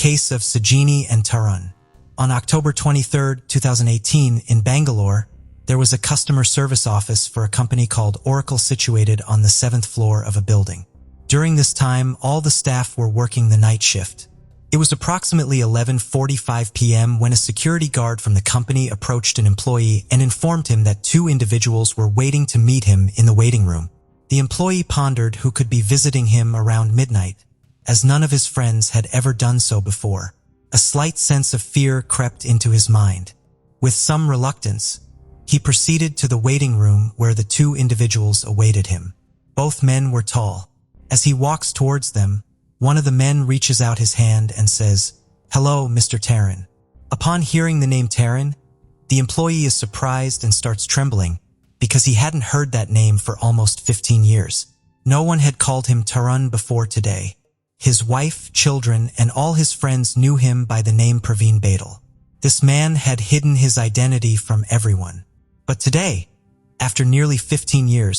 case of Sajini and Tarun. On October 23, 2018, in Bangalore, there was a customer service office for a company called Oracle situated on the 7th floor of a building. During this time, all the staff were working the night shift. It was approximately 11:45 p.m. when a security guard from the company approached an employee and informed him that two individuals were waiting to meet him in the waiting room. The employee pondered who could be visiting him around midnight, as none of his friends had ever done so before. A slight sense of fear crept into his mind. With some reluctance, he proceeded to the waiting room where the two individuals awaited him. Both men were tall. As he walks towards them, one of the men reaches out his hand and says, "Hello, Mr. Tarun." Upon hearing the name Tarun, the employee is surprised and starts trembling because he hadn't heard that name for almost 15 years. No one had called him Tarun before today. His wife, children, and all his friends knew him by the name Parvin Patel. This man had hidden his identity from everyone. But today, after nearly 15 years,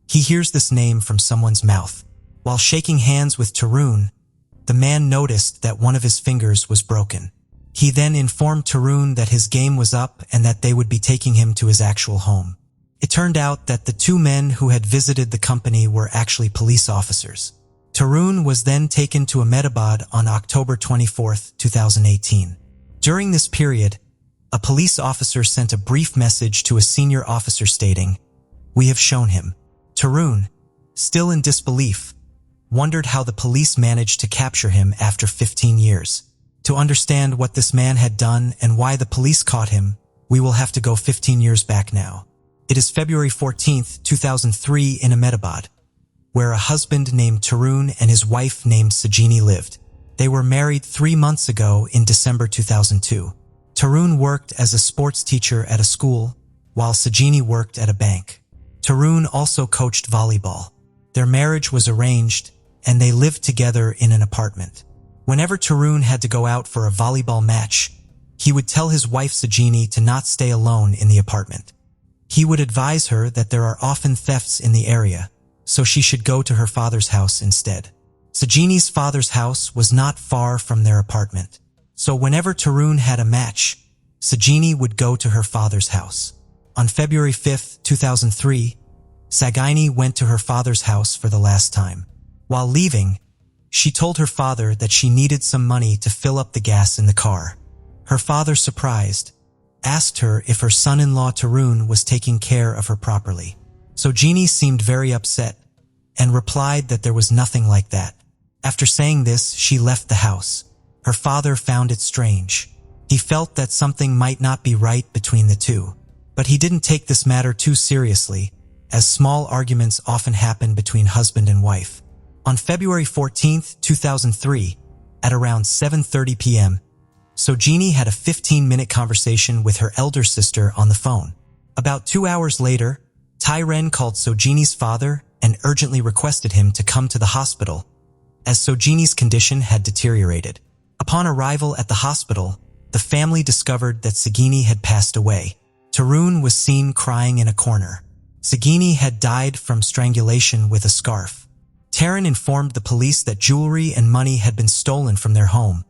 he hears this name from someone's mouth. While shaking hands with Tarun, the man noticed that one of his fingers was broken. He then informed Tarun that his game was up and that they would be taking him to his actual home. It turned out that the two men who had visited the company were actually police officers. Tarun was then taken to Ahmedabad on October 24, 2018. During this period, a police officer sent a brief message to a senior officer stating, "We have shown him." Tarun, still in disbelief, wondered how the police managed to capture him after 15 years. To understand what this man had done and why the police caught him, we will have to go 15 years back now. It is February 14, 2003 in Ahmedabad, where a husband named Tarun and his wife named Sajini lived. They were married 3 months ago in December 2002. Tarun worked as a sports teacher at a school, while Sajini worked at a bank. Tarun also coached volleyball. Their marriage was arranged, and they lived together in an apartment. Whenever Tarun had to go out for a volleyball match, he would tell his wife Sajini to not stay alone in the apartment. He would advise her that there are often thefts in the area, so she should go to her father's house instead. Sajini's father's house was not far from their apartment, so whenever Tarun had a match, Sajini would go to her father's house. On February 5, 2003, Sajini went to her father's house for the last time. While leaving, she told her father that she needed some money to fill up the gas in the car. Her father, surprised, asked her if her son-in-law Tarun was taking care of her properly. Sajini seemed very upset and replied that there was nothing like that. After saying this, she left the house. Her father found it strange. He felt that something might not be right between the two, but he didn't take this matter too seriously, as small arguments often happen between husband and wife. On February 14, 2003, at around 7:30 p.m., Sajini had a 15-minute conversation with her elder sister on the phone. About 2 hours later, Tyren called Sajini's father and urgently requested him to come to the hospital, as Sajini's condition had deteriorated. Upon arrival at the hospital, the family discovered that Sajini had passed away. Tarun was seen crying in a corner. Sajini had died from strangulation with a scarf. Tarun informed the police that jewelry and money had been stolen from their home,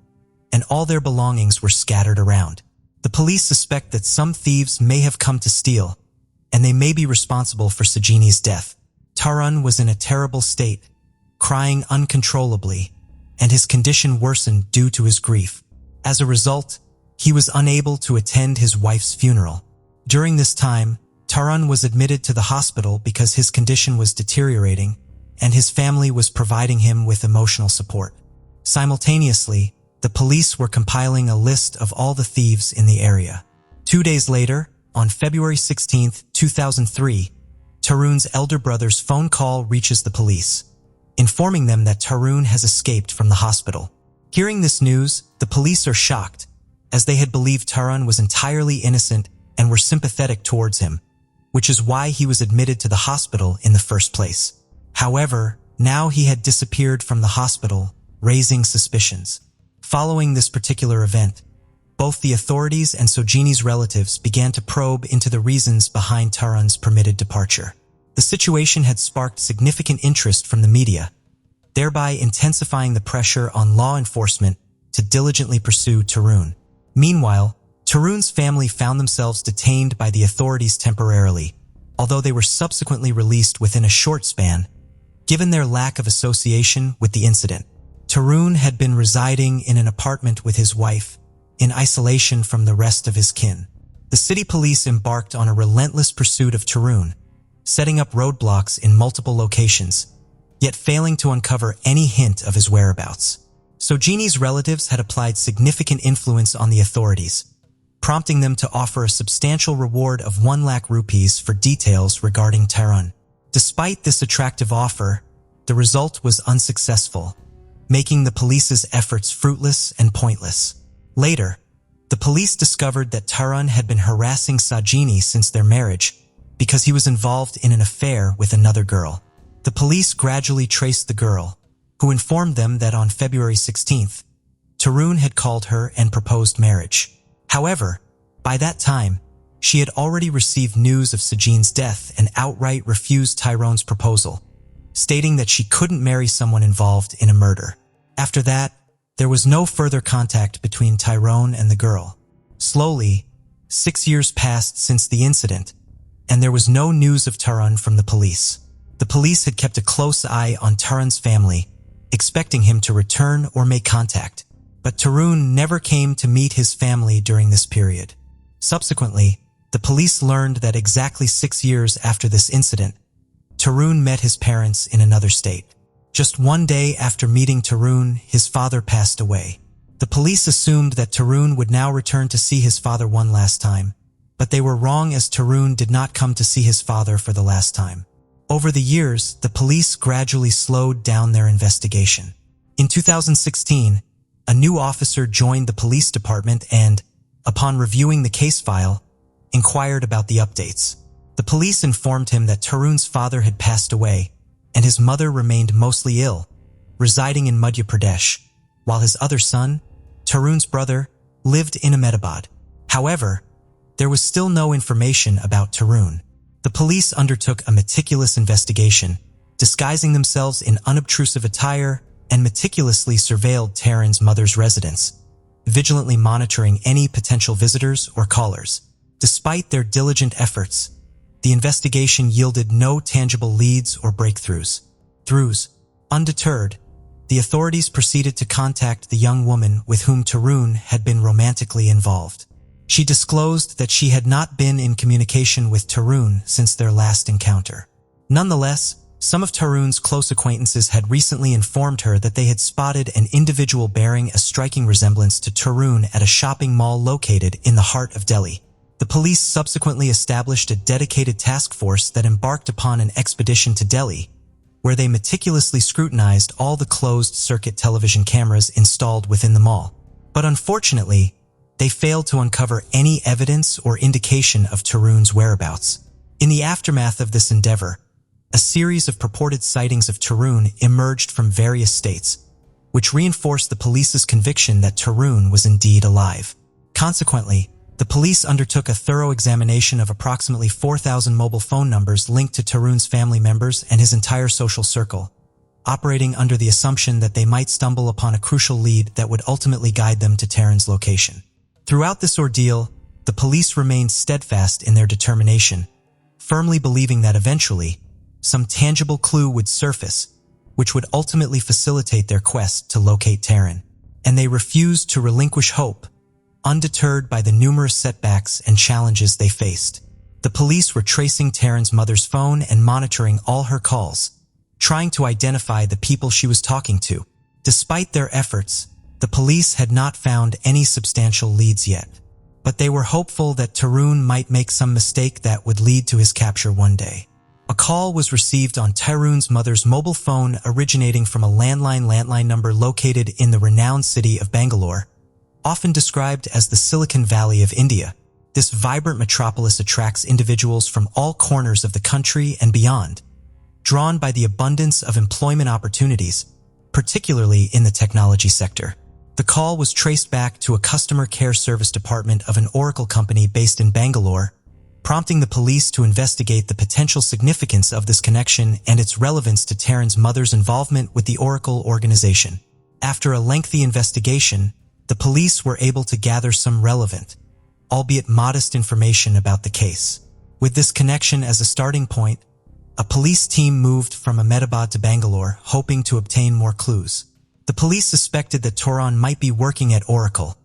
and all their belongings were scattered around. The police suspect that some thieves may have come to steal, and they may be responsible for Sajini's death. Tarun was in a terrible state, crying uncontrollably, and his condition worsened due to his grief. As a result, he was unable to attend his wife's funeral. During this time, Tarun was admitted to the hospital because his condition was deteriorating, and his family was providing him with emotional support. Simultaneously, the police were compiling a list of all the thieves in the area. 2 days later, on February 16, 2003, Tarun's elder brother's phone call reaches the police, informing them that Tarun has escaped from the hospital. Hearing this news, the police are shocked, as they had believed Tarun was entirely innocent and were sympathetic towards him, which is why he was admitted to the hospital in the first place. However, now he had disappeared from the hospital, raising suspicions. Following this particular event, both the authorities and Sajini's relatives began to probe into the reasons behind Tarun's permitted departure. The situation had sparked significant interest from the media, thereby intensifying the pressure on law enforcement to diligently pursue Tarun. Meanwhile, Tarun's family found themselves detained by the authorities temporarily, although they were subsequently released within a short span, given their lack of association with the incident. Tarun had been residing in an apartment with his wife, in isolation from the rest of his kin. The city police embarked on a relentless pursuit of Tarun, setting up roadblocks in multiple locations, yet failing to uncover any hint of his whereabouts. Sojini's relatives had applied significant influence on the authorities, prompting them to offer a substantial reward of 1 lakh rupees for details regarding Tarun. Despite this attractive offer, the result was unsuccessful, making the police's efforts fruitless and pointless. Later, the police discovered that Tarun had been harassing Sojini since their marriage because he was involved in an affair with another girl. The police gradually traced the girl, who informed them that on February 16th, Tarun had called her and proposed marriage. However, by that time, she had already received news of Sojini's death and outright refused Tyrone's proposal, stating that she couldn't marry someone involved in a murder. After that, there was no further contact between Tyrone and the girl. Slowly, 6 years passed since the incident, and there was no news of Tarun from the police. The police had kept a close eye on Tarun's family, expecting him to return or make contact, but Tarun never came to meet his family during this period. Subsequently, the police learned that exactly 6 years after this incident, Tarun met his parents in another state. Just 1 day after meeting Tarun, his father passed away. The police assumed that Tarun would now return to see his father one last time, but they were wrong as Tarun did not come to see his father for the last time. Over the years, the police gradually slowed down their investigation. In 2016, a new officer joined the police department and, upon reviewing the case file, inquired about the updates. The police informed him that Tarun's father had passed away and his mother remained mostly ill, residing in Madhya Pradesh, while his other son, Tarun's brother, lived in Ahmedabad. However, there was still no information about Tarun. The police undertook a meticulous investigation, disguising themselves in unobtrusive attire and meticulously surveilled Tarun's mother's residence, vigilantly monitoring any potential visitors or callers. Despite their diligent efforts, the investigation yielded no tangible leads or breakthroughs. Undeterred, the authorities proceeded to contact the young woman with whom Tarun had been romantically involved. She disclosed that she had not been in communication with Tarun since their last encounter. Nonetheless, some of Tarun's close acquaintances had recently informed her that they had spotted an individual bearing a striking resemblance to Tarun at a shopping mall located in the heart of Delhi. The police subsequently established a dedicated task force that embarked upon an expedition to Delhi, where they meticulously scrutinized all the closed-circuit television cameras installed within the mall. But unfortunately, they failed to uncover any evidence or indication of Tarun's whereabouts. In the aftermath of this endeavor, a series of purported sightings of Tarun emerged from various states, which reinforced the police's conviction that Tarun was indeed alive. Consequently, the police undertook a thorough examination of approximately 4,000 mobile phone numbers linked to Tarun's family members and his entire social circle, operating under the assumption that they might stumble upon a crucial lead that would ultimately guide them to Tarun's location. Throughout this ordeal, the police remained steadfast in their determination, firmly believing that eventually, some tangible clue would surface, which would ultimately facilitate their quest to locate Tarun. And they refused to relinquish hope, undeterred by the numerous setbacks and challenges they faced. The police were tracing Tarun's mother's phone and monitoring all her calls, trying to identify the people she was talking to. Despite their efforts, the police had not found any substantial leads yet, but they were hopeful that Tarun might make some mistake that would lead to his capture one day. A call was received on Tarun's mother's mobile phone originating from a landline number located in the renowned city of Bangalore, often described as the Silicon Valley of India. This vibrant metropolis attracts individuals from all corners of the country and beyond, drawn by the abundance of employment opportunities, particularly in the technology sector. The call was traced back to a customer care service department of an Oracle company based in Bangalore, prompting the police to investigate the potential significance of this connection and its relevance to Tarun's mother's involvement with the Oracle organization. After a lengthy investigation, the police were able to gather some relevant, albeit modest information about the case. With this connection as a starting point, a police team moved from Ahmedabad to Bangalore, hoping to obtain more clues. The police suspected that Taran might be working at Oracle,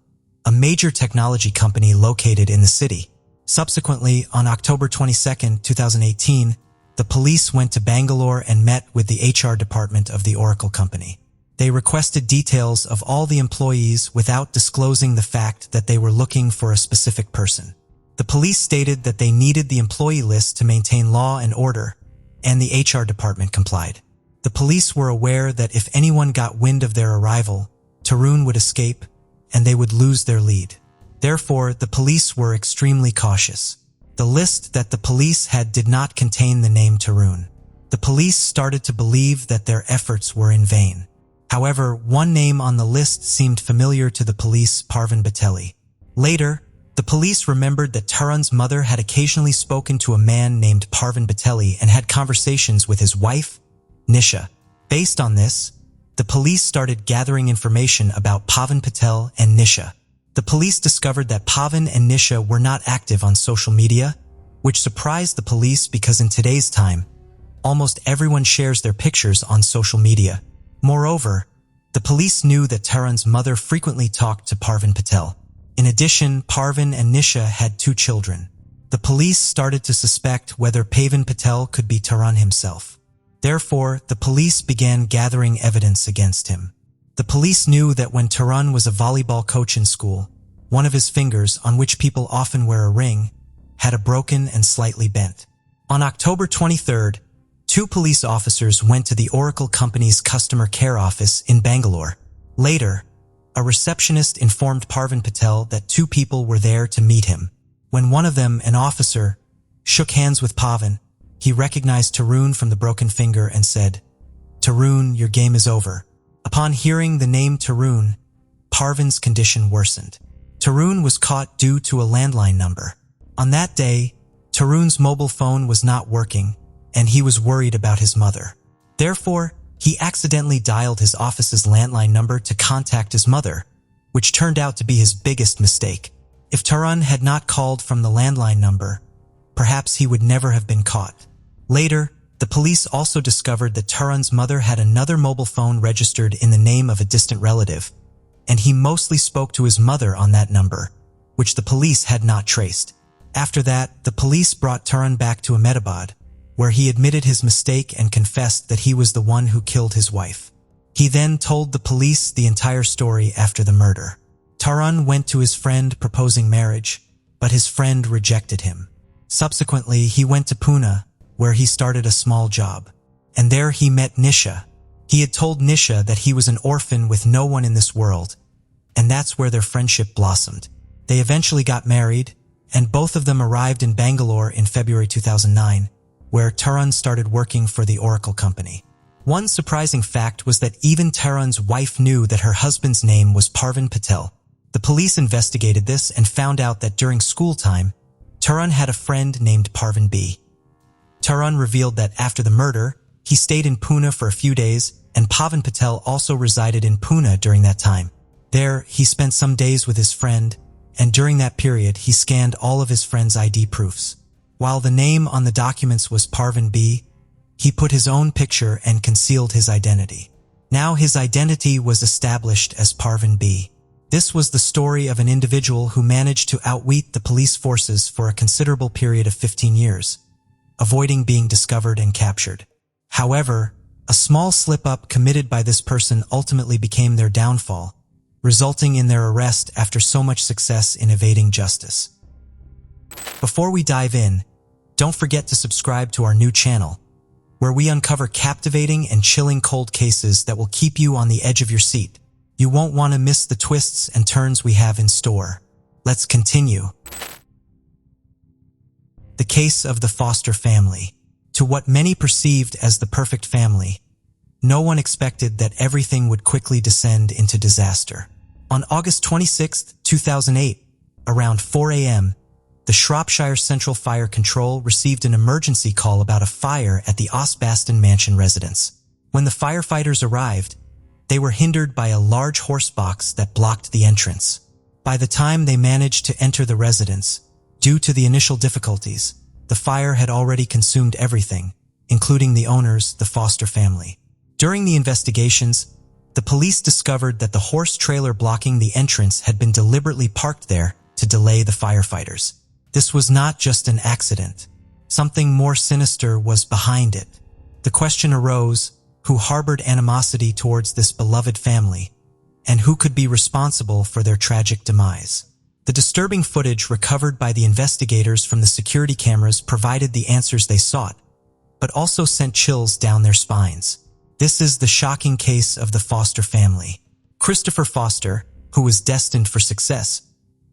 a major technology company located in the city. Subsequently, on October 22, 2018, the police went to Bangalore and met with the HR department of the Oracle company. They requested details of all the employees without disclosing the fact that they were looking for a specific person. The police stated that they needed the employee list to maintain law and order, and the HR department complied. The police were aware that if anyone got wind of their arrival, Tarun would escape and they would lose their lead. Therefore, the police were extremely cautious. The list that the police had did not contain the name Tarun. The police started to believe that their efforts were in vain. However, one name on the list seemed familiar to the police, Parvin Patel. Later, the police remembered that Tarun's mother had occasionally spoken to a man named Parvin Patel and had conversations with his wife, Nisha. Based on this, the police started gathering information about Parvin Patel and Nisha. The police discovered that Parvin and Nisha were not active on social media, which surprised the police because in today's time, almost everyone shares their pictures on social media. Moreover, the police knew that Tarun's mother frequently talked to Parvin Patel. In addition, Parvin and Nisha had 2 children. The police started to suspect whether Parvin Patel could be Tarun himself. Therefore, the police began gathering evidence against him. The police knew that when Tarun was a volleyball coach in school, one of his fingers, on which people often wear a ring, had a broken and slightly bent. On October 23rd, 2 police officers went to the Oracle company's customer care office in Bangalore. Later, a receptionist informed Parvin Patel that 2 people were there to meet him. When one of them, an officer, shook hands with Parvin, he recognized Tarun from the broken finger and said, "Tarun, your game is over." Upon hearing the name Tarun, Parvin's condition worsened. Tarun was caught due to a landline number. On that day, Tarun's mobile phone was not working, and he was worried about his mother. Therefore, he accidentally dialed his office's landline number to contact his mother, which turned out to be his biggest mistake. If Tarun had not called from the landline number, perhaps he would never have been caught. Later, the police also discovered that Tarun's mother had another mobile phone registered in the name of a distant relative, and he mostly spoke to his mother on that number, which the police had not traced. After that, the police brought Tarun back to Ahmedabad, where he admitted his mistake and confessed that he was the one who killed his wife. He then told the police the entire story after the murder. Tarun went to his friend proposing marriage, but his friend rejected him. Subsequently, he went to Pune, where he started a small job, and there he met Nisha. He had told Nisha that he was an orphan with no one in this world, and that's where their friendship blossomed. They eventually got married, and both of them arrived in Bangalore in February 2009, where Tarun started working for the Oracle company. One surprising fact was that even Tarun's wife knew that her husband's name was Parvin Patel. The police investigated this and found out that during school time, Tarun had a friend named Parvin B. Tarun revealed that after the murder, he stayed in Pune for a few days, and Parvin Patel also resided in Pune during that time. There, he spent some days with his friend, and during that period, he scanned all of his friend's ID proofs. While the name on the documents was Parvin B, he put his own picture and concealed his identity. Now his identity was established as Parvin B. This was the story of an individual who managed to outwit the police forces for a considerable period of 15 years, avoiding being discovered and captured. However, a small slip-up committed by this person ultimately became their downfall, resulting in their arrest after so much success in evading justice. Before we dive in, don't forget to subscribe to our new channel, where we uncover captivating and chilling cold cases that will keep you on the edge of your seat. You won't want to miss the twists and turns we have in store. Let's continue. The case of the Foster family. To what many perceived as the perfect family, no one expected that everything would quickly descend into disaster. On August 26, 2008, around 4 a.m., the Shropshire Central Fire Control received an emergency call about a fire at the Osbaston Mansion residence. When the firefighters arrived, They were hindered by a large horse box that blocked the entrance. By the time they managed to enter the residence, due to the initial difficulties, the fire had already consumed everything, including the owners, the Foster family. During the investigations, the police discovered that the horse trailer blocking the entrance had been deliberately parked there to delay the firefighters. This was not just an accident. Something more sinister was behind it. The question arose, who harbored animosity towards this beloved family, and who could be responsible for their tragic demise? The disturbing footage recovered by the investigators from the security cameras provided the answers they sought, but also sent chills down their spines. This is the shocking case of the Foster family. Christopher Foster, who was destined for success,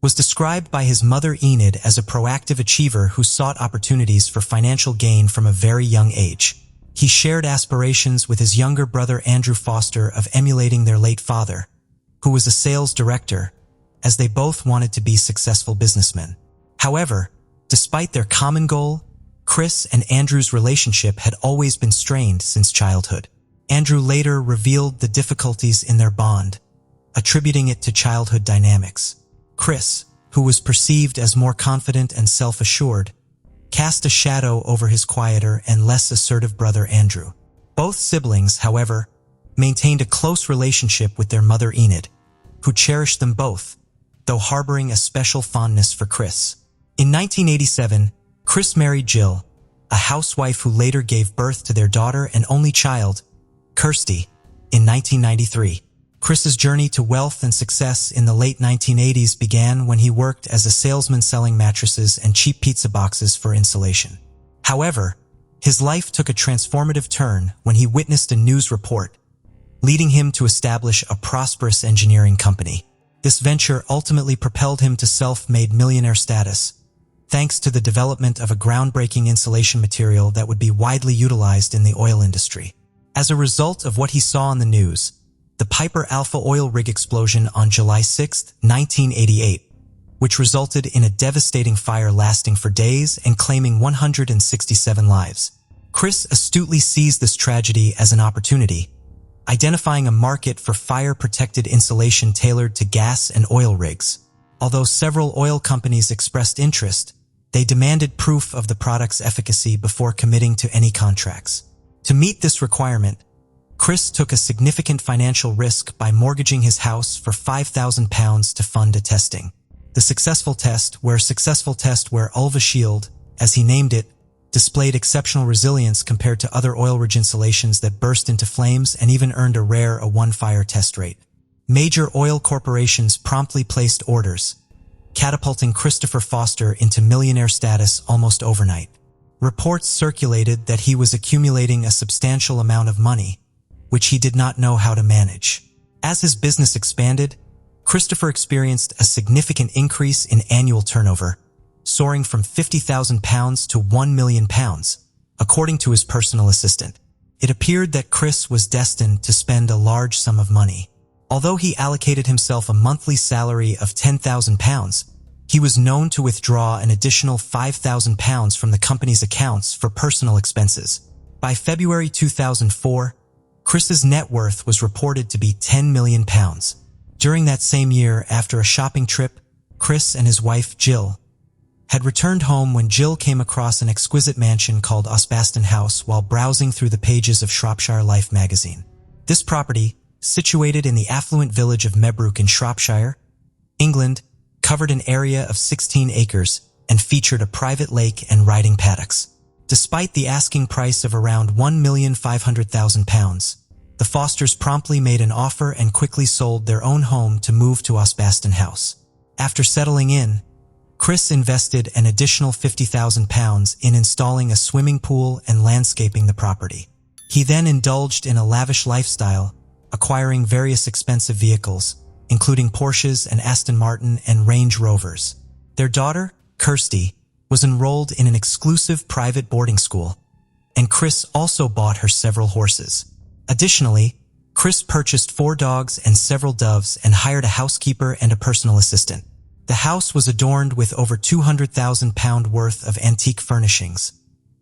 was described by his mother Enid as a proactive achiever who sought opportunities for financial gain from a very young age. He shared aspirations with his younger brother Andrew Foster of emulating their late father, who was a sales director, as they both wanted to be successful businessmen. However, despite their common goal, Chris and Andrew's relationship had always been strained since childhood. Andrew later revealed the difficulties in their bond, attributing it to childhood dynamics. Chris, who was perceived as more confident and self-assured, cast a shadow over his quieter and less assertive brother Andrew. Both siblings, however, maintained a close relationship with their mother Enid, who cherished them both, though harboring a special fondness for Chris. In 1987, Chris married Jill, a housewife who later gave birth to their daughter and only child, Kirsty, in 1993. Chris's journey to wealth and success in the late 1980s began when he worked as a salesman selling mattresses and cheap pizza boxes for insulation. However, his life took a transformative turn when he witnessed a news report, leading him to establish a prosperous engineering company. This venture ultimately propelled him to self-made millionaire status, thanks to the development of a groundbreaking insulation material that would be widely utilized in the oil industry. As a result of what he saw on the news, the Piper Alpha oil rig explosion on July 6, 1988, which resulted in a devastating fire lasting for days and claiming 167 lives. Chris astutely seized this tragedy as an opportunity, identifying a market for fire-protected insulation tailored to gas and oil rigs. Although several oil companies expressed interest, they demanded proof of the product's efficacy before committing to any contracts. To meet this requirement, Chris took a significant financial risk by mortgaging his house for £5,000 to fund a testing. The successful test, where Ulva Shield, as he named it, displayed exceptional resilience compared to other oil rig insulations that burst into flames and even earned a rare one-fire test rate. Major oil corporations promptly placed orders, catapulting Christopher Foster into millionaire status almost overnight. Reports circulated that he was accumulating a substantial amount of money, which he did not know how to manage. As his business expanded, Christopher experienced a significant increase in annual turnover, soaring from £50,000 to £1 million, according to his personal assistant. It appeared that Chris was destined to spend a large sum of money. Although he allocated himself a monthly salary of £10,000, he was known to withdraw an additional £5,000 from the company's accounts for personal expenses. By February 2004, Chris's net worth was reported to be £10 million. During that same year, after a shopping trip, Chris and his wife, Jill, had returned home when Jill came across an exquisite mansion called Osbaston House while browsing through the pages of Shropshire Life magazine. This property, situated in the affluent village of Mebrook in Shropshire, England, covered an area of 16 acres and featured a private lake and riding paddocks. Despite the asking price of around £1,500,000, the Fosters promptly made an offer and quickly sold their own home to move to Osbaston House. After settling in, Chris invested an additional £50,000 in installing a swimming pool and landscaping the property. He then indulged in a lavish lifestyle, acquiring various expensive vehicles, including Porsches and Aston Martin and Range Rovers. Their daughter, Kirsty, was enrolled in an exclusive private boarding school, and Chris also bought her several horses. Additionally, Chris purchased 4 dogs and several doves and hired a housekeeper and a personal assistant. The house was adorned with over £200,000 worth of antique furnishings,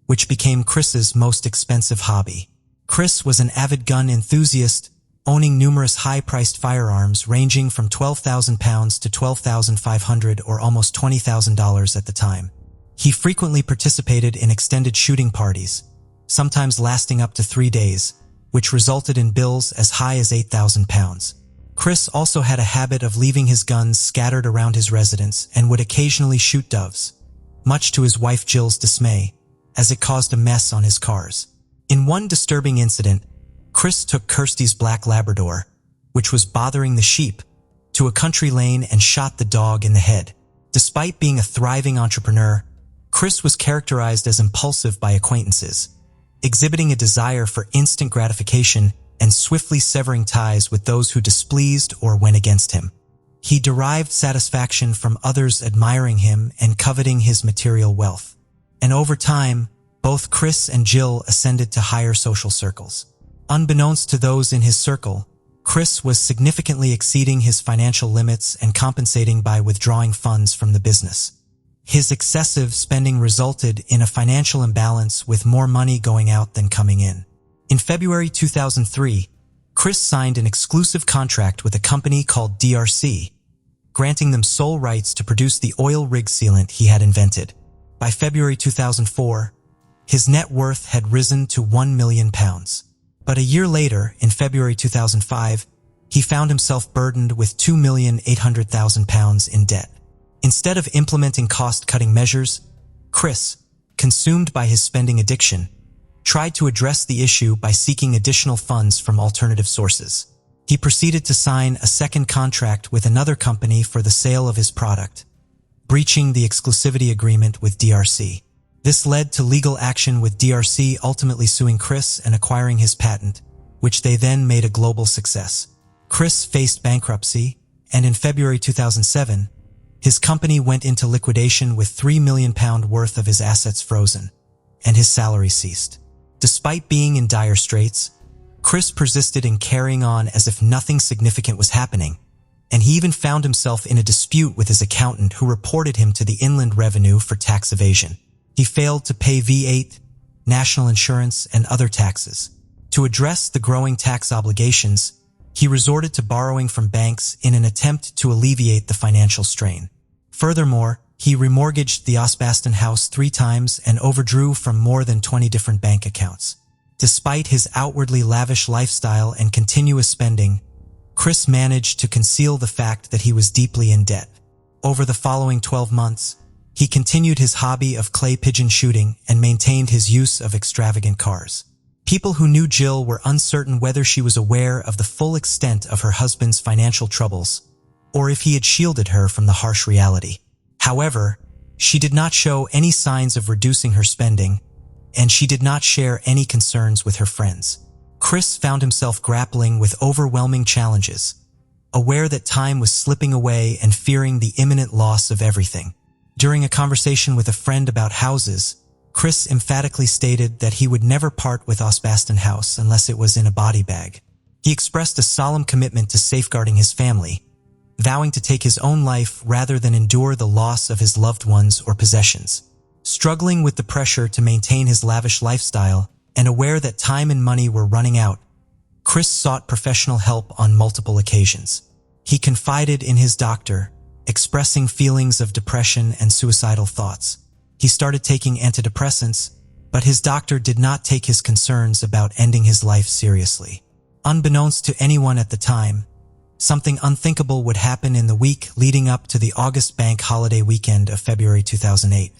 which became Chris's most expensive hobby. Chris was an avid gun enthusiast owning numerous high-priced firearms ranging from £12,000 to $12,500 or almost $20,000 at the time. He frequently participated in extended shooting parties, sometimes lasting up to 3 days, which resulted in bills as high as £8,000. Chris also had a habit of leaving his guns scattered around his residence and would occasionally shoot doves, much to his wife Jill's dismay, as it caused a mess on his cars. In one disturbing incident, Chris took Kirsty's black Labrador, which was bothering the sheep, to a country lane and shot the dog in the head. Despite being a thriving entrepreneur, Chris was characterized as impulsive by acquaintances, exhibiting a desire for instant gratification and swiftly severing ties with those who displeased or went against him. He derived satisfaction from others admiring him and coveting his material wealth. And over time, both Chris and Jill ascended to higher social circles. Unbeknownst to those in his circle, Chris was significantly exceeding his financial limits and compensating by withdrawing funds from the business. His excessive spending resulted in a financial imbalance with more money going out than coming in. In February 2003, Chris signed an exclusive contract with a company called DRC, granting them sole rights to produce the oil rig sealant he had invented. By February 2004, his net worth had risen to £1 million. But a year later, in February 2005, he found himself burdened with £2,800,000 in debt. Instead of implementing cost-cutting measures, Chris, consumed by his spending addiction, tried to address the issue by seeking additional funds from alternative sources. He proceeded to sign a second contract with another company for the sale of his product, breaching the exclusivity agreement with DRC. This led to legal action with DRC ultimately suing Chris and acquiring his patent, which they then made a global success. Chris faced bankruptcy, and in February 2007, his company went into liquidation with £3 million worth of his assets frozen, and his salary ceased. Despite being in dire straits, Chris persisted in carrying on as if nothing significant was happening, and he even found himself in a dispute with his accountant who reported him to the Inland Revenue for tax evasion. He failed to pay V8, national insurance, and other taxes. To address the growing tax obligations, he resorted to borrowing from banks in an attempt to alleviate the financial strain. Furthermore, he remortgaged the Osbaston house 3 times and overdrew from more than 20 different bank accounts. Despite his outwardly lavish lifestyle and continuous spending, Chris managed to conceal the fact that he was deeply in debt. Over the following 12 months, he continued his hobby of clay pigeon shooting and maintained his use of extravagant cars. People who knew Jill were uncertain whether she was aware of the full extent of her husband's financial troubles, or if he had shielded her from the harsh reality. However, she did not show any signs of reducing her spending, and she did not share any concerns with her friends. Chris found himself grappling with overwhelming challenges, aware that time was slipping away and fearing the imminent loss of everything. During a conversation with a friend about houses, Chris emphatically stated that he would never part with Osbaston House unless it was in a body bag. He expressed a solemn commitment to safeguarding his family, vowing to take his own life rather than endure the loss of his loved ones or possessions. Struggling with the pressure to maintain his lavish lifestyle and aware that time and money were running out, Chris sought professional help on multiple occasions. He confided in his doctor, expressing feelings of depression and suicidal thoughts. He started taking antidepressants, but his doctor did not take his concerns about ending his life seriously. Unbeknownst to anyone at the time, something unthinkable would happen in the week leading up to the August bank holiday weekend of February 2008.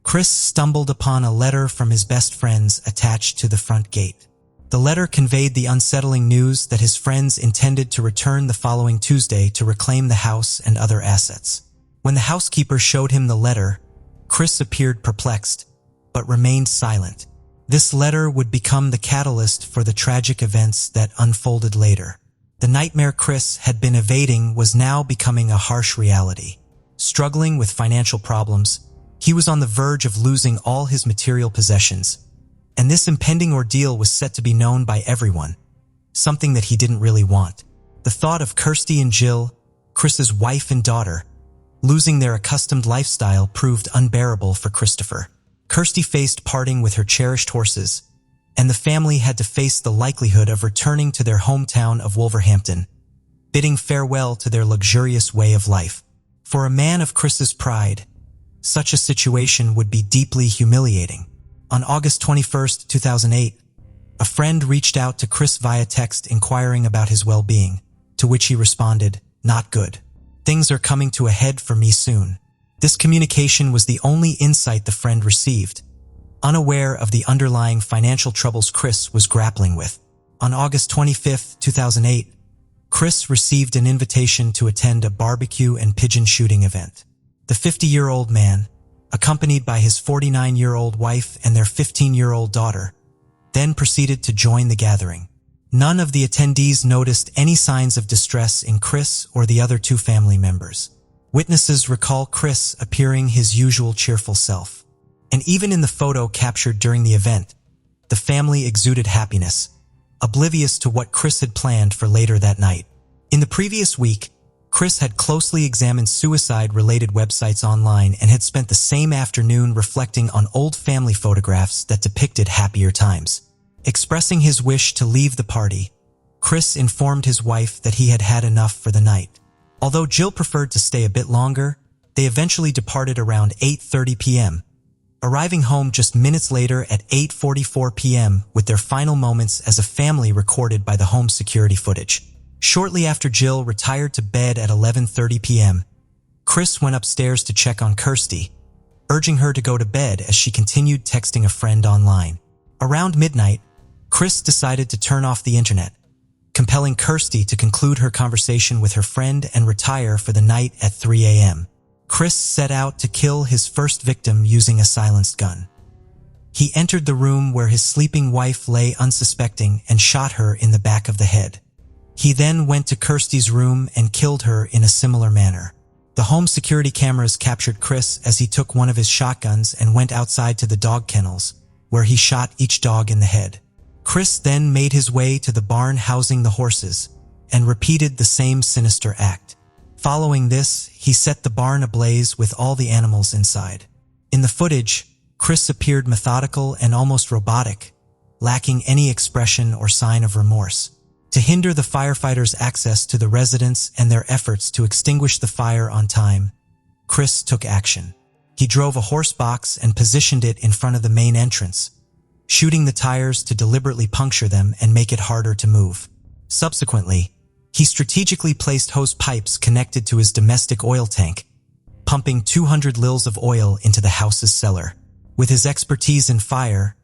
Chris stumbled upon a letter from his best friends attached to the front gate. The letter conveyed the unsettling news that his friends intended to return the following Tuesday to reclaim the house and other assets. When the housekeeper showed him the letter, Chris appeared perplexed, but remained silent. This letter would become the catalyst for the tragic events that unfolded later. The nightmare Chris had been evading was now becoming a harsh reality. Struggling with financial problems, he was on the verge of losing all his material possessions, and this impending ordeal was set to be known by everyone, something that he didn't really want. The thought of Kirsty and Jill, Chris's wife and daughter, losing their accustomed lifestyle proved unbearable for Christopher. Kirsty faced parting with her cherished horses, and the family had to face the likelihood of returning to their hometown of Wolverhampton, bidding farewell to their luxurious way of life. For a man of Chris's pride, such a situation would be deeply humiliating. On August 21, 2008, a friend reached out to Chris via text inquiring about his well-being, to which he responded, "Not good. Things are coming to a head for me soon." This communication was the only insight the friend received, unaware of the underlying financial troubles Chris was grappling with. On August 25, 2008, Chris received an invitation to attend a barbecue and pigeon shooting event. The 50-year-old man, accompanied by his 49-year-old wife and their 15-year-old daughter, then proceeded to join the gathering. None of the attendees noticed any signs of distress in Chris or the other two family members. Witnesses recall Chris appearing his usual cheerful self. And even in the photo captured during the event, the family exuded happiness, oblivious to what Chris had planned for later that night. In the previous week, Chris had closely examined suicide-related websites online and had spent the same afternoon reflecting on old family photographs that depicted happier times. Expressing his wish to leave the party, Chris informed his wife that he had had enough for the night. Although Jill preferred to stay a bit longer, they eventually departed around 8:30 p.m., arriving home just minutes later at 8:44 p.m. with their final moments as a family recorded by the home security footage. Shortly after Jill retired to bed at 11:30 p.m., Chris went upstairs to check on Kirsty, urging her to go to bed as she continued texting a friend online. Around midnight, Chris decided to turn off the internet, compelling Kirsty to conclude her conversation with her friend and retire for the night at 3 a.m. Chris set out to kill his first victim using a silenced gun. He entered the room where his sleeping wife lay unsuspecting and shot her in the back of the head. He then went to Kirsty's room and killed her in a similar manner. The home security cameras captured Chris as he took one of his shotguns and went outside to the dog kennels, where he shot each dog in the head. Chris then made his way to the barn housing the horses and repeated the same sinister act. Following this, he set the barn ablaze with all the animals inside. In the footage, Chris appeared methodical and almost robotic, lacking any expression or sign of remorse. To hinder the firefighters' access to the residence and their efforts to extinguish the fire on time, Chris took action. He drove a horse box and positioned it in front of the main entrance, shooting the tires to deliberately puncture them and make it harder to move. Subsequently, he strategically placed hose pipes connected to his domestic oil tank, pumping 200 lils of oil into the house's cellar. With his expertise in fire,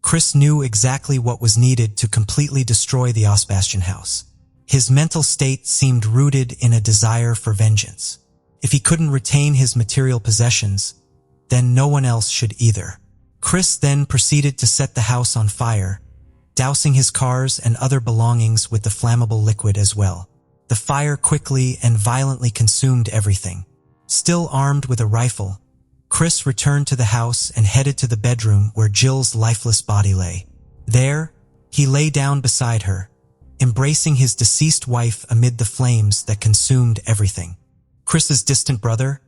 Chris knew exactly what was needed to completely destroy the Osbastion house. His mental state seemed rooted in a desire for vengeance. If he couldn't retain his material possessions, then no one else should either. Chris then proceeded to set the house on fire, dousing his cars and other belongings with the flammable liquid as well. The fire quickly and violently consumed everything. Still armed with a rifle, Chris returned to the house and headed to the bedroom where Jill's lifeless body lay. There, he lay down beside her, embracing his deceased wife amid the flames that consumed everything. Chris's distant brother,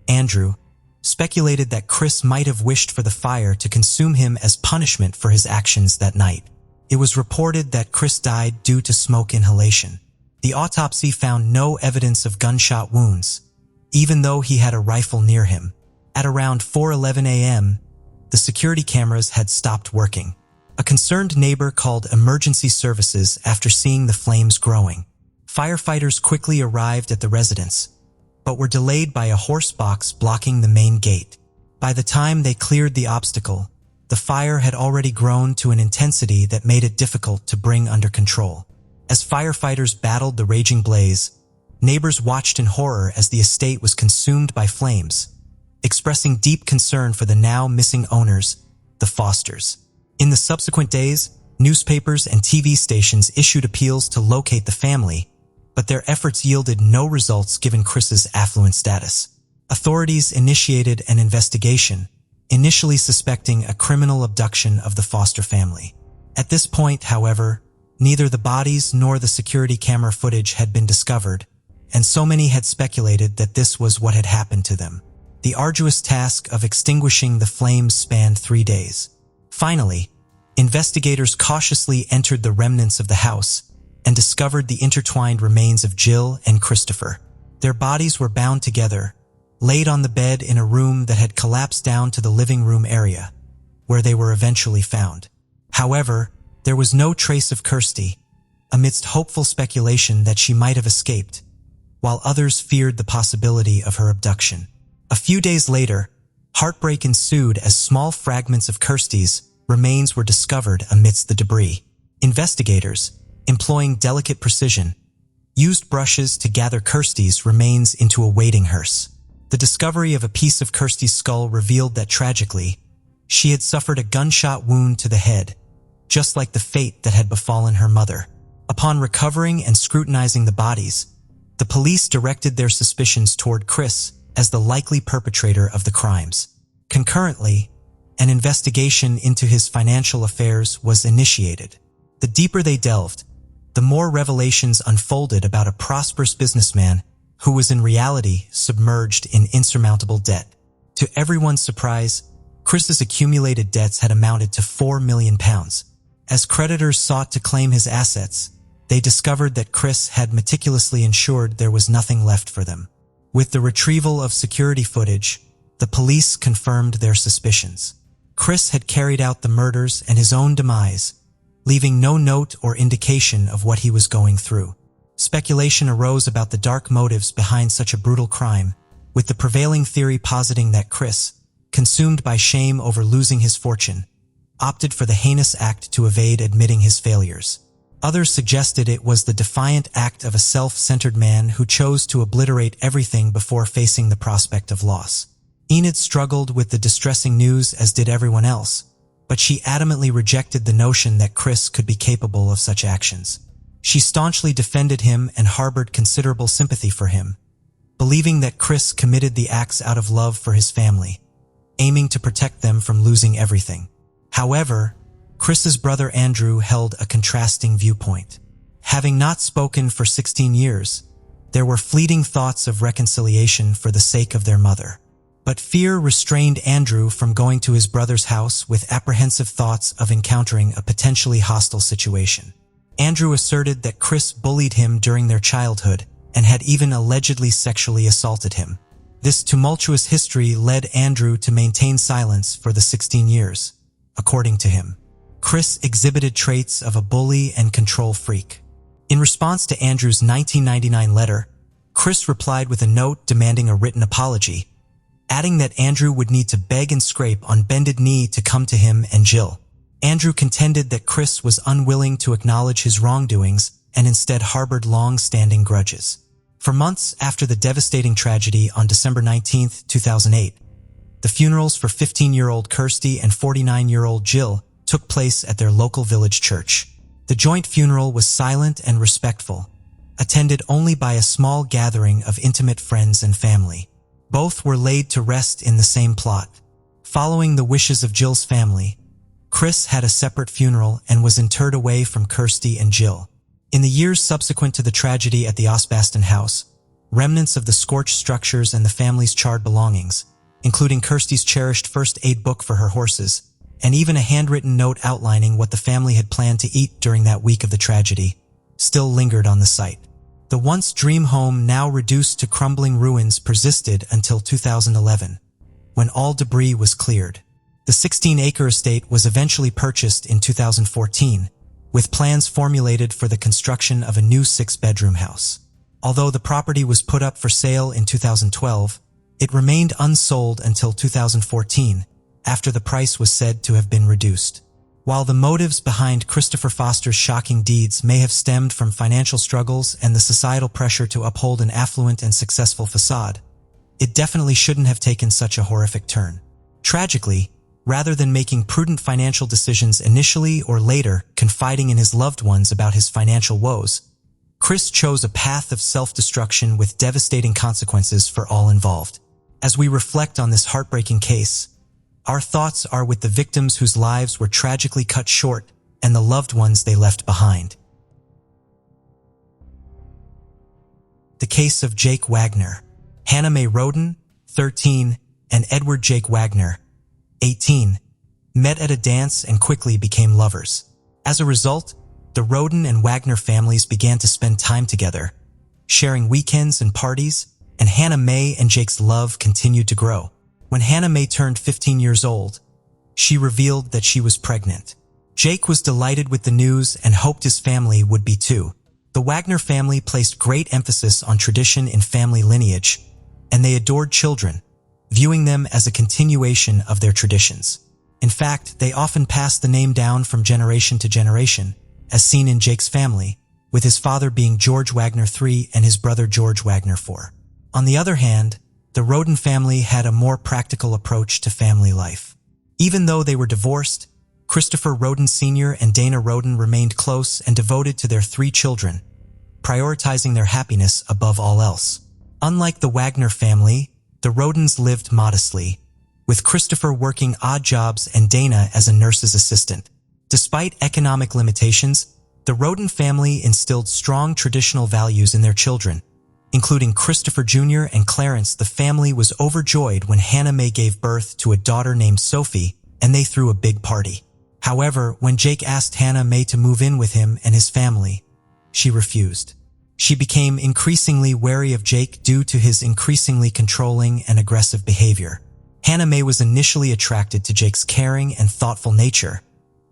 Andrew, speculated that Chris might have wished for the fire to consume him as punishment for his actions that night. It was reported that Chris died due to smoke inhalation. The autopsy found no evidence of gunshot wounds, even though he had a rifle near him. At around 4:11 a.m., the security cameras had stopped working. A concerned neighbor called emergency services after seeing the flames growing. Firefighters quickly arrived at the residence, but were delayed by a horse box blocking the main gate. By the time they cleared the obstacle, the fire had already grown to an intensity that made it difficult to bring under control. As firefighters battled the raging blaze, neighbors watched in horror as the estate was consumed by flames, expressing deep concern for the now missing owners, the Fosters. In the subsequent days, newspapers and TV stations issued appeals to locate the family, but their efforts yielded no results given Chris's affluent status. Authorities initiated an investigation, initially suspecting a criminal abduction of the Foster family. At this point, however, neither the bodies nor the security camera footage had been discovered, and so many had speculated that this was what had happened to them. The arduous task of extinguishing the flames spanned 3 days. Finally, Investigators cautiously entered the remnants of the house and discovered the intertwined remains of Jill and Christopher. Their bodies were bound together, laid on the bed in a room that had collapsed down to the living room area, where they were eventually found. However, there was no trace of Kirsty, amidst hopeful speculation that she might have escaped, while others feared the possibility of her abduction. A few days later, heartbreak ensued as small fragments of Kirsty's remains were discovered amidst the debris. Investigators, employing delicate precision, used brushes to gather Kirsty's remains into a waiting hearse. The discovery of a piece of Kirsty's skull revealed that tragically, she had suffered a gunshot wound to the head, just like the fate that had befallen her mother. Upon recovering and scrutinizing the bodies, the police directed their suspicions toward Chris as the likely perpetrator of the crimes. Concurrently, an investigation into his financial affairs was initiated. The deeper they delved, the more revelations unfolded about a prosperous businessman who was in reality submerged in insurmountable debt. To everyone's surprise, Chris's accumulated debts had amounted to £4 million. As creditors sought to claim his assets, they discovered that Chris had meticulously ensured there was nothing left for them. With the retrieval of security footage, the police confirmed their suspicions. Chris had carried out the murders and his own demise, leaving no note or indication of what he was going through. Speculation arose about the dark motives behind such a brutal crime, with the prevailing theory positing that Chris, consumed by shame over losing his fortune, opted for the heinous act to evade admitting his failures. Others suggested it was the defiant act of a self-centered man who chose to obliterate everything before facing the prospect of loss. Enid struggled with the distressing news, as did everyone else, but she adamantly rejected the notion that Chris could be capable of such actions. She staunchly defended him and harbored considerable sympathy for him, believing that Chris committed the acts out of love for his family, aiming to protect them from losing everything. However, Chris's brother Andrew held a contrasting viewpoint. Having not spoken for 16 years, there were fleeting thoughts of reconciliation for the sake of their mother. But fear restrained Andrew from going to his brother's house with apprehensive thoughts of encountering a potentially hostile situation. Andrew asserted that Chris bullied him during their childhood and had even allegedly sexually assaulted him. This tumultuous history led Andrew to maintain silence for the 16 years, according to him. Chris exhibited traits of a bully and control freak. In response to Andrew's 1999 letter, Chris replied with a note demanding a written apology, adding that Andrew would need to beg and scrape on bended knee to come to him and Jill. Andrew contended that Chris was unwilling to acknowledge his wrongdoings and instead harbored long-standing grudges. For months after the devastating tragedy on December 19, 2008, the funerals for 15-year-old Kirsty and 49-year-old Jill took place at their local village church. The joint funeral was silent and respectful, attended only by a small gathering of intimate friends and family. Both were laid to rest in the same plot. Following the wishes of Jill's family, Chris had a separate funeral and was interred away from Kirsty and Jill. In the years subsequent to the tragedy at the Osbaston house, remnants of the scorched structures and the family's charred belongings, including Kirsty's cherished first aid book for her horses, and even a handwritten note outlining what the family had planned to eat during that week of the tragedy, still lingered on the site. The once dream home, now reduced to crumbling ruins, persisted until 2011, when all debris was cleared. The 16-acre estate was eventually purchased in 2014, with plans formulated for the construction of a new 6-bedroom house. Although the property was put up for sale in 2012, it remained unsold until 2014, after the price was said to have been reduced. While the motives behind Christopher Foster's shocking deeds may have stemmed from financial struggles and the societal pressure to uphold an affluent and successful facade, it definitely shouldn't have taken such a horrific turn. Tragically, rather than making prudent financial decisions initially or later confiding in his loved ones about his financial woes, Chris chose a path of self-destruction with devastating consequences for all involved. As we reflect on this heartbreaking case, our thoughts are with the victims whose lives were tragically cut short and the loved ones they left behind. The case of Jake Wagner. Hannah Mae Roden, 13, and Edward Jake Wagner, 18, met at a dance and quickly became lovers. As a result, the Roden and Wagner families began to spend time together, sharing weekends and parties, and Hannah Mae and Jake's love continued to grow. When Hannah Mae turned 15 years old, she revealed that she was pregnant. Jake was delighted with the news and hoped his family would be too. The Wagner family placed great emphasis on tradition in family lineage, and they adored children, viewing them as a continuation of their traditions. In fact, they often passed the name down from generation to generation, as seen in Jake's family, with his father being George Wagner III and his brother George Wagner IV. On the other hand, the Roden family had a more practical approach to family life. Even though they were divorced, Christopher Roden Sr. and Dana Roden remained close and devoted to their 3 children, prioritizing their happiness above all else. Unlike the Wagner family, the Rodens lived modestly, with Christopher working odd jobs and Dana as a nurse's assistant. Despite economic limitations, the Roden family instilled strong traditional values in their children. Including Christopher Jr. and Clarence, the family was overjoyed when Hannah Mae gave birth to a daughter named Sophie, and they threw a big party. However, when Jake asked Hannah Mae to move in with him and his family, she refused. She became increasingly wary of Jake due to his increasingly controlling and aggressive behavior. Hannah Mae was initially attracted to Jake's caring and thoughtful nature,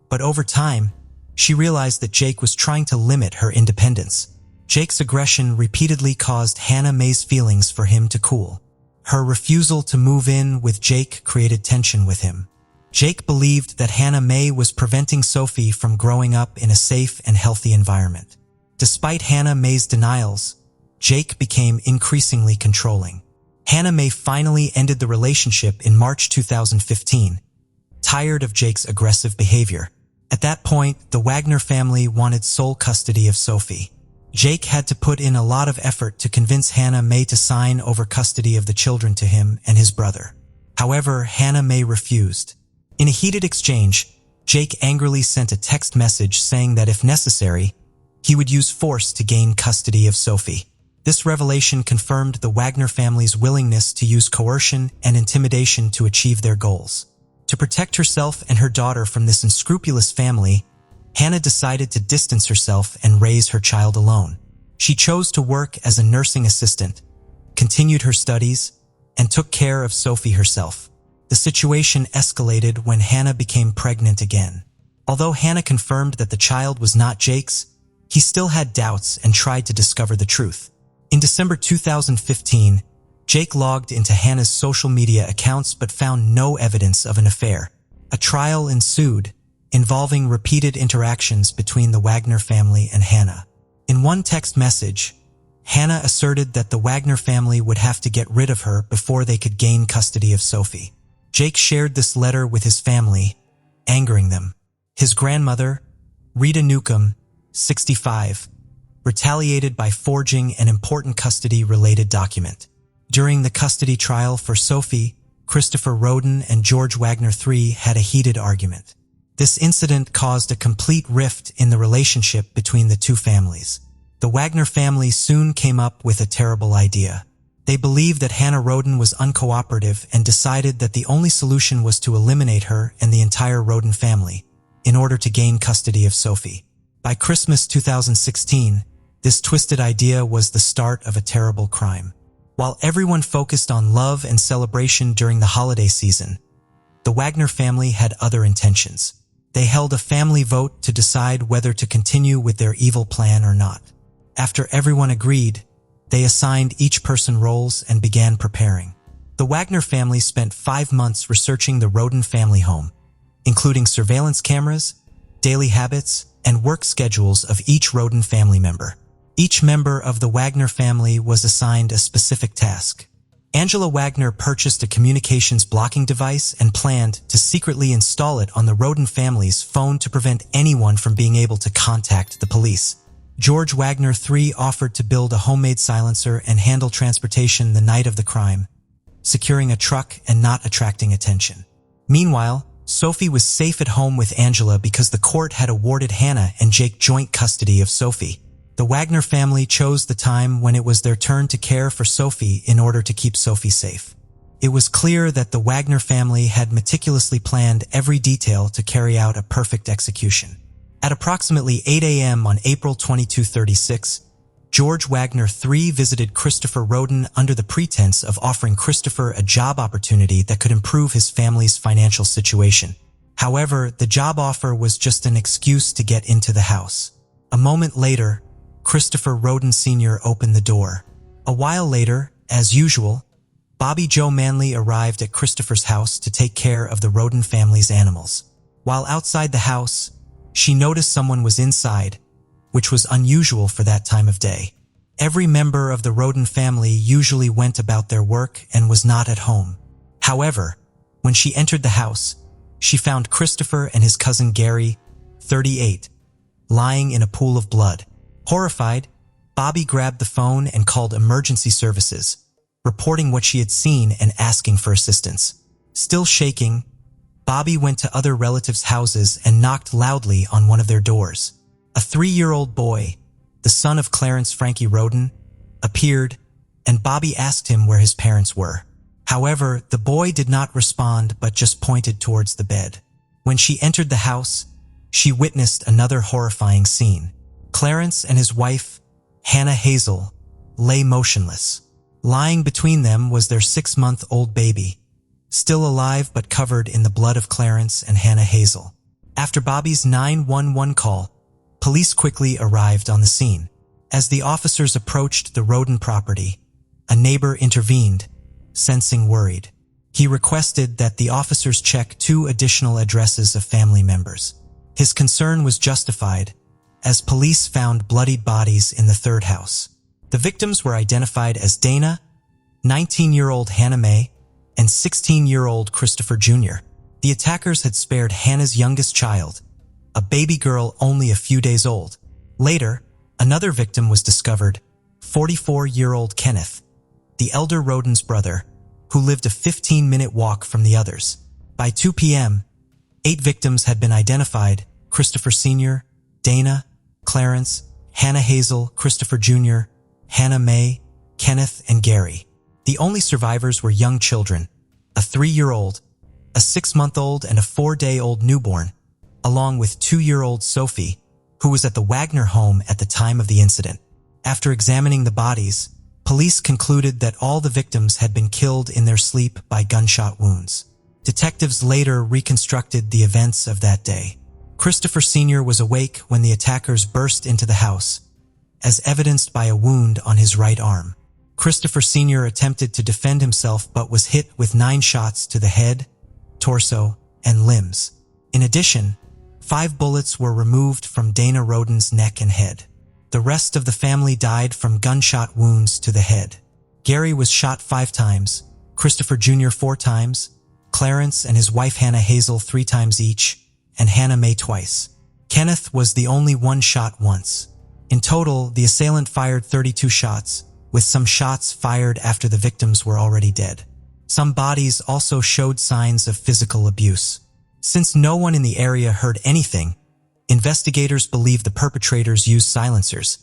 but over time, she realized that Jake was trying to limit her independence. Jake's aggression repeatedly caused Hannah Mae's feelings for him to cool. Her refusal to move in with Jake created tension with him. Jake believed that Hannah Mae was preventing Sophie from growing up in a safe and healthy environment. Despite Hannah Mae's denials, Jake became increasingly controlling. Hannah Mae finally ended the relationship in March 2015, tired of Jake's aggressive behavior. At that point, the Wagner family wanted sole custody of Sophie. Jake had to put in a lot of effort to convince Hannah Mae to sign over custody of the children to him and his brother. However, Hannah Mae refused. In a heated exchange, Jake angrily sent a text message saying that if necessary, he would use force to gain custody of Sophie. This revelation confirmed the Wagner family's willingness to use coercion and intimidation to achieve their goals. To protect herself and her daughter from this unscrupulous family, Hannah decided to distance herself and raise her child alone. She chose to work as a nursing assistant, continued her studies, and took care of Sophie herself. The situation escalated when Hannah became pregnant again. Although Hannah confirmed that the child was not Jake's, he still had doubts and tried to discover the truth. In December 2015, Jake logged into Hannah's social media accounts but found no evidence of an affair. A trial ensued, involving repeated interactions between the Wagner family and Hannah. In one text message, Hannah asserted that the Wagner family would have to get rid of her before they could gain custody of Sophie. Jake shared this letter with his family, angering them. His grandmother, Rita Newcomb, 65, retaliated by forging an important custody-related document. During the custody trial for Sophie, Christopher Roden and George Wagner III had a heated argument. This incident caused a complete rift in the relationship between the two families. The Wagner family soon came up with a terrible idea. They believed that Hannah Roden was uncooperative and decided that the only solution was to eliminate her and the entire Roden family in order to gain custody of Sophie. By Christmas 2016, this twisted idea was the start of a terrible crime. While everyone focused on love and celebration during the holiday season, the Wagner family had other intentions. They held a family vote to decide whether to continue with their evil plan or not. After everyone agreed, they assigned each person roles and began preparing. The Wagner family spent 5 months researching the Roden family home, including surveillance cameras, daily habits, and work schedules of each Roden family member. Each member of the Wagner family was assigned a specific task. Angela Wagner purchased a communications blocking device and planned to secretly install it on the Roden family's phone to prevent anyone from being able to contact the police. George Wagner III offered to build a homemade silencer and handle transportation the night of the crime, securing a truck and not attracting attention. Meanwhile, Sophie was safe at home with Angela because the court had awarded Hannah and Jake joint custody of Sophie. The Wagner family chose the time when it was their turn to care for Sophie in order to keep Sophie safe. It was clear that the Wagner family had meticulously planned every detail to carry out a perfect execution. At approximately 8 a.m. on April 22, 1936, George Wagner III visited Christopher Roden under the pretense of offering Christopher a job opportunity that could improve his family's financial situation. However, the job offer was just an excuse to get into the house. A moment later, Christopher Roden Sr. opened the door. A while later, as usual, Bobby Jo Manley arrived at Christopher's house to take care of the Roden family's animals. While outside the house, she noticed someone was inside, which was unusual for that time of day. Every member of the Roden family usually went about their work and was not at home. However, when she entered the house, she found Christopher and his cousin Gary, 38, lying in a pool of blood. Horrified, Bobby grabbed the phone and called emergency services, reporting what she had seen and asking for assistance. Still shaking, Bobby went to other relatives' houses and knocked loudly on one of their doors. A 3-year-old boy, the son of Clarence Frankie Roden, appeared, and Bobby asked him where his parents were. However, the boy did not respond but just pointed towards the bed. When she entered the house, she witnessed another horrifying scene. Clarence and his wife, Hannah Hazel, lay motionless. Lying between them was their 6-month-old baby, still alive but covered in the blood of Clarence and Hannah Hazel. After Bobby's 911 call, police quickly arrived on the scene. As the officers approached the Roden property, a neighbor intervened, sensing worried. He requested that the officers check 2 additional addresses of family members. His concern was justified, as police found bloodied bodies in the 3rd house. The victims were identified as Dana, 19-year-old Hannah Mae, and 16-year-old Christopher Jr. The attackers had spared Hannah's youngest child, a baby girl only a few days old. Later, another victim was discovered, 44-year-old Kenneth, the elder Roden's brother, who lived a 15-minute walk from the others. By 2 p.m., 8 victims had been identified: Christopher Sr., Dana, Clarence, Hannah Hazel, Christopher Jr., Hannah Mae, Kenneth, and Gary. The only survivors were young children, a 3-year-old, a 6-month-old, and a 4-day-old newborn, along with 2-year-old Sophie, who was at the Wagner home at the time of the incident. After examining the bodies, police concluded that all the victims had been killed in their sleep by gunshot wounds. Detectives later reconstructed the events of that day. Christopher Sr. was awake when the attackers burst into the house, as evidenced by a wound on his right arm. Christopher Sr. attempted to defend himself but was hit with 9 shots to the head, torso, and limbs. In addition, 5 bullets were removed from Dana Roden's neck and head. The rest of the family died from gunshot wounds to the head. Gary was shot 5 times, Christopher Jr. 4 times, Clarence and his wife Hannah Hazel 3 times each, and Hannah Mae twice. Kenneth was the only one shot once. In total, the assailant fired 32 shots, with some shots fired after the victims were already dead. Some bodies also showed signs of physical abuse. Since no one in the area heard anything, investigators believe the perpetrators used silencers,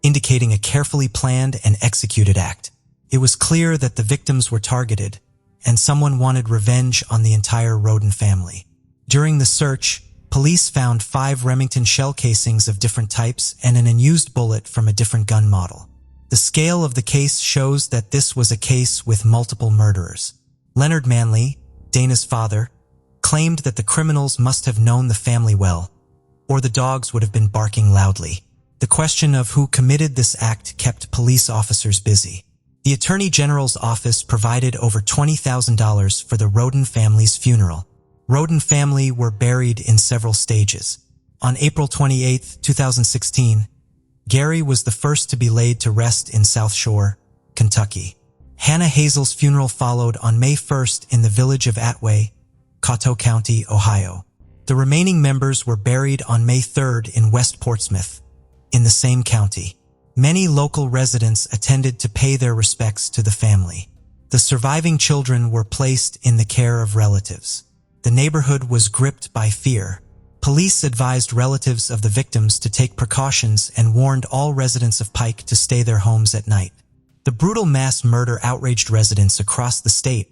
indicating a carefully planned and executed act. It was clear that the victims were targeted, and someone wanted revenge on the entire Roden family. During the search, police found 5 Remington shell casings of different types and an unused bullet from a different gun model. The scale of the case shows that this was a case with multiple murderers. Leonard Manley, Dana's father, claimed that the criminals must have known the family well, or the dogs would have been barking loudly. The question of who committed this act kept police officers busy. The Attorney General's office provided over $20,000 for the Roden family's funeral. Roden family were buried in several stages. On April 28, 2016, Gary was the first to be laid to rest in South Shore, Kentucky. Hannah Hazel's funeral followed on May 1st in the village of Atway, Coteau County, Ohio. The remaining members were buried on May 3rd in West Portsmouth, in the same county. Many local residents attended to pay their respects to the family. The surviving children were placed in the care of relatives. The neighborhood was gripped by fear. Police advised relatives of the victims to take precautions and warned all residents of Pike to stay their homes at night. The brutal mass murder outraged residents across the state,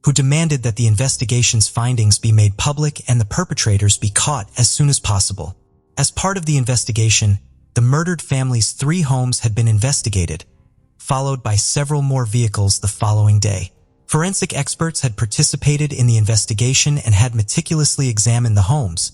who demanded that the investigation's findings be made public and the perpetrators be caught as soon as possible. As part of the investigation, the murdered family's 3 homes had been investigated, followed by several more vehicles the following day. Forensic experts had participated in the investigation and had meticulously examined the homes,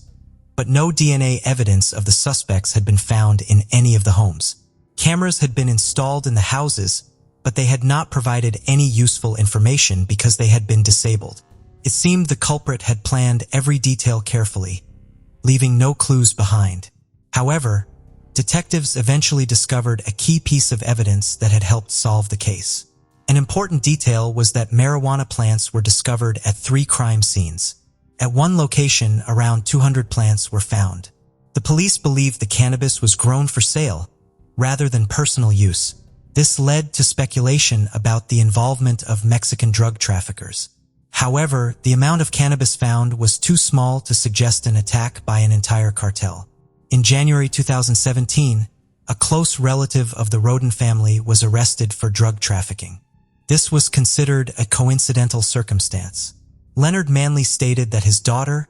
but no DNA evidence of the suspects had been found in any of the homes. Cameras had been installed in the houses, but they had not provided any useful information because they had been disabled. It seemed the culprit had planned every detail carefully, leaving no clues behind. However, detectives eventually discovered a key piece of evidence that had helped solve the case. An important detail was that marijuana plants were discovered at 3 crime scenes. At one location, around 200 plants were found. The police believed the cannabis was grown for sale, rather than personal use. This led to speculation about the involvement of Mexican drug traffickers. However, the amount of cannabis found was too small to suggest an attack by an entire cartel. In January 2017, a close relative of the Roden family was arrested for drug trafficking. This was considered a coincidental circumstance. Leonard Manley stated that his daughter,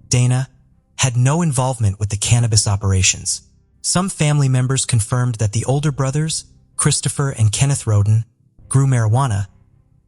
Dana, had no involvement with the cannabis operations. Some family members confirmed that the older brothers, Christopher and Kenneth Roden, grew marijuana,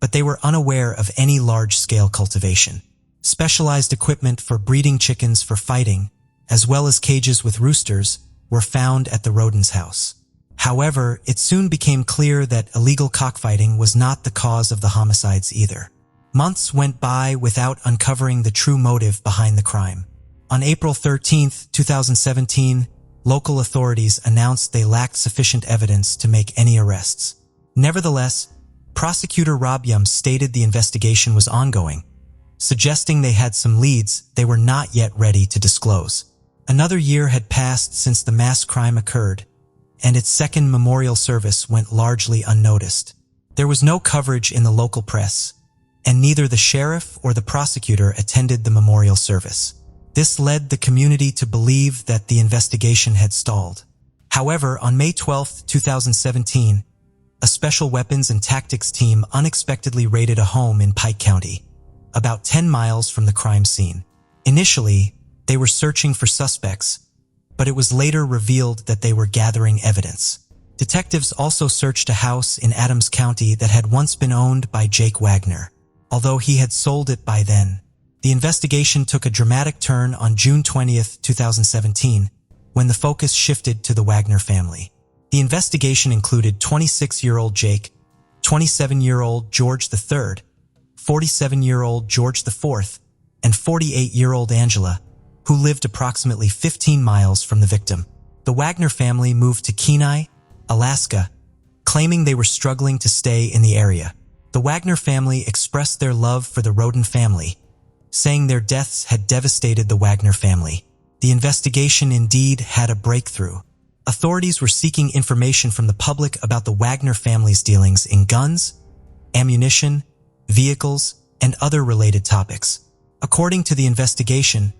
but they were unaware of any large-scale cultivation. Specialized equipment for breeding chickens for fighting, as well as cages with roosters, were found at the Rodens' house. However, it soon became clear that illegal cockfighting was not the cause of the homicides either. Months went by without uncovering the true motive behind the crime. On April 13, 2017, local authorities announced they lacked sufficient evidence to make any arrests. Nevertheless, prosecutor Rob Yum stated the investigation was ongoing, suggesting they had some leads they were not yet ready to disclose. Another year had passed since the mass crime occurred, and its second memorial service went largely unnoticed. There was no coverage in the local press, and neither the sheriff or the prosecutor attended the memorial service. This led the community to believe that the investigation had stalled. However, on May 12, 2017, a special weapons and tactics team unexpectedly raided a home in Pike County, about 10 miles from the crime scene. Initially, they were searching for suspects, but it was later revealed that they were gathering evidence. Detectives also searched a house in Adams County that had once been owned by Jake Wagner, although he had sold it by then. The investigation took a dramatic turn on June 20, 2017, when the focus shifted to the Wagner family. The investigation included 26-year-old Jake, 27-year-old George III, 47-year-old George IV, and 48-year-old Angela, who lived approximately 15 miles from the victim. The Wagner family moved to Kenai, Alaska, claiming they were struggling to stay in the area. The Wagner family expressed their love for the Roden family, saying their deaths had devastated the Wagner family. The investigation indeed had a breakthrough. Authorities were seeking information from the public about the Wagner family's dealings in guns, ammunition, vehicles, and other related topics. According to the investigation,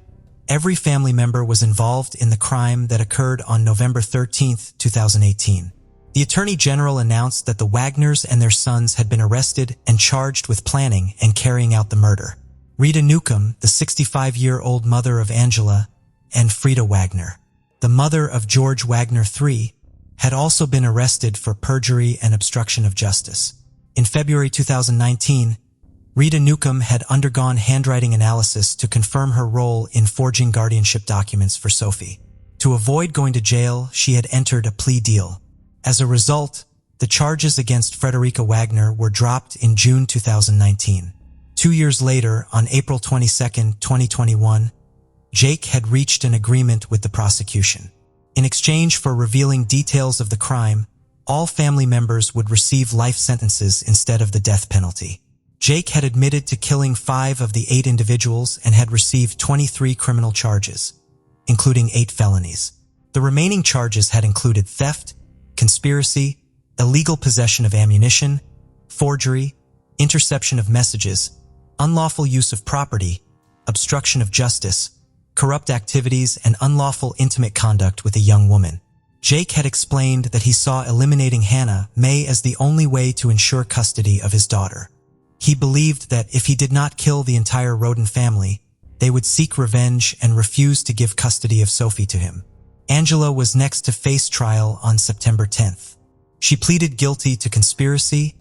every family member was involved in the crime that occurred on November 13, 2018. The Attorney General announced that the Wagners and their sons had been arrested and charged with planning and carrying out the murder. Rita Newcomb, the 65-year-old mother of Angela, and Frida Wagner, the mother of George Wagner III, had also been arrested for perjury and obstruction of justice. In February 2019, Rita Newcomb had undergone handwriting analysis to confirm her role in forging guardianship documents for Sophie. To avoid going to jail, she had entered a plea deal. As a result, the charges against Frederica Wagner were dropped in June 2019. 2 years later, on April 22, 2021, Jake had reached an agreement with the prosecution. In exchange for revealing details of the crime, all family members would receive life sentences instead of the death penalty. Jake had admitted to killing 5 of the 8 individuals and had received 23 criminal charges, including 8 felonies. The remaining charges had included theft, conspiracy, illegal possession of ammunition, forgery, interception of messages, unlawful use of property, obstruction of justice, corrupt activities, and unlawful intimate conduct with a young woman. Jake had explained that he saw eliminating Hannah May as the only way to ensure custody of his daughter. He believed that if he did not kill the entire Roden family, they would seek revenge and refuse to give custody of Sophie to him. Angela was next to face trial on September 10th. She pleaded guilty to conspiracy,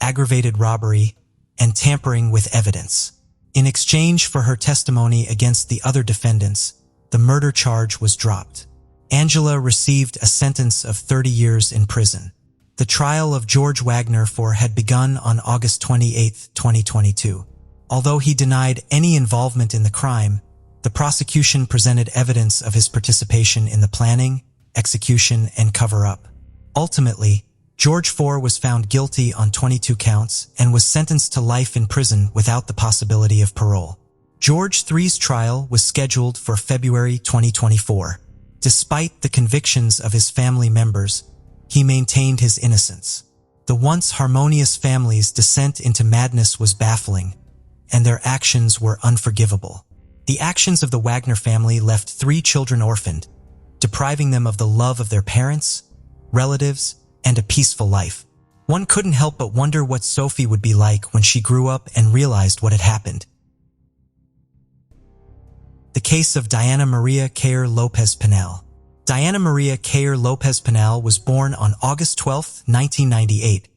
aggravated robbery, and tampering with evidence. In exchange for her testimony against the other defendants, the murder charge was dropped. Angela received a sentence of 30 years in prison. The trial of George Wagner had begun on August 28, 2022. Although he denied any involvement in the crime, the prosecution presented evidence of his participation in the planning, execution, and cover-up. Ultimately, George IV was found guilty on 22 counts and was sentenced to life in prison without the possibility of parole. George III's trial was scheduled for February 2024. Despite the convictions of his family members, he maintained his innocence. The once harmonious family's descent into madness was baffling, and their actions were unforgivable. The actions of the Wagner family left 3 children orphaned, depriving them of the love of their parents, relatives, and a peaceful life. One couldn't help but wonder what Sophie would be like when she grew up and realized what had happened. The case of Diana Maria Cayer Lopez Pinal. Diana Maria Cayer Lopez Pinal was born on August 12, 1998,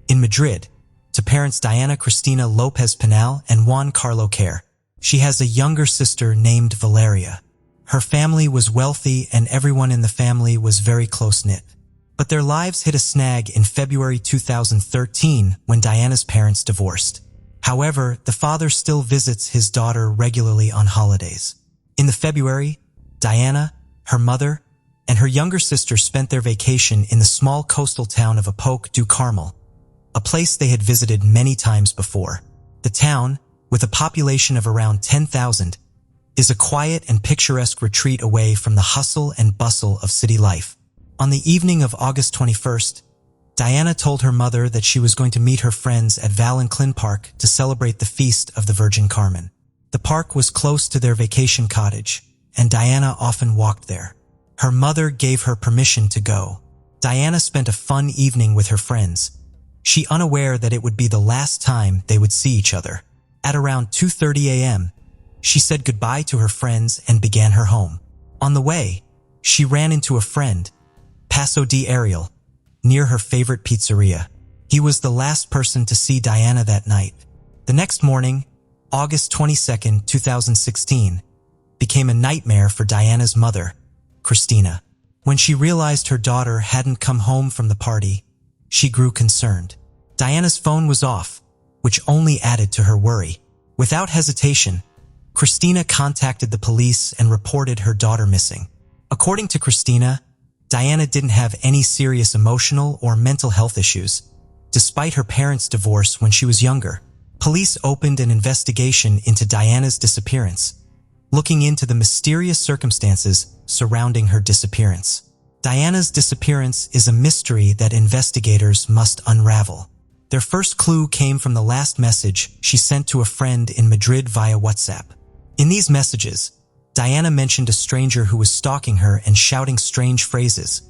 in Madrid, to parents Diana Cristina Lopez Pinal and Juan Carlo Cayer. She has a younger sister named Valeria. Her family was wealthy and everyone in the family was very close-knit. But their lives hit a snag in February 2013 when Diana's parents divorced. However, the father still visits his daughter regularly on holidays. In February, Diana, her mother, and her younger sister spent their vacation in the small coastal town of Epoch du Carmel, a place they had visited many times before. The town, with a population of around 10,000, is a quiet and picturesque retreat away from the hustle and bustle of city life. On the evening of August 21st, Diana told her mother that she was going to meet her friends at Valenclin Park to celebrate the Feast of the Virgin Carmen. The park was close to their vacation cottage, and Diana often walked there. Her mother gave her permission to go. Diana spent a fun evening with her friends, she unaware that it would be the last time they would see each other. At around 2:30 a.m., she said goodbye to her friends and began her home. On the way, she ran into a friend, Paso de Ariel, near her favorite pizzeria. He was the last person to see Diana that night. The next morning, August 22, 2016, became a nightmare for Diana's mother, Christina. When she realized her daughter hadn't come home from the party, she grew concerned. Diana's phone was off, which only added to her worry. Without hesitation, Christina contacted the police and reported her daughter missing. According to Christina, Diana didn't have any serious emotional or mental health issues, despite her parents' divorce when she was younger. Police opened an investigation into Diana's disappearance, looking into the mysterious circumstances surrounding her disappearance. Diana's disappearance is a mystery that investigators must unravel. Their first clue came from the last message she sent to a friend in Madrid via WhatsApp. In these messages, Diana mentioned a stranger who was stalking her and shouting strange phrases,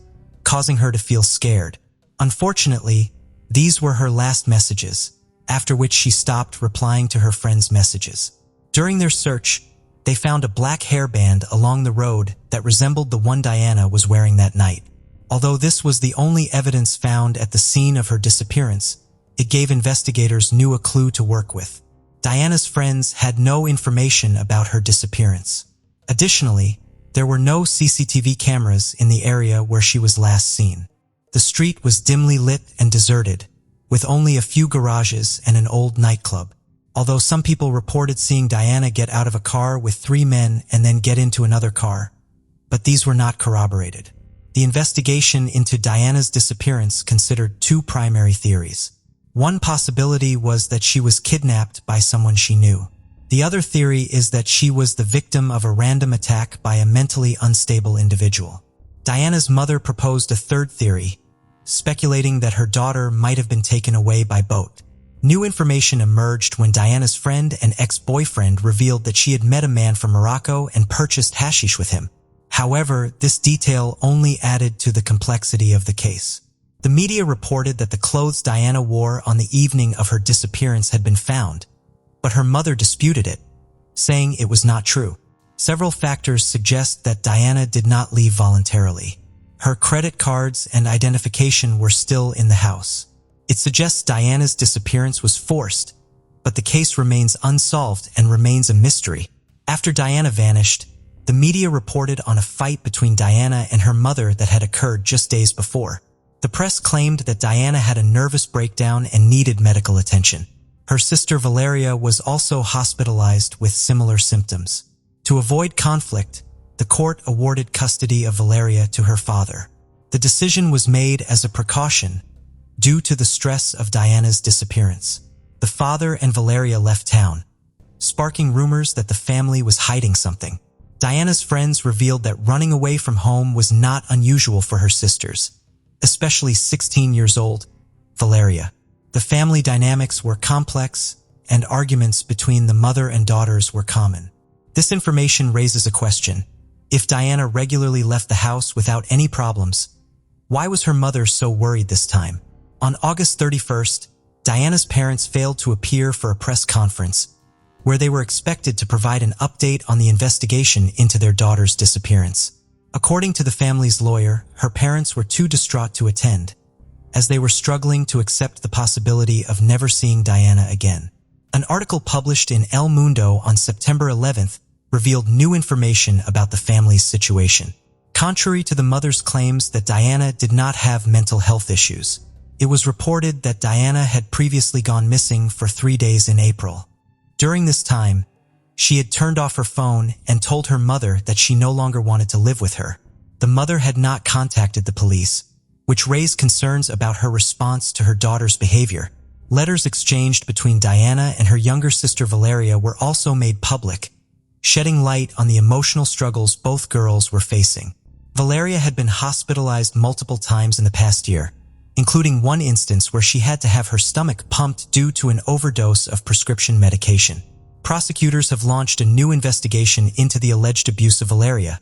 causing her to feel scared. Unfortunately, these were her last messages, after which she stopped replying to her friends' messages. During their search, they found a black hairband along the road that resembled the one Diana was wearing that night. Although this was the only evidence found at the scene of her disappearance, it gave investigators a clue to work with. Diana's friends had no information about her disappearance. Additionally, there were no CCTV cameras in the area where she was last seen. The street was dimly lit and deserted, with only a few garages and an old nightclub. Although some people reported seeing Diana get out of a car with 3 men and then get into another car, but these were not corroborated. The investigation into Diana's disappearance considered 2 primary theories. One possibility was that she was kidnapped by someone she knew. The other theory is that she was the victim of a random attack by a mentally unstable individual. Diana's mother proposed a third theory, speculating that her daughter might have been taken away by boat. New information emerged when Diana's friend and ex-boyfriend revealed that she had met a man from Morocco and purchased hashish with him. However, this detail only added to the complexity of the case. The media reported that the clothes Diana wore on the evening of her disappearance had been found, but her mother disputed it, saying it was not true. Several factors suggest that Diana did not leave voluntarily. Her credit cards and identification were still in the house. It suggests Diana's disappearance was forced, but the case remains unsolved and remains a mystery. After Diana vanished, the media reported on a fight between Diana and her mother that had occurred just days before. The press claimed that Diana had a nervous breakdown and needed medical attention. Her sister Valeria was also hospitalized with similar symptoms. To avoid conflict, the court awarded custody of Valeria to her father. The decision was made as a precaution due to the stress of Diana's disappearance. The father and Valeria left town, sparking rumors that the family was hiding something. Diana's friends revealed that running away from home was not unusual for her sisters, especially 16 years old Valeria. The family dynamics were complex, and arguments between the mother and daughters were common. This information raises a question. If Diana regularly left the house without any problems, why was her mother so worried this time? On August 31st, Diana's parents failed to appear for a press conference, where they were expected to provide an update on the investigation into their daughter's disappearance. According to the family's lawyer, her parents were too distraught to attend, as they were struggling to accept the possibility of never seeing Diana again. An article published in El Mundo on September 11th revealed new information about the family's situation. Contrary to the mother's claims that Diana did not have mental health issues, it was reported that Diana had previously gone missing for 3 days in April. During this time, she had turned off her phone and told her mother that she no longer wanted to live with her. The mother had not contacted the police, which raised concerns about her response to her daughter's behavior. Letters exchanged between Diana and her younger sister Valeria were also made public, shedding light on the emotional struggles both girls were facing. Valeria had been hospitalized multiple times in the past year, including one instance where she had to have her stomach pumped due to an overdose of prescription medication. Prosecutors have launched a new investigation into the alleged abuse of Valeria,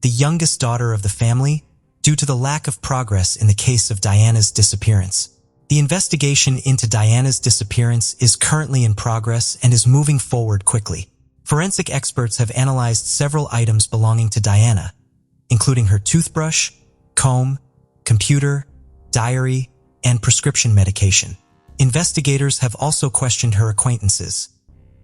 the youngest daughter of the family, due to the lack of progress in the case of Diana's disappearance. The investigation into Diana's disappearance is currently in progress and is moving forward quickly. Forensic experts have analyzed several items belonging to Diana, including her toothbrush, comb, computer, diary, and prescription medication. Investigators have also questioned her acquaintances,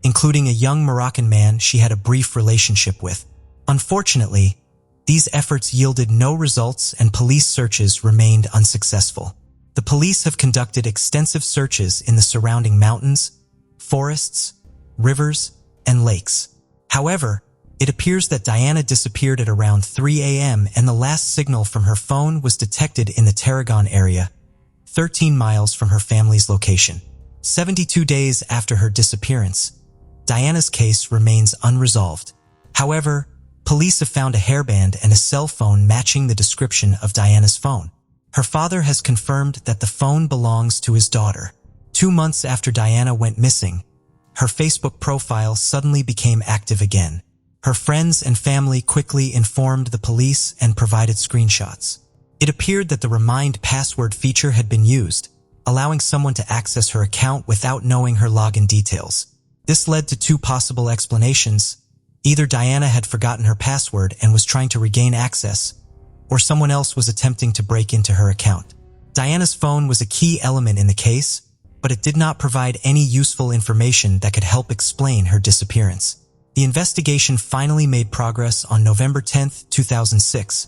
including a young Moroccan man she had a brief relationship with. Unfortunately, these efforts yielded no results and police searches remained unsuccessful. The police have conducted extensive searches in the surrounding mountains, forests, rivers, and lakes. However, it appears that Diana disappeared at around 3 a.m. and the last signal from her phone was detected in the Tarragon area, 13 miles from her family's location. 72 days after her disappearance, Diana's case remains unresolved. However, police have found a hairband and a cell phone matching the description of Diana's phone. Her father has confirmed that the phone belongs to his daughter. 2 months after Diana went missing, her Facebook profile suddenly became active again. Her friends and family quickly informed the police and provided screenshots. It appeared that the Remind password feature had been used, allowing someone to access her account without knowing her login details. This led to two possible explanations. Either Diana had forgotten her password and was trying to regain access, or someone else was attempting to break into her account. Diana's phone was a key element in the case, but it did not provide any useful information that could help explain her disappearance. The investigation finally made progress on November 10, 2006,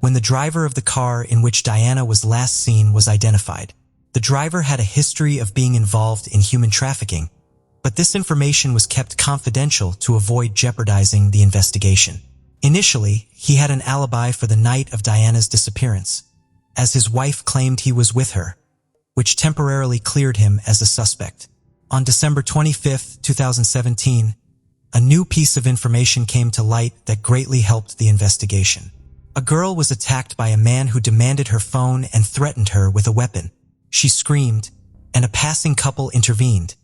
when the driver of the car in which Diana was last seen was identified. The driver had a history of being involved in human trafficking, but this information was kept confidential to avoid jeopardizing the investigation. Initially, he had an alibi for the night of Diana's disappearance, as his wife claimed he was with her, which temporarily cleared him as a suspect. On December 25, 2017, a new piece of information came to light that greatly helped the investigation. A girl was attacked by a man who demanded her phone and threatened her with a weapon. She screamed, and a passing couple intervened,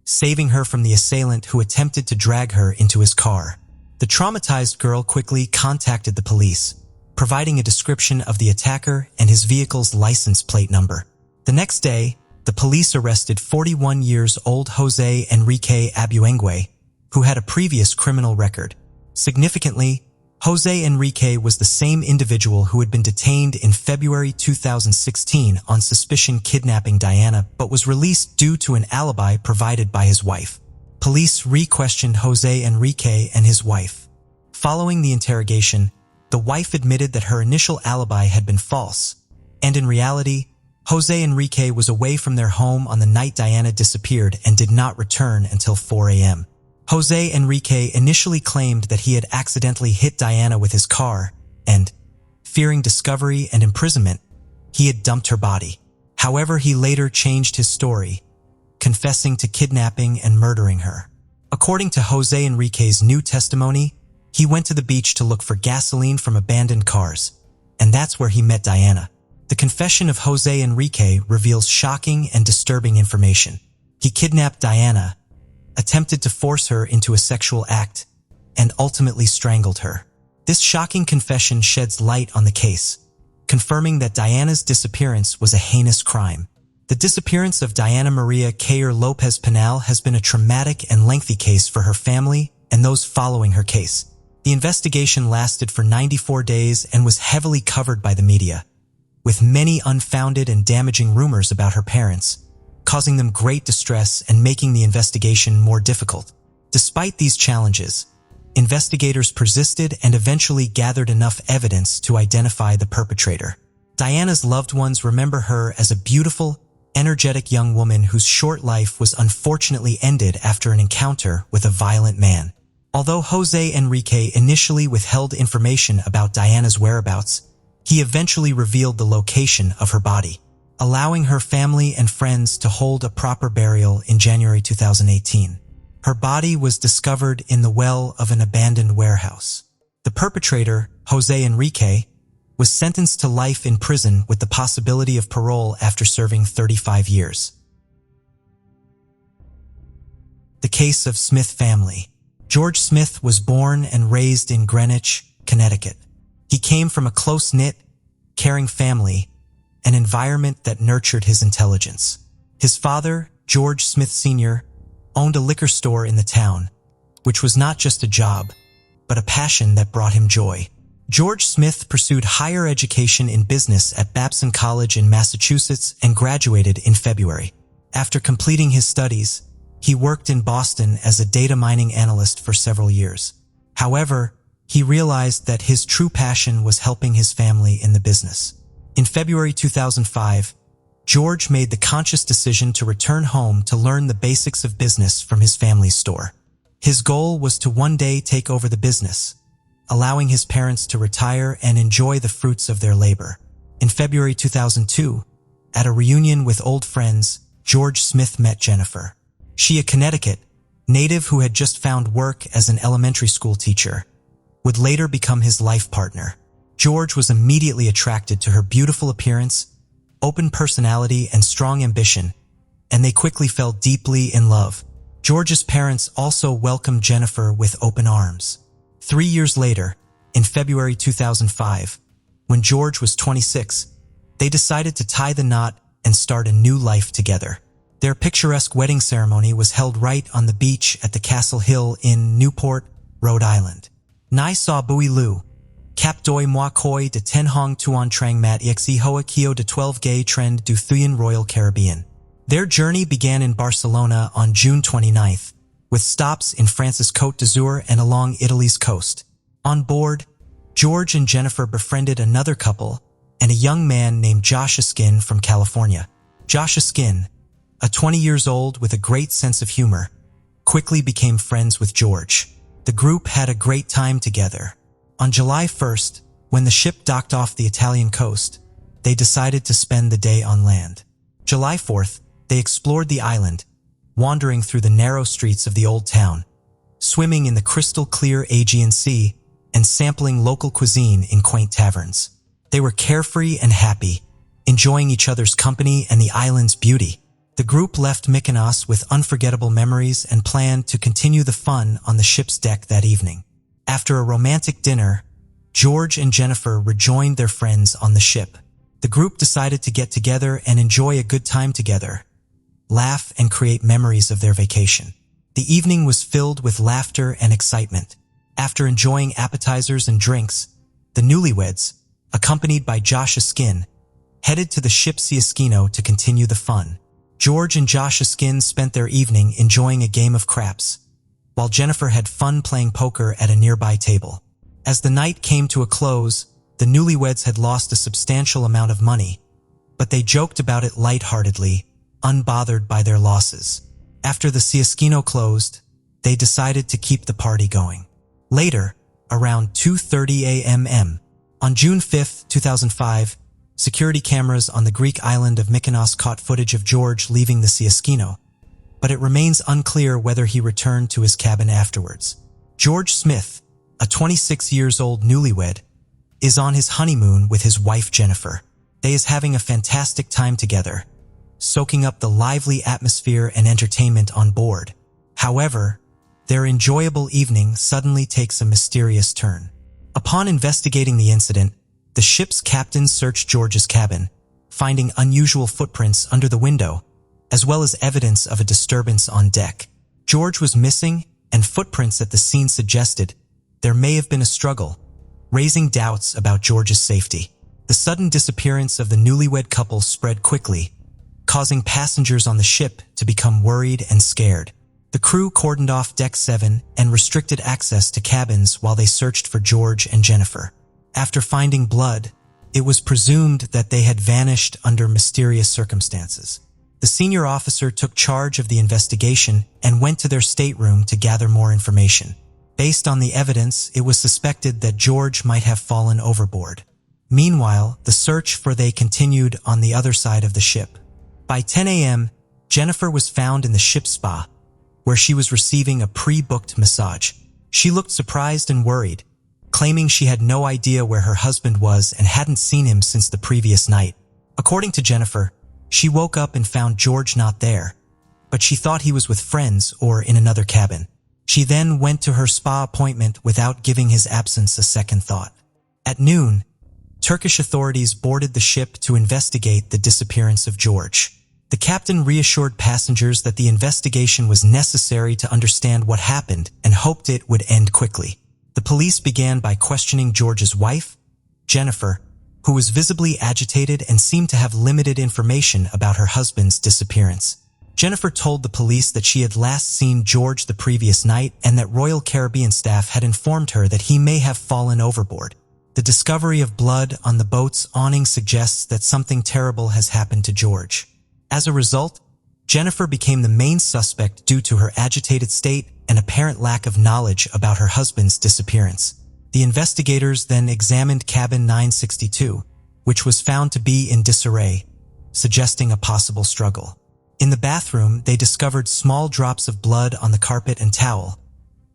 saving her from the assailant who attempted to drag her into his car. The traumatized girl quickly contacted the police, providing a description of the attacker and his vehicle's license plate number. The next day, the police arrested 41-year-old Jose Enrique Abuengue, who had a previous criminal record. Significantly, Jose Enrique was the same individual who had been detained in February 2016 on suspicion kidnapping Diana but was released due to an alibi provided by his wife. Police re-questioned Jose Enrique and his wife. Following the interrogation, the wife admitted that her initial alibi had been false, and in reality, Jose Enrique was away from their home on the night Diana disappeared and did not return until 4 a.m. Jose Enrique initially claimed that he had accidentally hit Diana with his car and, fearing discovery and imprisonment, he had dumped her body. However, he later changed his story, confessing to kidnapping and murdering her. According to Jose Enrique's new testimony, he went to the beach to look for gasoline from abandoned cars, and that's where he met Diana. The confession of Jose Enrique reveals shocking and disturbing information. He kidnapped Diana, attempted to force her into a sexual act, and ultimately strangled her. This shocking confession sheds light on the case, confirming that Diana's disappearance was a heinous crime. The disappearance of Diana Maria Cayer Lopez Pinal has been a traumatic and lengthy case for her family and those following her case. The investigation lasted for 94 days and was heavily covered by the media, with many unfounded and damaging rumors about her parents, causing them great distress and making the investigation more difficult. Despite these challenges, investigators persisted and eventually gathered enough evidence to identify the perpetrator. Diana's loved ones remember her as a beautiful, energetic young woman whose short life was unfortunately ended after an encounter with a violent man. Although Jose Enrique initially withheld information about Diana's whereabouts, he eventually revealed the location of her body, allowing her family and friends to hold a proper burial in January 2018. Her body was discovered in the well of an abandoned warehouse. The perpetrator, Jose Enrique, was sentenced to life in prison with the possibility of parole after serving 35 years. The case of Smith family. George Smith was born and raised in Greenwich, Connecticut. He came from a close-knit, caring family, an environment that nurtured his intelligence. His father, George Smith Sr., owned a liquor store in the town, which was not just a job, but a passion that brought him joy. George Smith pursued higher education in business at Babson College in Massachusetts and graduated in February. After completing his studies, he worked in Boston as a data mining analyst for several years. However, he realized that his true passion was helping his family in the business. In February 2005, George made the conscious decision to return home to learn the basics of business from his family's store. His goal was to one day take over the business, allowing his parents to retire and enjoy the fruits of their labor. In February 2002, at a reunion with old friends, George Smith met Jennifer. She, a Connecticut native who had just found work as an elementary school teacher, would later become his life partner. George was immediately attracted to her beautiful appearance, open personality, and strong ambition, and they quickly fell deeply in love. George's parents also welcomed Jennifer with open arms. 3 years later, in February 2005, when George was 26, they decided to tie the knot and start a new life together. Their picturesque wedding ceremony was held right on the beach at the Castle Hill in Newport, Rhode Island. Nai sa bui lu, cap doi moi koi de ten hong tuan trang mat ixi hoa kio de 12 gay trend du Thuyan Royal Caribbean. Their journey began in Barcelona on June 29th, with stops in France's Côte d'Azur and along Italy's coast. On board, George and Jennifer befriended another couple and a young man named Josh Askin from California. Josh Askin, a 20 years old with a great sense of humor, quickly became friends with George. The group had a great time together. On July 1st, when the ship docked off the Italian coast, they decided to spend the day on land. July 4th, they explored the island, wandering through the narrow streets of the old town, swimming in the crystal-clear Aegean Sea, and sampling local cuisine in quaint taverns. They were carefree and happy, enjoying each other's company and the island's beauty. The group left Mykonos with unforgettable memories and planned to continue the fun on the ship's deck that evening. After a romantic dinner, George and Jennifer rejoined their friends on the ship. The group decided to get together and enjoy a good time together, laugh and create memories of their vacation. The evening was filled with laughter and excitement. After enjoying appetizers and drinks, the newlyweds, accompanied by Josh Askin, headed to the ship Siaskino to continue the fun. George and Josh Askin spent their evening enjoying a game of craps, while Jennifer had fun playing poker at a nearby table. As the night came to a close, the newlyweds had lost a substantial amount of money, but they joked about it lightheartedly, unbothered by their losses. After the Siaskino closed, they decided to keep the party going. Later, around 2:30 a.m. on June 5, 2005, security cameras on the Greek island of Mykonos caught footage of George leaving the Siaskino, but it remains unclear whether he returned to his cabin afterwards. George Smith, a 26-year-old newlywed, is on his honeymoon with his wife Jennifer. They is having a fantastic time together, soaking up the lively atmosphere and entertainment on board. However, their enjoyable evening suddenly takes a mysterious turn. Upon investigating the incident, the ship's captain searched George's cabin, finding unusual footprints under the window, as well as evidence of a disturbance on deck. George was missing, and footprints at the scene suggested there may have been a struggle, raising doubts about George's safety. The sudden disappearance of the newlywed couple spread quickly, causing passengers on the ship to become worried and scared. The crew cordoned off Deck 7 and restricted access to cabins while they searched for George and Jennifer. After finding blood, it was presumed that they had vanished under mysterious circumstances. The senior officer took charge of the investigation and went to their stateroom to gather more information. Based on the evidence, it was suspected that George might have fallen overboard. Meanwhile, the search for they continued on the other side of the ship. By 10 a.m., Jennifer was found in the ship's spa, where she was receiving a pre-booked massage. She looked surprised and worried, claiming she had no idea where her husband was and hadn't seen him since the previous night. According to Jennifer, she woke up and found George not there, but she thought he was with friends or in another cabin. She then went to her spa appointment without giving his absence a second thought. At noon, Turkish authorities boarded the ship to investigate the disappearance of George. The captain reassured passengers that the investigation was necessary to understand what happened and hoped it would end quickly. The police began by questioning George's wife, Jennifer, who was visibly agitated and seemed to have limited information about her husband's disappearance. Jennifer told the police that she had last seen George the previous night and that Royal Caribbean staff had informed her that he may have fallen overboard. The discovery of blood on the boat's awning suggests that something terrible has happened to George. As a result, Jennifer became the main suspect due to her agitated state and apparent lack of knowledge about her husband's disappearance. The investigators then examined cabin 962, which was found to be in disarray, suggesting a possible struggle. In the bathroom, they discovered small drops of blood on the carpet and towel,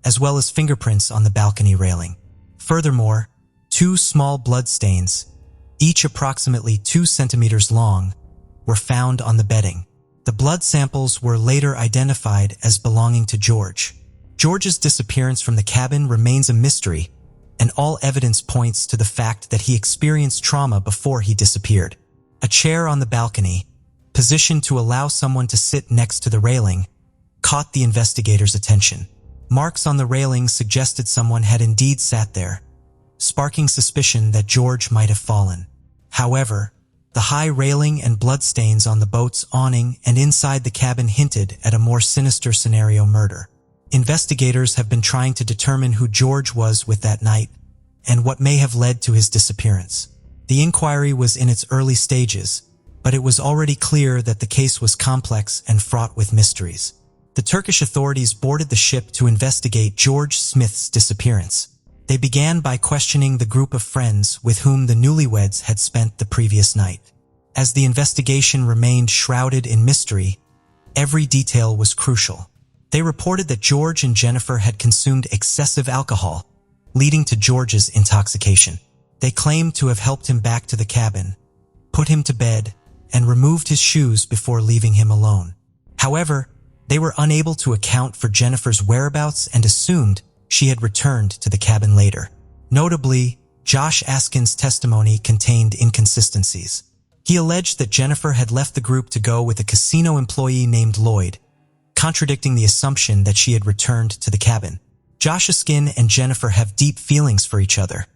as well as fingerprints on the balcony railing. Furthermore, 2 small blood stains, each approximately 2 centimeters long, were found on the bedding. The blood samples were later identified as belonging to George. George's disappearance from the cabin remains a mystery, and all evidence points to the fact that he experienced trauma before he disappeared. A chair on the balcony, positioned to allow someone to sit next to the railing, caught the investigators' attention. Marks on the railing suggested someone had indeed sat there, sparking suspicion that George might have fallen. However, the high railing and bloodstains on the boat's awning and inside the cabin hinted at a more sinister scenario: murder. Investigators have been trying to determine who George was with that night and what may have led to his disappearance. The inquiry was in its early stages, but it was already clear that the case was complex and fraught with mysteries. The Turkish authorities boarded the ship to investigate George Smith's disappearance. They began by questioning the group of friends with whom the newlyweds had spent the previous night. As the investigation remained shrouded in mystery, every detail was crucial. They reported that George and Jennifer had consumed excessive alcohol, leading to George's intoxication. They claimed to have helped him back to the cabin, put him to bed, and removed his shoes before leaving him alone. However, they were unable to account for Jennifer's whereabouts and assumed she had returned to the cabin later. Notably, Josh Askin's testimony contained inconsistencies. He alleged that Jennifer had left the group to go with a casino employee named Lloyd, contradicting the assumption that she had returned to the cabin. Josh Askin and Jennifer have deep feelings for each other,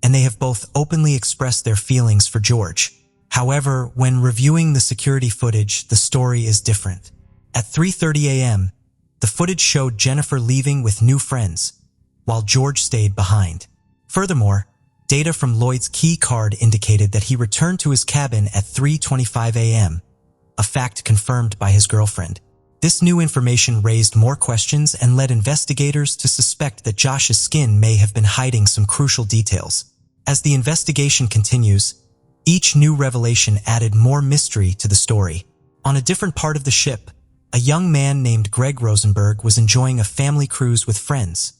and they have both openly expressed their feelings for George. However, when reviewing the security footage, the story is different. At 3:30 a.m., the footage showed Jennifer leaving with new friends, while George stayed behind. Furthermore, data from Lloyd's key card indicated that he returned to his cabin at 3:25 a.m., a fact confirmed by his girlfriend. This new information raised more questions and led investigators to suspect that Josh Askin may have been hiding some crucial details. As the investigation continues, each new revelation added more mystery to the story. On a different part of the ship, a young man named Greg Rosenberg was enjoying a family cruise with friends,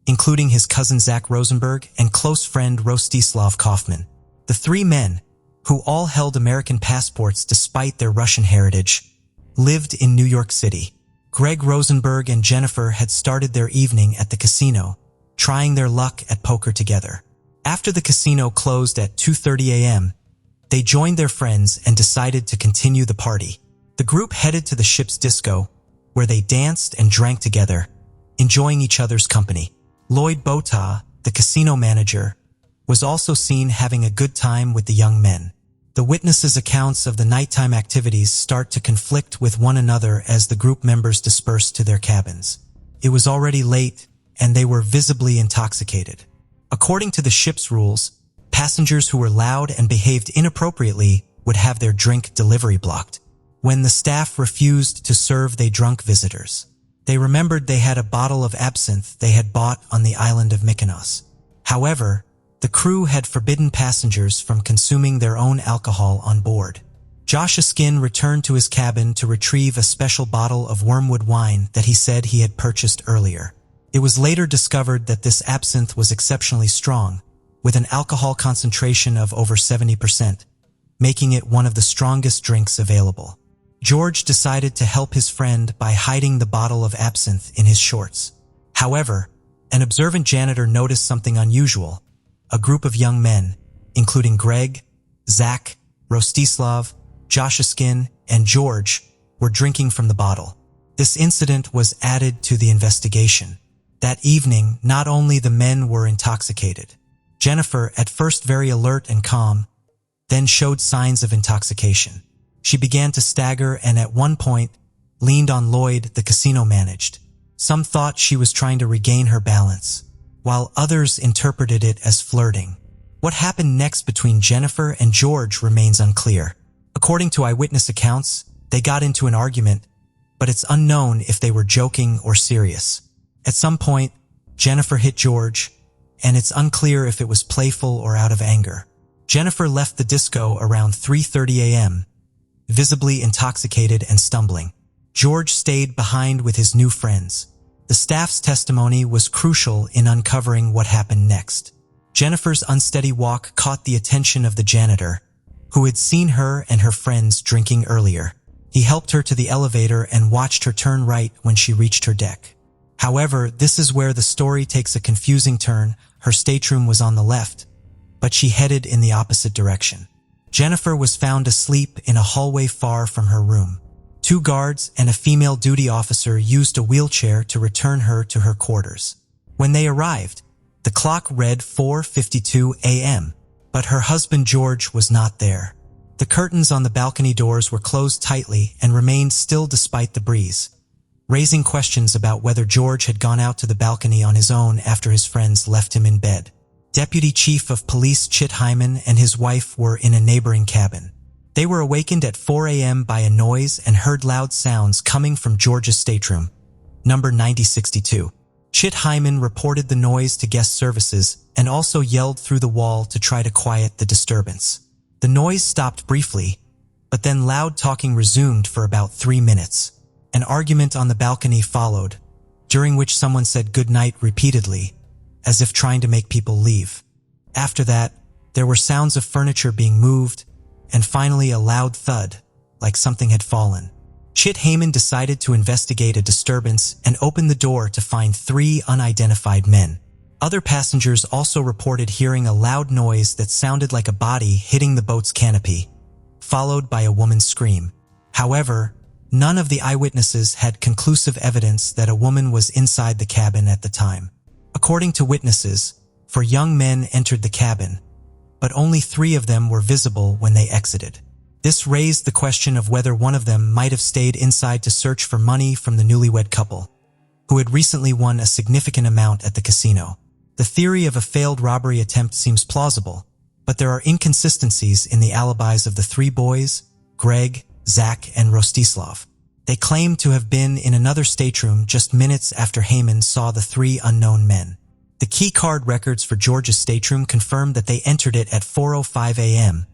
including his cousin Zach Rosenberg and close friend Rostislav Kaufman. The three men, who all held American passports despite their Russian heritage, lived in New York City. Greg Rosenberg and Jennifer had started their evening at the casino, trying their luck at poker together. After the casino closed at 2:30 a.m., they joined their friends and decided to continue the party. The group headed to the ship's disco, where they danced and drank together, enjoying each other's company. Lloyd Bota, the casino manager, was also seen having a good time with the young men. The witnesses' accounts of the nighttime activities start to conflict with one another as the group members disperse to their cabins. It was already late, and they were visibly intoxicated. According to the ship's rules, passengers who were loud and behaved inappropriately would have their drink delivery blocked. When the staff refused to serve their drunk visitors, they remembered they had a bottle of absinthe they had bought on the island of Mykonos. However, the crew had forbidden passengers from consuming their own alcohol on board. Josh Askin returned to his cabin to retrieve a special bottle of wormwood wine that he said he had purchased earlier. It was later discovered that this absinthe was exceptionally strong, with an alcohol concentration of over 70%, making it one of the strongest drinks available. George decided to help his friend by hiding the bottle of absinthe in his shorts. However, an observant janitor noticed something unusual. A group of young men, including Greg, Zach, Rostislav, Josh Askin, and George, were drinking from the bottle. This incident was added to the investigation. That evening, not only the men were intoxicated. Jennifer, at first very alert and calm, then showed signs of intoxication. She began to stagger and at one point leaned on Lloyd, the casino managed. Some thought she was trying to regain her balance, while others interpreted it as flirting. What happened next between Jennifer and George remains unclear. According to eyewitness accounts, they got into an argument, but it's unknown if they were joking or serious. At some point, Jennifer hit George, and it's unclear if it was playful or out of anger. Jennifer left the disco around 3:30 a.m., visibly intoxicated and stumbling. George stayed behind with his new friends. The staff's testimony was crucial in uncovering what happened next. Jennifer's unsteady walk caught the attention of the janitor, who had seen her and her friends drinking earlier. He helped her to the elevator and watched her turn right when she reached her deck. However, this is where the story takes a confusing turn. Her stateroom was on the left, but she headed in the opposite direction. Jennifer was found asleep in a hallway far from her room. 2 guards and a female duty officer used a wheelchair to return her to her quarters. When they arrived, the clock read 4:52 a.m., but her husband George was not there. The curtains on the balcony doors were closed tightly and remained still despite the breeze, raising questions about whether George had gone out to the balcony on his own after his friends left him in bed. Deputy Chief of Police Chit Hyman and his wife were in a neighboring cabin. They were awakened at 4 a.m. by a noise and heard loud sounds coming from George's stateroom, number 9062. Chit Hyman reported the noise to guest services and also yelled through the wall to try to quiet the disturbance. The noise stopped briefly, but then loud talking resumed for about 3 minutes. An argument on the balcony followed, during which someone said good night repeatedly, as if trying to make people leave. After that, there were sounds of furniture being moved, and finally a loud thud, like something had fallen. Chit Hyman decided to investigate a disturbance and opened the door to find 3 unidentified men. Other passengers also reported hearing a loud noise that sounded like a body hitting the boat's canopy, followed by a woman's scream. However, none of the eyewitnesses had conclusive evidence that a woman was inside the cabin at the time. According to witnesses, 4 young men entered the cabin, but only 3 of them were visible when they exited. This raised the question of whether one of them might have stayed inside to search for money from the newlywed couple, who had recently won a significant amount at the casino. The theory of a failed robbery attempt seems plausible, but there are inconsistencies in the alibis of the 3 boys, Greg, Zach, and Rostislav. They claim to have been in another stateroom just minutes after Hae Min saw the 3 unknown men. The key card records for George's stateroom confirm that they entered it at 4:05 a.m.,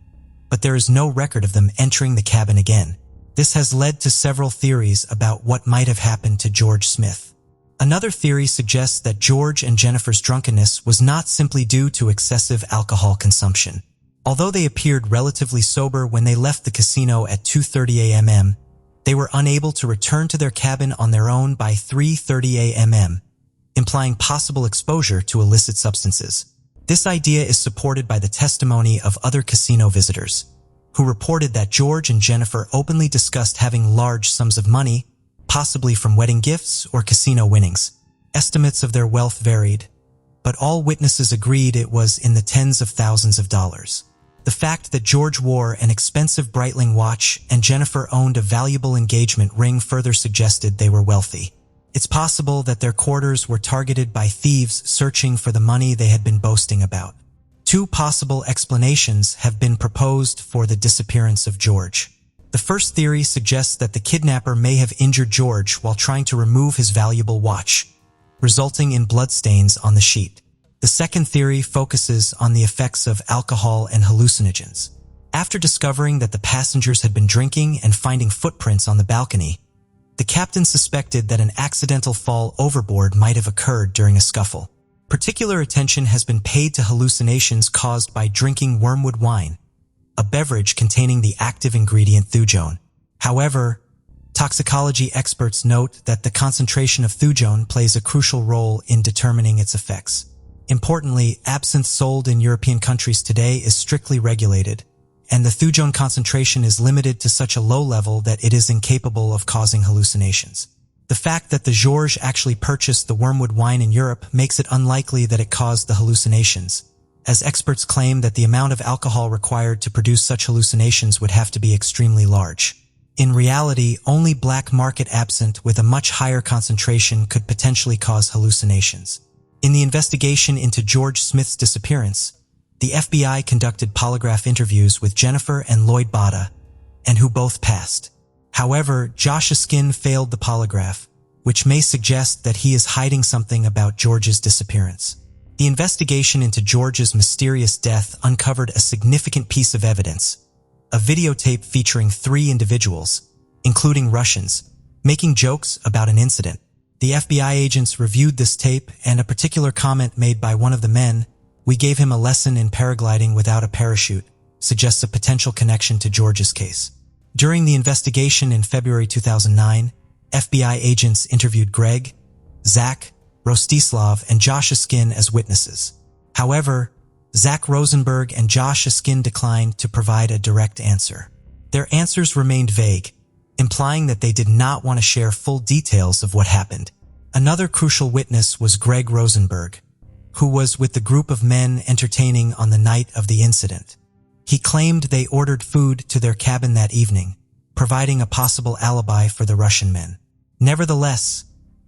but there is no record of them entering the cabin again. This has led to several theories about what might have happened to George Smith. Another theory suggests that George and Jennifer's drunkenness was not simply due to excessive alcohol consumption. Although they appeared relatively sober when they left the casino at 2:30 a.m., they were unable to return to their cabin on their own by 3:30 a.m., implying possible exposure to illicit substances. This idea is supported by the testimony of other casino visitors, who reported that George and Jennifer openly discussed having large sums of money, possibly from wedding gifts or casino winnings. Estimates of their wealth varied, but all witnesses agreed it was in the tens of thousands of dollars. The fact that George wore an expensive Breitling watch and Jennifer owned a valuable engagement ring further suggested they were wealthy. It's possible that their quarters were targeted by thieves searching for the money they had been boasting about. 2 possible explanations have been proposed for the disappearance of George. The first theory suggests that the kidnapper may have injured George while trying to remove his valuable watch, resulting in bloodstains on the sheet. The second theory focuses on the effects of alcohol and hallucinogens. After discovering that the passengers had been drinking and finding footprints on the balcony, the captain suspected that an accidental fall overboard might have occurred during a scuffle. Particular attention has been paid to hallucinations caused by drinking wormwood wine, a beverage containing the active ingredient thujone. However, toxicology experts note that the concentration of thujone plays a crucial role in determining its effects. Importantly, absinthe sold in European countries today is strictly regulated, and the thujone concentration is limited to such a low level that it is incapable of causing hallucinations. The fact that the Georges actually purchased the wormwood wine in Europe makes it unlikely that it caused the hallucinations, as experts claim that the amount of alcohol required to produce such hallucinations would have to be extremely large. In reality, only black market absinthe with a much higher concentration could potentially cause hallucinations. In the investigation into George Smith's disappearance, the FBI conducted polygraph interviews with Jennifer and Lloyd Bada, and who both passed. However, Josh Askin failed the polygraph, which may suggest that he is hiding something about George's disappearance. The investigation into George's mysterious death uncovered a significant piece of evidence, a videotape featuring 3 individuals, including Russians, making jokes about an incident. The FBI agents reviewed this tape, and a particular comment made by one of the men, "We gave him a lesson in paragliding without a parachute," suggests a potential connection to George's case. During the investigation in February 2009, FBI agents interviewed Greg, Zach, Rostislav, and Josh Askin as witnesses. However, Zach Rosenberg and Josh Askin declined to provide a direct answer. Their answers remained vague, implying that they did not want to share full details of what happened. Another crucial witness was Greg Rosenberg, who was with the group of men entertaining on the night of the incident. He claimed they ordered food to their cabin that evening, providing a possible alibi for the Russian men. Nevertheless,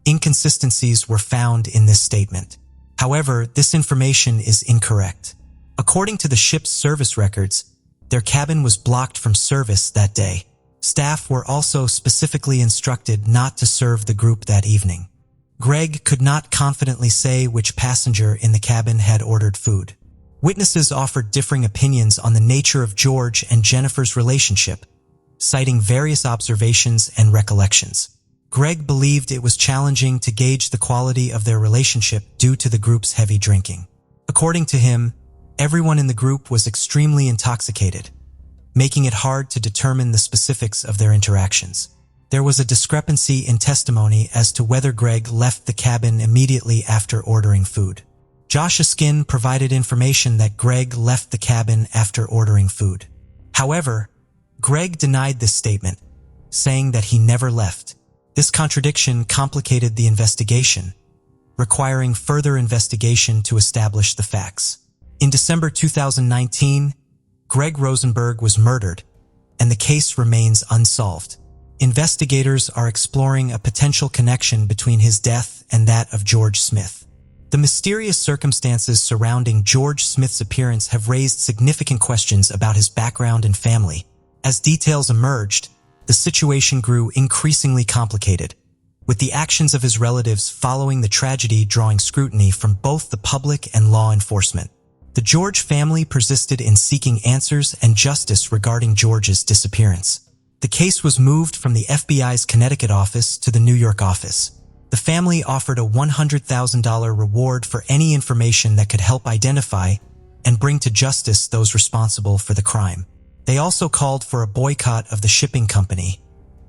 inconsistencies were found in this statement. However, this information is incorrect. According to the ship's service records, their cabin was blocked from service that day. Staff were also specifically instructed not to serve the group that evening. Greg could not confidently say which passenger in the cabin had ordered food. Witnesses offered differing opinions on the nature of George and Jennifer's relationship, citing various observations and recollections. Greg believed it was challenging to gauge the quality of their relationship due to the group's heavy drinking. According to him, everyone in the group was extremely intoxicated, making it hard to determine the specifics of their interactions. There was a discrepancy in testimony as to whether Greg left the cabin immediately after ordering food. Josh Askin provided information that Greg left the cabin after ordering food. However, Greg denied this statement, saying that he never left. This contradiction complicated the investigation, requiring further investigation to establish the facts. In December 2019, Greg Rosenberg was murdered, and the case remains unsolved. Investigators are exploring a potential connection between his death and that of George Smith. The mysterious circumstances surrounding George Smith's appearance have raised significant questions about his background and family. As details emerged, the situation grew increasingly complicated, with the actions of his relatives following the tragedy drawing scrutiny from both the public and law enforcement. The George family persisted in seeking answers and justice regarding George's disappearance. The case was moved from the FBI's Connecticut office to the New York office. The family offered a $100,000 reward for any information that could help identify and bring to justice those responsible for the crime. They also called for a boycott of the shipping company,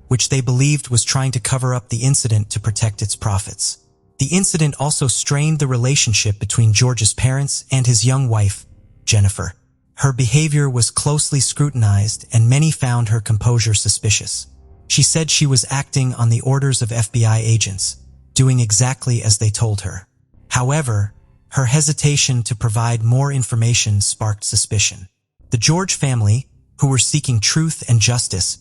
which they believed was trying to cover up the incident to protect its profits. The incident also strained the relationship between George's parents and his young wife, Jennifer. Her behavior was closely scrutinized, and many found her composure suspicious. She said she was acting on the orders of FBI agents, doing exactly as they told her. However, her hesitation to provide more information sparked suspicion. The George family, who were seeking truth and justice,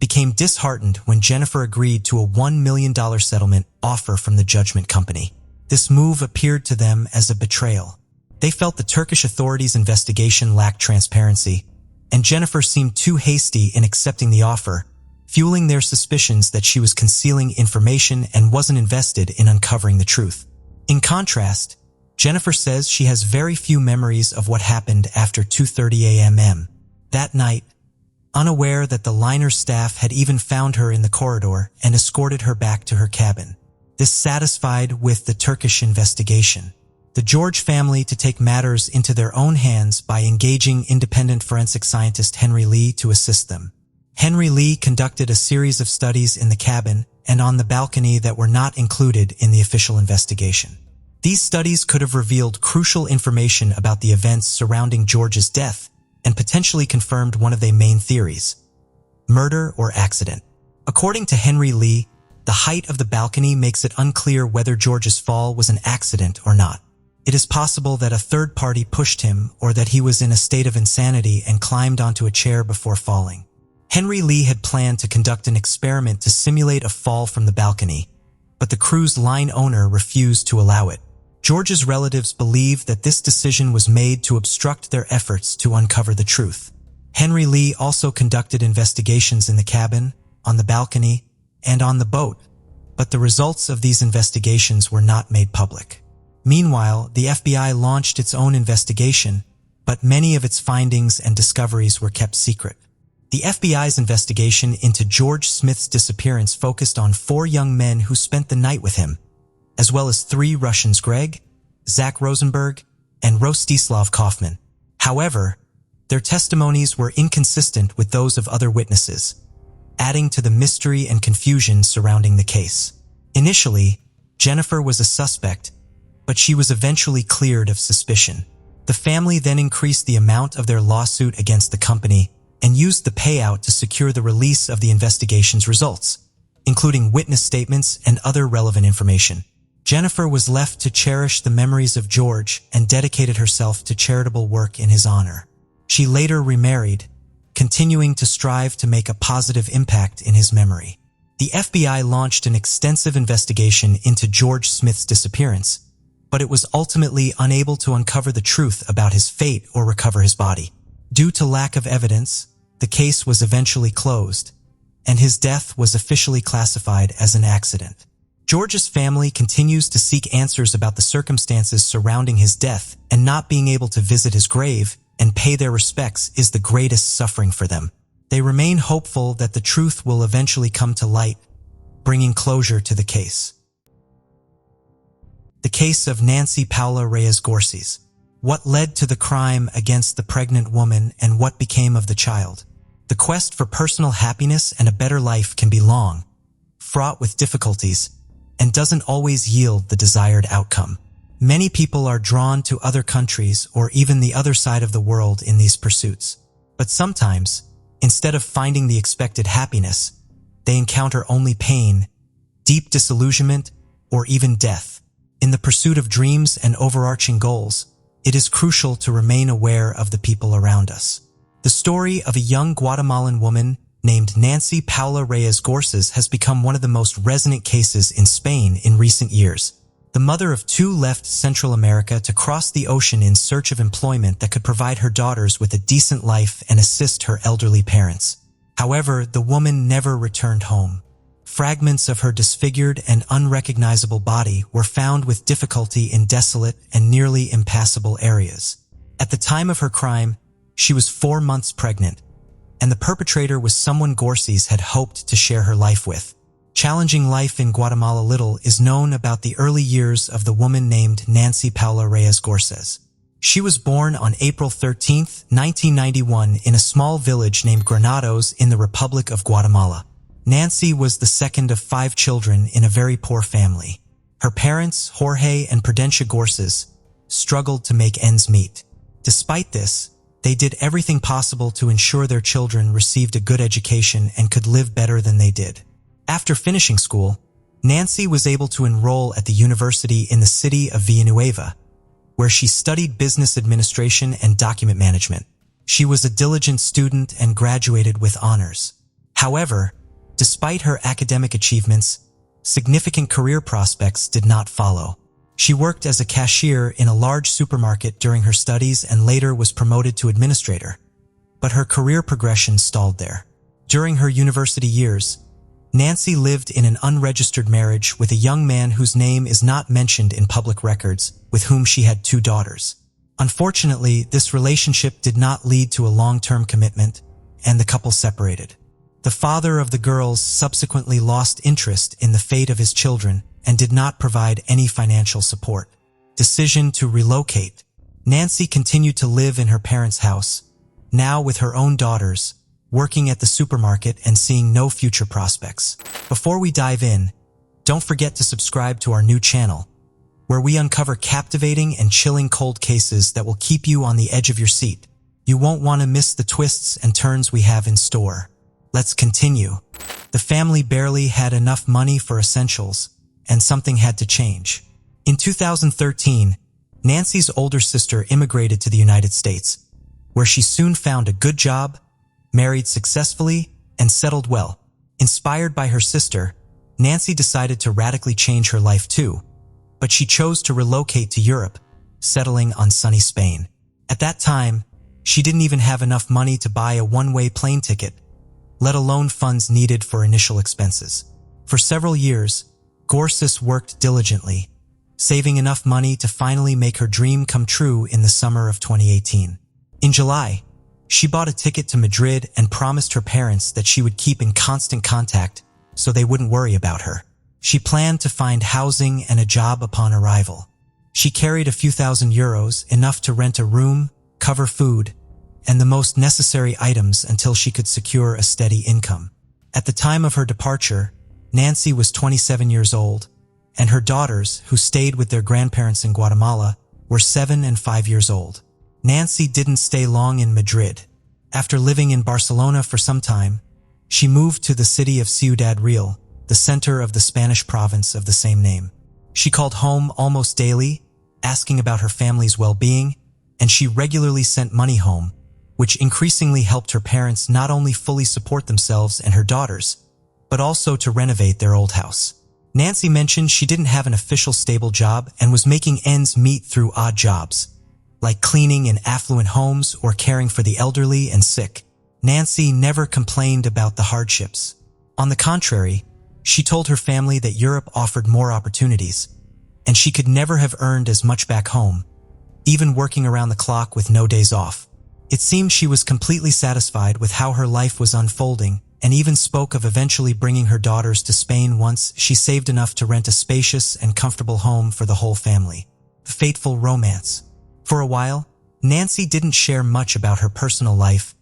became disheartened when Jennifer agreed to a $1 million settlement offer from the judgment company. This move appeared to them as a betrayal. They felt the Turkish authorities' investigation lacked transparency, and Jennifer seemed too hasty in accepting the offer, fueling their suspicions that she was concealing information and wasn't invested in uncovering the truth. In contrast, Jennifer says she has very few memories of what happened after 2:30 a.m. that night, unaware that the liner's staff had even found her in the corridor and escorted her back to her cabin. This satisfied with the Turkish investigation. The George family to take matters into their own hands by engaging independent forensic scientist Henry Lee to assist them. Henry Lee conducted a series of studies in the cabin and on the balcony that were not included in the official investigation. These studies could have revealed crucial information about the events surrounding George's death and potentially confirmed one of their main theories: murder or accident. According to Henry Lee, the height of the balcony makes it unclear whether George's fall was an accident or not. It is possible that a third party pushed him or that he was in a state of insanity and climbed onto a chair before falling. Henry Lee had planned to conduct an experiment to simulate a fall from the balcony, but the cruise line owner refused to allow it. George's relatives believe that this decision was made to obstruct their efforts to uncover the truth. Henry Lee also conducted investigations in the cabin, on the balcony, and on the boat, but the results of these investigations were not made public. Meanwhile, the FBI launched its own investigation, but many of its findings and discoveries were kept secret. The FBI's investigation into George Smith's disappearance focused on 4 young men who spent the night with him, as well as 3 Russians: Greg, Zach Rosenberg, and Rostislav Kaufman. However, their testimonies were inconsistent with those of other witnesses, adding to the mystery and confusion surrounding the case. Initially, Jennifer was a suspect, but she was eventually cleared of suspicion. The family then increased the amount of their lawsuit against the company and used the payout to secure the release of the investigation's results, including witness statements and other relevant information. Jennifer was left to cherish the memories of George and dedicated herself to charitable work in his honor. She later remarried, continuing to strive to make a positive impact in his memory. The FBI launched an extensive investigation into George Smith's disappearance, but it was ultimately unable to uncover the truth about his fate or recover his body. Due to lack of evidence, the case was eventually closed, and his death was officially classified as an accident. George's family continues to seek answers about the circumstances surrounding his death, and not being able to visit his grave and pay their respects is the greatest suffering for them. They remain hopeful that the truth will eventually come to light, bringing closure to the case. The case of Nancy Paula Reyes Gorseys. What led to the crime against the pregnant woman and what became of the child? The quest for personal happiness and a better life can be long, fraught with difficulties, and doesn't always yield the desired outcome. Many people are drawn to other countries or even the other side of the world in these pursuits. But sometimes, instead of finding the expected happiness, they encounter only pain, deep disillusionment, or even death. In the pursuit of dreams and overarching goals, it is crucial to remain aware of the people around us. The story of a young Guatemalan woman named Nancy Paula Reyes Gorces has become one of the most resonant cases in Spain in recent years. The mother of two left Central America to cross the ocean in search of employment that could provide her daughters with a decent life and assist her elderly parents. However, the woman never returned home. Fragments of her disfigured and unrecognizable body were found with difficulty in desolate and nearly impassable areas. At the time of her crime, she was 4 months pregnant, and the perpetrator was someone Gorces had hoped to share her life with. Challenging life in Guatemala. Little is known about the early years of the woman named Nancy Paula Reyes Gorces. She was born on April 13, 1991 in a small village named Granados in the Republic of Guatemala. Nancy was the second of 5 children in a very poor family. Her parents, Jorge and Prudencia Gorces, struggled to make ends meet. Despite this, they did everything possible to ensure their children received a good education and could live better than they did. After finishing school, Nancy was able to enroll at the university in the city of Villanueva, where she studied business administration and document management. She was a diligent student and graduated with honors. However, despite her academic achievements, significant career prospects did not follow. She worked as a cashier in a large supermarket during her studies and later was promoted to administrator, but her career progression stalled there. During her university years, Nancy lived in an unregistered marriage with a young man whose name is not mentioned in public records, with whom she had 2 daughters. Unfortunately, this relationship did not lead to a long-term commitment, and the couple separated. The father of the girls subsequently lost interest in the fate of his children and did not provide any financial support. Decision to relocate. Nancy continued to live in her parents' house, now with her own daughters, working at the supermarket and seeing no future prospects. Before we dive in, don't forget to subscribe to our new channel, where we uncover captivating and chilling cold cases that will keep you on the edge of your seat. You won't want to miss the twists and turns we have in store. Let's continue. The family barely had enough money for essentials, and something had to change. In 2013, Nancy's older sister immigrated to the United States, where she soon found a good job, married successfully, and settled well. Inspired by her sister, Nancy decided to radically change her life too, but she chose to relocate to Europe, settling on sunny Spain. At that time, she didn't even have enough money to buy a one-way plane ticket, let alone funds needed for initial expenses. For several years, Gorces worked diligently, saving enough money to finally make her dream come true in the summer of 2018. In July, she bought a ticket to Madrid and promised her parents that she would keep in constant contact so they wouldn't worry about her. She planned to find housing and a job upon arrival. She carried a few €1,000, enough to rent a room, cover food, and the most necessary items until she could secure a steady income. At the time of her departure, Nancy was 27 years old, and her daughters, who stayed with their grandparents in Guatemala, were 7 and 5 years old. Nancy didn't stay long in Madrid. After living in Barcelona for some time, she moved to the city of Ciudad Real, the center of the Spanish province of the same name. She called home almost daily, asking about her family's well-being, and she regularly sent money home, which increasingly helped her parents not only fully support themselves and her daughters, but also to renovate their old house. Nancy mentioned she didn't have an official stable job and was making ends meet through odd jobs, like cleaning in affluent homes or caring for the elderly and sick. Nancy never complained about the hardships. On the contrary, she told her family that Europe offered more opportunities, and she could never have earned as much back home, even working around the clock with no days off. It seemed she was completely satisfied with how her life was unfolding, and even spoke of eventually bringing her daughters to Spain once she saved enough to rent a spacious and comfortable home for the whole family. The fateful romance. For a while, Nancy didn't share much about her personal life,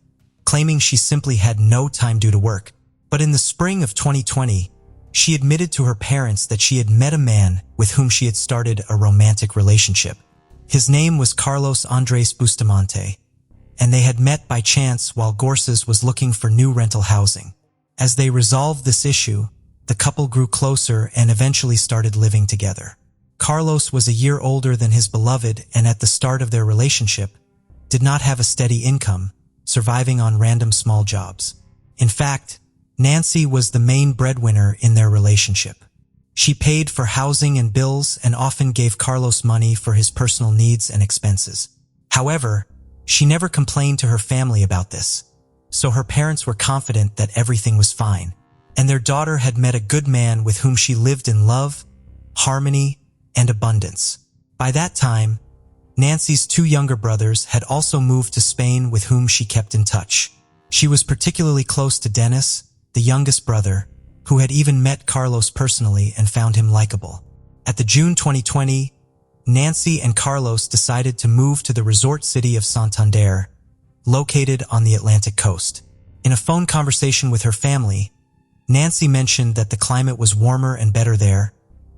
claiming she simply had no time due to work. But in the spring of 2020, She admitted to her parents that she had met a man with whom she had started a romantic relationship. His name was Carlos Andres Bustamante, and they had met by chance while Gorsu's was looking for new rental housing. As they resolved this issue, the couple grew closer and eventually started living together. Carlos was a year older than his beloved and at the start of their relationship, did not have a steady income, surviving on random small jobs. In fact, Nancy was the main breadwinner in their relationship. She paid for housing and bills and often gave Carlos money for his personal needs and expenses. However, she never complained to her family about this, so her parents were confident that everything was fine, and their daughter had met a good man with whom she lived in love, harmony, and abundance. By that time, Nancy's two younger brothers had also moved to Spain with whom she kept in touch. She was particularly close to Dennis, the youngest brother, who had even met Carlos personally and found him likable. At the June 2020, Nancy and Carlos decided to move to the resort city of Santander, located on the Atlantic coast. In a phone conversation with her family, Nancy mentioned that the climate was warmer and better there,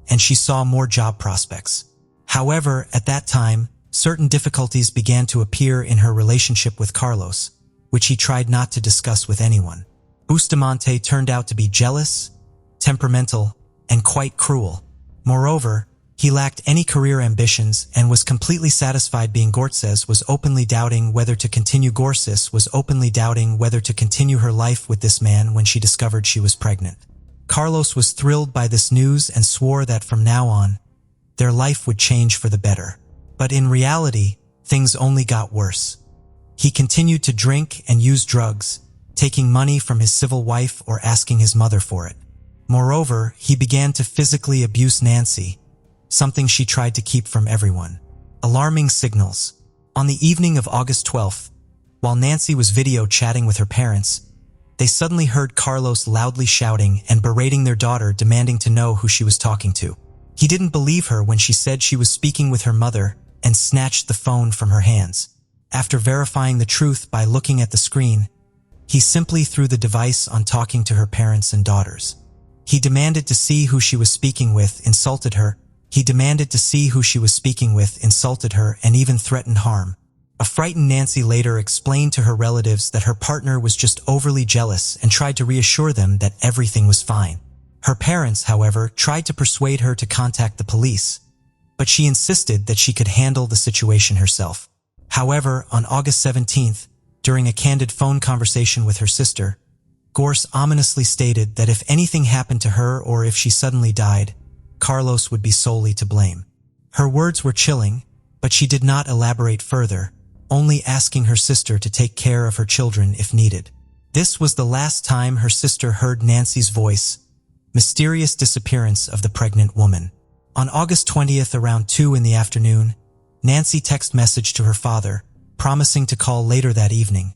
and she saw more job prospects. However, at that time, certain difficulties began to appear in her relationship with Carlos, which he tried not to discuss with anyone. Bustamante turned out to be jealous, temperamental, and quite cruel. Moreover, he lacked any career ambitions and was completely satisfied being Gorsu's was openly doubting whether to continue her life with this man when she discovered she was pregnant. Carlos was thrilled by this news and swore that from now on, their life would change for the better. But in reality, things only got worse. He continued to drink and use drugs, taking money from his civil wife or asking his mother for it. Moreover, he began to physically abuse Nancy, something she tried to keep from everyone. Alarming signals. On the evening of August 12th, while Nancy was video chatting with her parents, they suddenly heard Carlos loudly shouting and berating their daughter, demanding to know who she was talking to. He didn't believe her when she said she was speaking with her mother and snatched the phone from her hands. After verifying the truth by looking at the screen, he simply threw the device on talking to her parents and daughters. He demanded to see who she was speaking with, insulted her, and even threatened harm. A frightened Nancy later explained to her relatives that her partner was just overly jealous and tried to reassure them that everything was fine. Her parents, however, tried to persuade her to contact the police, but she insisted that she could handle the situation herself. However, on August 17th, during a candid phone conversation with her sister, Gorsu ominously stated that if anything happened to her or if she suddenly died, Carlos would be solely to blame. Her words were chilling, but she did not elaborate further, only asking her sister to take care of her children if needed. This was the last time her sister heard Nancy's voice. Mysterious disappearance of the pregnant woman. On August 20th around 2 in the afternoon, Nancy text messaged to her father, promising to call later that evening,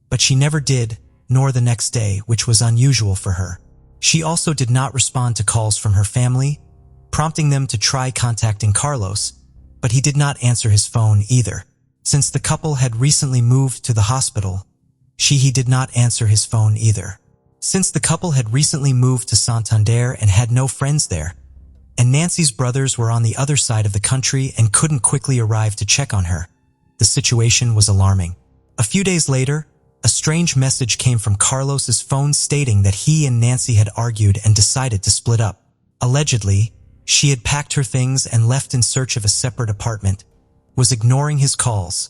but she never did, nor the next day, which was unusual for her. She also did not respond to calls from her family, prompting them to try contacting Carlos, but he did not answer his phone either. Since the couple had recently moved to the hospital, he did not answer his phone either. Since the couple had recently moved to Santander and had no friends there, and Nancy's brothers were on the other side of the country and couldn't quickly arrive to check on her, the situation was alarming. A few days later, a strange message came from Carlos's phone stating that he and Nancy had argued and decided to split up. Allegedly, she had packed her things and left in search of a separate apartment, was ignoring his calls,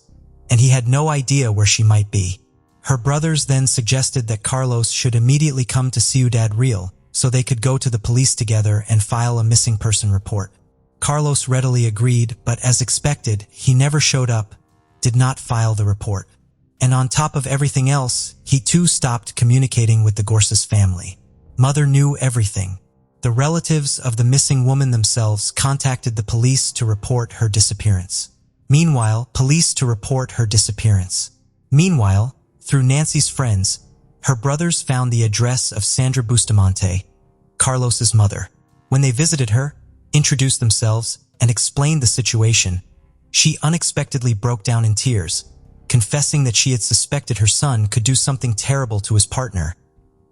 and he had no idea where she might be. Her brothers then suggested that Carlos should immediately come to Ciudad Real so they could go to the police together and file a missing person report. Carlos readily agreed, but as expected, he never showed up, did not file the report. And on top of everything else, he too stopped communicating with the Gorsu's family. Mother knew everything. The relatives of the missing woman themselves contacted the police to report her disappearance. Meanwhile, through Nancy's friends, her brothers found the address of Sandra Bustamante, Carlos's mother. When they visited her, introduced themselves, and explained the situation, she unexpectedly broke down in tears, confessing that she had suspected her son could do something terrible to his partner,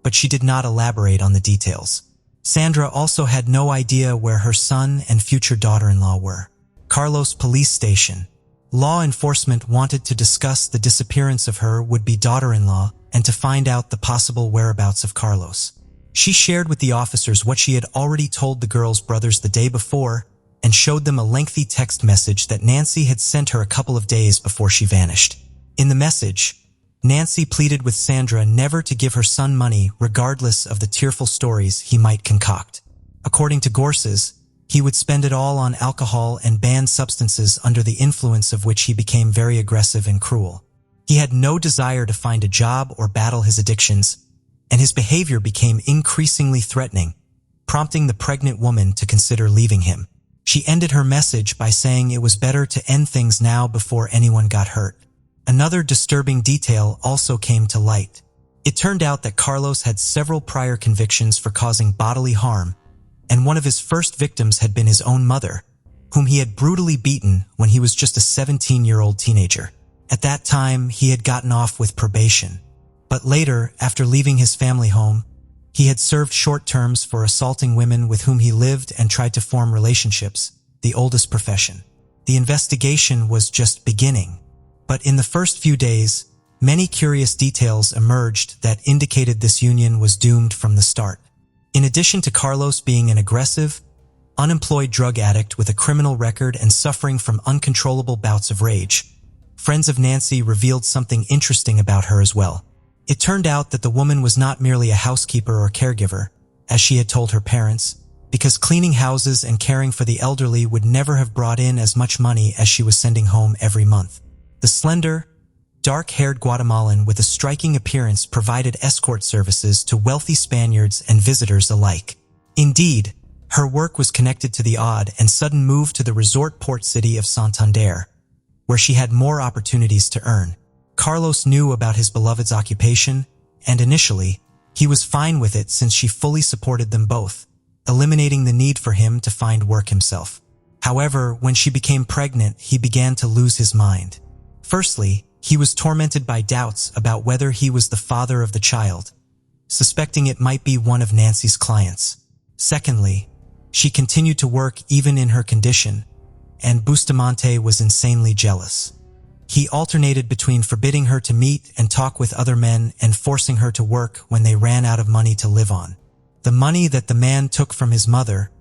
but she did not elaborate on the details. Sandra also had no idea where her son and future daughter-in-law were. Carlos Police Station. Law enforcement wanted to discuss the disappearance of her would-be daughter-in-law and to find out the possible whereabouts of Carlos. She shared with the officers what she had already told the girls' brothers the day before and showed them a lengthy text message that Nancy had sent her a couple of days before she vanished. In the message, Nancy pleaded with Sandra never to give her son money regardless of the tearful stories he might concoct. According to Gorses, he would spend it all on alcohol and banned substances under the influence of which he became very aggressive and cruel. He had no desire to find a job or battle his addictions, and his behavior became increasingly threatening, prompting the pregnant woman to consider leaving him. She ended her message by saying it was better to end things now before anyone got hurt. Another disturbing detail also came to light. It turned out that Carlos had several prior convictions for causing bodily harm, and one of his first victims had been his own mother, whom he had brutally beaten when he was just a 17-year-old teenager. At that time, he had gotten off with probation. But later, after leaving his family home, he had served short terms for assaulting women with whom he lived and tried to form relationships, the oldest profession. The investigation was just beginning. But in the first few days, many curious details emerged that indicated this union was doomed from the start. In addition to Carlos being an aggressive, unemployed drug addict with a criminal record and suffering from uncontrollable bouts of rage, friends of Nancy revealed something interesting about her as well. It turned out that the woman was not merely a housekeeper or caregiver, as she had told her parents, because cleaning houses and caring for the elderly would never have brought in as much money as she was sending home every month. The slender, dark-haired Guatemalan with a striking appearance provided escort services to wealthy Spaniards and visitors alike. Indeed, her work was connected to the odd and sudden move to the resort port city of Santander, where she had more opportunities to earn. Carlos knew about his beloved's occupation, and initially, he was fine with it since she fully supported them both, eliminating the need for him to find work himself. However, when she became pregnant, he began to lose his mind. Firstly, he was tormented by doubts about whether he was the father of the child, suspecting it might be one of Nancy's clients. Secondly, she continued to work even in her condition, and Bustamante was insanely jealous. He alternated between forbidding her to meet and talk with other men and forcing her to work when they ran out of money to live on. The money that the man took from his mother,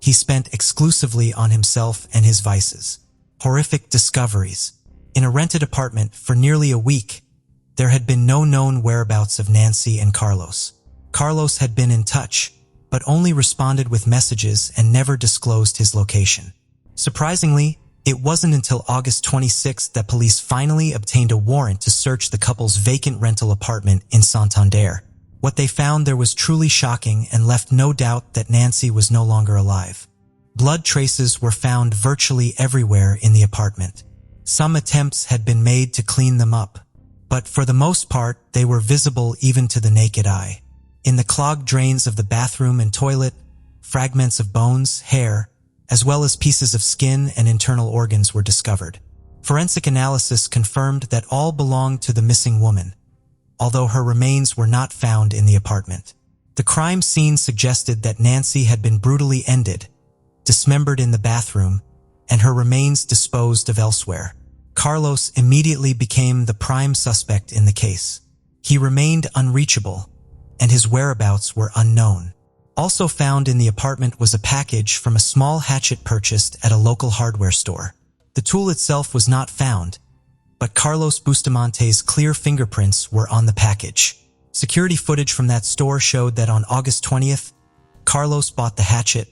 he spent exclusively on himself and his vices. Horrific discoveries. In a rented apartment for nearly a week, there had been no known whereabouts of Nancy and Carlos. Carlos had been in touch, but only responded with messages and never disclosed his location. Surprisingly, it wasn't until August 26th that police finally obtained a warrant to search the couple's vacant rental apartment in Santander. What they found there was truly shocking and left no doubt that Nancy was no longer alive. Blood traces were found virtually everywhere in the apartment. Some attempts had been made to clean them up, but for the most part, they were visible even to the naked eye. In the clogged drains of the bathroom and toilet, fragments of bones, hair, as well as pieces of skin and internal organs were discovered. Forensic analysis confirmed that all belonged to the missing woman, although her remains were not found in the apartment. The crime scene suggested that Nancy had been brutally ended, dismembered in the bathroom, and her remains disposed of elsewhere. Carlos immediately became the prime suspect in the case. He remained unreachable, and his whereabouts were unknown. Also found in the apartment was a package from a small hatchet purchased at a local hardware store. The tool itself was not found, but Carlos Bustamante's clear fingerprints were on the package. Security footage from that store showed that on August 20th, Carlos bought the hatchet,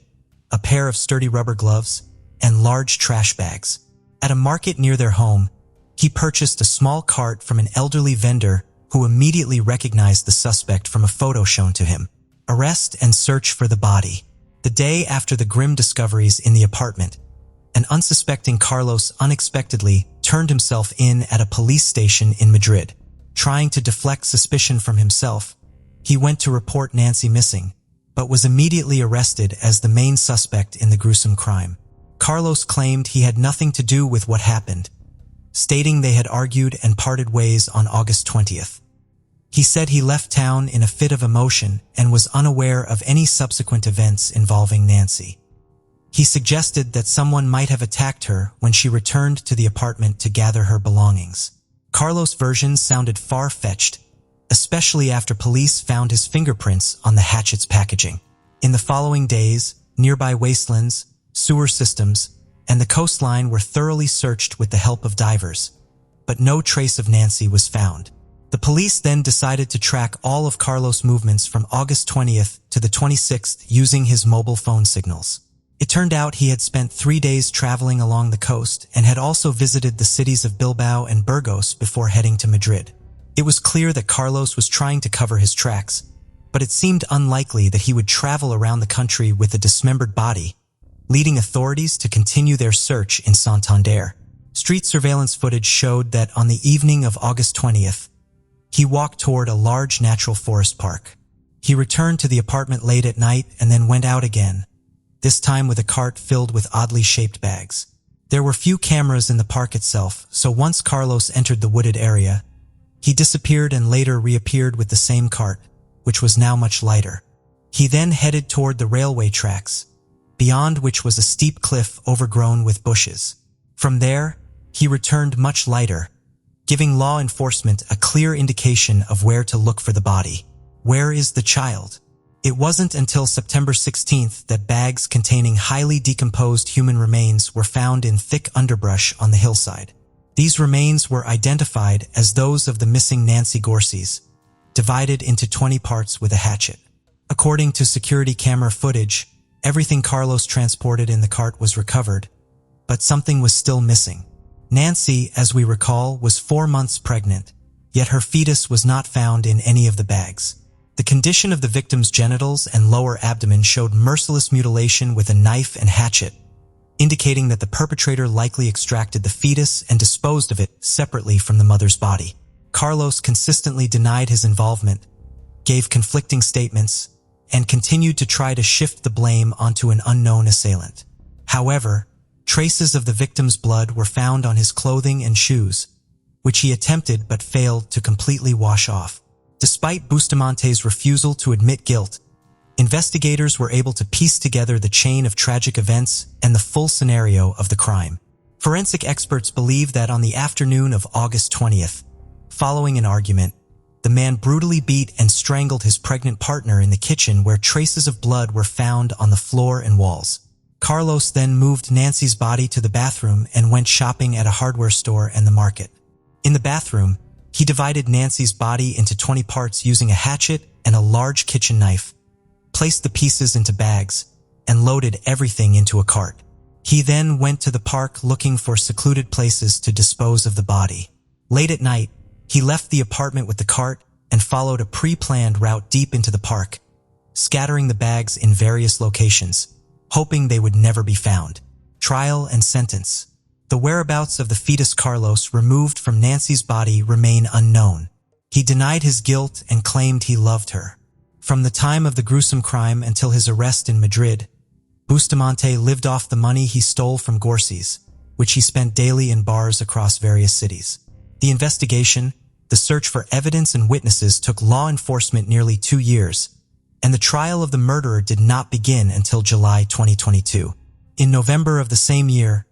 a pair of sturdy rubber gloves, and large trash bags. At a market near their home, he purchased a small cart from an elderly vendor who immediately recognized the suspect from a photo shown to him. Arrest and search for the body. The day after the grim discoveries in the apartment, an unsuspecting Carlos unexpectedly turned himself in at a police station in Madrid. Trying to deflect suspicion from himself, he went to report Nancy missing, but was immediately arrested as the main suspect in the gruesome crime. Carlos claimed he had nothing to do with what happened, stating they had argued and parted ways on August 20th. He said he left town in a fit of emotion and was unaware of any subsequent events involving Nancy. He suggested that someone might have attacked her when she returned to the apartment to gather her belongings. Carlos' version sounded far-fetched, especially after police found his fingerprints on the hatchet's packaging. In the following days, nearby wastelands, sewer systems, and the coastline were thoroughly searched with the help of divers, but no trace of Nancy was found. The police then decided to track all of Carlos' movements from August 20th to the 26th using his mobile phone signals. It turned out he had spent 3 days traveling along the coast and had also visited the cities of Bilbao and Burgos before heading to Madrid. It was clear that Carlos was trying to cover his tracks, but it seemed unlikely that he would travel around the country with a dismembered body, leading authorities to continue their search in Santander. Street surveillance footage showed that on the evening of August 20th, he walked toward a large natural forest park. He returned to the apartment late at night and then went out again, this time with a cart filled with oddly shaped bags. There were few cameras in the park itself, so once Carlos entered the wooded area, he disappeared and later reappeared with the same cart, which was now much lighter. He then headed toward the railway tracks, beyond which was a steep cliff overgrown with bushes. From there, he returned much lighter, giving law enforcement a clear indication of where to look for the body. Where is the child? It wasn't until September 16th that bags containing highly decomposed human remains were found in thick underbrush on the hillside. These remains were identified as those of the missing Nancy Gorseys, divided into 20 parts with a hatchet. According to security camera footage, everything Carlos transported in the cart was recovered, but something was still missing. Nancy, as we recall, was 4 months pregnant, yet her fetus was not found in any of the bags. The condition of the victim's genitals and lower abdomen showed merciless mutilation with a knife and hatchet, indicating that the perpetrator likely extracted the fetus and disposed of it separately from the mother's body. Carlos consistently denied his involvement, gave conflicting statements, and continued to try to shift the blame onto an unknown assailant. However, traces of the victim's blood were found on his clothing and shoes, which he attempted but failed to completely wash off. Despite Bustamante's refusal to admit guilt, investigators were able to piece together the chain of tragic events and the full scenario of the crime. Forensic experts believe that on the afternoon of August 20th, following an argument, the man brutally beat and strangled his pregnant partner in the kitchen where traces of blood were found on the floor and walls. Carlos then moved Nancy's body to the bathroom and went shopping at a hardware store and the market. In the bathroom, he divided Nancy's body into 20 parts using a hatchet and a large kitchen knife, placed the pieces into bags, and loaded everything into a cart. He then went to the park looking for secluded places to dispose of the body. Late at night, he left the apartment with the cart and followed a pre-planned route deep into the park, scattering the bags in various locations, hoping they would never be found. Trial and sentence. The whereabouts of the fetus Carlos removed from Nancy's body remain unknown. He denied his guilt and claimed he loved her. From the time of the gruesome crime until his arrest in Madrid, Bustamante lived off the money he stole from Gorseys, which he spent daily in bars across various cities. The investigation, the search for evidence and witnesses took law enforcement nearly 2 years, and the trial of the murderer did not begin until July 2022. In November of the same year,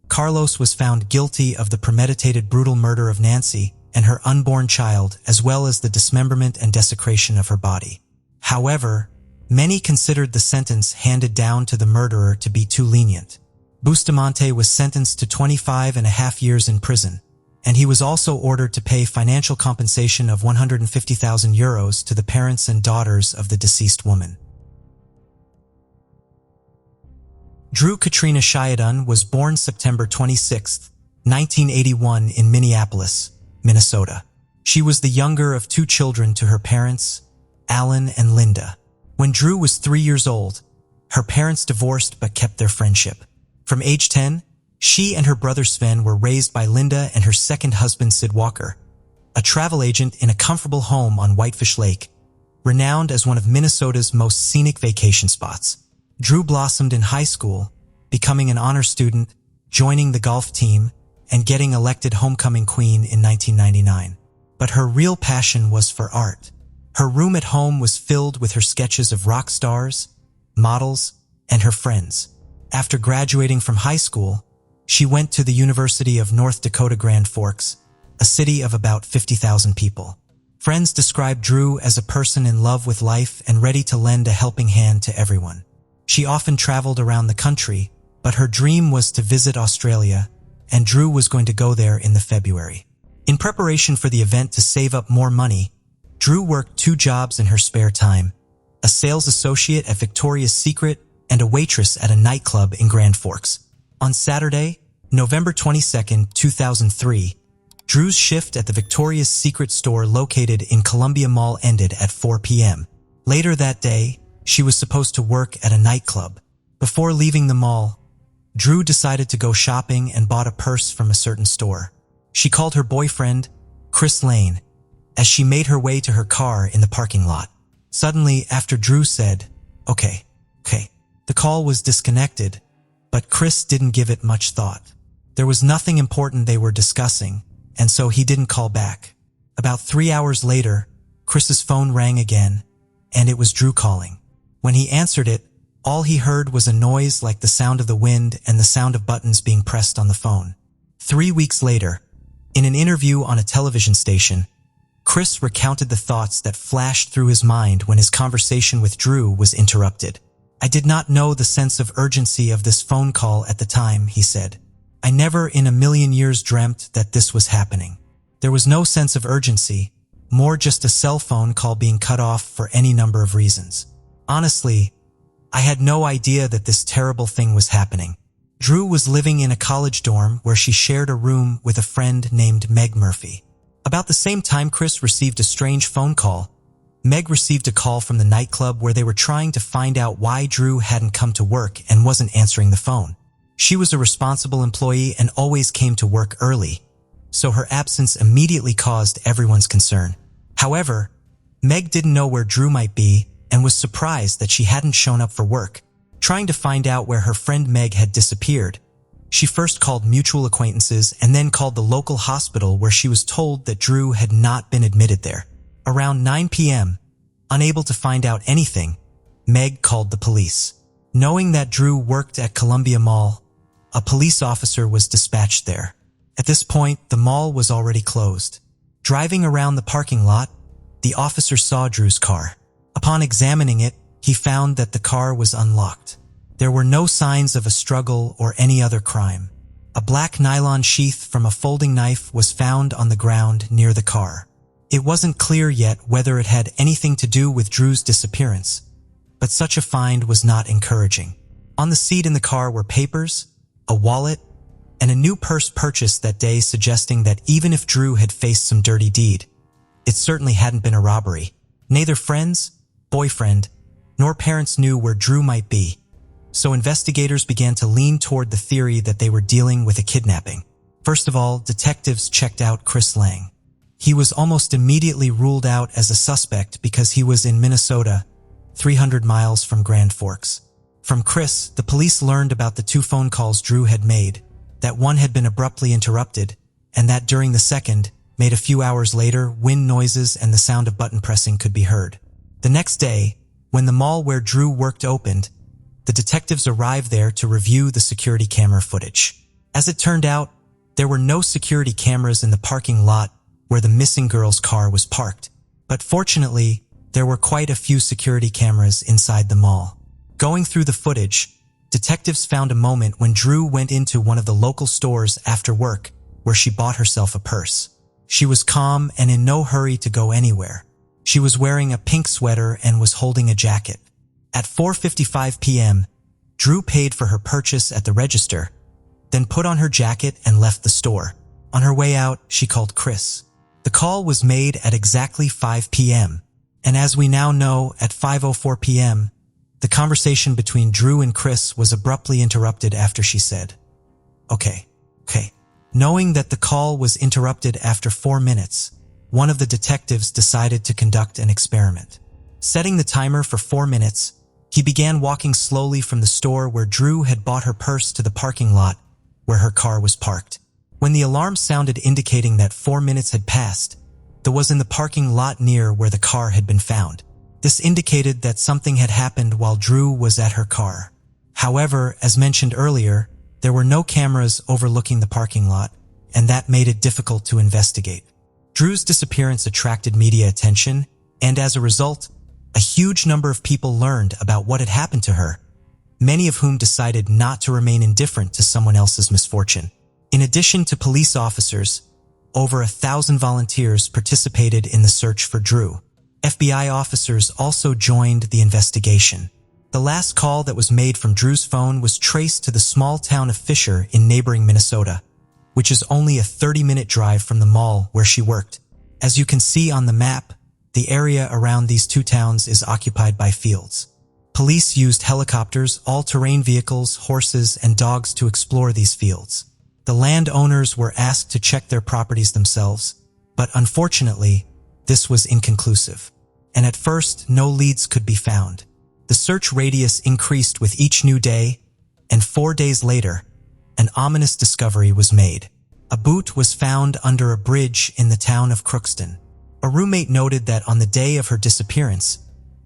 Carlos was found guilty of the premeditated brutal murder of Nancy and her unborn child, as well as the dismemberment and desecration of her body. However, many considered the sentence handed down to the murderer to be too lenient. Bustamante was sentenced to 25.5 years in prison, and he was also ordered to pay financial compensation of €150,000 to the parents and daughters of the deceased woman. Drew Katrina Shayadun was born September 26, 1981 in Minneapolis, Minnesota. She was the younger of 2 children to her parents, Alan and Linda. When Drew was 3 years old, her parents divorced but kept their friendship. From age 10, she and her brother Sven were raised by Linda and her second husband Sid Walker, a travel agent in a comfortable home on Whitefish Lake, renowned as one of Minnesota's most scenic vacation spots. Drew blossomed in high school, becoming an honor student, joining the golf team, and getting elected homecoming queen in 1999. but her real passion was for art. Her room at home was filled with her sketches of rock stars, models, and her friends. After graduating from high school, she went to the University of North Dakota Grand Forks, a city of about 50,000 people. Friends described Drew as a person in love with life and ready to lend a helping hand to everyone. She often traveled around the country, but her dream was to visit Australia, and Drew was going to go there in February. In preparation for the event to save up more money, Drew worked 2 jobs in her spare time, a sales associate at Victoria's Secret and a waitress at a nightclub in Grand Forks. On Saturday, November 22, 2003, Drew's shift at the Victoria's Secret store located in Columbia Mall ended at 4 p.m. Later that day, she was supposed to work at a nightclub. Before leaving the mall, Drew decided to go shopping and bought a purse from a certain store. She called her boyfriend, Chris Lane, as she made her way to her car in the parking lot. Suddenly, after Drew said, okay, the call was disconnected, but Chris didn't give it much thought. There was nothing important they were discussing, and so he didn't call back. About 3 hours later, Chris's phone rang again, and it was Drew calling. When he answered it, all he heard was a noise like the sound of the wind and the sound of buttons being pressed on the phone. 3 weeks later, in an interview on a television station, Chris recounted the thoughts that flashed through his mind when his conversation with Drew was interrupted. "I did not know the sense of urgency of this phone call at the time," he said. "I never in a million years dreamt that this was happening. There was no sense of urgency, more just a cell phone call being cut off for any number of reasons. Honestly, I had no idea that this terrible thing was happening." Drew was living in a college dorm where she shared a room with a friend named Meg Murphy. About the same time Chris received a strange phone call, Meg received a call from the nightclub where they were trying to find out why Drew hadn't come to work and wasn't answering the phone. She was a responsible employee and always came to work early, so her absence immediately caused everyone's concern. However, Meg didn't know where Drew might be and was surprised that she hadn't shown up for work. Trying to find out where her friend Meg had disappeared, she first called mutual acquaintances and then called the local hospital where she was told that Drew had not been admitted there. Around 9 p.m., unable to find out anything, Meg called the police. Knowing that Drew worked at Columbia Mall, a police officer was dispatched there. At this point, the mall was already closed. Driving around the parking lot, the officer saw Drew's car. Upon examining it, he found that the car was unlocked. There were no signs of a struggle or any other crime. A black nylon sheath from a folding knife was found on the ground near the car. It wasn't clear yet whether it had anything to do with Drew's disappearance, but such a find was not encouraging. On the seat in the car were papers, a wallet, and a new purse purchased that day, suggesting that even if Drew had faced some dirty deed, it certainly hadn't been a robbery. Neither friends, boyfriend, nor parents knew where Drew might be, so investigators began to lean toward the theory that they were dealing with a kidnapping. First of all, detectives checked out Chris Lang. He was almost immediately ruled out as a suspect because he was in Minnesota, 300 miles from Grand Forks. From Chris, the police learned about the 2 phone calls Drew had made, that one had been abruptly interrupted, and that during the second, made a few hours later, wind noises and the sound of button pressing could be heard. The next day, when the mall where Drew worked opened, the detectives arrived there to review the security camera footage. As it turned out, there were no security cameras in the parking lot where the missing girl's car was parked, but fortunately, there were quite a few security cameras inside the mall. Going through the footage, detectives found a moment when Drew went into one of the local stores after work where she bought herself a purse. She was calm and in no hurry to go anywhere. She was wearing a pink sweater and was holding a jacket. At 4:55 p.m., Drew paid for her purchase at the register, then put on her jacket and left the store. On her way out, she called Chris. The call was made at exactly 5 p.m., and as we now know, at 5:04 p.m., the conversation between Drew and Chris was abruptly interrupted after she said, Okay. Knowing that the call was interrupted after 4 minutes, one of the detectives decided to conduct an experiment. Setting the timer for 4 minutes, he began walking slowly from the store where Drew had bought her purse to the parking lot where her car was parked. When the alarm sounded indicating that 4 minutes had passed, that was in the parking lot near where the car had been found. This indicated that something had happened while Drew was at her car. However, as mentioned earlier, there were no cameras overlooking the parking lot, and that made it difficult to investigate. Drew's disappearance attracted media attention, and as a result, a huge number of people learned about what had happened to her, many of whom decided not to remain indifferent to someone else's misfortune. In addition to police officers, over 1,000 volunteers participated in the search for Drew. FBI officers also joined the investigation. The last call that was made from Drew's phone was traced to the small town of Fisher in neighboring Minnesota, which is only a 30-minute drive from the mall where she worked. As you can see on the map, the area around these two towns is occupied by fields. Police used helicopters, all-terrain vehicles, horses, and dogs to explore these fields. The landowners were asked to check their properties themselves, but unfortunately, this was inconclusive. And at first, no leads could be found. The search radius increased with each new day, and 4 days later, an ominous discovery was made. A boot was found under a bridge in the town of Crookston. A roommate noted that on the day of her disappearance,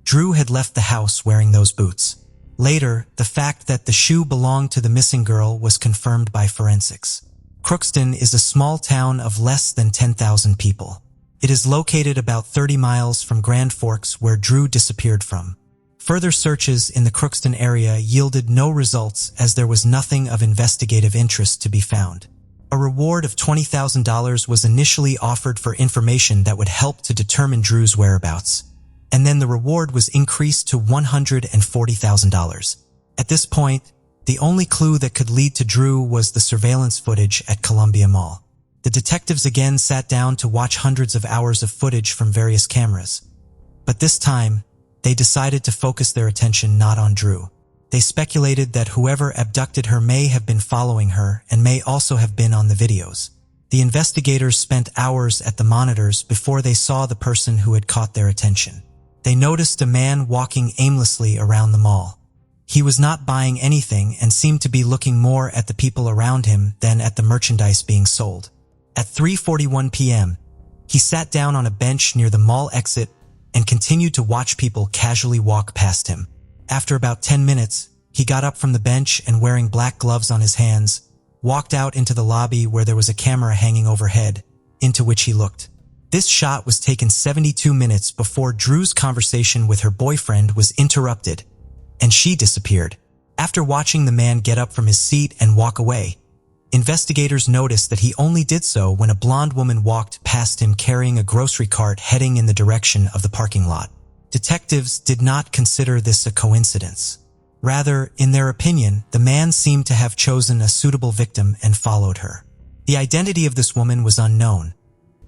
Drew had left the house wearing those boots. Later, the fact that the shoe belonged to the missing girl was confirmed by forensics. Crookston is a small town of less than 10,000 people. It is located about 30 miles from Grand Forks, where Drew disappeared from. Further searches in the Crookston area yielded no results, as there was nothing of investigative interest to be found. A reward of $20,000 was initially offered for information that would help to determine Drew's whereabouts, and then the reward was increased to $140,000. At this point, the only clue that could lead to Drew was the surveillance footage at Columbia Mall. The detectives again sat down to watch hundreds of hours of footage from various cameras, but this time, they decided to focus their attention not on Drew. They speculated that whoever abducted her may have been following her and may also have been on the videos. The investigators spent hours at the monitors before they saw the person who had caught their attention. They noticed a man walking aimlessly around the mall. He was not buying anything and seemed to be looking more at the people around him than at the merchandise being sold. At 3:41 p.m., he sat down on a bench near the mall exit and continued to watch people casually walk past him. After about 10 minutes, he got up from the bench and, wearing black gloves on his hands, walked out into the lobby where there was a camera hanging overhead, into which he looked. This shot was taken 72 minutes before Drew's conversation with her boyfriend was interrupted, and she disappeared. After watching the man get up from his seat and walk away, investigators noticed that he only did so when a blonde woman walked past him carrying a grocery cart heading in the direction of the parking lot. Detectives did not consider this a coincidence. Rather, in their opinion, the man seemed to have chosen a suitable victim and followed her. The identity of this woman was unknown,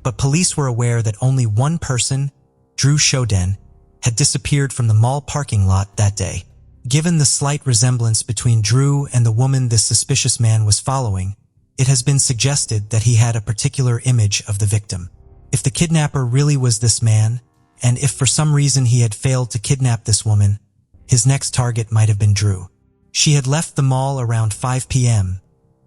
but police were aware that only one person, Drew Shoden, had disappeared from the mall parking lot that day. Given the slight resemblance between Drew and the woman this suspicious man was following, it has been suggested that he had a particular image of the victim. If the kidnapper really was this man, and if for some reason he had failed to kidnap this woman, his next target might have been Drew. She had left the mall around 5 p.m.,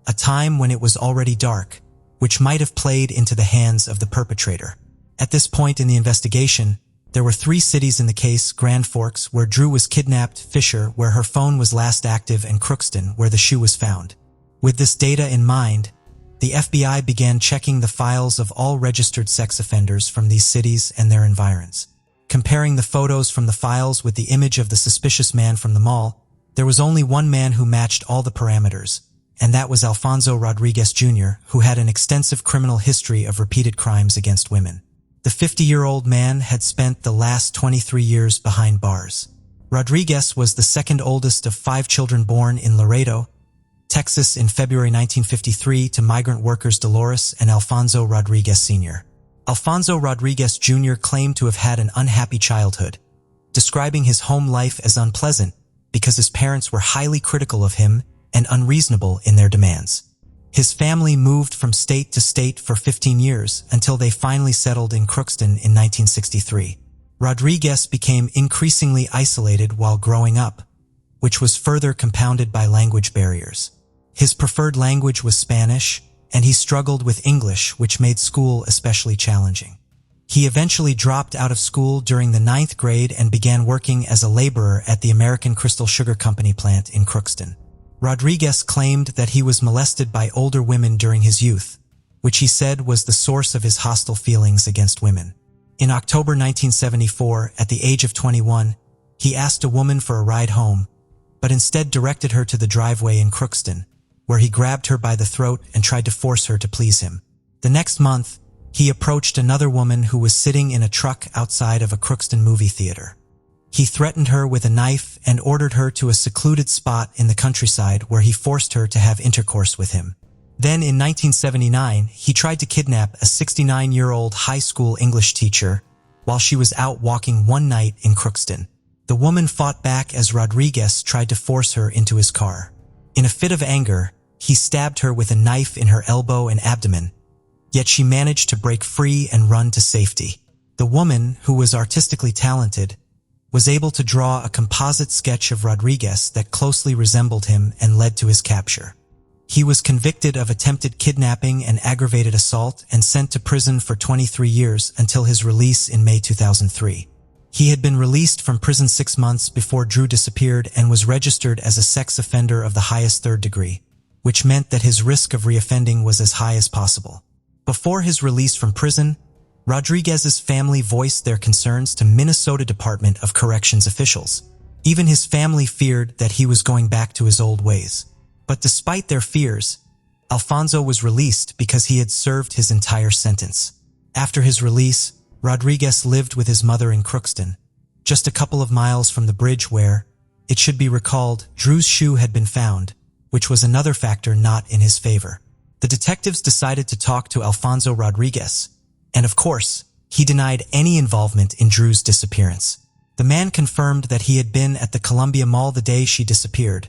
a time when it was already dark, which might have played into the hands of the perpetrator. At this point in the investigation, there were 3 cities in the case: Grand Forks, where Drew was kidnapped; Fisher, where her phone was last active; and Crookston, where the shoe was found. With this data in mind, the FBI began checking the files of all registered sex offenders from these cities and their environs. Comparing the photos from the files with the image of the suspicious man from the mall, there was only one man who matched all the parameters, and that was Alfonso Rodriguez Jr., who had an extensive criminal history of repeated crimes against women. The 50-year-old man had spent the last 23 years behind bars. Rodriguez was the second oldest of 5 children born in Laredo, Texas in February 1953 to migrant workers Dolores and Alfonso Rodriguez Sr. Alfonso Rodriguez Jr. claimed to have had an unhappy childhood, describing his home life as unpleasant because his parents were highly critical of him and unreasonable in their demands. His family moved from state to state for 15 years until they finally settled in Crookston in 1963. Rodriguez became increasingly isolated while growing up, which was further compounded by language barriers. His preferred language was Spanish, and he struggled with English, which made school especially challenging. He eventually dropped out of school during the 9th grade and began working as a laborer at the American Crystal Sugar Company plant in Crookston. Rodriguez claimed that he was molested by older women during his youth, which he said was the source of his hostile feelings against women. In October 1974, at the age of 21, he asked a woman for a ride home, but instead directed her to the driveway in Crookston, where he grabbed her by the throat and tried to force her to please him. The next month, he approached another woman who was sitting in a truck outside of a Crookston movie theater. He threatened her with a knife and ordered her to a secluded spot in the countryside where he forced her to have intercourse with him. Then in 1979, he tried to kidnap a 69-year-old high school English teacher while she was out walking one night in Crookston. The woman fought back as Rodriguez tried to force her into his car. In a fit of anger, he stabbed her with a knife in her elbow and abdomen, yet she managed to break free and run to safety. The woman, who was artistically talented, was able to draw a composite sketch of Rodriguez that closely resembled him and led to his capture. He was convicted of attempted kidnapping and aggravated assault and sent to prison for 23 years until his release in May 2003. He had been released from prison 6 months before Drew disappeared and was registered as a sex offender of the highest 3rd degree, which meant that his risk of reoffending was as high as possible. Before his release from prison, Rodriguez's family voiced their concerns to Minnesota Department of Corrections officials. Even his family feared that he was going back to his old ways. But despite their fears, Alfonso was released because he had served his entire sentence. After his release, Rodriguez lived with his mother in Crookston, just a couple of miles from the bridge where, it should be recalled, Drew's shoe had been found, which was another factor not in his favor. The detectives decided to talk to Alfonso Rodriguez, and of course, he denied any involvement in Drew's disappearance. The man confirmed that he had been at the Columbia Mall the day she disappeared,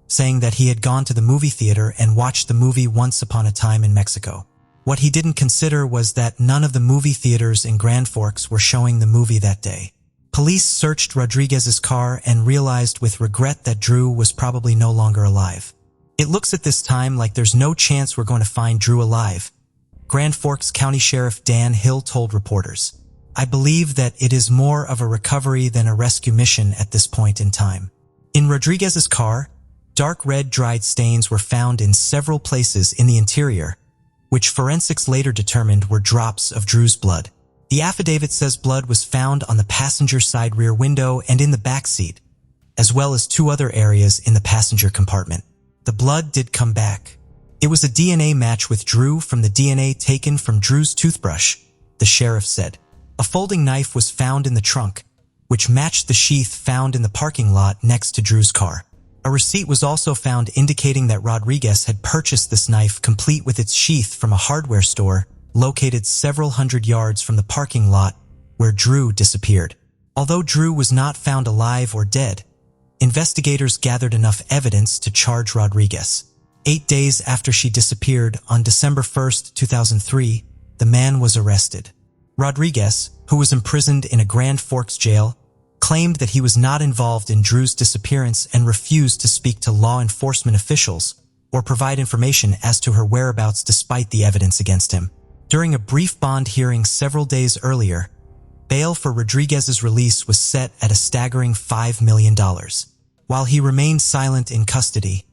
saying that he had gone to the movie theater and watched the movie Once Upon a Time in Mexico. What he didn't consider was that none of the movie theaters in Grand Forks were showing the movie that day. Police searched Rodriguez's car and realized with regret that Drew was probably no longer alive. It looks at this time like there's no chance we're going to find Drew alive, Grand Forks County Sheriff Dan Hill told reporters. I believe that it is more of a recovery than a rescue mission at this point in time. In Rodriguez's car, dark red dried stains were found in several places in the interior, which forensics later determined were drops of Drew's blood. The affidavit says blood was found on the passenger side rear window and in the back seat, as well as 2 other areas in the passenger compartment. The blood did come back. It was a DNA match with Drew from the DNA taken from Drew's toothbrush, the sheriff said. A folding knife was found in the trunk, which matched the sheath found in the parking lot next to Drew's car. A receipt was also found indicating that Rodriguez had purchased this knife complete with its sheath from a hardware store located several hundred yards from the parking lot where Drew disappeared. Although Drew was not found alive or dead, investigators gathered enough evidence to charge Rodriguez. 8 days after she disappeared, on December 1, 2003, the man was arrested. Rodriguez, who was imprisoned in a Grand Forks jail, claimed that he was not involved in Drew's disappearance and refused to speak to law enforcement officials or provide information as to her whereabouts despite the evidence against him. During a brief bond hearing several days earlier, bail for Rodriguez's release was set at a staggering $5 million. While he remained silent in custody,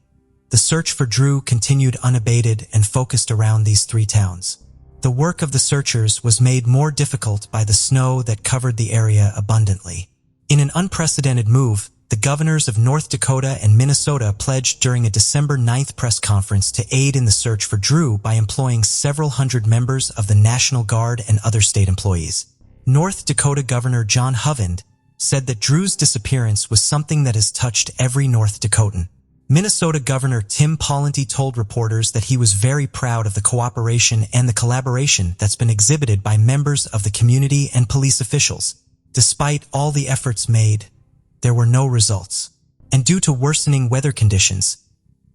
the search for Drew continued unabated and focused around these 3 towns. The work of the searchers was made more difficult by the snow that covered the area abundantly. In an unprecedented move, the governors of North Dakota and Minnesota pledged during a December 9th press conference to aid in the search for Drew by employing several hundred members of the National Guard and other state employees. North Dakota Governor John Hovind said that Drew's disappearance was something that has touched every North Dakotan. Minnesota Governor Tim Pawlenty told reporters that he was very proud of the cooperation and the collaboration that's been exhibited by members of the community and police officials. Despite all the efforts made, there were no results. And due to worsening weather conditions,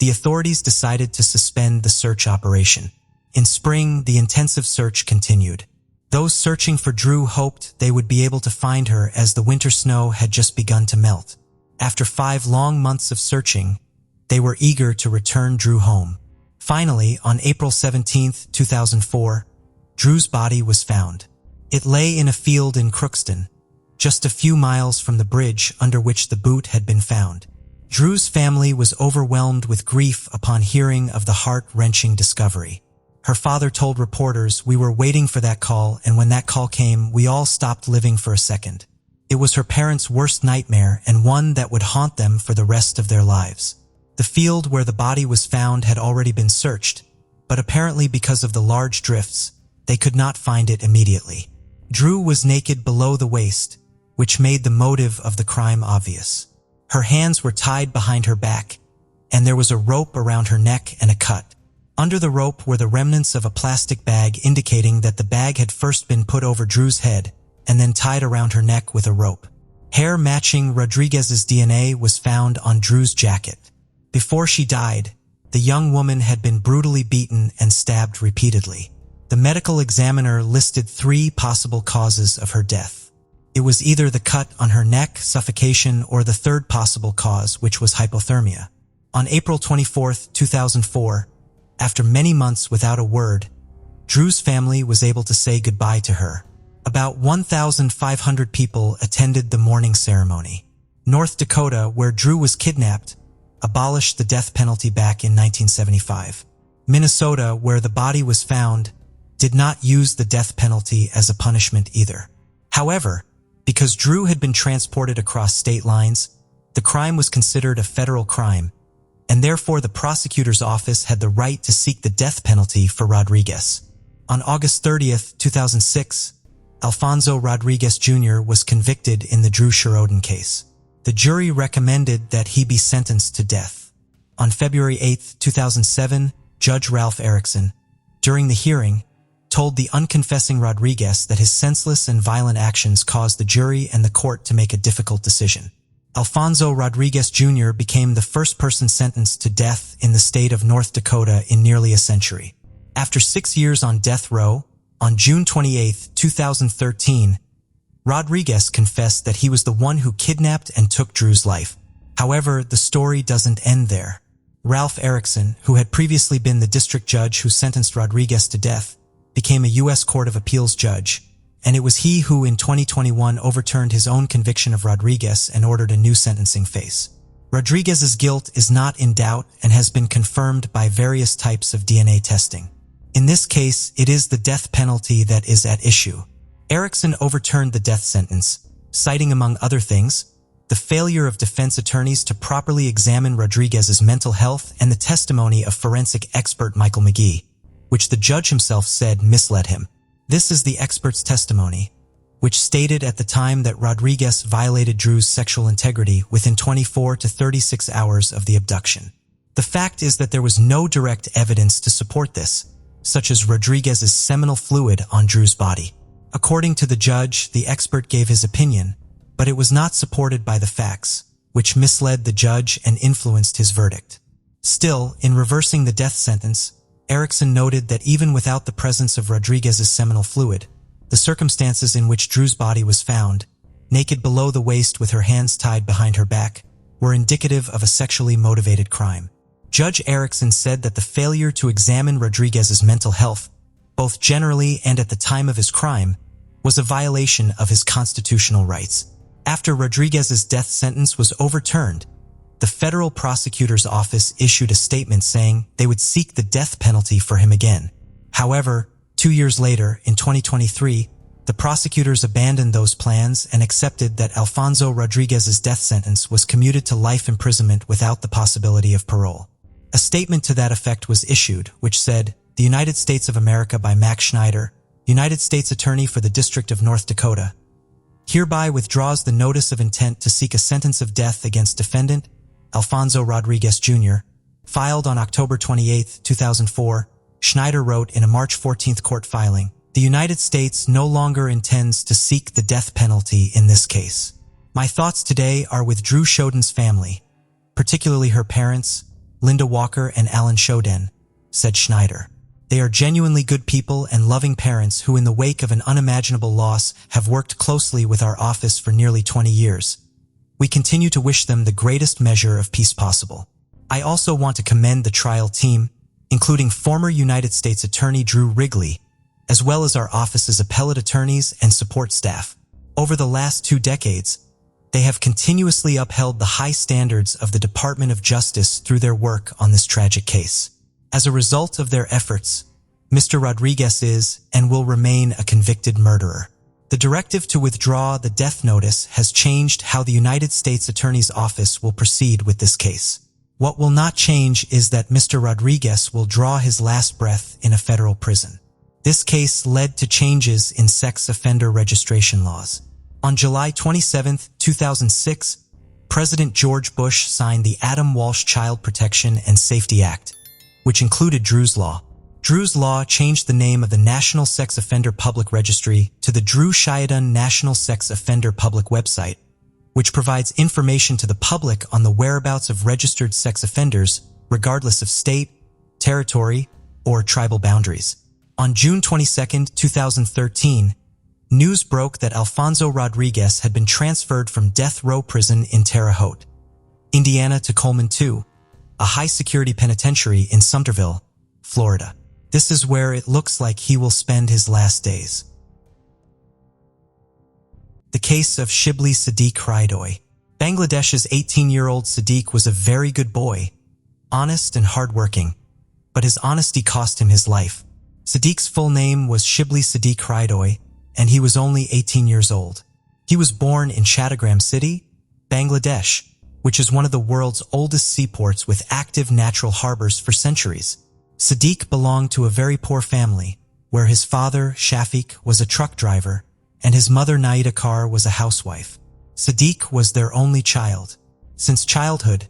the authorities decided to suspend the search operation. In spring, the intensive search continued. Those searching for Drew hoped they would be able to find her as the winter snow had just begun to melt. After 5 long months of searching, they were eager to return Drew home. Finally, on April 17, 2004, Drew's body was found. It lay in a field in Crookston, just a few miles from the bridge under which the boot had been found. Drew's family was overwhelmed with grief upon hearing of the heart-wrenching discovery. Her father told reporters, "We were waiting for that call, and when that call came, we all stopped living for a second." It was her parents' worst nightmare and one that would haunt them for the rest of their lives. The field where the body was found had already been searched, but apparently because of the large drifts, they could not find it immediately. Drew was naked below the waist, which made the motive of the crime obvious. Her hands were tied behind her back, and there was a rope around her neck and a cut. Under the rope were the remnants of a plastic bag indicating that the bag had first been put over Drew's head and then tied around her neck with a rope. Hair matching Rodriguez's DNA was found on Drew's jacket. Before she died, the young woman had been brutally beaten and stabbed repeatedly. The medical examiner listed 3 possible causes of her death. It was either the cut on her neck, suffocation, or the third possible cause, which was hypothermia. On April 24, 2004, after many months without a word, Drew's family was able to say goodbye to her. About 1,500 people attended the mourning ceremony. North Dakota, where Drew was kidnapped, abolished the death penalty back in 1975. Minnesota, where the body was found, did not use the death penalty as a punishment either. However, because Drew had been transported across state lines, the crime was considered a federal crime, and therefore the prosecutor's office had the right to seek the death penalty for Rodriguez. On August 30, 2006, Alfonso Rodriguez Jr. was convicted in the Drew Shirodin case. The jury recommended that he be sentenced to death. On February 8, 2007, Judge Ralph Erickson, during the hearing, told the unconfessing Rodriguez that his senseless and violent actions caused the jury and the court to make a difficult decision. Alfonso Rodriguez Jr. became the first person sentenced to death in the state of North Dakota in nearly a century. After 6 years on death row, on June 28, 2013, Rodriguez confessed that he was the one who kidnapped and took Drew's life. However, the story doesn't end there. Ralph Erickson, who had previously been the district judge who sentenced Rodriguez to death, became a U.S. Court of Appeals judge, and it was he who in 2021 overturned his own conviction of Rodriguez and ordered a new sentencing phase. Rodriguez's guilt is not in doubt and has been confirmed by various types of DNA testing. In this case, it is the death penalty that is at issue. Erickson overturned the death sentence, citing among other things, the failure of defense attorneys to properly examine Rodriguez's mental health and the testimony of forensic expert Michael McGee, which the judge himself said misled him. This is the expert's testimony, which stated at the time that Rodriguez violated Drew's sexual integrity within 24 to 36 hours of the abduction. The fact is that there was no direct evidence to support this, such as Rodriguez's seminal fluid on Drew's body. According to the judge, the expert gave his opinion, but it was not supported by the facts, which misled the judge and influenced his verdict. Still, in reversing the death sentence, Erickson noted that even without the presence of Rodriguez's seminal fluid, the circumstances in which Drew's body was found, naked below the waist with her hands tied behind her back, were indicative of a sexually motivated crime. Judge Erickson said that the failure to examine Rodriguez's mental health, both generally and at the time of his crime, was a violation of his constitutional rights. After Rodriguez's death sentence was overturned, the federal prosecutor's office issued a statement saying they would seek the death penalty for him again. However, 2 years later, in 2023, the prosecutors abandoned those plans and accepted that Alfonso Rodriguez's death sentence was commuted to life imprisonment without the possibility of parole. A statement to that effect was issued, which said, "The United States of America by Max Schneider, United States Attorney for the District of North Dakota, hereby withdraws the notice of intent to seek a sentence of death against defendant Alfonso Rodriguez Jr., filed on October 28, 2004, Schneider wrote in a March 14 court filing, "The United States no longer intends to seek the death penalty in this case. My thoughts today are with Drew Shirodin's family, particularly her parents, Linda Walker and Alan Shirodin," said Schneider. "They are genuinely good people and loving parents who in the wake of an unimaginable loss have worked closely with our office for nearly 20 years. We continue to wish them the greatest measure of peace possible. I also want to commend the trial team, including former United States Attorney Drew Wrigley, as well as our office's appellate attorneys and support staff. Over the last 2 decades, they have continuously upheld the high standards of the Department of Justice through their work on this tragic case. As a result of their efforts, Mr. Rodriguez is and will remain a convicted murderer. The directive to withdraw the death notice has changed how the United States Attorney's Office will proceed with this case. What will not change is that Mr. Rodriguez will draw his last breath in a federal prison. This case led to changes in sex offender registration laws. On July 27, 2006, President George Bush signed the Adam Walsh Child Protection and Safety Act, which included Drew's Law. Drew's Law changed the name of the National Sex Offender Public Registry to the Drew Shayadun National Sex Offender Public Website, which provides information to the public on the whereabouts of registered sex offenders, regardless of state, territory, or tribal boundaries. On June 22, 2013, news broke that Alfonso Rodriguez had been transferred from death row prison in Terre Haute, Indiana to Coleman II, a high-security penitentiary in Sumterville, Florida. This is where it looks like he will spend his last days. The case of Shibli Sadi Khaidoy. Bangladesh's 18-year-old Sadiq was a very good boy, honest and hardworking, but his honesty cost him his life. Sadiq's full name was Shibli Sadi Khaidoy, and he was only 18 years old. He was born in Chattagram City, Bangladesh, which is one of the world's oldest seaports with active natural harbors for centuries. Sadiq belonged to a very poor family, where his father, Shafiq, was a truck driver, and his mother, Naida Kar, was a housewife. Sadiq was their only child. Since childhood,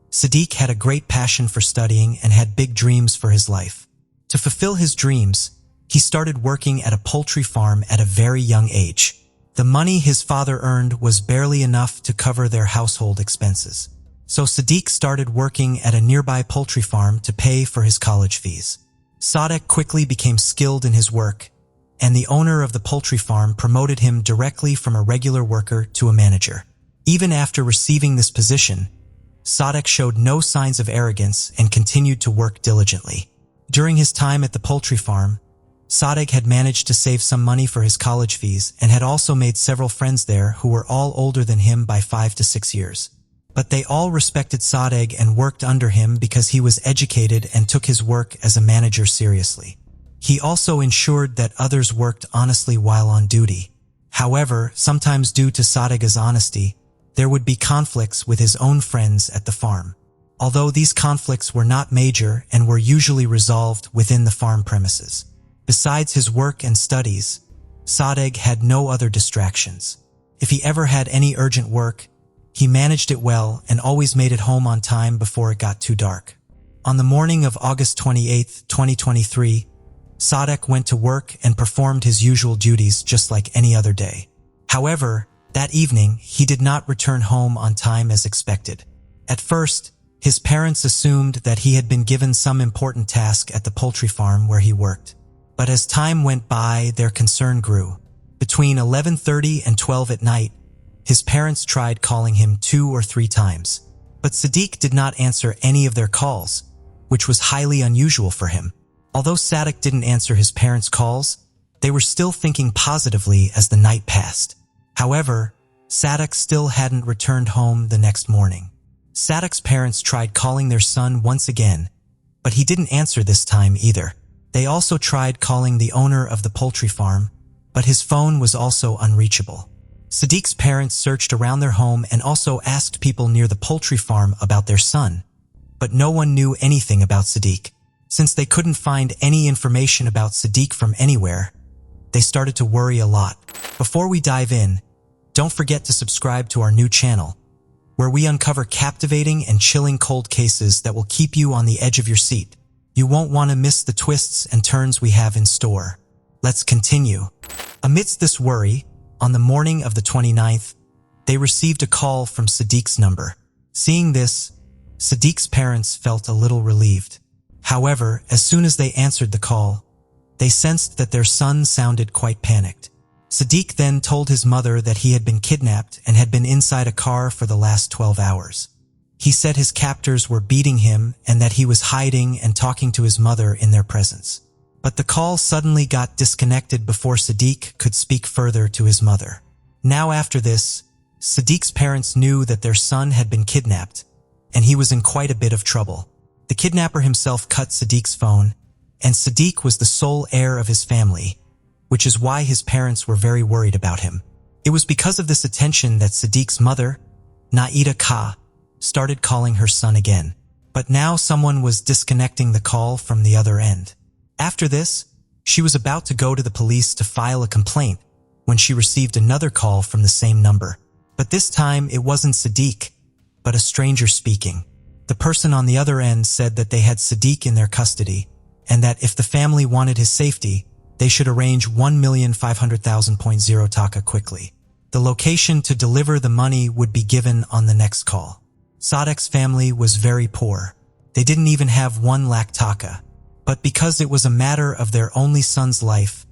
Sadiq had a great passion for studying and had big dreams for his life. To fulfill his dreams, he started working at a poultry farm at a very young age. The money his father earned was barely enough to cover their household expenses. So Sadiq started working at a nearby poultry farm to pay for his college fees. Sadiq quickly became skilled in his work, and the owner of the poultry farm promoted him directly from a regular worker to a manager. Even after receiving this position, Sadiq showed no signs of arrogance and continued to work diligently. During his time at the poultry farm, Sadiq had managed to save some money for his college fees and had also made several friends there who were all older than him by 5 to 6 years. But they all respected Sadiq and worked under him because he was educated and took his work as a manager seriously. He also ensured that others worked honestly while on duty. However, sometimes due to Sadiq's honesty, there would be conflicts with his own friends at the farm. Although these conflicts were not major and were usually resolved within the farm premises. Besides his work and studies, Sadiq had no other distractions. If he ever had any urgent work, he managed it well and always made it home on time before it got too dark. On the morning of August 28, 2023, Sadiq went to work and performed his usual duties just like any other day. However, that evening, he did not return home on time as expected. At first, his parents assumed that he had been given some important task at the poultry farm where he worked. But as time went by, their concern grew. Between 11:30 and 12 at night, his parents tried calling him 2 or 3 times. But Sadiq did not answer any of their calls, which was highly unusual for him. Although Sadiq didn't answer his parents' calls, they were still thinking positively as the night passed. However, Sadiq still hadn't returned home the next morning. Sadiq's parents tried calling their son once again, but he didn't answer this time either. They also tried calling the owner of the poultry farm, but his phone was also unreachable. Sadiq's parents searched around their home and also asked people near the poultry farm about their son, but no one knew anything about Sadiq. Since they couldn't find any information about Sadiq from anywhere, they started to worry a lot. Before we dive in, don't forget to subscribe to our new channel, where we uncover captivating and chilling cold cases that will keep you on the edge of your seat. You won't want to miss the twists and turns we have in store. Let's continue. Amidst this worry, on the morning of the 29th, they received a call from Sadiq's number. Seeing this, Sadiq's parents felt a little relieved. However, as soon as they answered the call, they sensed that their son sounded quite panicked. Sadiq then told his mother that he had been kidnapped and had been inside a car for the last 12 hours. He said his captors were beating him and that he was hiding and talking to his mother in their presence. But the call suddenly got disconnected before Sadiq could speak further to his mother. Now after this, Sadiq's parents knew that their son had been kidnapped, and he was in quite a bit of trouble. The kidnapper himself cut Sadiq's phone, and Sadiq was the sole heir of his family, which is why his parents were very worried about him. It was because of this attention that Sadiq's mother, Naida Ka, started calling her son again. But now someone was disconnecting the call from the other end. After this, she was about to go to the police to file a complaint when she received another call from the same number. But this time it wasn't Sadiq, but a stranger speaking. The person on the other end said that they had Sadiq in their custody, and that if the family wanted his safety, they should arrange 1,500,000 taka quickly. The location to deliver the money would be given on the next call. Sadiq's family was very poor. They didn't even have 1 lakh taka. But because it was a matter of their only son's life,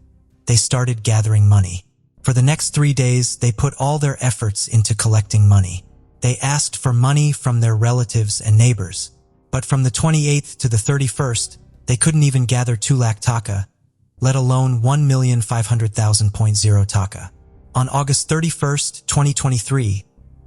they started gathering money. For the next 3 days, they put all their efforts into collecting money. They asked for money from their relatives and neighbors. But from the 28th to the 31st, they couldn't even gather 2 lakh taka, let alone 1,500,000 taka. On August 31st, 2023,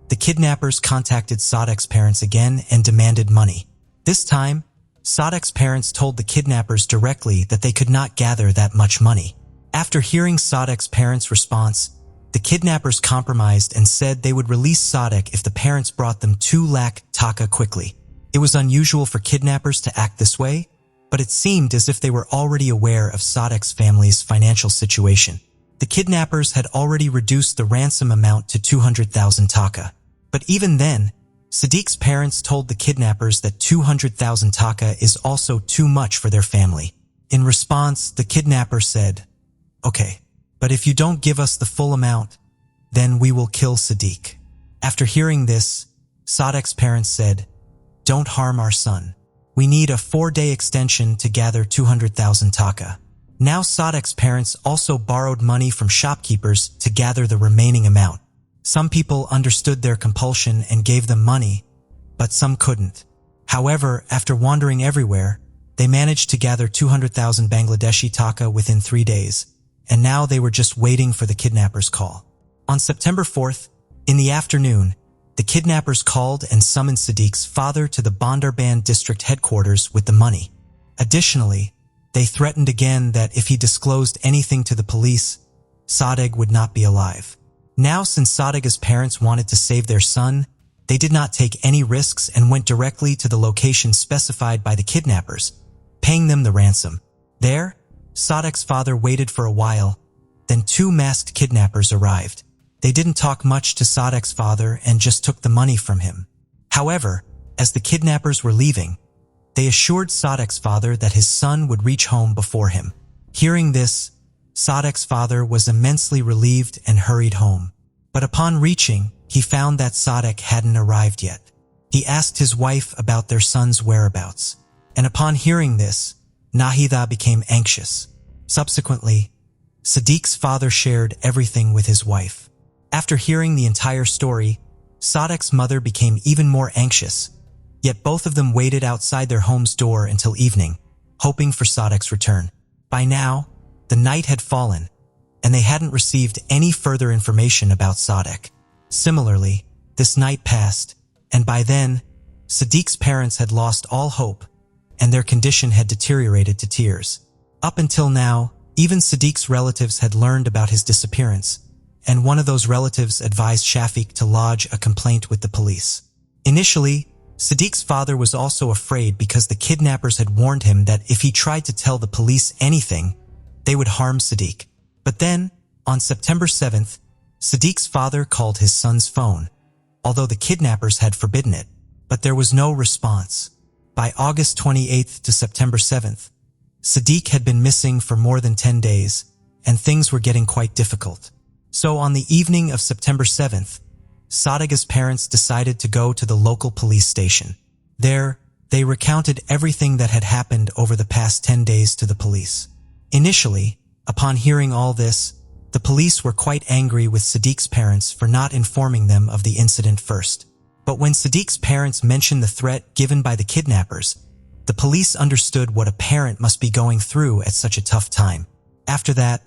the kidnappers contacted Sadiq's parents again and demanded money. This time, Sadiq's parents told the kidnappers directly that they could not gather that much money. After hearing Sadiq's parents' response, the kidnappers compromised and said they would release Sadiq if the parents brought them 2 lakh taka quickly. It was unusual for kidnappers to act this way, but it seemed as if they were already aware of Sadiq's family's financial situation. The kidnappers had already reduced the ransom amount to 200,000 taka. But even then, Sadiq's parents told the kidnappers that 200,000 taka is also too much for their family. In response, the kidnapper said, "Okay, but if you don't give us the full amount, then we will kill Sadiq." After hearing this, Sadiq's parents said, "Don't harm our son. We need a 4-day extension to gather 200,000 taka." Now Sadiq's parents also borrowed money from shopkeepers to gather the remaining amount. Some people understood their compulsion and gave them money, but some couldn't. However, after wandering everywhere, they managed to gather 200,000 Bangladeshi taka within 3 days, and now they were just waiting for the kidnappers' call. On September 4th, in the afternoon, the kidnappers called and summoned Sadiq's father to the Bandarban district headquarters with the money. Additionally, they threatened again that if he disclosed anything to the police, Sadiq would not be alive. Now, since Sadiq's parents wanted to save their son, they did not take any risks and went directly to the location specified by the kidnappers, paying them the ransom. There, Sadiq's father waited for a while, then 2 masked kidnappers arrived. They didn't talk much to Sadiq's father and just took the money from him. However, as the kidnappers were leaving, they assured Sadiq's father that his son would reach home before him. Hearing this, Sadiq's father was immensely relieved and hurried home. But upon reaching, he found that Sadiq hadn't arrived yet. He asked his wife about their son's whereabouts, and upon hearing this, Nahida became anxious. Subsequently, Sadiq's father shared everything with his wife. After hearing the entire story, Sadiq's mother became even more anxious, yet both of them waited outside their home's door until evening, hoping for Sadiq's return. By now, the night had fallen, and they hadn't received any further information about Sadiq. Similarly, this night passed, and by then, Sadiq's parents had lost all hope, and their condition had deteriorated to tears. Up until now, even Sadiq's relatives had learned about his disappearance, and one of those relatives advised Shafiq to lodge a complaint with the police. Initially, Sadiq's father was also afraid because the kidnappers had warned him that if he tried to tell the police anything, they would harm Sadiq. But then, on September 7th, Sadiq's father called his son's phone, although the kidnappers had forbidden it, but there was no response. By August 28th to September 7th, Sadiq had been missing for more than 10 days, and things were getting quite difficult. So on the evening of September 7th, Sadiq's parents decided to go to the local police station. There, they recounted everything that had happened over the past 10 days to the police. Initially, upon hearing all this, the police were quite angry with Sadiq's parents for not informing them of the incident first. But when Sadiq's parents mentioned the threat given by the kidnappers, The police understood what a parent must be going through at such a tough time. After that,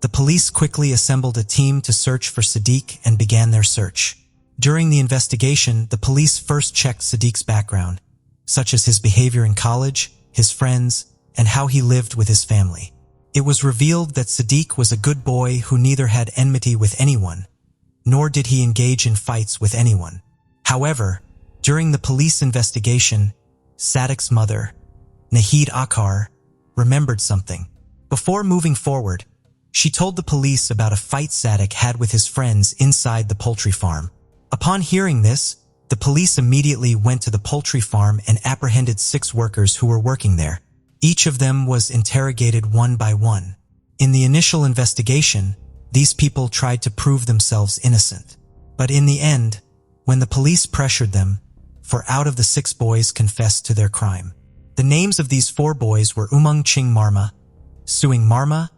the police quickly assembled a team to search for Sadiq and began their search. During the investigation, the police first checked Sadiq's background, such as his behavior in college, his friends, and how he lived with his family. It was revealed that Sadiq was a good boy who neither had enmity with anyone, nor did he engage in fights with anyone. However, during the police investigation, Sadiq's mother, Nahid Akar, remembered something. Before moving forward, she told the police about a fight Sadiq had with his friends inside the poultry farm. Upon hearing this, the police immediately went to the poultry farm and apprehended 6 workers who were working there. Each of them was interrogated one by one. In the initial investigation, these people tried to prove themselves innocent. But in the end, when the police pressured them, 4 out of the 6 boys confessed to their crime. The names of these 4 boys were Umang Ching Marma, Suing Marma,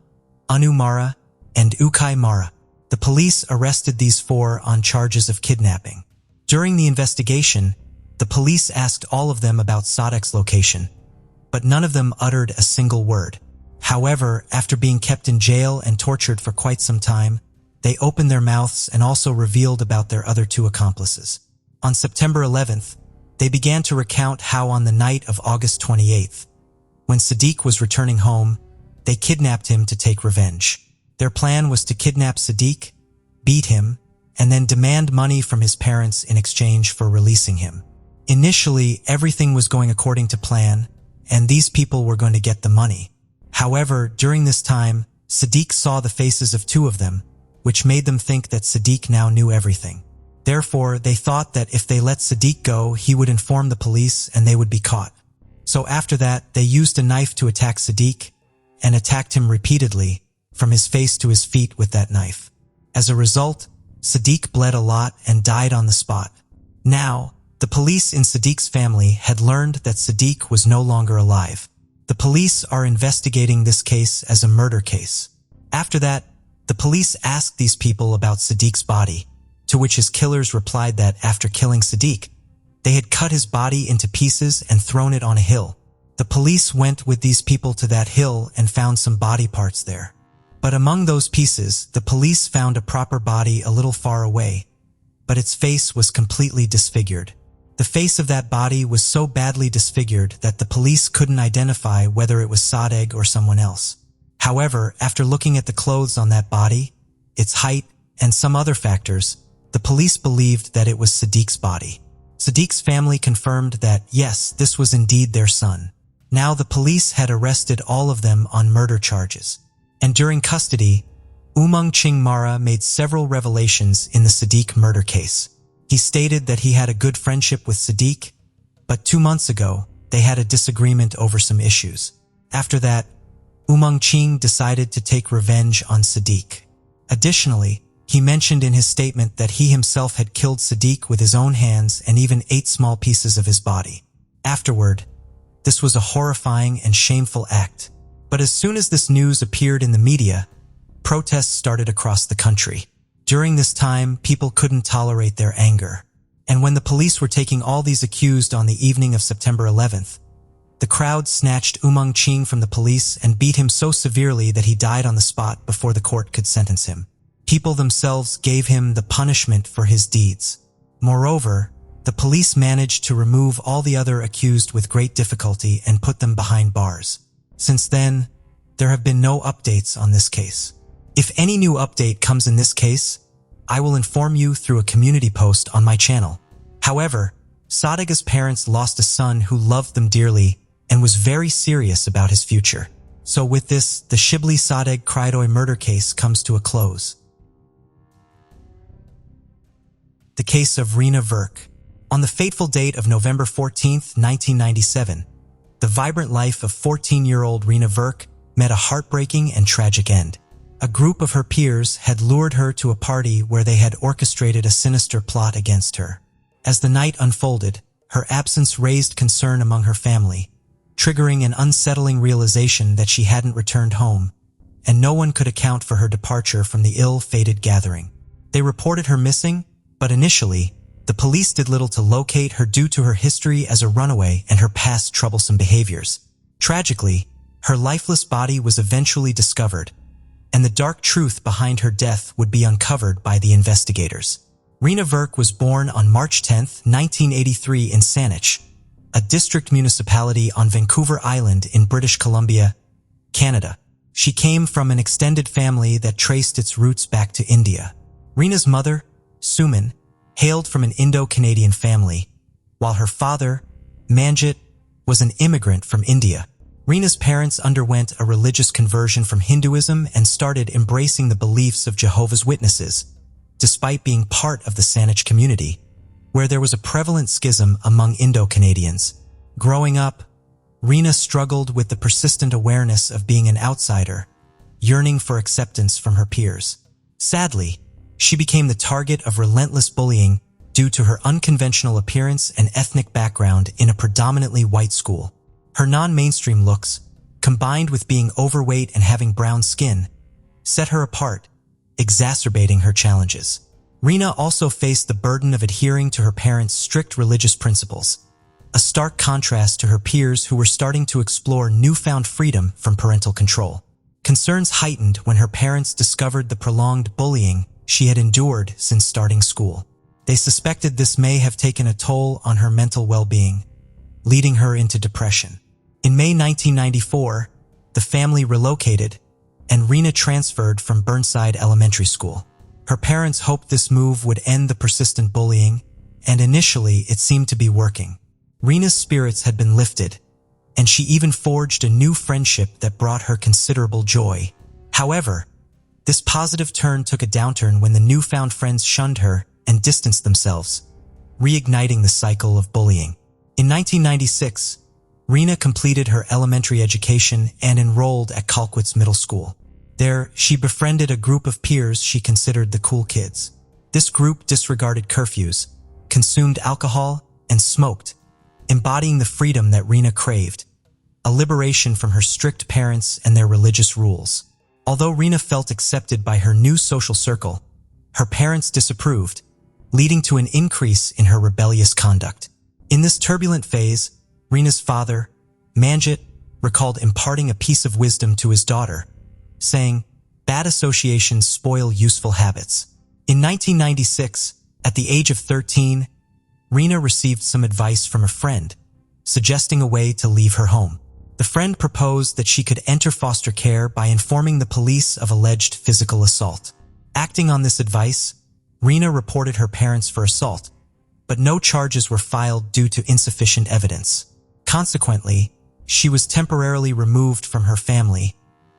Anu Mara, and Ukay Mara. The police arrested these 4 on charges of kidnapping. During the investigation, the police asked all of them about Sadiq's location, but none of them uttered a single word. However, after being kept in jail and tortured for quite some time, they opened their mouths and also revealed about their other 2 accomplices. On September 11th, they began to recount how on the night of August 28th, when Sadiq was returning home, they kidnapped him to take revenge. Their plan was to kidnap Sadiq, beat him, and then demand money from his parents in exchange for releasing him. Initially, everything was going according to plan, and these people were going to get the money. However, during this time, Sadiq saw the faces of 2 of them, which made them think that Sadiq now knew everything. Therefore, they thought that if they let Sadiq go, he would inform the police and they would be caught. So after that, they used a knife to attack Sadiq and attacked him repeatedly, from his face to his feet with that knife. As a result, Sadiq bled a lot and died on the spot. Now, the police in Sadiq's family had learned that Sadiq was no longer alive. The police are investigating this case as a murder case. After that, the police asked these people about Sadiq's body, to which his killers replied that after killing Sadiq, they had cut his body into pieces and thrown it on a hill. The police went with these people to that hill and found some body parts there. But among those pieces, the police found a proper body a little far away, but its face was completely disfigured. The face of that body was so badly disfigured that the police couldn't identify whether it was Sadiq or someone else. However, after looking at the clothes on that body, its height, and some other factors, the police believed that it was Sadiq's body. Sadiq's family confirmed that, yes, this was indeed their son. Now the police had arrested all of them on murder charges. And during custody, Umang Ching Mara made several revelations in the Sadiq murder case. He stated that he had a good friendship with Sadiq, but 2 months ago, they had a disagreement over some issues. After that, Umang Ching decided to take revenge on Sadiq. Additionally, he mentioned in his statement that he himself had killed Sadiq with his own hands and even ate small pieces of his body. Afterward, this was a horrifying and shameful act. But as soon as this news appeared in the media, protests started across the country. During this time, people couldn't tolerate their anger. And when the police were taking all these accused on the evening of September 11th, the crowd snatched Umang Ching from the police and beat him so severely that he died on the spot before the court could sentence him. People themselves gave him the punishment for his deeds. Moreover, the police managed to remove all the other accused with great difficulty and put them behind bars. Since then, there have been no updates on this case. If any new update comes in this case, I will inform you through a community post on my channel. However, Sadiq's parents lost a son who loved them dearly and was very serious about his future. So with this, the Shibli Sadi Kridoy murder case comes to a close. The case of Reena Verk. On the fateful date of November 14, 1997, the vibrant life of 14-year-old Reena Verk met a heartbreaking and tragic end. A group of her peers had lured her to a party where they had orchestrated a sinister plot against her. As the night unfolded, her absence raised concern among her family, triggering an unsettling realization that she hadn't returned home, and no one could account for her departure from the ill-fated gathering. They reported her missing, but initially, The police did little to locate her due to her history as a runaway and her past troublesome behaviors. Tragically, her lifeless body was eventually discovered, and the dark truth behind her death would be uncovered by the investigators. Reena Verk was born on March 10, 1983 in Saanich, a district municipality on Vancouver Island in British Columbia, Canada. She came from an extended family that traced its roots back to India. Reena's mother, Suman, hailed from an Indo-Canadian family, while her father, Manjit, was an immigrant from India. Reena's parents underwent a religious conversion from Hinduism and started embracing the beliefs of Jehovah's Witnesses, despite being part of the Saanich community, where there was a prevalent schism among Indo-Canadians. Growing up, Reena struggled with the persistent awareness of being an outsider, yearning for acceptance from her peers. Sadly, she became the target of relentless bullying due to her unconventional appearance and ethnic background in a predominantly white school. Her non-mainstream looks, combined with being overweight and having brown skin, set her apart, exacerbating her challenges. Reena also faced the burden of adhering to her parents' strict religious principles, a stark contrast to her peers who were starting to explore newfound freedom from parental control. Concerns heightened when her parents discovered the prolonged bullying she had endured since starting school. They suspected this may have taken a toll on her mental well-being, leading her into depression. In May 1994, the family relocated, and Reena transferred from Burnside Elementary School. Her parents hoped this move would end the persistent bullying, and initially it seemed to be working. Reena's spirits had been lifted, and she even forged a new friendship that brought her considerable joy. However, this positive turn took a downturn when the newfound friends shunned her and distanced themselves, reigniting the cycle of bullying. In 1996, Reena completed her elementary education and enrolled at Colquitt's Middle School. There, she befriended a group of peers she considered the cool kids. This group disregarded curfews, consumed alcohol, and smoked, embodying the freedom that Reena craved, a liberation from her strict parents and their religious rules. Although Reena felt accepted by her new social circle, her parents disapproved, leading to an increase in her rebellious conduct. In this turbulent phase, Reena's father, Manjit, recalled imparting a piece of wisdom to his daughter, saying, "Bad associations spoil useful habits." In 1996, at the age of 13, Reena received some advice from a friend, suggesting a way to leave her home. The friend proposed that she could enter foster care by informing the police of alleged physical assault. Acting on this advice, Reena reported her parents for assault, but no charges were filed due to insufficient evidence. Consequently, she was temporarily removed from her family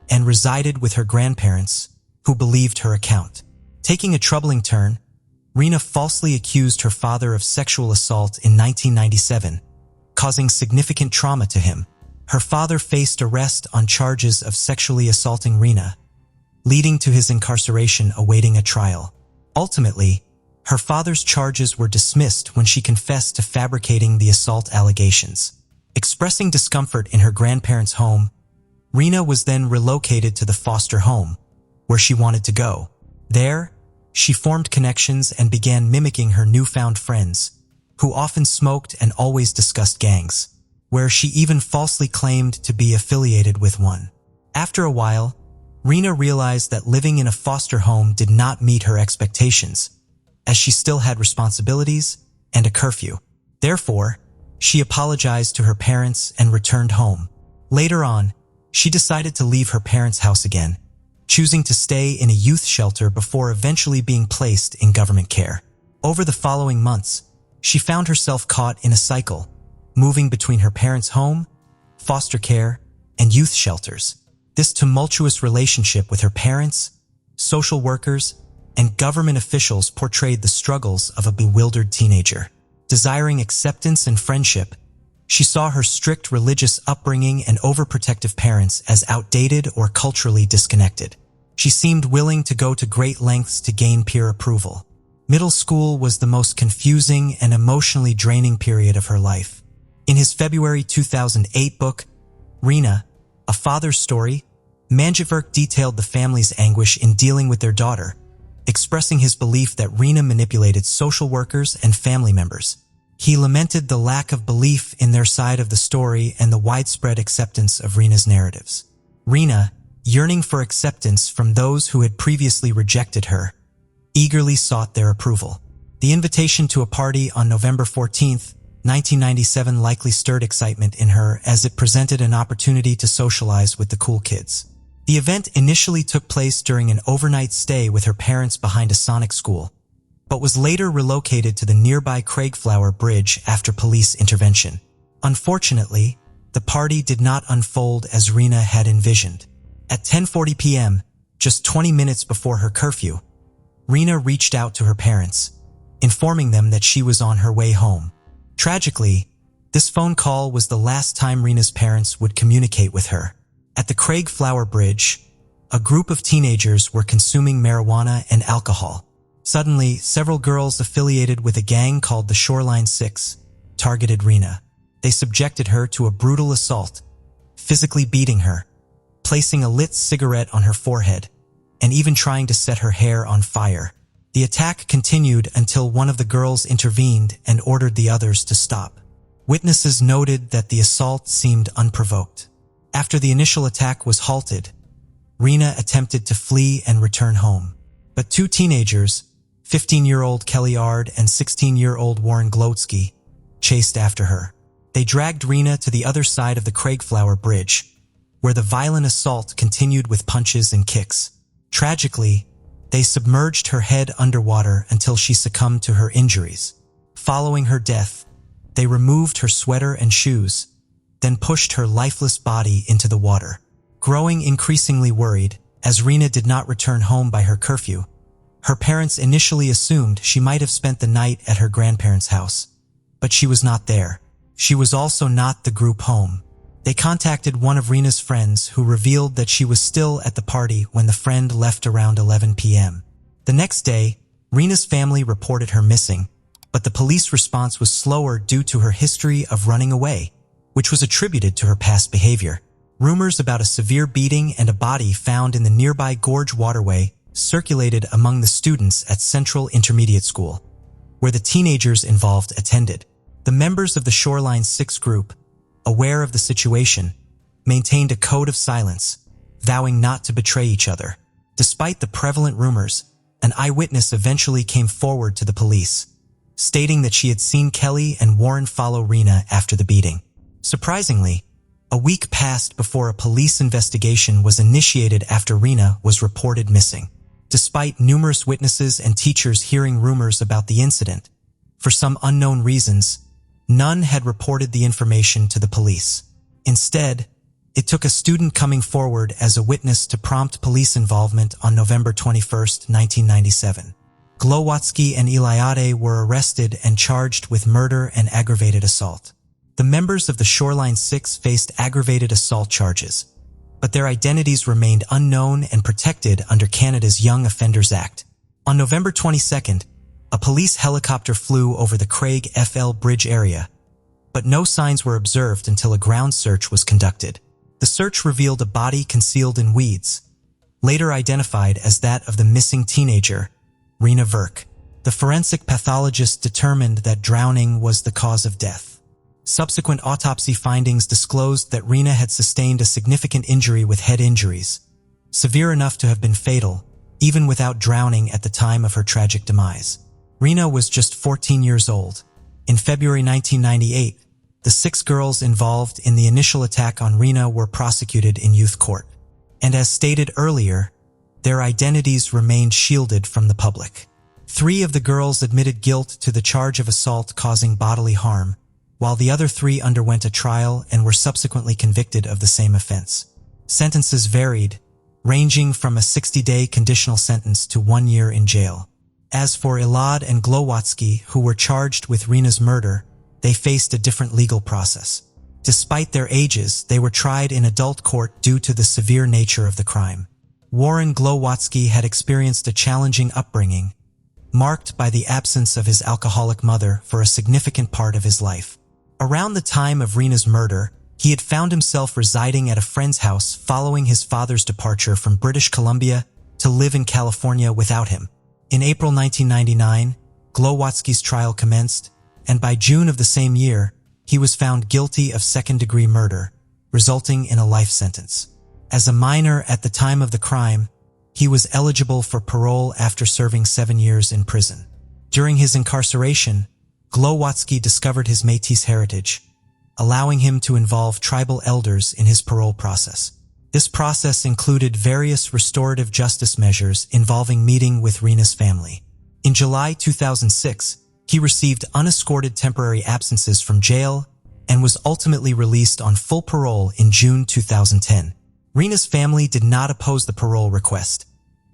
and resided with her grandparents, who believed her account. Taking a troubling turn, Reena falsely accused her father of sexual assault in 1997, causing significant trauma to him. Her father faced arrest on charges of sexually assaulting Reena, leading to his incarceration awaiting a trial. Ultimately, her father's charges were dismissed when she confessed to fabricating the assault allegations. Expressing discomfort in her grandparents' home, Reena was then relocated to the foster home, where she wanted to go. There, she formed connections and began mimicking her newfound friends, who often smoked and always discussed gangs, where she even falsely claimed to be affiliated with one. After a while, Reena realized that living in a foster home did not meet her expectations, as she still had responsibilities and a curfew. Therefore, she apologized to her parents and returned home. Later on, she decided to leave her parents' house again, choosing to stay in a youth shelter before eventually being placed in government care. Over the following months, she found herself caught in a cycle, moving between her parents' home, foster care, and youth shelters. This tumultuous relationship with her parents, social workers, and government officials portrayed the struggles of a bewildered teenager. Desiring acceptance and friendship, she saw her strict religious upbringing and overprotective parents as outdated or culturally disconnected. She seemed willing to go to great lengths to gain peer approval. Middle school was the most confusing and emotionally draining period of her life. In his February 2008 book, Reena, A Father's Story, Manjit Verk detailed the family's anguish in dealing with their daughter, expressing his belief that Reena manipulated social workers and family members. He lamented the lack of belief in their side of the story and the widespread acceptance of Reena's narratives. Reena, yearning for acceptance from those who had previously rejected her, eagerly sought their approval. The invitation to a party on November 14, 1997 likely stirred excitement in her as it presented an opportunity to socialize with the cool kids. The event initially took place during an overnight stay with her parents behind a Sonic school, but was later relocated to the nearby Craigflower Bridge after police intervention. Unfortunately, the party did not unfold as Reena had envisioned. At 10:40 p.m., just 20 minutes before her curfew, Reena reached out to her parents, informing them that she was on her way home. Tragically, this phone call was the last time Reena's parents would communicate with her. At the Craigflower Bridge, a group of teenagers were consuming marijuana and alcohol. Suddenly, several girls affiliated with a gang called the Shoreline Six targeted Reena. They subjected her to a brutal assault, physically beating her, placing a lit cigarette on her forehead, and even trying to set her hair on fire. The attack continued until one of the girls intervened and ordered the others to stop. Witnesses noted that the assault seemed unprovoked. After the initial attack was halted, Reena attempted to flee and return home. But two teenagers, 15-year-old Kelly Ard and 16-year-old Warren Glotsky, chased after her. They dragged Reena to the other side of the Craigflower Bridge, where the violent assault continued with punches and kicks. Tragically, they submerged her head underwater until she succumbed to her injuries. Following her death, they removed her sweater and shoes, then pushed her lifeless body into the water. Growing increasingly worried, as Reena did not return home by her curfew, her parents initially assumed she might have spent the night at her grandparents' house. But she was not there. She was also not the group home. They contacted one of Reena's friends, who revealed that she was still at the party when the friend left around 11 p.m. The next day, Reena's family reported her missing, but the police response was slower due to her history of running away, which was attributed to her past behavior. Rumors about a severe beating and a body found in the nearby Gorge waterway circulated among the students at Central Intermediate School, where the teenagers involved attended. The members of the Shoreline Six group, aware of the situation, maintained a code of silence, vowing not to betray each other. Despite the prevalent rumors, an eyewitness eventually came forward to the police, stating that she had seen Kelly and Warren follow Reena after the beating. Surprisingly, a week passed before a police investigation was initiated after Reena was reported missing. Despite numerous witnesses and teachers hearing rumors about the incident, for some unknown reasons, none had reported the information to the police. Instead, it took a student coming forward as a witness to prompt police involvement on November 21, 1997. Glowatsky and Eliade were arrested and charged with murder and aggravated assault. The members of the Shoreline Six faced aggravated assault charges, but their identities remained unknown and protected under Canada's Young Offenders Act. On November 22nd, a police helicopter flew over the Craig FL Bridge area, but no signs were observed until a ground search was conducted. The search revealed a body concealed in weeds, later identified as that of the missing teenager, Reena Verk. The forensic pathologist determined that drowning was the cause of death. Subsequent autopsy findings disclosed that Reena had sustained a significant injury with head injuries, severe enough to have been fatal, even without drowning at the time of her tragic demise. Reena was just 14 years old. In February 1998, the 6 girls involved in the initial attack on Reena were prosecuted in youth court. And as stated earlier, their identities remained shielded from the public. 3 of the girls admitted guilt to the charge of assault causing bodily harm, while the other 3 underwent a trial and were subsequently convicted of the same offense. Sentences varied, ranging from a 60-day conditional sentence to 1 year in jail. As for Eliade and Glowatsky, who were charged with Reena's murder, they faced a different legal process. Despite their ages, they were tried in adult court due to the severe nature of the crime. Warren Glowatsky had experienced a challenging upbringing, marked by the absence of his alcoholic mother for a significant part of his life. Around the time of Reena's murder, he had found himself residing at a friend's house following his father's departure from British Columbia to live in California without him. In April 1999, Glowatsky's trial commenced, and by June of the same year, he was found guilty of second-degree murder, resulting in a life sentence. As a minor at the time of the crime, he was eligible for parole after serving 7 years in prison. During his incarceration, Glowatsky discovered his Métis heritage, allowing him to involve tribal elders in his parole process. This process included various restorative justice measures involving meeting with Reena's family. In July 2006, he received unescorted temporary absences from jail and was ultimately released on full parole in June 2010. Reena's family did not oppose the parole request,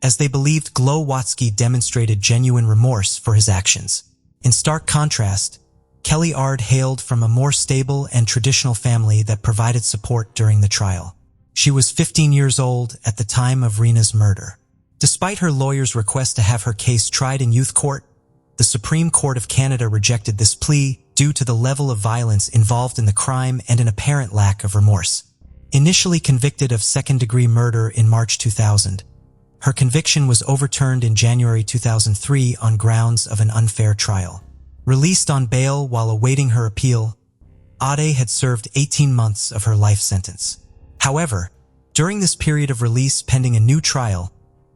as they believed Glowatsky demonstrated genuine remorse for his actions. In stark contrast, Kelly Ard hailed from a more stable and traditional family that provided support during the trial. She was 15 years old at the time of Reena's murder. Despite her lawyer's request to have her case tried in youth court, the Supreme Court of Canada rejected this plea due to the level of violence involved in the crime and an apparent lack of remorse. Initially convicted of second-degree murder in March 2000, her conviction was overturned in January 2003 on grounds of an unfair trial. Released on bail while awaiting her appeal, Ade had served 18 months of her life sentence. However, during this period of release pending a new trial,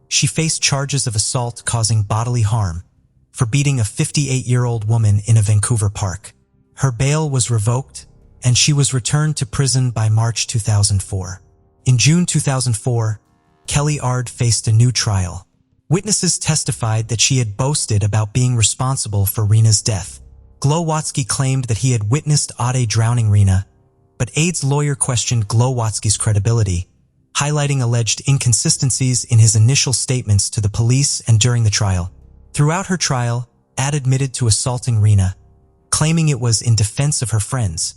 she faced charges of assault causing bodily harm for beating a 58-year-old woman in a Vancouver park. Her bail was revoked, and she was returned to prison by March 2004. In June 2004, Kelly Ard faced a new trial. Witnesses testified that she had boasted about being responsible for Reena's death. Glowatsky claimed that he had witnessed Ade drowning Reena, but Ade's lawyer questioned Glowatsky's credibility, highlighting alleged inconsistencies in his initial statements to the police and during the trial. Throughout her trial, Ade admitted to assaulting Reena, claiming it was in defense of her friends,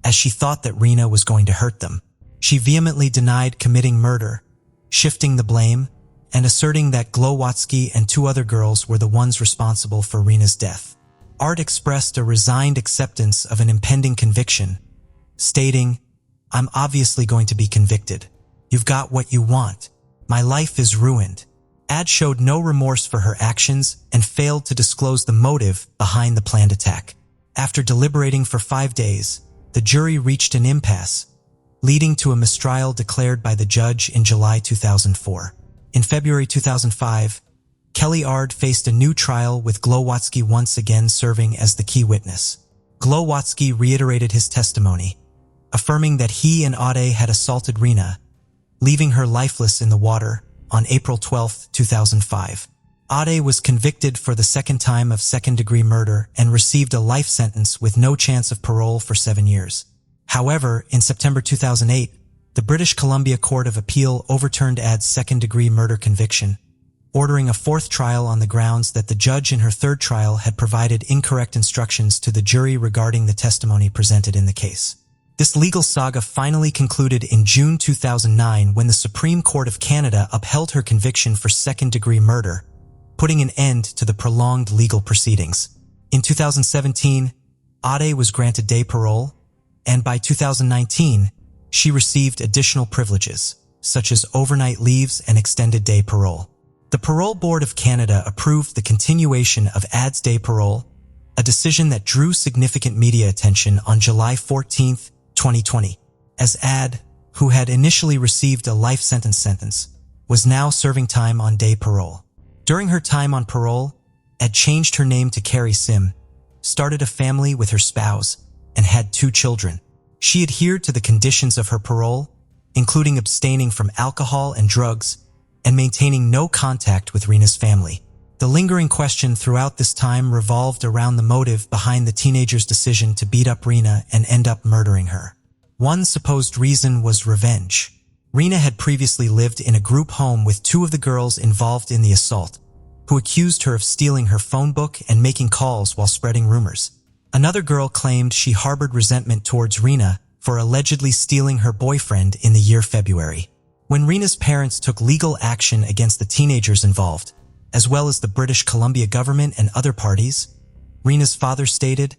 as she thought that Reena was going to hurt them. She vehemently denied committing murder, shifting the blame, and asserting that Glowatsky and 2 other girls were the ones responsible for Reena's death. Ard expressed a resigned acceptance of an impending conviction, stating, "I'm obviously going to be convicted. You've got what you want. My life is ruined." Ade showed no remorse for her actions and failed to disclose the motive behind the planned attack. After deliberating for 5 days, the jury reached an impasse, leading to a mistrial declared by the judge in July 2004. In February 2005, Kelly Ard faced a new trial with Glowatsky once again serving as the key witness. Glowatsky reiterated his testimony, affirming that he and Ade had assaulted Reena, leaving her lifeless in the water on April 12, 2005. Ade was convicted for the second time of second-degree murder and received a life sentence with no chance of parole for 7 years. However, in September 2008, the British Columbia Court of Appeal overturned Ade's second-degree murder conviction, ordering a 4th trial on the grounds that the judge in her 3rd trial had provided incorrect instructions to the jury regarding the testimony presented in the case. This legal saga finally concluded in June 2009 when the Supreme Court of Canada upheld her conviction for second-degree murder, putting an end to the prolonged legal proceedings. In 2017, Ade was granted day parole, and by 2019, she received additional privileges, such as overnight leaves and extended day parole. The Parole Board of Canada approved the continuation of Ade's day parole, a decision that drew significant media attention on July 14, 2020, as Ade, who had initially received a life sentence, was now serving time on day parole. During her time on parole, Ade changed her name to Carrie Sim, started a family with her spouse, and had 2 children. She adhered to the conditions of her parole, including abstaining from alcohol and drugs, and maintaining no contact with Reena's family. The lingering question throughout this time revolved around the motive behind the teenager's decision to beat up Reena and end up murdering her. One supposed reason was revenge. Reena had previously lived in a group home with 2 of the girls involved in the assault, who accused her of stealing her phone book and making calls while spreading rumors. Another girl claimed she harbored resentment towards Reena for allegedly stealing her boyfriend in the year February. When Reena's parents took legal action against the teenagers involved, as well as the British Columbia government and other parties, Reena's father stated,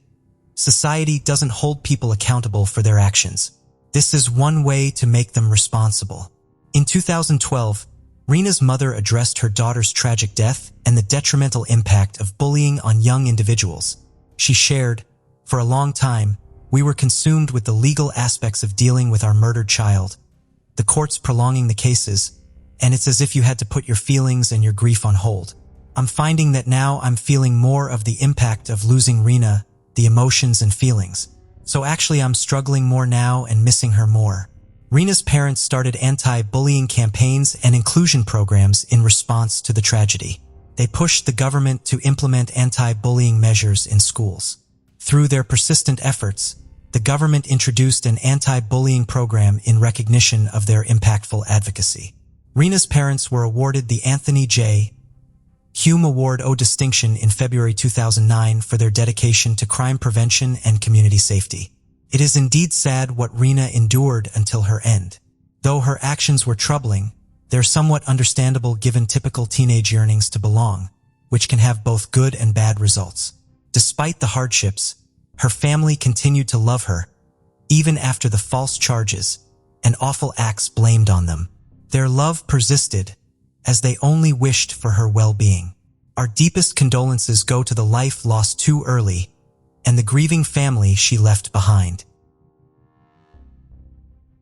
"Society doesn't hold people accountable for their actions. This is one way to make them responsible." In 2012, Reena's mother addressed her daughter's tragic death and the detrimental impact of bullying on young individuals. She shared, "For a long time, we were consumed with the legal aspects of dealing with our murdered child, the courts prolonging the cases, and it's as if you had to put your feelings and your grief on hold. I'm finding that now I'm feeling more of the impact of losing Reena, the emotions and feelings. So actually I'm struggling more now and missing her more." Reena's parents started anti-bullying campaigns and inclusion programs in response to the tragedy. They pushed the government to implement anti-bullying measures in schools. Through their persistent efforts, the government introduced an anti-bullying program in recognition of their impactful advocacy. Reena's parents were awarded the Anthony J. Hume Award O distinction in February 2009 for their dedication to crime prevention and community safety. It is indeed sad what Reena endured until her end. Though her actions were troubling, they're somewhat understandable given typical teenage yearnings to belong, which can have both good and bad results. Despite the hardships, her family continued to love her, even after the false charges and awful acts blamed on them. Their love persisted, as they only wished for her well-being. Our deepest condolences go to the life lost too early and the grieving family she left behind.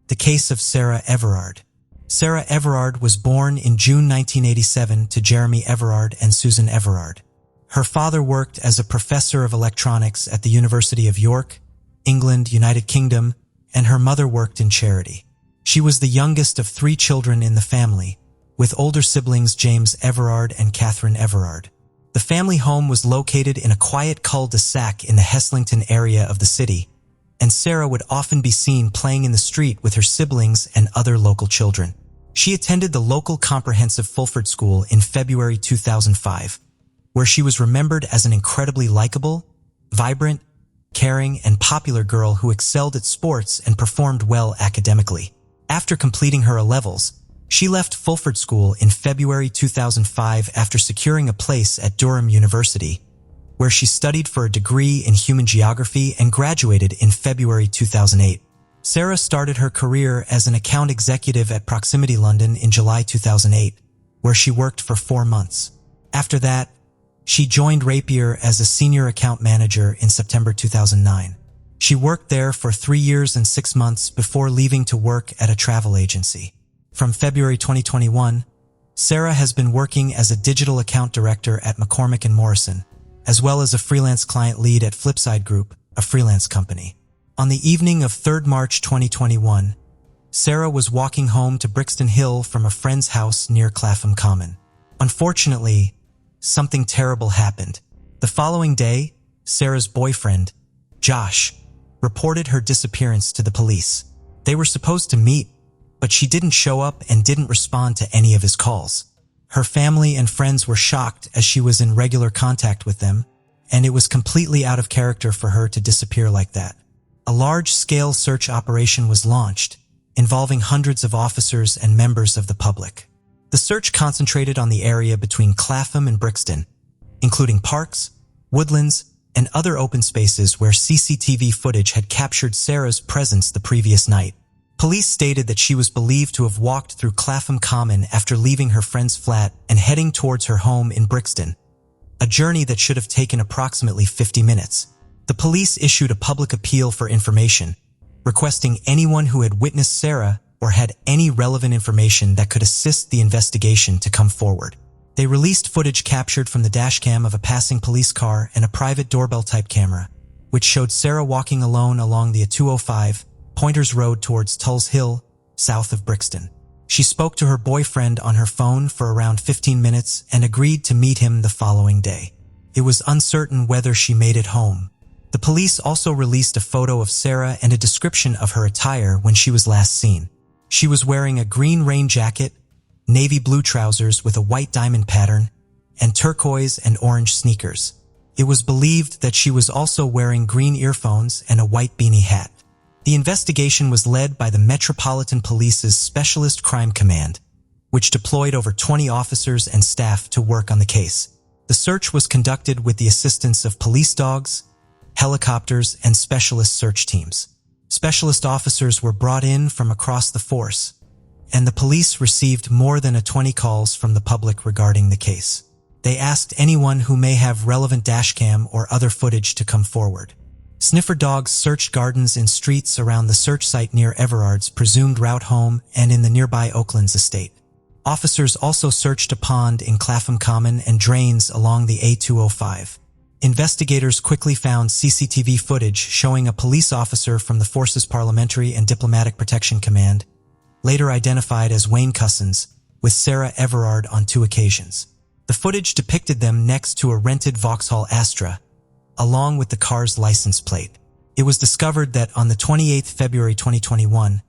The case of Sarah Everard. Sarah Everard was born in June 1987 to Jeremy Everard and Susan Everard. Her father worked as a professor of electronics at the University of York, England, United Kingdom, and her mother worked in charity. She was the youngest of 3 children in the family, with older siblings James Everard and Catherine Everard. The family home was located in a quiet cul-de-sac in the Heslington area of the city, and Sarah would often be seen playing in the street with her siblings and other local children. She attended the local comprehensive Fulford School in February 2005, where she was remembered as an incredibly likable, vibrant, caring, and popular girl who excelled at sports and performed well academically. After completing her A-levels, she left Fulford School in February 2005 after securing a place at Durham University, where she studied for a degree in human geography and graduated in February 2008. Sarah started her career as an account executive at Proximity London in July 2008, where she worked for 4 months. After that, she joined Rapier as a senior account manager in September 2009. She worked there for 3 years and 6 months before leaving to work at a travel agency. From February 2021, Sarah has been working as a digital account director at McCormick & Morrison, as well as a freelance client lead at Flipside Group, a freelance company. On the evening of 3rd March 2021, Sarah was walking home to Brixton Hill from a friend's house near Clapham Common. Unfortunately, something terrible happened. The following day, Sarah's boyfriend, Josh, reported her disappearance to the police. They were supposed to meet, but she didn't show up and didn't respond to any of his calls. Her family and friends were shocked as she was in regular contact with them, and it was completely out of character for her to disappear like that. A large-scale search operation was launched, involving hundreds of officers and members of the public. The search concentrated on the area between Clapham and Brixton, including parks, woodlands, and other open spaces where CCTV footage had captured Sarah's presence the previous night. Police stated that she was believed to have walked through Clapham Common after leaving her friend's flat and heading towards her home in Brixton, a journey that should have taken approximately 50 minutes. The police issued a public appeal for information, requesting anyone who had witnessed Sarah or had any relevant information that could assist the investigation to come forward. They released footage captured from the dashcam of a passing police car and a private doorbell-type camera, which showed Sarah walking alone along the A205 Pointers Road towards Tulse Hill, south of Brixton. She spoke to her boyfriend on her phone for around 15 minutes and agreed to meet him the following day. It was uncertain whether she made it home. The police also released a photo of Sarah and a description of her attire when she was last seen. She was wearing a green rain jacket, navy blue trousers with a white diamond pattern, and turquoise and orange sneakers. It was believed that she was also wearing green earphones and a white beanie hat. The investigation was led by the Metropolitan Police's Specialist Crime Command, which deployed over 20 officers and staff to work on the case. The search was conducted with the assistance of police dogs, helicopters, and specialist search teams. Specialist officers were brought in from across the force, and the police received more than 20 calls from the public regarding the case. They asked anyone who may have relevant dashcam or other footage to come forward. Sniffer dogs searched gardens and streets around the search site near Everard's presumed route home and in the nearby Oaklands estate. Officers also searched a pond in Clapham Common and drains along the A205. Investigators quickly found CCTV footage showing a police officer from the Forces Parliamentary and Diplomatic Protection Command, later identified as Wayne Cousins, with Sarah Everard on 2 occasions. The footage depicted them next to a rented Vauxhall Astra, along with the car's license plate. It was discovered that on the 28th February 2021,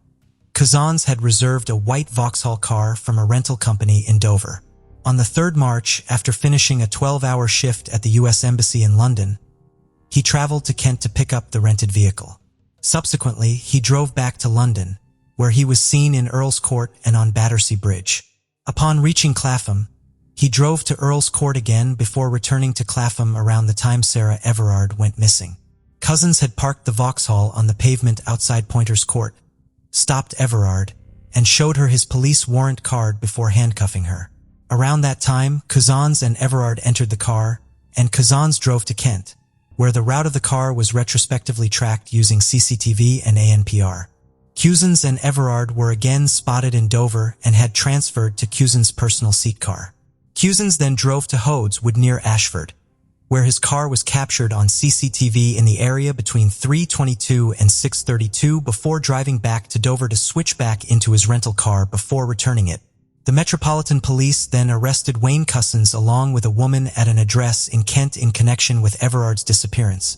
Cousins had reserved a white Vauxhall car from a rental company in Dover. On the 3rd March, after finishing a 12-hour shift at the U.S. Embassy in London, he traveled to Kent to pick up the rented vehicle. Subsequently, he drove back to London, where he was seen in Earl's Court and on Battersea Bridge. Upon reaching Clapham, he drove to Earl's Court again before returning to Clapham around the time Sarah Everard went missing. Cousins had parked the Vauxhall on the pavement outside Pointers Court, stopped Everard, and showed her his police warrant card before handcuffing her. Around that time, Cousins and Everard entered the car, and Cousins drove to Kent, where the route of the car was retrospectively tracked using CCTV and ANPR. Cousins and Everard were again spotted in Dover and had transferred to Cousins' personal seat car. Cousins then drove to Hodes Wood near Ashford, where his car was captured on CCTV in the area between 3:22 and 6:32 before driving back to Dover to switch back into his rental car before returning it. The Metropolitan Police then arrested Wayne Cousins along with a woman at an address in Kent in connection with Everard's disappearance,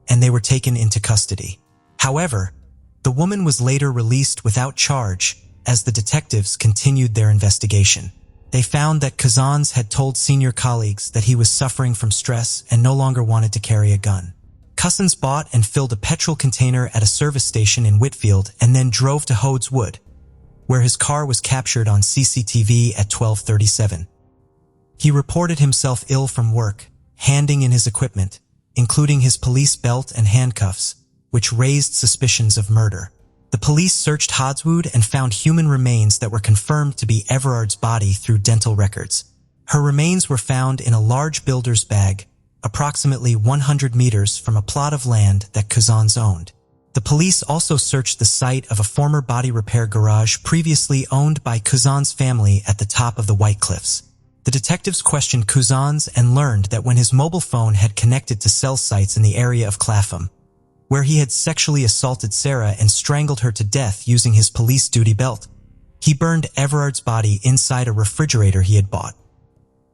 and they were taken into custody. However, the woman was later released without charge as the detectives continued their investigation. They found that Cousins had told senior colleagues that he was suffering from stress and no longer wanted to carry a gun. Cousins bought and filled a petrol container at a service station in Whitfield and then drove to Hodes Wood, where his car was captured on CCTV at 12:37. He reported himself ill from work, handing in his equipment, including his police belt and handcuffs, which raised suspicions of murder. The police searched Hodswood and found human remains that were confirmed to be Everard's body through dental records. Her remains were found in a large builder's bag, approximately 100 meters from a plot of land that Cousins owned. The police also searched the site of a former body repair garage previously owned by Cousins' family at the top of the White Cliffs. The detectives questioned Cousins and learned that when his mobile phone had connected to cell sites in the area of Clapham, where he had sexually assaulted Sarah and strangled her to death using his police duty belt, he burned Everard's body inside a refrigerator he had bought.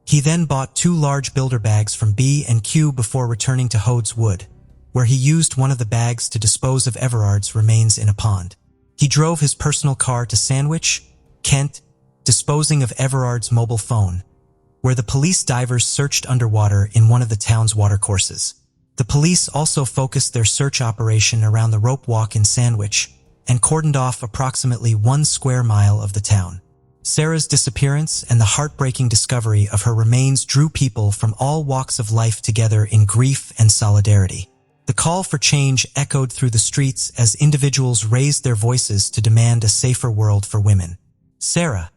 He then bought 2 large builder bags from B&Q before returning to Hodes Wood, where he used one of the bags to dispose of Everard's remains in a pond. He drove his personal car to Sandwich, Kent, disposing of Everard's mobile phone, where the police divers searched underwater in one of the town's watercourses. The police also focused their search operation around the rope walk in Sandwich and cordoned off approximately 1 square mile of the town. Sarah's disappearance and the heartbreaking discovery of her remains drew people from all walks of life together in grief and solidarity. The call for change echoed through the streets as individuals raised their voices to demand a safer world for women. Sarah,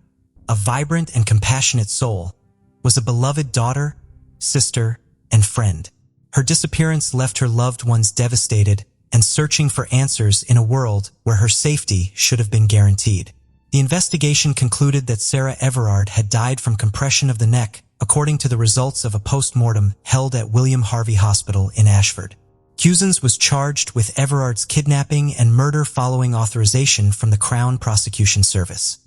a vibrant and compassionate soul, was a beloved daughter, sister, and friend. Her disappearance left her loved ones devastated and searching for answers in a world where her safety should have been guaranteed. The investigation concluded that Sarah Everard had died from compression of the neck, according to the results of a post-mortem held at William Harvey Hospital in Ashford. Cousins was charged with Everard's kidnapping and murder following authorization from the Crown Prosecution Service.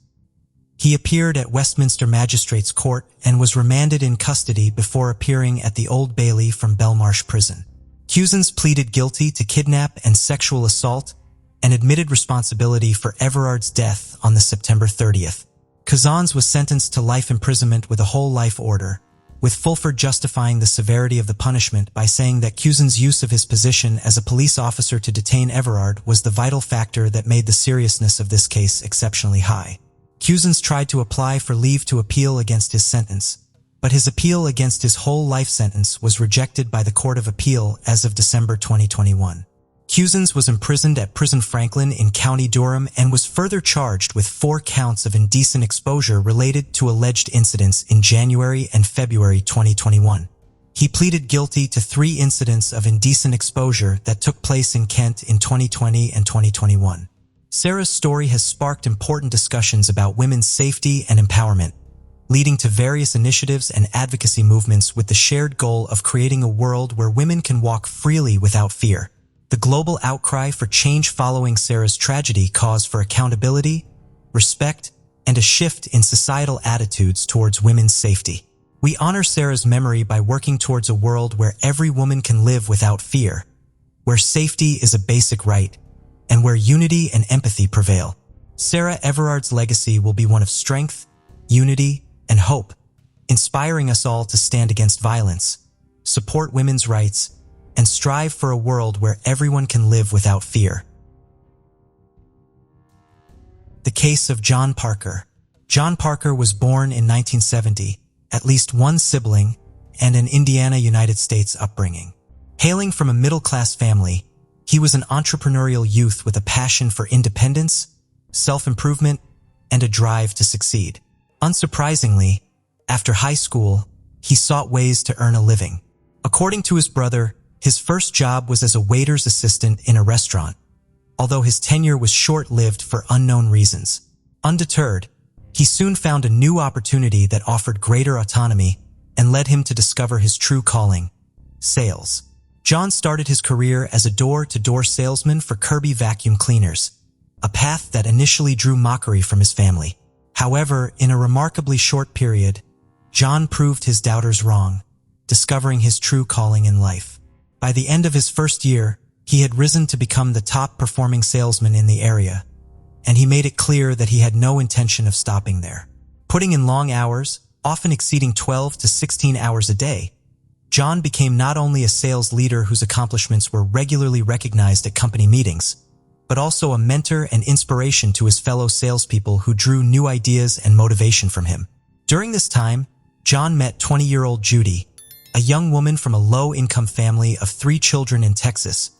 He appeared at Westminster Magistrates Court and was remanded in custody before appearing at the Old Bailey from Belmarsh Prison. Cousins pleaded guilty to kidnap and sexual assault and admitted responsibility for Everard's death on the September 30th. Cousins was sentenced to life imprisonment with a whole life order, with Fulford justifying the severity of the punishment by saying that Cousins' use of his position as a police officer to detain Everard was the vital factor that made the seriousness of this case exceptionally high. Cousins tried to apply for leave to appeal against his sentence, but his appeal against his whole life sentence was rejected by the Court of Appeal as of December 2021. Cousins was imprisoned at Prison Franklin in County Durham and was further charged with 4 counts of indecent exposure related to alleged incidents in January and February 2021. He pleaded guilty to 3 incidents of indecent exposure that took place in Kent in 2020 and 2021. Sarah's story has sparked important discussions about women's safety and empowerment, leading to various initiatives and advocacy movements with the shared goal of creating a world where women can walk freely without fear. The global outcry for change following Sarah's tragedy calls for accountability, respect, and a shift in societal attitudes towards women's safety. We honor Sarah's memory by working towards a world where every woman can live without fear, where safety is a basic right, and where unity and empathy prevail. Sarah Everard's legacy will be one of strength, unity, and hope, inspiring us all to stand against violence, support women's rights, and strive for a world where everyone can live without fear. The case of John Parker. John Parker was born in 1970, at least one sibling, and an Indiana, United States upbringing. Hailing from a middle-class family, he was an entrepreneurial youth with a passion for independence, self-improvement, and a drive to succeed. Unsurprisingly, after high school, he sought ways to earn a living. According to his brother, his first job was as a waiter's assistant in a restaurant, although his tenure was short-lived for unknown reasons. Undeterred, he soon found a new opportunity that offered greater autonomy and led him to discover his true calling: sales. John started his career as a door-to-door salesman for Kirby vacuum cleaners, a path that initially drew mockery from his family. However, in a remarkably short period, John proved his doubters wrong, discovering his true calling in life. By the end of his first year, he had risen to become the top-performing salesman in the area, and he made it clear that he had no intention of stopping there. Putting in long hours, often exceeding 12 to 16 hours a day, John became not only a sales leader whose accomplishments were regularly recognized at company meetings, but also a mentor and inspiration to his fellow salespeople who drew new ideas and motivation from him. During this time, John met 20-year-old Judy, a young woman from a low-income family of 3 children in Texas,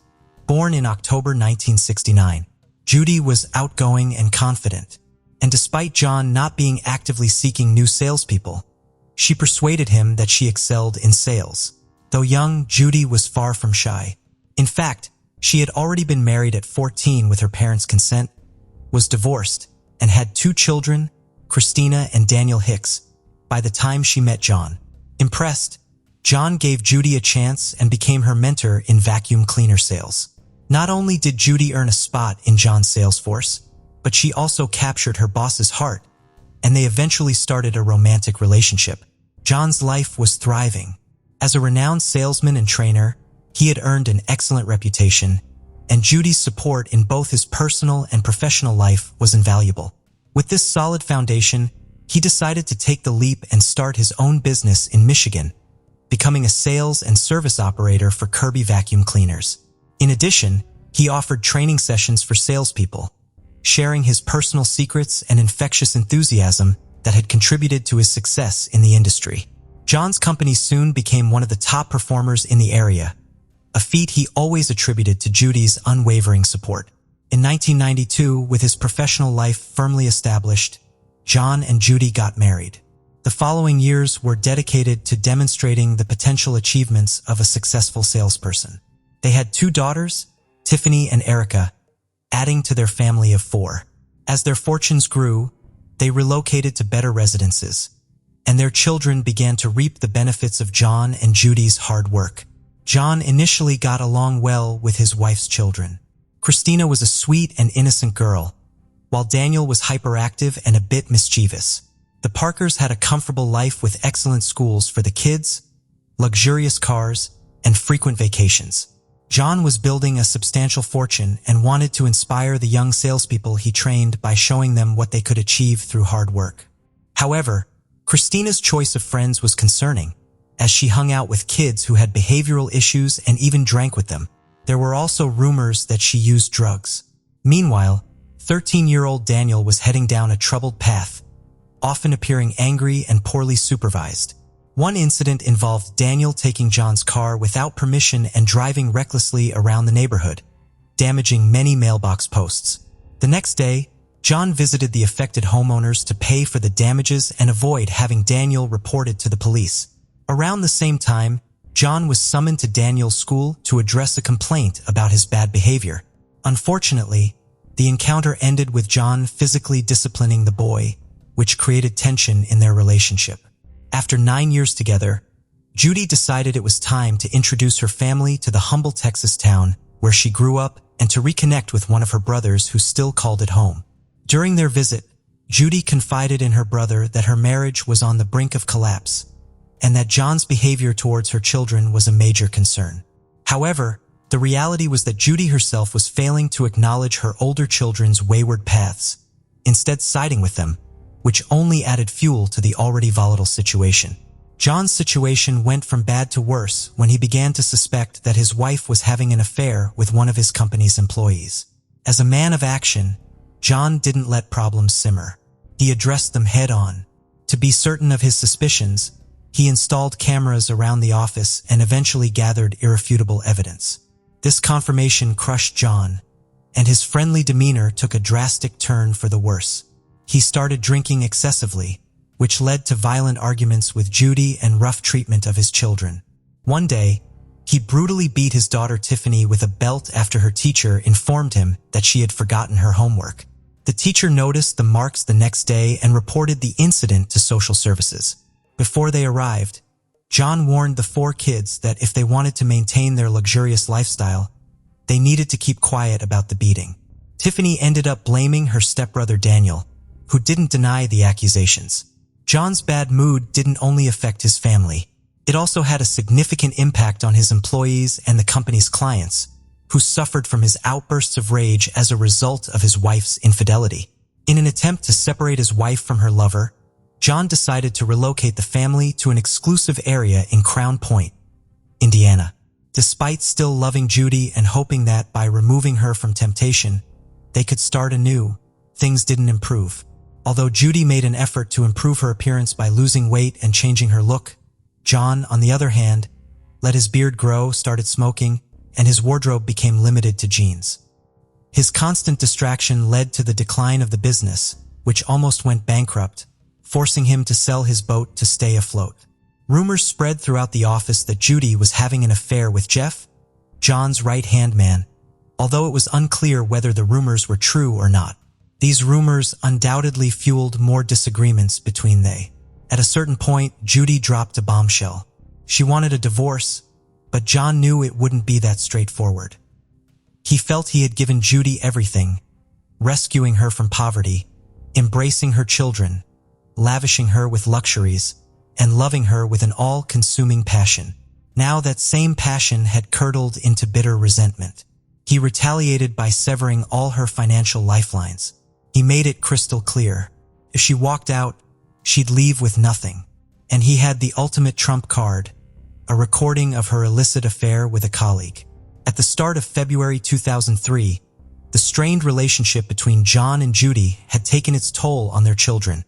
born in October 1969. Judy was outgoing and confident, and despite John not being actively seeking new salespeople, she persuaded him that she excelled in sales. Though young, Judy was far from shy. In fact, she had already been married at 14 with her parents' consent, was divorced, and had 2 children, Christina and Daniel Hicks, by the time she met John. Impressed, John gave Judy a chance and became her mentor in vacuum cleaner sales. Not only did Judy earn a spot in John's sales force, but she also captured her boss's heart, and they eventually started a romantic relationship. John's life was thriving. As a renowned salesman and trainer, he had earned an excellent reputation, and Judy's support in both his personal and professional life was invaluable. With this solid foundation, he decided to take the leap and start his own business in Michigan, becoming a sales and service operator for Kirby vacuum cleaners. In addition, he offered training sessions for salespeople, sharing his personal secrets and infectious enthusiasm that had contributed to his success in the industry. John's company soon became one of the top performers in the area, a feat he always attributed to Judy's unwavering support. In 1992, with his professional life firmly established, John and Judy got married. The following years were dedicated to demonstrating the potential achievements of a successful salesperson. They had 2 daughters, Tiffany and Erica, adding to their family of 4. As their fortunes grew, they relocated to better residences, and their children began to reap the benefits of John and Judy's hard work. John initially got along well with his wife's children. Christina was a sweet and innocent girl, while Daniel was hyperactive and a bit mischievous. The Parkers had a comfortable life with excellent schools for the kids, luxurious cars, and frequent vacations. John was building a substantial fortune and wanted to inspire the young salespeople he trained by showing them what they could achieve through hard work. However, Christina's choice of friends was concerning, as she hung out with kids who had behavioral issues and even drank with them. There were also rumors that she used drugs. Meanwhile, 13-year-old Daniel was heading down a troubled path, often appearing angry and poorly supervised. One incident involved Daniel taking John's car without permission and driving recklessly around the neighborhood, damaging many mailbox posts. The next day, John visited the affected homeowners to pay for the damages and avoid having Daniel reported to the police. Around the same time, John was summoned to Daniel's school to address a complaint about his bad behavior. Unfortunately, the encounter ended with John physically disciplining the boy, which created tension in their relationship. After 9 years together, Judy decided it was time to introduce her family to the humble Texas town where she grew up and to reconnect with one of her brothers who still called it home. During their visit, Judy confided in her brother that her marriage was on the brink of collapse and that John's behavior towards her children was a major concern. However, the reality was that Judy herself was failing to acknowledge her older children's wayward paths, instead siding with them, which only added fuel to the already volatile situation. John's situation went from bad to worse when he began to suspect that his wife was having an affair with one of his company's employees. As a man of action, John didn't let problems simmer. He addressed them head-on. To be certain of his suspicions, he installed cameras around the office and eventually gathered irrefutable evidence. This confirmation crushed John, and his friendly demeanor took a drastic turn for the worse. He started drinking excessively, which led to violent arguments with Judy and rough treatment of his children. One day, he brutally beat his daughter Tiffany with a belt after her teacher informed him that she had forgotten her homework. The teacher noticed the marks the next day and reported the incident to social services. Before they arrived, John warned the 4 kids that if they wanted to maintain their luxurious lifestyle, they needed to keep quiet about the beating. Tiffany ended up blaming her stepbrother Daniel, who didn't deny the accusations. John's bad mood didn't only affect his family. It also had a significant impact on his employees and the company's clients, who suffered from his outbursts of rage as a result of his wife's infidelity. In an attempt to separate his wife from her lover, John decided to relocate the family to an exclusive area in Crown Point, Indiana. Despite still loving Judy and hoping that by removing her from temptation, they could start anew, things didn't improve. Although Judy made an effort to improve her appearance by losing weight and changing her look, John, on the other hand, let his beard grow, started smoking, and his wardrobe became limited to jeans. His constant distraction led to the decline of the business, which almost went bankrupt, forcing him to sell his boat to stay afloat. Rumors spread throughout the office that Judy was having an affair with Jeff, John's right-hand man, although it was unclear whether the rumors were true or not. These rumors undoubtedly fueled more disagreements between they. At a certain point, Judy dropped a bombshell. She wanted a divorce, but John knew it wouldn't be that straightforward. He felt he had given Judy everything, rescuing her from poverty, embracing her children, lavishing her with luxuries, and loving her with an all-consuming passion. Now that same passion had curdled into bitter resentment. He retaliated by severing all her financial lifelines. He made it crystal clear. If she walked out, she'd leave with nothing. And he had the ultimate trump card, a recording of her illicit affair with a colleague. At the start of February 2003, the strained relationship between John and Judy had taken its toll on their children,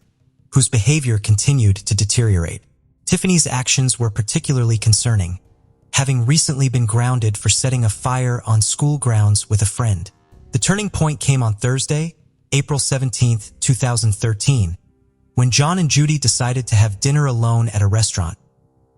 whose behavior continued to deteriorate. Tiffany's actions were particularly concerning, having recently been grounded for setting a fire on school grounds with a friend. The turning point came on Thursday, April 17, 2013, when John and Judy decided to have dinner alone at a restaurant,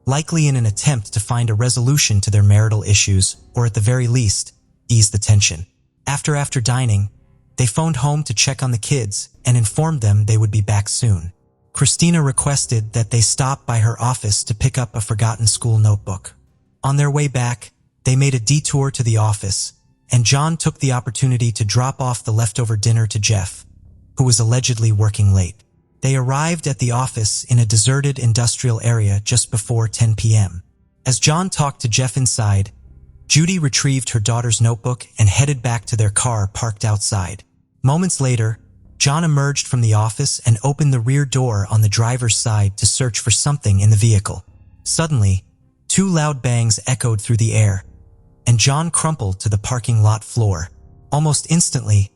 likely in an attempt to find a resolution to their marital issues, or at the very least, ease the tension. After dining, they phoned home to check on the kids and informed them they would be back soon. Christina requested that they stop by her office to pick up a forgotten school notebook. On their way back, they made a detour to the office, and John took the opportunity to drop off the leftover dinner to Jeff, who was allegedly working late. They arrived at the office in a deserted industrial area just before 10 p.m. As John talked to Jeff inside, Judy retrieved her daughter's notebook and headed back to their car parked outside. Moments later, John emerged from the office and opened the rear door on the driver's side to search for something in the vehicle. Suddenly, 2 loud bangs echoed through the air, and John crumpled to the parking lot floor. Almost instantly,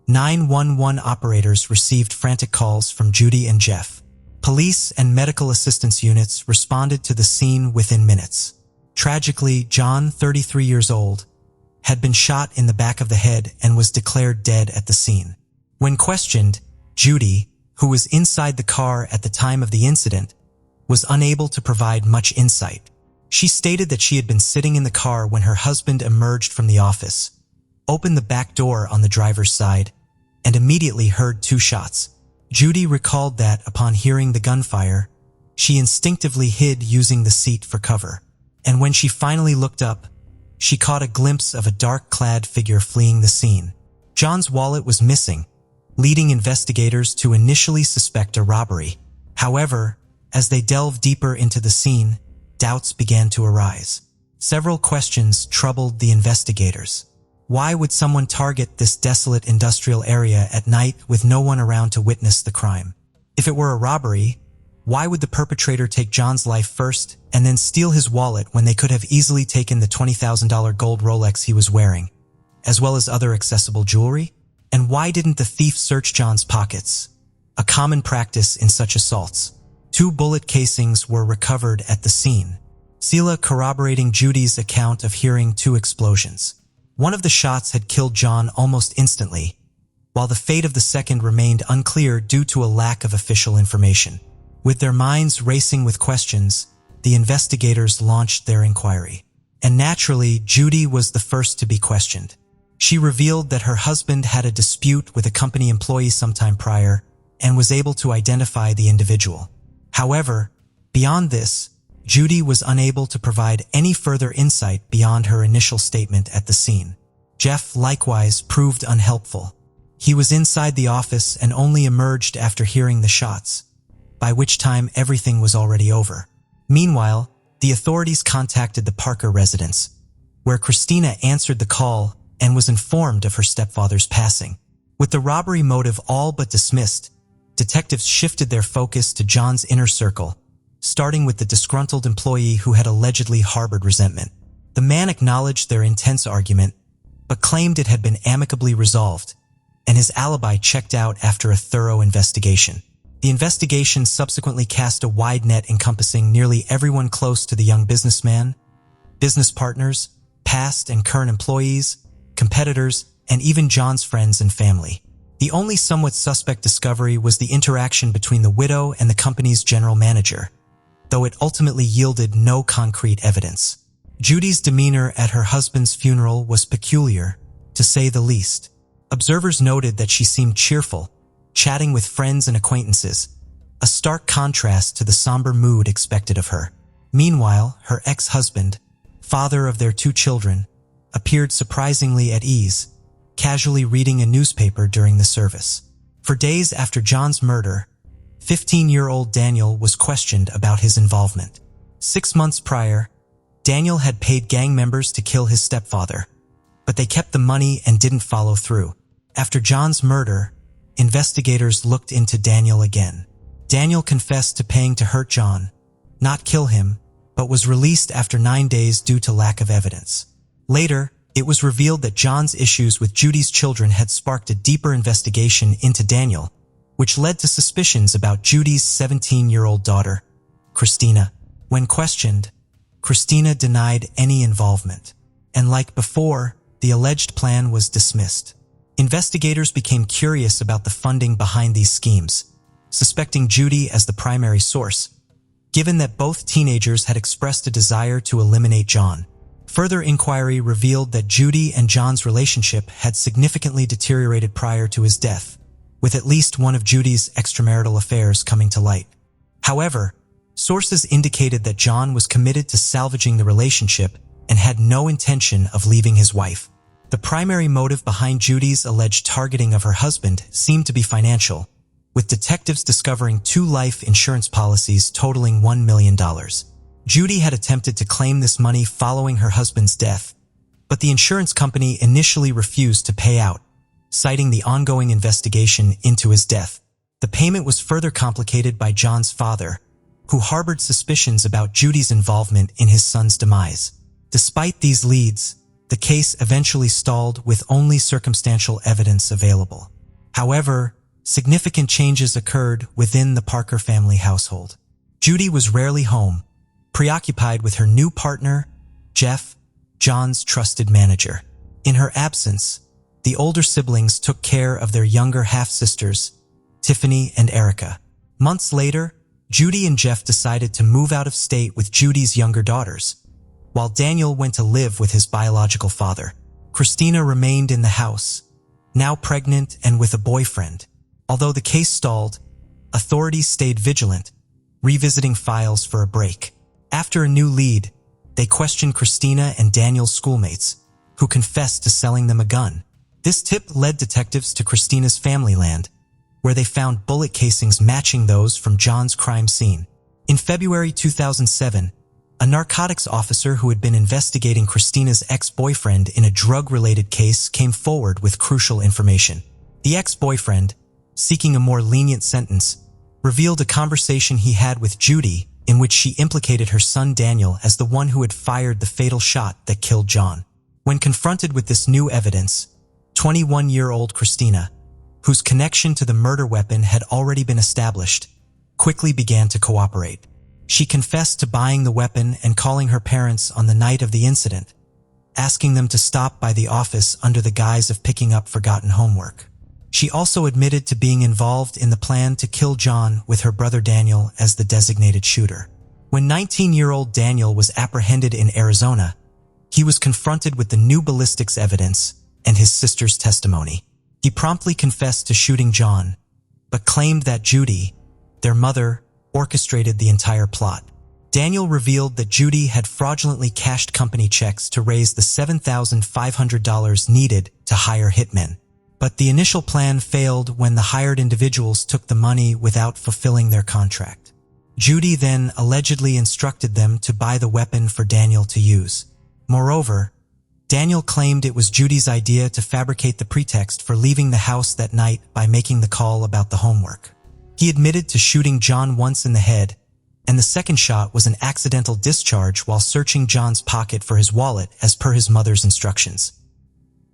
911 operators received frantic calls from Judy and Jeff. Police and medical assistance units responded to the scene within minutes. Tragically, John, 33 years old, had been shot in the back of the head and was declared dead at the scene. When questioned, Judy, who was inside the car at the time of the incident, was unable to provide much insight. She stated that she had been sitting in the car when her husband emerged from the office, opened the back door on the driver's side, and immediately heard 2 shots. Judy recalled that, upon hearing the gunfire, she instinctively hid using the seat for cover. And when she finally looked up, she caught a glimpse of a dark-clad figure fleeing the scene. John's wallet was missing, leading investigators to initially suspect a robbery. However, as they delved deeper into the scene, doubts began to arise. Several questions troubled the investigators. Why would someone target this desolate industrial area at night with no one around to witness the crime? If it were a robbery, why would the perpetrator take John's life first and then steal his wallet when they could have easily taken the $20,000 gold Rolex he was wearing, as well as other accessible jewelry? And why didn't the thief search John's pockets? A common practice in such assaults. 2 bullet casings were recovered at the scene, corroborating Judy's account of hearing 2 explosions. One of the shots had killed John almost instantly, while the fate of the second remained unclear due to a lack of official information. With their minds racing with questions, the investigators launched their inquiry. And naturally, Judy was the first to be questioned. She revealed that her husband had a dispute with a company employee sometime prior and was able to identify the individual. However, beyond this, Judy was unable to provide any further insight beyond her initial statement at the scene. Jeff likewise proved unhelpful. He was inside the office and only emerged after hearing the shots, by which time everything was already over. Meanwhile, the authorities contacted the Parker residence, where Christina answered the call and was informed of her stepfather's passing. With the robbery motive all but dismissed, detectives shifted their focus to John's inner circle, starting with the disgruntled employee who had allegedly harbored resentment. The man acknowledged their intense argument, but claimed it had been amicably resolved, and his alibi checked out after a thorough investigation. The investigation subsequently cast a wide net encompassing nearly everyone close to the young businessman, business partners, past and current employees, competitors, and even John's friends and family. The only somewhat suspect discovery was the interaction between the widow and the company's general manager, though it ultimately yielded no concrete evidence. Judy's demeanor at her husband's funeral was peculiar, to say the least. Observers noted that she seemed cheerful, chatting with friends and acquaintances, a stark contrast to the somber mood expected of her. Meanwhile, her ex-husband, father of their 2 children, appeared surprisingly at ease, casually reading a newspaper during the service. For days after John's murder, 15-year-old Daniel was questioned about his involvement. 6 months prior, Daniel had paid gang members to kill his stepfather, but they kept the money and didn't follow through. After John's murder, investigators looked into Daniel again. Daniel confessed to paying to hurt John, not kill him, but was released after 9 days due to lack of evidence. Later, it was revealed that John's issues with Judy's children had sparked a deeper investigation into Daniel, which led to suspicions about Judy's 17-year-old daughter, Christina. When questioned, Christina denied any involvement, and like before, the alleged plan was dismissed. Investigators became curious about the funding behind these schemes, suspecting Judy as the primary source, given that both teenagers had expressed a desire to eliminate John. Further inquiry revealed that Judy and John's relationship had significantly deteriorated prior to his death, with at least one of Judy's extramarital affairs coming to light. However, sources indicated that John was committed to salvaging the relationship and had no intention of leaving his wife. The primary motive behind Judy's alleged targeting of her husband seemed to be financial, with detectives discovering 2 life insurance policies totaling $1 million. Judy had attempted to claim this money following her husband's death, but the insurance company initially refused to pay out, citing the ongoing investigation into his death. The payment was further complicated by John's father, who harbored suspicions about Judy's involvement in his son's demise. Despite these leads, the case eventually stalled with only circumstantial evidence available. However, significant changes occurred within the Parker family household. Judy was rarely home, preoccupied with her new partner, Jeff, John's trusted manager. In her absence, the older siblings took care of their younger half-sisters, Tiffany and Erica. Months later, Judy and Jeff decided to move out of state with Judy's younger daughters, while Daniel went to live with his biological father. Christina remained in the house, now pregnant and with a boyfriend. Although the case stalled, authorities stayed vigilant, revisiting files for a break. After a new lead, they questioned Christina and Daniel's schoolmates, who confessed to selling them a gun. This tip led detectives to Christina's family land, where they found bullet casings matching those from John's crime scene. In February 2007, a narcotics officer who had been investigating Christina's ex-boyfriend in a drug-related case came forward with crucial information. The ex-boyfriend, seeking a more lenient sentence, revealed a conversation he had with Judy in which she implicated her son Daniel as the one who had fired the fatal shot that killed John. When confronted with this new evidence, 21-year-old Christina, whose connection to the murder weapon had already been established, quickly began to cooperate. She confessed to buying the weapon and calling her parents on the night of the incident, asking them to stop by the office under the guise of picking up forgotten homework. She also admitted to being involved in the plan to kill John with her brother Daniel as the designated shooter. When 19-year-old Daniel was apprehended in Arizona, he was confronted with the new ballistics evidence and his sister's testimony. He promptly confessed to shooting John, but claimed that Judy, their mother, orchestrated the entire plot. Daniel revealed that Judy had fraudulently cashed company checks to raise the $7,500 needed to hire hitmen. But the initial plan failed when the hired individuals took the money without fulfilling their contract. Judy then allegedly instructed them to buy the weapon for Daniel to use. Moreover, Daniel claimed it was Judy's idea to fabricate the pretext for leaving the house that night by making the call about the homework. He admitted to shooting John once in the head, and the second shot was an accidental discharge while searching John's pocket for his wallet as per his mother's instructions.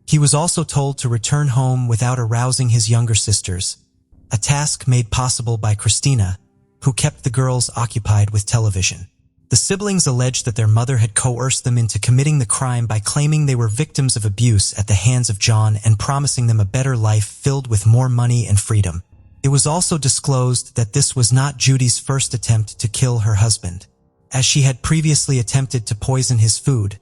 He was also told to return home without arousing his younger sisters, a task made possible by Christina, who kept the girls occupied with television. The siblings alleged that their mother had coerced them into committing the crime by claiming they were victims of abuse at the hands of John and promising them a better life filled with more money and freedom. It was also disclosed that this was not Judy's first attempt to kill her husband, as she had previously attempted to poison his food,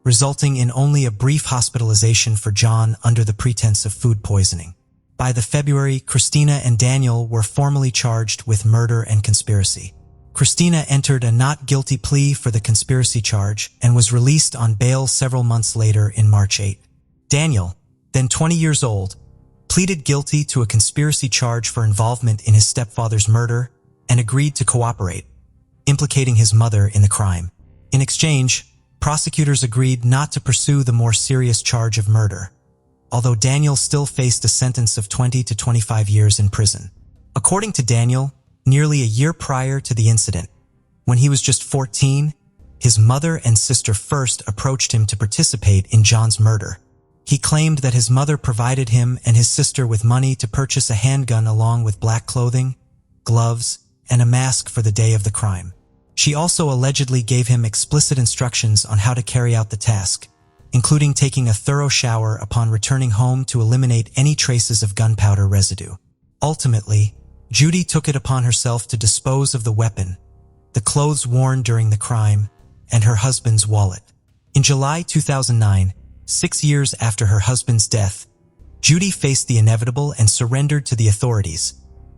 resulting in only a brief hospitalization for John under the pretense of food poisoning. By the February, Christina and Daniel were formally charged with murder and conspiracy. Christina entered a not guilty plea for the conspiracy charge and was released on bail several months later in March 8. Daniel, then 20 years old, pleaded guilty to a conspiracy charge for involvement in his stepfather's murder and agreed to cooperate, implicating his mother in the crime. In exchange, prosecutors agreed not to pursue the more serious charge of murder, although Daniel still faced a sentence of 20 to 25 years in prison. According to Daniel, nearly a year prior to the incident, when he was just 14, his mother and sister first approached him to participate in John's murder. He claimed that his mother provided him and his sister with money to purchase a handgun along with black clothing, gloves, and a mask for the day of the crime. She also allegedly gave him explicit instructions on how to carry out the task, including taking a thorough shower upon returning home to eliminate any traces of gunpowder residue. Ultimately, Judy took it upon herself to dispose of the weapon, the clothes worn during the crime, and her husband's wallet. In July 2009, 6 years after her husband's death, Judy faced the inevitable and surrendered to the authorities,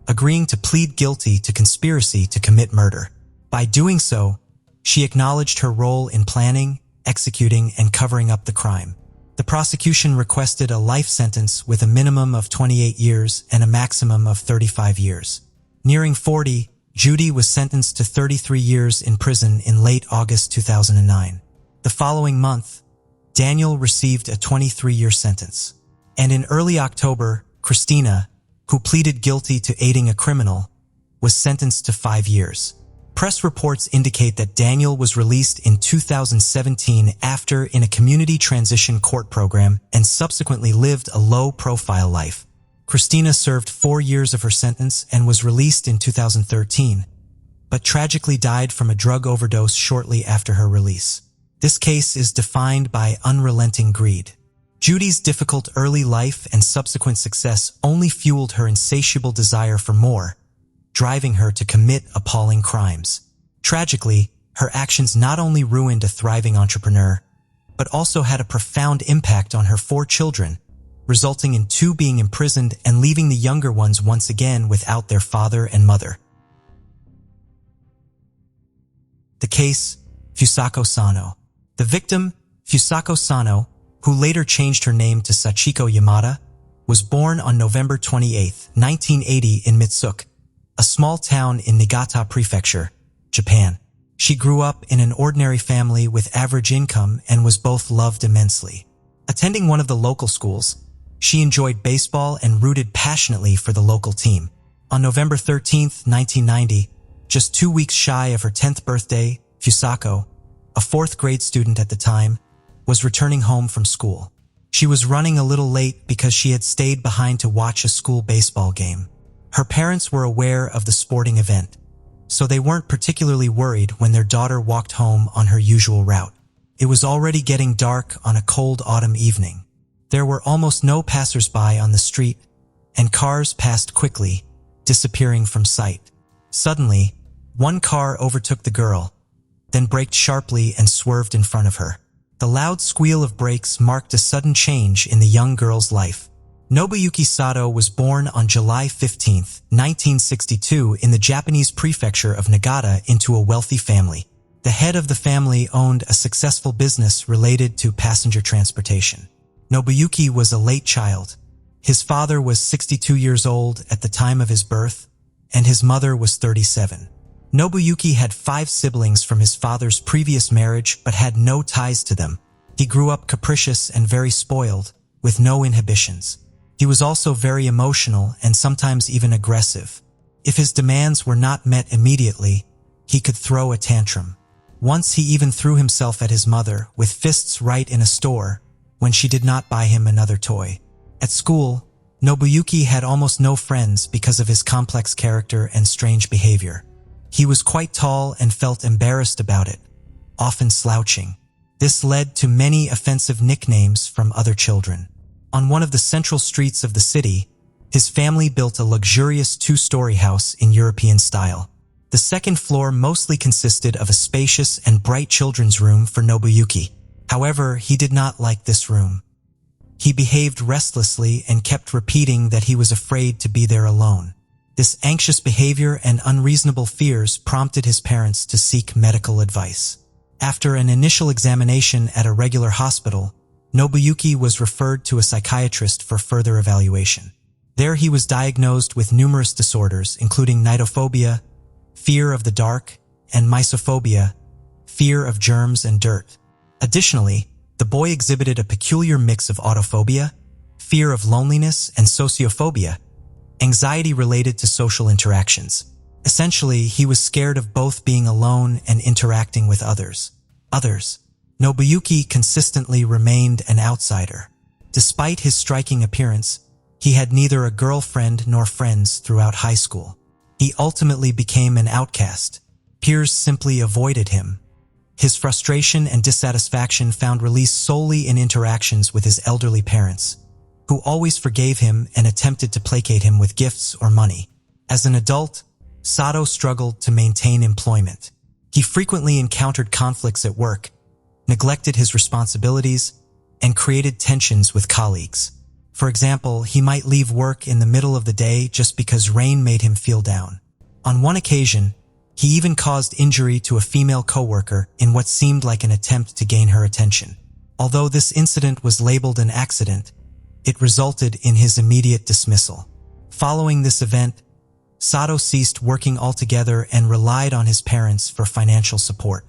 agreeing to plead guilty to conspiracy to commit murder. By doing so, she acknowledged her role in planning, executing, and covering up the crime. The prosecution requested a life sentence with a minimum of 28 years and a maximum of 35 years. Nearing 40, Judy was sentenced to 33 years in prison in late August 2009. The following month, Daniel received a 23-year sentence. And in early October, Christina, who pleaded guilty to aiding a criminal, was sentenced to 5 years. Press reports indicate that Daniel was released in 2017 after in a community transition court program and subsequently lived a low-profile life. Christina served 4 years of her sentence and was released in 2013, but tragically died from a drug overdose shortly after her release. This case is defined by unrelenting greed. Judy's difficult early life and subsequent success only fueled her insatiable desire for more, driving her to commit appalling crimes. Tragically, her actions not only ruined a thriving entrepreneur, but also had a profound impact on her 4 children, resulting in 2 being imprisoned and leaving the younger ones once again without their father and mother. The case, Fusako Sano. The victim, Fusako Sano, who later changed her name to Sachiko Yamada, was born on November 28, 1980 in Mitsuku, a small town in Niigata Prefecture, Japan. She grew up in an ordinary family with average income and was both loved immensely. Attending one of the local schools, she enjoyed baseball and rooted passionately for the local team. On November 13, 1990, just 2 weeks shy of her 10th birthday, Fusako, a 4th grade student at the time, was returning home from school. She was running a little late because she had stayed behind to watch a school baseball game. Her parents were aware of the sporting event, so they weren't particularly worried when their daughter walked home on her usual route. It was already getting dark on a cold autumn evening. There were almost no passers-by on the street, and cars passed quickly, disappearing from sight. Suddenly, one car overtook the girl, then braked sharply and swerved in front of her. The loud squeal of brakes marked a sudden change in the young girl's life. Nobuyuki Sato was born on July 15, 1962 in the Japanese prefecture of Niigata into a wealthy family. The head of the family owned a successful business related to passenger transportation. Nobuyuki was a late child. His father was 62 years old at the time of his birth, and his mother was 37. Nobuyuki had 5 siblings from his father's previous marriage but had no ties to them. He grew up capricious and very spoiled, with no inhibitions. He was also very emotional and sometimes even aggressive. If his demands were not met immediately, he could throw a tantrum. Once he even threw himself at his mother with fists right in a store when she did not buy him another toy. At school, Nobuyuki had almost no friends because of his complex character and strange behavior. He was quite tall and felt embarrassed about it, often slouching. This led to many offensive nicknames from other children. On one of the central streets of the city, his family built a luxurious 2-story house in European style. The second floor mostly consisted of a spacious and bright children's room for Nobuyuki. However, he did not like this room. He behaved restlessly and kept repeating that he was afraid to be there alone. This anxious behavior and unreasonable fears prompted his parents to seek medical advice. After an initial examination at a regular hospital, Nobuyuki was referred to a psychiatrist for further evaluation. There he was diagnosed with numerous disorders, including nidophobia, fear of the dark, and mysophobia, fear of germs and dirt. Additionally, the boy exhibited a peculiar mix of autophobia, fear of loneliness, and sociophobia, anxiety related to social interactions. Essentially, he was scared of both being alone and interacting with others. Nobuyuki consistently remained an outsider. Despite his striking appearance, he had neither a girlfriend nor friends throughout high school. He ultimately became an outcast. Peers simply avoided him. His frustration and dissatisfaction found release solely in interactions with his elderly parents, who always forgave him and attempted to placate him with gifts or money. As an adult, Sato struggled to maintain employment. He frequently encountered conflicts at work, neglected his responsibilities, and created tensions with colleagues. For example, he might leave work in the middle of the day just because rain made him feel down. On one occasion, he even caused injury to a female coworker in what seemed like an attempt to gain her attention. Although this incident was labeled an accident, it resulted in his immediate dismissal. Following this event, Sato ceased working altogether and relied on his parents for financial support.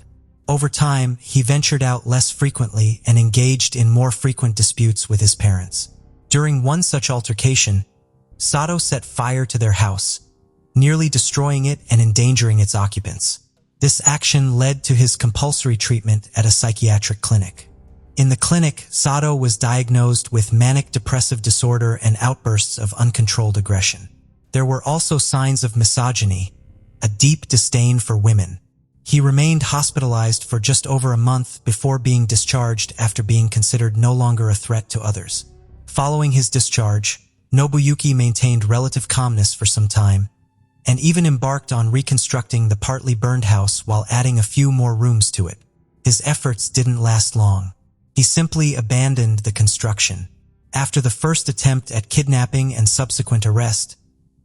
Over time, he ventured out less frequently and engaged in more frequent disputes with his parents. During one such altercation, Sato set fire to their house, nearly destroying it and endangering its occupants. This action led to his compulsory treatment at a psychiatric clinic. In the clinic, Sato was diagnosed with manic depressive disorder and outbursts of uncontrolled aggression. There were also signs of misogyny, a deep disdain for women. He remained hospitalized for just over a month before being discharged after being considered no longer a threat to others. Following his discharge, Nobuyuki maintained relative calmness for some time, and even embarked on reconstructing the partly burned house while adding a few more rooms to it. His efforts didn't last long. He simply abandoned the construction. After the first attempt at kidnapping and subsequent arrest,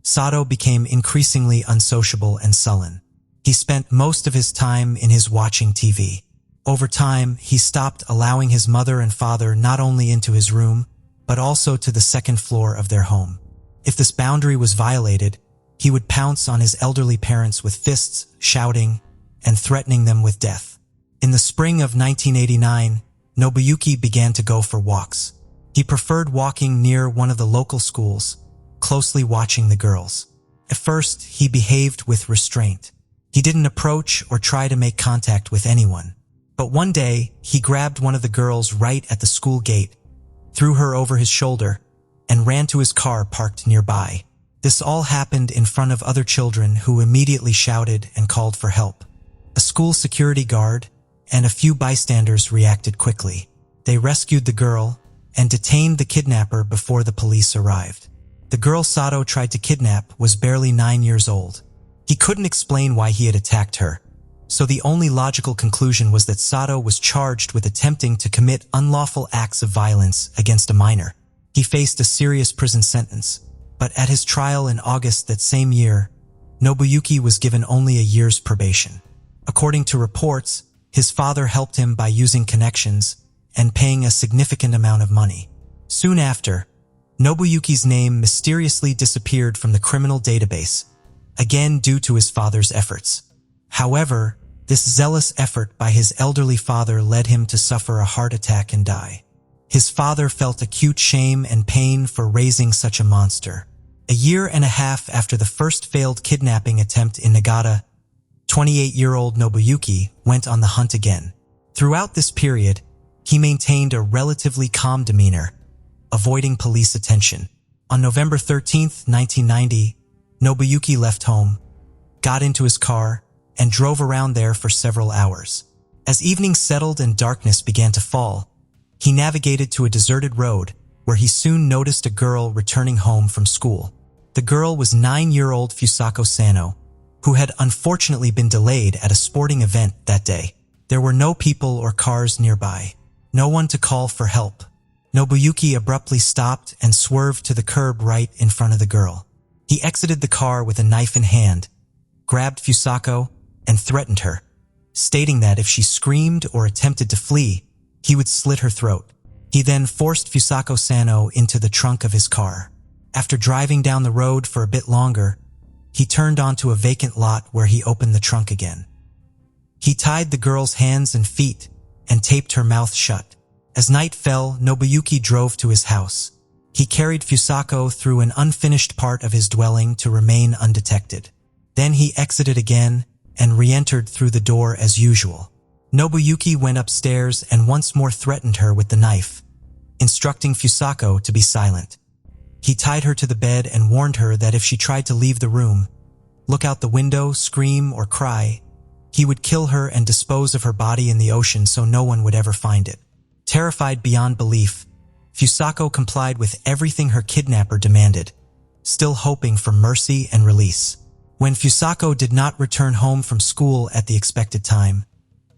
Sato became increasingly unsociable and sullen. He spent most of his time in his watching TV. Over time, he stopped allowing his mother and father not only into his room, but also to the second floor of their home. If this boundary was violated, he would pounce on his elderly parents with fists, shouting, and threatening them with death. In the spring of 1989, Nobuyuki began to go for walks. He preferred walking near one of the local schools, closely watching the girls. At first, he behaved with restraint. He didn't approach or try to make contact with anyone. But one day, he grabbed one of the girls right at the school gate, threw her over his shoulder, and ran to his car parked nearby. This all happened in front of other children who immediately shouted and called for help. A school security guard and a few bystanders reacted quickly. They rescued the girl and detained the kidnapper before the police arrived. The girl Sato tried to kidnap was barely 9 years old. He couldn't explain why he had attacked her, so the only logical conclusion was that Sato was charged with attempting to commit unlawful acts of violence against a minor. He faced a serious prison sentence, but at his trial in August that same year, Nobuyuki was given only a year's probation. According to reports, his father helped him by using connections and paying a significant amount of money. Soon after, Nobuyuki's name mysteriously disappeared from the criminal database, again due to his father's efforts. However, this zealous effort by his elderly father led him to suffer a heart attack and die. His father felt acute shame and pain for raising such a monster. A year and a half after the first failed kidnapping attempt in Nagata, 28-year-old Nobuyuki went on the hunt again. Throughout this period, he maintained a relatively calm demeanor, avoiding police attention. On November 13, 1990, Nobuyuki left home, got into his car, and drove around there for several hours. As evening settled and darkness began to fall, he navigated to a deserted road where he soon noticed a girl returning home from school. The girl was 9-year-old Fusako Sano, who had unfortunately been delayed at a sporting event that day. There were no people or cars nearby, no one to call for help. Nobuyuki abruptly stopped and swerved to the curb right in front of the girl. He exited the car with a knife in hand, grabbed Fusako, and threatened her, stating that if she screamed or attempted to flee, he would slit her throat. He then forced Fusako Sano into the trunk of his car. After driving down the road for a bit longer, he turned onto a vacant lot where he opened the trunk again. He tied the girl's hands and feet and taped her mouth shut. As night fell, Nobuyuki drove to his house. He carried Fusako through an unfinished part of his dwelling to remain undetected. Then he exited again and re-entered through the door as usual. Nobuyuki went upstairs and once more threatened her with the knife, instructing Fusako to be silent. He tied her to the bed and warned her that if she tried to leave the room, look out the window, scream, or cry, he would kill her and dispose of her body in the ocean so no one would ever find it. Terrified beyond belief, Fusako complied with everything her kidnapper demanded, still hoping for mercy and release. When Fusako did not return home from school at the expected time,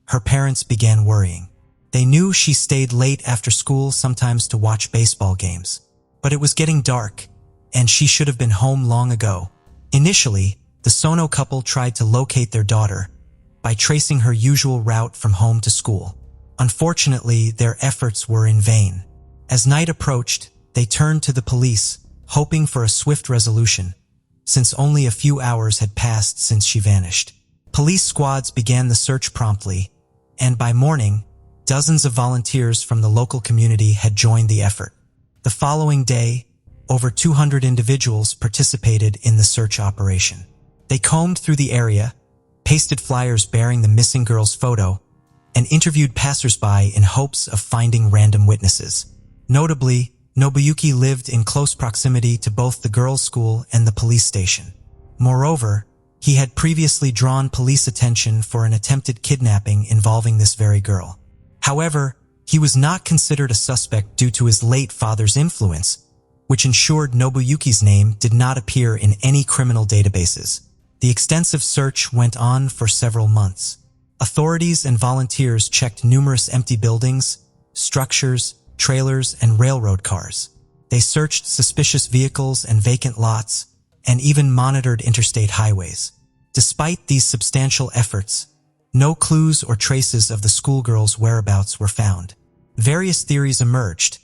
her parents began worrying. They knew she stayed late after school sometimes to watch baseball games. But it was getting dark, and she should have been home long ago. Initially, the Sono couple tried to locate their daughter by tracing her usual route from home to school. Unfortunately, their efforts were in vain. As night approached, they turned to the police, hoping for a swift resolution, since only a few hours had passed since she vanished. Police squads began the search promptly, and by morning, dozens of volunteers from the local community had joined the effort. The following day, over 200 individuals participated in the search operation. They combed through the area, pasted flyers bearing the missing girl's photo, and interviewed passersby in hopes of finding random witnesses. Notably, Nobuyuki lived in close proximity to both the girls' school and the police station. Moreover, He had previously drawn police attention for an attempted kidnapping involving this very girl. However, he was not considered a suspect due to his late father's influence, which ensured Nobuyuki's name did not appear in any criminal databases. The extensive search went on for several months. Authorities and volunteers checked numerous empty buildings, structures, trailers, and railroad cars. They searched suspicious vehicles and vacant lots, and even monitored interstate highways. Despite these substantial efforts, no clues or traces of the schoolgirl's whereabouts were found. Various theories emerged,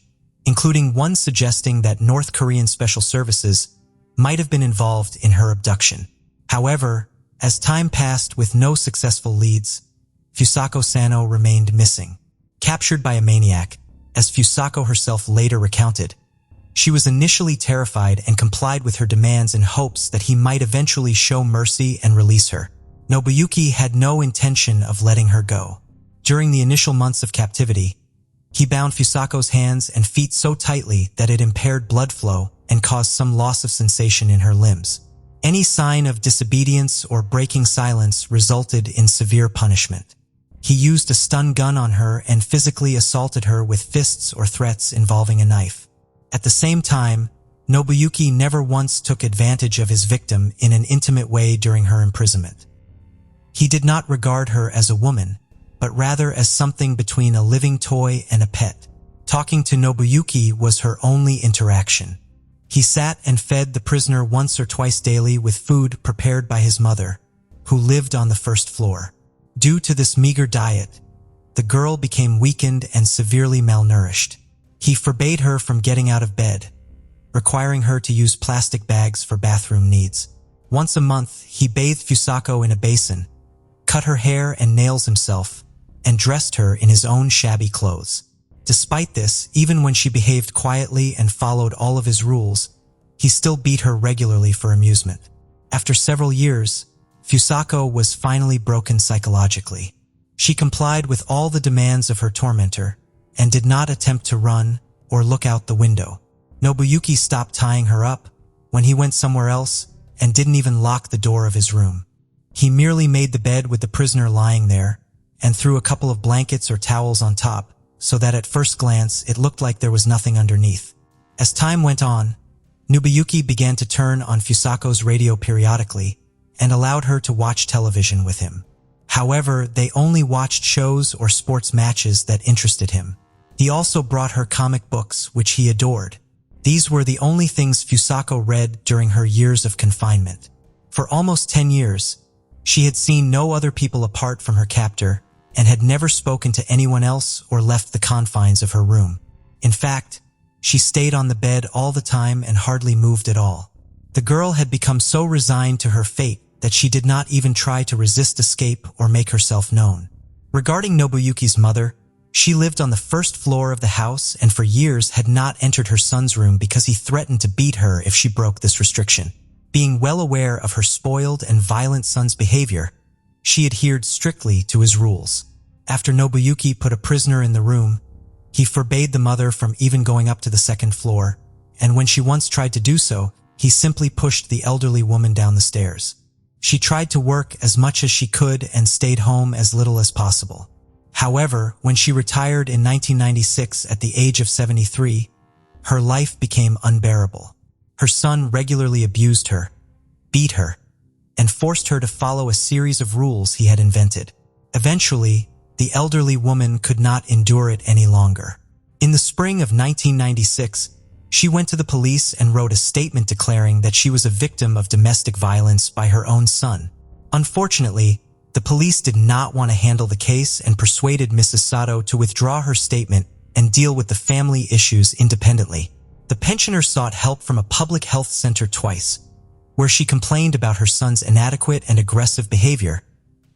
including one suggesting that North Korean special services might have been involved in her abduction. However, as time passed with no successful leads, Fusako Sano remained missing. Captured by a maniac, as Fusako herself later recounted, she was initially terrified and complied with her demands in hopes that he might eventually show mercy and release her. Nobuyuki had no intention of letting her go. During the initial months of captivity, he bound Fusako's hands and feet so tightly that it impaired blood flow and caused some loss of sensation in her limbs. Any sign of disobedience or breaking silence resulted in severe punishment. He used a stun gun on her and physically assaulted her with fists or threats involving a knife. At the same time, Nobuyuki never once took advantage of his victim in an intimate way during her imprisonment. He did not regard her as a woman, but rather as something between a living toy and a pet. Talking to Nobuyuki was her only interaction. He sat and fed the prisoner once or twice daily with food prepared by his mother, who lived on the first floor. Due to this meager diet, the girl became weakened and severely malnourished. He forbade her from getting out of bed, requiring her to use plastic bags for bathroom needs. Once a month, he bathed Fusako in a basin, cut her hair and nails himself, and dressed her in his own shabby clothes. Despite this, even when she behaved quietly and followed all of his rules, he still beat her regularly for amusement. After several years, Fusako was finally broken psychologically. She complied with all the demands of her tormentor and did not attempt to run or look out the window. Nobuyuki stopped tying her up when he went somewhere else and didn't even lock the door of his room. He merely made the bed with the prisoner lying there and threw a couple of blankets or towels on top, so that at first glance it looked like there was nothing underneath. As time went on, Nobuyuki began to turn on Fusako's radio periodically and allowed her to watch television with him. However, they only watched shows or sports matches that interested him. He also brought her comic books, which he adored. These were the only things Fusako read during her years of confinement. For almost 10 years, she had seen no other people apart from her captor and had never spoken to anyone else or left the confines of her room. In fact, she stayed on the bed all the time and hardly moved at all. The girl had become so resigned to her fate that she did not even try to resist escape or make herself known. Regarding Nobuyuki's mother, she lived on the first floor of the house and for years had not entered her son's room because he threatened to beat her if she broke this restriction. Being well aware of her spoiled and violent son's behavior, she adhered strictly to his rules. After Nobuyuki put a prisoner in the room, he forbade the mother from even going up to the second floor, and when she once tried to do so, he simply pushed the elderly woman down the stairs. She tried to work as much as she could and stayed home as little as possible. However, when she retired in 1996 at the age of 73, her life became unbearable. Her son regularly abused her, beat her, and forced her to follow a series of rules he had invented. Eventually, the elderly woman could not endure it any longer. In the spring of 1996, she went to the police and wrote a statement declaring that she was a victim of domestic violence by her own son. Unfortunately, the police did not want to handle the case and persuaded Mrs. Sato to withdraw her statement and deal with the family issues independently. The pensioner sought help from a public health center twice, where she complained about her son's inadequate and aggressive behavior,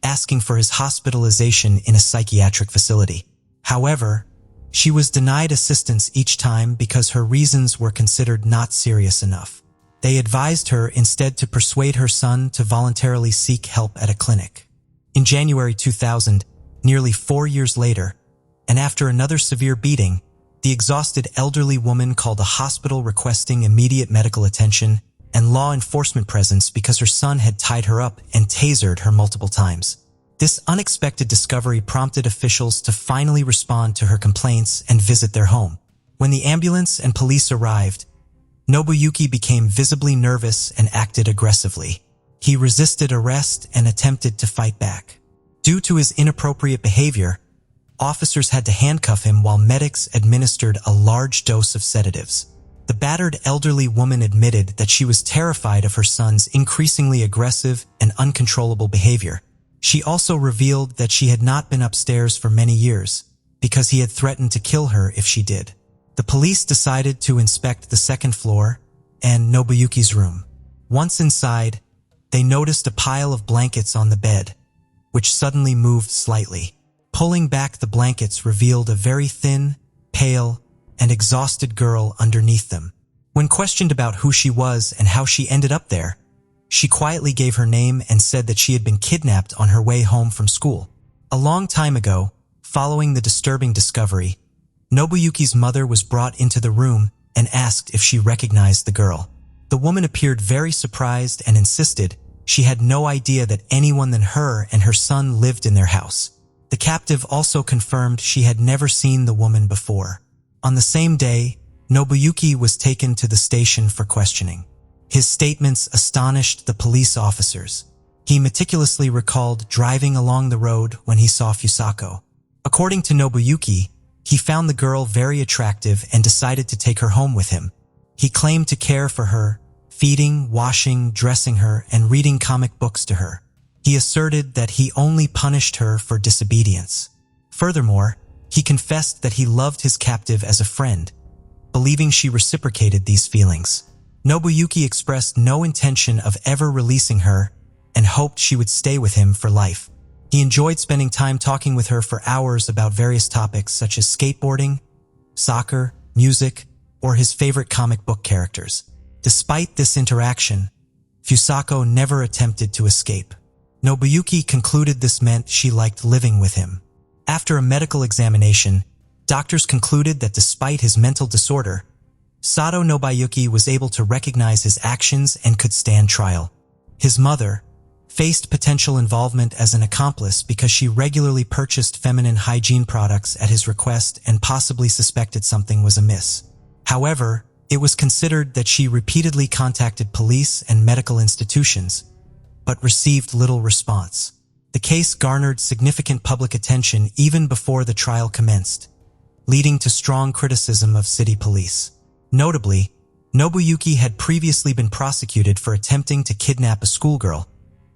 asking for his hospitalization in a psychiatric facility. However, she was denied assistance each time because her reasons were considered not serious enough. They advised her instead to persuade her son to voluntarily seek help at a clinic. In January 2000, nearly 4 years later, and after another severe beating, the exhausted elderly woman called a hospital requesting immediate medical attention and law enforcement presence because her son had tied her up and tasered her multiple times. This unexpected discovery prompted officials to finally respond to her complaints and visit their home. When the ambulance and police arrived, Nobuyuki became visibly nervous and acted aggressively. He resisted arrest and attempted to fight back. Due to his inappropriate behavior, officers had to handcuff him while medics administered a large dose of sedatives. The battered elderly woman admitted that she was terrified of her son's increasingly aggressive and uncontrollable behavior. She also revealed that she had not been upstairs for many years because he had threatened to kill her if she did. The police decided to inspect the second floor and Nobuyuki's room. Once inside, they noticed a pile of blankets on the bed, which suddenly moved slightly. Pulling back the blankets revealed a very thin, pale, and exhausted girl underneath them. When questioned about who she was and how she ended up there, she quietly gave her name and said that she had been kidnapped on her way home from school. A long time ago, following the disturbing discovery, Nobuyuki's mother was brought into the room and asked if she recognized the girl. The woman appeared very surprised and insisted she had no idea that anyone than her and her son lived in their house. The captive also confirmed she had never seen the woman before. On the same day, Nobuyuki was taken to the station for questioning. His statements astonished the police officers. He meticulously recalled driving along the road when he saw Fusako. According to Nobuyuki, he found the girl very attractive and decided to take her home with him. He claimed to care for her, feeding, washing, dressing her, and reading comic books to her. He asserted that he only punished her for disobedience. Furthermore, he confessed that he loved his captive as a friend, believing she reciprocated these feelings. Nobuyuki expressed no intention of ever releasing her and hoped she would stay with him for life. He enjoyed spending time talking with her for hours about various topics such as skateboarding, soccer, music, or his favorite comic book characters. Despite this interaction, Fusako never attempted to escape. Nobuyuki concluded this meant she liked living with him. After a medical examination, doctors concluded that despite his mental disorder, Sato Nobuyuki was able to recognize his actions and could stand trial. His mother faced potential involvement as an accomplice because she regularly purchased feminine hygiene products at his request and possibly suspected something was amiss. However, it was considered that she repeatedly contacted police and medical institutions, but received little response. The case garnered significant public attention even before the trial commenced, leading to strong criticism of city police. Notably, Nobuyuki had previously been prosecuted for attempting to kidnap a schoolgirl,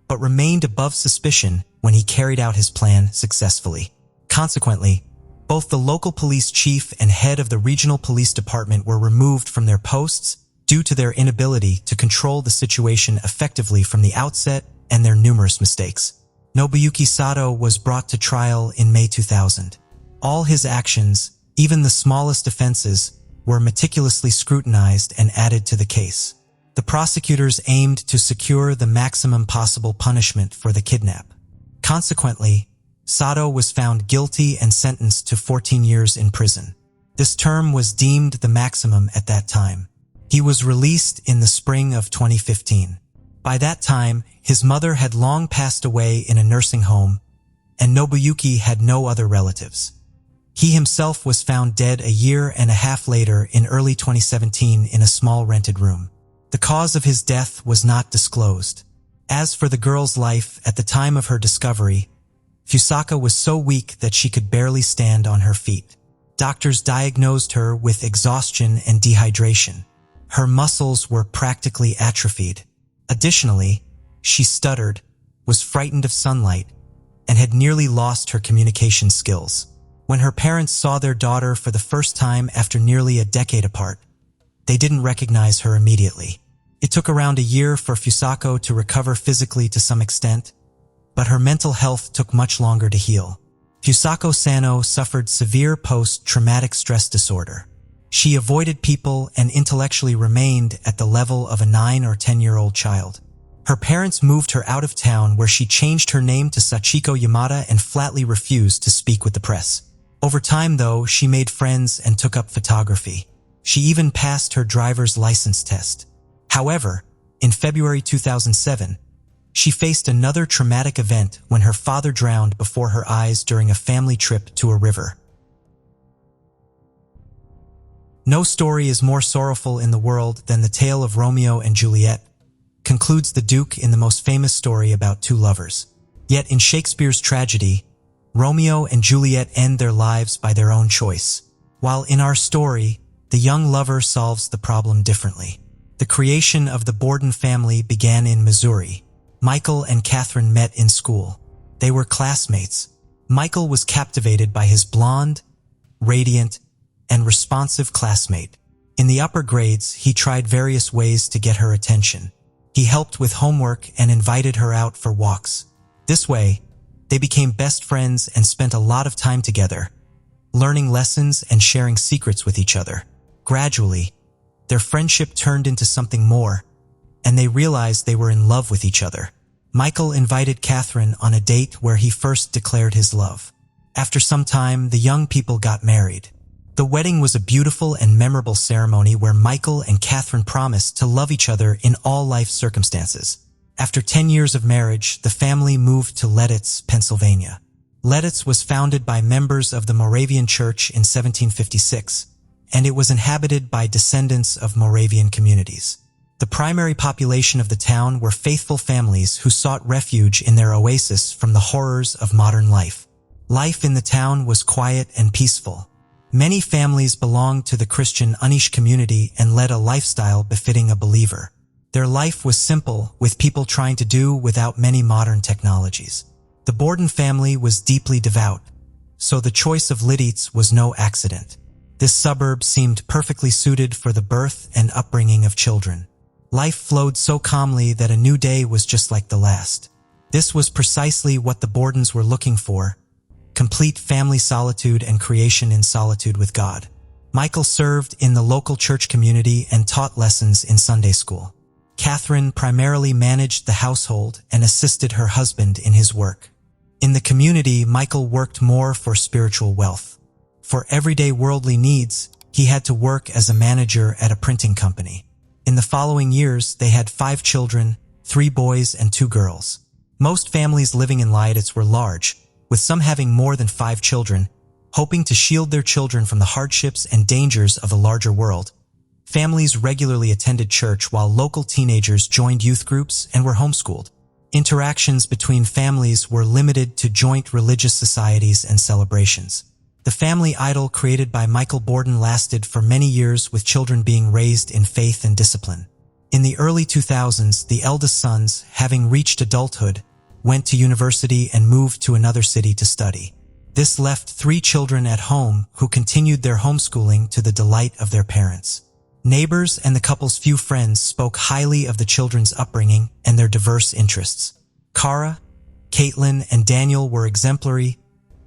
but remained above suspicion when he carried out his plan successfully. Consequently, both the local police chief and head of the regional police department were removed from their posts due to their inability to control the situation effectively from the outset and their numerous mistakes. Nobuyuki Sato was brought to trial in May 2000. All his actions, even the smallest offenses, were meticulously scrutinized and added to the case. The prosecutors aimed to secure the maximum possible punishment for the kidnap. Consequently, Sato was found guilty and sentenced to 14 years in prison. This term was deemed the maximum at that time. He was released in the spring of 2015. By that time, his mother had long passed away in a nursing home, and Nobuyuki had no other relatives. He himself was found dead a year and a half later in early 2017 in a small rented room. The cause of his death was not disclosed. As for the girl's life at the time of her discovery, Fusako was so weak that she could barely stand on her feet. Doctors diagnosed her with exhaustion and dehydration. Her muscles were practically atrophied. Additionally, she stuttered, was frightened of sunlight, and had nearly lost her communication skills. When her parents saw their daughter for the first time after nearly a decade apart, they didn't recognize her immediately. It took around a year for Fusako to recover physically to some extent, but her mental health took much longer to heal. Fusako Sano suffered severe post-traumatic stress disorder. She avoided people and intellectually remained at the level of a 9 or 10-year-old child. Her parents moved her out of town where she changed her name to Sachiko Yamada and flatly refused to speak with the press. Over time, though, she made friends and took up photography. She even passed her driver's license test. However, In February 2007, she faced another traumatic event when her father drowned before her eyes during a family trip to a river. No story is more sorrowful in the world than the tale of Romeo and Juliet, concludes the Duke in the most famous story about two lovers. Yet in Shakespeare's tragedy, Romeo and Juliet end their lives by their own choice, while in our story, the young lover solves the problem differently. The creation of the Borden family began in Missouri. Michael and Catherine met in school. They were classmates. Michael was captivated by his blonde, radiant, and responsive classmate. In the upper grades, he tried various ways to get her attention. He helped with homework and invited her out for walks. This way, they became best friends and spent a lot of time together, learning lessons and sharing secrets with each other. Gradually, their friendship turned into something more, and they realized they were in love with each other. Michael invited Catherine on a date where he first declared his love. After some time, the young people got married. The wedding was a beautiful and memorable ceremony where Michael and Catherine promised to love each other in all life circumstances. After 10 years of marriage, the family moved to Leaditz, Pennsylvania. Leaditz was founded by members of the Moravian Church in 1756, and it was inhabited by descendants of Moravian communities. The primary population of the town were faithful families who sought refuge in their oasis from the horrors of modern life. Life in the town was quiet and peaceful. Many families belonged to the Christian Anish community and led a lifestyle befitting a believer. Their life was simple, with people trying to do without many modern technologies. The Borden family was deeply devout, so the choice of Leaditz was no accident. This suburb seemed perfectly suited for the birth and upbringing of children. Life flowed so calmly that a new day was just like the last. This was precisely what the Bordens were looking for: complete family solitude and creation in solitude with God. Michael served in the local church community and taught lessons in Sunday school. Catherine primarily managed the household and assisted her husband in his work. In the community, Michael worked more for spiritual wealth. For everyday worldly needs, he had to work as a manager at a printing company. In the following years, they had 5 children, 3 boys and 2 girls. Most families living in Leaditz were large, with some having more than 5 children, hoping to shield their children from the hardships and dangers of the larger world. Families regularly attended church while local teenagers joined youth groups and were homeschooled. Interactions between families were limited to joint religious societies and celebrations. The family idol created by Michael Borden lasted for many years, with children being raised in faith and discipline. In the early 2000s, the eldest sons, having reached adulthood, went to university and moved to another city to study. This left 3 children at home who continued their homeschooling to the delight of their parents. Neighbors and the couple's few friends spoke highly of the children's upbringing and their diverse interests. Cara, Caitlin, and Daniel were exemplary,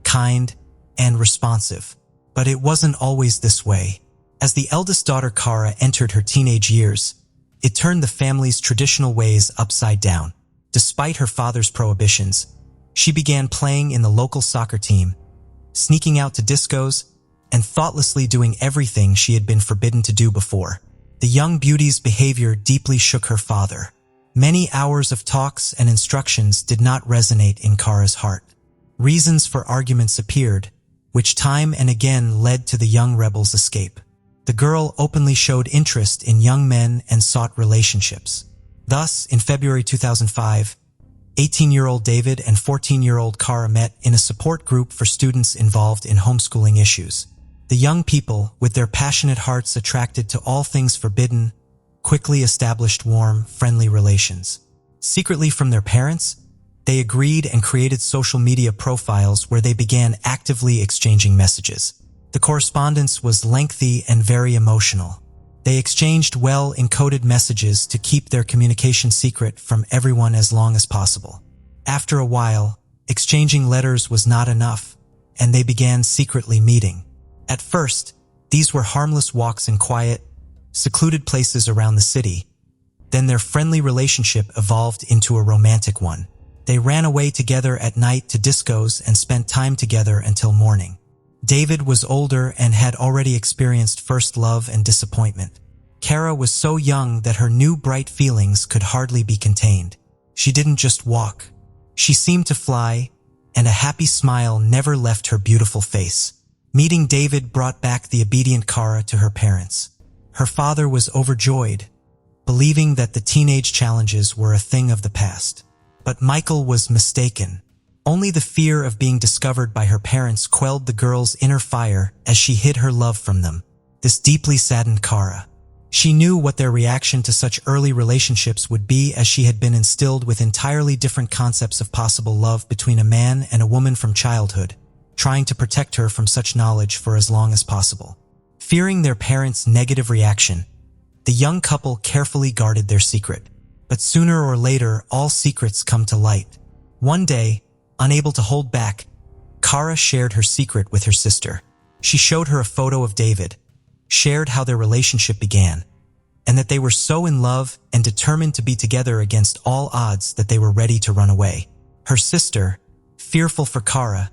kind, and responsive. But it wasn't always this way. As the eldest daughter Cara entered her teenage years, it turned the family's traditional ways upside down. Despite her father's prohibitions, she began playing in the local soccer team, sneaking out to discos, and thoughtlessly doing everything she had been forbidden to do before. The young beauty's behavior deeply shook her father. Many hours of talks and instructions did not resonate in Cara's heart. Reasons for arguments appeared, which time and again led to the young rebel's escape. The girl openly showed interest in young men and sought relationships. Thus, in February 2005, 18-year-old David and 14-year-old Cara met in a support group for students involved in homeschooling issues. The young people, with their passionate hearts attracted to all things forbidden, quickly established warm, friendly relations. Secretly from their parents, they agreed and created social media profiles where they began actively exchanging messages. The correspondence was lengthy and very emotional. They exchanged well-encoded messages to keep their communication secret from everyone as long as possible. After a while, exchanging letters was not enough, and they began secretly meeting. At first, these were harmless walks in quiet, secluded places around the city. Then their friendly relationship evolved into a romantic one. They ran away together at night to discos and spent time together until morning. David was older and had already experienced first love and disappointment. Kara was so young that her new bright feelings could hardly be contained. She didn't just walk. She seemed to fly, and a happy smile never left her beautiful face. Meeting David brought back the obedient Kara to her parents. Her father was overjoyed, believing that the teenage challenges were a thing of the past. But Michael was mistaken. Only the fear of being discovered by her parents quelled the girl's inner fire as she hid her love from them. This deeply saddened Kara. She knew what their reaction to such early relationships would be, as she had been instilled with entirely different concepts of possible love between a man and a woman from childhood, trying to protect her from such knowledge for as long as possible. Fearing their parents' negative reaction, the young couple carefully guarded their secret. But sooner or later, all secrets come to light. One day, unable to hold back, Kara shared her secret with her sister. She showed her a photo of David, shared how their relationship began, and that they were so in love and determined to be together against all odds that they were ready to run away. Her sister, fearful for Kara,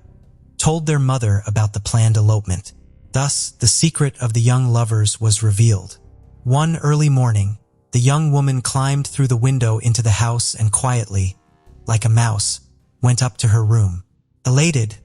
told their mother about the planned elopement. Thus, the secret of the young lovers was revealed. One early morning, the young woman climbed through the window into the house and quietly, like a mouse, went up to her room. Elated,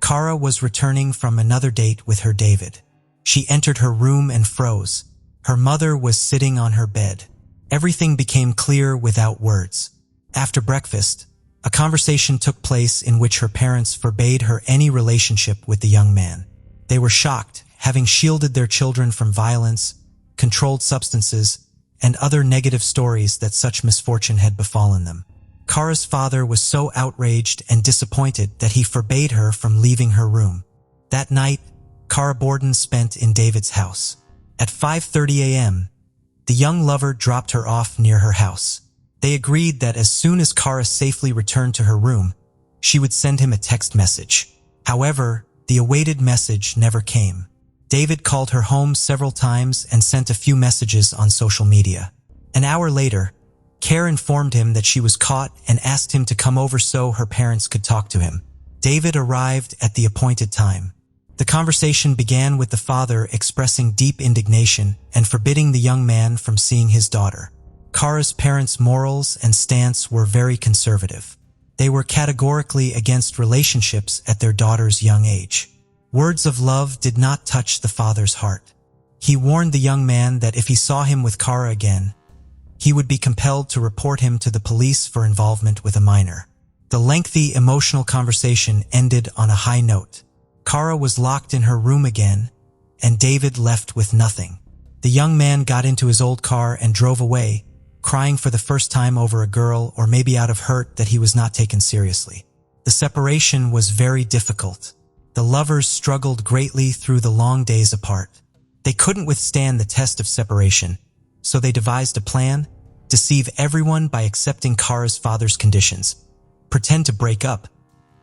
Kara was returning from another date with her David. She entered her room and froze. Her mother was sitting on her bed. Everything became clear without words. After breakfast, a conversation took place in which her parents forbade her any relationship with the young man. They were shocked, having shielded their children from violence, controlled substances, and other negative stories that such misfortune had befallen them. Kara's father was so outraged and disappointed that he forbade her from leaving her room. That night, Kara Borden spent in David's house. At 5:30 a.m., the young lover dropped her off near her house. They agreed that as soon as Kara safely returned to her room, she would send him a text message. However, the awaited message never came. David called her home several times and sent a few messages on social media. An hour later, Kara informed him that she was caught and asked him to come over so her parents could talk to him. David arrived at the appointed time. The conversation began with the father expressing deep indignation and forbidding the young man from seeing his daughter. Kara's parents' morals and stance were very conservative. They were categorically against relationships at their daughter's young age. Words of love did not touch the father's heart. He warned the young man that if he saw him with Kara again, he would be compelled to report him to the police for involvement with a minor. The lengthy, emotional conversation ended on a high note. Kara was locked in her room again, and David left with nothing. The young man got into his old car and drove away, crying for the first time over a girl, or maybe out of hurt that he was not taken seriously. The separation was very difficult. The lovers struggled greatly through the long days apart. They couldn't withstand the test of separation, so they devised a plan: deceive everyone by accepting Kara's father's conditions, pretend to break up,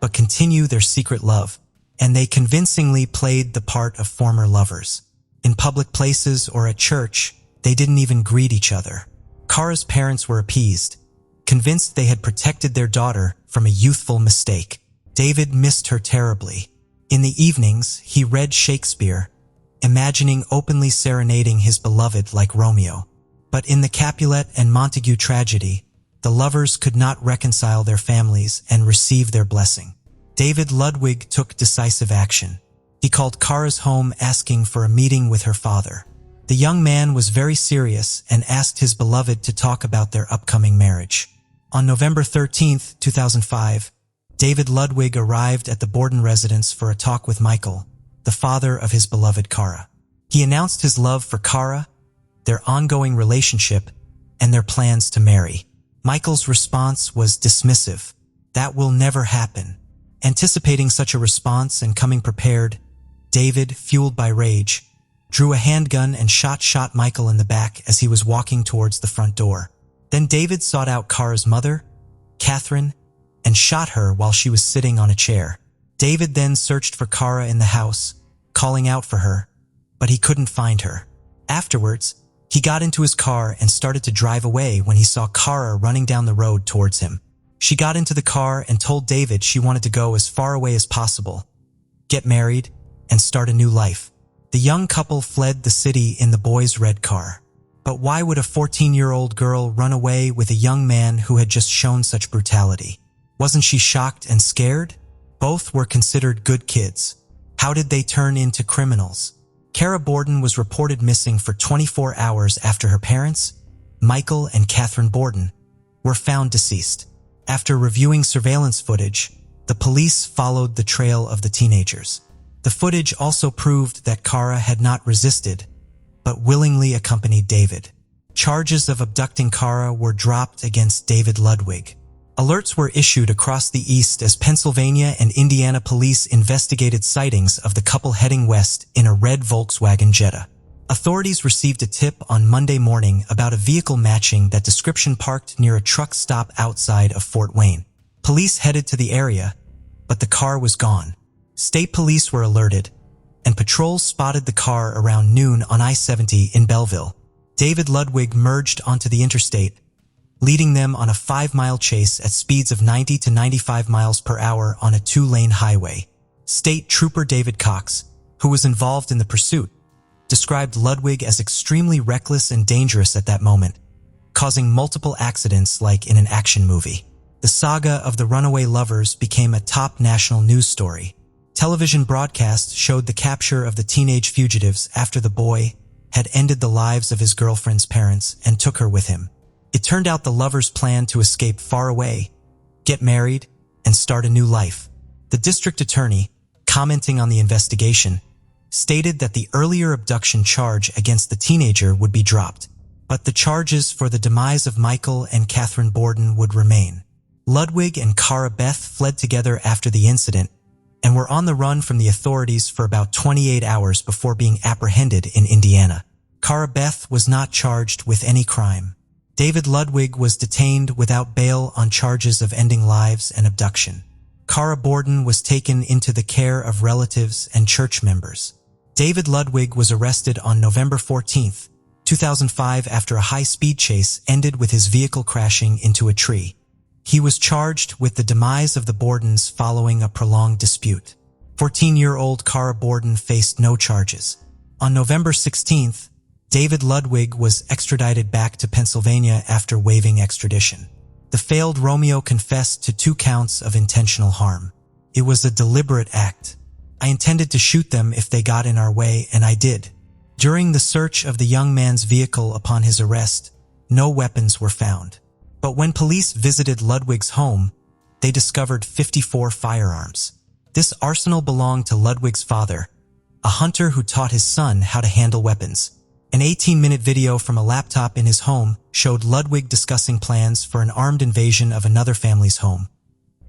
but continue their secret love. And they convincingly played the part of former lovers. In public places or at church, they didn't even greet each other. Kara's parents were appeased, convinced they had protected their daughter from a youthful mistake. David missed her terribly. In the evenings, he read Shakespeare, imagining openly serenading his beloved like Romeo. But in the Capulet and Montague tragedy, the lovers could not reconcile their families and receive their blessing. David Ludwig took decisive action. He called Kara's home asking for a meeting with her father. The young man was very serious and asked his beloved to talk about their upcoming marriage. On November 13, 2005, David Ludwig arrived at the Borden residence for a talk with Michael, the father of his beloved Kara. He announced his love for Kara, their ongoing relationship, and their plans to marry. Michael's response was dismissive. "That will never happen." Anticipating such a response and coming prepared, David, fueled by rage, drew a handgun and shot Michael in the back as he was walking towards the front door. Then David sought out Kara's mother, Catherine, and shot her while she was sitting on a chair. David then searched for Kara in the house, calling out for her, but he couldn't find her. Afterwards, he got into his car and started to drive away when he saw Kara running down the road towards him. She got into the car and told David she wanted to go as far away as possible, get married, and start a new life. The young couple fled the city in the boy's red car. But why would a 14-year-old girl run away with a young man who had just shown such brutality? Wasn't she shocked and scared? Both were considered good kids. How did they turn into criminals? Kara Borden was reported missing for 24 hours after her parents, Michael and Catherine Borden, were found deceased. After reviewing surveillance footage, the police followed the trail of the teenagers. The footage also proved that Kara had not resisted, but willingly accompanied David. Charges of abducting Kara were dropped against David Ludwig. Alerts were issued across the East as Pennsylvania and Indiana police investigated sightings of the couple heading west in a red Volkswagen Jetta. Authorities received a tip on Monday morning about a vehicle matching that description parked near a truck stop outside of Fort Wayne. Police headed to the area, but the car was gone. State police were alerted, and patrols spotted the car around noon on I-70 in Belleville. David Ludwig merged onto the interstate, leading them on a 5-mile chase at speeds of 90 to 95 miles per hour on a 2-lane highway. State Trooper David Cox, who was involved in the pursuit, described Ludwig as extremely reckless and dangerous at that moment, causing multiple accidents like in an action movie. The saga of the runaway lovers became a top national news story. Television broadcasts showed the capture of the teenage fugitives after the boy had ended the lives of his girlfriend's parents and took her with him. It turned out the lovers planned to escape far away, get married, and start a new life. The district attorney, commenting on the investigation, stated that the earlier abduction charge against the teenager would be dropped, but the charges for the demise of Michael and Catherine Borden would remain. Ludwig and Kara Beth fled together after the incident and were on the run from the authorities for about 28 hours before being apprehended in Indiana. Kara Beth was not charged with any crime. David Ludwig was detained without bail on charges of ending lives and abduction. Kara Borden was taken into the care of relatives and church members. David Ludwig was arrested on November 14, 2005 after a high-speed chase ended with his vehicle crashing into a tree. He was charged with the demise of the Bordens following a prolonged dispute. 14-year-old Kara Borden faced no charges. On November 16, David Ludwig was extradited back to Pennsylvania after waiving extradition. The failed Romeo confessed to 2 counts of intentional harm. It was a deliberate act. I intended to shoot them if they got in our way, and I did. During the search of the young man's vehicle upon his arrest, no weapons were found. But when police visited Ludwig's home, they discovered 54 firearms. This arsenal belonged to Ludwig's father, a hunter who taught his son how to handle weapons. An 18-minute video from a laptop in his home showed Ludwig discussing plans for an armed invasion of another family's home,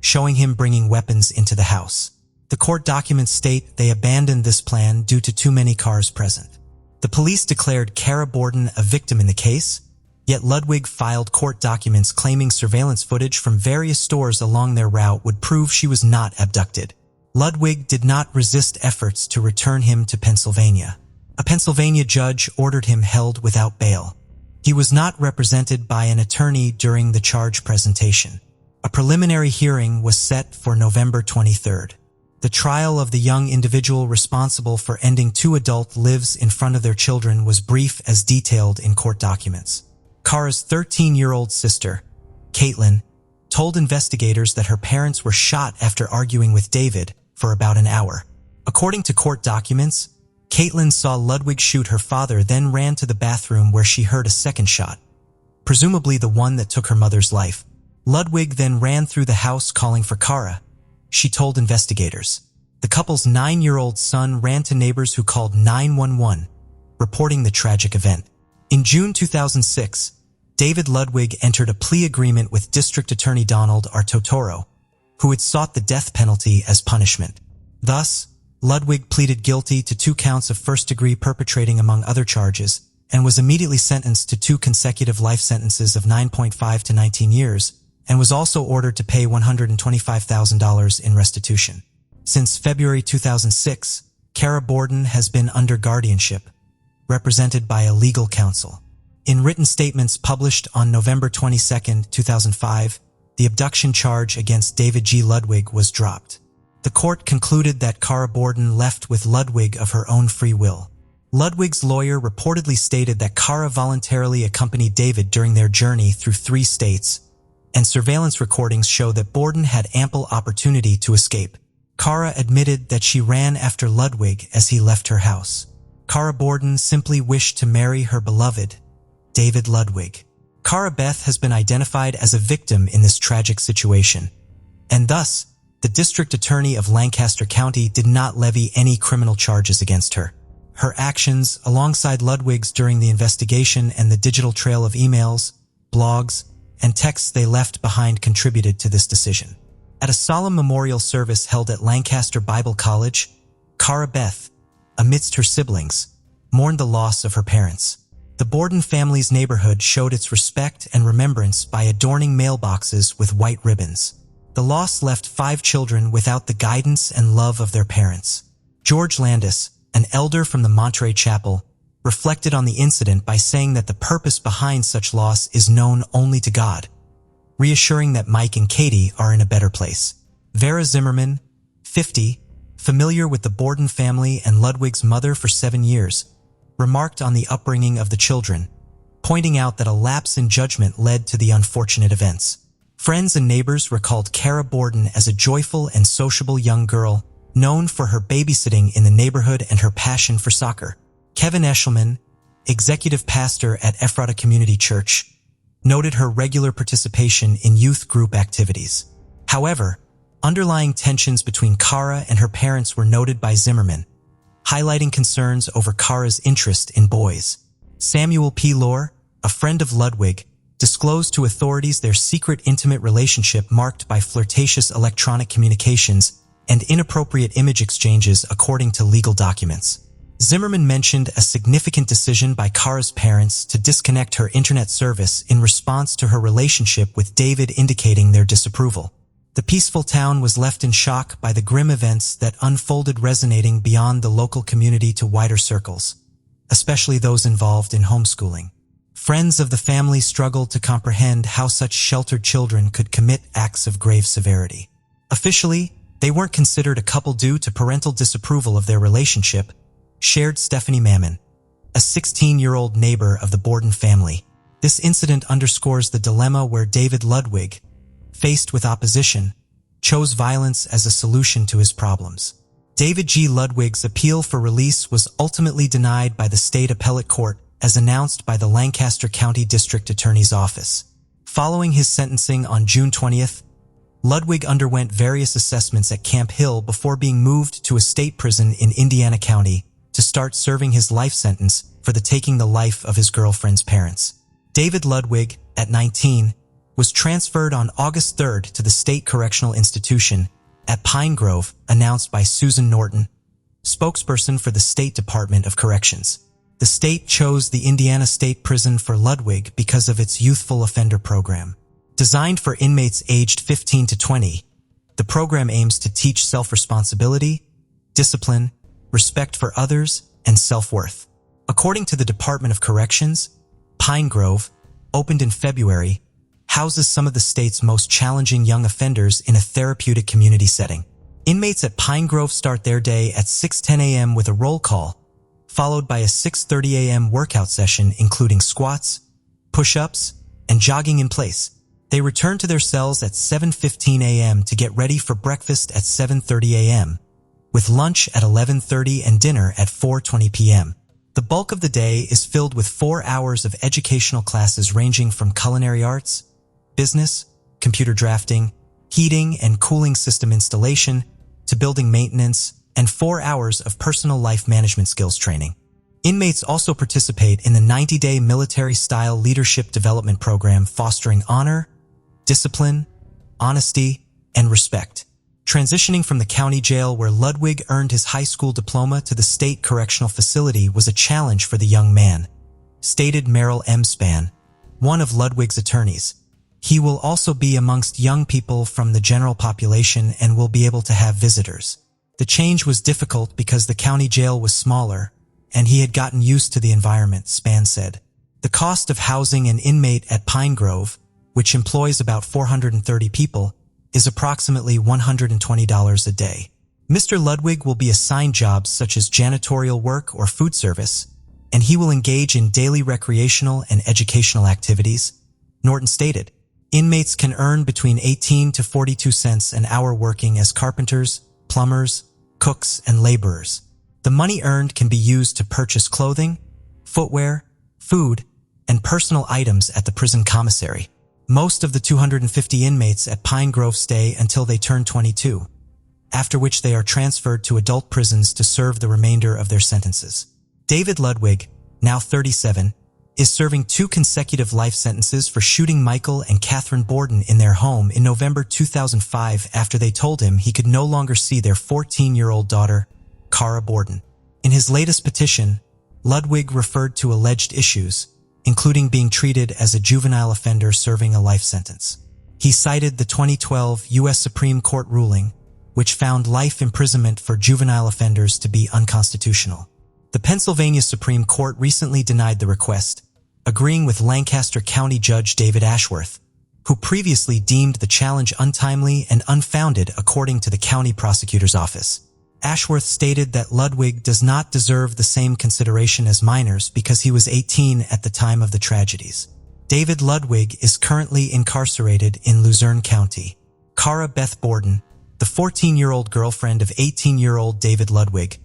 showing him bringing weapons into the house. The court documents state they abandoned this plan due to too many cars present. The police declared Kara Borden a victim in the case, yet Ludwig filed court documents claiming surveillance footage from various stores along their route would prove she was not abducted. Ludwig did not resist efforts to return him to Pennsylvania. A Pennsylvania judge ordered him held without bail. He was not represented by an attorney during the charge presentation. A preliminary hearing was set for November 23rd. The trial of the young individual responsible for ending 2 adult lives in front of their children was brief as detailed in court documents. Kara's 13-year-old sister, Caitlin, told investigators that her parents were shot after arguing with David for about an hour. According to court documents, Caitlin saw Ludwig shoot her father, then ran to the bathroom where she heard a second shot, presumably the one that took her mother's life. Ludwig then ran through the house calling for Kara, she told investigators. The couple's 9-year-old son ran to neighbors who called 911, reporting the tragic event. In June 2006, David Ludwig entered a plea agreement with District Attorney Donald R. Totoro, who had sought the death penalty as punishment. Thus, Ludwig pleaded guilty to 2 counts of first-degree perpetrating among other charges and was immediately sentenced to 2 consecutive life sentences of 9.5 to 19 years and was also ordered to pay $125,000 in restitution. Since February 2006, Kara Borden has been under guardianship, represented by a legal counsel. In written statements published on November 22, 2005, the abduction charge against David G. Ludwig was dropped. The court concluded that Kara Borden left with Ludwig of her own free will. Ludwig's lawyer reportedly stated that Cara voluntarily accompanied David during their journey through 3 states, and surveillance recordings show that Borden had ample opportunity to escape. Cara admitted that she ran after Ludwig as he left her house. Cara Borden simply wished to marry her beloved, David Ludwig. Cara Beth has been identified as a victim in this tragic situation, and thus, the district attorney of Lancaster County did not levy any criminal charges against her. Her actions, alongside Ludwig's during the investigation and the digital trail of emails, blogs, and texts they left behind contributed to this decision. At a solemn memorial service held at Lancaster Bible College, Cara Beth, amidst her siblings, mourned the loss of her parents. The Borden family's neighborhood showed its respect and remembrance by adorning mailboxes with white ribbons. The loss left 5 children without the guidance and love of their parents. George Landis, an elder from the Monterey Chapel, reflected on the incident by saying that the purpose behind such loss is known only to God, reassuring that Mike and Katie are in a better place. Vera Zimmerman, 50, familiar with the Borden family and Ludwig's mother for 7 years, remarked on the upbringing of the children, pointing out that a lapse in judgment led to the unfortunate events. Friends and neighbors recalled Cara Borden as a joyful and sociable young girl, known for her babysitting in the neighborhood and her passion for soccer. Kevin Eshelman, executive pastor at Ephrata Community Church, noted her regular participation in youth group activities. However, underlying tensions between Cara and her parents were noted by Zimmerman, highlighting concerns over Cara's interest in boys. Samuel P. Lohr, a friend of Ludwig, disclosed to authorities their secret intimate relationship marked by flirtatious electronic communications and inappropriate image exchanges according to legal documents. Zimmerman mentioned a significant decision by Cara's parents to disconnect her internet service in response to her relationship with David, indicating their disapproval. The peaceful town was left in shock by the grim events that unfolded, resonating beyond the local community to wider circles, especially those involved in homeschooling. Friends of the family struggled to comprehend how such sheltered children could commit acts of grave severity. Officially, they weren't considered a couple due to parental disapproval of their relationship, shared Stephanie Mammon, a 16-year-old neighbor of the Borden family. This incident underscores the dilemma where David Ludwig, faced with opposition, chose violence as a solution to his problems. David G. Ludwig's appeal for release was ultimately denied by the state appellate court, as announced by the Lancaster County District Attorney's Office. Following his sentencing on June 20th, Ludwig underwent various assessments at Camp Hill before being moved to a state prison in Indiana County to start serving his life sentence for taking the life of his girlfriend's parents. David Ludwig, at 19, was transferred on August 3rd to the State Correctional Institution at Pine Grove, announced by Susan Norton, spokesperson for the State Department of Corrections. The state chose the Indiana State Prison for Ludwig because of its youthful offender program. Designed for inmates aged 15 to 20, the program aims to teach self-responsibility, discipline, respect for others, and self-worth. According to the Department of Corrections, Pine Grove, opened in February, houses some of the state's most challenging young offenders in a therapeutic community setting. Inmates at Pine Grove start their day at 6:10 a.m. with a roll call, followed by a 6:30 a.m. workout session including squats, push-ups, and jogging in place. They return to their cells at 7:15 a.m. to get ready for breakfast at 7:30 a.m., with lunch at 11:30 and dinner at 4:20 p.m. The bulk of the day is filled with 4 hours of educational classes ranging from culinary arts, business, computer drafting, heating and cooling system installation, to building maintenance, and 4 hours of personal life management skills training. Inmates also participate in the 90-day military-style leadership development program fostering honor, discipline, honesty, and respect. Transitioning from the county jail where Ludwig earned his high school diploma to the state correctional facility was a challenge for the young man, stated Merrill M. Spann, one of Ludwig's attorneys. He will also be amongst young people from the general population and will be able to have visitors. The change was difficult because the county jail was smaller, and he had gotten used to the environment, Spann said. The cost of housing an inmate at Pine Grove, which employs about 430 people, is approximately $120 a day. Mr. Ludwig will be assigned jobs such as janitorial work or food service, and he will engage in daily recreational and educational activities, Norton stated. Inmates can earn between 18 to 42 cents an hour working as carpenters, plumbers, cooks, and laborers. The money earned can be used to purchase clothing, footwear, food, and personal items at the prison commissary. Most of the 250 inmates at Pine Grove stay until they turn 22, after which they are transferred to adult prisons to serve the remainder of their sentences. David Ludwig, now 37, is serving 2 consecutive life sentences for shooting Michael and Catherine Borden in their home in November 2005 after they told him he could no longer see their 14-year-old daughter, Cara Borden. In his latest petition, Ludwig referred to alleged issues, including being treated as a juvenile offender serving a life sentence. He cited the 2012 U.S. Supreme Court ruling, which found life imprisonment for juvenile offenders to be unconstitutional. The Pennsylvania Supreme Court recently denied the request, agreeing with Lancaster County Judge David Ashworth, who previously deemed the challenge untimely and unfounded according to the county prosecutor's office. Ashworth stated that Ludwig does not deserve the same consideration as minors because he was 18 at the time of the tragedies. David Ludwig is currently incarcerated in Luzerne County. Cara Beth Borden, the 14-year-old girlfriend of 18-year-old David Ludwig,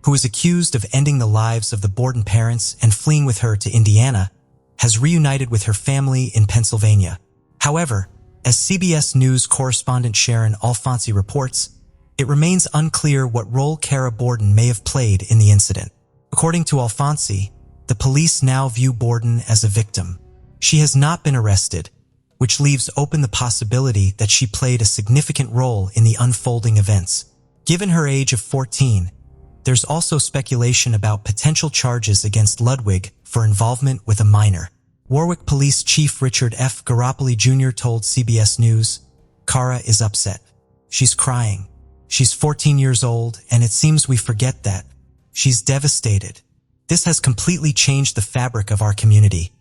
who is accused of ending the lives of the Borden parents and fleeing with her to Indiana, has reunited with her family in Pennsylvania. However, as CBS News correspondent Sharon Alfonsi reports, it remains unclear what role Cara Borden may have played in the incident. According to Alfonsi, the police now view Borden as a victim. She has not been arrested, which leaves open the possibility that she played a significant role in the unfolding events. Given her age of 14, there's also speculation about potential charges against Ludwig for involvement with a minor. Warwick Police Chief Richard F. Garoppoli Jr. told CBS News, "Cara is upset. She's crying. She's 14 years old, and it seems we forget that. She's devastated. This has completely changed the fabric of our community."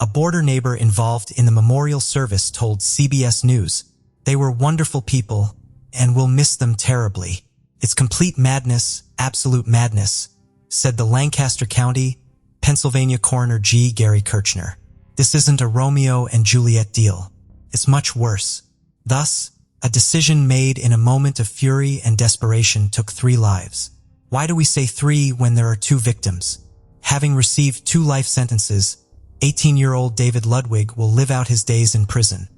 A border neighbor involved in the memorial service told CBS News, "They were wonderful people, and we'll miss them terribly. It's complete madness, absolute madness," said the Lancaster County, Pennsylvania coroner G. Gary Kirchner. "This isn't a Romeo and Juliet deal. It's much worse." Thus, a decision made in a moment of fury and desperation took 3 lives. Why do we say 3 when there are 2 victims? Having received 2 life sentences, 18-year-old David Ludwig will live out his days in prison,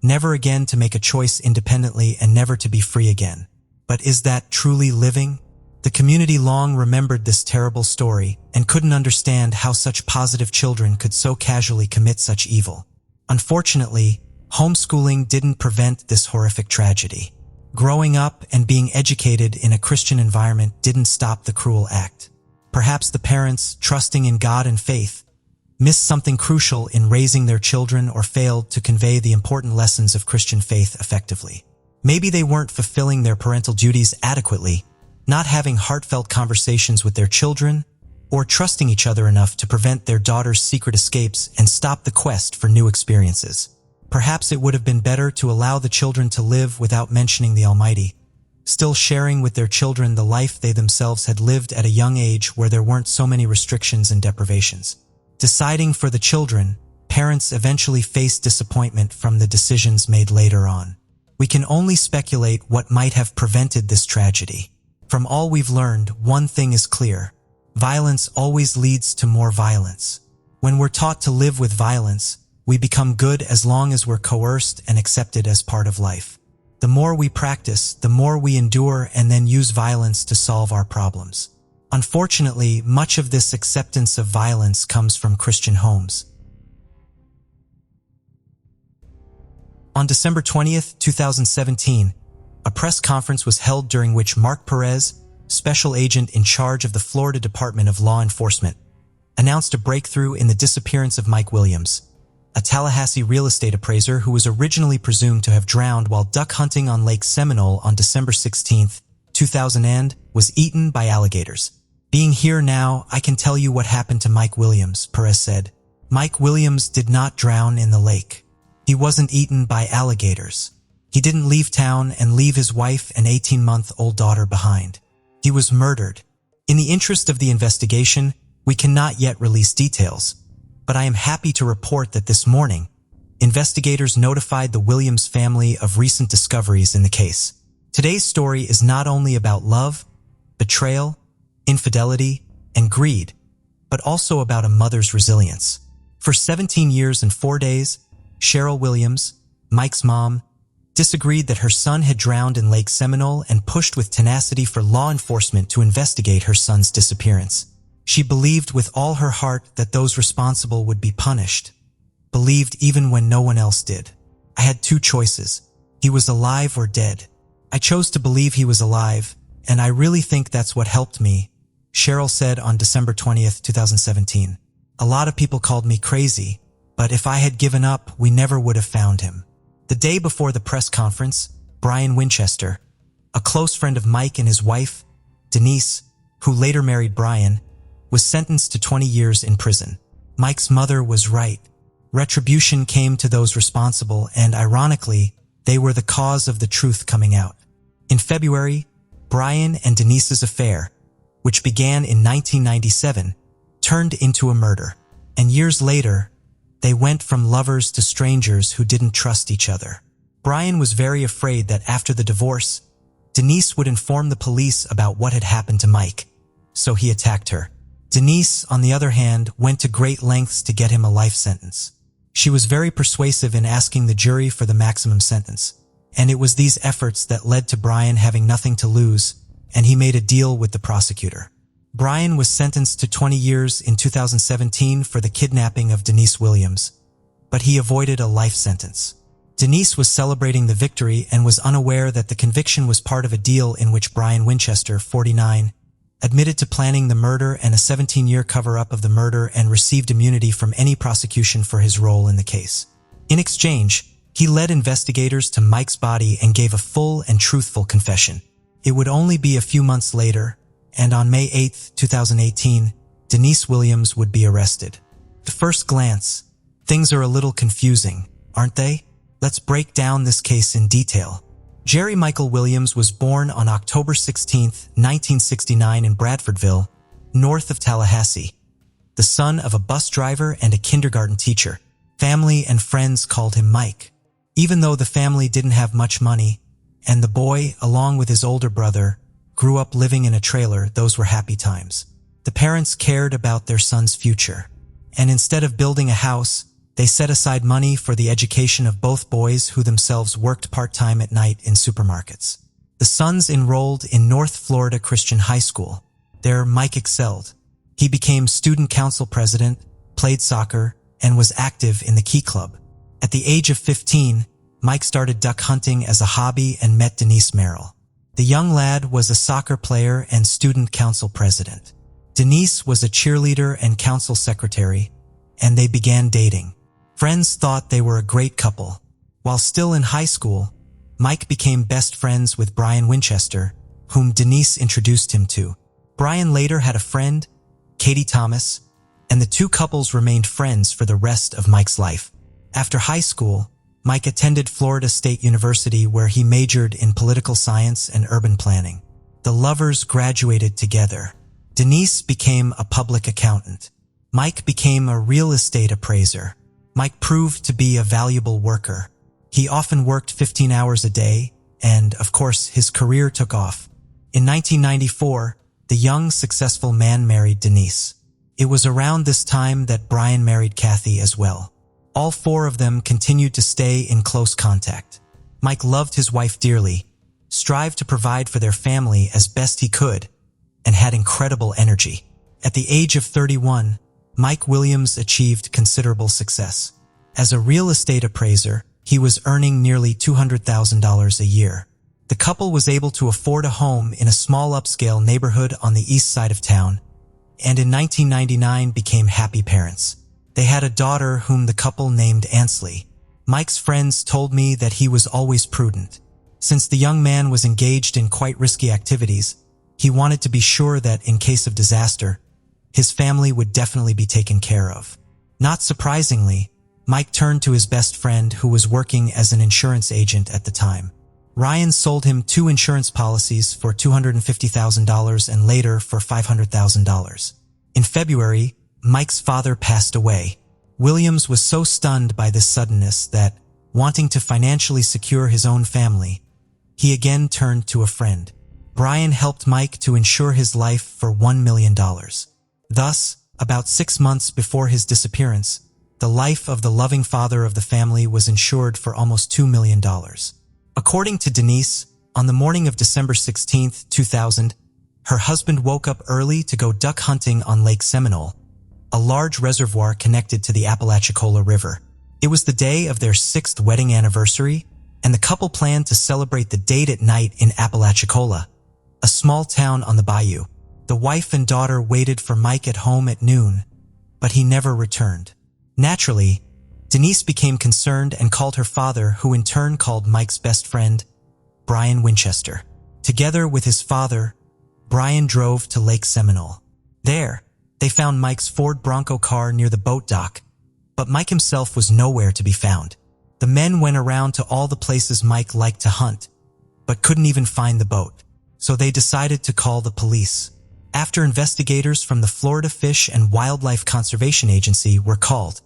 never again to make a choice independently and never to be free again. But is that truly living? The community long remembered this terrible story and couldn't understand how such positive children could so casually commit such evil. Unfortunately, homeschooling didn't prevent this horrific tragedy. Growing up and being educated in a Christian environment didn't stop the cruel act. Perhaps the parents, trusting in God and faith, missed something crucial in raising their children or failed to convey the important lessons of Christian faith effectively. Maybe they weren't fulfilling their parental duties adequately, not having heartfelt conversations with their children, or trusting each other enough to prevent their daughter's secret escapes and stop the quest for new experiences. Perhaps it would have been better to allow the children to live without mentioning the Almighty, still sharing with their children the life they themselves had lived at a young age where there weren't so many restrictions and deprivations. Deciding for the children, parents eventually face disappointment from the decisions made later on. We can only speculate what might have prevented this tragedy. From all we've learned, one thing is clear. Violence always leads to more violence. When we're taught to live with violence, we become good as long as we're coerced and accepted as part of life. The more we practice, the more we endure and then use violence to solve our problems. Unfortunately, much of this acceptance of violence comes from Christian homes. On December 20th, 2017, a press conference was held during which Mark Perez, special agent in charge of the Florida Department of Law Enforcement, announced a breakthrough in the disappearance of Mike Williams, a Tallahassee real estate appraiser who was originally presumed to have drowned while duck hunting on Lake Seminole on December 16, 2000 and was eaten by alligators. "Being here now, I can tell you what happened to Mike Williams," Perez said. "Mike Williams did not drown in the lake. He wasn't eaten by alligators. He didn't leave town and leave his wife and 18-month-old daughter behind. He was murdered. In the interest of the investigation, we cannot yet release details, but I am happy to report that this morning, investigators notified the Williams family of recent discoveries in the case. Today's story is not only about love, betrayal, infidelity, and greed, but also about a mother's resilience. For 17 years and 4 days, Cheryl Williams, Mike's mom, disagreed that her son had drowned in Lake Seminole and pushed with tenacity for law enforcement to investigate her son's disappearance. She believed with all her heart that those responsible would be punished, believed even when no one else did. I had two choices. He was alive or dead. I chose to believe he was alive, and I really think that's what helped me, Cheryl said on December 20th, 2017. A lot of people called me crazy, but if I had given up, we never would have found him. The day before the press conference, Brian Winchester, a close friend of Mike and his wife, Denise, who later married Brian, was sentenced to 20 years in prison. Mike's mother was right. Retribution came to those responsible, and ironically, they were the cause of the truth coming out. In February, Brian and Denise's affair, which began in 1997, turned into a murder. And years later, they went from lovers to strangers who didn't trust each other. Brian was very afraid that after the divorce, Denise would inform the police about what had happened to Mike, so he attacked her. Denise, on the other hand, went to great lengths to get him a life sentence. She was very persuasive in asking the jury for the maximum sentence, and it was these efforts that led to Brian having nothing to lose, and he made a deal with the prosecutor. Brian was sentenced to 20 years in 2017 for the kidnapping of Denise Williams, but he avoided a life sentence. Denise was celebrating the victory and was unaware that the conviction was part of a deal in which Brian Winchester, 49, admitted to planning the murder and a 17-year cover-up of the murder and received immunity from any prosecution for his role in the case. In exchange, he led investigators to Mike's body and gave a full and truthful confession. It would only be a few months later, and on May 8, 2018, Denise Williams would be arrested. At first glance, things are a little confusing, aren't they? Let's break down this case in detail. Jerry Michael Williams was born on October 16, 1969 in Bradfordville, north of Tallahassee, the son of a bus driver and a kindergarten teacher. Family and friends called him Mike. Even though the family didn't have much money, and the boy, along with his older brother, grew up living in a trailer, those were happy times. The parents cared about their son's future, and instead of building a house, they set aside money for the education of both boys who themselves worked part-time at night in supermarkets. The sons enrolled in North Florida Christian High School. There, Mike excelled. He became student council president, played soccer, and was active in the Key Club. At the age of 15, Mike started duck hunting as a hobby and met Denise Merrill. The young lad was a soccer player and student council president. Denise was a cheerleader and council secretary, and they began dating. Friends thought they were a great couple. While still in high school, Mike became best friends with Brian Winchester, whom Denise introduced him to. Brian later had a friend, Katie Thomas, and the two couples remained friends for the rest of Mike's life. After high school, Mike attended Florida State University where he majored in political science and urban planning. The lovers graduated together. Denise became a public accountant. Mike became a real estate appraiser. Mike proved to be a valuable worker. He often worked 15 hours a day, and, of course, his career took off. In 1994, the young, successful man married Denise. It was around this time that Brian married Kathy as well. All four of them continued to stay in close contact. Mike loved his wife dearly, strived to provide for their family as best he could, and had incredible energy. At the age of 31, Mike Williams achieved considerable success. As a real estate appraiser, he was earning nearly $200,000 a year. The couple was able to afford a home in a small upscale neighborhood on the east side of town, and in 1999 became happy parents. They had a daughter whom the couple named Ansley. Mike's friends told me that he was always prudent. Since the young man was engaged in quite risky activities, he wanted to be sure that in case of disaster, his family would definitely be taken care of. Not surprisingly, Mike turned to his best friend who was working as an insurance agent at the time. Ryan sold him 2 insurance policies for $250,000 and later for $500,000. In February, Mike's father passed away. Williams was so stunned by this suddenness that, wanting to financially secure his own family, he again turned to a friend. Brian helped Mike to insure his life for $1 million. Thus, about 6 months before his disappearance, the life of the loving father of the family was insured for almost $2 million. According to Denise, on the morning of December 16, 2000, her husband woke up early to go duck hunting on Lake Seminole, a large reservoir connected to the Apalachicola River. It was the day of their 6th wedding anniversary, and the couple planned to celebrate the date at night in Apalachicola, a small town on the bayou. The wife and daughter waited for Mike at home at noon, but he never returned. Naturally, Denise became concerned and called her father, who in turn called Mike's best friend, Brian Winchester. Together with his father, Brian drove to Lake Seminole. There, they found Mike's Ford Bronco car near the boat dock, but Mike himself was nowhere to be found. The men went around to all the places Mike liked to hunt, but couldn't even find the boat, so they decided to call the police. After investigators from the Florida Fish and Wildlife Conservation Agency were called,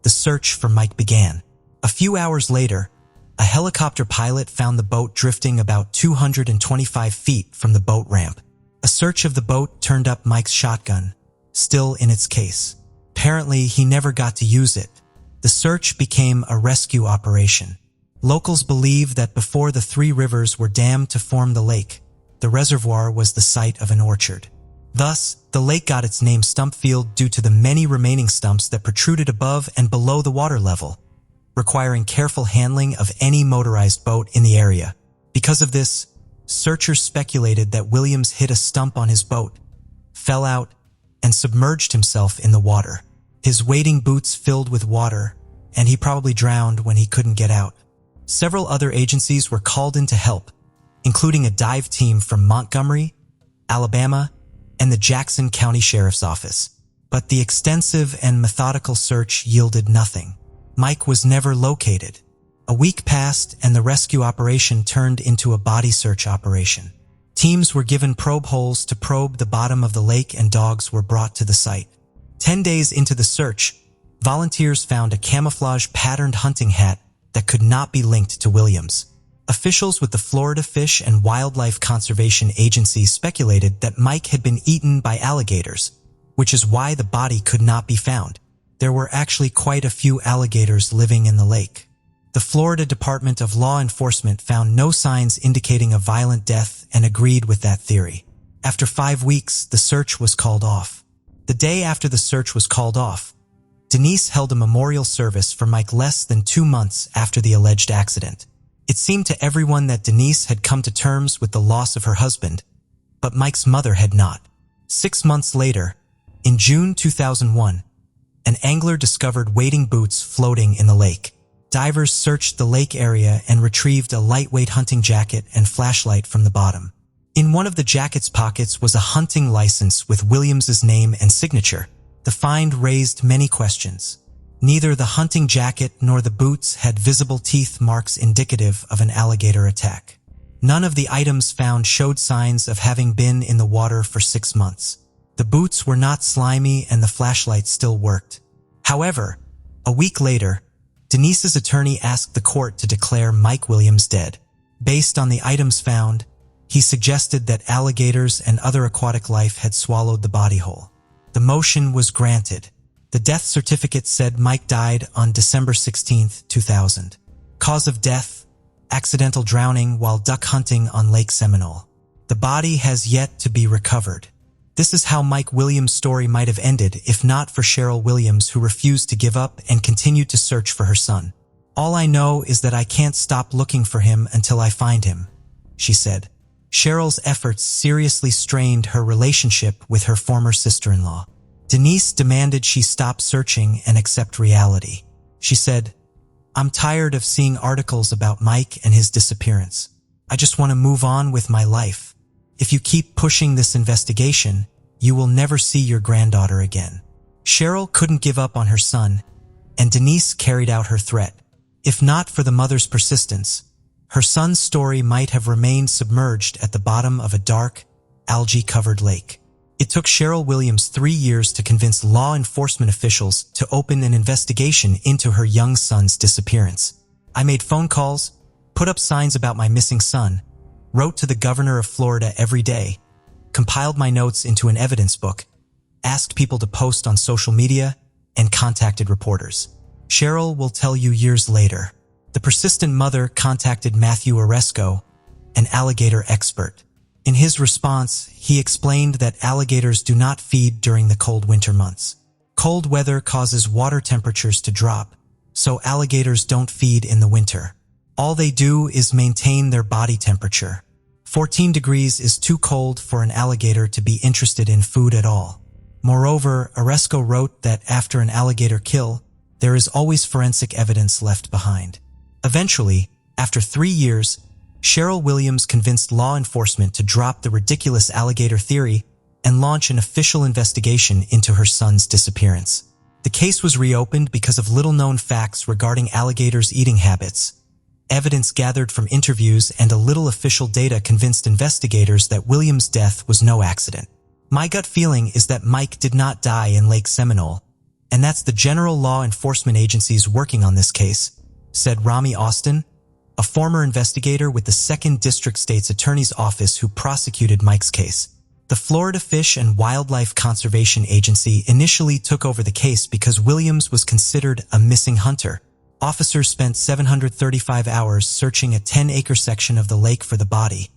the search for Mike began. A few hours later, a helicopter pilot found the boat drifting about 225 feet from the boat ramp. A search of the boat turned up Mike's shotgun, still in its case. Apparently, he never got to use it. The search became a rescue operation. Locals believe that before the 3 rivers were dammed to form the lake, the reservoir was the site of an orchard. Thus, the lake got its name Stumpfield due to the many remaining stumps that protruded above and below the water level, requiring careful handling of any motorized boat in the area. Because of this, searchers speculated that Williams hit a stump on his boat, fell out, and submerged himself in the water. His wading boots filled with water, and he probably drowned when he couldn't get out. Several other agencies were called in to help, including a dive team from Montgomery, Alabama, and the Jackson County Sheriff's Office. But the extensive and methodical search yielded nothing. Mike was never located. A week passed and the rescue operation turned into a body search operation. Teams were given probe holes to probe the bottom of the lake and dogs were brought to the site. 10 days into the search, volunteers found a camouflage patterned hunting hat that could not be linked to Williams. Officials with the Florida Fish and Wildlife Conservation Agency speculated that Mike had been eaten by alligators, which is why the body could not be found. There were actually quite a few alligators living in the lake. The Florida Department of Law Enforcement found no signs indicating a violent death and agreed with that theory. After 5 weeks, the search was called off. The day after the search was called off, Denise held a memorial service for Mike less than 2 months after the alleged accident. It seemed to everyone that Denise had come to terms with the loss of her husband, but Mike's mother had not. 6 months later, in June 2001, an angler discovered wading boots floating in the lake. Divers searched the lake area and retrieved a lightweight hunting jacket and flashlight from the bottom. In one of the jacket's pockets was a hunting license with Williams's name and signature. The find raised many questions. Neither the hunting jacket nor the boots had visible teeth marks indicative of an alligator attack. None of the items found showed signs of having been in the water for 6 months. The boots were not slimy and the flashlight still worked. However, a week later, Denise's attorney asked the court to declare Mike Williams dead. Based on the items found, he suggested that alligators and other aquatic life had swallowed the body whole. The motion was granted. The death certificate said Mike died on December 16, 2000. Cause of death: accidental drowning while duck hunting on Lake Seminole. The body has yet to be recovered. This is how Mike Williams' story might have ended if not for Cheryl Williams, who refused to give up and continued to search for her son. "All I know is that I can't stop looking for him until I find him," she said. Cheryl's efforts seriously strained her relationship with her former sister-in-law. Denise demanded she stop searching and accept reality. She said, "I'm tired of seeing articles about Mike and his disappearance. I just want to move on with my life. If you keep pushing this investigation, you will never see your granddaughter again." Cheryl couldn't give up on her son, and Denise carried out her threat. If not for the mother's persistence, her son's story might have remained submerged at the bottom of a dark, algae-covered lake. It took Cheryl Williams 3 years to convince law enforcement officials to open an investigation into her young son's disappearance. "I made phone calls, put up signs about my missing son, wrote to the governor of Florida every day, compiled my notes into an evidence book, asked people to post on social media, and contacted reporters." Cheryl will tell you years later. The persistent mother contacted Matthew Oresco, an alligator expert. In his response, he explained that alligators do not feed during the cold winter months. Cold weather causes water temperatures to drop, so alligators don't feed in the winter. All they do is maintain their body temperature. 14 degrees is too cold for an alligator to be interested in food at all. Moreover, Oresco wrote that after an alligator kill, there is always forensic evidence left behind. Eventually, after 3 years, Cheryl Williams convinced law enforcement to drop the ridiculous alligator theory and launch an official investigation into her son's disappearance. The case was reopened because of little-known facts regarding alligators' eating habits. Evidence gathered from interviews and a little official data convinced investigators that Williams' death was no accident. "My gut feeling is that Mike did not die in Lake Seminole, and that's the general law enforcement agencies working on this case," said Rami Austin, a former investigator with the 2nd District State's Attorney's Office who prosecuted Mike's case. The Florida Fish and Wildlife Conservation Agency initially took over the case because Williams was considered a missing hunter. Officers spent 735 hours searching a 10-acre section of the lake for the body,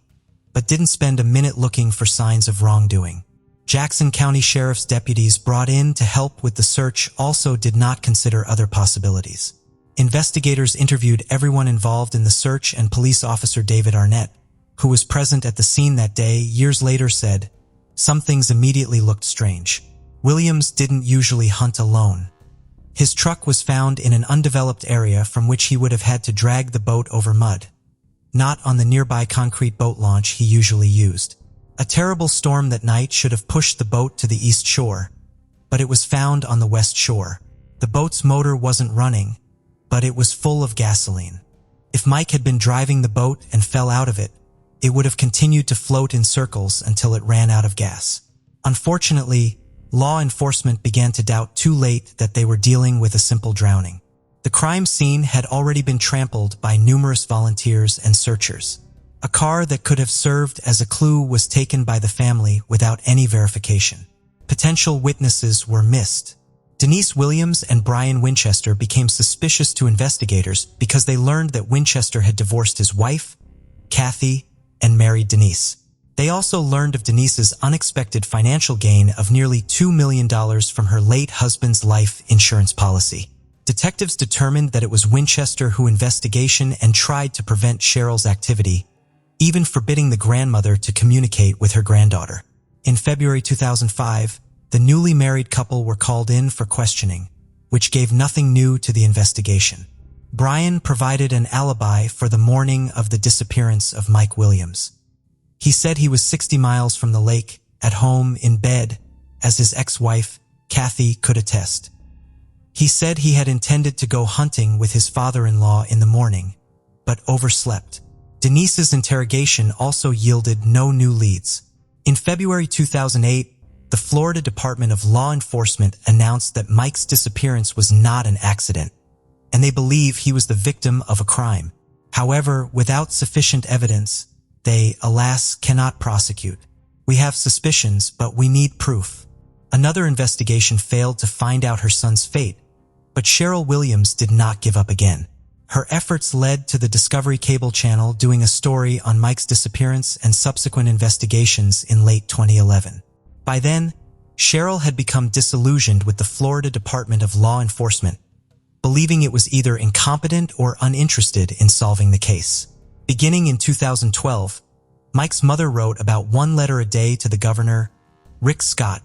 but didn't spend a minute looking for signs of wrongdoing. Jackson County Sheriff's deputies brought in to help with the search also did not consider other possibilities. Investigators interviewed everyone involved in the search, and police officer David Arnett, who was present at the scene that day, years later said, "Some things immediately looked strange. Williams didn't usually hunt alone. His truck was found in an undeveloped area from which he would have had to drag the boat over mud, not on the nearby concrete boat launch he usually used. A terrible storm that night should have pushed the boat to the east shore, but it was found on the west shore. The boat's motor wasn't running, but it was full of gasoline. If Mike had been driving the boat and fell out of it, it would have continued to float in circles until it ran out of gas." Unfortunately, law enforcement began to doubt too late that they were dealing with a simple drowning. The crime scene had already been trampled by numerous volunteers and searchers. A car that could have served as a clue was taken by the family without any verification. Potential witnesses were missed. Denise Williams and Brian Winchester became suspicious to investigators because they learned that Winchester had divorced his wife, Kathy, and married Denise. They also learned of Denise's unexpected financial gain of nearly $2 million from her late husband's life insurance policy. Detectives determined that it was Winchester who investigated and tried to prevent Cheryl's activity, even forbidding the grandmother to communicate with her granddaughter. In February 2005, the newly married couple were called in for questioning, which gave nothing new to the investigation. Brian provided an alibi for the morning of the disappearance of Mike Williams. He said he was 60 miles from the lake, at home in bed, as his ex-wife, Kathy, could attest. He said he had intended to go hunting with his father-in-law in the morning, but overslept. Denise's interrogation also yielded no new leads. In February 2008, the Florida Department of Law Enforcement announced that Mike's disappearance was not an accident, and they believe he was the victim of a crime. However, without sufficient evidence, they, alas, cannot prosecute. "We have suspicions, but we need proof." Another investigation failed to find out her son's fate, but Cheryl Williams did not give up again. Her efforts led to the Discovery Cable Channel doing a story on Mike's disappearance and subsequent investigations in late 2011. By then, Cheryl had become disillusioned with the Florida Department of Law Enforcement, believing it was either incompetent or uninterested in solving the case. Beginning in 2012, Mike's mother wrote about 1 letter a day to the governor, Rick Scott,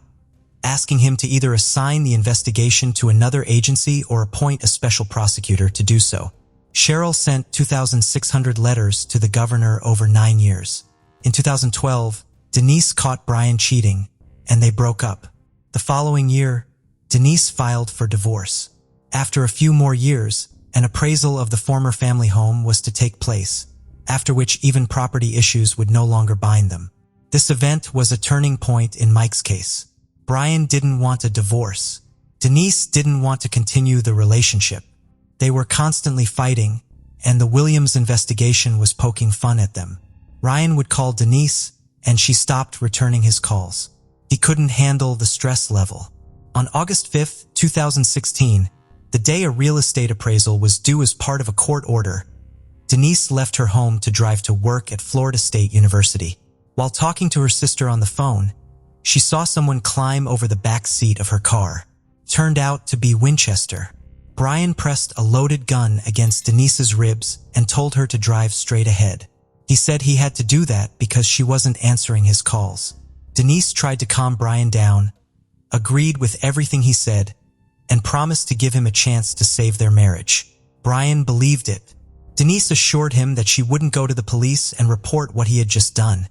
asking him to either assign the investigation to another agency or appoint a special prosecutor to do so. Cheryl sent 2,600 letters to the governor over 9 years. In 2012, Denise caught Brian cheating, and they broke up. The following year, Denise filed for divorce. After a few more years, an appraisal of the former family home was to take place, after which even property issues would no longer bind them. This event was a turning point in Mike's case. Brian didn't want a divorce. Denise didn't want to continue the relationship. They were constantly fighting, and the Williams investigation was poking fun at them. Ryan would call Denise, and she stopped returning his calls. He couldn't handle the stress level. On August 5, 2016, the day a real estate appraisal was due as part of a court order, Denise left her home to drive to work at Florida State University. While talking to her sister on the phone, she saw someone climb over the back seat of her car. Turned out to be Winchester. Brian pressed a loaded gun against Denise's ribs and told her to drive straight ahead. He said he had to do that because she wasn't answering his calls. Denise tried to calm Brian down, agreed with everything he said, and promised to give him a chance to save their marriage. Brian believed it. Denise assured him that she wouldn't go to the police and report what he had just done,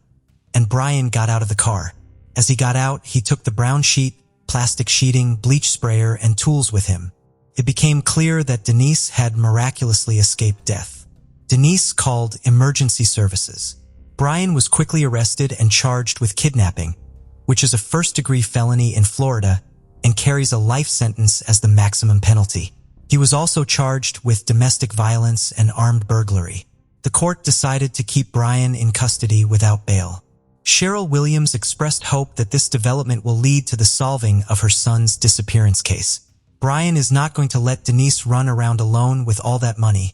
and Brian got out of the car. As he got out, he took the brown sheet, plastic sheeting, bleach sprayer, and tools with him. It became clear that Denise had miraculously escaped death. Denise called emergency services. Brian was quickly arrested and charged with kidnapping, which is a first-degree felony in Florida and carries a life sentence as the maximum penalty. He was also charged with domestic violence and armed burglary. The court decided to keep Brian in custody without bail. Cheryl Williams expressed hope that this development will lead to the solving of her son's disappearance case. Brian is not going to let Denise run around alone with all that money,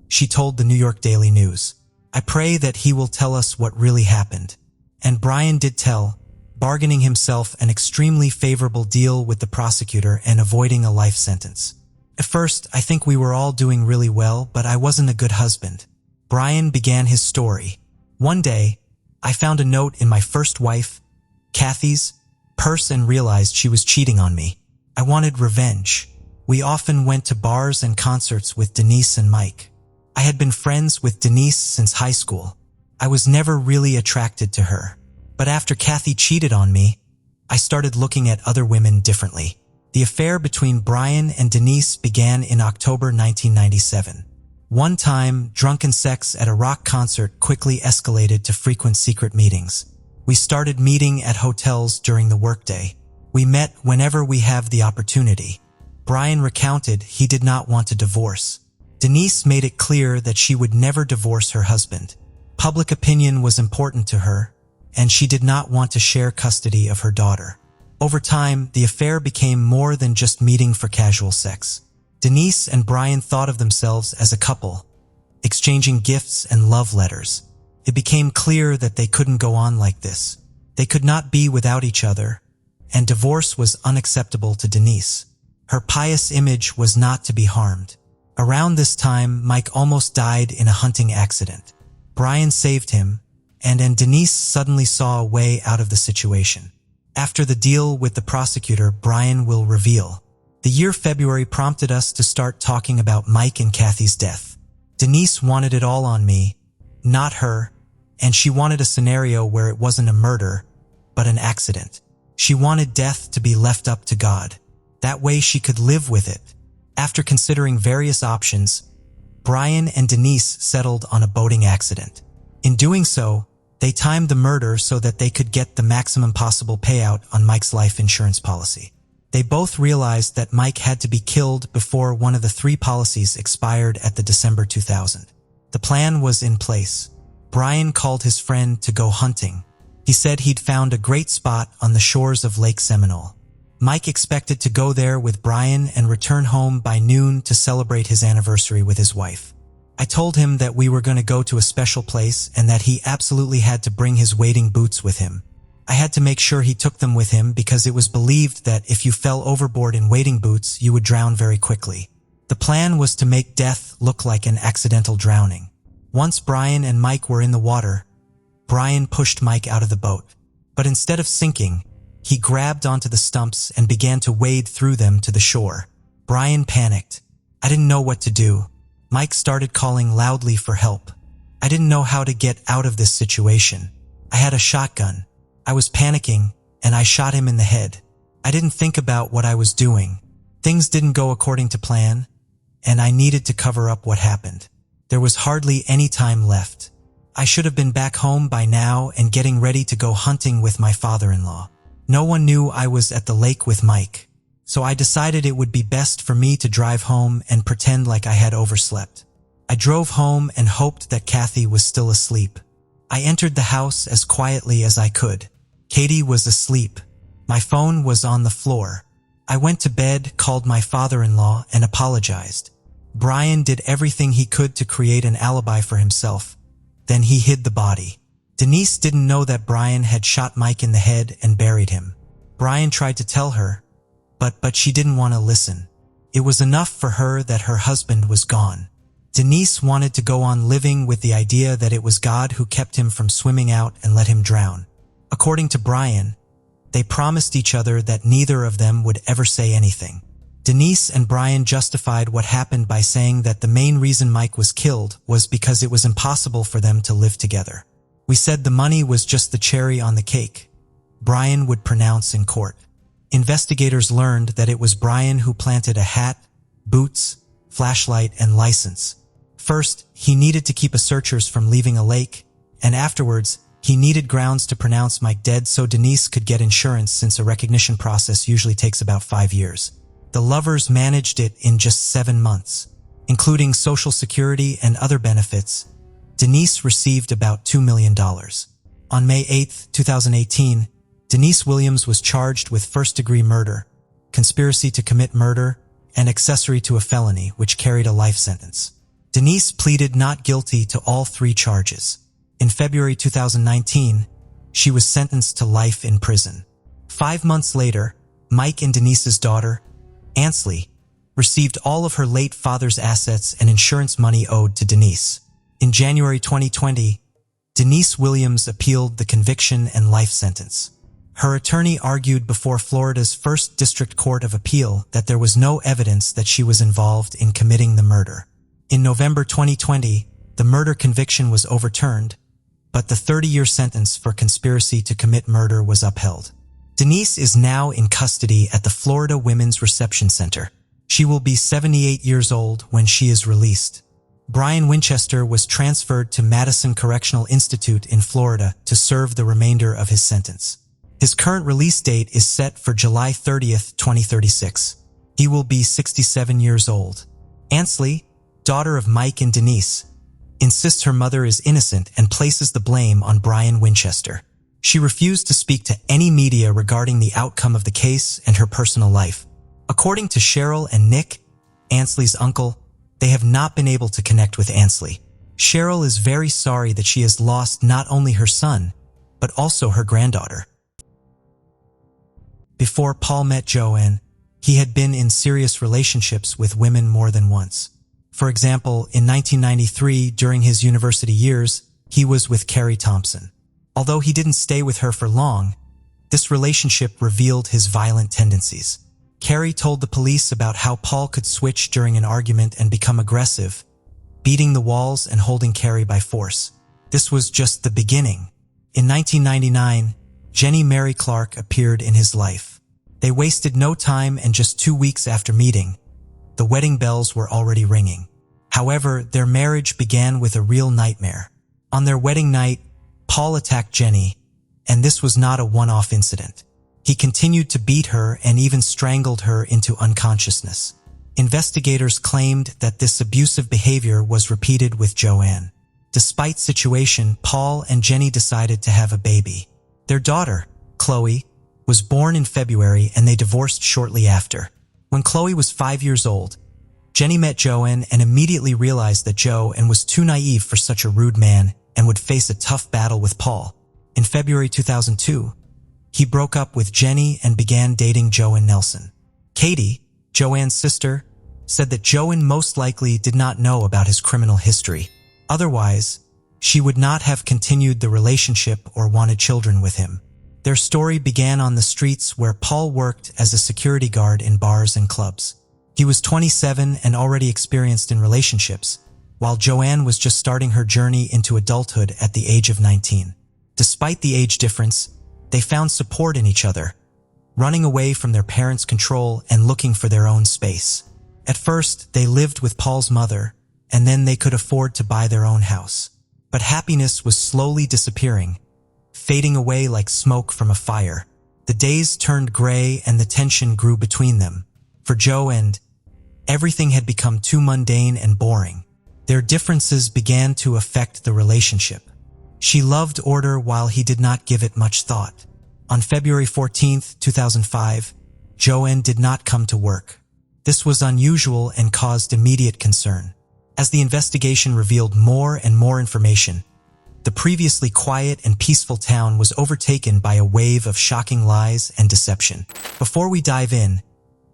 she told the New York Daily News. I pray that he will tell us what really happened. And Brian did tell, bargaining himself an extremely favorable deal with the prosecutor and avoiding a life sentence. At first, I think we were all doing really well, but I wasn't a good husband. Brian began his story. One day, I found a note in my first wife, Kathy's, purse and realized she was cheating on me. I wanted revenge. We often went to bars and concerts with Denise and Mike. I had been friends with Denise since high school. I was never really attracted to her. But after Kathy cheated on me, I started looking at other women differently. The affair between Brian and Denise began in October 1997. One time, drunken sex at a rock concert quickly escalated to frequent secret meetings. We started meeting at hotels during the workday. We met whenever we have the opportunity. Brian recounted he did not want a divorce. Denise made it clear that she would never divorce her husband. Public opinion was important to her, and she did not want to share custody of her daughter. Over time, the affair became more than just meeting for casual sex. Denise and Brian thought of themselves as a couple, exchanging gifts and love letters. It became clear that they couldn't go on like this. They could not be without each other, and divorce was unacceptable to Denise. Her pious image was not to be harmed. Around this time, Mike almost died in a hunting accident. Brian saved him, and Denise suddenly saw a way out of the situation. After the deal with the prosecutor, Brian will reveal. The year February prompted us to start talking about Mike and Kathy's death. Denise wanted it all on me, not her, and she wanted a scenario where it wasn't a murder, but an accident. She wanted death to be left up to God. That way she could live with it. After considering various options, Brian and Denise settled on a boating accident. In doing so, they timed the murder so that they could get the maximum possible payout on Mike's life insurance policy. They both realized that Mike had to be killed before one of the 3 policies expired at the December 2000. The plan was in place. Brian called his friend to go hunting. He said he'd found a great spot on the shores of Lake Seminole. Mike expected to go there with Brian and return home by noon to celebrate his anniversary with his wife. I told him that we were going to go to a special place and that he absolutely had to bring his wading boots with him. I had to make sure he took them with him because it was believed that if you fell overboard in wading boots, you would drown very quickly. The plan was to make death look like an accidental drowning. Once Brian and Mike were in the water, Brian pushed Mike out of the boat. But instead of sinking, he grabbed onto the stumps and began to wade through them to the shore. Brian panicked. I didn't know what to do. Mike started calling loudly for help. I didn't know how to get out of this situation. I had a shotgun. I was panicking, and I shot him in the head. I didn't think about what I was doing. Things didn't go according to plan, and I needed to cover up what happened. There was hardly any time left. I should have been back home by now and getting ready to go hunting with my father-in-law. No one knew I was at the lake with Mike, so I decided it would be best for me to drive home and pretend like I had overslept. I drove home and hoped that Kathy was still asleep. I entered the house as quietly as I could. Katie was asleep. My phone was on the floor. I went to bed, called my father-in-law, and apologized. Brian did everything he could to create an alibi for himself. Then he hid the body. Denise didn't know that Brian had shot Mike in the head and buried him. Brian tried to tell her, but she didn't want to listen. It was enough for her that her husband was gone. Denise wanted to go on living with the idea that it was God who kept him from swimming out and let him drown. According to Brian, they promised each other that neither of them would ever say anything. Denise and Brian justified what happened by saying that the main reason Mike was killed was because it was impossible for them to live together. We said the money was just the cherry on the cake, Brian would pronounce in court. Investigators learned that it was Brian who planted a hat, boots, flashlight, and license. First, he needed to keep searchers from leaving a lake, and afterwards, he needed grounds to pronounce Mike dead so Denise could get insurance since a recognition process usually takes about 5 years. The lovers managed it in just 7 months. Including Social Security and other benefits, Denise received about $2 million. On May 8, 2018, Denise Williams was charged with first-degree murder, conspiracy to commit murder, and accessory to a felony, which carried a life sentence. Denise pleaded not guilty to all 3 charges. In February 2019, she was sentenced to life in prison. 5 months later, Mike and Denise's daughter, Ansley, received all of her late father's assets and insurance money owed to Denise. In January 2020, Denise Williams appealed the conviction and life sentence. Her attorney argued before Florida's First District Court of Appeal that there was no evidence that she was involved in committing the murder. In November 2020, the murder conviction was overturned, but the 30-year sentence for conspiracy to commit murder was upheld. Denise is now in custody at the Florida Women's Reception Center. She will be 78 years old when she is released. Brian Winchester was transferred to Madison Correctional Institute in Florida to serve the remainder of his sentence. His current release date is set for July 30th, 2036. He will be 67 years old. Ansley, daughter of Mike and Denise, insists her mother is innocent and places the blame on Brian Winchester. She refused to speak to any media regarding the outcome of the case and her personal life. According to Cheryl and Nick, Ansley's uncle, they have not been able to connect with Ansley. Cheryl is very sorry that she has lost not only her son, but also her granddaughter. Before Paul met Joanne, he had been in serious relationships with women more than once. For example, in 1993, during his university years, he was with Carrie Thompson. Although he didn't stay with her for long, this relationship revealed his violent tendencies. Carrie told the police about how Paul could switch during an argument and become aggressive, beating the walls and holding Carrie by force. This was just the beginning. In 1999, Jenny Mary Clark appeared in his life. They wasted no time, and just 2 weeks after meeting, the wedding bells were already ringing. However, their marriage began with a real nightmare. On their wedding night, Paul attacked Jenny, and this was not a one-off incident. He continued to beat her and even strangled her into unconsciousness. Investigators claimed that this abusive behavior was repeated with Joanne. Despite the situation, Paul and Jenny decided to have a baby. Their daughter, Chloe, was born in February, and they divorced shortly after. When Chloe was 5 years old, Jenny met Joanne and immediately realized that Joanne was too naive for such a rude man and would face a tough battle with Paul. In February 2002, he broke up with Jenny and began dating Joanne Nelson. Katie, Joanne's sister, said that Joanne most likely did not know about his criminal history. Otherwise, she would not have continued the relationship or wanted children with him. Their story began on the streets where Paul worked as a security guard in bars and clubs. He was 27 and already experienced in relationships, while Joanne was just starting her journey into adulthood at the age of 19. Despite the age difference, they found support in each other. running away from their parents' control and looking for their own space. At first, they lived with Paul's mother, and then they could afford to buy their own house. But happiness was slowly disappearing, fading away like smoke from a fire. The days turned gray and the tension grew between them. For JonBenet, everything had become too mundane and boring. Their differences began to affect the relationship. She loved order while he did not give it much thought. On February 14, 2005, JonBenet did not come to work. This was unusual and caused immediate concern. As the investigation revealed more and more information, the previously quiet and peaceful town was overtaken by a wave of shocking lies and deception. Before we dive in,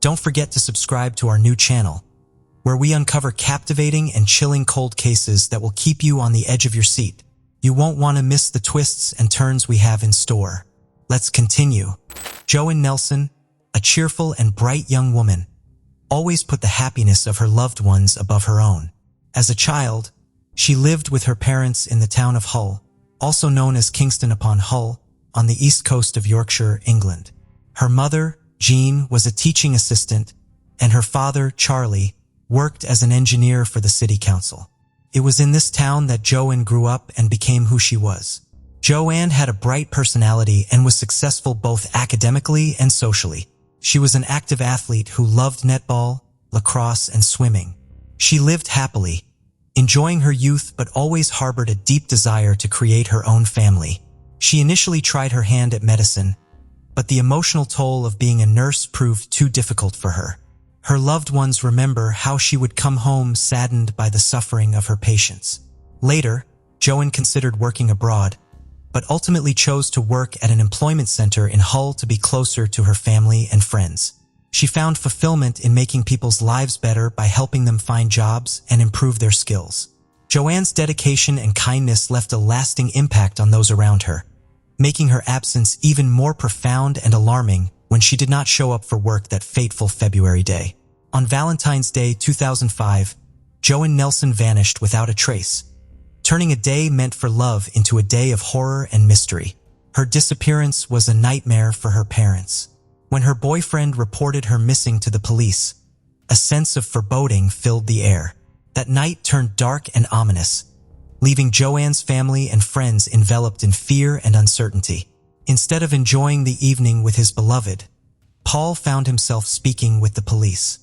don't forget to subscribe to our new channel, where we uncover captivating and chilling cold cases that will keep you on the edge of your seat. You won't want to miss the twists and turns we have in store. Let's continue. JonBenet Nelson, a cheerful and bright young woman, always put the happiness of her loved ones above her own. As a child, she lived with her parents in the town of Hull, also known as Kingston upon Hull, on the east coast of Yorkshire, England. Her mother, Jean, was a teaching assistant, and her father, Charlie, worked as an engineer for the city council. It was in this town that JonBenet grew up and became who she was. JonBenet had a bright personality and was successful both academically and socially. She was an active athlete who loved netball, lacrosse, and swimming. She lived happily, enjoying her youth but always harbored a deep desire to create her own family. She initially tried her hand at medicine, but the emotional toll of being a nurse proved too difficult for her. Her loved ones remember how she would come home saddened by the suffering of her patients. Later, JonBenet considered working abroad, but ultimately chose to work at an employment center in Hull to be closer to her family and friends. She found fulfillment in making people's lives better by helping them find jobs and improve their skills. JonBenet's dedication and kindness left a lasting impact on those around her, making her absence even more profound and alarming when she did not show up for work that fateful February day. On Valentine's Day 2005, JonBenet Nelson vanished without a trace, turning a day meant for love into a day of horror and mystery. Her disappearance was a nightmare for her parents. When her boyfriend reported her missing to the police, a sense of foreboding filled the air. That night turned dark and ominous, leaving JonBenet's family and friends enveloped in fear and uncertainty. Instead of enjoying the evening with his beloved, Paul found himself speaking with the police.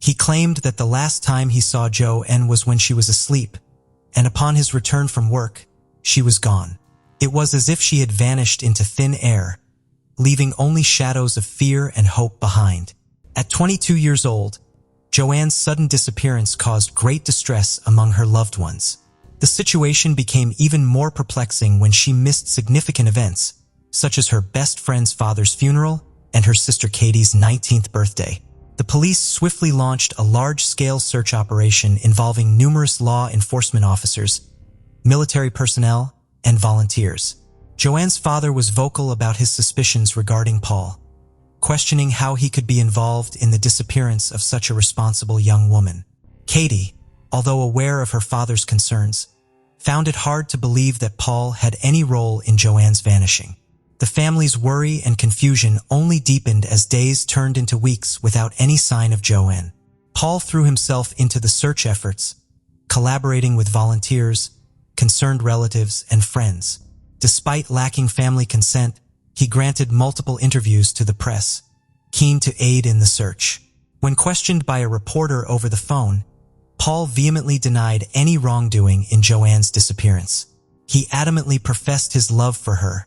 He claimed that the last time he saw JonBenet was when she was asleep, and upon his return from work, she was gone. It was as if she had vanished into thin air, leaving only shadows of fear and hope behind. At 22 years old, JonBenet's sudden disappearance caused great distress among her loved ones. The situation became even more perplexing when she missed significant events, such as her best friend's father's funeral and her sister Katie's 19th birthday. The police swiftly launched a large-scale search operation involving numerous law enforcement officers, military personnel, and volunteers. JonBenet's father was vocal about his suspicions regarding Paul, questioning how he could be involved in the disappearance of such a responsible young woman. Katie, although aware of her father's concerns, found it hard to believe that Paul had any role in JonBenet's vanishing. The family's worry and confusion only deepened as days turned into weeks without any sign of JonBenet. Paul threw himself into the search efforts, collaborating with volunteers, concerned relatives, and friends. Despite lacking family consent, he granted multiple interviews to the press, keen to aid in the search. When questioned by a reporter over the phone, Paul vehemently denied any wrongdoing in JonBenet's disappearance. He adamantly professed his love for her,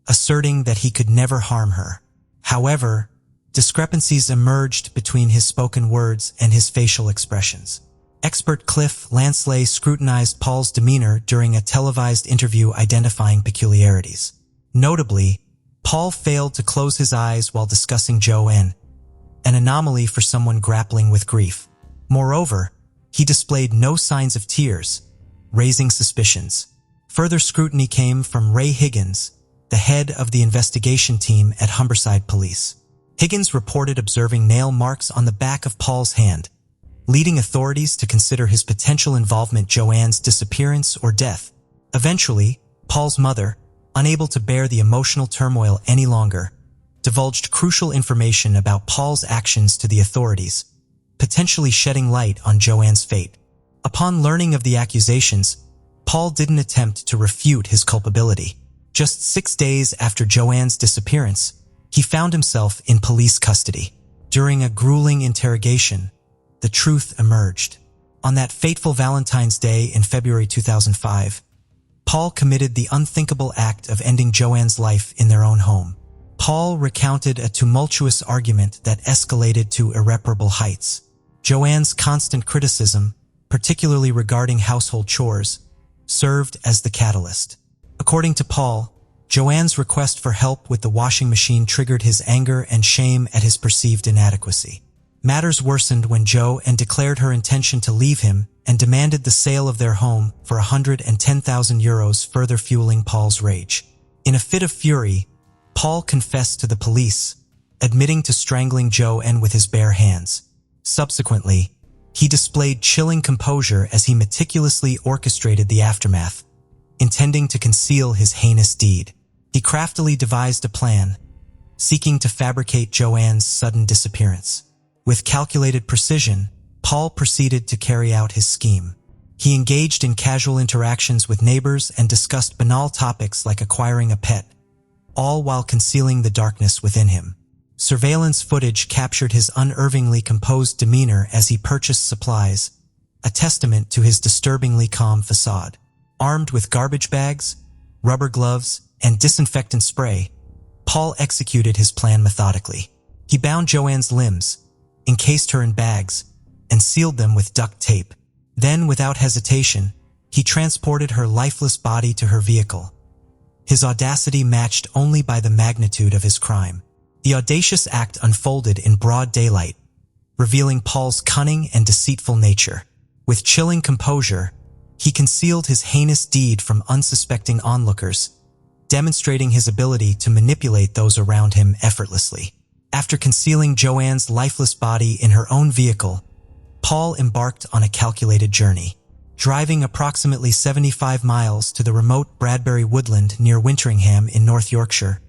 asserting that he could never harm her. However, discrepancies emerged between his spoken words and his facial expressions. Expert Cliff Lansley scrutinized Paul's demeanor during a televised interview identifying peculiarities. Notably, Paul failed to close his eyes while discussing JonBenet, an anomaly for someone grappling with grief. Moreover, he displayed no signs of tears, raising suspicions. Further scrutiny came from Ray Higgins, the head of the investigation team at Humberside Police. Higgins reported observing nail marks on the back of Paul's hand, leading authorities to consider his potential involvement in JonBenet's disappearance or death. Eventually, Paul's mother, unable to bear the emotional turmoil any longer, divulged crucial information about Paul's actions to the authorities, potentially shedding light on Joanne's fate. Upon learning of the accusations, Paul didn't attempt to refute his culpability. Just 6 days after Joanne's disappearance, he found himself in police custody. During a grueling interrogation, the truth emerged. On that fateful Valentine's Day in February 2005, Paul committed the unthinkable act of ending Joanne's life in their own home. Paul recounted a tumultuous argument that escalated to irreparable heights. Joanne's constant criticism, particularly regarding household chores, served as the catalyst. According to Paul, Joanne's request for help with the washing machine triggered his anger and shame at his perceived inadequacy. Matters worsened when Joanne declared her intention to leave him and demanded the sale of their home for €110,000, further fueling Paul's rage. In a fit of fury, Paul confessed to the police, admitting to strangling Joanne with his bare hands. Subsequently, he displayed chilling composure as he meticulously orchestrated the aftermath, intending to conceal his heinous deed. He craftily devised a plan, seeking to fabricate Joanne's sudden disappearance. With calculated precision, Paul proceeded to carry out his scheme. He engaged in casual interactions with neighbors and discussed banal topics like acquiring a pet, all while concealing the darkness within him. Surveillance footage captured his unervingly composed demeanor as he purchased supplies, a testament to his disturbingly calm facade. Armed with garbage bags, rubber gloves, and disinfectant spray, Paul executed his plan methodically. He bound Joanne's limbs, encased her in bags, and sealed them with duct tape. Then, without hesitation, he transported her lifeless body to her vehicle, his audacity matched only by the magnitude of his crime. The audacious act unfolded in broad daylight, revealing Paul's cunning and deceitful nature. With chilling composure, he concealed his heinous deed from unsuspecting onlookers, demonstrating his ability to manipulate those around him effortlessly. After concealing Joanne's lifeless body in her own vehicle, Paul embarked on a calculated journey. Driving approximately 75 miles to the remote Bradbury woodland near Winteringham in North Yorkshire,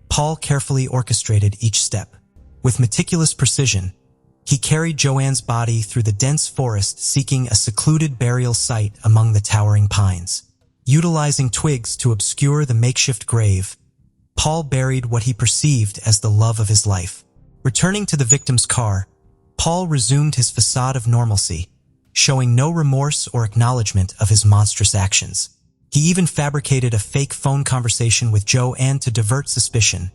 Paul carefully orchestrated each step. With meticulous precision, he carried Joanne's body through the dense forest, seeking a secluded burial site among the towering pines. Utilizing twigs to obscure the makeshift grave, Paul buried what he perceived as the love of his life. Returning to the victim's car, Paul resumed his facade of normalcy, showing no remorse or acknowledgement of his monstrous actions. He even fabricated a fake phone conversation with Joanne to divert suspicion,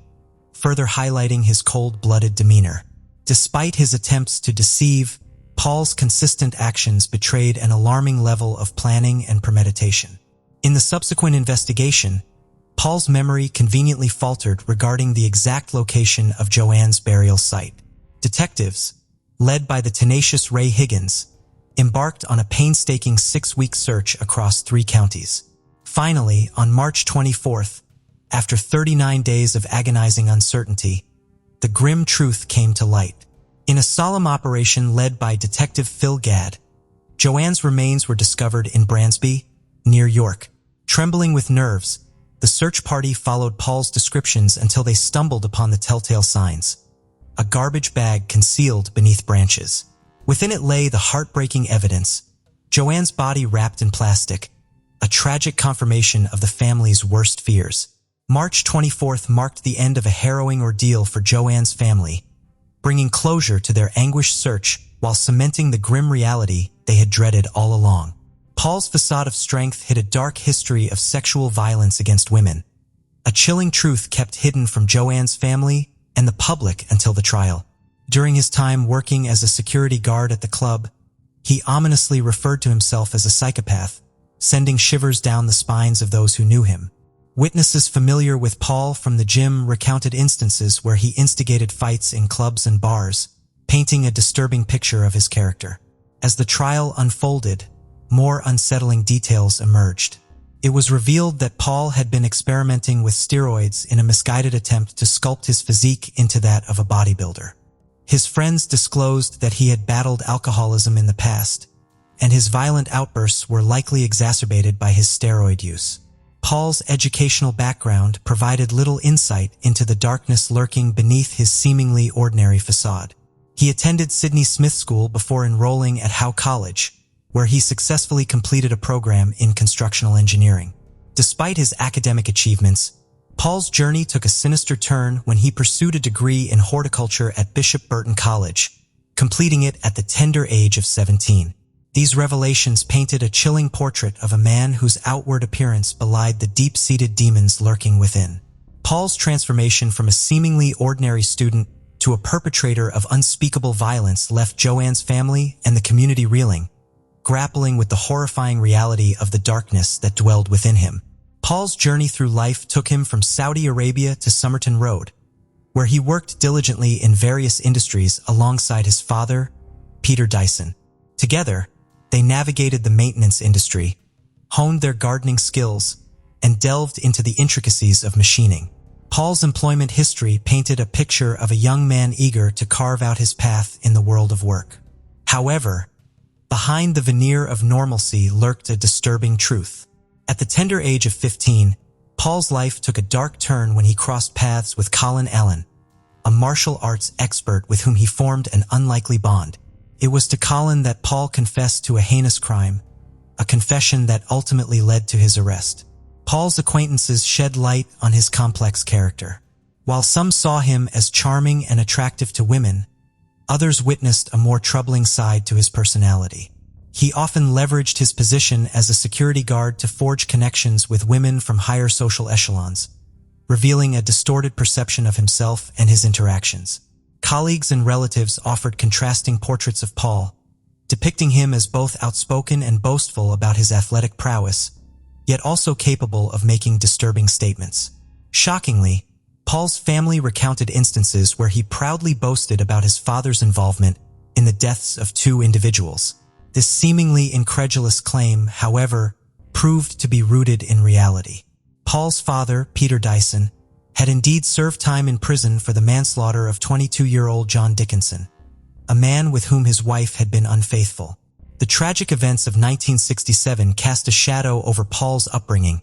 further highlighting his cold-blooded demeanor. Despite his attempts to deceive, Paul's consistent actions betrayed an alarming level of planning and premeditation. In the subsequent investigation, Paul's memory conveniently faltered regarding the exact location of Joanne's burial site. Detectives, led by the tenacious Ray Higgins, embarked on a painstaking 6-week search across 3 counties. Finally, on March 24th, after 39 days of agonizing uncertainty, the grim truth came to light. In a solemn operation led by Detective Phil Gadd, Joanne's remains were discovered in Bransby, near York. Trembling with nerves, the search party followed Paul's descriptions until they stumbled upon the telltale signs: a garbage bag concealed beneath branches. Within it lay the heartbreaking evidence: Joanne's body wrapped in plastic, a tragic confirmation of the family's worst fears. March 24th marked the end of a harrowing ordeal for Joanne's family, bringing closure to their anguished search while cementing the grim reality they had dreaded all along. Paul's facade of strength hid a dark history of sexual violence against women, a chilling truth kept hidden from Joanne's family and the public until the trial. During his time working as a security guard at the club, he ominously referred to himself as a psychopath, sending shivers down the spines of those who knew him. Witnesses familiar with Paul from the gym recounted instances where he instigated fights in clubs and bars, painting a disturbing picture of his character. As the trial unfolded, more unsettling details emerged. It was revealed that Paul had been experimenting with steroids in a misguided attempt to sculpt his physique into that of a bodybuilder. His friends disclosed that he had battled alcoholism in the past, and his violent outbursts were likely exacerbated by his steroid use. Paul's educational background provided little insight into the darkness lurking beneath his seemingly ordinary facade. He attended Sydney Smith School before enrolling at Howe College, where he successfully completed a program in constructional engineering. Despite his academic achievements, Paul's journey took a sinister turn when he pursued a degree in horticulture at Bishop Burton College, completing it at the tender age of 17. These revelations painted a chilling portrait of a man whose outward appearance belied the deep-seated demons lurking within. Paul's transformation from a seemingly ordinary student to a perpetrator of unspeakable violence left Joanne's family and the community reeling, grappling with the horrifying reality of the darkness that dwelled within him. Paul's journey through life took him from Saudi Arabia to Somerton Road, where he worked diligently in various industries alongside his father, Peter Dyson. Together, they navigated the maintenance industry, honed their gardening skills, and delved into the intricacies of machining. Paul's employment history painted a picture of a young man eager to carve out his path in the world of work. However, behind the veneer of normalcy lurked a disturbing truth. At the tender age of 15, Paul's life took a dark turn when he crossed paths with Colin Allen, a martial arts expert with whom he formed an unlikely bond. It was to Colin that Paul confessed to a heinous crime, a confession that ultimately led to his arrest. Paul's acquaintances shed light on his complex character. While some saw him as charming and attractive to women, others witnessed a more troubling side to his personality. He often leveraged his position as a security guard to forge connections with women from higher social echelons, revealing a distorted perception of himself and his interactions. Colleagues and relatives offered contrasting portraits of Paul, depicting him as both outspoken and boastful about his athletic prowess, yet also capable of making disturbing statements. Shockingly, Paul's family recounted instances where he proudly boasted about his father's involvement in the deaths of 2 individuals. This seemingly incredulous claim, however, proved to be rooted in reality. Paul's father, Peter Dyson, had indeed served time in prison for the manslaughter of 22-year-old John Dickinson, a man with whom his wife had been unfaithful. The tragic events of 1967 cast a shadow over Paul's upbringing,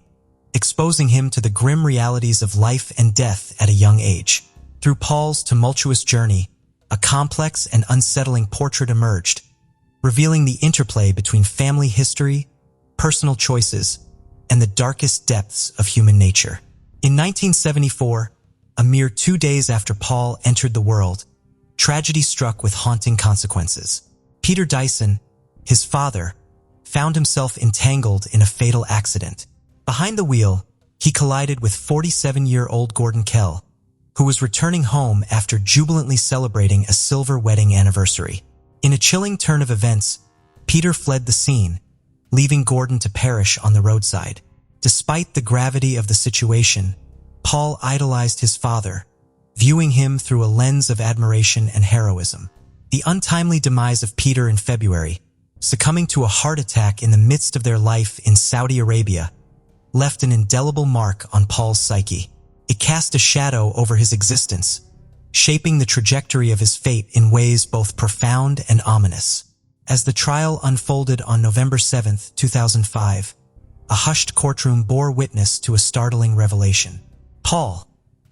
exposing him to the grim realities of life and death at a young age. Through Paul's tumultuous journey, a complex and unsettling portrait emerged, revealing the interplay between family history, personal choices, and the darkest depths of human nature. In 1974, a mere 2 days after Paul entered the world, tragedy struck with haunting consequences. Peter Dyson, his father, found himself entangled in a fatal accident. Behind the wheel, he collided with 47-year-old Gordon Kell, who was returning home after jubilantly celebrating a silver wedding anniversary. In a chilling turn of events, Peter fled the scene, leaving Gordon to perish on the roadside. Despite the gravity of the situation, Paul idolized his father, viewing him through a lens of admiration and heroism. The untimely demise of Peter in February, succumbing to a heart attack in the midst of their life in Saudi Arabia, left an indelible mark on Paul's psyche. It cast a shadow over his existence, shaping the trajectory of his fate in ways both profound and ominous. As the trial unfolded on November 7, 2005, a hushed courtroom bore witness to a startling revelation. Paul,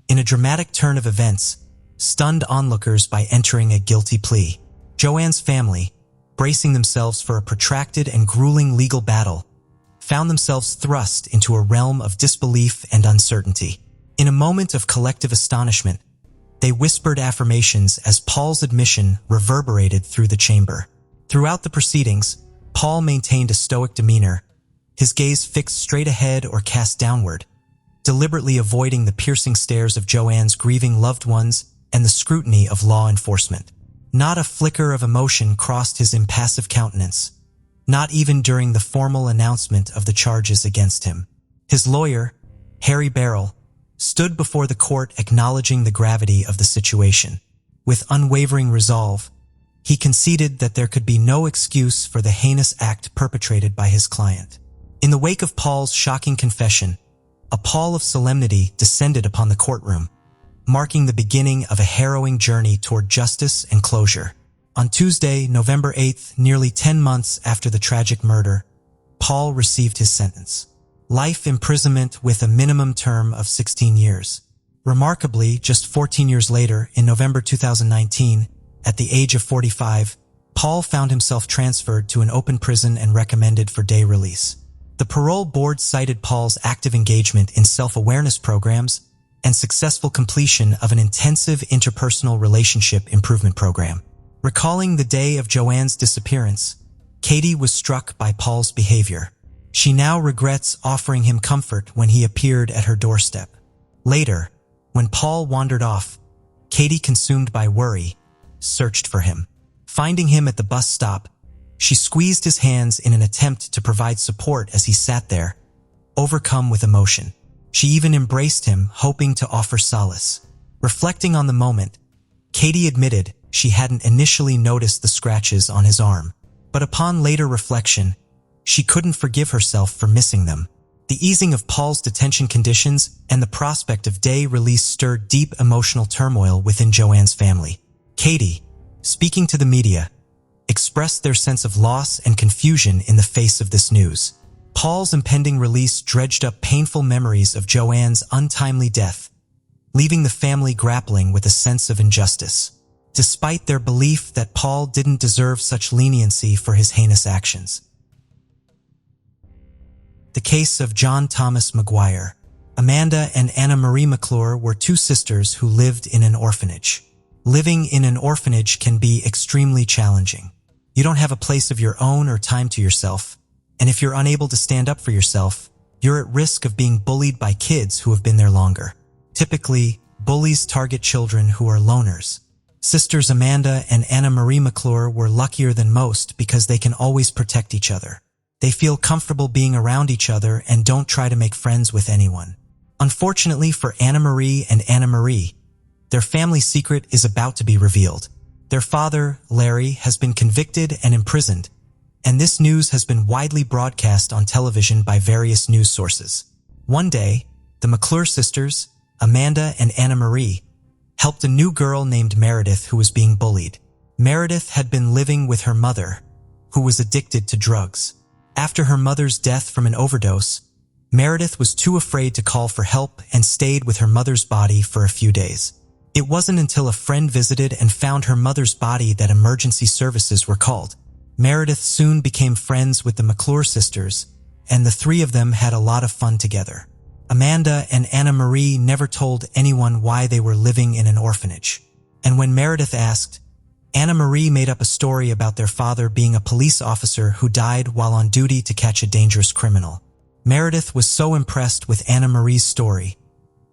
in a dramatic turn of events, stunned onlookers by entering a guilty plea. Joanne's family, bracing themselves for a protracted and grueling legal battle, found themselves thrust into a realm of disbelief and uncertainty. In a moment of collective astonishment, they whispered affirmations as Paul's admission reverberated through the chamber. Throughout the proceedings, Paul maintained a stoic demeanor, his gaze fixed straight ahead or cast downward, deliberately avoiding the piercing stares of Joanne's grieving loved ones and the scrutiny of law enforcement. Not a flicker of emotion crossed his impassive countenance, not even during the formal announcement of the charges against him. His lawyer, Harry Barrell, stood before the court acknowledging the gravity of the situation. With unwavering resolve, he conceded that there could be no excuse for the heinous act perpetrated by his client. In the wake of Paul's shocking confession, a pall of solemnity descended upon the courtroom, marking the beginning of a harrowing journey toward justice and closure. On Tuesday, November 8th, nearly 10 months after the tragic murder, Paul received his sentence. life imprisonment with a minimum term of 16 years. Remarkably, just 14 years later, in November 2019, at the age of 45, Paul found himself transferred to an open prison and recommended for day release. The parole board cited Paul's active engagement in self-awareness programs and successful completion of an intensive interpersonal relationship improvement program. Recalling the day of Joanne's disappearance, Katie was struck by Paul's behavior. She now regrets offering him comfort when he appeared at her doorstep. Later, when Paul wandered off, Katie, consumed by worry, searched for him. Finding him at the bus stop, she squeezed his hands in an attempt to provide support as he sat there, overcome with emotion. She even embraced him, hoping to offer solace. Reflecting on the moment, Katie admitted she hadn't initially noticed the scratches on his arm, but upon later reflection, she couldn't forgive herself for missing them. The easing of Paul's detention conditions and the prospect of day release stirred deep emotional turmoil within Joanne's family. Katie, speaking to the media, expressed their sense of loss and confusion in the face of this news. Paul's impending release dredged up painful memories of Joanne's untimely death, leaving the family grappling with a sense of injustice. Despite their belief that Paul didn't deserve such leniency for his heinous actions. The case of John Thomas McGuire. Amanda and Anna Marie McClure were two sisters who lived in an orphanage. Living in an orphanage can be extremely challenging. You don't have a place of your own or time to yourself, and if you're unable to stand up for yourself, you're at risk of being bullied by kids who have been there longer. Typically, bullies target children who are loners. Sisters Amanda and Anna Marie McClure were luckier than most because they can always protect each other. They feel comfortable being around each other and don't try to make friends with anyone. Unfortunately for Anna Marie and Anna Marie, their family secret is about to be revealed. Their father, Larry, has been convicted and imprisoned, and this news has been widely broadcast on television by various news sources. One day, the McClure sisters, Amanda and Anna Marie, helped a new girl named Meredith who was being bullied. Meredith had been living with her mother, who was addicted to drugs. After her mother's death from an overdose, Meredith was too afraid to call for help and stayed with her mother's body for a few days. It wasn't until a friend visited and found her mother's body that emergency services were called. Meredith soon became friends with the McClure sisters, and the three of them had a lot of fun together. Amanda and Anna Marie never told anyone why they were living in an orphanage. And when Meredith asked, Anna Marie made up a story about their father being a police officer who died while on duty to catch a dangerous criminal. Meredith was so impressed with Anna Marie's story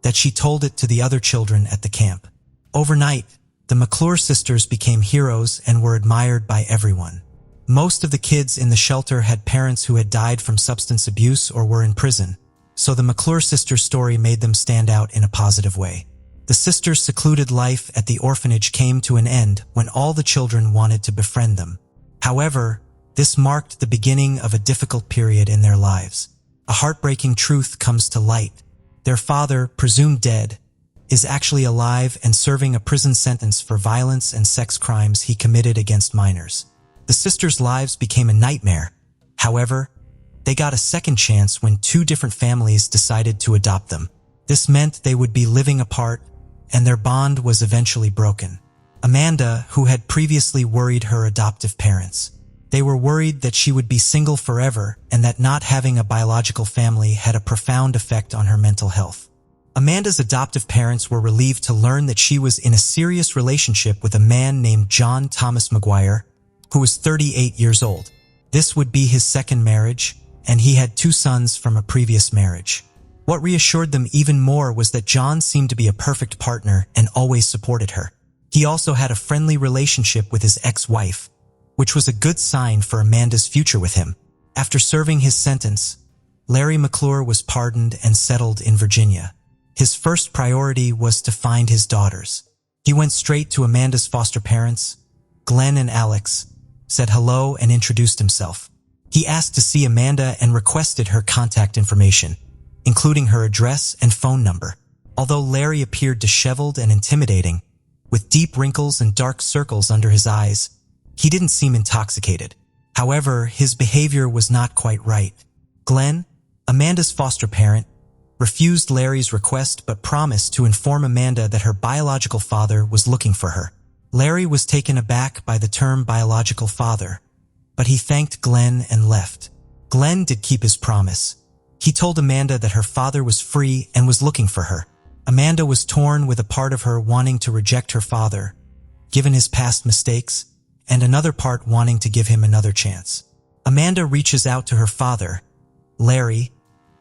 that she told it to the other children at the camp. Overnight, the McClure sisters became heroes and were admired by everyone. Most of the kids in the shelter had parents who had died from substance abuse or were in prison, so the McClure sisters' story made them stand out in a positive way. The sisters' secluded life at the orphanage came to an end when all the children wanted to befriend them. However, this marked the beginning of a difficult period in their lives. A heartbreaking truth comes to light. Their father, presumed dead, is actually alive and serving a prison sentence for violence and sex crimes he committed against minors. The sisters' lives became a nightmare. However, they got a second chance when two different families decided to adopt them. This meant they would be living apart, and their bond was eventually broken. Amanda, who had previously worried her adoptive parents. They were worried that she would be single forever and that not having a biological family had a profound effect on her mental health. Amanda's adoptive parents were relieved to learn that she was in a serious relationship with a man named John Thomas McGuire, who was 38 years old. This would be his second marriage, and he had two sons from a previous marriage. What reassured them even more was that John seemed to be a perfect partner and always supported her. He also had a friendly relationship with his ex-wife, which was a good sign for Amanda's future with him. After serving his sentence, Larry McClure was pardoned and settled in Virginia. His first priority was to find his daughters. He went straight to Amanda's foster parents, Glenn and Alex, said hello and introduced himself. He asked to see Amanda and requested her contact information, including her address and phone number. Although Larry appeared disheveled and intimidating, with deep wrinkles and dark circles under his eyes, he didn't seem intoxicated. However, his behavior was not quite right. Glenn, Amanda's foster parent refused Larry's request but promised to inform Amanda that her biological father was looking for her. Larry was taken aback by the term biological father, but he thanked Glenn and left. Glenn did keep his promise. He told Amanda that her father was free and was looking for her. Amanda was torn, with a part of her wanting to reject her father, given his past mistakes, and another part wanting to give him another chance. Amanda reaches out to her father, Larry,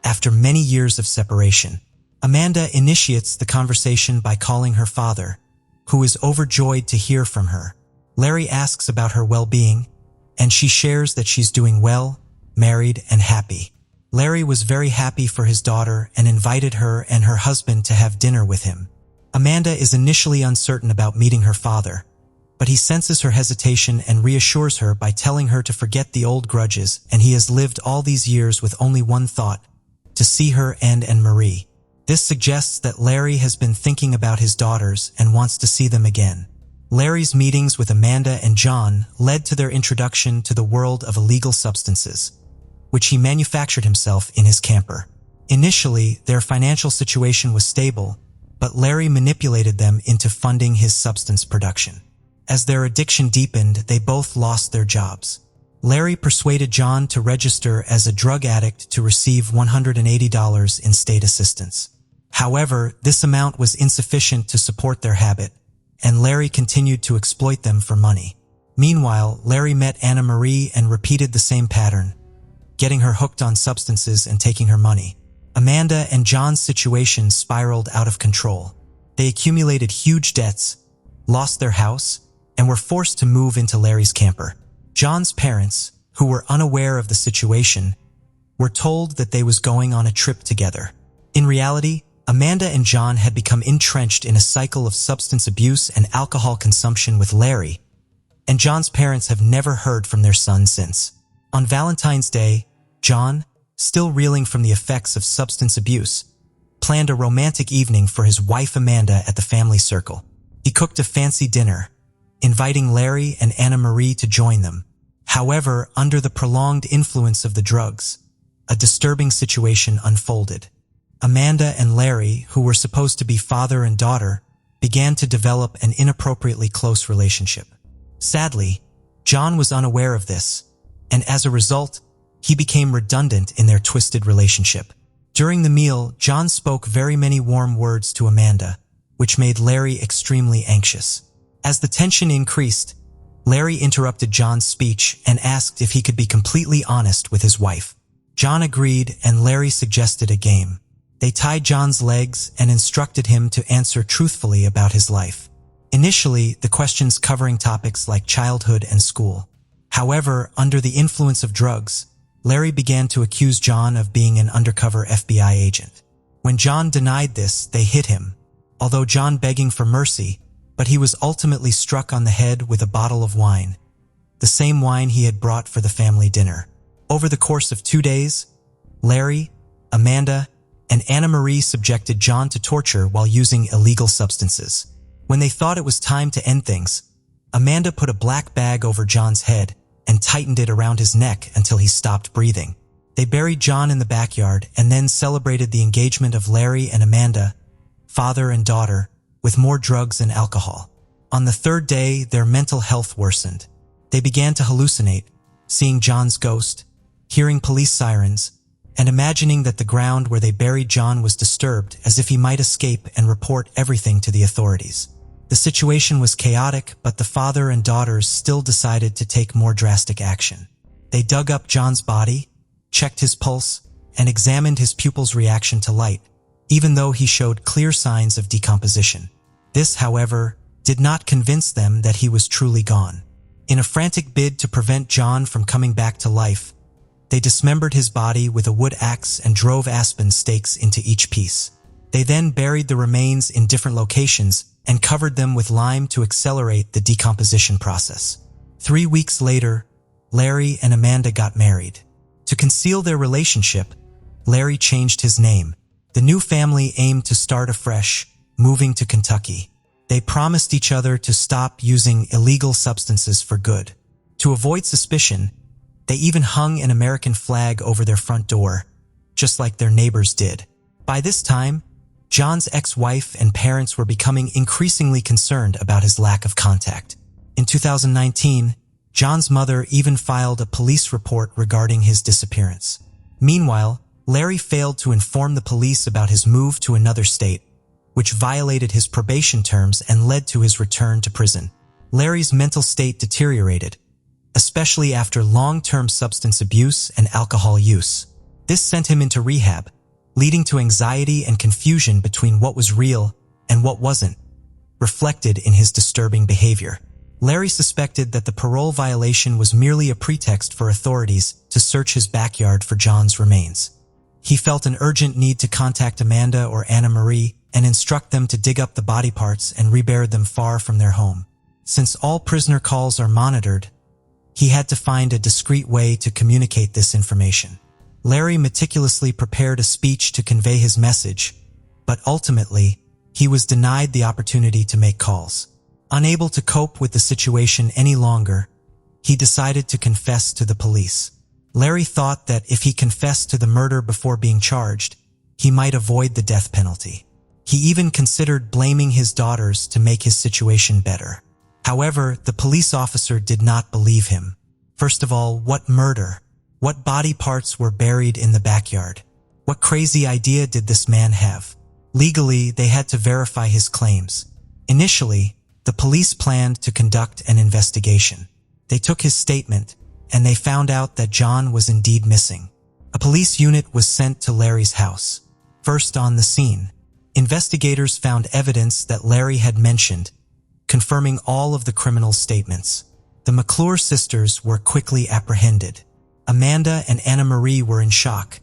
after many years of separation. Amanda initiates the conversation by calling her father, who is overjoyed to hear from her. Larry asks about her well-being, and she shares that she's doing well, married, and happy. Larry was very happy for his daughter and invited her and her husband to have dinner with him. Amanda is initially uncertain about meeting her father, but he senses her hesitation and reassures her by telling her to forget the old grudges, and he has lived all these years with only one thought: to see her and Marie. This suggests that Larry has been thinking about his daughters and wants to see them again. Larry's meetings with Amanda and John led to their introduction to the world of illegal substances, which he manufactured himself in his camper. Initially, their financial situation was stable, but Larry manipulated them into funding his substance production. As their addiction deepened, they both lost their jobs. Larry persuaded John to register as a drug addict to receive $180 in state assistance. However, this amount was insufficient to support their habit, and Larry continued to exploit them for money. Meanwhile, Larry met Anna Marie and repeated the same pattern, getting her hooked on substances and taking her money. Amanda and John's situation spiraled out of control. They accumulated huge debts, lost their house, and were forced to move into Larry's camper. John's parents, who were unaware of the situation, were told that they was going on a trip together. In reality, Amanda and John had become entrenched in a cycle of substance abuse and alcohol consumption with Larry, and John's parents have never heard from their son since. On Valentine's Day, John, still reeling from the effects of substance abuse, planned a romantic evening for his wife Amanda at the family circle. He cooked a fancy dinner, inviting Larry and Anna Marie to join them. However, under the prolonged influence of the drugs, a disturbing situation unfolded. Amanda and Larry, who were supposed to be father and daughter, began to develop an inappropriately close relationship. Sadly, John was unaware of this, and as a result, he became redundant in their twisted relationship. During the meal, John spoke very many warm words to Amanda, which made Larry extremely anxious. As the tension increased, Larry interrupted John's speech and asked if he could be completely honest with his wife. John agreed, and Larry suggested a game. They tied John's legs and instructed him to answer truthfully about his life. Initially, the questions covering topics like childhood and school. However, under the influence of drugs, Larry began to accuse John of being an undercover FBI agent. When John denied this, they hit him, although John begging for mercy, but he was ultimately struck on the head with a bottle of wine, the same wine he had brought for the family dinner. Over the course of 2 days, Larry, Amanda, and Anna Marie subjected John to torture while using illegal substances. When they thought it was time to end things, Amanda put a black bag over John's head and tightened it around his neck until he stopped breathing. They buried John in the backyard and then celebrated the engagement of Larry and Amanda, father and daughter, with more drugs and alcohol. On the 3rd day, their mental health worsened. They began to hallucinate, seeing John's ghost, hearing police sirens, and imagining that the ground where they buried John was disturbed, as if he might escape and report everything to the authorities. The situation was chaotic, but the father and daughters still decided to take more drastic action. They dug up John's body, checked his pulse, and examined his pupils' reaction to light, even though he showed clear signs of decomposition. This, however, did not convince them that he was truly gone. In a frantic bid to prevent John from coming back to life, they dismembered his body with a wood axe and drove aspen stakes into each piece. They then buried the remains in different locations and covered them with lime to accelerate the decomposition process. 3 weeks later, Larry and Amanda got married. To conceal their relationship, Larry changed his name. The new family aimed to start afresh, moving to Kentucky. They promised each other to stop using illegal substances for good. To avoid suspicion, they even hung an American flag over their front door, just like their neighbors did. By this time, John's ex-wife and parents were becoming increasingly concerned about his lack of contact. In 2019, John's mother even filed a police report regarding his disappearance. Meanwhile, Larry failed to inform the police about his move to another state, which violated his probation terms and led to his return to prison. Larry's mental state deteriorated, especially after long-term substance abuse and alcohol use. This sent him into rehab, leading to anxiety and confusion between what was real and what wasn't, reflected in his disturbing behavior. Larry suspected that the parole violation was merely a pretext for authorities to search his backyard for John's remains. He felt an urgent need to contact Amanda or Anna Marie and instruct them to dig up the body parts and rebury them far from their home. Since all prisoner calls are monitored, he had to find a discreet way to communicate this information. Larry meticulously prepared a speech to convey his message, but ultimately, he was denied the opportunity to make calls. Unable to cope with the situation any longer, he decided to confess to the police. Larry thought that if he confessed to the murder before being charged, he might avoid the death penalty. He even considered blaming his daughters to make his situation better. However, the police officer did not believe him. First of all, what murder? What body parts were buried in the backyard? What crazy idea did this man have? Legally, they had to verify his claims. Initially, the police planned to conduct an investigation. They took his statement, and they found out that John was indeed missing. A police unit was sent to Larry's house. First on the scene, investigators found evidence that Larry had mentioned, confirming all of the criminal statements. The McClure sisters were quickly apprehended. Amanda and Anna Marie were in shock,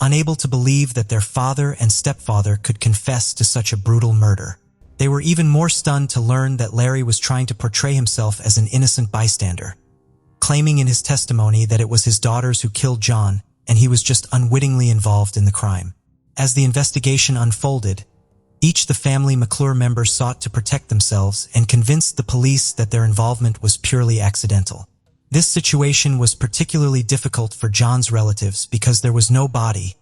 unable to believe that their father and stepfather could confess to such a brutal murder. They were even more stunned to learn that Larry was trying to portray himself as an innocent bystander, claiming in his testimony that it was his daughters who killed John and he was just unwittingly involved in the crime. As the investigation unfolded, each of the family McClure members sought to protect themselves and convinced the police that their involvement was purely accidental. This situation was particularly difficult for John's relatives because there was no body,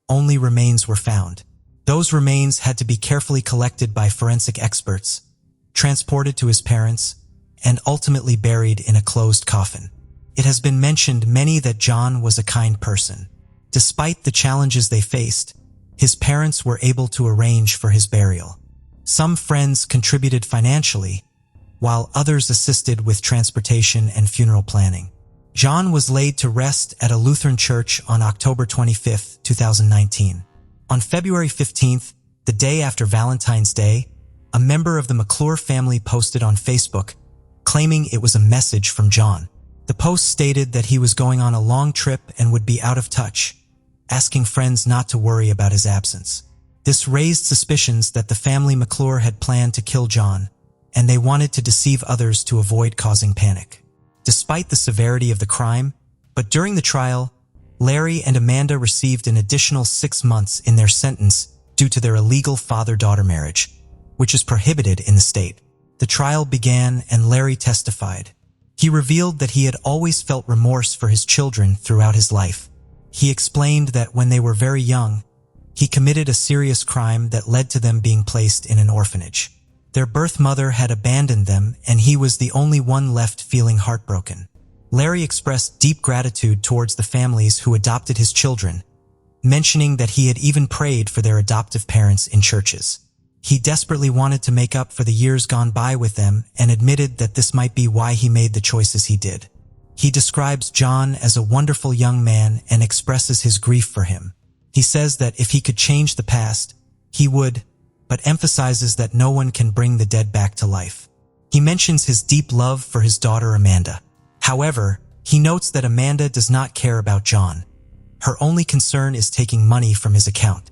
only remains were found. Those remains had to be carefully collected by forensic experts, transported to his parents, and ultimately buried in a closed coffin. It has been mentioned many that John was a kind person. Despite the challenges they faced, his parents were able to arrange for his burial. Some friends contributed financially, while others assisted with transportation and funeral planning. John was laid to rest at a Lutheran church on October 25, 2019. On February 15th, the day after Valentine's Day, a member of the McClure family posted on Facebook, claiming it was a message from John. The post stated that he was going on a long trip and would be out of touch, asking friends not to worry about his absence. This raised suspicions that the family McClure had planned to kill John, and they wanted to deceive others to avoid causing panic. Despite the severity of the crime, but during the trial, Larry and Amanda received an additional 6 months in their sentence due to their illegal father-daughter marriage, which is prohibited in the state. The trial began and Larry testified. He revealed that he had always felt remorse for his children throughout his life. He explained that when they were very young, he committed a serious crime that led to them being placed in an orphanage. Their birth mother had abandoned them, and he was the only one left feeling heartbroken. Larry expressed deep gratitude towards the families who adopted his children, mentioning that he had even prayed for their adoptive parents in churches. He desperately wanted to make up for the years gone by with them and admitted that this might be why he made the choices he did. He describes John as a wonderful young man and expresses his grief for him. He says that if he could change the past, he would, but emphasizes that no one can bring the dead back to life. He mentions his deep love for his daughter Amanda. However, he notes that Amanda does not care about John. Her only concern is taking money from his account.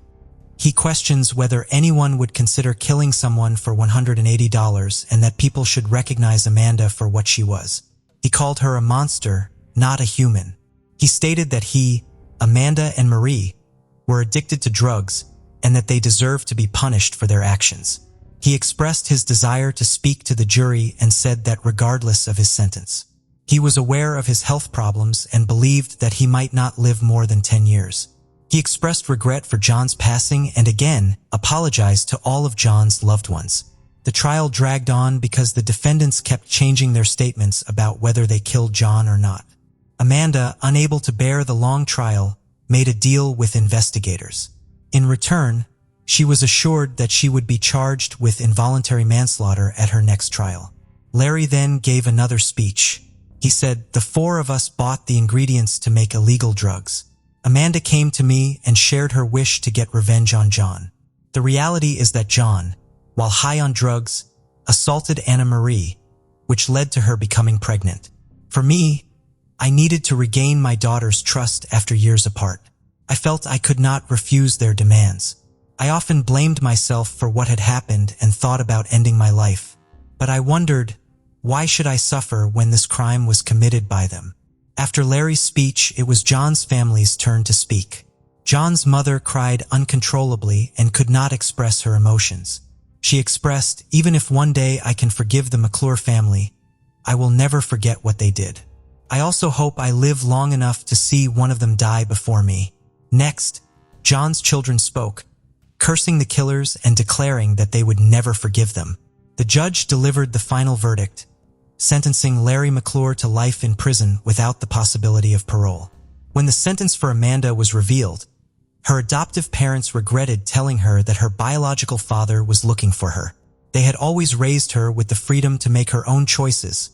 He questions whether anyone would consider killing someone for $180 and that people should recognize Amanda for what she was. He called her a monster, not a human. He stated that he, Amanda, and Marie were addicted to drugs and that they deserved to be punished for their actions. He expressed his desire to speak to the jury and said that regardless of his sentence, he was aware of his health problems and believed that he might not live more than 10 years. He expressed regret for John's passing and again apologized to all of John's loved ones. The trial dragged on because the defendants kept changing their statements about whether they killed John or not. Amanda, unable to bear the long trial, made a deal with investigators. In return, she was assured that she would be charged with involuntary manslaughter at her next trial. Larry then gave another speech. He said, "The four of us bought the ingredients to make illegal drugs. Amanda came to me and shared her wish to get revenge on John. The reality is that John, while high on drugs, assaulted Anna Marie, which led to her becoming pregnant. For me, I needed to regain my daughter's trust after years apart. I felt I could not refuse their demands. I often blamed myself for what had happened and thought about ending my life. But I wondered, why should I suffer when this crime was committed by them?" After Larry's speech, it was John's family's turn to speak. John's mother cried uncontrollably and could not express her emotions. She expressed, "Even if one day I can forgive the McClure family, I will never forget what they did. I also hope I live long enough to see one of them die before me." Next, John's children spoke, cursing the killers and declaring that they would never forgive them. The judge delivered the final verdict, sentencing Larry McClure to life in prison without the possibility of parole. When the sentence for Amanda was revealed, her adoptive parents regretted telling her that her biological father was looking for her. They had always raised her with the freedom to make her own choices,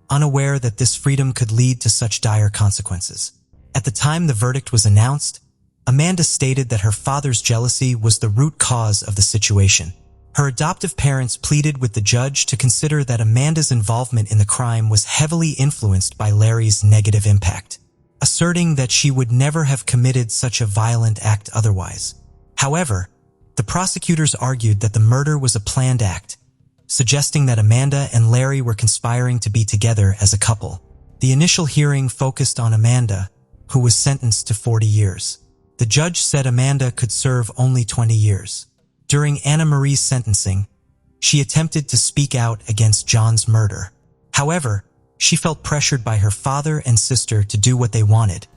unaware that this freedom could lead to such dire consequences. At the time the verdict was announced, Amanda stated that her father's jealousy was the root cause of the situation. Her adoptive parents pleaded with the judge to consider that Amanda's involvement in the crime was heavily influenced by Larry's negative impact, asserting that she would never have committed such a violent act otherwise. However, the prosecutors argued that the murder was a planned act, suggesting that Amanda and Larry were conspiring to be together as a couple. The initial hearing focused on Amanda, who was sentenced to 40 years. The judge said Amanda could serve only 20 years. During Anna Marie's sentencing, she attempted to speak out against John's murder. However, she felt pressured by her father and sister to do what they wanted,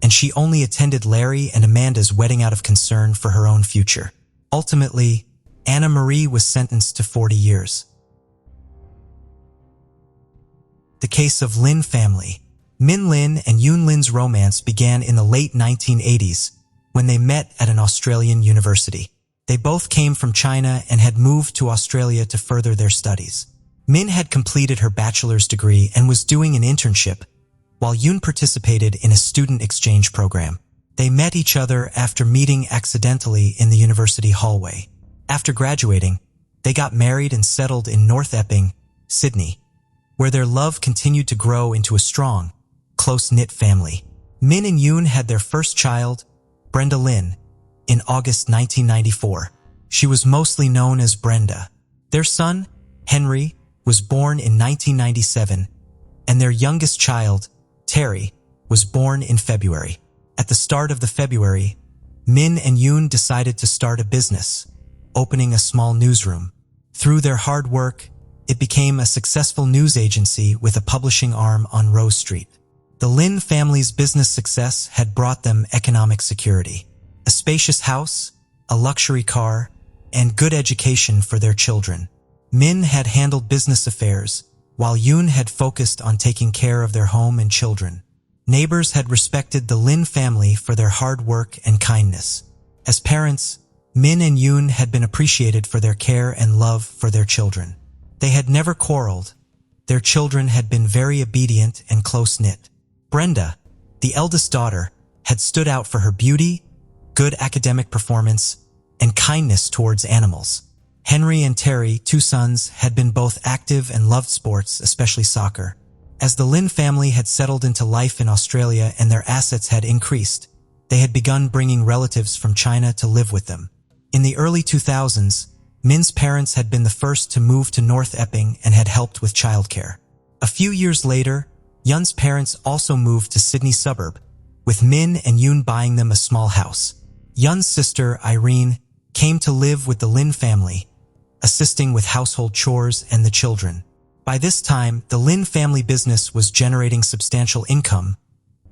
and she only attended Larry and Amanda's wedding out of concern for her own future. Ultimately, Anna Marie was sentenced to 40 years. The case of Lin family. Min Lin and Yoon Lin's romance began in the late 1980s when they met at an Australian university. They both came from China and had moved to Australia to further their studies. Min had completed her bachelor's degree and was doing an internship, while Yoon participated in a student exchange program. They met each other after meeting accidentally in the university hallway. After graduating, they got married and settled in North Epping, Sydney, where their love continued to grow into a strong, close-knit family. Min and Yoon had their first child, Brenda Lin, in August 1994. She was mostly known as Brenda. Their son, Henry, was born in 1997, and their youngest child, Terry, was born in February. At the start of the February, Min and Yoon decided to start a business, opening a small newsroom. Through their hard work, it became a successful news agency with a publishing arm on Rose Street. The Lin family's business success had brought them economic security, a spacious house, a luxury car, and good education for their children. Min had handled business affairs, while Yoon had focused on taking care of their home and children. Neighbors had respected the Lin family for their hard work and kindness. As parents, Min and Yoon had been appreciated for their care and love for their children. They had never quarreled. Their children had been very obedient and close-knit. Brenda, the eldest daughter, had stood out for her beauty, good academic performance, and kindness towards animals. Henry and Terry, two sons, had been both active and loved sports, especially soccer. As the Lin family had settled into life in Australia and their assets had increased, they had begun bringing relatives from China to live with them. In the early 2000s, Min's parents had been the first to move to North Epping and had helped with childcare. A few years later, Yoon's parents also moved to Sydney suburb, with Min and Yoon buying them a small house. Yoon's sister, Irene, came to live with the Lin family, assisting with household chores and the children. By this time, the Lin family business was generating substantial income,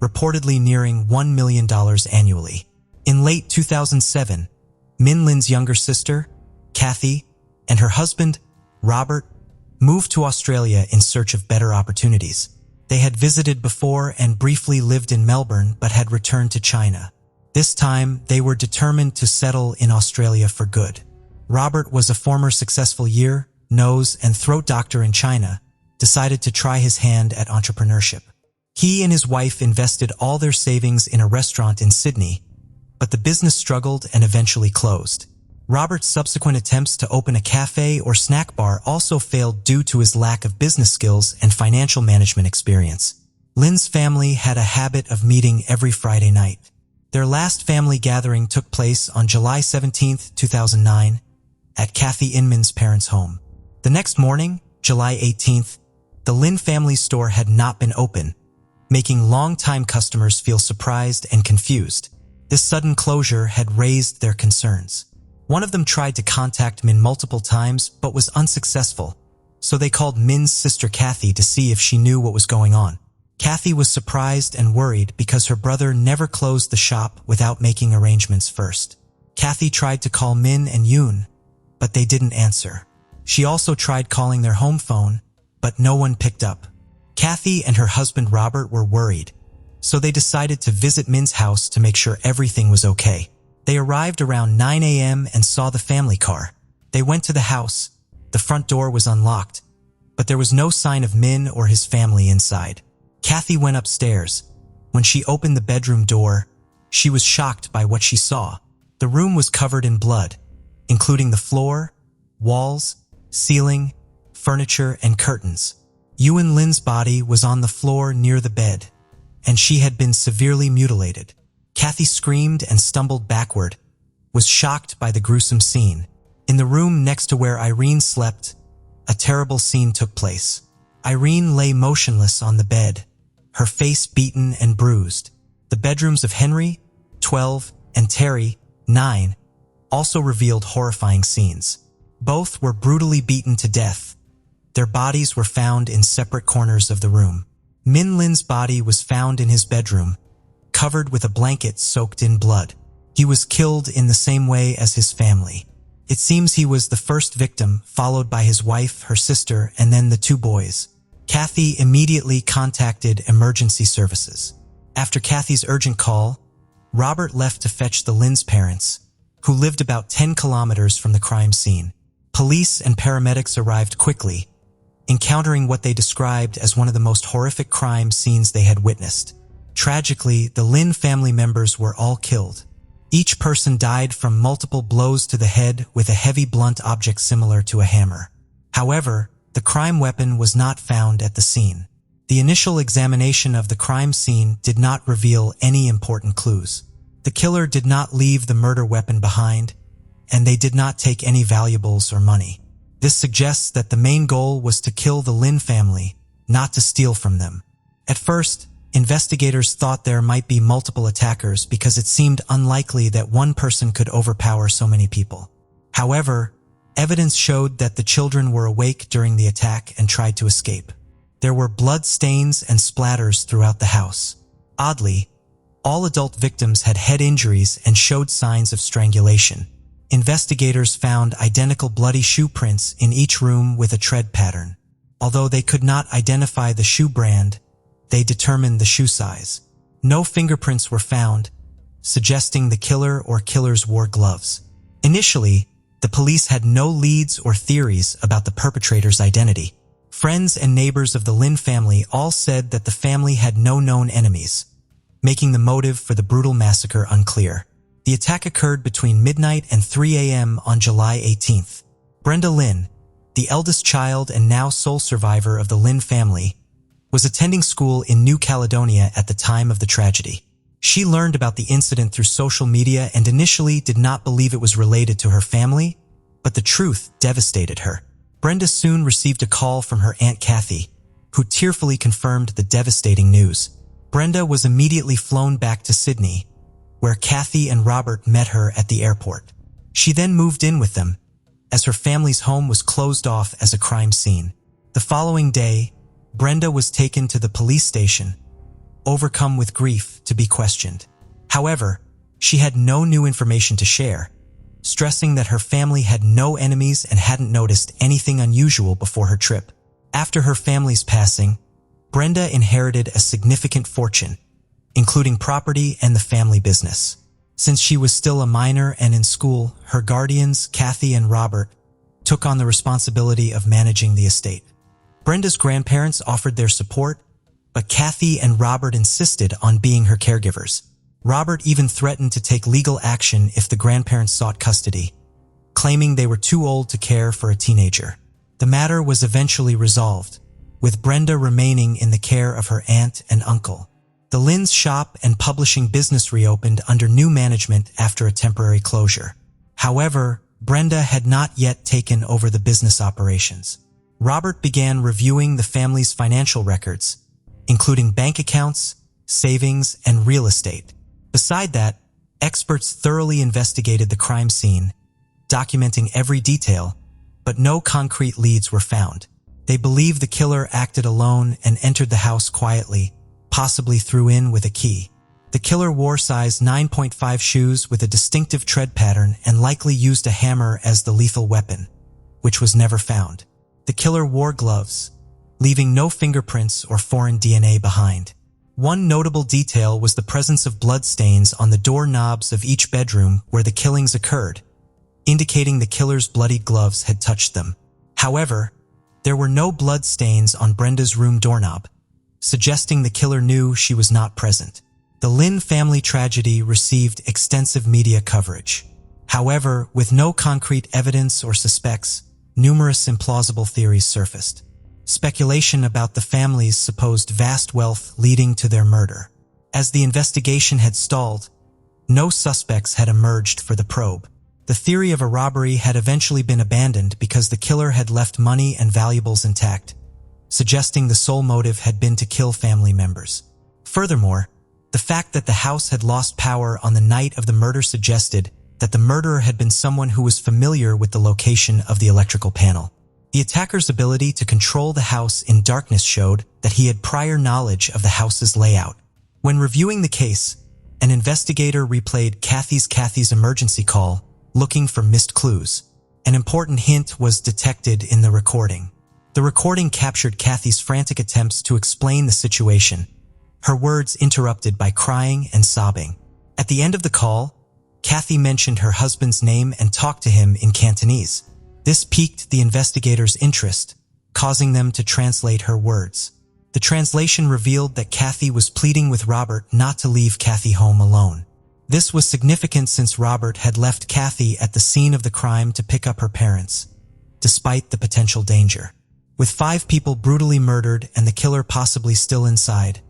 reportedly nearing $1 million annually. In late 2007, Min Lin's younger sister, Kathy, and her husband, Robert, moved to Australia in search of better opportunities. They had visited before and briefly lived in Melbourne but had returned to China. This time, they were determined to settle in Australia for good. Robert was a former successful ear, nose, and throat doctor in China, decided to try his hand at entrepreneurship. He and his wife invested all their savings in a restaurant in Sydney, but the business struggled and eventually closed. Robert's subsequent attempts to open a cafe or snack bar also failed due to his lack of business skills and financial management experience. Lin's family had a habit of meeting every Friday night. Their last family gathering took place on July 17, 2009, at Kathy Inman's parents' home. The next morning, July 18th, the Lin family store had not been open, making long-time customers feel surprised and confused. This sudden closure had raised their concerns. One of them tried to contact Min multiple times but was unsuccessful, so they called Min's sister Kathy to see if she knew what was going on. Kathy was surprised and worried because her brother never closed the shop without making arrangements first. Kathy tried to call Min and Yoon, but they didn't answer. She also tried calling their home phone, but no one picked up. Kathy and her husband Robert were worried, so they decided to visit Min's house to make sure everything was okay. They arrived around 9 a.m. and saw the family car. They went to the house. The front door was unlocked, but there was no sign of Min or his family inside. Kathy went upstairs. When she opened the bedroom door, she was shocked by what she saw. The room was covered in blood, including the floor, walls, ceiling, furniture, and curtains. Yuan Lin's body was on the floor near the bed, and she had been severely mutilated. Kathy screamed and stumbled backward, was shocked by the gruesome scene. In the room next to where Irene slept, a terrible scene took place. Irene lay motionless on the bed, her face beaten and bruised. The bedrooms of Henry, 12, and Terry, 9, also revealed horrifying scenes. Both were brutally beaten to death. Their bodies were found in separate corners of the room. Min Lin's body was found in his bedroom, covered with a blanket soaked in blood. He was killed in the same way as his family. It seems he was the first victim, followed by his wife, her sister, and then the two boys. Kathy immediately contacted emergency services. After Kathy's urgent call, Robert left to fetch the Lin's parents, who lived about 10 kilometers from the crime scene. Police and paramedics arrived quickly, encountering what they described as one of the most horrific crime scenes they had witnessed. Tragically, the Lin family members were all killed. Each person died from multiple blows to the head with a heavy blunt object similar to a hammer. However, the crime weapon was not found at the scene. The initial examination of the crime scene did not reveal any important clues. The killer did not leave the murder weapon behind, and they did not take any valuables or money. This suggests that the main goal was to kill the Lin family, not to steal from them. At first, investigators thought there might be multiple attackers because it seemed unlikely that one person could overpower so many people. However, evidence showed that the children were awake during the attack and tried to escape. There were blood stains and splatters throughout the house. Oddly, all adult victims had head injuries and showed signs of strangulation. Investigators found identical bloody shoe prints in each room with a tread pattern. Although they could not identify the shoe brand, they determined the shoe size. No fingerprints were found, suggesting the killer or killers wore gloves. Initially, the police had no leads or theories about the perpetrator's identity. Friends and neighbors of the Lin family all said that the family had no known enemies, making the motive for the brutal massacre unclear. The attack occurred between midnight and 3 a.m. on July 18th. Brenda Lin, the eldest child and now sole survivor of the Lin family, was attending school in New Caledonia at the time of the tragedy. She learned about the incident through social media and initially did not believe it was related to her family, but the truth devastated her. Brenda soon received a call from her Aunt Kathy, who tearfully confirmed the devastating news. Brenda was immediately flown back to Sydney, where Kathy and Robert met her at the airport. She then moved in with them, as her family's home was closed off as a crime scene. The following day, Brenda was taken to the police station, overcome with grief, to be questioned. However, She had no new information to share, stressing that her family had no enemies and hadn't noticed anything unusual before her trip. After her family's passing, Brenda inherited a significant fortune, including property and the family business. Since she was still a minor and in school, her guardians, Kathy and Robert, took on the responsibility of managing the estate. Brenda's grandparents offered their support, but Kathy and Robert insisted on being her caregivers. Robert even threatened to take legal action if the grandparents sought custody, claiming they were too old to care for a teenager. The matter was eventually resolved, with Brenda remaining in the care of her aunt and uncle. The Lynn's shop and publishing business reopened under new management after a temporary closure. However, Brenda had not yet taken over the business operations. Robert began reviewing the family's financial records, including bank accounts, savings, and real estate. Beside that, experts thoroughly investigated the crime scene, documenting every detail, but no concrete leads were found. They believe the killer acted alone and entered the house quietly, possibly threw in with a key. The killer wore size 9.5 shoes with a distinctive tread pattern and likely used a hammer as the lethal weapon, which was never found. The killer wore gloves, leaving no fingerprints or foreign DNA behind. One notable detail was the presence of bloodstains on the doorknobs of each bedroom where the killings occurred, indicating the killer's bloodied gloves had touched them. However, there were no blood stains on Brenda's room doorknob, suggesting the killer knew she was not present. The Lynn family tragedy received extensive media coverage. However, with no concrete evidence or suspects, numerous implausible theories surfaced. Speculation about the family's supposed vast wealth leading to their murder. As the investigation had stalled, no suspects had emerged for the probe. The theory of a robbery had eventually been abandoned because the killer had left money and valuables intact, suggesting the sole motive had been to kill family members. Furthermore, the fact that the house had lost power on the night of the murder suggested that the murderer had been someone who was familiar with the location of the electrical panel. The attacker's ability to control the house in darkness showed that he had prior knowledge of the house's layout. When reviewing the case, an investigator replayed Kathy's emergency call, looking for missed clues. An important hint was detected in the recording. The recording captured Kathy's frantic attempts to explain the situation, her words interrupted by crying and sobbing. At the end of the call, Kathy mentioned her husband's name and talked to him in Cantonese. This piqued the investigators' interest, causing them to translate her words. The translation revealed that Kathy was pleading with Robert not to leave Kathy home alone. This was significant since Robert had left Kathy at the scene of the crime to pick up her parents, despite the potential danger. With 5 people brutally murdered and the killer possibly still inside,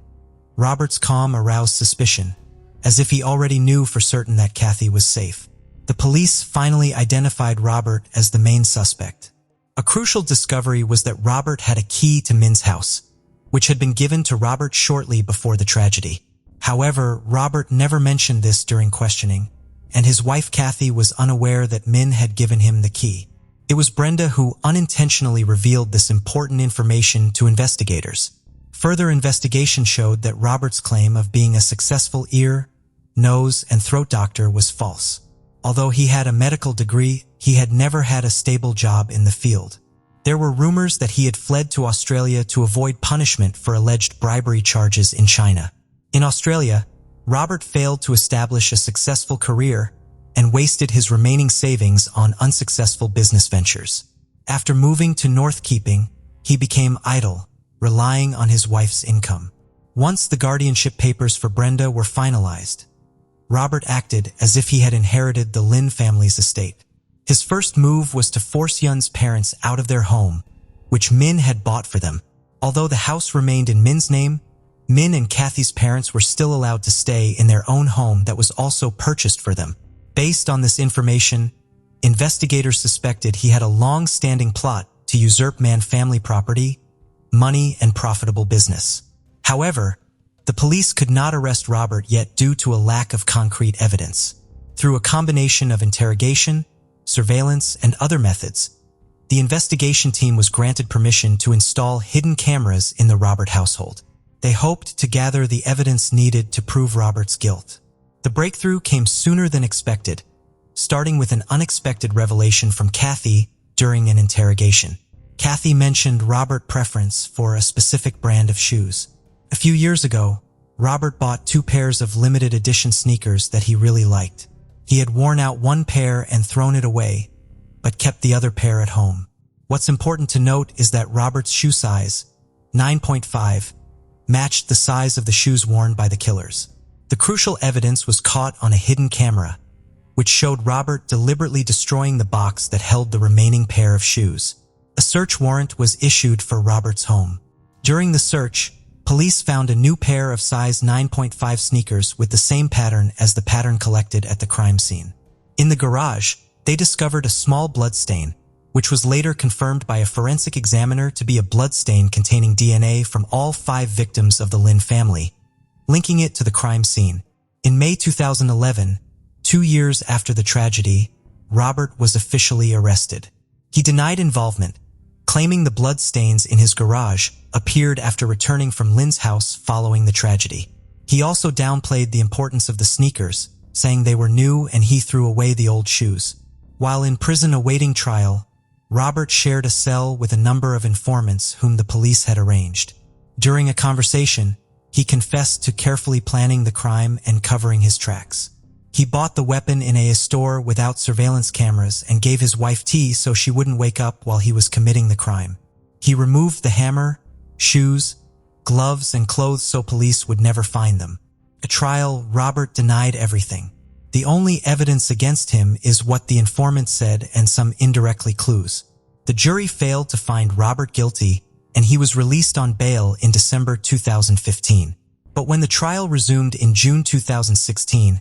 Robert's calm aroused suspicion, as if he already knew for certain that Kathy was safe. The police finally identified Robert as the main suspect. A crucial discovery was that Robert had a key to Min's house, which had been given to Robert shortly before the tragedy. However, Robert never mentioned this during questioning, and his wife Kathy was unaware that Min had given him the key. It was Brenda who unintentionally revealed this important information to investigators. Further investigation showed that Robert's claim of being a successful ear, nose, and throat doctor was false. Although he had a medical degree, he had never had a stable job in the field. There were rumors that he had fled to Australia to avoid punishment for alleged bribery charges in China. In Australia, Robert failed to establish a successful career and wasted his remaining savings on unsuccessful business ventures. After moving to North Keeping, he became idle, relying on his wife's income. Once the guardianship papers for Brenda were finalized, Robert acted as if he had inherited the Lynn family's estate. His first move was to force Yun's parents out of their home, which Min had bought for them. Although the house remained in Min's name, Min and Kathy's parents were still allowed to stay in their own home that was also purchased for them. Based on this information, investigators suspected he had a long-standing plot to usurp Man's family property, money, and profitable business. However, the police could not arrest Robert yet due to a lack of concrete evidence. Through a combination of interrogation, surveillance, and other methods, the investigation team was granted permission to install hidden cameras in the Robert household. They hoped to gather the evidence needed to prove Robert's guilt. The breakthrough came sooner than expected, starting with an unexpected revelation from Kathy during an interrogation. Kathy mentioned Robert's preference for a specific brand of shoes. A few years ago, Robert bought 2 pairs of limited edition sneakers that he really liked. He had worn out one pair and thrown it away, but kept the other pair at home. What's important to note is that Robert's shoe size, 9.5, matched the size of the shoes worn by the killers. The crucial evidence was caught on a hidden camera, which showed Robert deliberately destroying the box that held the remaining pair of shoes. A search warrant was issued for Robert's home. During the search, police found a new pair of size 9.5 sneakers with the same pattern as the pattern collected at the crime scene. In the garage, they discovered a small blood stain, which was later confirmed by a forensic examiner to be a blood stain containing DNA from all 5 victims of the Lin family, linking it to the crime scene. In May 2011, 2 years after the tragedy, Robert was officially arrested. He denied involvement, claiming the blood stains in his garage appeared after returning from Lin's house following the tragedy. He also downplayed the importance of the sneakers, saying they were new and he threw away the old shoes. While in prison awaiting trial, Robert shared a cell with a number of informants whom the police had arranged. During a conversation, he confessed to carefully planning the crime and covering his tracks. He bought the weapon in a store without surveillance cameras and gave his wife tea so she wouldn't wake up while he was committing the crime. He removed the hammer, shoes, gloves, and clothes so police would never find them. At trial, Robert denied everything. The only evidence against him is what the informant said and some indirectly clues. The jury failed to find Robert guilty, and he was released on bail in December 2015. But when the trial resumed in June 2016,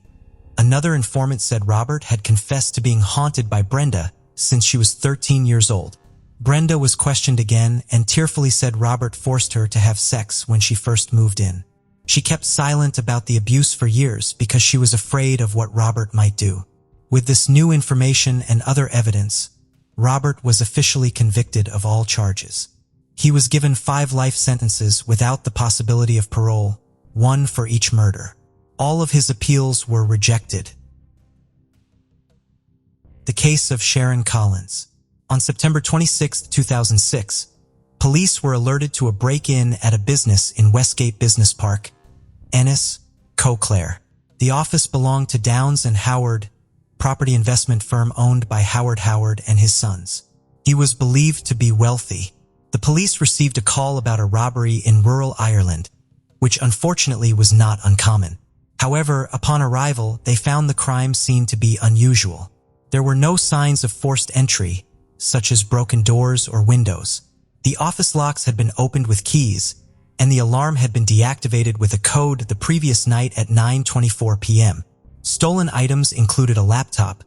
another informant said Robert had confessed to being haunted by Brenda since she was 13 years old. Brenda was questioned again and tearfully said Robert forced her to have sex when she first moved in. She kept silent about the abuse for years because she was afraid of what Robert might do. With this new information and other evidence, Robert was officially convicted of all charges. He was given 5 life sentences without the possibility of parole, 1 for each murder. All of his appeals were rejected. The case of Sharon Collins. On September 26, 2006, police were alerted to a break-in at a business in Westgate Business Park, Ennis, Eau-Claire. The office belonged to Downs and Howard, property investment firm owned by Howard Howard and his sons. He was believed to be wealthy. The police received a call about a robbery in rural Ireland, which unfortunately was not uncommon. However, upon arrival, they found the crime scene to be unusual. There were no signs of forced entry, such as broken doors or windows. The office locks had been opened with keys, and the alarm had been deactivated with a code the previous night at 9:24 p.m. Stolen items included a laptop,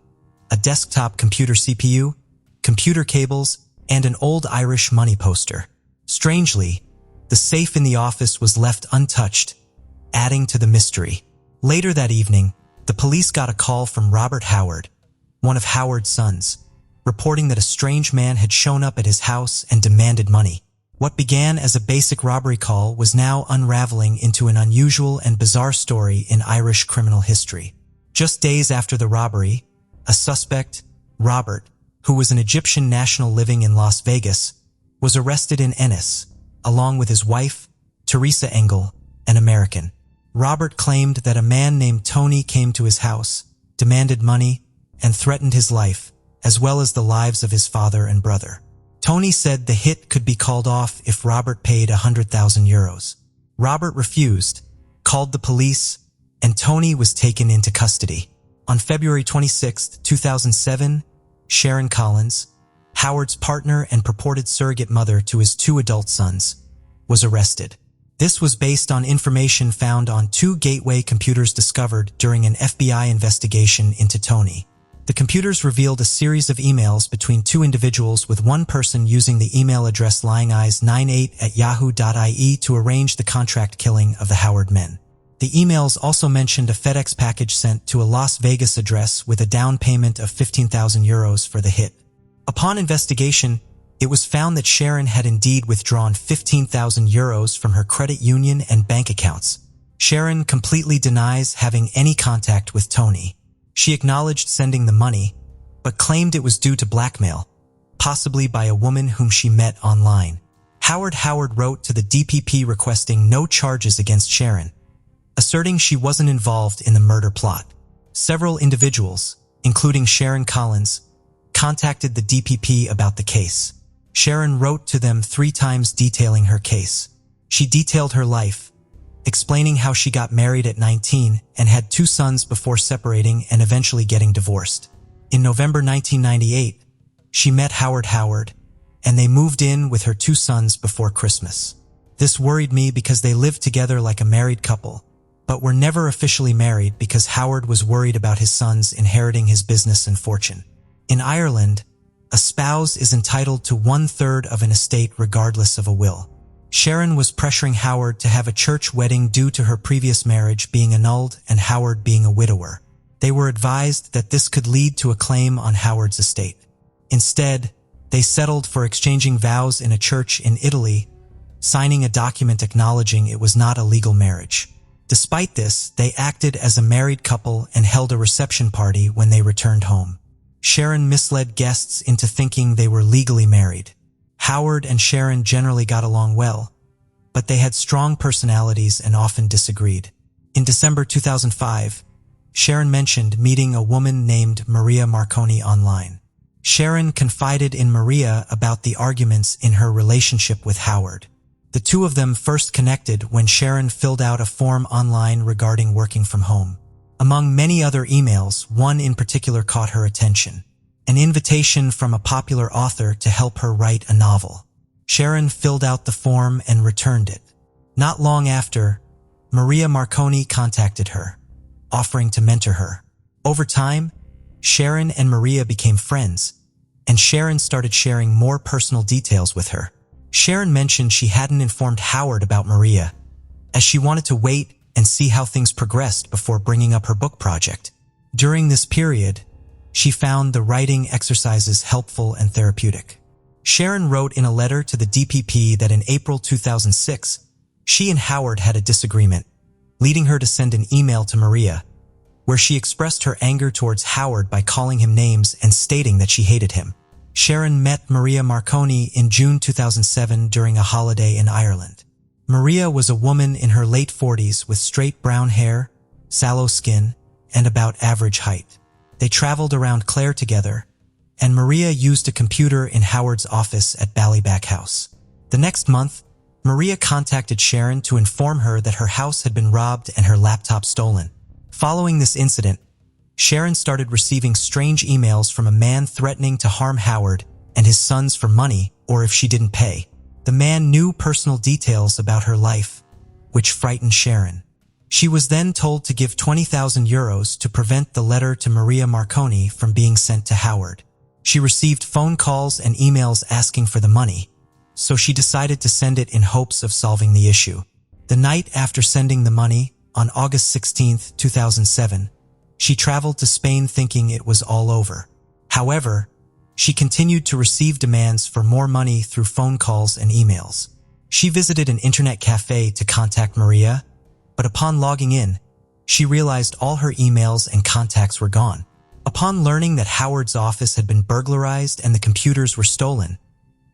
a desktop computer CPU, computer cables, and an old Irish money poster. Strangely, the safe in the office was left untouched, adding to the mystery. Later that evening, the police got a call from Robert Howard, one of Howard's sons, reporting that a strange man had shown up at his house and demanded money. What began as a basic robbery call was now unraveling into an unusual and bizarre story in Irish criminal history. Just days after the robbery, a suspect, Robert, who was an Egyptian national living in Las Vegas, was arrested in Ennis, along with his wife, Teresa Engel, an American. Robert claimed that a man named Tony came to his house, demanded money, and threatened his life, as well as the lives of his father and brother. Tony said the hit could be called off if Robert paid 100,000 euros. Robert refused, called the police, and Tony was taken into custody. On February 26, 2007, Sharon Collins, Howard's partner and purported surrogate mother to his 2 adult sons, was arrested. This was based on information found on 2 gateway computers discovered during an FBI investigation into Tony. The computers revealed a series of emails between 2 individuals, with one person using the email address lyingeyes98@yahoo.ie to arrange the contract killing of the Howard men. The emails also mentioned a FedEx package sent to a Las Vegas address with a down payment of 15,000 euros for the hit. Upon investigation, it was found that Sharon had indeed withdrawn 15,000 euros from her credit union and bank accounts. Sharon completely denies having any contact with Tony. She acknowledged sending the money, but claimed it was due to blackmail, possibly by a woman whom she met online. Howard wrote to the DPP requesting no charges against Sharon, asserting she wasn't involved in the murder plot. Several individuals, including Sharon Collins, contacted the DPP about the case. Sharon wrote to them 3 times detailing her case. She detailed her life, explaining how she got married at 19 and had 2 sons before separating and eventually getting divorced. In November 1998, she met Howard, and they moved in with her 2 sons before Christmas. This worried me because they lived together like a married couple, but were never officially married because Howard was worried about his sons inheriting his business and fortune. In Ireland, a spouse is entitled to 1/3 of an estate regardless of a will. Sharon was pressuring Howard to have a church wedding due to her previous marriage being annulled and Howard being a widower. They were advised that this could lead to a claim on Howard's estate. Instead, they settled for exchanging vows in a church in Italy, signing a document acknowledging it was not a legal marriage. Despite this, they acted as a married couple and held a reception party when they returned home. Sharon misled guests into thinking they were legally married. Howard and Sharon generally got along well, but they had strong personalities and often disagreed. In December 2005, Sharon mentioned meeting a woman named Maura Murray online. Sharon confided in Maria about the arguments in her relationship with Howard. The 2 of them first connected when Sharon filled out a form online regarding working from home. Among many other emails, one in particular caught her attention: an invitation from a popular author to help her write a novel. Sharon filled out the form and returned it. Not long after, Maura Murray contacted her, offering to mentor her. Over time, Sharon and Maria became friends, and Sharon started sharing more personal details with her. Sharon mentioned she hadn't informed Howard about Maria, as she wanted to wait and see how things progressed before bringing up her book project. During this period, she found the writing exercises helpful and therapeutic. Sharon wrote in a letter to the DPP that in April 2006, she and Howard had a disagreement, leading her to send an email to Maria, where she expressed her anger towards Howard by calling him names and stating that she hated him. Sharon met Maura Murray in June 2007 during a holiday in Ireland. Maria was a woman in her late 40s with straight brown hair, sallow skin, and about average height. They traveled around Clare together, and Maria used a computer in Howard's office at Ballyback House. The next month, Maria contacted Sharon to inform her that her house had been robbed and her laptop stolen. Following this incident, Sharon started receiving strange emails from a man threatening to harm Howard and his sons for money or if she didn't pay. The man knew personal details about her life, which frightened Sharon. She was then told to give €20,000 to prevent the letter to Maura Murray from being sent to Howard. She received phone calls and emails asking for the money, so she decided to send it in hopes of solving the issue. The night after sending the money, on August 16, 2007, she traveled to Spain thinking it was all over. However, she continued to receive demands for more money through phone calls and emails. She visited an internet cafe to contact Maria, but upon logging in, she realized all her emails and contacts were gone. Upon learning that Howard's office had been burglarized and the computers were stolen,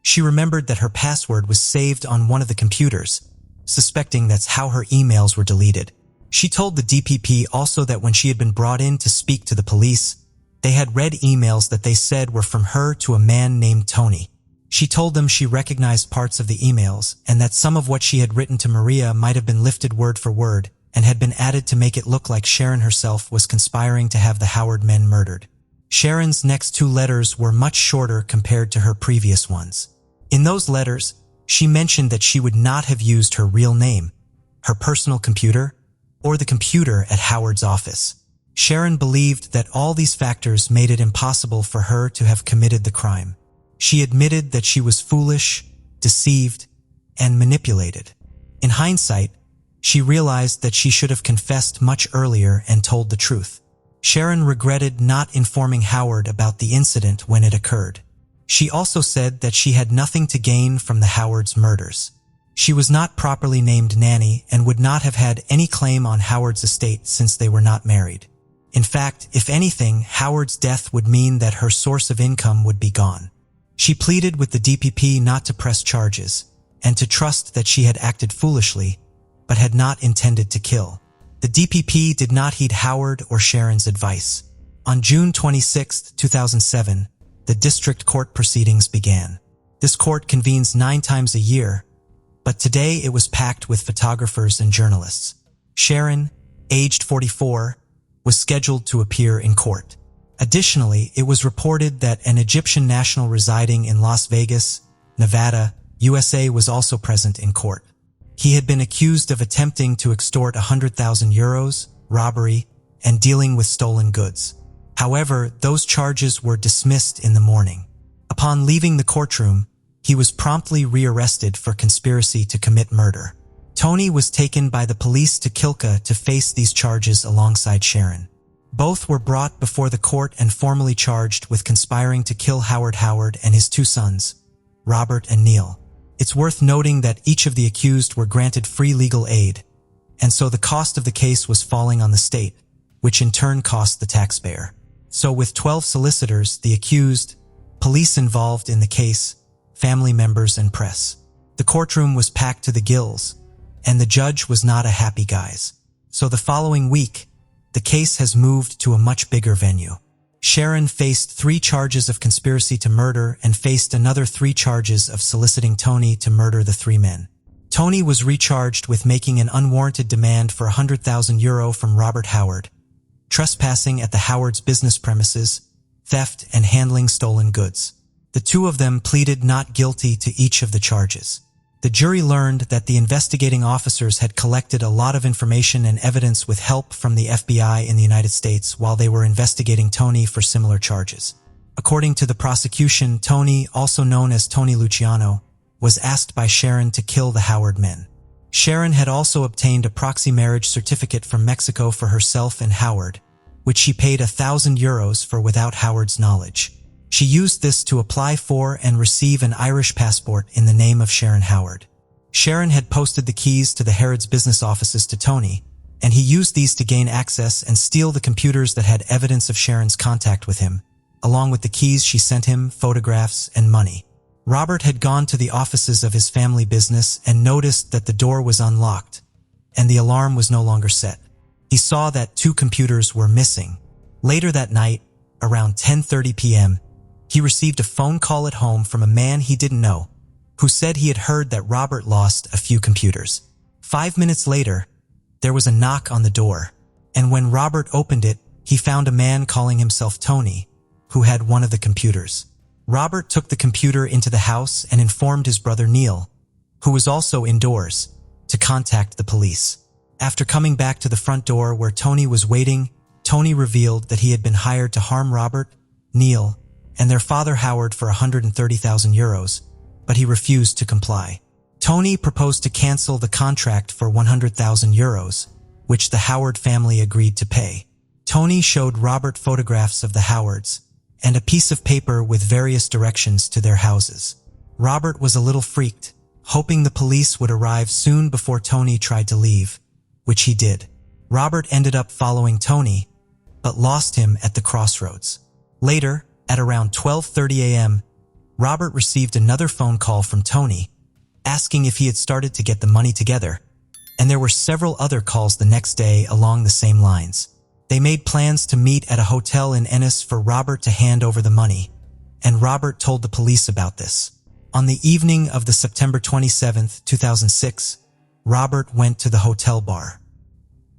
she remembered that her password was saved on one of the computers, suspecting that's how her emails were deleted. She told the DPP also that when she had been brought in to speak to the police, they had read emails that they said were from her to a man named Tony. She told them she recognized parts of the emails and that some of what she had written to Maria might have been lifted word for word and had been added to make it look like Sharon herself was conspiring to have the Howard men murdered. Sharon's next 2 letters were much shorter compared to her previous ones. In those letters, she mentioned that she would not have used her real name, her personal computer, or the computer at Howard's office. Sharon believed that all these factors made it impossible for her to have committed the crime. She admitted that she was foolish, deceived, and manipulated. In hindsight, she realized that she should have confessed much earlier and told the truth. Sharon regretted not informing Howard about the incident when it occurred. She also said that she had nothing to gain from the Howard's murders. She was not properly named Nanny and would not have had any claim on Howard's estate since they were not married. In fact, if anything, Howard's death would mean that her source of income would be gone. She pleaded with the DPP not to press charges and to trust that she had acted foolishly, but had not intended to kill. The DPP did not heed Howard or Sharon's advice. On June 26, 2007, the district court proceedings began. This court convenes 9 times a year, but today it was packed with photographers and journalists. Sharon, aged 44, was scheduled to appear in court. Additionally, it was reported that an Egyptian national residing in Las Vegas, Nevada, USA was also present in court. He had been accused of attempting to extort 100,000 euros, robbery, and dealing with stolen goods. However, those charges were dismissed in the morning. Upon leaving the courtroom, he was promptly rearrested for conspiracy to commit murder. Tony was taken by the police to Kilka to face these charges alongside Sharon. Both were brought before the court and formally charged with conspiring to kill Howard and his 2 sons, Robert and Neil. It's worth noting that each of the accused were granted free legal aid, and so the cost of the case was falling on the state, which in turn cost the taxpayer. So with 12 solicitors, the accused, police involved in the case, family members and press, the courtroom was packed to the gills, and the judge was not a happy guys. So the following week, the case has moved to a much bigger venue. Sharon faced 3 charges of conspiracy to murder and faced another 3 charges of soliciting Tony to murder the 3 men. Tony was recharged with making an unwarranted demand for 100,000 euro from Robert Howard, trespassing at the Howard's business premises, theft, and handling stolen goods. The 2 of them pleaded not guilty to each of the charges. The jury learned that the investigating officers had collected a lot of information and evidence with help from the FBI in the United States while they were investigating Tony for similar charges. According to the prosecution, Tony, also known as Tony Luciano, was asked by Sharon to kill the Howard men. Sharon had also obtained a proxy marriage certificate from Mexico for herself and Howard, which she paid 1,000 euros for without Howard's knowledge. She used this to apply for and receive an Irish passport in the name of Sharon Howard. Sharon had posted the keys to the Harrods business offices to Tony, and he used these to gain access and steal the computers that had evidence of Sharon's contact with him. Along with the keys, she sent him photographs and money. Robert had gone to the offices of his family business and noticed that the door was unlocked, and the alarm was no longer set. He saw that 2 computers were missing. Later that night, around 10:30 p.m., he received a phone call at home from a man he didn't know, who said he had heard that Robert lost a few computers. 5 minutes later, there was a knock on the door, and when Robert opened it, he found a man calling himself Tony, who had one of the computers. Robert took the computer into the house and informed his brother Neil, who was also indoors, to contact the police. After coming back to the front door where Tony was waiting, Tony revealed that he had been hired to harm Robert, Neil, and their father Howard for 130,000 euros, but he refused to comply. Tony proposed to cancel the contract for 100,000 euros, which the Howard family agreed to pay. Tony showed Robert photographs of the Howards and a piece of paper with various directions to their houses. Robert was a little freaked, hoping the police would arrive soon before Tony tried to leave, which he did. Robert ended up following Tony, but lost him at the crossroads. Later, at around 12:30 a.m., Robert received another phone call from Tony, asking if he had started to get the money together, and there were several other calls the next day along the same lines. They made plans to meet at a hotel in Ennis for Robert to hand over the money, and Robert told the police about this. On the evening of the September 27, 2006, Robert went to the hotel bar.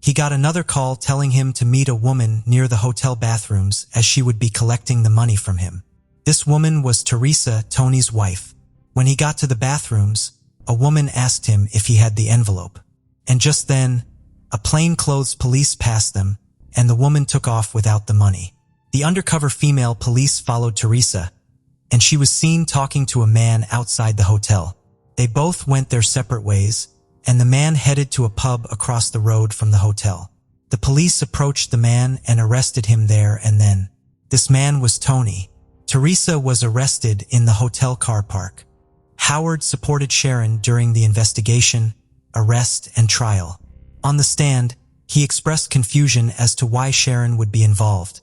He got another call telling him to meet a woman near the hotel bathrooms as she would be collecting the money from him. This woman was Teresa, Tony's wife. When he got to the bathrooms, a woman asked him if he had the envelope. And just then, a plainclothes police passed them, and the woman took off without the money. The undercover female police followed Teresa, and she was seen talking to a man outside the hotel. They both went their separate ways, and the man headed to a pub across the road from the hotel. The police approached the man and arrested him there and then. This man was Tony. Teresa was arrested in the hotel car park. Howard supported Sharon during the investigation, arrest, and trial. On the stand, he expressed confusion as to why Sharon would be involved,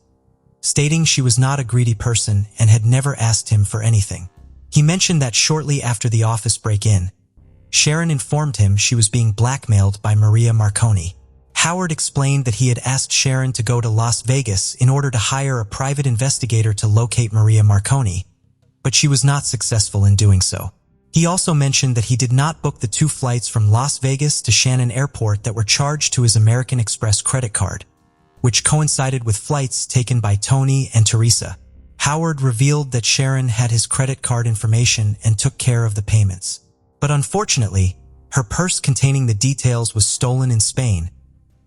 stating she was not a greedy person and had never asked him for anything. He mentioned that shortly after the office break-in, Sharon informed him she was being blackmailed by Maura Murray. Howard explained that he had asked Sharon to go to Las Vegas in order to hire a private investigator to locate Maura Murray, but she was not successful in doing so. He also mentioned that he did not book the 2 flights from Las Vegas to Shannon Airport that were charged to his American Express credit card, which coincided with flights taken by Tony and Teresa. Howard revealed that Sharon had his credit card information and took care of the payments. But unfortunately, her purse containing the details was stolen in Spain,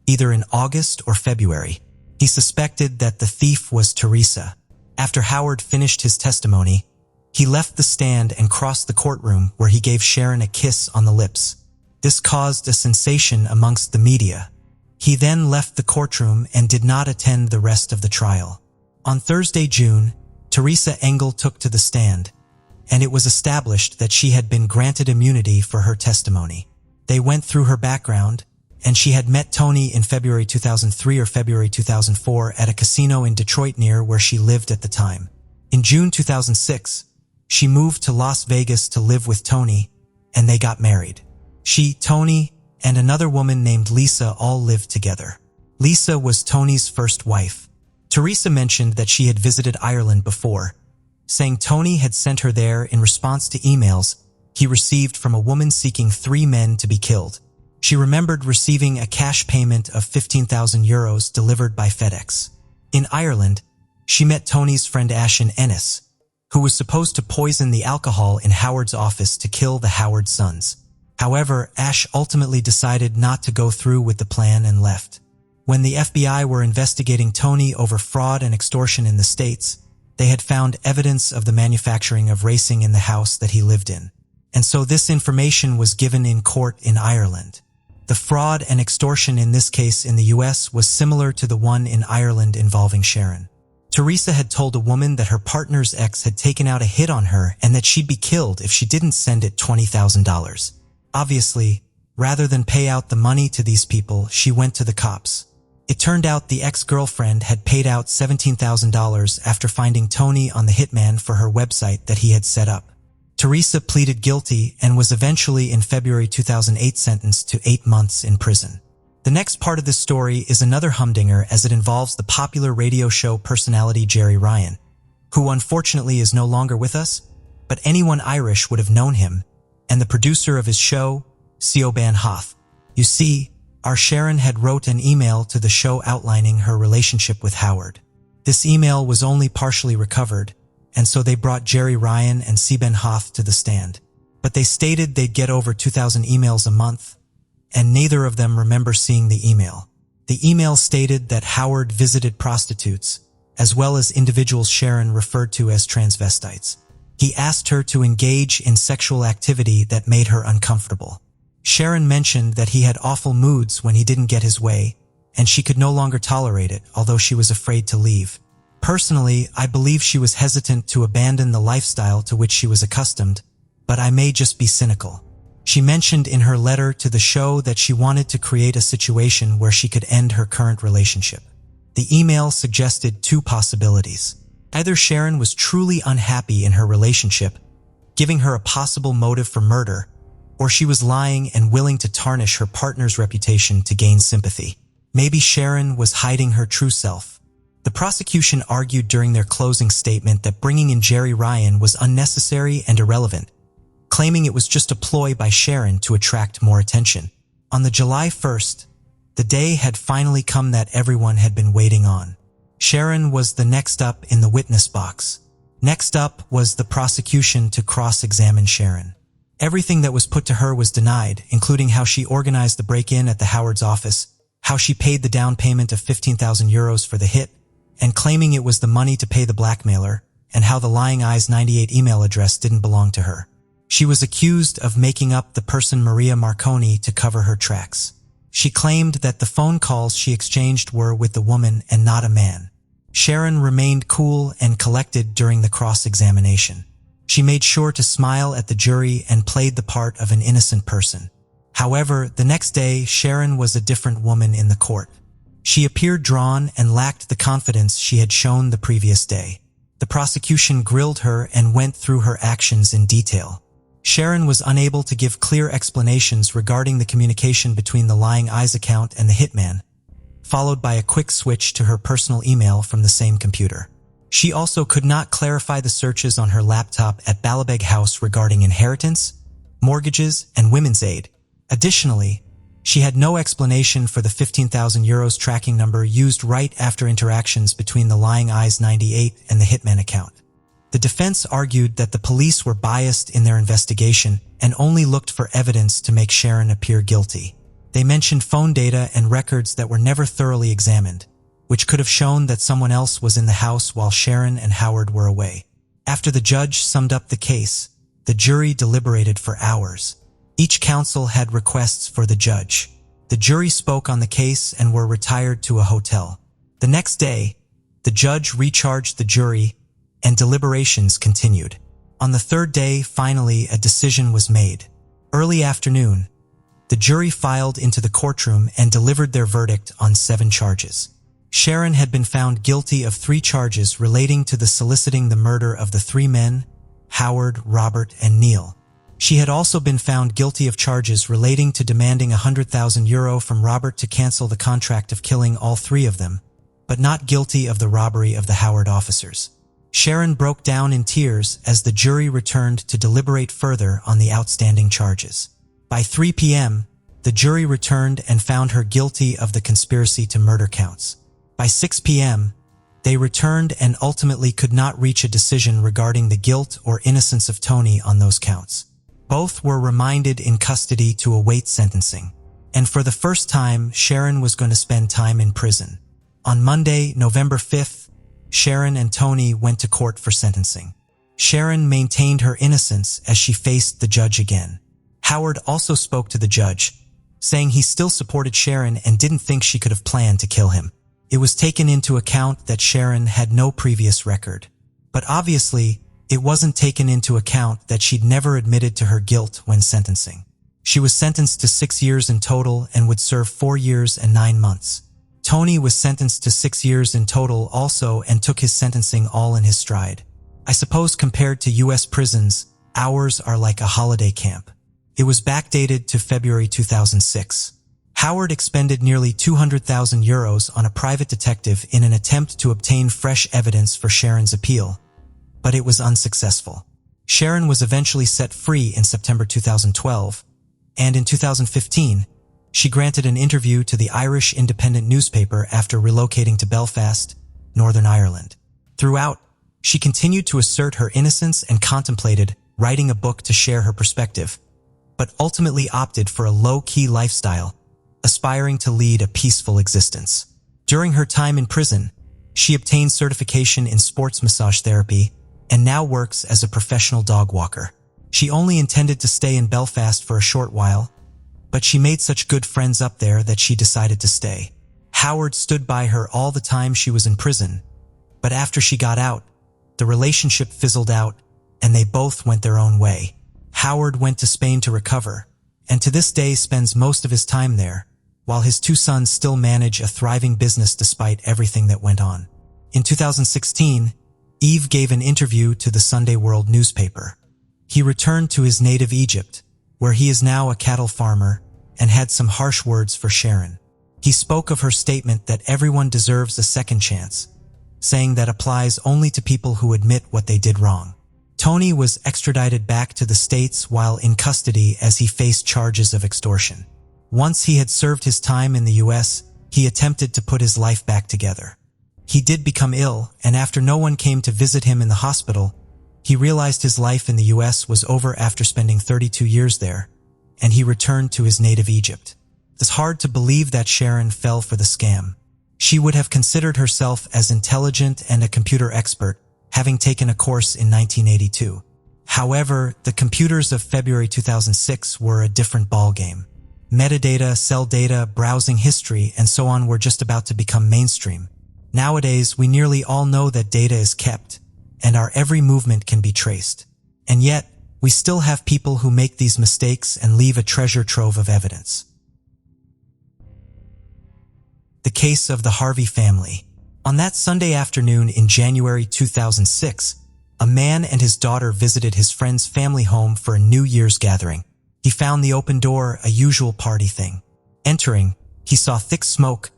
either in August or February. He suspected that the thief was Teresa. After Howard finished his testimony, he left the stand and crossed the courtroom where he gave Sharon a kiss on the lips. This caused a sensation amongst the media. He then left the courtroom and did not attend the rest of the trial. On Thursday, June, Teresa Engel took to the stand, and it was established that she had been granted immunity for her testimony. They went through her background, and she had met Tony in February 2003 or February 2004 at a casino in Detroit near where she lived at the time. In June 2006, she moved to Las Vegas to live with Tony, and they got married. She, Tony, and another woman named Lisa all lived together. Lisa was Tony's first wife. Teresa mentioned that she had visited Ireland before, saying Tony had sent her there in response to emails he received from a woman seeking 3 men to be killed. She remembered receiving a cash payment of €15,000 delivered by FedEx. In Ireland, she met Tony's friend Ashen Ennis, who was supposed to poison the alcohol in Howard's office to kill the Howard sons. However, Ash ultimately decided not to go through with the plan and left. When the FBI were investigating Tony over fraud and extortion in the States, they had found evidence of the manufacturing of racing in the house that he lived in. And so this information was given in court in Ireland. The fraud and extortion in this case in the US was similar to the one in Ireland involving Sharon. Teresa had told a woman that her partner's ex had taken out a hit on her and that she'd be killed if she didn't send it $20,000. Obviously, rather than pay out the money to these people, she went to the cops. It turned out the ex-girlfriend had paid out $17,000 after finding Tony on the hitman for her website that he had set up. Teresa pleaded guilty and was eventually in February 2008 sentenced to 8 months in prison. The next part of this story is another humdinger as it involves the popular radio show personality Jerry Ryan, who unfortunately is no longer with us, but anyone Irish would have known him, and the producer of his show, Siobhan Hoth. You see, our Sharon had wrote an email to the show outlining her relationship with Howard. This email was only partially recovered, and so they brought Jerry Ryan and Siobhan Hoth to the stand. But they stated they'd get over 2,000 emails a month, and neither of them remember seeing the email. The email stated that Howard visited prostitutes, as well as individuals Sharon referred to as transvestites. He asked her to engage in sexual activity that made her uncomfortable. Sharon mentioned that he had awful moods when he didn't get his way, and she could no longer tolerate it, although she was afraid to leave. Personally, I believe she was hesitant to abandon the lifestyle to which she was accustomed, but I may just be cynical. She mentioned in her letter to the show that she wanted to create a situation where she could end her current relationship. The email suggested 2 possibilities. Either Sharon was truly unhappy in her relationship, giving her a possible motive for murder, or she was lying and willing to tarnish her partner's reputation to gain sympathy. Maybe Sharon was hiding her true self. The prosecution argued during their closing statement that bringing in Jerry Ryan was unnecessary and irrelevant, claiming it was just a ploy by Sharon to attract more attention. On the July 1st, the day had finally come that everyone had been waiting on. Sharon was the next up in the witness box. Next up was the prosecution to cross-examine Sharon. Everything that was put to her was denied, including how she organized the break-in at the Howard's office, how she paid the down payment of €15,000 for the hit, and claiming it was the money to pay the blackmailer, and how the Lying Eyes 98 email address didn't belong to her. She was accused of making up the person Maura Murray to cover her tracks. She claimed that the phone calls she exchanged were with the woman and not a man. Sharon remained cool and collected during the cross-examination. She made sure to smile at the jury and played the part of an innocent person. However, the next day, Sharon was a different woman in the court. She appeared drawn and lacked the confidence she had shown the previous day. The prosecution grilled her and went through her actions in detail. Sharon was unable to give clear explanations regarding the communication between the Lying Eyes account and the hitman, followed by a quick switch to her personal email from the same computer. She also could not clarify the searches on her laptop at Balabeg House regarding inheritance, mortgages, and women's aid. Additionally, she had no explanation for the €15,000 tracking number used right after interactions between the Lying Eyes 98 and the hitman account. The defense argued that the police were biased in their investigation and only looked for evidence to make Sharon appear guilty. They mentioned phone data and records that were never thoroughly examined, which could have shown that someone else was in the house while Sharon and Howard were away. After the judge summed up the case, the jury deliberated for hours. Each counsel had requests for the judge. The jury spoke on the case and were retired to a hotel. The next day, the judge recharged the jury and deliberations continued. On the third day, finally, a decision was made. Early afternoon, the jury filed into the courtroom and delivered their verdict on 7 charges. Sharon had been found guilty of 3 charges relating to the soliciting the murder of the 3 men, Howard, Robert, and Neil. She had also been found guilty of charges relating to demanding €100,000 from Robert to cancel the contract of killing all 3 of them, but not guilty of the robbery of the Howard officers. Sharon broke down in tears as the jury returned to deliberate further on the outstanding charges. By 3 p.m., the jury returned and found her guilty of the conspiracy to murder counts. By 6 p.m., they returned and ultimately could not reach a decision regarding the guilt or innocence of Tony on those counts. Both were remanded in custody to await sentencing. And for the first time, Sharon was going to spend time in prison. On Monday, November 5th, Sharon and Tony went to court for sentencing. Sharon maintained her innocence as she faced the judge again. Howard also spoke to the judge, saying he still supported Sharon and didn't think she could have planned to kill him. It was taken into account that Sharon had no previous record. But obviously, it wasn't taken into account that she'd never admitted to her guilt when sentencing. She was sentenced to 6 years in total and would serve 4 years and 9 months. Tony was sentenced to 6 years in total also and took his sentencing all in his stride. I suppose compared to U.S. prisons, ours are like a holiday camp. It was backdated to February 2006. Howard expended nearly €200,000 on a private detective in an attempt to obtain fresh evidence for Sharon's appeal, but it was unsuccessful. Sharon was eventually set free in September 2012, and in 2015, she granted an interview to the Irish Independent newspaper after relocating to Belfast, Northern Ireland. Throughout, she continued to assert her innocence and contemplated writing a book to share her perspective, but ultimately opted for a low-key lifestyle, aspiring to lead a peaceful existence. During her time in prison, she obtained certification in sports massage therapy and now works as a professional dog walker. She only intended to stay in Belfast for a short while, but she made such good friends up there that she decided to stay. Howard stood by her all the time she was in prison, but after she got out, the relationship fizzled out and they both went their own way. Howard went to Spain to recover, and to this day spends most of his time there, while his 2 sons still manage a thriving business despite everything that went on. In 2016, Eve gave an interview to the Sunday World newspaper. He returned to his native Egypt, where he is now a cattle farmer, and had some harsh words for Sharon. He spoke of her statement that everyone deserves a second chance, saying that applies only to people who admit what they did wrong. Tony was extradited back to the States while in custody as he faced charges of extortion. Once he had served his time in the U.S., he attempted to put his life back together. He did become ill, and after no one came to visit him in the hospital, he realized his life in the U.S. was over after spending 32 years there, and he returned to his native Egypt. It's hard to believe that Sharon fell for the scam. She would have considered herself as intelligent and a computer expert, having taken a course in 1982. However, the computers of February 2006 were a different ballgame. Metadata, cell data, browsing history, and so on were just about to become mainstream. Nowadays, we nearly all know that data is kept, and our every movement can be traced. And yet, we still have people who make these mistakes and leave a treasure trove of evidence. The case of the Harvey family. On that Sunday afternoon in January 2006, a man and his daughter visited his friend's family home for a New Year's gathering. He found the open door a usual party thing. Entering, he saw thick smoke,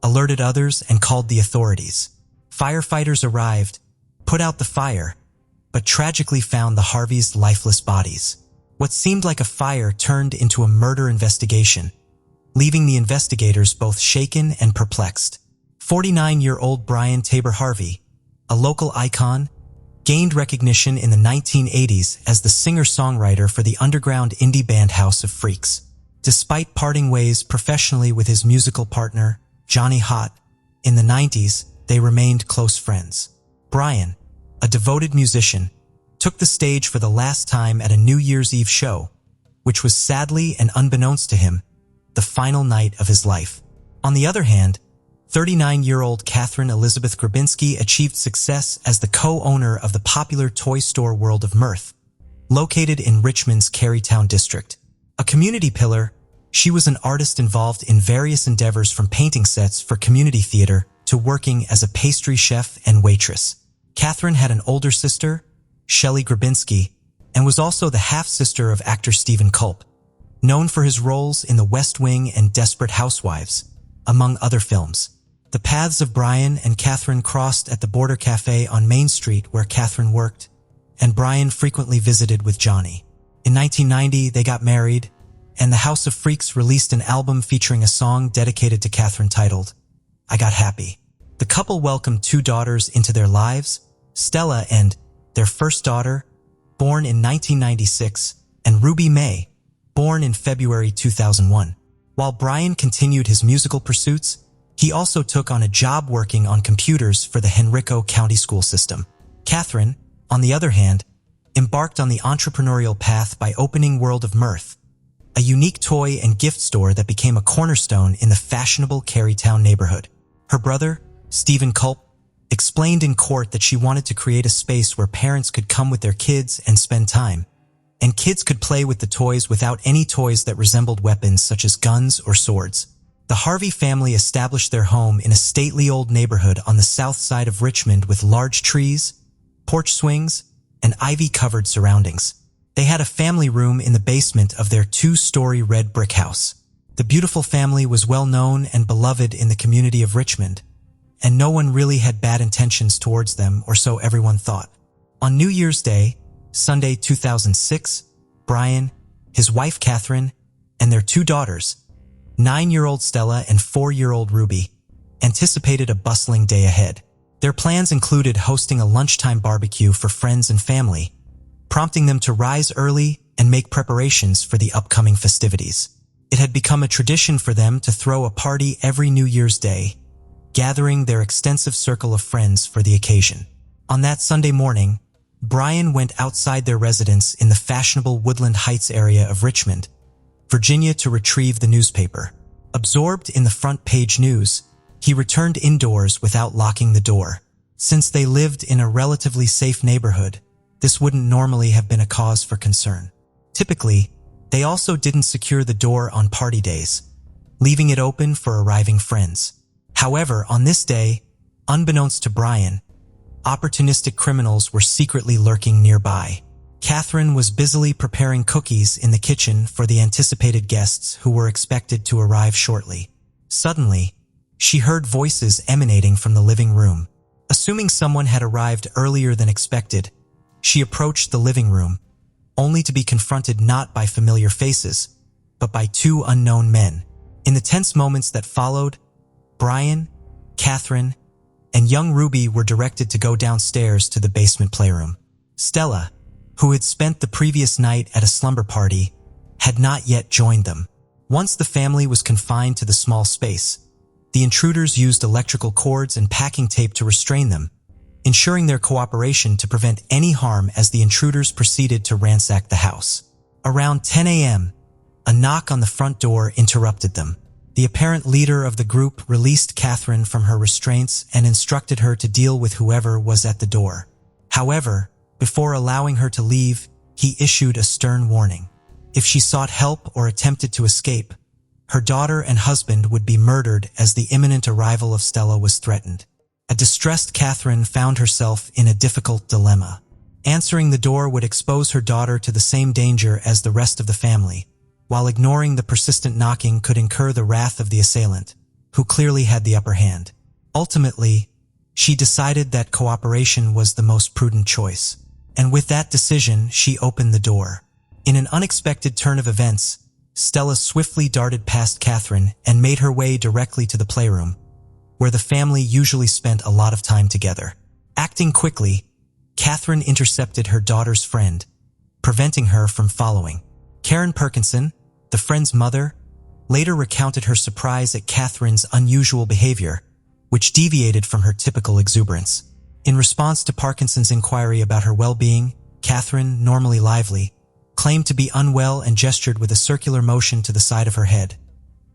alerted others, and called the authorities. Firefighters arrived, put out the fire, but tragically found the Harveys' lifeless bodies. What seemed like a fire turned into a murder investigation, leaving the investigators both shaken and perplexed. 49-year-old Brian Tabor Harvey, a local icon, gained recognition in the 1980s as the singer-songwriter for the underground indie band House of Freaks. Despite parting ways professionally with his musical partner, Johnny Hott, in the 90s, they remained close friends. Brian, a devoted musician, took the stage for the last time at a New Year's Eve show, which was sadly and unbeknownst to him, the final night of his life. On the other hand, 39-year-old Catherine Elizabeth Grabinski achieved success as the co-owner of the popular toy store World of Mirth, located in Richmond's Carytown district. A community pillar, she was an artist involved in various endeavors from painting sets for community theater to working as a pastry chef and waitress. Catherine had an older sister, Shelley Grabinski, and was also the half-sister of actor Stephen Culp, known for his roles in The West Wing and Desperate Housewives, among other films. The paths of Brian and Catherine crossed at the Border Cafe on Main Street where Catherine worked, and Brian frequently visited with Johnny. In 1990, they got married, and the House of Freaks released an album featuring a song dedicated to Catherine titled, I Got Happy. The couple welcomed 2 daughters into their lives, Stella and their first daughter, born in 1996, and Ruby May, born in February 2001. While Brian continued his musical pursuits, he also took on a job working on computers for the Henrico County School System. Catherine, on the other hand, embarked on the entrepreneurial path by opening World of Mirth, a unique toy and gift store that became a cornerstone in the fashionable Carytown neighborhood. Her brother, Stephen Culp, explained in court that she wanted to create a space where parents could come with their kids and spend time, and kids could play with the toys without any toys that resembled weapons such as guns or swords. The Harvey family established their home in a stately old neighborhood on the south side of Richmond with large trees, porch swings, and ivy-covered surroundings. They had a family room in the basement of their 2-story red brick house. The beautiful family was well known and beloved in the community of Richmond, and no one really had bad intentions towards them, or so everyone thought. On New Year's Day, Sunday 2006, Brian, his wife Catherine, and their 2 daughters, 9-year-old Stella and 4-year-old Ruby, anticipated a bustling day ahead. Their plans included hosting a lunchtime barbecue for friends and family, prompting them to rise early and make preparations for the upcoming festivities. It had become a tradition for them to throw a party every New Year's Day, gathering their extensive circle of friends for the occasion. On that Sunday morning, Brian went outside their residence in the fashionable Woodland Heights area of Richmond, Virginia, to retrieve the newspaper. Absorbed in the front page news, he returned indoors without locking the door. Since they lived in a relatively safe neighborhood, this wouldn't normally have been a cause for concern. Typically, they also didn't secure the door on party days, leaving it open for arriving friends. However, on this day, unbeknownst to Brian, opportunistic criminals were secretly lurking nearby. Catherine was busily preparing cookies in the kitchen for the anticipated guests who were expected to arrive shortly. Suddenly, she heard voices emanating from the living room. Assuming someone had arrived earlier than expected, she approached the living room, only to be confronted not by familiar faces, but by 2 unknown men. In the tense moments that followed, Brian, Catherine, and young Ruby were directed to go downstairs to the basement playroom. Stella, who had spent the previous night at a slumber party, had not yet joined them. Once the family was confined to the small space, the intruders used electrical cords and packing tape to restrain them, ensuring their cooperation to prevent any harm as the intruders proceeded to ransack the house. Around 10 a.m., a knock on the front door interrupted them. The apparent leader of the group released Catherine from her restraints and instructed her to deal with whoever was at the door. However, Before allowing her to leave, he issued a stern warning. If she sought help or attempted to escape, her daughter and husband would be murdered as the imminent arrival of Stella was threatened. A distressed Catherine found herself in a difficult dilemma. Answering the door would expose her daughter to the same danger as the rest of the family, while ignoring the persistent knocking could incur the wrath of the assailant, who clearly had the upper hand. Ultimately, she decided that cooperation was the most prudent choice, and with that decision, she opened the door. In an unexpected turn of events, Stella swiftly darted past Catherine and made her way directly to the playroom, where the family usually spent a lot of time together. Acting quickly, Catherine intercepted her daughter's friend, preventing her from following. Karen Perkinson, the friend's mother, later recounted her surprise at Catherine's unusual behavior, which deviated from her typical exuberance. In response to Parkinson's inquiry about her well-being, Catherine, normally lively, claimed to be unwell and gestured with a circular motion to the side of her head,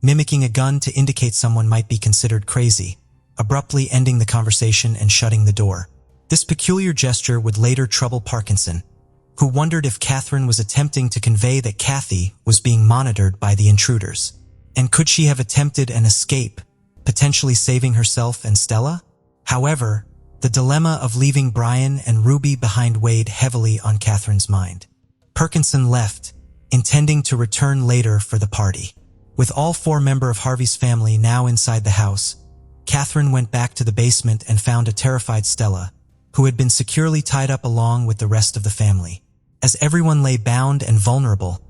mimicking a gun to indicate someone might be considered crazy, abruptly ending the conversation and shutting the door. This peculiar gesture would later trouble Parkinson, who wondered if Catherine was attempting to convey that Kathy was being monitored by the intruders. And could she have attempted an escape, potentially saving herself and Stella? However, the dilemma of leaving Brian and Ruby behind weighed heavily on Catherine's mind. Perkinson left, intending to return later for the party. With all 4 members of Harvey's family now inside the house, Catherine went back to the basement and found a terrified Stella, who had been securely tied up along with the rest of the family. As everyone lay bound and vulnerable,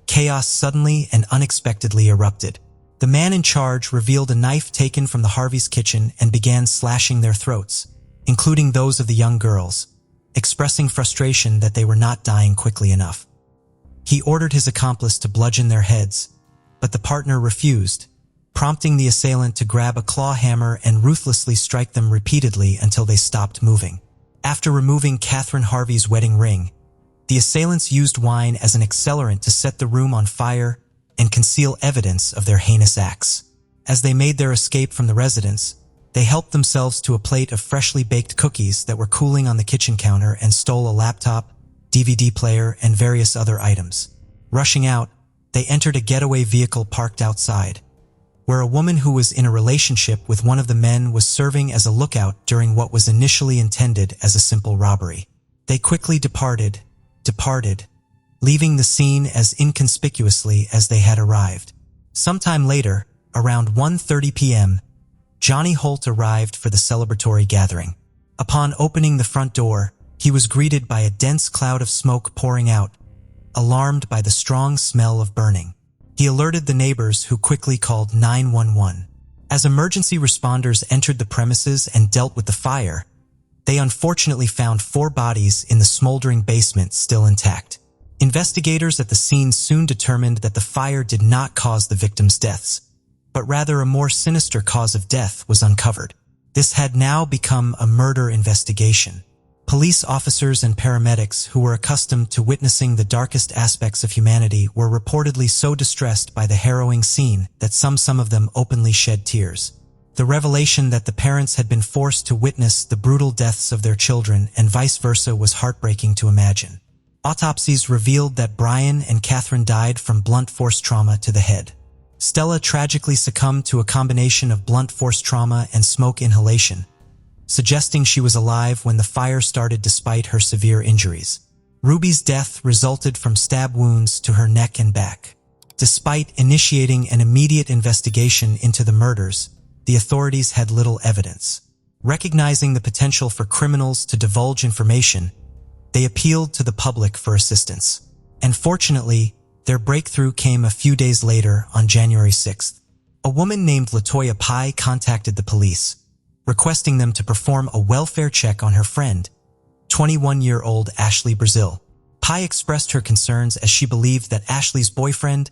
chaos suddenly and unexpectedly erupted. The man in charge revealed a knife taken from the Harvey's kitchen and began slashing their throats, including those of the young girls, expressing frustration that they were not dying quickly enough. He ordered his accomplice to bludgeon their heads, but the partner refused, prompting the assailant to grab a claw hammer and ruthlessly strike them repeatedly until they stopped moving. After removing Catherine Harvey's wedding ring, the assailants used wine as an accelerant to set the room on fire and conceal evidence of their heinous acts. As they made their escape from the residence, they helped themselves to a plate of freshly baked cookies that were cooling on the kitchen counter and stole a laptop, DVD player, and various other items. Rushing out, they entered a getaway vehicle parked outside, where a woman who was in a relationship with one of the men was serving as a lookout during what was initially intended as a simple robbery. They quickly departed, leaving the scene as inconspicuously as they had arrived. Sometime later, around 1:30 p.m., Johnny Holt arrived for the celebratory gathering. Upon opening the front door, he was greeted by a dense cloud of smoke pouring out, alarmed by the strong smell of burning. He alerted the neighbors, who quickly called 911. As emergency responders entered the premises and dealt with the fire, they unfortunately found 4 bodies in the smoldering basement still intact. Investigators at the scene soon determined that the fire did not cause the victims' deaths, but rather a more sinister cause of death was uncovered. This had now become a murder investigation. Police officers and paramedics who were accustomed to witnessing the darkest aspects of humanity were reportedly so distressed by the harrowing scene that some of them openly shed tears. The revelation that the parents had been forced to witness the brutal deaths of their children and vice versa was heartbreaking to imagine. Autopsies revealed that Brian and Catherine died from blunt force trauma to the head. Stella tragically succumbed to a combination of blunt force trauma and smoke inhalation, suggesting she was alive when the fire started despite her severe injuries. Ruby's death resulted from stab wounds to her neck and back. Despite initiating an immediate investigation into the murders, the authorities had little evidence. Recognizing the potential for criminals to divulge information, they appealed to the public for assistance. And fortunately, their breakthrough came a few days later on January 6th. A woman named Latoya Pai contacted the police, requesting them to perform a welfare check on her friend, 21-year-old Ashley Brazil. Pai expressed her concerns as she believed that Ashley's boyfriend,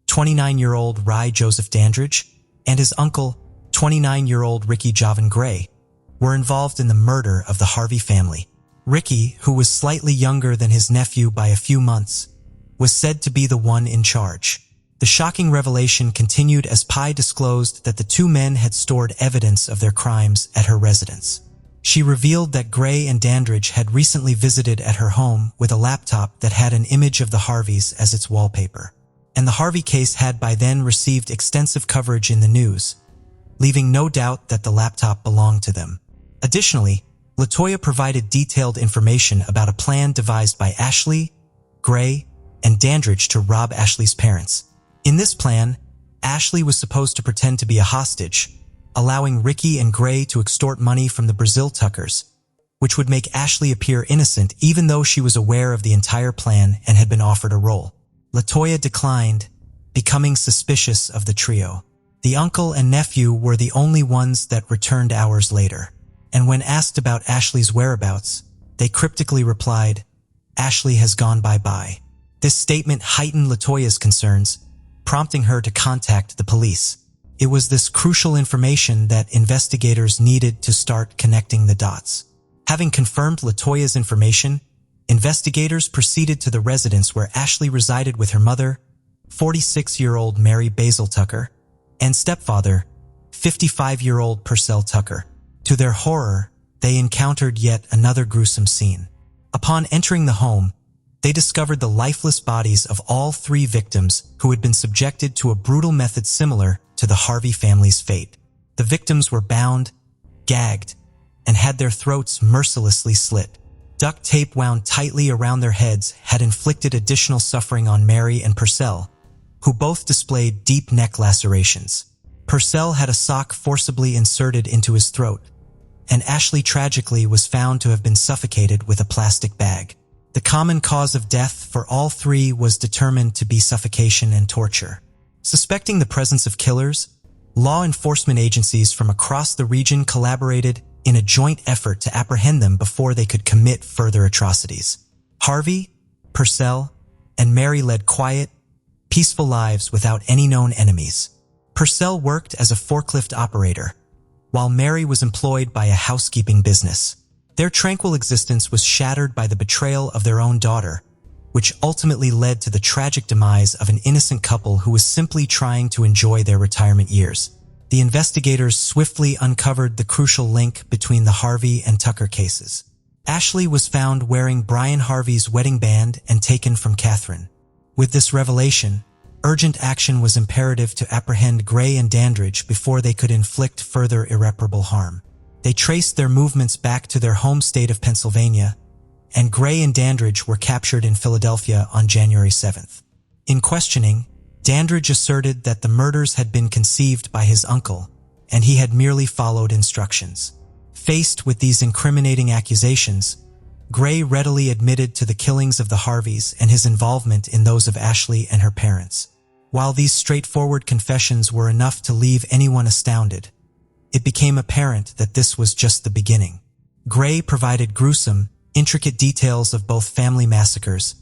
29-year-old Rai Joseph Dandridge, and his uncle, 29-year-old Ricky Javan Gray, were involved in the murder of the Harvey family. Ricky, who was slightly younger than his nephew by a few months, was said to be the one in charge. The shocking revelation continued as Pai disclosed that the 2 men had stored evidence of their crimes at her residence. She revealed that Gray and Dandridge had recently visited at her home with a laptop that had an image of the Harveys as its wallpaper. And the Harvey case had by then received extensive coverage in the news, leaving no doubt that the laptop belonged to them. Additionally, LaToya provided detailed information about a plan devised by Ashley, Gray, and Dandridge to rob Ashley's parents. In this plan, Ashley was supposed to pretend to be a hostage, allowing Ricky and Gray to extort money from the Brazil Tuckers, which would make Ashley appear innocent even though she was aware of the entire plan and had been offered a role. LaToya declined, becoming suspicious of the trio. The uncle and nephew were the only ones that returned hours later, and when asked about Ashley's whereabouts, they cryptically replied, "Ashley has gone bye-bye." This statement heightened LaToya's concerns, prompting her to contact the police. It was this crucial information that investigators needed to start connecting the dots. Having confirmed LaToya's information, investigators proceeded to the residence where Ashley resided with her mother, 46-year-old Mary Basil Tucker, and stepfather, 55-year-old Purcell Tucker. To their horror, they encountered yet another gruesome scene. Upon entering the home, they discovered the lifeless bodies of all three victims who had been subjected to a brutal method similar to the Harvey family's fate. The victims were bound, gagged, and had their throats mercilessly slit. Duct tape wound tightly around their heads had inflicted additional suffering on Mary and Purcell, who both displayed deep neck lacerations. Purcell had a sock forcibly inserted into his throat, and Ashley tragically was found to have been suffocated with a plastic bag. The common cause of death for all three was determined to be suffocation and torture. Suspecting the presence of killers, law enforcement agencies from across the region collaborated in a joint effort to apprehend them before they could commit further atrocities. Harvey, Purcell, and Mary led quiet, peaceful lives without any known enemies. Purcell worked as a forklift operator, while Mary was employed by a housekeeping business. Their tranquil existence was shattered by the betrayal of their own daughter, which ultimately led to the tragic demise of an innocent couple who was simply trying to enjoy their retirement years. The investigators swiftly uncovered the crucial link between the Harvey and Tucker cases. Ashley was found wearing Brian Harvey's wedding band and taken from Catherine. With this revelation, urgent action was imperative to apprehend Gray and Dandridge before they could inflict further irreparable harm. They traced their movements back to their home state of Pennsylvania, and Gray and Dandridge were captured in Philadelphia on January 7th. In questioning, Dandridge asserted that the murders had been conceived by his uncle, and he had merely followed instructions. Faced with these incriminating accusations, Gray readily admitted to the killings of the Harveys and his involvement in those of Ashley and her parents. While these straightforward confessions were enough to leave anyone astounded, it became apparent that this was just the beginning. Gray provided gruesome, intricate details of both family massacres,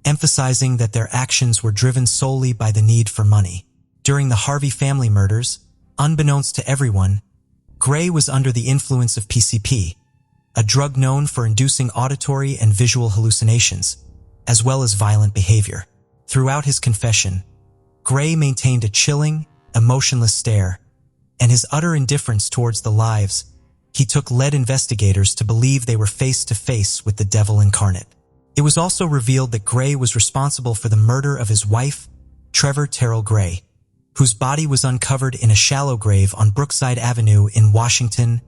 emphasizing that their actions were driven solely by the need for money. During the Harvey family murders, unbeknownst to everyone, Gray was under the influence of PCP, a drug known for inducing auditory and visual hallucinations, as well as violent behavior. Throughout his confession, Gray maintained a chilling, emotionless stare, and his utter indifference towards the lives he took led investigators to believe they were face to face with the devil incarnate. It was also revealed that Gray was responsible for the murder of his wife, Trevor Terrell Gray, whose body was uncovered in a shallow grave on Brookside Avenue in Washington,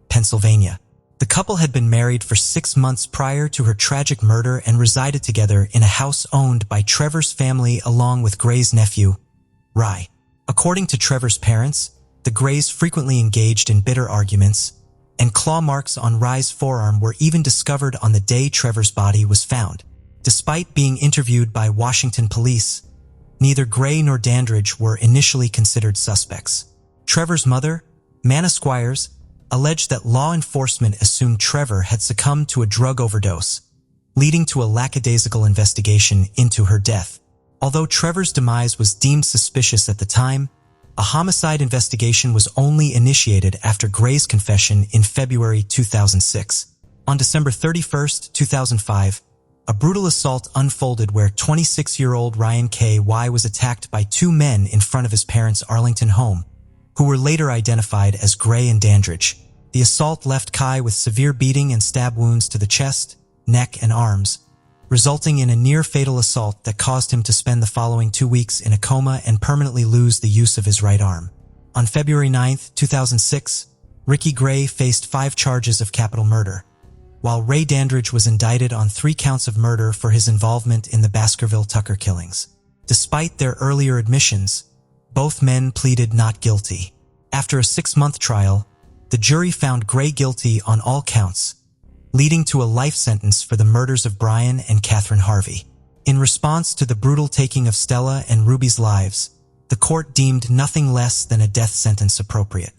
Pennsylvania. The couple had been married for 6 months prior to her tragic murder and resided together in a house owned by Trevor's family along with Gray's nephew, Rye. According to Trevor's parents, the Grays frequently engaged in bitter arguments, and claw marks on Rye's forearm were even discovered on the day Trevor's body was found. Despite being interviewed by Washington police, neither Gray nor Dandridge were initially considered suspects. Trevor's mother, Manna Squires, alleged that law enforcement assumed Trevor had succumbed to a drug overdose, leading to a lackadaisical investigation into her death. Although Trevor's demise was deemed suspicious at the time, a homicide investigation was only initiated after Gray's confession in February 2006. On December 31, 2005, a brutal assault unfolded where 26-year-old Ryan K.Y. was attacked by 2 men in front of his parents' Arlington home, who were later identified as Gray and Dandridge. The assault left Kai with severe beating and stab wounds to the chest, neck, and arms, resulting in a near-fatal assault that caused him to spend the following 2 weeks in a coma and permanently lose the use of his right arm. On February 9, 2006, Ricky Gray faced 5 charges of capital murder, while Ray Dandridge was indicted on 3 counts of murder for his involvement in the Baskerville Tucker killings. Despite their earlier admissions, both men pleaded not guilty. After a 6-month trial, the jury found Gray guilty on all counts, leading to a life sentence for the murders of Brian and Catherine Harvey. In response to the brutal taking of Stella and Ruby's lives, the court deemed nothing less than a death sentence appropriate.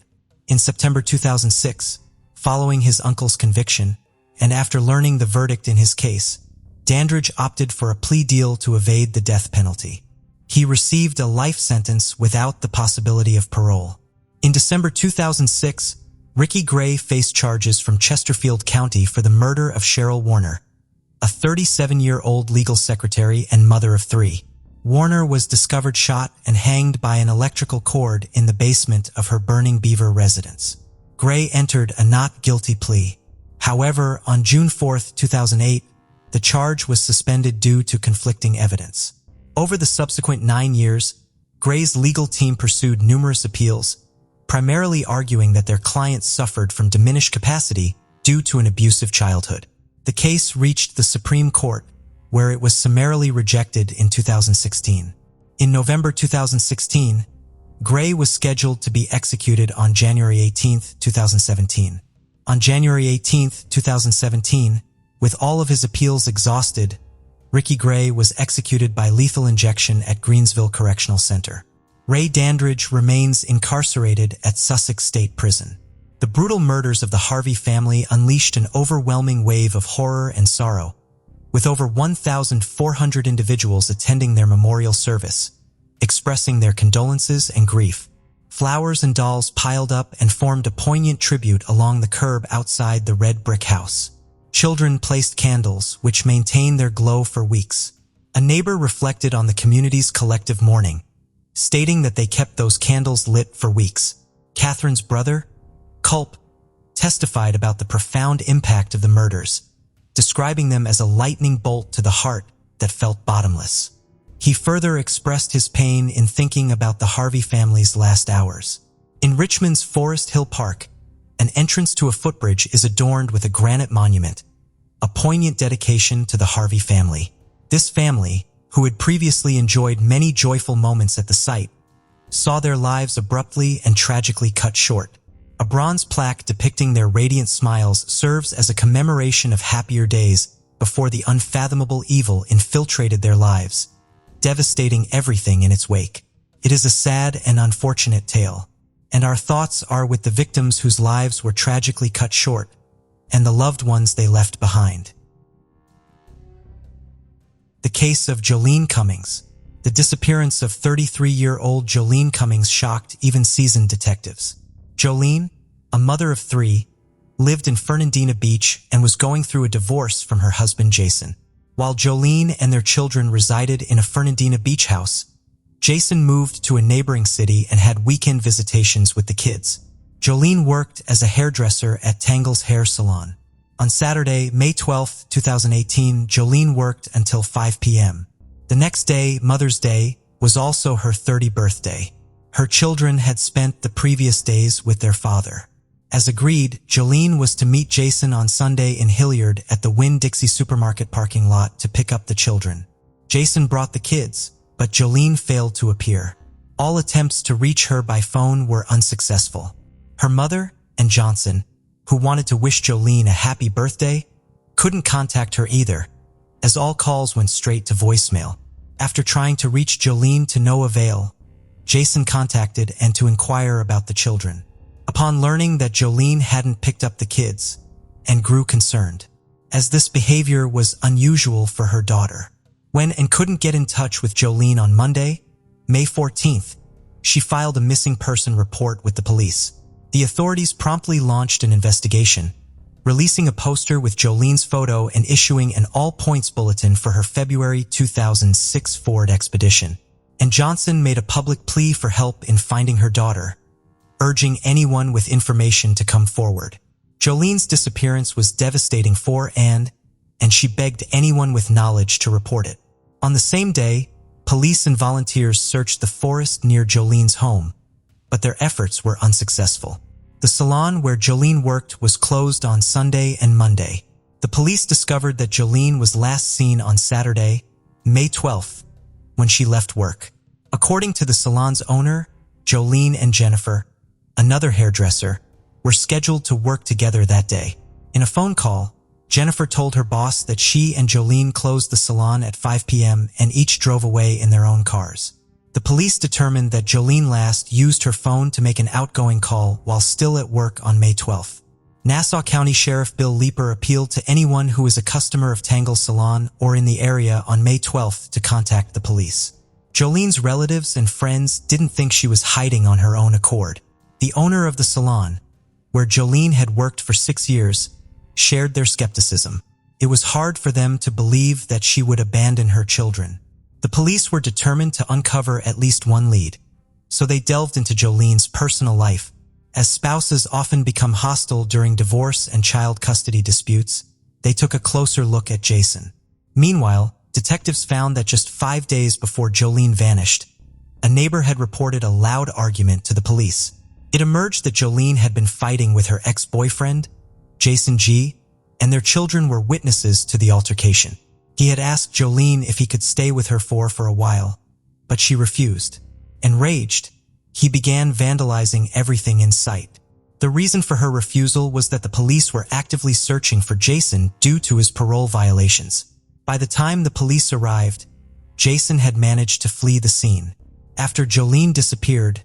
In September 2006, following his uncle's conviction, and after learning the verdict in his case, Dandridge opted for a plea deal to evade the death penalty. He received a life sentence without the possibility of parole. In December 2006, Ricky Gray faced charges from Chesterfield County for the murder of Cheryl Warner, a 37-year-old legal secretary and mother of 3. Warner was discovered shot and hanged by an electrical cord in the basement of her Burning Beaver residence. Gray entered a not guilty plea. However, on June 4, 2008, the charge was suspended due to conflicting evidence. Over the subsequent 9 years, Gray's legal team pursued numerous appeals, primarily arguing that their clients suffered from diminished capacity due to an abusive childhood. The case reached the Supreme Court, where it was summarily rejected in 2016. In November 2016, Gray was scheduled to be executed on January 18, 2017. On January 18, 2017, with all of his appeals exhausted, Ricky Gray was executed by lethal injection at Greensville Correctional Center. Ray Dandridge remains incarcerated at Sussex State Prison. The brutal murders of the Harvey family unleashed an overwhelming wave of horror and sorrow, with over 1,400 individuals attending their memorial service, expressing their condolences and grief. Flowers and dolls piled up and formed a poignant tribute along the curb outside the red brick house. Children placed candles, which maintained their glow for weeks. A neighbor reflected on the community's collective mourning, stating that they kept those candles lit for weeks. Catherine's brother, Culp, testified about the profound impact of the murders, describing them as a lightning bolt to the heart that felt bottomless. He further expressed his pain in thinking about the Harvey family's last hours. In Richmond's Forest Hill Park, an entrance to a footbridge is adorned with a granite monument, a poignant dedication to the Harvey family. This family, who had previously enjoyed many joyful moments at the site, saw their lives abruptly and tragically cut short. A bronze plaque depicting their radiant smiles serves as a commemoration of happier days before the unfathomable evil infiltrated their lives, devastating everything in its wake. It is a sad and unfortunate tale, and our thoughts are with the victims whose lives were tragically cut short and the loved ones they left behind. The case of Jolene Cummings. The disappearance of 33-year-old Jolene Cummings shocked even seasoned detectives. Jolene, a mother of 3, lived in Fernandina Beach and was going through a divorce from her husband Jason. While Jolene and their children resided in a Fernandina Beach house, Jason moved to a neighboring city and had weekend visitations with the kids. Jolene worked as a hairdresser at Tangle's Hair Salon. On Saturday, May 12, 2018, Jolene worked until 5 p.m. The next day, Mother's Day, was also her 30th birthday. Her children had spent the previous days with their father. As agreed, Jolene was to meet Jason on Sunday in Hilliard at the Winn-Dixie supermarket parking lot to pick up the children. Jason brought the kids, but Jolene failed to appear. All attempts to reach her by phone were unsuccessful. Her mother and Johnson, who wanted to wish Jolene a happy birthday, couldn't contact her either, as all calls went straight to voicemail. After trying to reach Jolene to no avail, Jason contacted and to inquire about the children. Upon learning that Jolene hadn't picked up the kids, and grew concerned, as this behavior was unusual for her daughter. When and couldn't get in touch with Jolene on Monday, May 14th, she filed a missing person report with the police. The authorities promptly launched an investigation, releasing a poster with Jolene's photo and issuing an all-points bulletin for her February 2006 Ford Expedition. And Johnson made a public plea for help in finding her daughter, urging anyone with information to come forward. Jolene's disappearance was devastating for Anne, and she begged anyone with knowledge to report it. On the same day, police and volunteers searched the forest near Jolene's home, but their efforts were unsuccessful. The salon where Jolene worked was closed on Sunday and Monday. The police discovered that Jolene was last seen on Saturday, May 12th, when she left work. According to the salon's owner, Jolene and Jennifer, another hairdresser, were scheduled to work together that day. In a phone call, Jennifer told her boss that she and Jolene closed the salon at 5 p.m. and each drove away in their own cars. The police determined that Jolene last used her phone to make an outgoing call while still at work on May 12th. Nassau County Sheriff Bill Leeper appealed to anyone who is a customer of Tangle's salon or in the area on May 12th to contact the police. Jolene's relatives and friends didn't think she was hiding on her own accord. The owner of the salon, where Jolene had worked for 6 years, shared their skepticism. It was hard for them to believe that she would abandon her children. The police were determined to uncover at least one lead, so they delved into Jolene's personal life. As spouses often become hostile during divorce and child custody disputes, they took a closer look at Jason. Meanwhile, detectives found that just 5 days before Jolene vanished, a neighbor had reported a loud argument to the police. It emerged that Jolene had been fighting with her ex-boyfriend, Jason G., and their children were witnesses to the altercation. He had asked Jolene if he could stay with her for a while, but she refused. Enraged, he began vandalizing everything in sight. The reason for her refusal was that the police were actively searching for Jason due to his parole violations. By the time the police arrived, Jason had managed to flee the scene. After Jolene disappeared,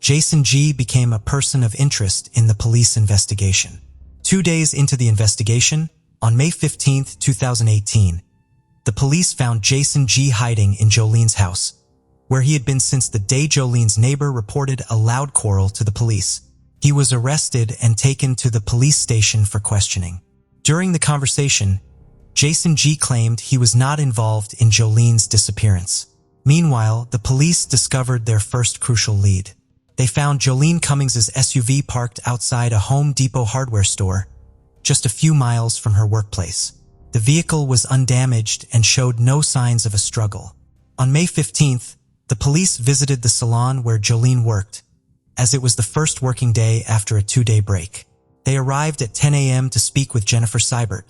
Jason G. became a person of interest in the police investigation. 2 days into the investigation, on May 15, 2018, the police found Jason G. hiding in Jolene's house, where he had been since the day Jolene's neighbor reported a loud quarrel to the police. He was arrested and taken to the police station for questioning. During the conversation, Jason G. claimed he was not involved in Jolene's disappearance. Meanwhile, the police discovered their first crucial lead. They found Jolene Cummings's SUV parked outside a Home Depot hardware store, just a few miles from her workplace. The vehicle was undamaged and showed no signs of a struggle. On May 15th, the police visited the salon where Jolene worked, as it was the first working day after a 2-day break. They arrived at 10 a.m. to speak with Jennifer Seibert,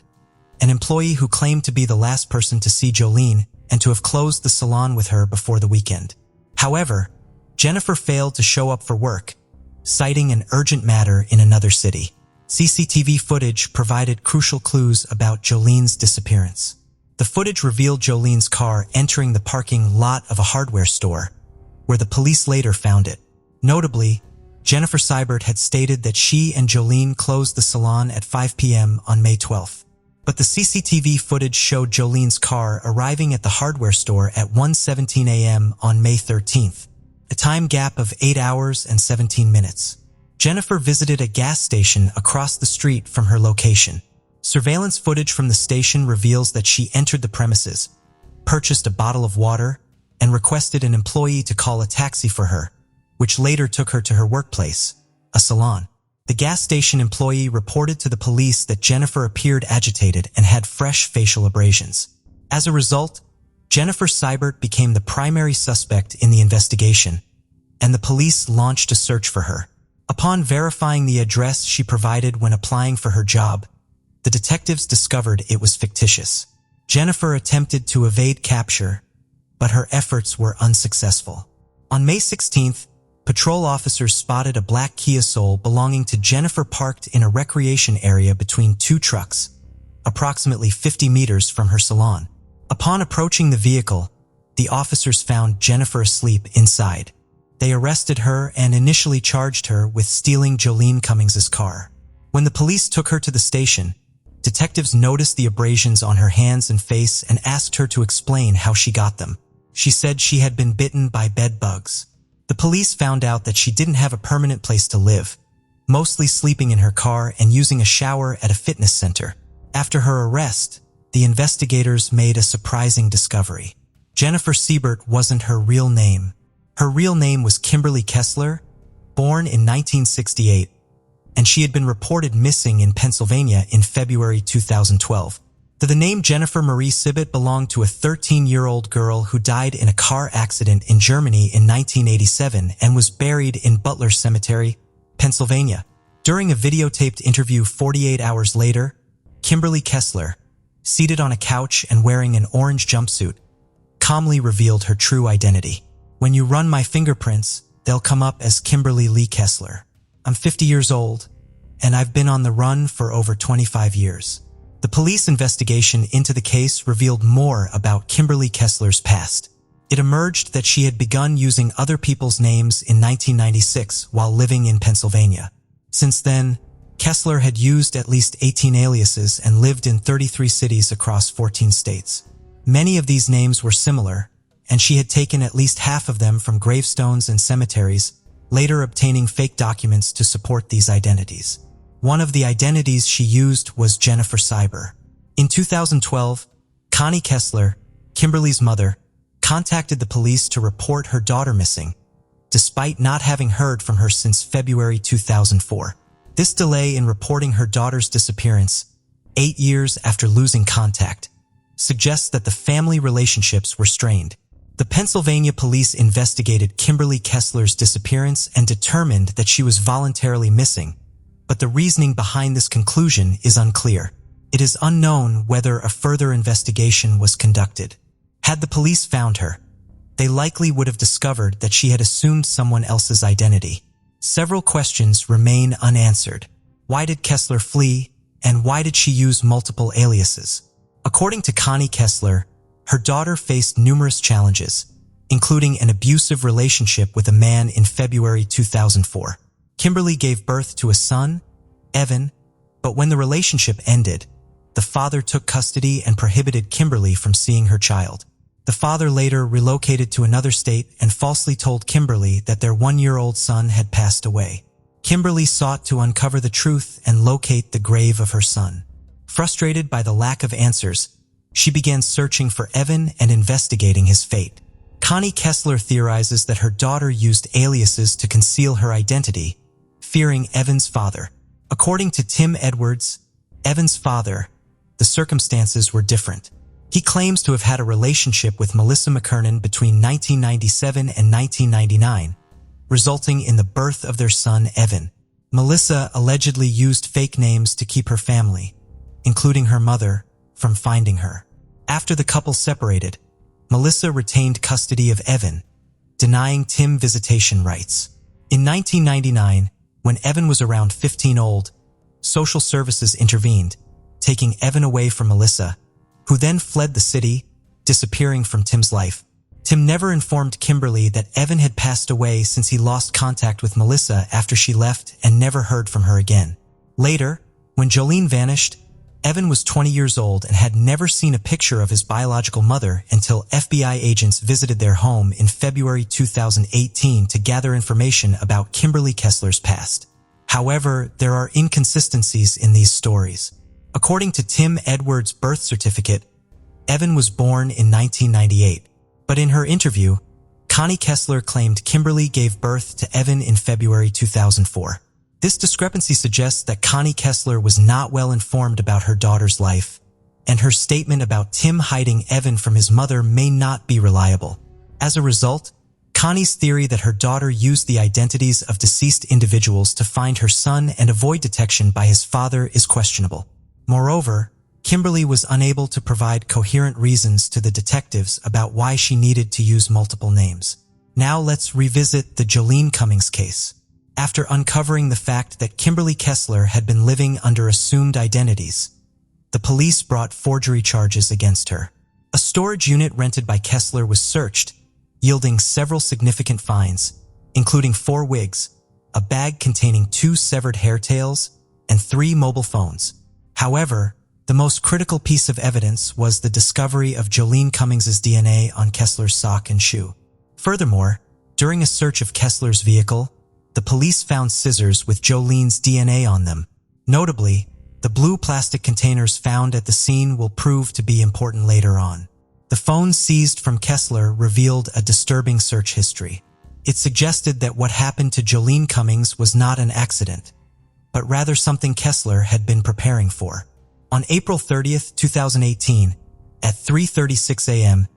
an employee who claimed to be the last person to see Jolene and to have closed the salon with her before the weekend. However, Jennifer failed to show up for work, citing an urgent matter in another city. CCTV footage provided crucial clues about Jolene's disappearance. The footage revealed Jolene's car entering the parking lot of a hardware store, where the police later found it. Notably, Jennifer Seibert had stated that she and Jolene closed the salon at 5 p.m. on May 12th. But the CCTV footage showed Jolene's car arriving at the hardware store at 1:17 a.m. on May 13th, a time gap of 8 hours and 17 minutes. Jennifer visited a gas station across the street from her location. Surveillance footage from the station reveals that she entered the premises, purchased a bottle of water, and requested an employee to call a taxi for her, which later took her to her workplace, a salon. The gas station employee reported to the police that Jennifer appeared agitated and had fresh facial abrasions. As a result, Jennifer Seibert became the primary suspect in the investigation, and the police launched a search for her. Upon verifying the address she provided when applying for her job, the detectives discovered it was fictitious. Jennifer attempted to evade capture, but her efforts were unsuccessful. On May 16th, patrol officers spotted a black Kia Soul belonging to Jennifer parked in a recreation area between 2 trucks, approximately 50 meters from her salon. Upon approaching the vehicle, the officers found Jennifer asleep inside. They arrested her and initially charged her with stealing Jolene Cummings's car. When the police took her to the station, detectives noticed the abrasions on her hands and face and asked her to explain how she got them. She said she had been bitten by bed bugs. The police found out that she didn't have a permanent place to live, mostly sleeping in her car and using a shower at a fitness center. After her arrest, the investigators made a surprising discovery. Jennifer Seibert wasn't her real name. Her real name was Kimberly Kessler, born in 1968, and she had been reported missing in Pennsylvania in February 2012. The name Jennifer Marie Sibbitt belonged to a 13-year-old girl who died in a car accident in Germany in 1987 and was buried in Butler Cemetery, Pennsylvania. During a videotaped interview 48 hours later, Kimberly Kessler, seated on a couch and wearing an orange jumpsuit, calmly revealed her true identity. "When you run my fingerprints, they'll come up as Kimberly Lee Kessler. I'm 50 years old, and I've been on the run for over 25 years. The police investigation into the case revealed more about Kimberly Kessler's past. It emerged that she had begun using other people's names in 1996 while living in Pennsylvania. Since then, Kessler had used at least 18 aliases and lived in 33 cities across 14 states. Many of these names were similar, and she had taken at least half of them from gravestones and cemeteries, later obtaining fake documents to support these identities. One of the identities she used was Jennifer Cyber. In 2012, Connie Kessler, Kimberly's mother, contacted the police to report her daughter missing, despite not having heard from her since February 2004. This delay in reporting her daughter's disappearance, 8 years after losing contact, suggests that the family relationships were strained. The Pennsylvania police investigated Kimberly Kessler's disappearance and determined that she was voluntarily missing, but the reasoning behind this conclusion is unclear. It is unknown whether a further investigation was conducted. Had the police found her, they likely would have discovered that she had assumed someone else's identity. Several questions remain unanswered. Why did Kessler flee, and why did she use multiple aliases? According to Connie Kessler, her daughter faced numerous challenges, including an abusive relationship with a man in February 2004. Kimberly gave birth to a son, Evan, but when the relationship ended, the father took custody and prohibited Kimberly from seeing her child. The father later relocated to another state and falsely told Kimberly that their 1-year-old son had passed away. Kimberly sought to uncover the truth and locate the grave of her son. Frustrated by the lack of answers, she began searching for Evan and investigating his fate. Connie Kessler theorizes that her daughter used aliases to conceal her identity, fearing Evan's father. According to Tim Edwards, Evan's father, the circumstances were different. He claims to have had a relationship with Melissa McKernan between 1997 and 1999, resulting in the birth of their son Evan. Melissa allegedly used fake names to keep her family, including her mother, from finding her. After the couple separated, Melissa retained custody of Evan, denying Tim visitation rights. In 1999, when Evan was around 15 old, social services intervened, taking Evan away from Melissa, who then fled the city, disappearing from Tim's life. Tim never informed Kimberly that Evan had passed away since he lost contact with Melissa after she left and never heard from her again. Later, when Jolene vanished, Evan was 20 years old and had never seen a picture of his biological mother until FBI agents visited their home in February 2018 to gather information about Kimberly Kessler's past. However, there are inconsistencies in these stories. According to Tim Edwards' birth certificate, Evan was born in 1998, but in her interview, Connie Kessler claimed Kimberly gave birth to Evan in February 2004. This discrepancy suggests that Connie Kessler was not well informed about her daughter's life, and her statement about Tim hiding Evan from his mother may not be reliable. As a result, Connie's theory that her daughter used the identities of deceased individuals to find her son and avoid detection by his father is questionable. Moreover, Kimberly was unable to provide coherent reasons to the detectives about why she needed to use multiple names. Now let's revisit the Jolene Cummings case. After uncovering the fact that Kimberly Kessler had been living under assumed identities, the police brought forgery charges against her. A storage unit rented by Kessler was searched, yielding several significant finds, including 4 wigs, a bag containing 2 severed hair tails, and 3 mobile phones. However, the most critical piece of evidence was the discovery of Jolene Cummings' DNA on Kessler's sock and shoe. Furthermore, during a search of Kessler's vehicle, the police found scissors with Jolene's DNA on them. Notably, the blue plastic containers found at the scene will prove to be important later on. The phone seized from Kessler revealed a disturbing search history. It suggested that what happened to Jolene Cummings was not an accident, but rather something Kessler had been preparing for. On April 30th, 2018, at 3:36 a.m.,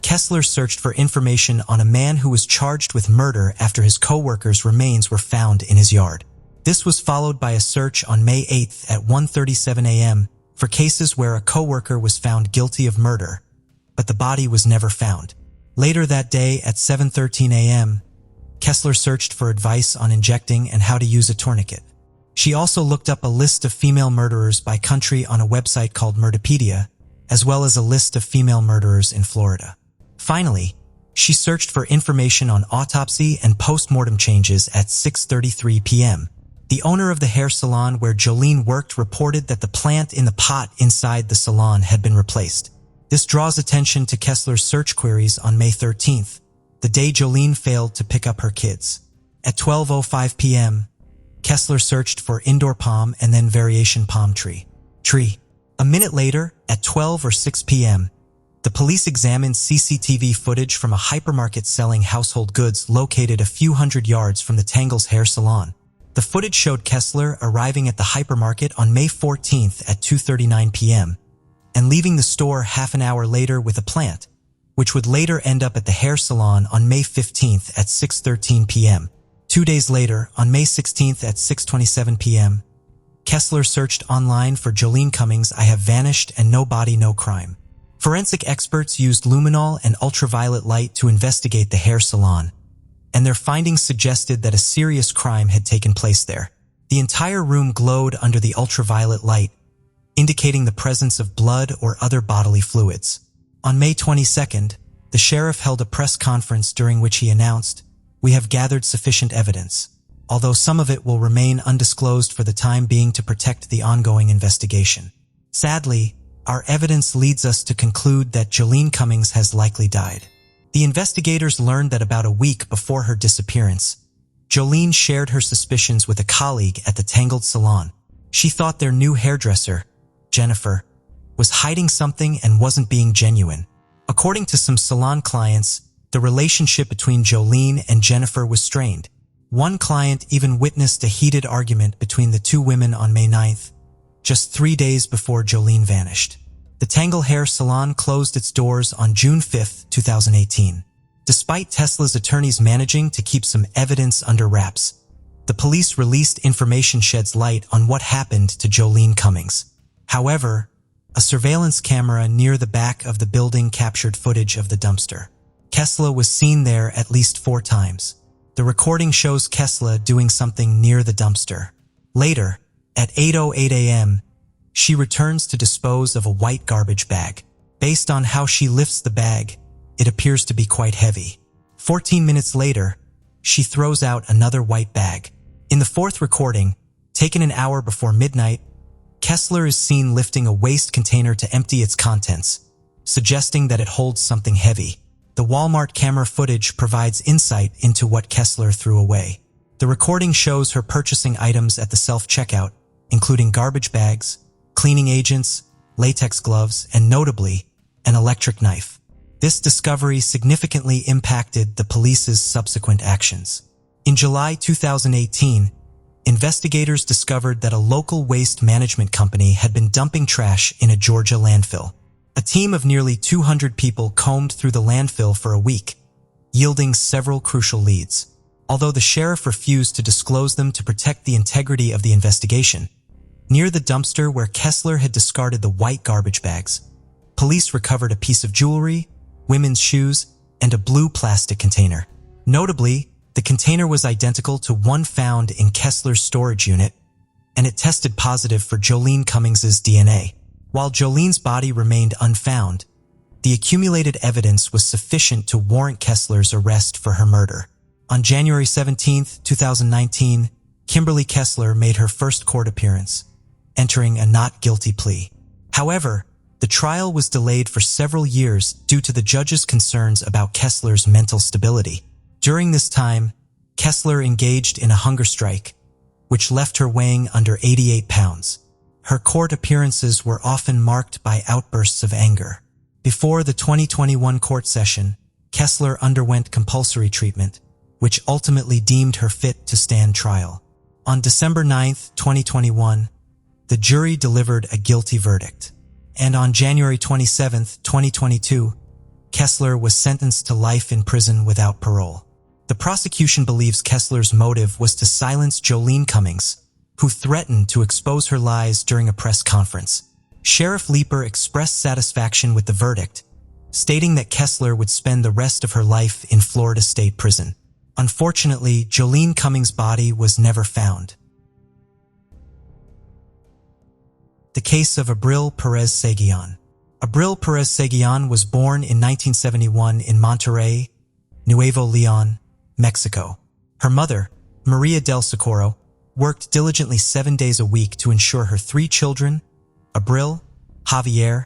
Kessler searched for information on a man who was charged with murder after his co-worker's remains were found in his yard. This was followed by a search on May 8th at 1:37 a.m. for cases where a co-worker was found guilty of murder, but the body was never found. Later that day at 7:13 a.m., Kessler searched for advice on injecting and how to use a tourniquet. She also looked up a list of female murderers by country on a website called Murderpedia, as well as a list of female murderers in Florida. Finally, she searched for information on autopsy and post-mortem changes at 6:33 p.m. The owner of the hair salon where Jolene worked reported that the plant in the pot inside the salon had been replaced. This draws attention to Kessler's search queries on May 13th, the day Jolene failed to pick up her kids. At 12:05 p.m., Kessler searched for indoor palm and then variation palm tree. A minute later, at 12:06 p.m., the police examined CCTV footage from a hypermarket selling household goods located a few hundred yards from the Tangles hair salon. The footage showed Kessler arriving at the hypermarket on May 14th at 2:39 p.m. and leaving the store half an hour later with a plant, which would later end up at the hair salon on May 15th at 6:13 p.m. 2 days later, on May 16th at 6:27 p.m., Kessler searched online for Jolene Cummings' I Have Vanished and No Body, No Crime. Forensic experts used luminol and ultraviolet light to investigate the hair salon, and their findings suggested that a serious crime had taken place there. The entire room glowed under the ultraviolet light, indicating the presence of blood or other bodily fluids. On May 22nd, the sheriff held a press conference during which he announced, "We have gathered sufficient evidence, although some of it will remain undisclosed for the time being to protect the ongoing investigation. Sadly, our evidence leads us to conclude that Jolene Cummings has likely died." The investigators learned that about a week before her disappearance, Jolene shared her suspicions with a colleague at the Tangled salon. She thought their new hairdresser, Jennifer, was hiding something and wasn't being genuine. According to some salon clients, the relationship between Jolene and Jennifer was strained. One client even witnessed a heated argument between the two women on May 9th, just 3 days before Jolene vanished. The Tangle Hair Salon closed its doors on June 5, 2018. Despite Tesla's attorneys managing to keep some evidence under wraps, the police released information sheds light on what happened to Jolene Cummings. However, a surveillance camera near the back of the building captured footage of the dumpster. Kessler was seen there at least 4 times. The recording shows Kessler doing something near the dumpster. Later, at 8:08 a.m., she returns to dispose of a white garbage bag. Based on how she lifts the bag, it appears to be quite heavy. 14 minutes later, she throws out another white bag. In the 4th recording, taken an hour before midnight, Kessler is seen lifting a waste container to empty its contents, suggesting that it holds something heavy. The Walmart camera footage provides insight into what Kessler threw away. The recording shows her purchasing items at the self-checkout, including garbage bags, cleaning agents, latex gloves, and notably, an electric knife. This discovery significantly impacted the police's subsequent actions. In July 2018, investigators discovered that a local waste management company had been dumping trash in a Georgia landfill. A team of nearly 200 people combed through the landfill for a week, yielding several crucial leads. Although the sheriff refused to disclose them to protect the integrity of the investigation, near the dumpster where Kessler had discarded the white garbage bags, police recovered a piece of jewelry, women's shoes, and a blue plastic container. Notably, the container was identical to one found in Kessler's storage unit, and it tested positive for Jolene Cummings' DNA. While Jolene's body remained unfound, the accumulated evidence was sufficient to warrant Kessler's arrest for her murder. On January 17, 2019, Kimberly Kessler made her first court appearance, entering a not guilty plea. However, the trial was delayed for several years due to the judge's concerns about Kessler's mental stability. During this time, Kessler engaged in a hunger strike, which left her weighing under 88 pounds. Her court appearances were often marked by outbursts of anger. Before the 2021 court session, Kessler underwent compulsory treatment, which ultimately deemed her fit to stand trial. On December 9, 2021, the jury delivered a guilty verdict. And on January 27, 2022, Kessler was sentenced to life in prison without parole. The prosecution believes Kessler's motive was to silence Jolene Cummings, who threatened to expose her lies during a press conference. Sheriff Leeper expressed satisfaction with the verdict, stating that Kessler would spend the rest of her life in Florida State Prison. Unfortunately, Jolene Cummings' body was never found. The case of Abril Perez Seguian. Abril Perez Seguian was born in 1971 in Monterrey, Nuevo León, Mexico. Her mother, Maria del Socorro, worked diligently 7 days a week to ensure her 3 children, Abril, Javier,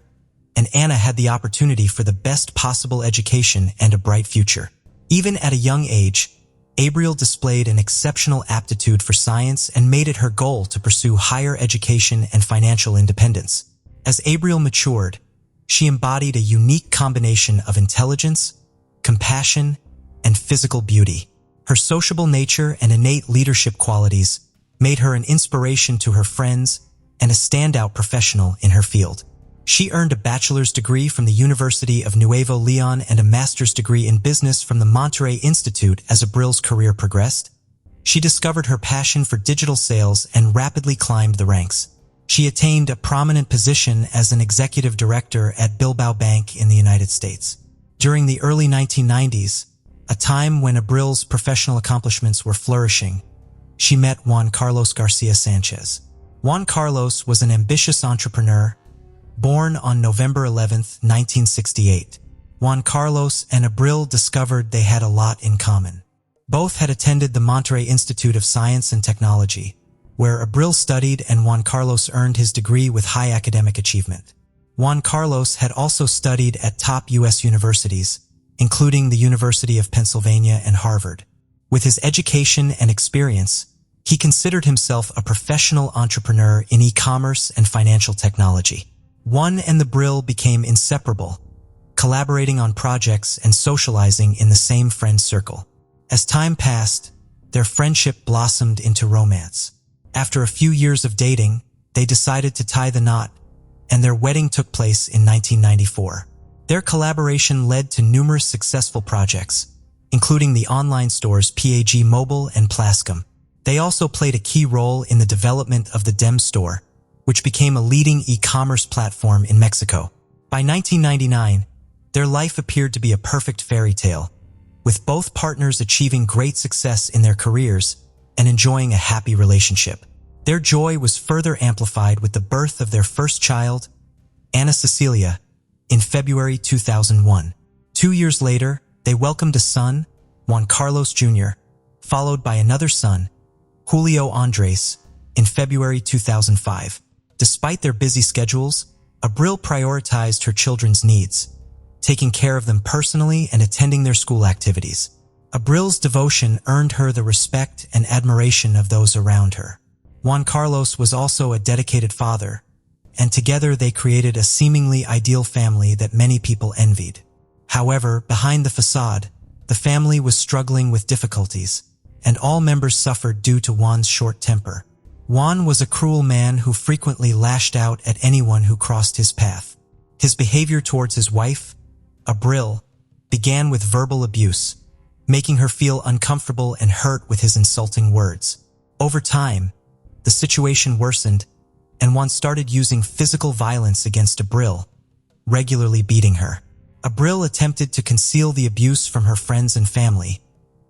and Anna, had the opportunity for the best possible education and a bright future. Even at a young age, Abril displayed an exceptional aptitude for science and made it her goal to pursue higher education and financial independence. As Abril matured, she embodied a unique combination of intelligence, compassion, and physical beauty. Her sociable nature and innate leadership qualities made her an inspiration to her friends and a standout professional in her field. She earned a bachelor's degree from the University of Nuevo León and a master's degree in business from the Monterrey Institute. As Abril's career progressed, she discovered her passion for digital sales and rapidly climbed the ranks. She attained a prominent position as an executive director at Bilbao Bank in the United States. During the early 1990s, a time when Abril's professional accomplishments were flourishing, she met Juan Carlos Garcia Sanchez. Juan Carlos was an ambitious entrepreneur, born on November 11, 1968. Juan Carlos and Abril discovered they had a lot in common. Both had attended the Monterrey Institute of Science and Technology, where Abril studied and Juan Carlos earned his degree with high academic achievement. Juan Carlos had also studied at top U.S. universities, including the University of Pennsylvania and Harvard. With his education and experience, he considered himself a professional entrepreneur in e-commerce and financial technology. Juan and Abril became inseparable, collaborating on projects and socializing in the same friend circle. As time passed, their friendship blossomed into romance. After a few years of dating, they decided to tie the knot, and their wedding took place in 1994. Their collaboration led to numerous successful projects, including the online stores PAG Mobile and Plascom. They also played a key role in the development of the Dem store, which became a leading e-commerce platform in Mexico. By 1999, their life appeared to be a perfect fairy tale, with both partners achieving great success in their careers and enjoying a happy relationship. Their joy was further amplified with the birth of their first child, Ana Cecilia, in February 2001. 2 years later, they welcomed a son, Juan Carlos Jr., followed by another son, Julio Andres, in February 2005. Despite their busy schedules, Abril prioritized her children's needs, taking care of them personally and attending their school activities. Abril's devotion earned her the respect and admiration of those around her. Juan Carlos was also a dedicated father, and together they created a seemingly ideal family that many people envied. However, behind the facade, the family was struggling with difficulties, and all members suffered due to Juan's short temper. Juan was a cruel man who frequently lashed out at anyone who crossed his path. His behavior towards his wife, Abril, began with verbal abuse, making her feel uncomfortable and hurt with his insulting words. Over time, the situation worsened, and Juan started using physical violence against Abril, regularly beating her. Abril attempted to conceal the abuse from her friends and family,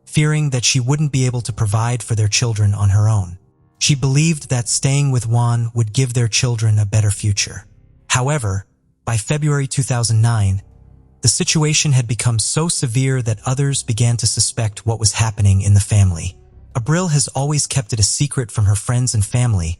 fearing that she wouldn't be able to provide for their children on her own. She believed that staying with Juan would give their children a better future. However, by February 2009, the situation had become so severe that others began to suspect what was happening in the family. Abril has always kept it a secret from her friends and family,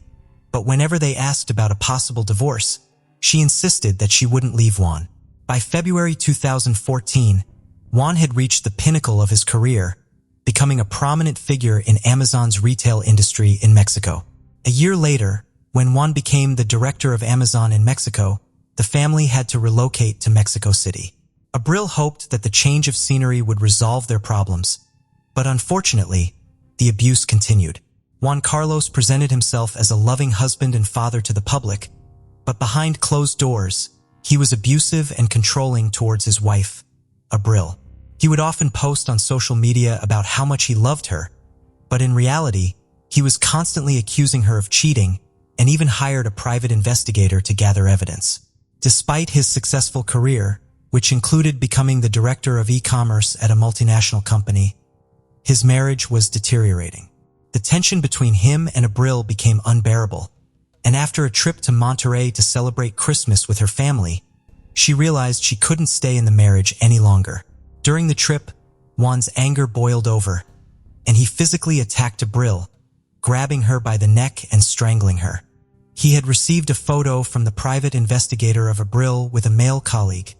but whenever they asked about a possible divorce, she insisted that she wouldn't leave Juan. By February 2014, Juan had reached the pinnacle of his career, becoming a prominent figure in Amazon's retail industry in Mexico. A year later, when Juan became the director of Amazon in Mexico, the family had to relocate to Mexico City. Abril hoped that the change of scenery would resolve their problems, but unfortunately, the abuse continued. Juan Carlos presented himself as a loving husband and father to the public, but behind closed doors, he was abusive and controlling towards his wife, Abril. He would often post on social media about how much he loved her, but in reality, he was constantly accusing her of cheating and even hired a private investigator to gather evidence. Despite his successful career, which included becoming the director of e-commerce at a multinational company, his marriage was deteriorating. The tension between him and Abril became unbearable, and after a trip to Monterey to celebrate Christmas with her family, she realized she couldn't stay in the marriage any longer. During the trip, Juan's anger boiled over, and he physically attacked Abril, grabbing her by the neck and strangling her. He had received a photo from the private investigator of Abril with a male colleague,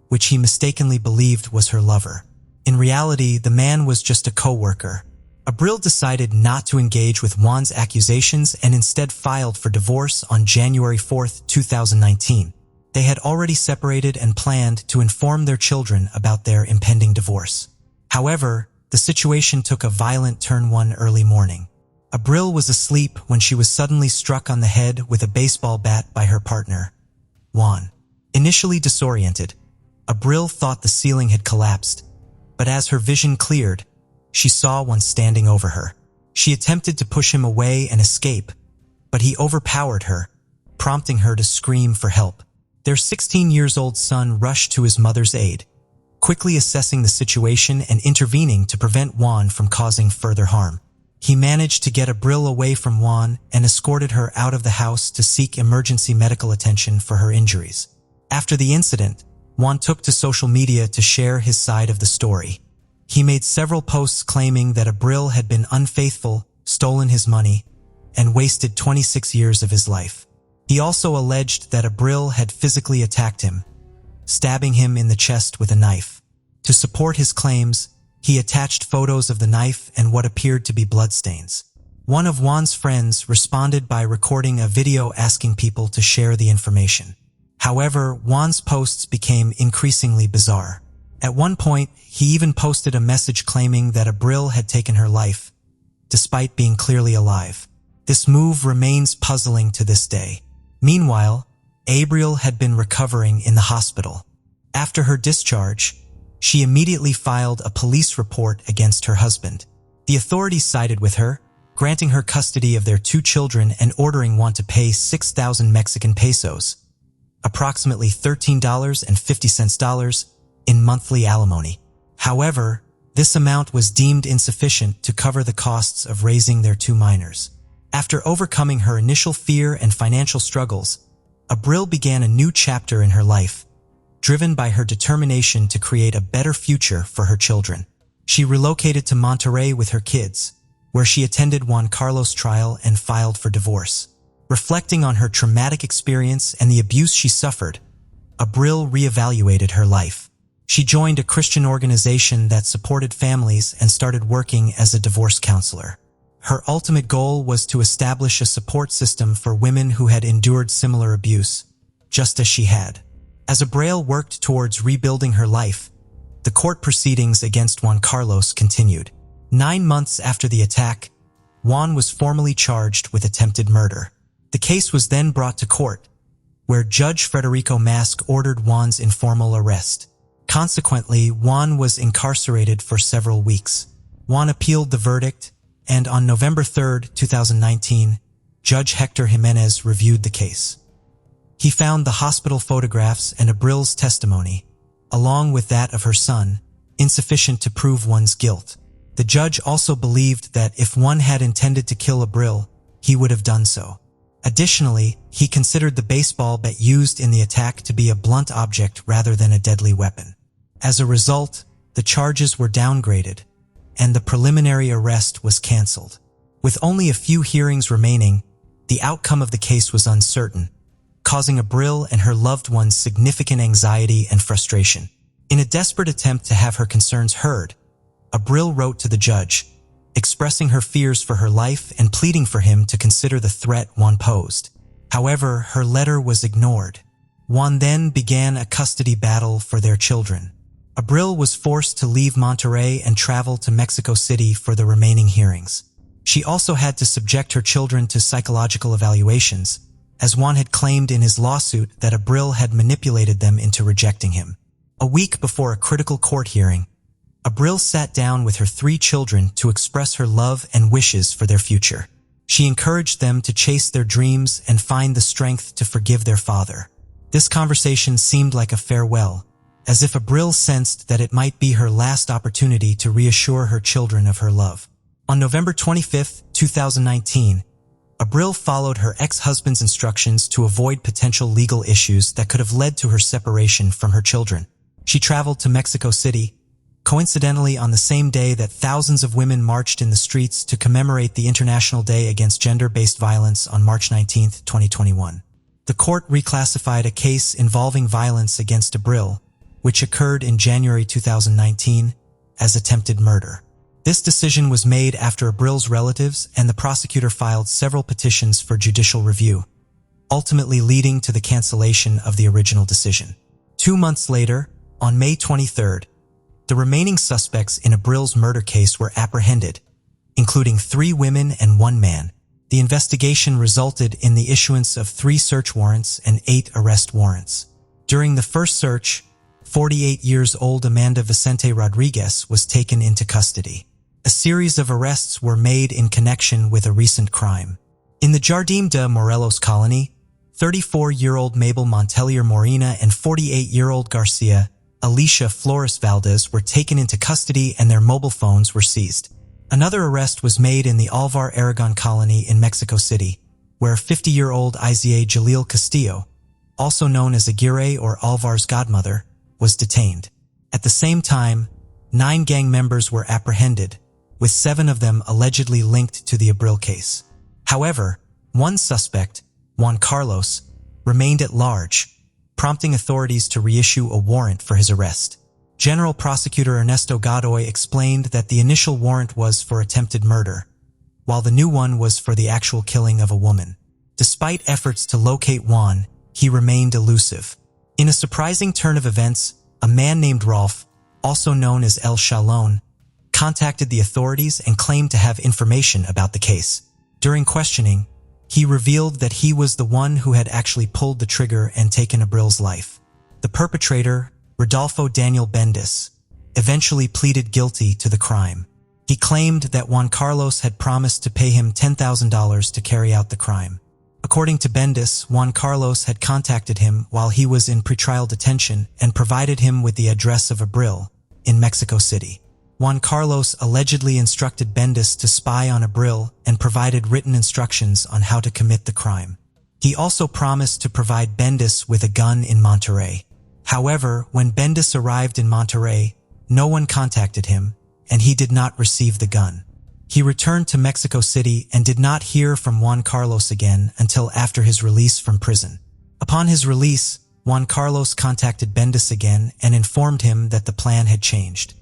which he mistakenly believed was her lover. In reality, the man was just a co-worker. Abril decided not to engage with Juan's accusations and instead filed for divorce on January 4, 2019. They had already separated and planned to inform their children about their impending divorce. However, the situation took a violent turn one early morning. Abril was asleep when she was suddenly struck on the head with a baseball bat by her partner, Juan. Initially disoriented, Abril thought the ceiling had collapsed, but as her vision cleared, she saw Juan standing over her. She attempted to push him away and escape, but he overpowered her, prompting her to scream for help. Their 16-year-old son rushed to his mother's aid, quickly assessing the situation and intervening to prevent Juan from causing further harm. He managed to get Abril away from Juan and escorted her out of the house to seek emergency medical attention for her injuries. After the incident, Juan took to social media to share his side of the story. He made several posts claiming that Abril had been unfaithful, stolen his money, and wasted 26 years of his life. He also alleged that Abril had physically attacked him, stabbing him in the chest with a knife. To support his claims, he attached photos of the knife and what appeared to be bloodstains. One of Juan's friends responded by recording a video asking people to share the information. However, Juan's posts became increasingly bizarre. At one point, he even posted a message claiming that Abril had taken her life, despite being clearly alive. This move remains puzzling to this day. Meanwhile, Abril had been recovering in the hospital. After her discharge, she immediately filed a police report against her husband. The authorities sided with her, granting her custody of their 2 children and ordering Juan to pay 6,000 Mexican pesos, approximately $13.50 in monthly alimony. However, this amount was deemed insufficient to cover the costs of raising their 2 minors. After overcoming her initial fear and financial struggles, Abril began a new chapter in her life, driven by her determination to create a better future for her children. She relocated to Monterey with her kids, where she attended Juan Carlos' trial and filed for divorce. Reflecting on her traumatic experience and the abuse she suffered, Abril reevaluated her life. She joined a Christian organization that supported families and started working as a divorce counselor. Her ultimate goal was to establish a support system for women who had endured similar abuse, just as she had. As Abril worked towards rebuilding her life, the court proceedings against Juan Carlos continued. 9 months after the attack, Juan was formally charged with attempted murder. The case was then brought to court, where Judge Federico Mask ordered Juan's informal arrest. Consequently, Juan was incarcerated for several weeks. Juan appealed the verdict, and on November 3, 2019, Judge Hector Jimenez reviewed the case. He found the hospital photographs and Abril's testimony, along with that of her son, insufficient to prove Juan's guilt. The judge also believed that if Juan had intended to kill Abril, he would have done so. Additionally, he considered the baseball bat used in the attack to be a blunt object rather than a deadly weapon. As a result, the charges were downgraded, and the preliminary arrest was cancelled. With only a few hearings remaining, the outcome of the case was uncertain, causing Abril and her loved ones significant anxiety and frustration. In a desperate attempt to have her concerns heard, Abril wrote to the judge, expressing her fears for her life and pleading for him to consider the threat Juan posed. However, her letter was ignored. Juan then began a custody battle for their children. Abril was forced to leave Monterey and travel to Mexico City for the remaining hearings. She also had to subject her children to psychological evaluations, as Juan had claimed in his lawsuit that Abril had manipulated them into rejecting him. A week before a critical court hearing, Abril sat down with her 3 children to express her love and wishes for their future. She encouraged them to chase their dreams and find the strength to forgive their father. This conversation seemed like a farewell, as if Abril sensed that it might be her last opportunity to reassure her children of her love. On November 25, 2019, Abril followed her ex-husband's instructions to avoid potential legal issues that could have led to her separation from her children. She traveled to Mexico City, coincidentally on the same day that thousands of women marched in the streets to commemorate the International Day Against Gender-Based Violence on March 19, 2021. The court reclassified a case involving violence against Abril, which occurred in January 2019, as attempted murder. This decision was made after Abril's relatives and the prosecutor filed several petitions for judicial review, ultimately leading to the cancellation of the original decision. 2 months later, on May 23rd, the remaining suspects in Abril's murder case were apprehended, including 3 women and 1 man. The investigation resulted in the issuance of 3 search warrants and 8 arrest warrants. During the first search, 48-year-old Amanda Vicente Rodriguez was taken into custody. A series of arrests were made in connection with a recent crime. In the Jardim de Morelos colony, 34-year-old Mabel Montelier Morena and 48-year-old Garcia Alicia Flores Valdez were taken into custody and their mobile phones were seized. Another arrest was made in the Alvar Aragon colony in Mexico City, where 50-year-old Izia Jalil Castillo, also known as Aguirre or Alvar's godmother, was detained. At the same time, 9 gang members were apprehended, with 7 of them allegedly linked to the Abril case. However, one suspect, Juan Carlos, remained at large, prompting authorities to reissue a warrant for his arrest. General Prosecutor Ernesto Godoy explained that the initial warrant was for attempted murder, while the new one was for the actual killing of a woman. Despite efforts to locate Juan, he remained elusive. In a surprising turn of events, a man named Rolf, also known as El Chalon, contacted the authorities and claimed to have information about the case. During questioning, he revealed that he was the one who had actually pulled the trigger and taken Abril's life. The perpetrator, Rodolfo Daniel Bendis, eventually pleaded guilty to the crime. He claimed that Juan Carlos had promised to pay him $10,000 to carry out the crime. According to Bendis, Juan Carlos had contacted him while he was in pretrial detention and provided him with the address of Abril in Mexico City. Juan Carlos allegedly instructed Bendis to spy on Abril and provided written instructions on how to commit the crime. He also promised to provide Bendis with a gun in Monterrey. However, when Bendis arrived in Monterrey, no one contacted him, and he did not receive the gun. He returned to Mexico City and did not hear from Juan Carlos again until after his release from prison. Upon his release, Juan Carlos contacted Bendis again and informed him that the plan had changed.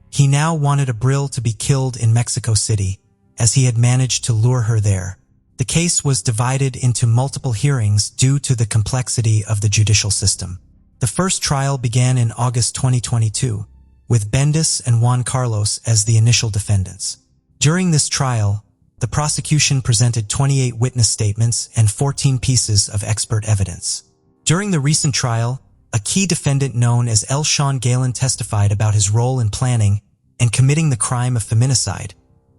He now wanted Abril to be killed in Mexico City, as he had managed to lure her there. The case was divided into multiple hearings due to the complexity of the judicial system. The first trial began in August 2022, with Bendis and Juan Carlos as the initial defendants. During this trial, the prosecution presented 28 witness statements and 14 pieces of expert evidence. During the recent trial, a key defendant known as L. Sean Galen testified about his role in planning and committing the crime of feminicide,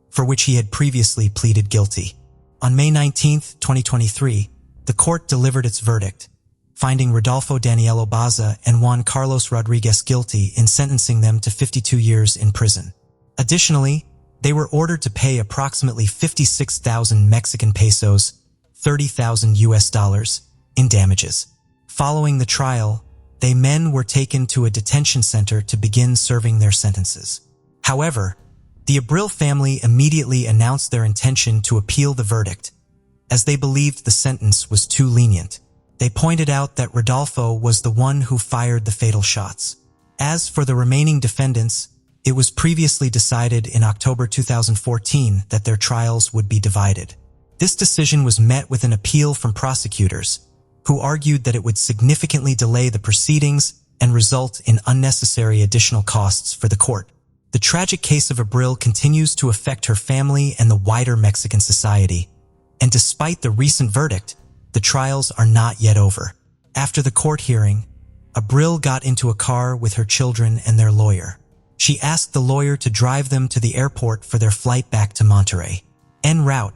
for which he had previously pleaded guilty. On May 19, 2023, the court delivered its verdict, finding Rodolfo Daniel Baza and Juan Carlos Rodriguez guilty in sentencing them to 52 years in prison. Additionally, they were ordered to pay approximately 56,000 Mexican pesos, $30,000 US, in damages. Following the trial, they men were taken to a detention center to begin serving their sentences. However, the Abril family immediately announced their intention to appeal the verdict, as they believed the sentence was too lenient. They pointed out that Rodolfo was the one who fired the fatal shots. As for the remaining defendants, it was previously decided in October 2014 that their trials would be divided. This decision was met with an appeal from prosecutors, who argued that it would significantly delay the proceedings and result in unnecessary additional costs for the court. The tragic case of Abril continues to affect her family and the wider Mexican society. And despite the recent verdict, the trials are not yet over. After the court hearing, Abril got into a car with her children and their lawyer. She asked the lawyer to drive them to the airport for their flight back to Monterrey. En route,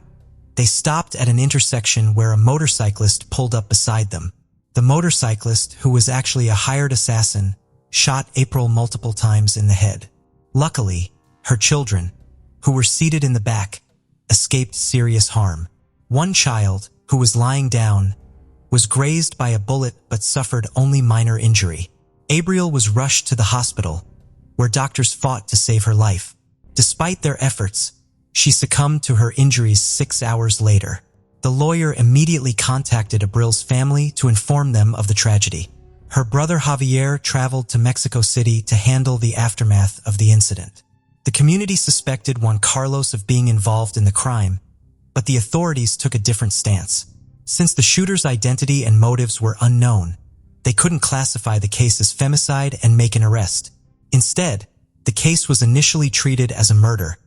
they stopped at an intersection where a motorcyclist pulled up beside them. The motorcyclist, who was actually a hired assassin, shot Abril multiple times in the head. Luckily, her children, who were seated in the back, escaped serious harm. One child, who was lying down, was grazed by a bullet but suffered only minor injury. Abril was rushed to the hospital, where doctors fought to save her life. Despite their efforts, she succumbed to her injuries 6 hours later. The lawyer immediately contacted Abril's family to inform them of the tragedy. Her brother Javier traveled to Mexico City to handle the aftermath of the incident. The community suspected Juan Carlos of being involved in the crime, but the authorities took a different stance. Since the shooter's identity and motives were unknown, they couldn't classify the case as femicide and make an arrest. Instead, the case was initially treated as a murder,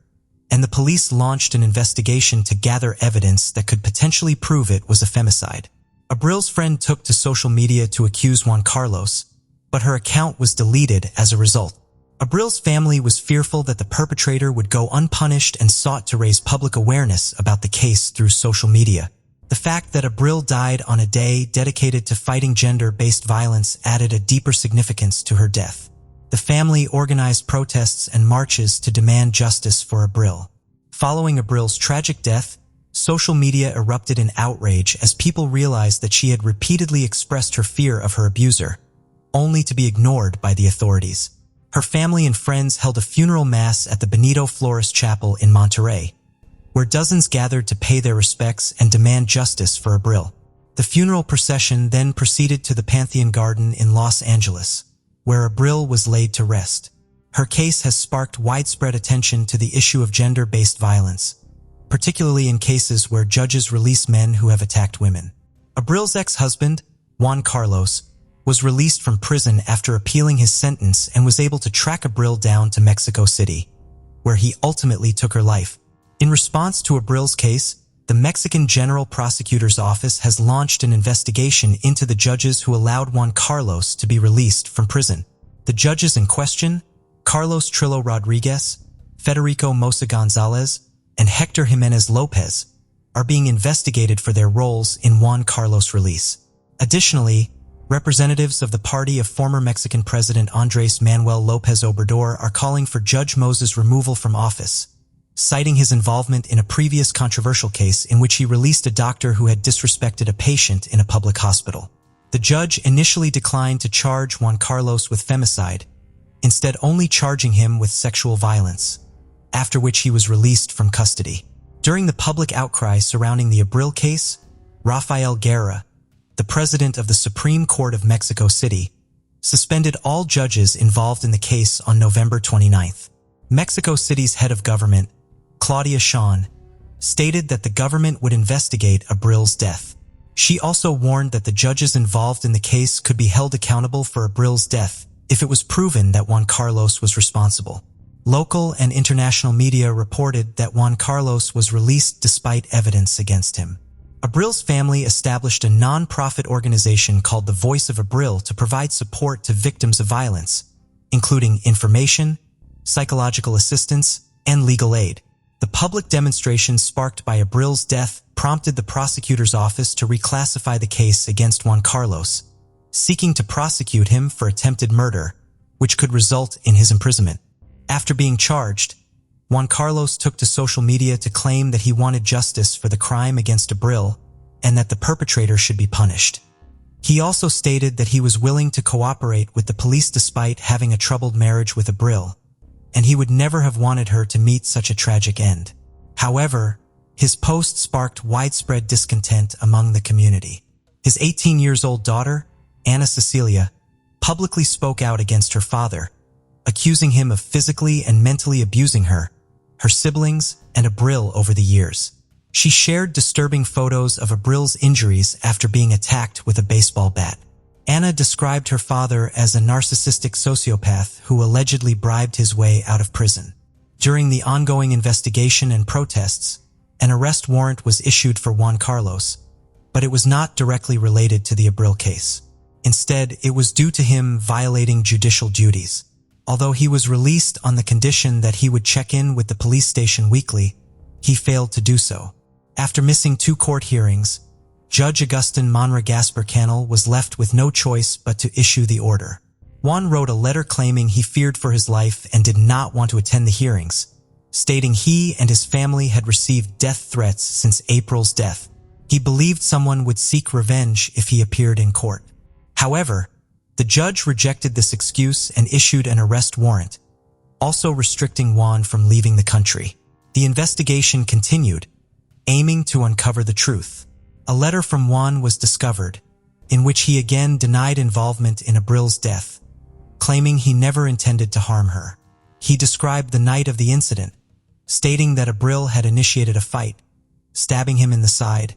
and the police launched an investigation to gather evidence that could potentially prove it was a femicide. Abril's friend took to social media to accuse Juan Carlos, but her account was deleted as a result. Abril's family was fearful that the perpetrator would go unpunished and sought to raise public awareness about the case through social media. The fact that Abril died on a day dedicated to fighting gender-based violence added a deeper significance to her death. The family organized protests and marches to demand justice for Abril. Following Abril's tragic death, social media erupted in outrage as people realized that she had repeatedly expressed her fear of her abuser, only to be ignored by the authorities. Her family and friends held a funeral mass at the Benito Flores Chapel in Monterrey, where dozens gathered to pay their respects and demand justice for Abril. The funeral procession then proceeded to the Pantheon Garden in Los Angeles, where Abril was laid to rest. Her case has sparked widespread attention to the issue of gender-based violence, particularly in cases where judges release men who have attacked women. Abril's ex-husband, Juan Carlos, was released from prison after appealing his sentence and was able to track Abril down to Mexico City, where he ultimately took her life. In response to Abril's case, the Mexican General Prosecutor's Office has launched an investigation into the judges who allowed Juan Carlos to be released from prison. The judges in question, Carlos Trillo Rodriguez, Federico Mosa Gonzalez, and Hector Jimenez Lopez, are being investigated for their roles in Juan Carlos' release. Additionally, representatives of the party of former Mexican President Andrés Manuel López Obrador are calling for Judge Mosa's removal from office, citing his involvement in a previous controversial case in which he released a doctor who had disrespected a patient in a public hospital. The judge initially declined to charge Juan Carlos with femicide, instead only charging him with sexual violence, after which he was released from custody. During the public outcry surrounding the Abril case, Rafael Guerra, the president of the Supreme Court of Mexico City, suspended all judges involved in the case on November 29th. Mexico City's head of government, Claudia Sheinbaum, stated that the government would investigate Abril's death. She also warned that the judges involved in the case could be held accountable for Abril's death if it was proven that Juan Carlos was responsible. Local and international media reported that Juan Carlos was released despite evidence against him. Abril's family established a non-profit organization called the Voice of Abril to provide support to victims of violence, including information, psychological assistance, and legal aid. The public demonstration sparked by Abril's death prompted the prosecutor's office to reclassify the case against Juan Carlos, seeking to prosecute him for attempted murder, which could result in his imprisonment. After being charged, Juan Carlos took to social media to claim that he wanted justice for the crime against Abril and that the perpetrator should be punished. He also stated that he was willing to cooperate with the police despite having a troubled marriage with Abril, and he would never have wanted her to meet such a tragic end. However, his post sparked widespread discontent among the community. His 18-year-old daughter, Ana Cecilia, publicly spoke out against her father, accusing him of physically and mentally abusing her, her siblings, and Abril over the years. She shared disturbing photos of Abril's injuries after being attacked with a baseball bat. Anna described her father as a narcissistic sociopath who allegedly bribed his way out of prison. During the ongoing investigation and protests, an arrest warrant was issued for Juan Carlos, but it was not directly related to the Abril case. Instead, it was due to him violating judicial duties. Although he was released on the condition that he would check in with the police station weekly, he failed to do so. After missing 2 court hearings, Judge Augustin Monra Gasper Cannell was left with no choice but to issue the order. Juan wrote a letter claiming he feared for his life and did not want to attend the hearings, stating he and his family had received death threats since April's death. He believed someone would seek revenge if he appeared in court. However, the judge rejected this excuse and issued an arrest warrant, also restricting Juan from leaving the country. The investigation continued, aiming to uncover the truth. A letter from Juan was discovered, in which he again denied involvement in Abril's death, claiming he never intended to harm her. He described the night of the incident, stating that Abril had initiated a fight, stabbing him in the side,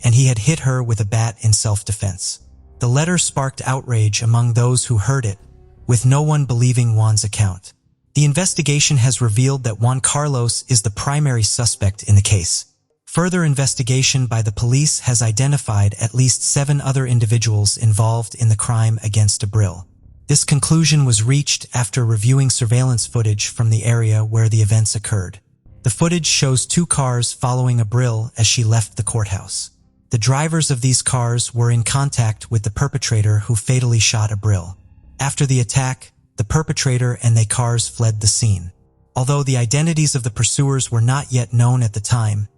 and he had hit her with a bat in self-defense. The letter sparked outrage among those who heard it, with no one believing Juan's account. The investigation has revealed that Juan Carlos is the primary suspect in the case. Further investigation by the police has identified at least 7 other individuals involved in the crime against Abril. This conclusion was reached after reviewing surveillance footage from the area where the events occurred. The footage shows 2 cars following Abril as she left the courthouse. The drivers of these cars were in contact with the perpetrator who fatally shot Abril. After the attack, the perpetrator and their cars fled the scene. Although the identities of the pursuers were not yet known at the time,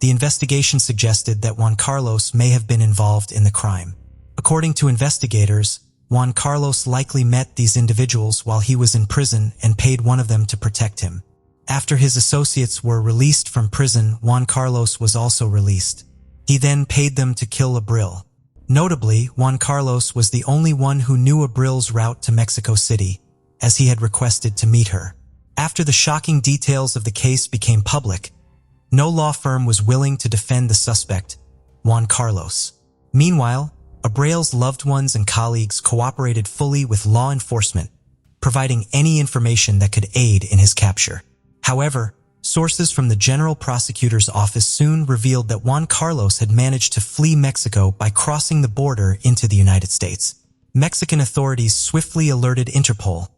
the investigation suggested that Juan Carlos may have been involved in the crime. According to investigators, Juan Carlos likely met these individuals while he was in prison and paid one of them to protect him. After his associates were released from prison, Juan Carlos was also released. He then paid them to kill Abril. Notably, Juan Carlos was the only one who knew Abril's route to Mexico City, as he had requested to meet her. After the shocking details of the case became public, no law firm was willing to defend the suspect, Juan Carlos. Meanwhile, Abril's loved ones and colleagues cooperated fully with law enforcement, providing any information that could aid in his capture. However, sources from the General Prosecutor's Office soon revealed that Juan Carlos had managed to flee Mexico by crossing the border into the United States. Mexican authorities swiftly alerted Interpol,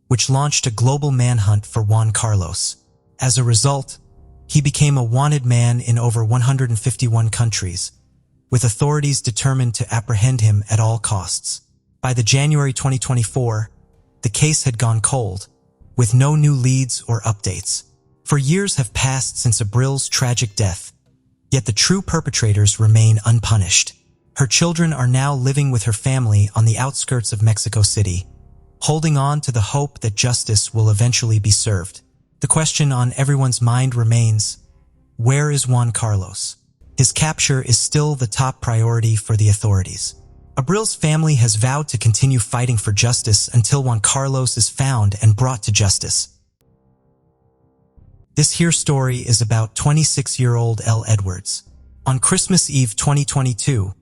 which launched a global manhunt for Juan Carlos. As a result, he became a wanted man in over 151 countries, with authorities determined to apprehend him at all costs. By the January 2024, the case had gone cold, with no new leads or updates. For years have passed since Abril's tragic death, yet the true perpetrators remain unpunished. Her children are now living with her family on the outskirts of Mexico City, holding on to the hope that justice will eventually be served. The question on everyone's mind remains, where is Juan Carlos? His capture is still the top priority for the authorities. Abril's family has vowed to continue fighting for justice until Juan Carlos is found and brought to justice. This here story is about 26-year-old Elle Edwards. On Christmas Eve 2022,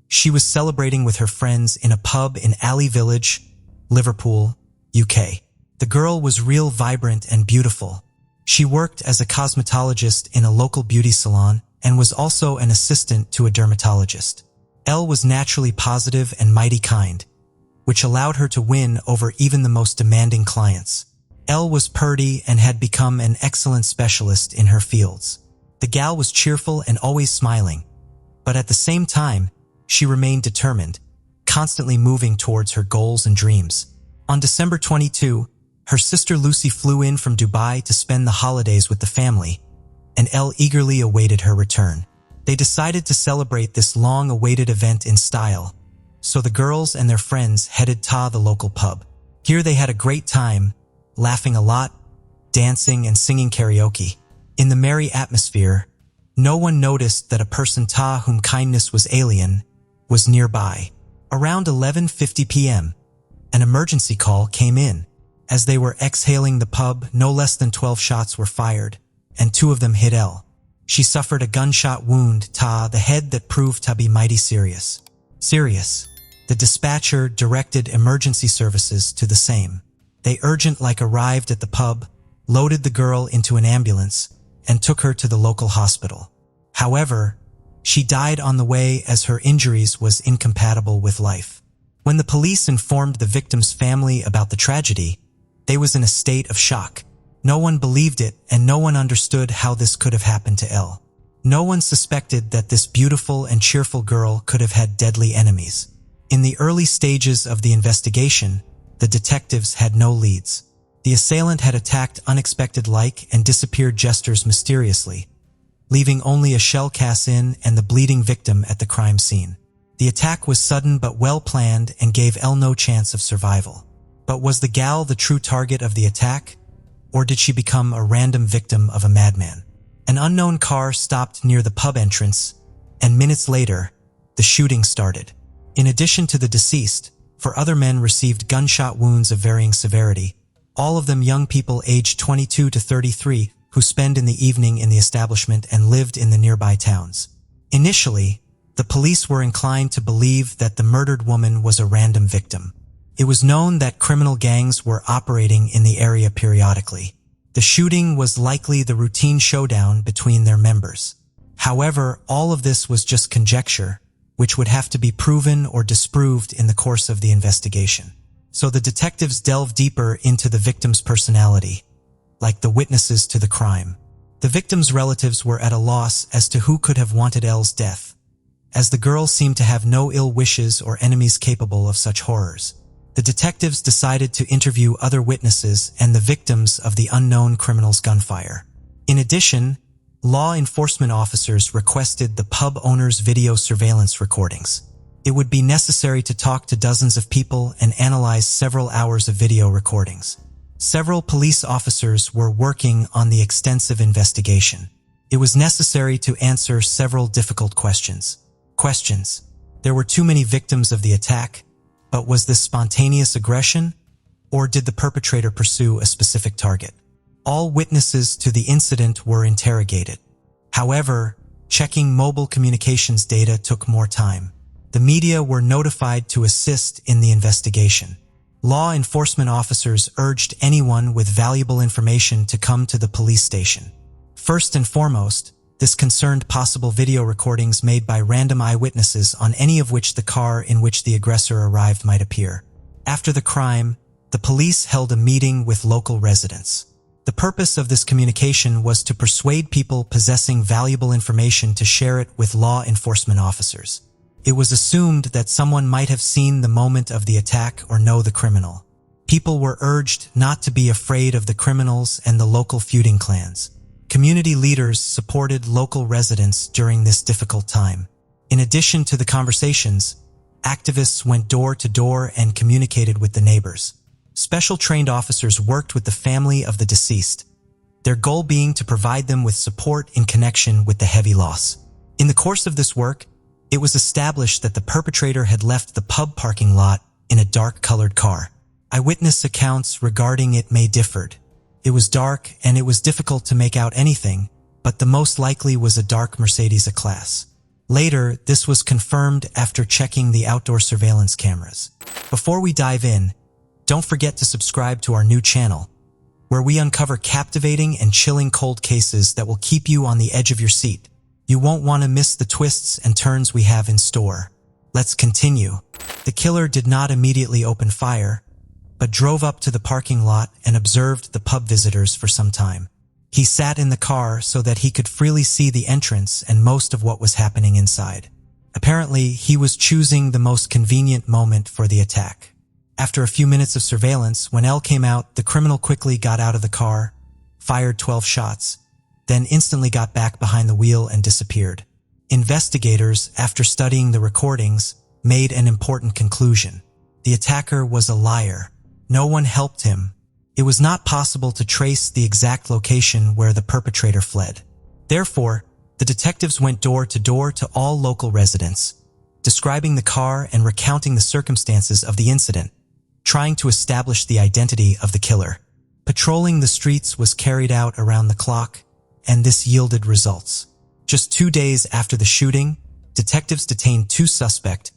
she was celebrating with her friends in a pub in Alley Village, Liverpool, UK. The girl was real vibrant and beautiful. She worked as a cosmetologist in a local beauty salon and was also an assistant to a dermatologist. Elle was naturally positive and mighty kind, which allowed her to win over even the most demanding clients. Elle was purdy and had become an excellent specialist in her fields. The gal was cheerful and always smiling, but at the same time, she remained determined, constantly moving towards her goals and dreams. On December 22, her sister Lucy flew in from Dubai to spend the holidays with the family, and Elle eagerly awaited her return. They decided to celebrate this long-awaited event in style, so the girls and their friends headed to the local pub. Here they had a great time, laughing a lot, dancing and singing karaoke. In the merry atmosphere, no one noticed that a person to whom kindness was alien was nearby. Around 11:50 p.m., an emergency call came in. As they were exhaling the pub, no less than 12 shots were fired, and 2 of them hit Elle. She suffered a gunshot wound to the head that proved to be mighty serious. The dispatcher directed emergency services to the same. They urgent-like arrived at the pub, loaded the girl into an ambulance, and took her to the local hospital. However, she died on the way as her injuries was incompatible with life. When the police informed the victim's family about the tragedy, they was in a state of shock. No one believed it, and no one understood how this could have happened to Elle. No one suspected that this beautiful and cheerful girl could have had deadly enemies. In the early stages of the investigation, the detectives had no leads. The assailant had attacked unexpected-like and disappeared just mysteriously, leaving only a shell cast-in and the bleeding victim at the crime scene. The attack was sudden but well-planned and gave Elle no chance of survival. But was the gal the true target of the attack, or did she become a random victim of a madman? An unknown car stopped near the pub entrance, and minutes later, the shooting started. In addition to the deceased, 4 other men received gunshot wounds of varying severity, all of them young people aged 22 to 33 who spent in the evening in the establishment and lived in the nearby towns. Initially, the police were inclined to believe that the murdered woman was a random victim. It was known that criminal gangs were operating in the area periodically. The shooting was likely the routine showdown between their members. However, all of this was just conjecture, which would have to be proven or disproved in the course of the investigation. So the detectives delved deeper into the victim's personality, like the witnesses to the crime. The victim's relatives were at a loss as to who could have wanted Elle's death, as the girl seemed to have no ill wishes or enemies capable of such horrors. The detectives decided to interview other witnesses and the victims of the unknown criminal's gunfire. In addition, law enforcement officers requested the pub owner's video surveillance recordings. It would be necessary to talk to dozens of people and analyze several hours of video recordings. Several police officers were working on the extensive investigation. It was necessary to answer several difficult questions. There were too many victims of the attack, but was this spontaneous aggression, or did the perpetrator pursue a specific target? All witnesses to the incident were interrogated. However, checking mobile communications data took more time. The media were notified to assist in the investigation. Law enforcement officers urged anyone with valuable information to come to the police station. First and foremost, this concerned possible video recordings made by random eyewitnesses on any of which the car in which the aggressor arrived might appear. After the crime, the police held a meeting with local residents. The purpose of this communication was to persuade people possessing valuable information to share it with law enforcement officers. It was assumed that someone might have seen the moment of the attack or know the criminal. People were urged not to be afraid of the criminals and the local feuding clans. Community leaders supported local residents during this difficult time. In addition to the conversations, activists went door to door and communicated with the neighbors. Special trained officers worked with the family of the deceased, their goal being to provide them with support in connection with the heavy loss. In the course of this work, it was established that the perpetrator had left the pub parking lot in a dark-colored car. Eyewitness accounts regarding it may differed. It was dark and it was difficult to make out anything, but the most likely was a dark Mercedes A-Class. Later, this was confirmed after checking the outdoor surveillance cameras. Before we dive in, don't forget to subscribe to our new channel, where we uncover captivating and chilling cold cases that will keep you on the edge of your seat. You won't want to miss the twists and turns we have in store. Let's continue. The killer did not immediately open fire, but drove up to the parking lot and observed the pub visitors for some time. He sat in the car so that he could freely see the entrance and most of what was happening inside. Apparently, he was choosing the most convenient moment for the attack. After a few minutes of surveillance, when Elle came out, the criminal quickly got out of the car, fired 12 shots, then instantly got back behind the wheel and disappeared. Investigators, after studying the recordings, made an important conclusion. The attacker was a liar. No one helped him. It was not possible to trace the exact location where the perpetrator fled. Therefore, the detectives went door to all local residents, describing the car and recounting the circumstances of the incident, trying to establish the identity of the killer. Patrolling the streets was carried out around the clock, and this yielded results. Just 2 days after the shooting, detectives detained 2 suspects,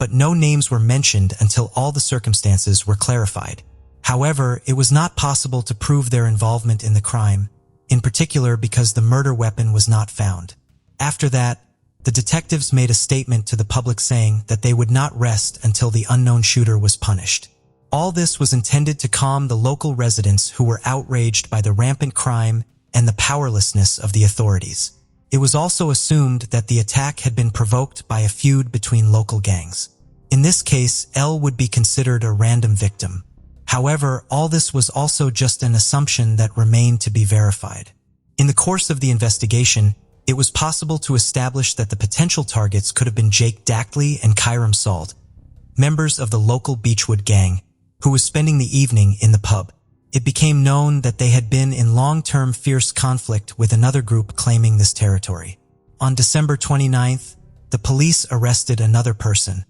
but no names were mentioned until all the circumstances were clarified. However, it was not possible to prove their involvement in the crime, in particular because the murder weapon was not found. After that, the detectives made a statement to the public saying that they would not rest until the unknown shooter was punished. All this was intended to calm the local residents who were outraged by the rampant crime and the powerlessness of the authorities. It was also assumed that the attack had been provoked by a feud between local gangs. In this case, Elle would be considered a random victim. However, all this was also just an assumption that remained to be verified. In the course of the investigation, it was possible to establish that the potential targets could have been Jake Dactley and Kyram Salt, members of the local Beechwood gang, who was spending the evening in the pub. It became known that they had been in long-term fierce conflict with another group claiming this territory. On December 29th, the police arrested another person,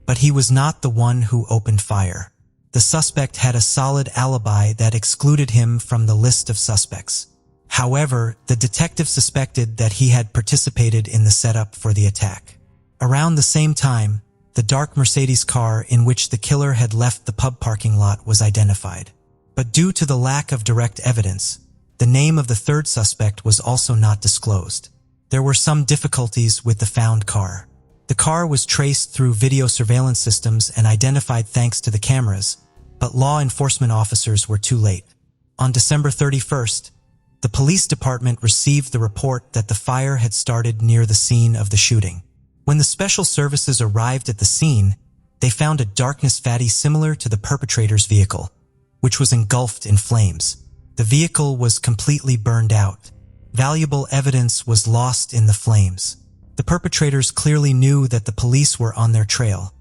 but he was not the one who opened fire. The suspect had a solid alibi that excluded him from the list of suspects. However, the detective suspected that he had participated in the setup for the attack. Around the same time, the dark Mercedes car in which the killer had left the pub parking lot was identified. But due to the lack of direct evidence, the name of the third suspect was also not disclosed. There were some difficulties with the found car. The car was traced through video surveillance systems and identified thanks to the cameras, but law enforcement officers were too late. On December 31st, the police department received the report that the fire had started near the scene of the shooting. When the special services arrived at the scene, they found a darkness fatty similar to the perpetrator's vehicle, which was engulfed in flames. The vehicle was completely burned out. Valuable evidence was lost in the flames. The perpetrators clearly knew that the police were on their trail,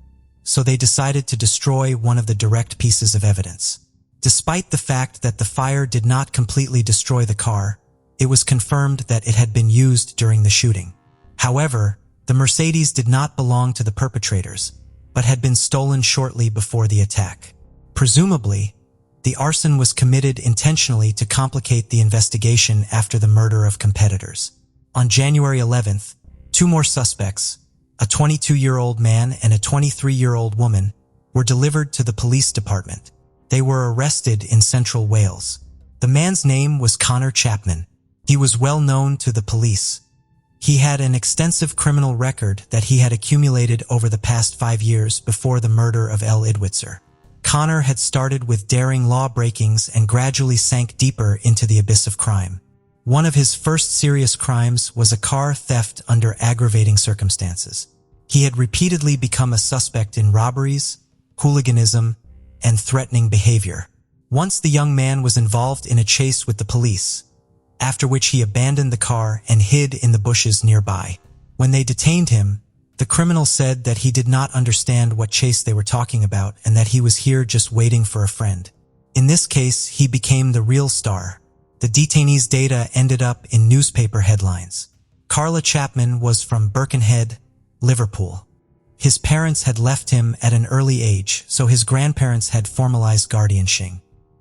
so they decided to destroy one of the direct pieces of evidence. Despite the fact that the fire did not completely destroy the car, it was confirmed that it had been used during the shooting. However, the Mercedes did not belong to the perpetrators, but had been stolen shortly before the attack. Presumably, the arson was committed intentionally to complicate the investigation after the murder of competitors. On January 11th, two more suspects, a 22-year-old man and a 23-year-old woman, were delivered to the police department. They were arrested in Central Wales. The man's name was Connor Chapman. He was well known to the police. He had an extensive criminal record that he had accumulated over the past 5 years before the murder of Elle Idwitzer. Connor had started with daring law breakings and gradually sank deeper into the abyss of crime. One of his first serious crimes was a car theft under aggravating circumstances. He had repeatedly become a suspect in robberies, hooliganism, and threatening behavior. Once the young man was involved in a chase with the police, after which he abandoned the car and hid in the bushes nearby. When they detained him, the criminal said that he did not understand what chase they were talking about and that he was here just waiting for a friend. In this case, he became the real star. The detainee's data ended up in newspaper headlines. Carla Chapman was from Birkenhead, Liverpool. His parents had left him at an early age, so his grandparents had formalized guardianship.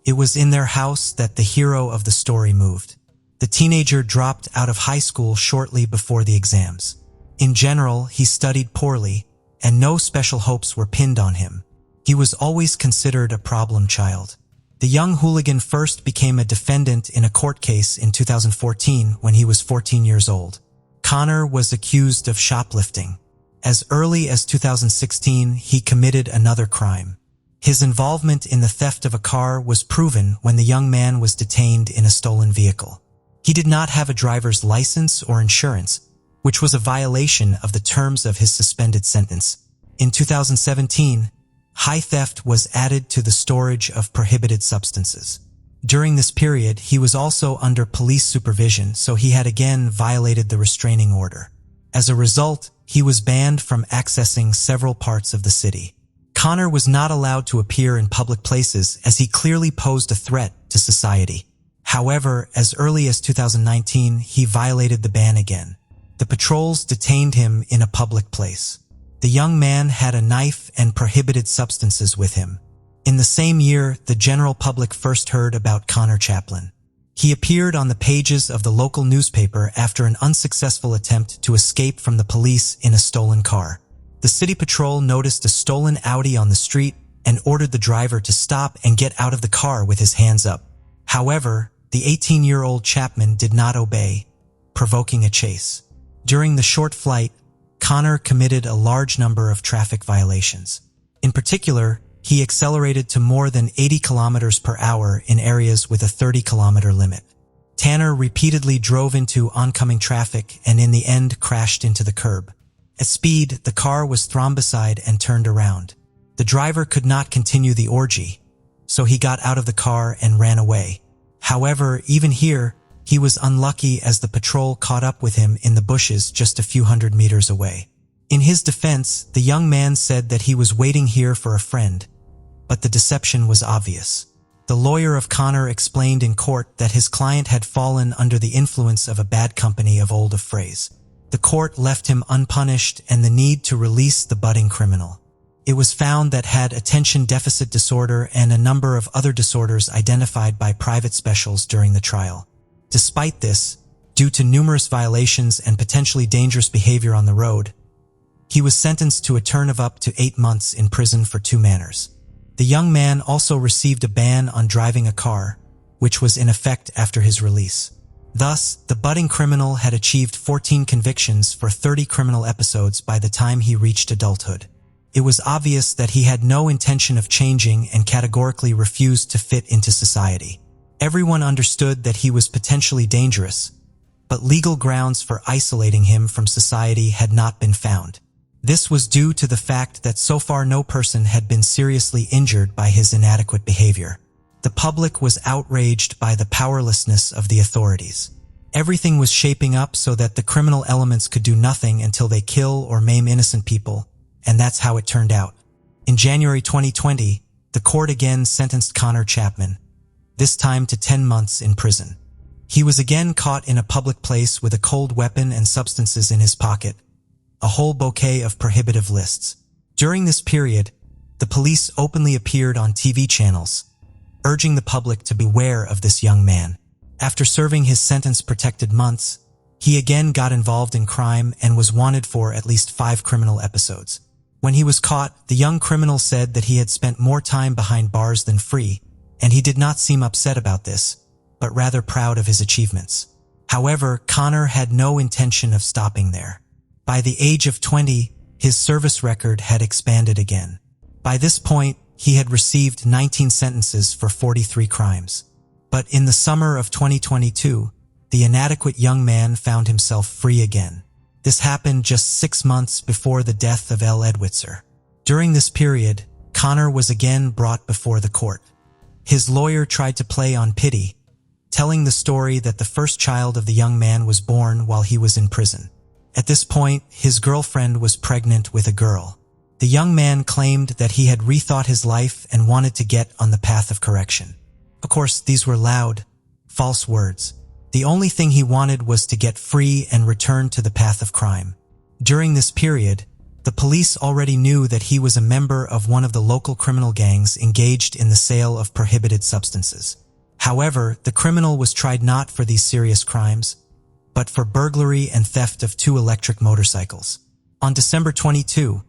It was in their house that the hero of the story moved. The teenager dropped out of high school shortly before the exams. In general, he studied poorly, and no special hopes were pinned on him. He was always considered a problem child. The young hooligan first became a defendant in a court case in 2014 when he was 14 years old. Connor was accused of shoplifting. As early as 2016, he committed another crime. His involvement in the theft of a car was proven when the young man was detained in a stolen vehicle. He did not have a driver's license or insurance, which was a violation of the terms of his suspended sentence. In 2017, high theft was added to the storage of prohibited substances. During this period, he was also under police supervision, so he had again violated the restraining order. As a result, he was banned from accessing several parts of the city. Connor was not allowed to appear in public places as he clearly posed a threat to society. However, as early as 2019, he violated the ban again. The patrols detained him in a public place. The young man had a knife and prohibited substances with him. In the same year, the general public first heard about Connor Chapman. He appeared on the pages of the local newspaper after an unsuccessful attempt to escape from the police in a stolen car. The city patrol noticed a stolen Audi on the street and ordered the driver to stop and get out of the car with his hands up. However, the 18-year-old Chapman did not obey, provoking a chase. During the short flight, Connor committed a large number of traffic violations. In particular, he accelerated to more than 80 kilometers per hour in areas with a 30-kilometer limit. Tanner repeatedly drove into oncoming traffic and in the end crashed into the curb. At speed, the car was thromboside and turned around. The driver could not continue the orgy, so he got out of the car and ran away. However, even here, he was unlucky as the patrol caught up with him in the bushes just a few hundred meters away. In his defense, the young man said that he was waiting here for a friend, but the deception was obvious. The lawyer of Connor explained in court that his client had fallen under the influence of a bad company of old phrase. The court left him unpunished and the need to release the budding criminal. It was found that had attention deficit disorder and a number of other disorders identified by private specials during the trial. Despite this, due to numerous violations and potentially dangerous behavior on the road, he was sentenced to a term of up to 8 months in prison for 2 manners. The young man also received a ban on driving a car, which was in effect after his release. Thus, the budding criminal had achieved 14 convictions for 30 criminal episodes by the time he reached adulthood. It was obvious that he had no intention of changing and categorically refused to fit into society. Everyone understood that he was potentially dangerous, but legal grounds for isolating him from society had not been found. This was due to the fact that so far no person had been seriously injured by his inadequate behavior. The public was outraged by the powerlessness of the authorities. Everything was shaping up so that the criminal elements could do nothing until they kill or maim innocent people, and that's how it turned out. In January 2020, the court again sentenced Connor Chapman, this time to 10 months in prison. He was again caught in a public place with a cold weapon and substances in his pocket, a whole bouquet of prohibitive lists. During this period, the police openly appeared on TV channels, urging the public to beware of this young man. After serving his sentence protected months, he again got involved in crime and was wanted for at least 5 criminal episodes. When he was caught, the young criminal said that he had spent more time behind bars than free, and he did not seem upset about this, but rather proud of his achievements. However, Connor had no intention of stopping there. By the age of 20, his service record had expanded again. By this point, he had received 19 sentences for 43 crimes. But in the summer of 2022, the inadequate young man found himself free again. This happened just 6 months before the death of L. Edwitzer. During this period, Connor was again brought before the court. His lawyer tried to play on pity, telling the story that the first child of the young man was born while he was in prison. At this point, his girlfriend was pregnant with a girl. The young man claimed that he had rethought his life and wanted to get on the path of correction. Of course, these were loud, false words. The only thing he wanted was to get free and return to the path of crime. During this period, the police already knew that he was a member of one of the local criminal gangs engaged in the sale of prohibited substances. However, the criminal was tried not for these serious crimes, but for burglary and theft of 2 electric motorcycles. On December 22,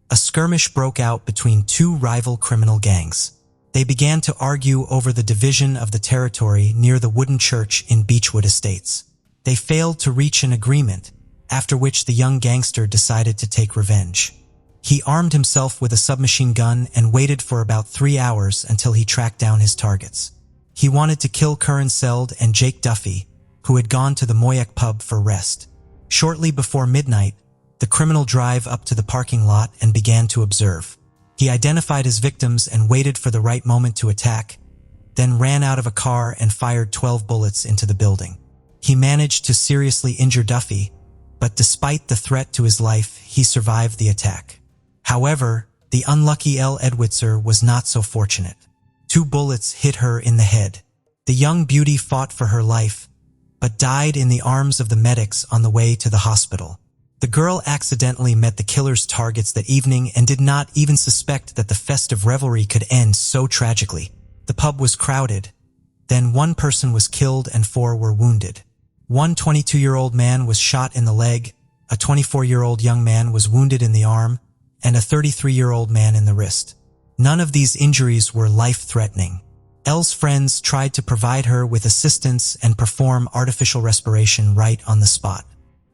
a skirmish broke out between 2 rival criminal gangs. They began to argue over the division of the territory near the wooden church in Beechwood Estates. They failed to reach an agreement, after which the young gangster decided to take revenge. He armed himself with a submachine gun and waited for about 3 hours until he tracked down his targets. He wanted to kill Curran Seld and Jake Duffy, who had gone to the Moyak pub for rest. Shortly before midnight, the criminal drove up to the parking lot and began to observe. He identified his victims and waited for the right moment to attack, then ran out of a car and fired 12 bullets into the building. He managed to seriously injure Duffy, but despite the threat to his life, he survived the attack. However, the unlucky L. Edwitzer was not so fortunate. 2 bullets hit her in the head. The young beauty fought for her life, but died in the arms of the medics on the way to the hospital. The girl accidentally met the killer's targets that evening and did not even suspect that the festive revelry could end so tragically. The pub was crowded. Then 1 person was killed and 4 were wounded. One 22-year-old man was shot in the leg, a 24-year-old young man was wounded in the arm, and a 33-year-old man in the wrist. None of these injuries were life-threatening. Elle's friends tried to provide her with assistance and perform artificial respiration right on the spot.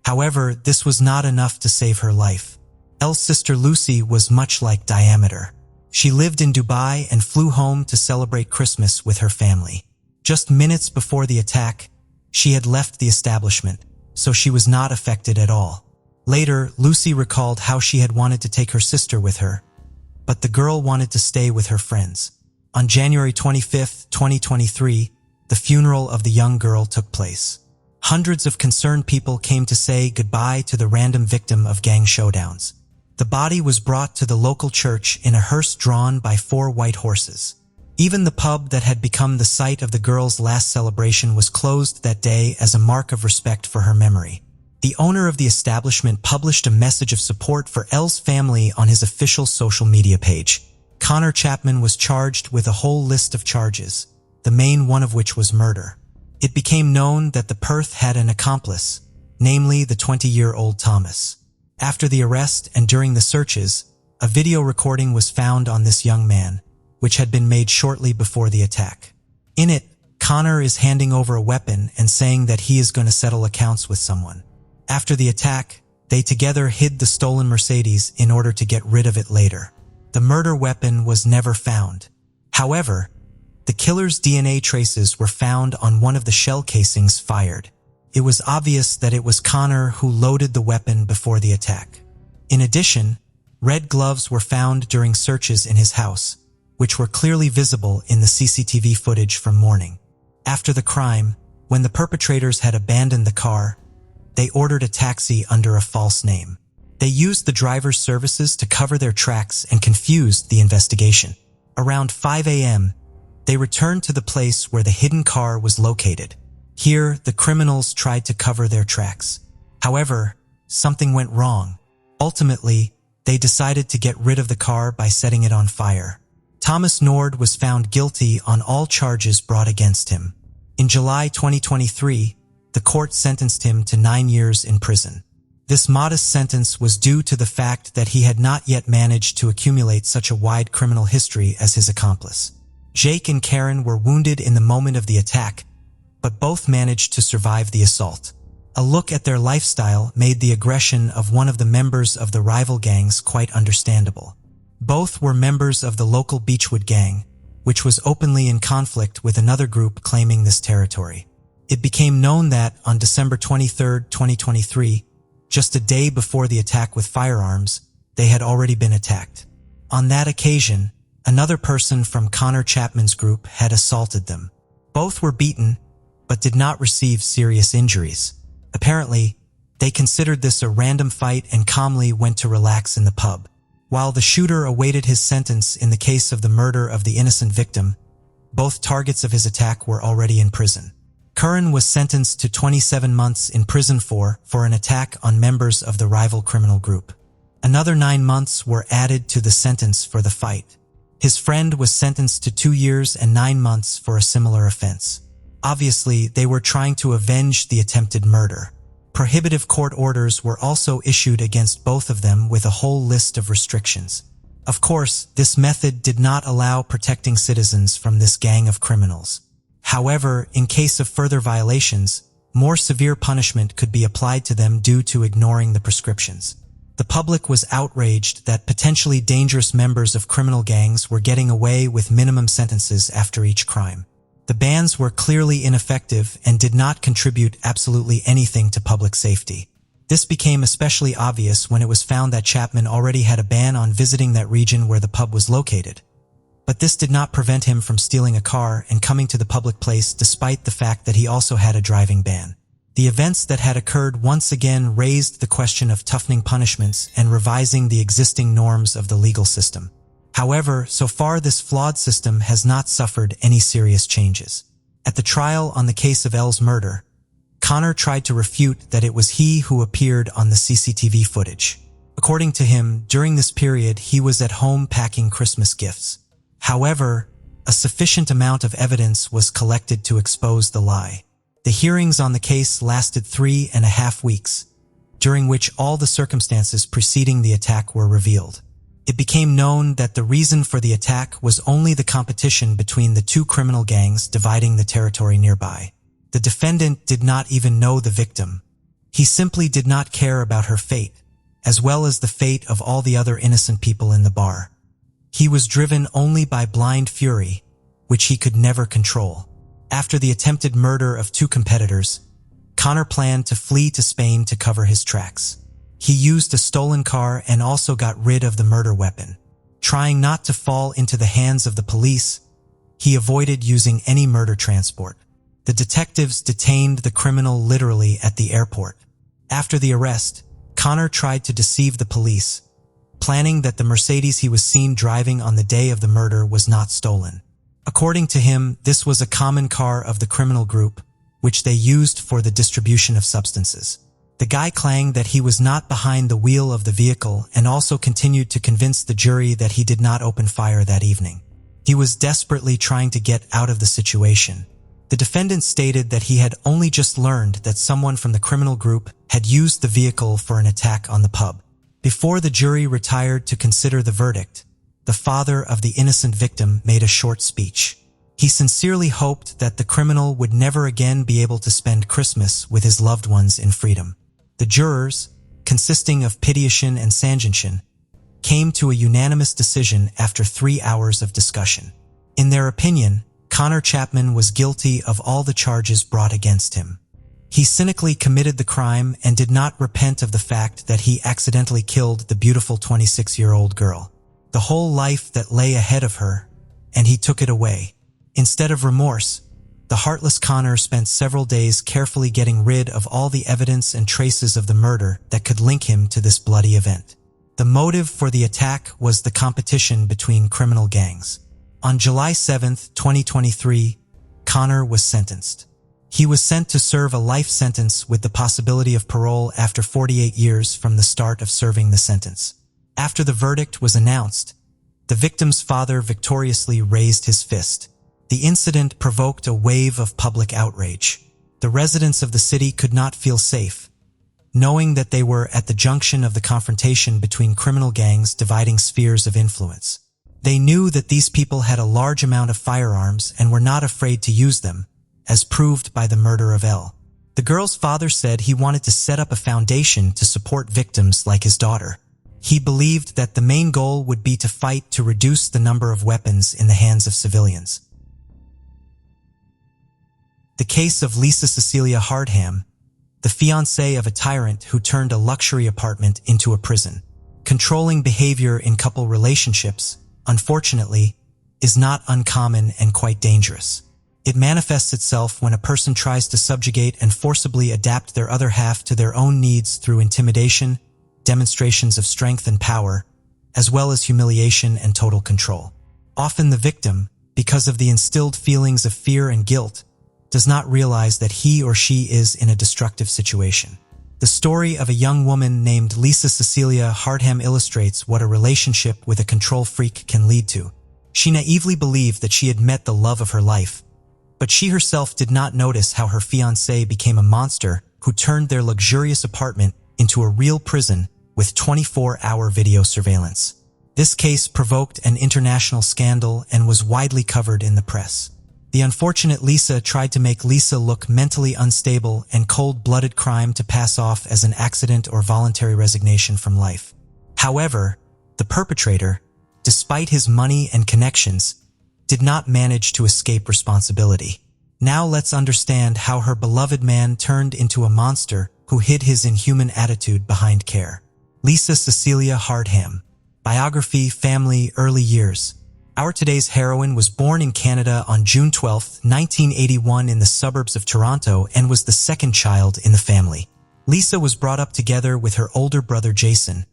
However, this was not enough to save her life. Elle's sister Lucy was much like Diameter. She lived in Dubai and flew home to celebrate Christmas with her family. Just minutes before the attack, she had left the establishment, so she was not affected at all. Later, Lucy recalled how she had wanted to take her sister with her, but the girl wanted to stay with her friends. On January 25, 2023, the funeral of the young girl took place. Hundreds of concerned people came to say goodbye to the random victim of gang showdowns. The body was brought to the local church in a hearse drawn by 4 white horses. Even the pub that had become the site of the girl's last celebration was closed that day as a mark of respect for her memory. The owner of the establishment published a message of support for Elle's family on his official social media page. Connor Chapman was charged with a whole list of charges, the main one of which was murder. It became known that the Perth had an accomplice, namely the 20-year-old Thomas. After the arrest and during the searches, a video recording was found on this young man, which had been made shortly before the attack. In it, Connor is handing over a weapon and saying that he is going to settle accounts with someone. After the attack, they together hid the stolen Mercedes in order to get rid of it later. The murder weapon was never found. However, the killer's DNA traces were found on one of the shell casings fired. It was obvious that it was Connor who loaded the weapon before the attack. In addition, red gloves were found during searches in his house, which were clearly visible in the CCTV footage from morning. After the crime, when the perpetrators had abandoned the car, they ordered a taxi under a false name. They used the driver's services to cover their tracks and confused the investigation. Around 5 a.m., they returned to the place where the hidden car was located. Here, the criminals tried to cover their tracks. However, something went wrong. Ultimately, they decided to get rid of the car by setting it on fire. Thomas Nord was found guilty on all charges brought against him. In July 2023, the court sentenced him to 9 years in prison. This modest sentence was due to the fact that he had not yet managed to accumulate such a wide criminal history as his accomplice. Jake and Karen were wounded in the moment of the attack, but both managed to survive the assault. A look at their lifestyle made the aggression of one of the members of the rival gangs quite understandable. Both were members of the local Beechwood gang, which was openly in conflict with another group claiming this territory. It became known that on December 23, 2023, just a day before the attack with firearms, they had already been attacked. On that occasion, another person from Connor Chapman's group had assaulted them. Both were beaten, but did not receive serious injuries. Apparently, they considered this a random fight and calmly went to relax in the pub. While the shooter awaited his sentence in the case of the murder of the innocent victim, both targets of his attack were already in prison. Curran was sentenced to 27 months in prison for an attack on members of the rival criminal group. Another 9 months were added to the sentence for the fight. His friend was sentenced to 2 years and 9 months for a similar offense. Obviously, they were trying to avenge the attempted murder. Prohibitive court orders were also issued against both of them with a whole list of restrictions. Of course, this method did not allow protecting citizens from this gang of criminals. However, in case of further violations, more severe punishment could be applied to them due to ignoring the prescriptions. The public was outraged that potentially dangerous members of criminal gangs were getting away with minimum sentences after each crime. The bans were clearly ineffective and did not contribute absolutely anything to public safety. This became especially obvious when it was found that Chapman already had a ban on visiting that region where the pub was located. But this did not prevent him from stealing a car and coming to the public place despite the fact that he also had a driving ban. The events that had occurred once again raised the question of toughening punishments and revising the existing norms of the legal system. However, so far this flawed system has not suffered any serious changes. At the trial on the case of Elle's murder, Connor tried to refute that it was he who appeared on the CCTV footage. According to him, during this period he was at home packing Christmas gifts. However, a sufficient amount of evidence was collected to expose the lie. The hearings on the case lasted 3.5 weeks, during which all the circumstances preceding the attack were revealed. It became known that the reason for the attack was only the competition between the two criminal gangs dividing the territory nearby. The defendant did not even know the victim. He simply did not care about her fate, as well as the fate of all the other innocent people in the bar. He was driven only by blind fury, which he could never control. After the attempted murder of two competitors, Connor planned to flee to Spain to cover his tracks. He used a stolen car and also got rid of the murder weapon. Trying not to fall into the hands of the police, he avoided using any murder transport. The detectives detained the criminal literally at the airport. After the arrest, Connor tried to deceive the police, planning that the Mercedes he was seen driving on the day of the murder was not stolen. According to him, this was a common car of the criminal group, which they used for the distribution of substances. The guy claimed that he was not behind the wheel of the vehicle and also continued to convince the jury that he did not open fire that evening. He was desperately trying to get out of the situation. The defendant stated that he had only just learned that someone from the criminal group had used the vehicle for an attack on the pub. Before the jury retired to consider the verdict, the father of the innocent victim made a short speech. He sincerely hoped that the criminal would never again be able to spend Christmas with his loved ones in freedom. The jurors, consisting of Peterson and Sanjinshin, came to a unanimous decision after 3 hours of discussion. In their opinion, Connor Chapman was guilty of all the charges brought against him. He cynically committed the crime and did not repent of the fact that he accidentally killed the beautiful 26-year-old girl. The whole life that lay ahead of her, and he took it away. Instead of remorse, the heartless Connor spent several days carefully getting rid of all the evidence and traces of the murder that could link him to this bloody event. The motive for the attack was the competition between criminal gangs. On July 7, 2023, Connor was sentenced. He was sent to serve a life sentence with the possibility of parole after 48 years from the start of serving the sentence. After the verdict was announced, the victim's father victoriously raised his fist. The incident provoked a wave of public outrage. The residents of the city could not feel safe, knowing that they were at the junction of the confrontation between criminal gangs dividing spheres of influence. They knew that these people had a large amount of firearms and were not afraid to use them, as proved by the murder of Elle. The girl's father said he wanted to set up a foundation to support victims like his daughter. He believed that the main goal would be to fight to reduce the number of weapons in the hands of civilians. The case of Lisa Cecilia Hardham, the fiancée of a tyrant who turned a luxury apartment into a prison. Controlling behavior in couple relationships, unfortunately, is not uncommon and quite dangerous. It manifests itself when a person tries to subjugate and forcibly adapt their other half to their own needs through intimidation, demonstrations of strength and power, as well as humiliation and total control. Often the victim, because of the instilled feelings of fear and guilt, does not realize that he or she is in a destructive situation. The story of a young woman named Lisa Cecilia Hardham illustrates what a relationship with a control freak can lead to. She naively believed that she had met the love of her life, but she herself did not notice how her fiancé became a monster who turned their luxurious apartment into a real prison with 24-hour video surveillance. This case provoked an international scandal and was widely covered in the press. The unfortunate Lisa tried to make Lisa look mentally unstable and cold-blooded crime to pass off as an accident or voluntary resignation from life. However, the perpetrator, despite his money and connections, did not manage to escape responsibility. Now let's understand how her beloved man turned into a monster who hid his inhuman attitude behind care. Lisa Cecilia Hardham. Biography, family, early years. Our today's heroine was born in Canada on June 12, 1981 in the suburbs of Toronto and was the second child in the family. Lisa was brought up together with her older brother Jason,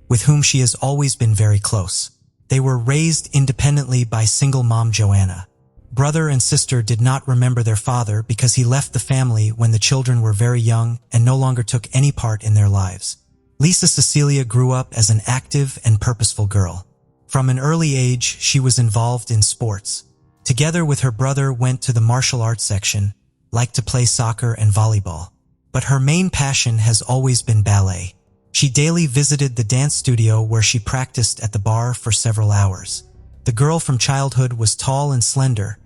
with whom she has always been very close. They were raised independently by single mom Joanna. Brother and sister did not remember their father because he left the family when the children were very young and no longer took any part in their lives. Lisa Cecilia grew up as an active and purposeful girl. From an early age, she was involved in sports. Together with her brother went to the martial arts section, liked to play soccer and volleyball. But her main passion has always been ballet. She daily visited the dance studio where she practiced at the bar for several hours. The girl from childhood was tall and slender,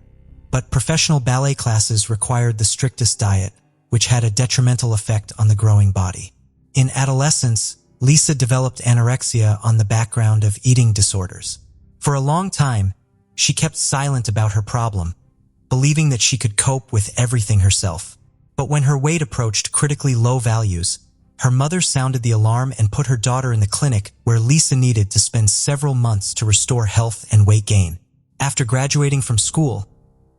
but professional ballet classes required the strictest diet, which had a detrimental effect on the growing body. In adolescence, Lisa developed anorexia on the background of eating disorders. For a long time, she kept silent about her problem, believing that she could cope with everything herself. But when her weight approached critically low values, her mother sounded the alarm and put her daughter in the clinic where Lisa needed to spend several months to restore health and weight gain. After graduating from school,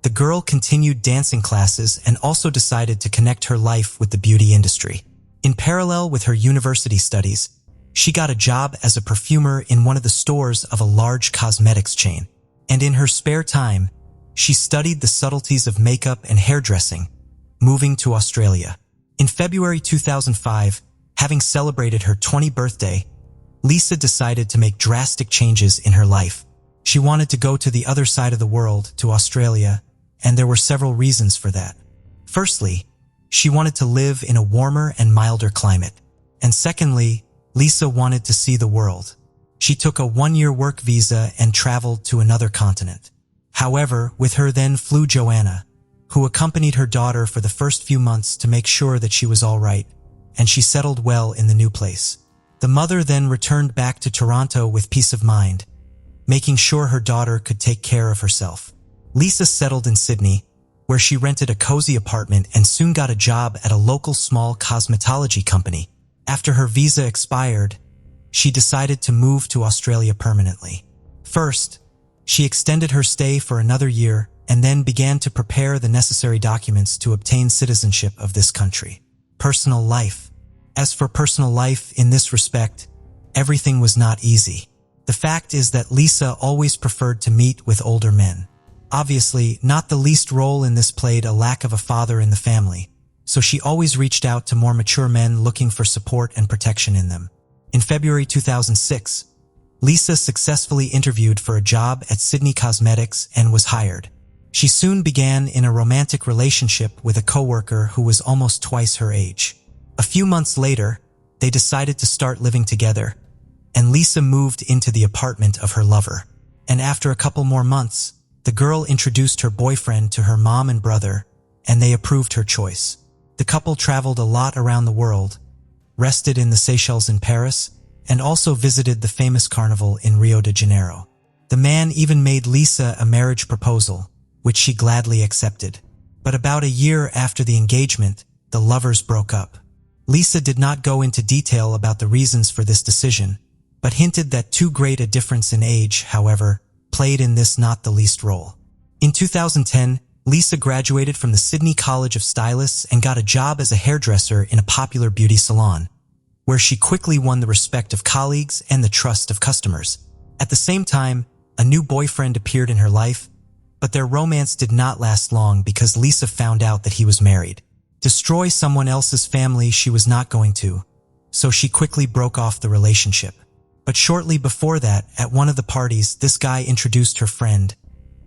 the girl continued dancing classes and also decided to connect her life with the beauty industry. In parallel with her university studies, she got a job as a perfumer in one of the stores of a large cosmetics chain. And in her spare time, she studied the subtleties of makeup and hairdressing, moving to Australia. In February 2005, having celebrated her 20th birthday, Lisa decided to make drastic changes in her life. She wanted to go to the other side of the world, to Australia, and there were several reasons for that. Firstly, she wanted to live in a warmer and milder climate. And secondly, Lisa wanted to see the world. She took a one-year work visa and traveled to another continent. However, with her then flew Joanna, who accompanied her daughter for the first few months to make sure that she was all right, and she settled well in the new place. The mother then returned back to Toronto with peace of mind, making sure her daughter could take care of herself. Lisa settled in Sydney, where she rented a cozy apartment and soon got a job at a local small cosmetology company. After her visa expired, she decided to move to Australia permanently. First, she extended her stay for another year and then began to prepare the necessary documents to obtain citizenship of this country. Personal life. As for personal life in this respect, everything was not easy. The fact is that Lisa always preferred to meet with older men. Obviously, not the least role in this played a lack of a father in the family, so she always reached out to more mature men looking for support and protection in them. In February 2006, Lisa successfully interviewed for a job at Sydney Cosmetics and was hired. She soon began in a romantic relationship with a coworker who was almost twice her age. A few months later, they decided to start living together, and Lisa moved into the apartment of her lover. And after a couple more months, the girl introduced her boyfriend to her mom and brother, and they approved her choice. The couple traveled a lot around the world, rested in the Seychelles in Paris, and also visited the famous carnival in Rio de Janeiro. The man even made Lisa a marriage proposal, which she gladly accepted. But about a year after the engagement, the lovers broke up. Lisa did not go into detail about the reasons for this decision, but hinted that too great a difference in age, however, played in this not the least role. In 2010, Lisa graduated from the Sydney College of Stylists and got a job as a hairdresser in a popular beauty salon, where she quickly won the respect of colleagues and the trust of customers. At the same time, a new boyfriend appeared in her life, but their romance did not last long because Lisa found out that he was married. Destroy someone else's family she was not going to, so she quickly broke off the relationship. But shortly before that, at one of the parties, this guy introduced her friend,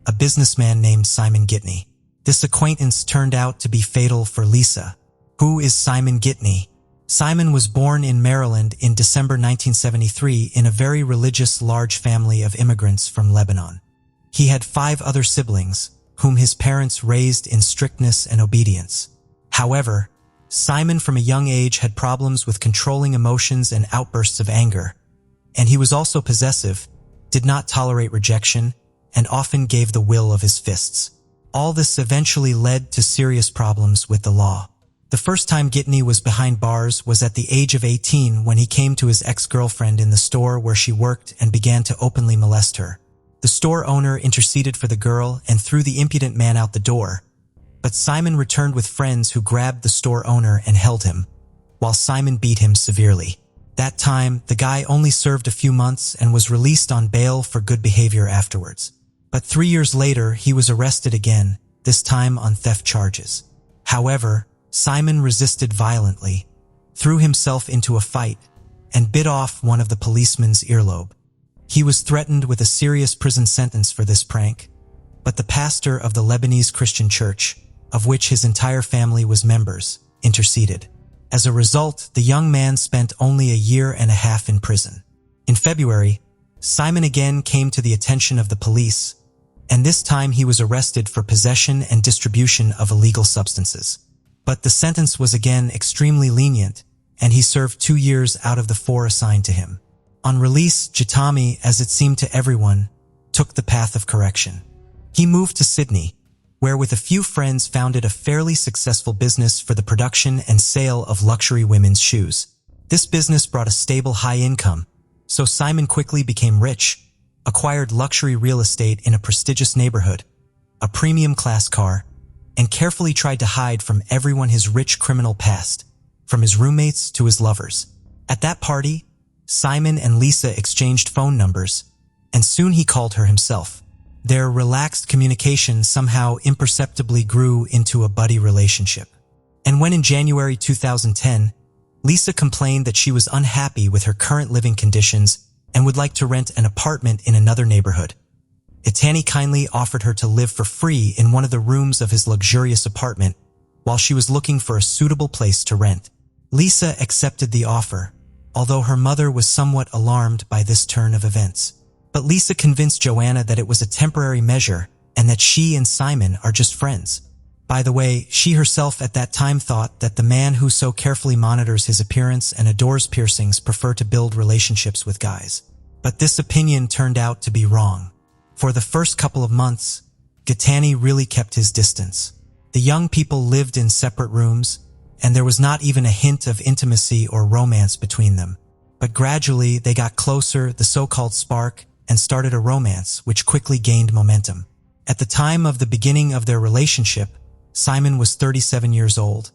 a businessman named Simon Gitney. This acquaintance turned out to be fatal for Lisa. Who is Simon Gitney? Simon was born in Maryland in December 1973 in a very religious large family of immigrants from Lebanon. He had 5 other siblings, whom his parents raised in strictness and obedience. However, Simon from a young age had problems with controlling emotions and outbursts of anger, and he was also possessive, did not tolerate rejection, and often gave the will of his fists. All this eventually led to serious problems with the law. The first time Gitney was behind bars was at the age of 18 when he came to his ex-girlfriend in the store where she worked and began to openly molest her. The store owner interceded for the girl and threw the impudent man out the door, but Simon returned with friends who grabbed the store owner and held him, while Simon beat him severely. That time, the guy only served a few months and was released on bail for good behavior afterwards. But 3 years later, he was arrested again, this time on theft charges. However, Simon resisted violently, threw himself into a fight, and bit off one of the policeman's earlobe. He was threatened with a serious prison sentence for this prank, but the pastor of the Lebanese Christian church, of which his entire family was members, interceded. As a result, the young man spent only a year and a half in prison. In February, Simon again came to the attention of the police, and this time he was arrested for possession and distribution of illegal substances. But the sentence was again extremely lenient, and he served 2 years out of the 4 assigned to him. On release, Jitami, as it seemed to everyone, took the path of correction. He moved to Sydney, where with a few friends founded a fairly successful business for the production and sale of luxury women's shoes. This business brought a stable high income, so Simon quickly became rich, acquired luxury real estate in a prestigious neighborhood, a premium class car, and carefully tried to hide from everyone his rich criminal past, from his roommates to his lovers. At that party, Simon and Lisa exchanged phone numbers, and soon he called her himself. Their relaxed communication somehow imperceptibly grew into a buddy relationship. And when in January 2010, Lisa complained that she was unhappy with her current living conditions and would like to rent an apartment in another neighborhood, Itani kindly offered her to live for free in one of the rooms of his luxurious apartment while she was looking for a suitable place to rent. Lisa accepted the offer, although her mother was somewhat alarmed by this turn of events. But Lisa convinced Joanna that it was a temporary measure and that she and Simon are just friends. By the way, she herself at that time thought that the man who so carefully monitors his appearance and adores piercings prefer to build relationships with guys. But this opinion turned out to be wrong. For the first couple of months, Gitani really kept his distance. The young people lived in separate rooms, and there was not even a hint of intimacy or romance between them. But gradually, they got closer, the so-called spark, and started a romance which quickly gained momentum. At the time of the beginning of their relationship, Simon was 37 years old,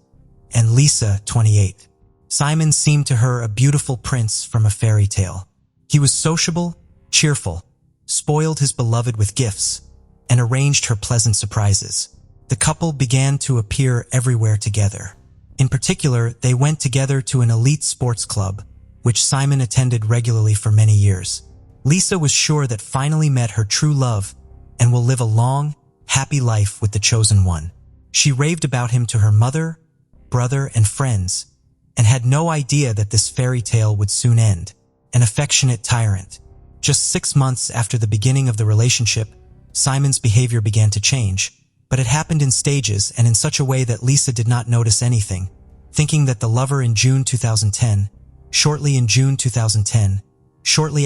and Lisa 28. Simon seemed to her a beautiful prince from a fairy tale. He was sociable, cheerful, spoiled his beloved with gifts, and arranged her pleasant surprises. The couple began to appear everywhere together. In particular, they went together to an elite sports club, which Simon attended regularly for many years. Lisa was sure that finally met her true love and will live a long, happy life with the chosen one. She raved about him to her mother, brother, and friends, and had no idea that this fairy tale would soon end. An affectionate tyrant. Just 6 months after the beginning of the relationship, Simon's behavior began to change, but it happened in stages and in such a way that Lisa did not notice anything, thinking that the lover in June 2010, shortly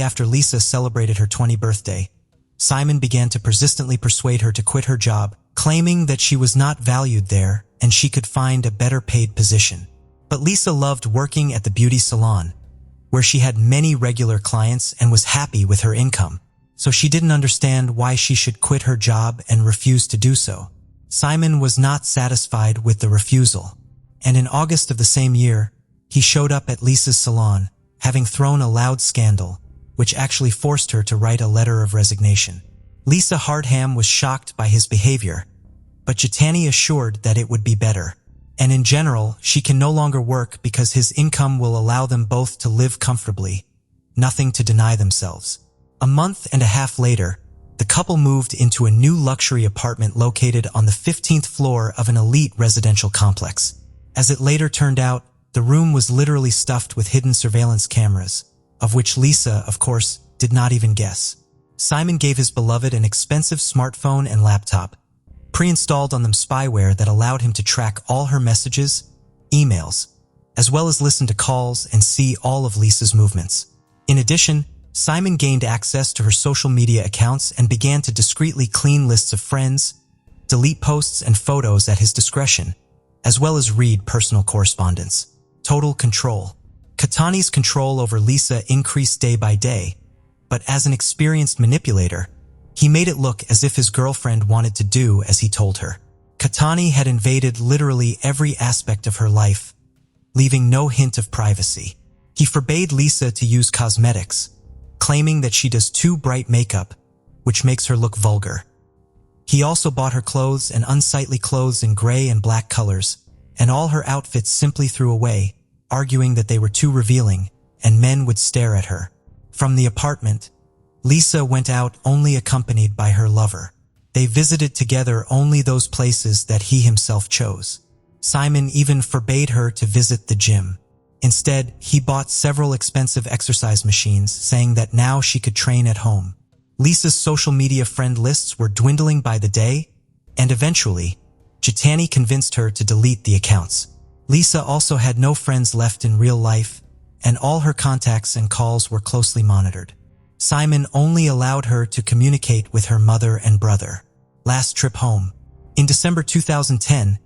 after Lisa celebrated her 20th birthday, Simon began to persistently persuade her to quit her job, claiming that she was not valued there and she could find a better paid position. But Lisa loved working at the beauty salon, where she had many regular clients and was happy with her income, so she didn't understand why she should quit her job and refuse to do so. Simon was not satisfied with the refusal, and in August of the same year, he showed up at Lisa's salon, having thrown a loud scandal, which actually forced her to write a letter of resignation. Lisa Hardham was shocked by his behavior, but Gitani assured that it would be better. And in general, she can no longer work because his income will allow them both to live comfortably, nothing to deny themselves. A month and a half later, the couple moved into a new luxury apartment located on the 15th floor of an elite residential complex. As it later turned out, the room was literally stuffed with hidden surveillance cameras, of which Lisa, of course, did not even guess. Simon gave his beloved an expensive smartphone and laptop, pre-installed on them spyware that allowed him to track all her messages, emails, as well as listen to calls and see all of Lisa's movements. In addition, Simon gained access to her social media accounts and began to discreetly clean lists of friends, delete posts and photos at his discretion, as well as read personal correspondence. Total control. Gitani's control over Lisa increased day by day, but as an experienced manipulator, he made it look as if his girlfriend wanted to do as he told her. Gitani had invaded literally every aspect of her life, leaving no hint of privacy. He forbade Lisa to use cosmetics, claiming that she does too bright makeup, which makes her look vulgar. He also bought her clothes and unsightly clothes in gray and black colors, and all her outfits simply threw away, arguing that they were too revealing and men would stare at her. From the apartment, Lisa went out only accompanied by her lover. They visited together only those places that he himself chose. Simon even forbade her to visit the gym. Instead, he bought several expensive exercise machines, saying that now she could train at home. Lisa's social media friend lists were dwindling by the day, and eventually, Jitani convinced her to delete the accounts. Lisa also had no friends left in real life, and all her contacts and calls were closely monitored. Simon only allowed her to communicate with her mother and brother. Last trip home. In December 2010,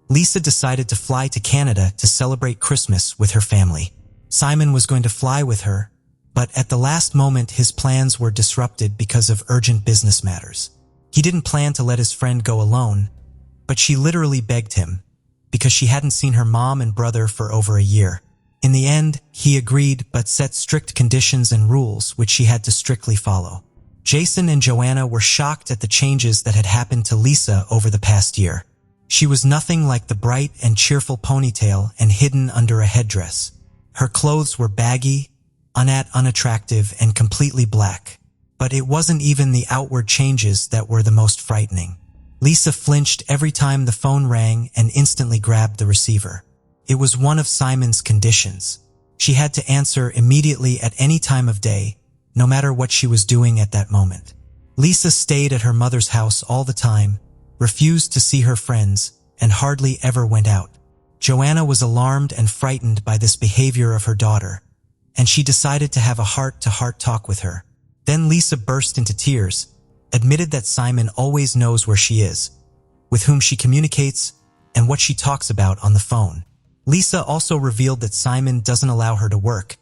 Lisa decided to fly to Canada to celebrate Christmas with her family. Simon was going to fly with her, but at the last moment his plans were disrupted because of urgent business matters. He didn't plan to let his friend go alone, but she literally begged him, because she hadn't seen her mom and brother for over a year. In the end, he agreed but set strict conditions and rules which she had to strictly follow. Jason and Joanna were shocked at the changes that had happened to Lisa over the past year. She was nothing like the bright and cheerful ponytail and hidden under a headdress. Her clothes were baggy, unattractive, and completely black. But it wasn't even the outward changes that were the most frightening. Lisa flinched every time the phone rang and instantly grabbed the receiver. It was one of Simon's conditions. She had to answer immediately at any time of day, no matter what she was doing at that moment. Lisa stayed at her mother's house all the time, refused to see her friends, and hardly ever went out. Joanna was alarmed and frightened by this behavior of her daughter, and she decided to have a heart-to-heart talk with her. Then Lisa burst into tears, admitted that Simon always knows where she is, with whom she communicates, and what she talks about on the phone. Lisa also revealed that Simon doesn't allow her to work,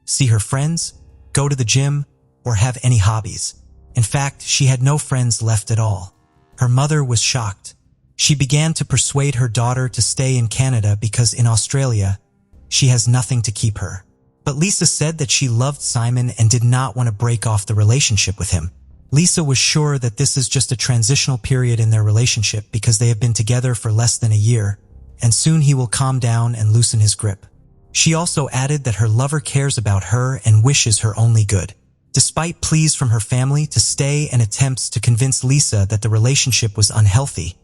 see her friends, go to the gym, or have any hobbies. In fact, she had no friends left at all. Her mother was shocked. She began to persuade her daughter to stay in Canada because in Australia, she has nothing to keep her. But Lisa said that she loved Simon and did not want to break off the relationship with him. Lisa was sure that this is just a transitional period in their relationship because they have been together for less than a year, and soon he will calm down and loosen his grip. She also added that her lover cares about her and wishes her only good. Despite pleas from her family to stay and attempts to convince Lisa that the relationship was unhealthy,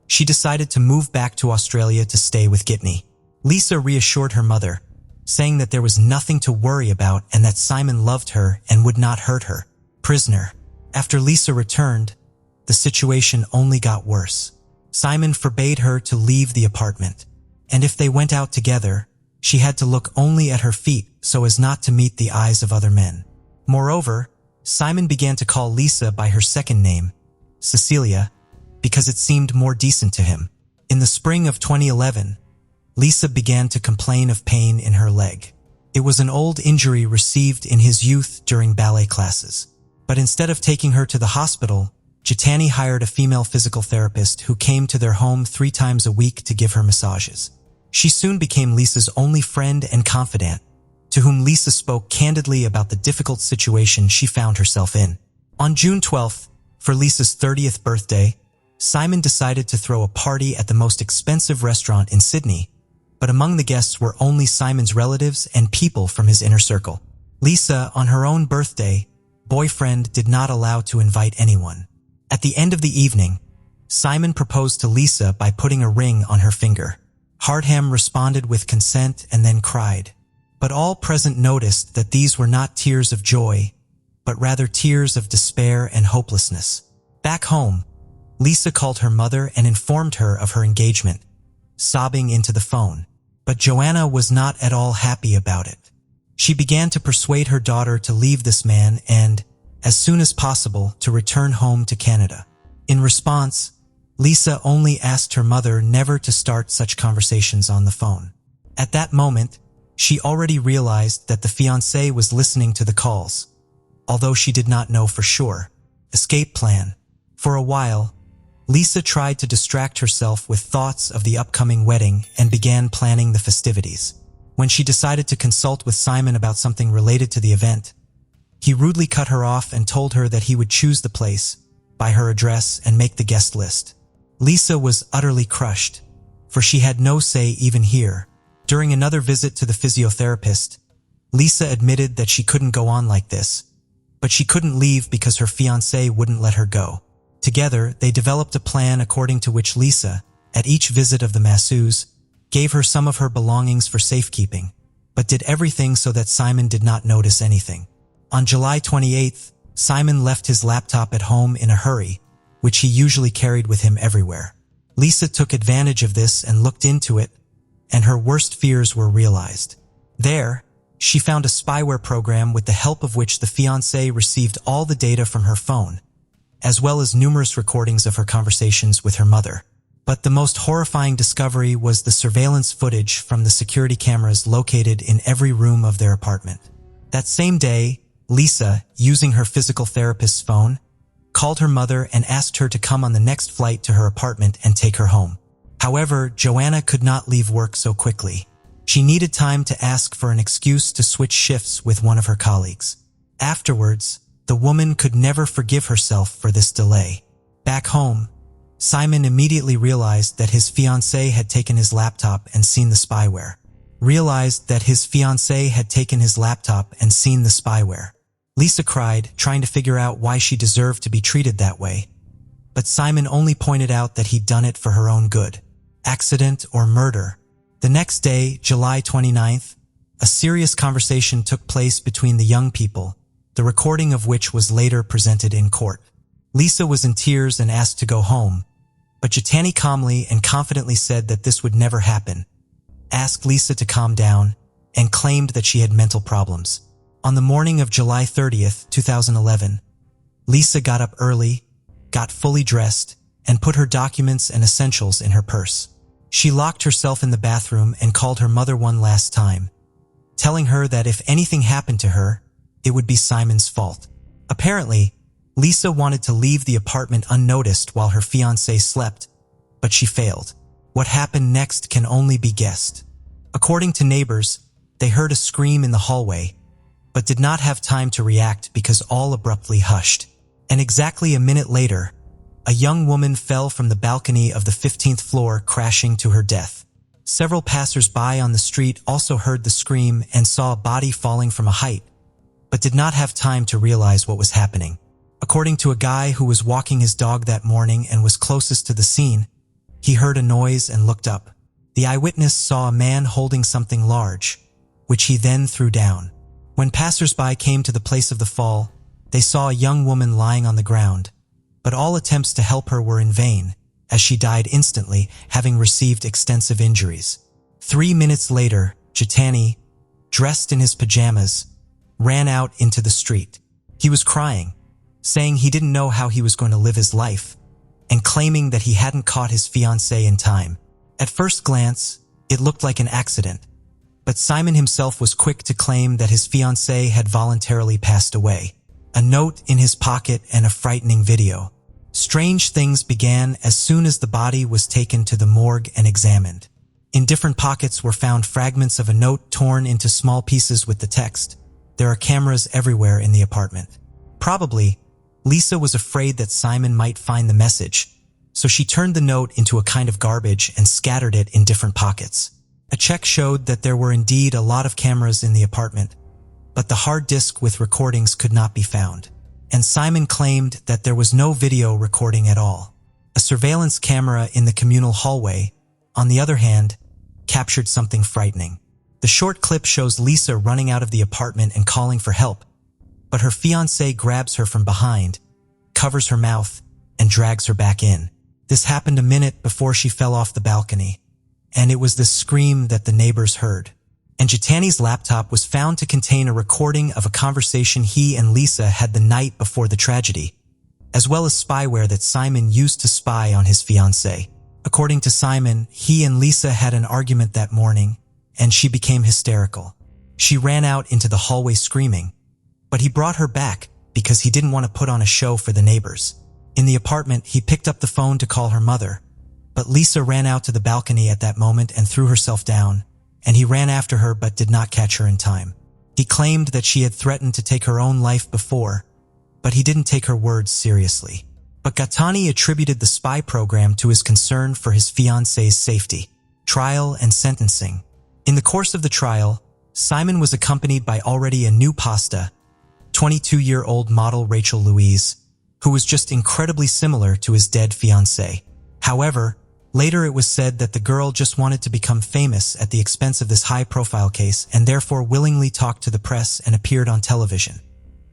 she decided to move back to Australia to stay with Gitney. Lisa reassured her mother, saying that there was nothing to worry about and that Simon loved her and would not hurt her. Prisoner. After Lisa returned, the situation only got worse. Simon forbade her to leave the apartment, and if they went out together, she had to look only at her feet so as not to meet the eyes of other men. Moreover, Simon began to call Lisa by her second name, Cecilia, because it seemed more decent to him. In the spring of 2011, Lisa began to complain of pain in her leg. It was an old injury received in his youth during ballet classes. But instead of taking her to the hospital, Jitani hired a female physical therapist who came to their home 3 times a week to give her massages. She soon became Lisa's only friend and confidant, to whom Lisa spoke candidly about the difficult situation she found herself in. On June 12th, for Lisa's 30th birthday, Simon decided to throw a party at the most expensive restaurant in Sydney, but among the guests were only Simon's relatives and people from his inner circle. Lisa, on her own birthday, boyfriend did not allow to invite anyone. At the end of the evening, Simon proposed to Lisa by putting a ring on her finger. Hardham responded with consent and then cried. But all present noticed that these were not tears of joy, but rather tears of despair and hopelessness. Back home, Lisa called her mother and informed her of her engagement, sobbing into the phone. But Joanna was not at all happy about it. She began to persuade her daughter to leave this man and, as soon as possible, to return home to Canada. In response, Lisa only asked her mother never to start such conversations on the phone. At that moment, she already realized that the fiancé was listening to the calls, although she did not know for sure. Escape plan. For a while, Lisa tried to distract herself with thoughts of the upcoming wedding and began planning the festivities. When she decided to consult with Simon about something related to the event, he rudely cut her off and told her that he would choose the place, buy her address, and make the guest list. Lisa was utterly crushed, for she had no say even here. During another visit to the physiotherapist, Lisa admitted that she couldn't go on like this, but she couldn't leave because her fiancé wouldn't let her go. Together, they developed a plan according to which Lisa, at each visit of the masseuse, gave her some of her belongings for safekeeping, but did everything so that Simon did not notice anything. On July 28th, Simon left his laptop at home in a hurry, which he usually carried with him everywhere. Lisa took advantage of this and looked into it, and her worst fears were realized. There, she found a spyware program with the help of which the fiancé received all the data from her phone, as well as numerous recordings of her conversations with her mother. But the most horrifying discovery was the surveillance footage from the security cameras located in every room of their apartment. That same day, Lisa, using her physical therapist's phone, called her mother and asked her to come on the next flight to her apartment and take her home. However, Joanna could not leave work so quickly. She needed time to ask for an excuse to switch shifts with one of her colleagues. Afterwards, the woman could never forgive herself for this delay. Back home, Simon immediately realized that his fiancée had taken his laptop and seen the spyware. Lisa cried, trying to figure out why she deserved to be treated that way. But Simon only pointed out that he'd done it for her own good. Accident or murder? The next day, July 29th, a serious conversation took place between the young people, the recording of which was later presented in court. Lisa was in tears and asked to go home, but Jitani calmly and confidently said that this would never happen, asked Lisa to calm down, and claimed that she had mental problems. On the morning of July 30th, 2011, Lisa got up early, got fully dressed, and put her documents and essentials in her purse. She locked herself in the bathroom and called her mother one last time, telling her that if anything happened to her, it would be Simon's fault. Apparently, Lisa wanted to leave the apartment unnoticed while her fiancé slept, but she failed. What happened next can only be guessed. According to neighbors, they heard a scream in the hallway, but did not have time to react because all abruptly hushed. And exactly a minute later, a young woman fell from the balcony of the 15th floor, crashing to her death. Several passers-by on the street also heard the scream and saw a body falling from a height, but did not have time to realize what was happening. According to a guy who was walking his dog that morning and was closest to the scene, he heard a noise and looked up. The eyewitness saw a man holding something large, which he then threw down. When passers-by came to the place of the fall, they saw a young woman lying on the ground, but all attempts to help her were in vain, as she died instantly, having received extensive injuries. 3 minutes later, Jitani, dressed in his pajamas, ran out into the street. He was crying, saying he didn't know how he was going to live his life, and claiming that he hadn't caught his fiancée in time. At first glance, it looked like an accident, but Simon himself was quick to claim that his fiancée had voluntarily passed away. A note in his pocket and a frightening video. Strange things began as soon as the body was taken to the morgue and examined. In different pockets were found fragments of a note torn into small pieces with the text, "There are cameras everywhere in the apartment." Probably, Lisa was afraid that Simon might find the message, so she turned the note into a kind of garbage and scattered it in different pockets. A check showed that there were indeed a lot of cameras in the apartment, but the hard disk with recordings could not be found, and Simon claimed that there was no video recording at all. A surveillance camera in the communal hallway, on the other hand, captured something frightening. The short clip shows Lisa running out of the apartment and calling for help, but her fiancé grabs her from behind, covers her mouth, and drags her back in. This happened a minute before she fell off the balcony, and it was this scream that the neighbors heard. And Jitani's laptop was found to contain a recording of a conversation he and Lisa had the night before the tragedy, as well as spyware that Simon used to spy on his fiancée. According to Simon, he and Lisa had an argument that morning, and she became hysterical. She ran out into the hallway screaming, but he brought her back because he didn't want to put on a show for the neighbors. In the apartment, he picked up the phone to call her mother, but Lisa ran out to the balcony at that moment and threw herself down, and he ran after her but did not catch her in time. He claimed that she had threatened to take her own life before, but he didn't take her words seriously. But Gatani attributed the spy program to his concern for his fiancée's safety. Trial and sentencing. In the course of the trial, Simon was accompanied by already a new pasta, 22-year-old model Rachel Louise, who was just incredibly similar to his dead fiancée. However, Later it was said that the girl just wanted to become famous at the expense of this high-profile case and therefore willingly talked to the press and appeared on television,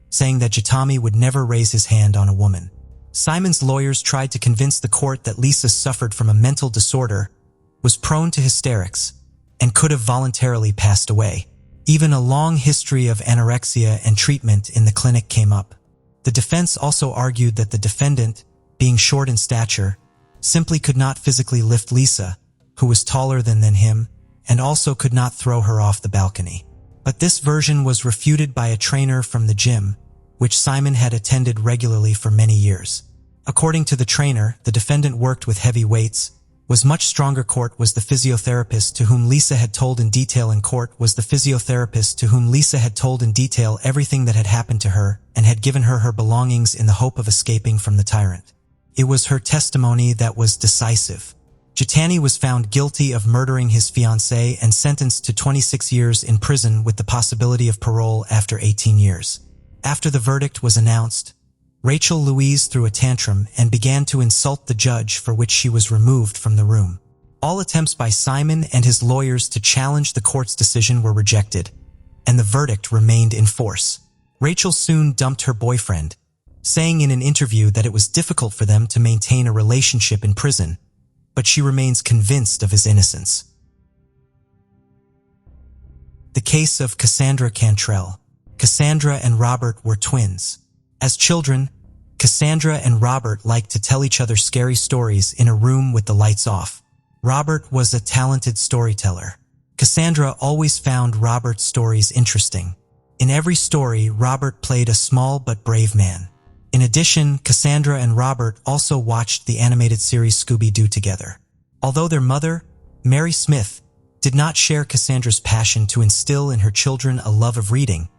saying that Jitami would never raise his hand on a woman. Simon's lawyers tried to convince the court that Lisa suffered from a mental disorder, was prone to hysterics, and could have voluntarily passed away. Even a long history of anorexia and treatment in the clinic came up. The defense also argued that the defendant, being short in stature, simply could not physically lift Lisa, who was taller than him, and also could not throw her off the balcony. But this version was refuted by a trainer from the gym, which Simon had attended regularly for many years. According to the trainer, the defendant worked with heavy weights, was much stronger. Court was the physiotherapist to whom Lisa had told in detail everything that had happened to her and had given her her belongings in the hope of escaping from the tyrant. It was her testimony that was decisive. Jitami was found guilty of murdering his fiancée and sentenced to 26 years in prison with the possibility of parole after 18 years. After the verdict was announced, Rachel Louise threw a tantrum and began to insult the judge, for which she was removed from the room. All attempts by Simon and his lawyers to challenge the court's decision were rejected, and the verdict remained in force. Rachel soon dumped her boyfriend, saying in an interview that it was difficult for them to maintain a relationship in prison, but she remains convinced of his innocence. The case of Cassandra Cantrell. Cassandra and Robert were twins. As children, Cassandra and Robert liked to tell each other scary stories in a room with the lights off. Robert was a talented storyteller. Cassandra always found Robert's stories interesting. In every story, Robert played a small but brave man. In addition, Cassandra and Robert also watched the animated series Scooby-Doo together. Although their mother, Mary Smith, did not share Cassandra's passion to instill in her children a love of reading,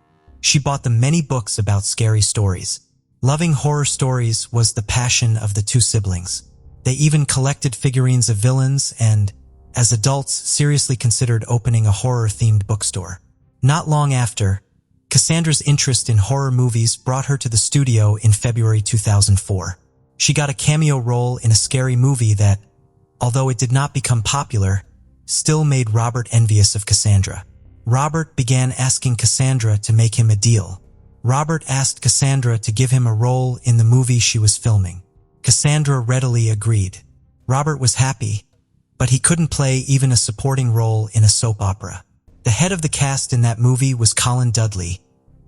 she bought them many books about scary stories. Loving horror stories was the passion of the two siblings. They even collected figurines of villains and, as adults, seriously considered opening a horror-themed bookstore. Not long after, Cassandra's interest in horror movies brought her to the studio in February 2004. She got a cameo role in a scary movie that, although it did not become popular, still made Robert envious of Cassandra. Robert began asking Cassandra to make him a deal. Robert asked Cassandra to give him a role in the movie she was filming. Cassandra readily agreed. Robert was happy, but he couldn't play even a supporting role in a soap opera. The head of the cast in that movie was Colin Dudley,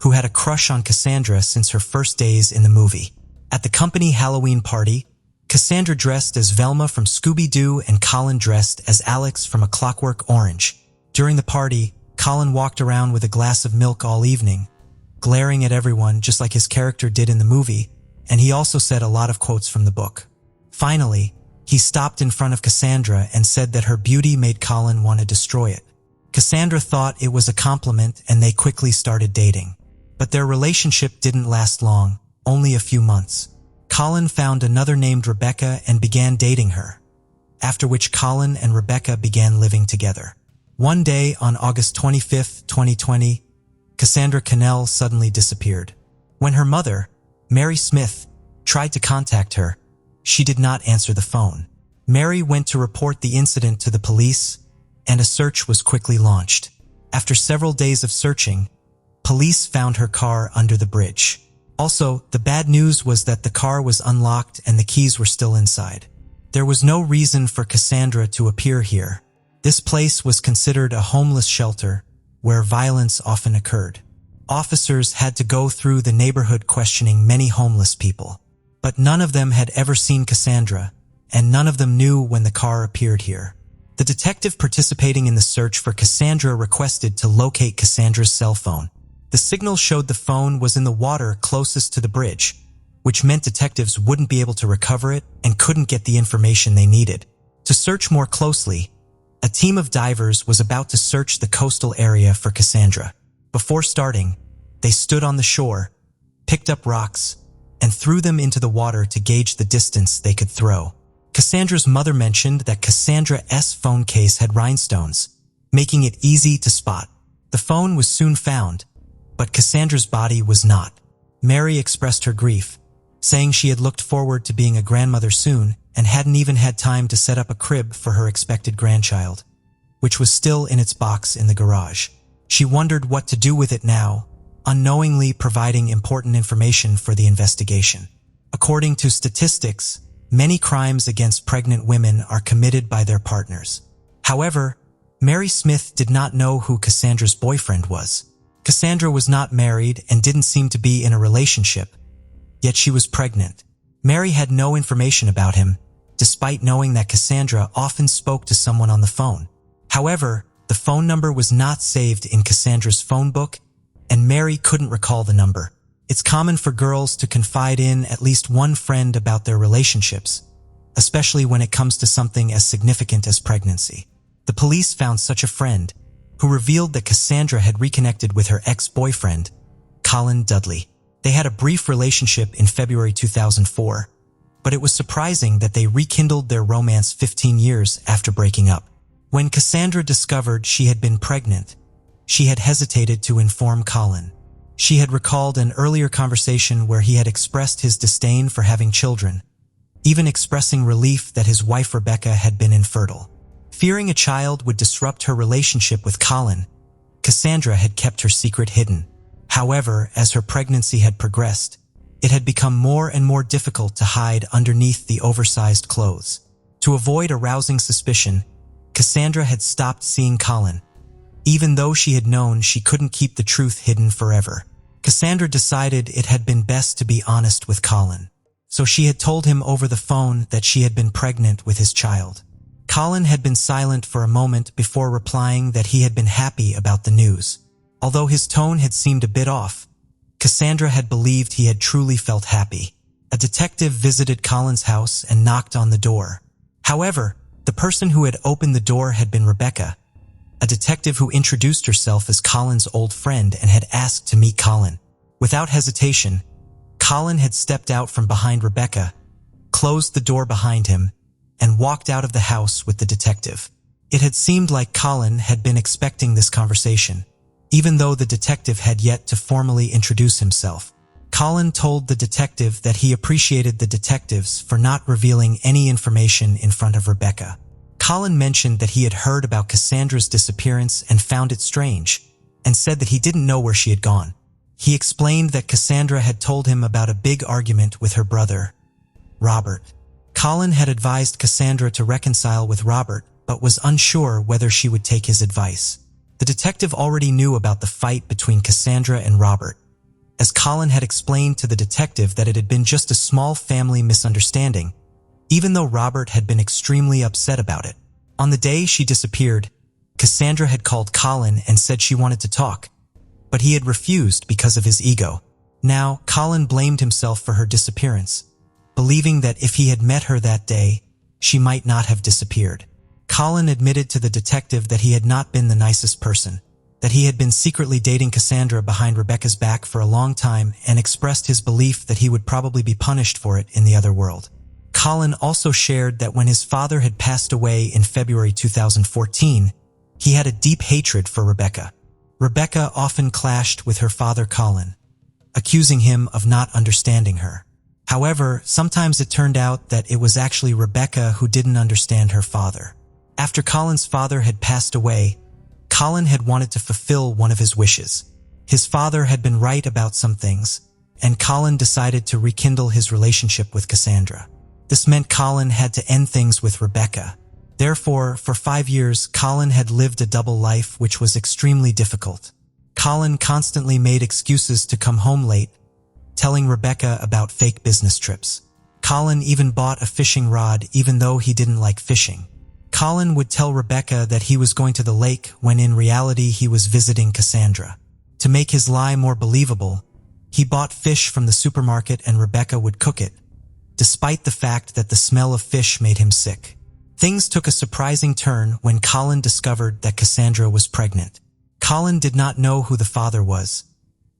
who had a crush on Cassandra since her first days in the movie. At the company Halloween party, Cassandra dressed as Velma from Scooby-Doo and Colin dressed as Alex from A Clockwork Orange. During the party, Colin walked around with a glass of milk all evening, glaring at everyone just like his character did in the movie, and he also said a lot of quotes from the book. Finally, he stopped in front of Cassandra and said that her beauty made Colin want to destroy it. Cassandra thought it was a compliment and they quickly started dating. But their relationship didn't last long, only a few months. Colin found another named Rebecca and began dating her, after which Colin and Rebecca began living together. One day on August 25, 2020, Cassandra Cannell suddenly disappeared. When her mother, Mary Smith, tried to contact her, she did not answer the phone. Mary went to report the incident to the police, and a search was quickly launched. After several days of searching, police found her car under the bridge. Also, the bad news was that the car was unlocked and the keys were still inside. There was no reason for Cassandra to appear here. This place was considered a homeless shelter where violence often occurred. Officers had to go through the neighborhood questioning many homeless people. But none of them had ever seen Cassandra, and none of them knew when the car appeared here. The detective participating in the search for Cassandra requested to locate Cassandra's cell phone. The signal showed the phone was in the water closest to the bridge, which meant detectives wouldn't be able to recover it and couldn't get the information they needed. To search more closely, a team of divers was about to search the coastal area for Cassandra. Before starting, they stood on the shore, picked up rocks, and threw them into the water to gauge the distance they could throw. Cassandra's mother mentioned that Cassandra's phone case had rhinestones, making it easy to spot. The phone was soon found, but Cassandra's body was not. Mary expressed her grief, saying she had looked forward to being a grandmother soon and hadn't even had time to set up a crib for her expected grandchild, which was still in its box in the garage. She wondered what to do with it now, unknowingly providing important information for the investigation. According to statistics, many crimes against pregnant women are committed by their partners. However, Mary Smith did not know who Cassandra's boyfriend was. Cassandra was not married and didn't seem to be in a relationship, yet she was pregnant. Mary had no information about him, despite knowing that Cassandra often spoke to someone on the phone. However, the phone number was not saved in Cassandra's phone book, and Mary couldn't recall the number. It's common for girls to confide in at least one friend about their relationships, especially when it comes to something as significant as pregnancy. The police found such a friend, who revealed that Cassandra had reconnected with her ex-boyfriend, Colin Dudley. They had a brief relationship in February 2004, but it was surprising that they rekindled their romance 15 years after breaking up. When Cassandra discovered she had been pregnant, she had hesitated to inform Colin. She had recalled an earlier conversation where he had expressed his disdain for having children, even expressing relief that his wife Rebecca had been infertile. Fearing a child would disrupt her relationship with Colin, Cassandra had kept her secret hidden. However, as her pregnancy had progressed, it had become more and more difficult to hide underneath the oversized clothes. To avoid arousing suspicion, Cassandra had stopped seeing Colin, even though she had known she couldn't keep the truth hidden forever. Cassandra decided it had been best to be honest with Colin, so she had told him over the phone that she had been pregnant with his child. Colin had been silent for a moment before replying that he had been happy about the news. Although his tone had seemed a bit off, Cassandra had believed he had truly felt happy. A detective visited Colin's house and knocked on the door. However, the person who had opened the door had been Rebecca, a detective who introduced herself as Colin's old friend and had asked to meet Colin. Without hesitation, Colin had stepped out from behind Rebecca, closed the door behind him, and walked out of the house with the detective. It had seemed like Colin had been expecting this conversation, even though the detective had yet to formally introduce himself. Colin told the detective that he appreciated the detectives for not revealing any information in front of Rebecca. Colin mentioned that he had heard about Cassandra's disappearance and found it strange, and said that he didn't know where she had gone. He explained that Cassandra had told him about a big argument with her brother, Robert. Colin had advised Cassandra to reconcile with Robert, but was unsure whether she would take his advice. The detective already knew about the fight between Cassandra and Robert, as Colin had explained to the detective that it had been just a small family misunderstanding, even though Robert had been extremely upset about it. On the day she disappeared, Cassandra had called Colin and said she wanted to talk, but he had refused because of his ego. Now, Colin blamed himself for her disappearance, believing that if he had met her that day, she might not have disappeared. Colin admitted to the detective that he had not been the nicest person, that he had been secretly dating Cassandra behind Rebecca's back for a long time, and expressed his belief that he would probably be punished for it in the other world. Colin also shared that when his father had passed away in February 2014, he had a deep hatred for Rebecca. Rebecca often clashed with her father Colin, accusing him of not understanding her. However, sometimes it turned out that it was actually Rebecca who didn't understand her father. After Colin's father had passed away, Colin had wanted to fulfill one of his wishes. His father had been right about some things, and Colin decided to rekindle his relationship with Cassandra. This meant Colin had to end things with Rebecca. Therefore, for 5 years, Colin had lived a double life, which was extremely difficult. Colin constantly made excuses to come home late, telling Rebecca about fake business trips. Colin even bought a fishing rod even though he didn't like fishing. Colin would tell Rebecca that he was going to the lake when in reality he was visiting Cassandra. To make his lie more believable, he bought fish from the supermarket and Rebecca would cook it, despite the fact that the smell of fish made him sick. Things took a surprising turn when Colin discovered that Cassandra was pregnant. Colin did not know who the father was,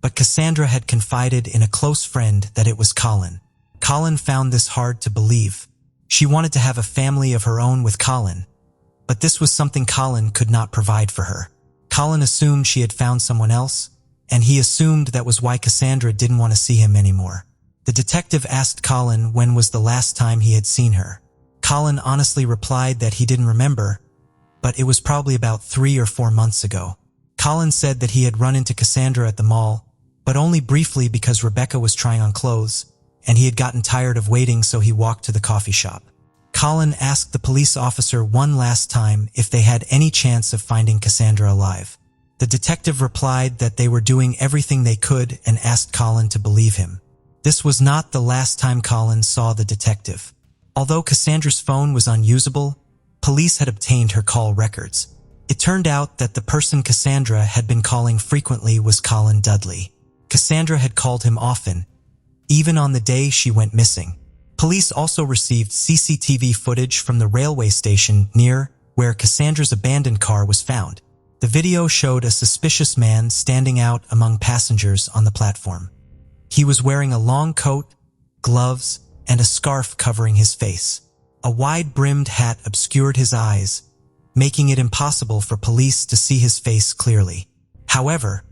but Cassandra had confided in a close friend that it was Colin. Colin found this hard to believe. She wanted to have a family of her own with Colin, but this was something Colin could not provide for her. Colin assumed she had found someone else, and he assumed that was why Cassandra didn't want to see him anymore. The detective asked Colin when was the last time he had seen her. Colin honestly replied that he didn't remember, but it was probably about 3 or 4 months ago. Colin said that he had run into Cassandra at the mall, but only briefly because Rebecca was trying on clothes, and he had gotten tired of waiting, so he walked to the coffee shop. Colin asked the police officer one last time if they had any chance of finding Cassandra alive. The detective replied that they were doing everything they could and asked Colin to believe him. This was not the last time Colin saw the detective. Although Cassandra's phone was unusable, police had obtained her call records. It turned out that the person Cassandra had been calling frequently was Colin Dudley. Cassandra had called him often, even on the day she went missing. Police also received CCTV footage from the railway station near where Cassandra's abandoned car was found. The video showed a suspicious man standing out among passengers on the platform. He was wearing a long coat, gloves, and a scarf covering his face. A wide-brimmed hat obscured his eyes, making it impossible for police to see his face clearly. However,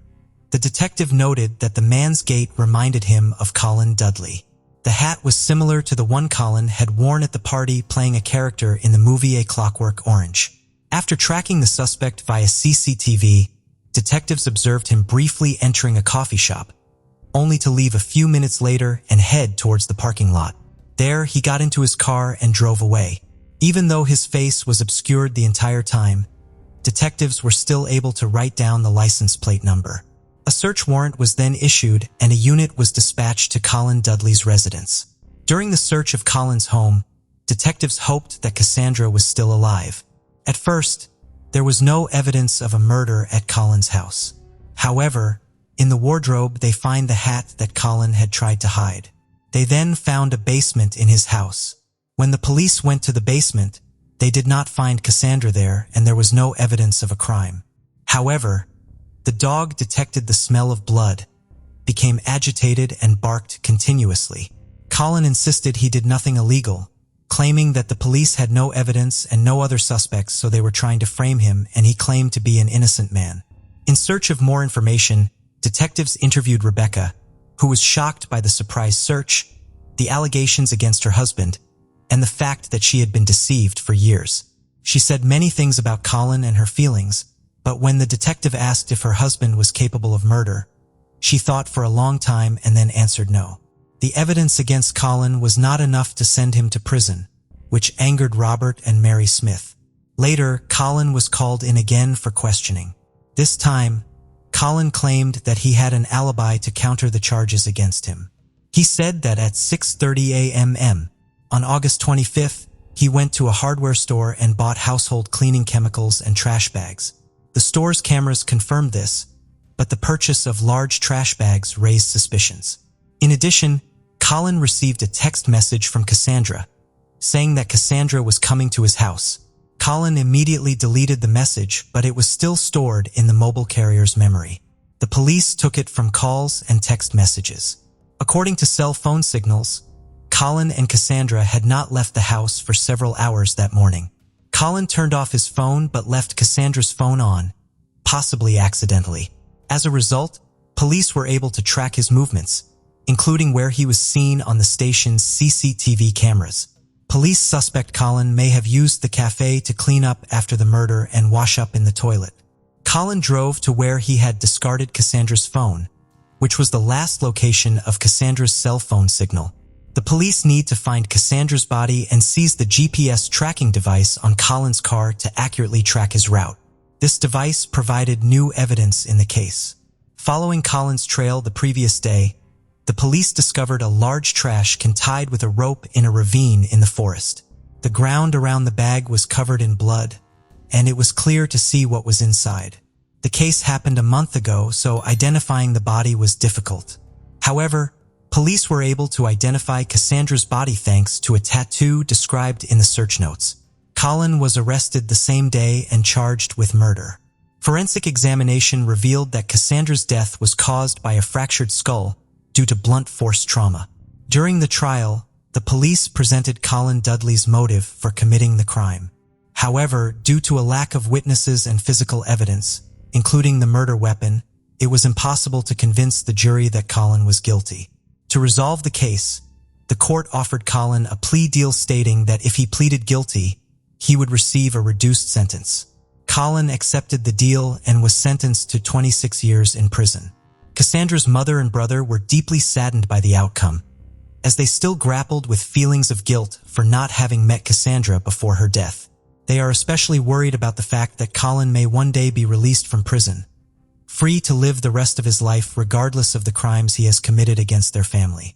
the detective noted that the man's gait reminded him of Colin Dudley. The hat was similar to the one Colin had worn at the party playing a character in the movie A Clockwork Orange. After tracking the suspect via CCTV, detectives observed him briefly entering a coffee shop, only to leave a few minutes later and head towards the parking lot. There, he got into his car and drove away. Even though his face was obscured the entire time, detectives were still able to write down the license plate number. A search warrant was then issued and a unit was dispatched to Colin Dudley's residence. During the search of Colin's home, detectives hoped that Cassandra was still alive. At first, there was no evidence of a murder at Colin's house. However, in the wardrobe they find the hat that Colin had tried to hide. They then found a basement in his house. When the police went to the basement, they did not find Cassandra there and there was no evidence of a crime. However, the dog detected the smell of blood, became agitated and barked continuously. Colin insisted he did nothing illegal, claiming that the police had no evidence and no other suspects, so they were trying to frame him, and he claimed to be an innocent man. In search of more information, detectives interviewed Rebecca, who was shocked by the surprise search, the allegations against her husband, and the fact that she had been deceived for years. She said many things about Colin and her feelings, but when the detective asked if her husband was capable of murder, she thought for a long time and then answered no. The evidence against Colin was not enough to send him to prison, which angered Robert and Mary Smith. Later, Colin was called in again for questioning. This time, Colin claimed that he had an alibi to counter the charges against him. He said that at 6:30 a.m. on August 25th, he went to a hardware store and bought household cleaning chemicals and trash bags. The store's cameras confirmed this, but the purchase of large trash bags raised suspicions. In addition, Colin received a text message from Cassandra, saying that Cassandra was coming to his house. Colin immediately deleted the message, but it was still stored in the mobile carrier's memory. The police took it from calls and text messages. According to cell phone signals, Colin and Cassandra had not left the house for several hours that morning. Colin turned off his phone but left Cassandra's phone on, possibly accidentally. As a result, police were able to track his movements, including where he was seen on the station's CCTV cameras. Police suspect Colin may have used the cafe to clean up after the murder and wash up in the toilet. Colin drove to where he had discarded Cassandra's phone, which was the last location of Cassandra's cell phone signal. The police need to find Cassandra's body and seize the GPS tracking device on Colin's car to accurately track his route. This device provided new evidence in the case. Following Colin's trail the previous day, the police discovered a large trash can tied with a rope in a ravine in the forest. The ground around the bag was covered in blood, and it was clear to see what was inside. The case happened a month ago, so identifying the body was difficult. However, police were able to identify Cassandra's body thanks to a tattoo described in the search notes. Colin was arrested the same day and charged with murder. Forensic examination revealed that Cassandra's death was caused by a fractured skull due to blunt force trauma. During the trial, the police presented Colin Dudley's motive for committing the crime. However, due to a lack of witnesses and physical evidence, including the murder weapon, it was impossible to convince the jury that Colin was guilty. To resolve the case, the court offered Colin a plea deal stating that if he pleaded guilty, he would receive a reduced sentence. Colin accepted the deal and was sentenced to 26 years in prison. Cassandra's mother and brother were deeply saddened by the outcome, as they still grappled with feelings of guilt for not having met Cassandra before her death. They are especially worried about the fact that Colin may one day be released from prison, free to live the rest of his life regardless of the crimes he has committed against their family.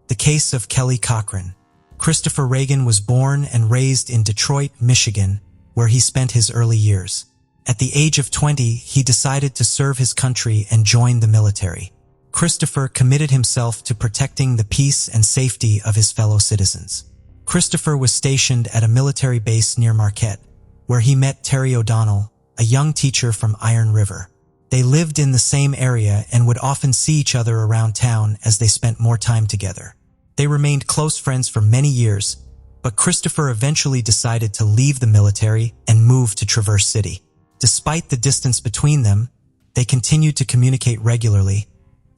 The case of Kelly Cochran. Christopher Reagan was born and raised in Detroit, Michigan, where he spent his early years. At the age of 20, he decided to serve his country and join the military. Christopher committed himself to protecting the peace and safety of his fellow citizens. Christopher was stationed at a military base near Marquette, where he met Terry O'Donnell, a young teacher from Iron River. They lived in the same area and would often see each other around town as they spent more time together. They remained close friends for many years, but Christopher eventually decided to leave the military and move to Traverse City. Despite the distance between them, they continued to communicate regularly,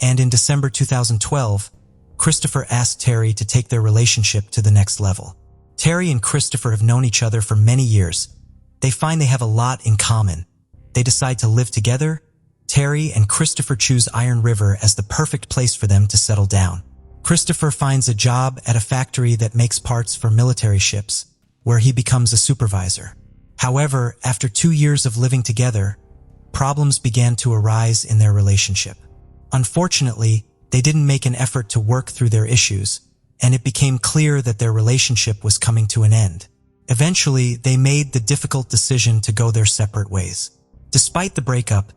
and in December 2012, Christopher asked Terry to take their relationship to the next level. Terry and Christopher have known each other for many years. They find they have a lot in common. They decide to live together. Terry and Christopher choose Iron River as the perfect place for them to settle down. Christopher finds a job at a factory that makes parts for military ships, where he becomes a supervisor. However, after 2 years of living together, problems began to arise in their relationship. Unfortunately, they didn't make an effort to work through their issues, and it became clear that their relationship was coming to an end. Eventually, they made the difficult decision to go their separate ways. Despite the breakup,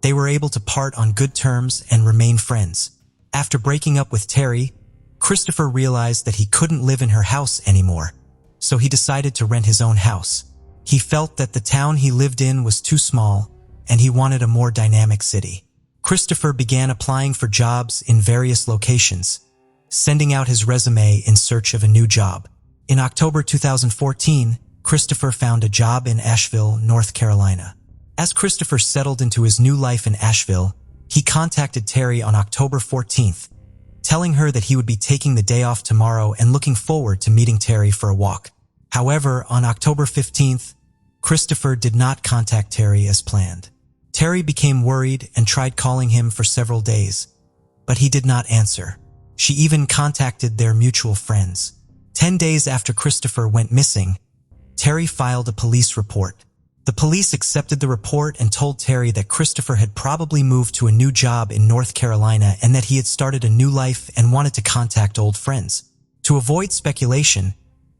they were able to part on good terms and remain friends. After breaking up with Terry, Christopher realized that he couldn't live in her house anymore, so he decided to rent his own house. He felt that the town he lived in was too small, and he wanted a more dynamic city. Christopher began applying for jobs in various locations, sending out his resume in search of a new job. In October 2014, Christopher found a job in Asheville, North Carolina. As Christopher settled into his new life in Asheville, he contacted Terry on October 14th, telling her that he would be taking the day off tomorrow and looking forward to meeting Terry for a walk. However, on October 15th, Christopher did not contact Terry as planned. Terry became worried and tried calling him for several days, but he did not answer. She even contacted their mutual friends. 10 days after Christopher went missing, Terry filed a police report. The police accepted the report and told Terry that Christopher had probably moved to a new job in North Carolina and that he had started a new life and wanted to contact old friends. To avoid speculation,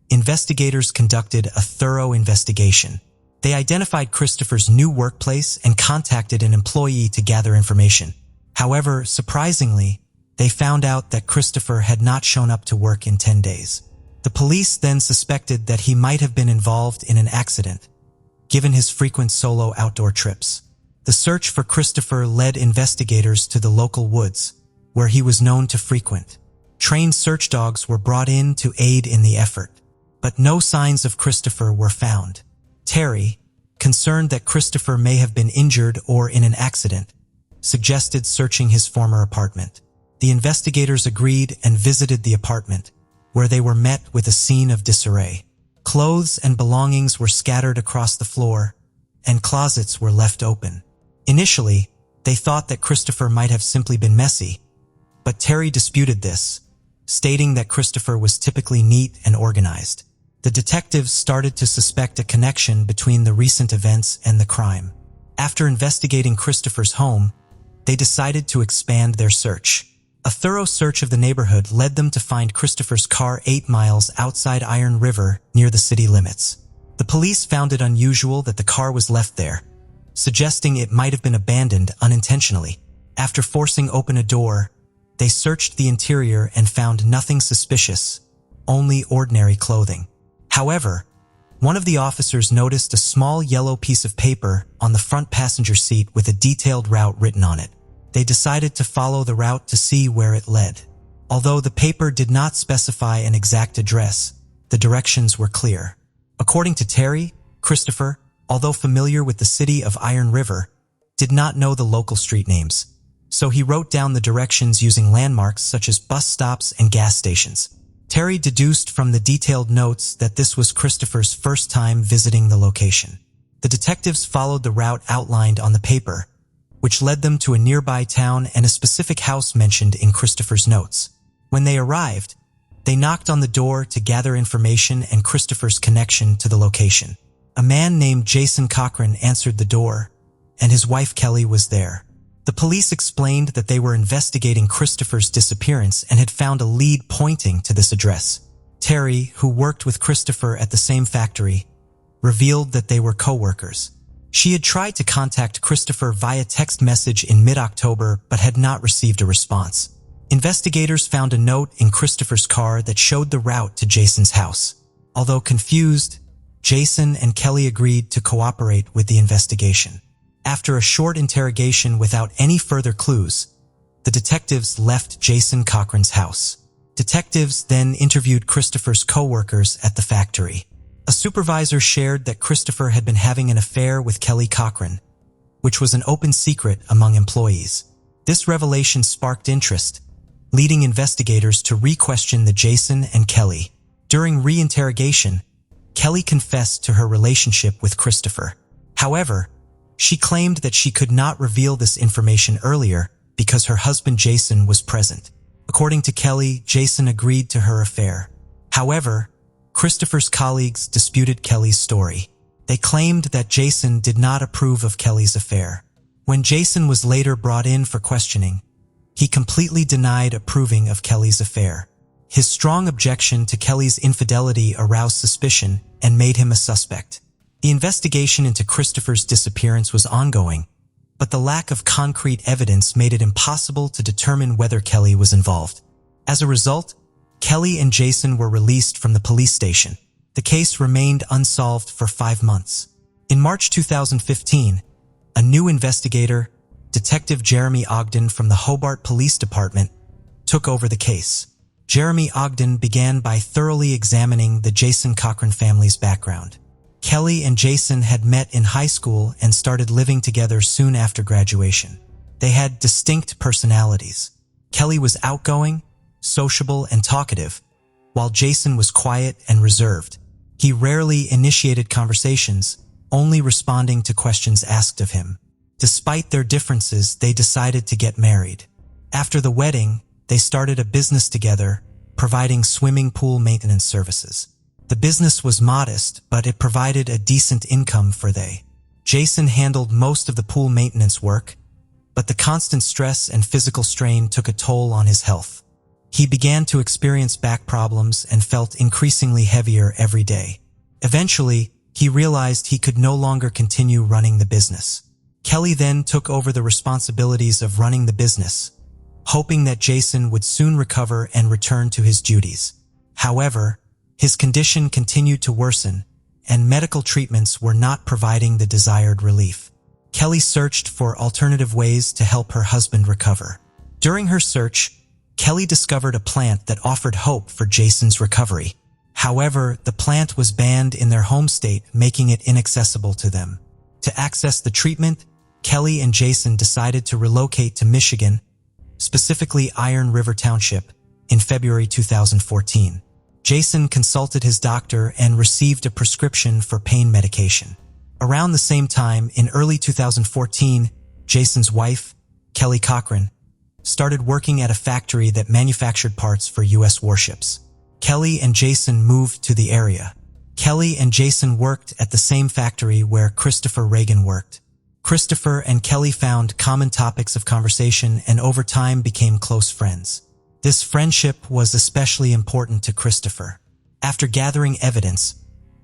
investigators conducted a thorough investigation. They identified Christopher's new workplace and contacted an employee to gather information. However, surprisingly, they found out that Christopher had not shown up to work in 10 days. The police then suspected that he might have been involved in an accident, given his frequent solo outdoor trips. The search for Christopher led investigators to the local woods, where he was known to frequent. Trained search dogs were brought in to aid in the effort, but no signs of Christopher were found. Terry, concerned that Christopher may have been injured or in an accident, suggested searching his former apartment. The investigators agreed and visited the apartment, where they were met with a scene of disarray. Clothes and belongings were scattered across the floor, and closets were left open. Initially, they thought that Christopher might have simply been messy, but Terry disputed this, stating that Christopher was typically neat and organized. The detectives started to suspect a connection between the recent events and the crime. After investigating Christopher's home, they decided to expand their search. A thorough search of the neighborhood led them to find Christopher's car 8 miles outside Iron River near the city limits. The police found it unusual that the car was left there, suggesting it might have been abandoned unintentionally. After forcing open a door, they searched the interior and found nothing suspicious, only ordinary clothing. However, one of the officers noticed a small yellow piece of paper on the front passenger seat with a detailed route written on it. They decided to follow the route to see where it led. Although the paper did not specify an exact address, the directions were clear. According to Terry, Christopher, although familiar with the city of Iron River, did not know the local street names. so he wrote down the directions using landmarks such as bus stops and gas stations. Terry deduced from the detailed notes that this was Christopher's first time visiting the location. The detectives followed the route outlined on the paper, which led them to a nearby town and a specific house mentioned in Christopher's notes. When they arrived, they knocked on the door to gather information and Christopher's connection to the location. A man named Jason Cochran answered the door, and his wife Kelly was there. The police explained that they were investigating Christopher's disappearance and had found a lead pointing to this address. Terry, who worked with Christopher at the same factory, revealed that they were co-workers. She had tried to contact Christopher via text message in mid-October but had not received a response. Investigators found a note in Christopher's car that showed the route to Jason's house. Although confused, Jason and Kelly agreed to cooperate with the investigation. After a short interrogation without any further clues, the detectives left Jason Cochran's house. Detectives then interviewed Christopher's co-workers at the factory. A supervisor shared that Christopher had been having an affair with Kelly Cochran, which was an open secret among employees. This revelation sparked interest, leading investigators to re-question the Jason and Kelly. During re-interrogation, Kelly confessed to her relationship with Christopher. However, she claimed that she could not reveal this information earlier because her husband Jason was present. According to Kelly, Jason agreed to her affair. However, Christopher's colleagues disputed Kelly's story. They claimed that Jason did not approve of Kelly's affair. When Jason was later brought in for questioning, he completely denied approving of Kelly's affair. His strong objection to Kelly's infidelity aroused suspicion and made him a suspect. The investigation into Christopher's disappearance was ongoing, but the lack of concrete evidence made it impossible to determine whether Kelly was involved. As a result, Kelly and Jason were released from the police station. The case remained unsolved for 5 months. In March 2015, a new investigator, Detective Jeremy Ogden from the Hobart Police Department, took over the case. Jeremy Ogden began by thoroughly examining the Jason Cochran family's background. Kelly and Jason had met in high school and started living together soon after graduation. They had distinct personalities. Kelly was outgoing, sociable, and talkative, while Jason was quiet and reserved. He rarely initiated conversations, only responding to questions asked of him. Despite their differences, they decided to get married. After the wedding, they started a business together, providing swimming pool maintenance services. The business was modest, but it provided a decent income for they. Jason handled most of the pool maintenance work, but the constant stress and physical strain took a toll on his health. He began to experience back problems and felt increasingly heavier every day. Eventually, he realized he could no longer continue running the business. Kelly then took over the responsibilities of running the business, hoping that Jason would soon recover and return to his duties. However, his condition continued to worsen, and medical treatments were not providing the desired relief. Kelly searched for alternative ways to help her husband recover. During her search, Kelly discovered a plant that offered hope for Jason's recovery. However, the plant was banned in their home state, making it inaccessible to them. To access the treatment, Kelly and Jason decided to relocate to Michigan, specifically Iron River Township, in February 2014. Jason consulted his doctor and received a prescription for pain medication. Around the same time, in early 2014, Jason's wife, Kelly Cochran, started working at a factory that manufactured parts for U.S. warships. Kelly and Jason moved to the area. Kelly and Jason worked at the same factory where Christopher Reagan worked. Christopher and Kelly found common topics of conversation and over time became close friends. This friendship was especially important to Christopher. After gathering evidence,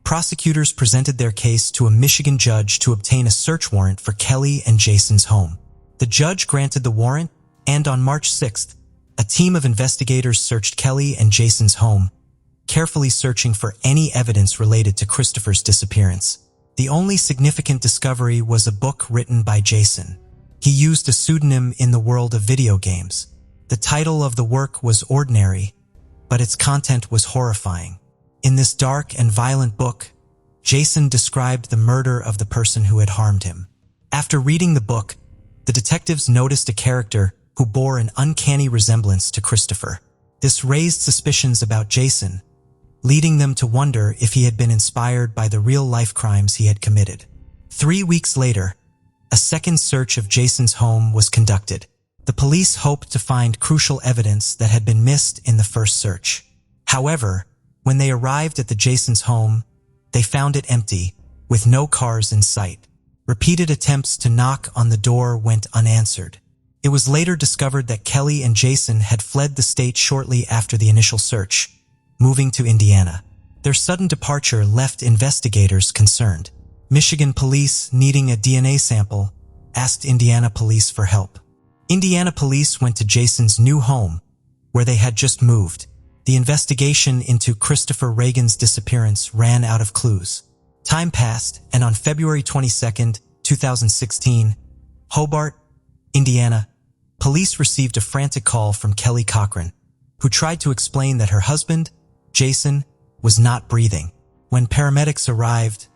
prosecutors presented their case to a Michigan judge to obtain a search warrant for Kelly and Jason's home. The judge granted the warrant, and on March 6th, a team of investigators searched Kelly and Jason's home, carefully searching for any evidence related to Christopher's disappearance. The only significant discovery was a book written by Jason. He used a pseudonym in the world of video games. The title of the work was ordinary, but its content was horrifying. In this dark and violent book, Jason described the murder of the person who had harmed him. After reading the book, the detectives noticed a character who bore an uncanny resemblance to Christopher. This raised suspicions about Jason, leading them to wonder if he had been inspired by the real-life crimes he had committed. 3 weeks later, a second search of Jason's home was conducted. The police hoped to find crucial evidence that had been missed in the first search. However, when they arrived at the Jason's home, they found it empty, with no cars in sight. Repeated attempts to knock on the door went unanswered. It was later discovered that Kelly and Jason had fled the state shortly after the initial search, moving to Indiana. Their sudden departure left investigators concerned. Michigan police, needing a DNA sample, asked Indiana police for help. Indiana police went to Jason's new home, where they had just moved. The investigation into Christopher Reagan's disappearance ran out of clues. Time passed, and on February 22, 2016, Hobart, Indiana, police received a frantic call from Kelly Cochran, who tried to explain that her husband, Jason, was not breathing. When paramedics arrived,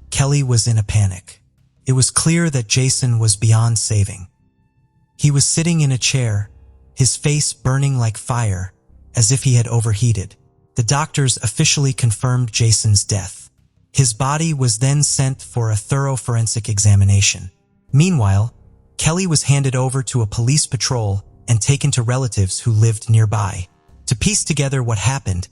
Kelly was in a panic. It was clear that Jason was beyond saving. He was sitting in a chair, his face burning like fire, as if he had overheated. The doctors officially confirmed Jason's death. His body was then sent for a thorough forensic examination. Meanwhile, Kelly was handed over to a police patrol and taken to relatives who lived nearby. To piece together what happened,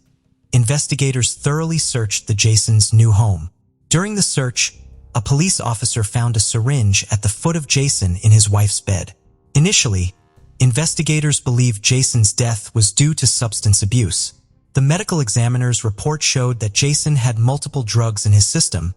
investigators thoroughly searched the Jason's new home. During the search, a police officer found a syringe at the foot of Jason in his wife's bed. Initially, investigators believed Jason's death was due to substance abuse. The medical examiner's report showed that Jason had multiple drugs in his system,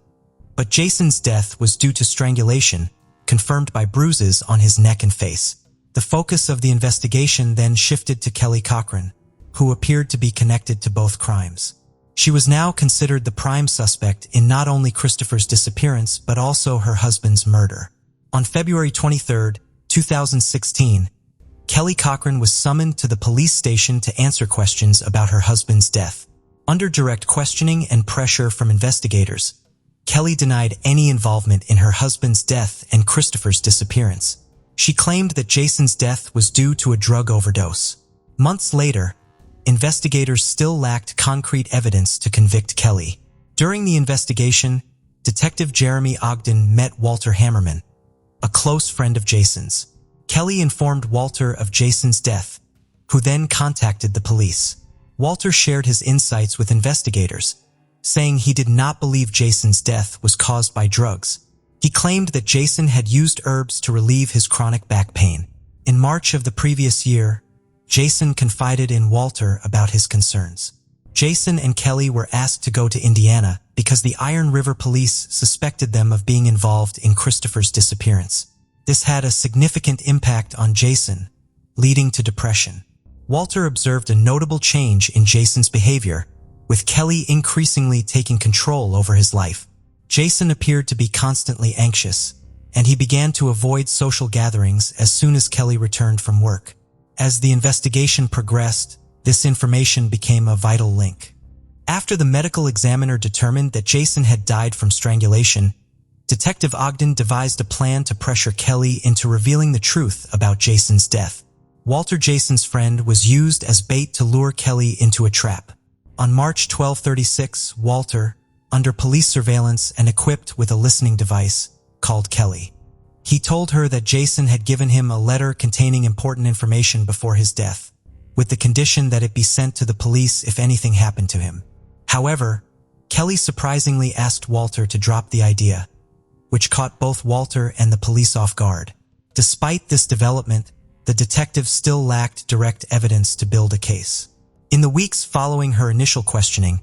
but Jason's death was due to strangulation, confirmed by bruises on his neck and face. The focus of the investigation then shifted to Kelly Cochran, who appeared to be connected to both crimes. She was now considered the prime suspect in not only Christopher's disappearance but also her husband's murder. On February 23, 2016, Kelly Cochran was summoned to the police station to answer questions about her husband's death. Under direct questioning and pressure from investigators, Kelly denied any involvement in her husband's death and Christopher's disappearance. She claimed that Jason's death was due to a drug overdose. Months later, investigators still lacked concrete evidence to convict Kelly. During the investigation, Detective Jeremy Ogden met Walter Hammerman, a close friend of Jason's. Kelly informed Walter of Jason's death, who then contacted the police. Walter shared his insights with investigators, saying he did not believe Jason's death was caused by drugs. He claimed that Jason had used herbs to relieve his chronic back pain. In March of the previous year, Jason confided in Walter about his concerns. Jason and Kelly were asked to go to Indiana because the Iron River police suspected them of being involved in Christopher's disappearance. This had a significant impact on Jason, leading to depression. Walter observed a notable change in Jason's behavior, with Kelly increasingly taking control over his life. Jason appeared to be constantly anxious, and he began to avoid social gatherings as soon as Kelly returned from work. As the investigation progressed, this information became a vital link. After the medical examiner determined that Jason had died from strangulation, Detective Ogden devised a plan to pressure Kelly into revealing the truth about Jason's death. Walter, Jason's friend, was used as bait to lure Kelly into a trap. On March 1236, Walter, under police surveillance and equipped with a listening device, called Kelly. He told her that Jason had given him a letter containing important information before his death, with the condition that it be sent to the police if anything happened to him. However, Kelly surprisingly asked Walter to drop the idea, which caught both Walter and the police off guard. Despite this development, the detective still lacked direct evidence to build a case. In the weeks following her initial questioning,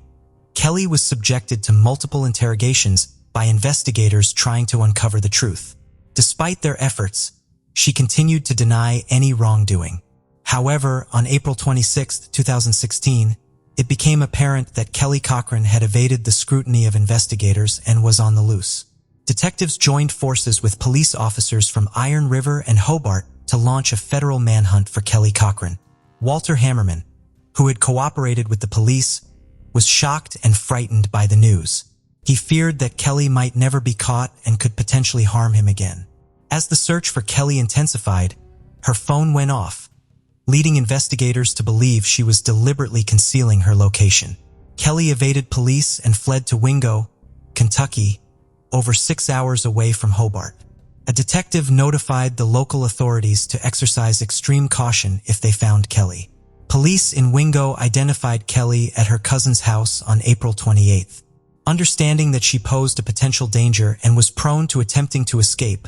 Kelly was subjected to multiple interrogations by investigators trying to uncover the truth. Despite their efforts, she continued to deny any wrongdoing. However, on April 26, 2016, it became apparent that Kelly Cochran had evaded the scrutiny of investigators and was on the loose. Detectives joined forces with police officers from Iron River and Hobart to launch a federal manhunt for Kelly Cochran. Walter Hammerman, who had cooperated with the police, was shocked and frightened by the news. He feared that Kelly might never be caught and could potentially harm him again. As the search for Kelly intensified, her phone went off, leading investigators to believe she was deliberately concealing her location. Kelly evaded police and fled to Wingo, Kentucky, over 6 hours away from Hobart. A detective notified the local authorities to exercise extreme caution if they found Kelly. Police in Wingo identified Kelly at her cousin's house on April 28th. Understanding that she posed a potential danger and was prone to attempting to escape,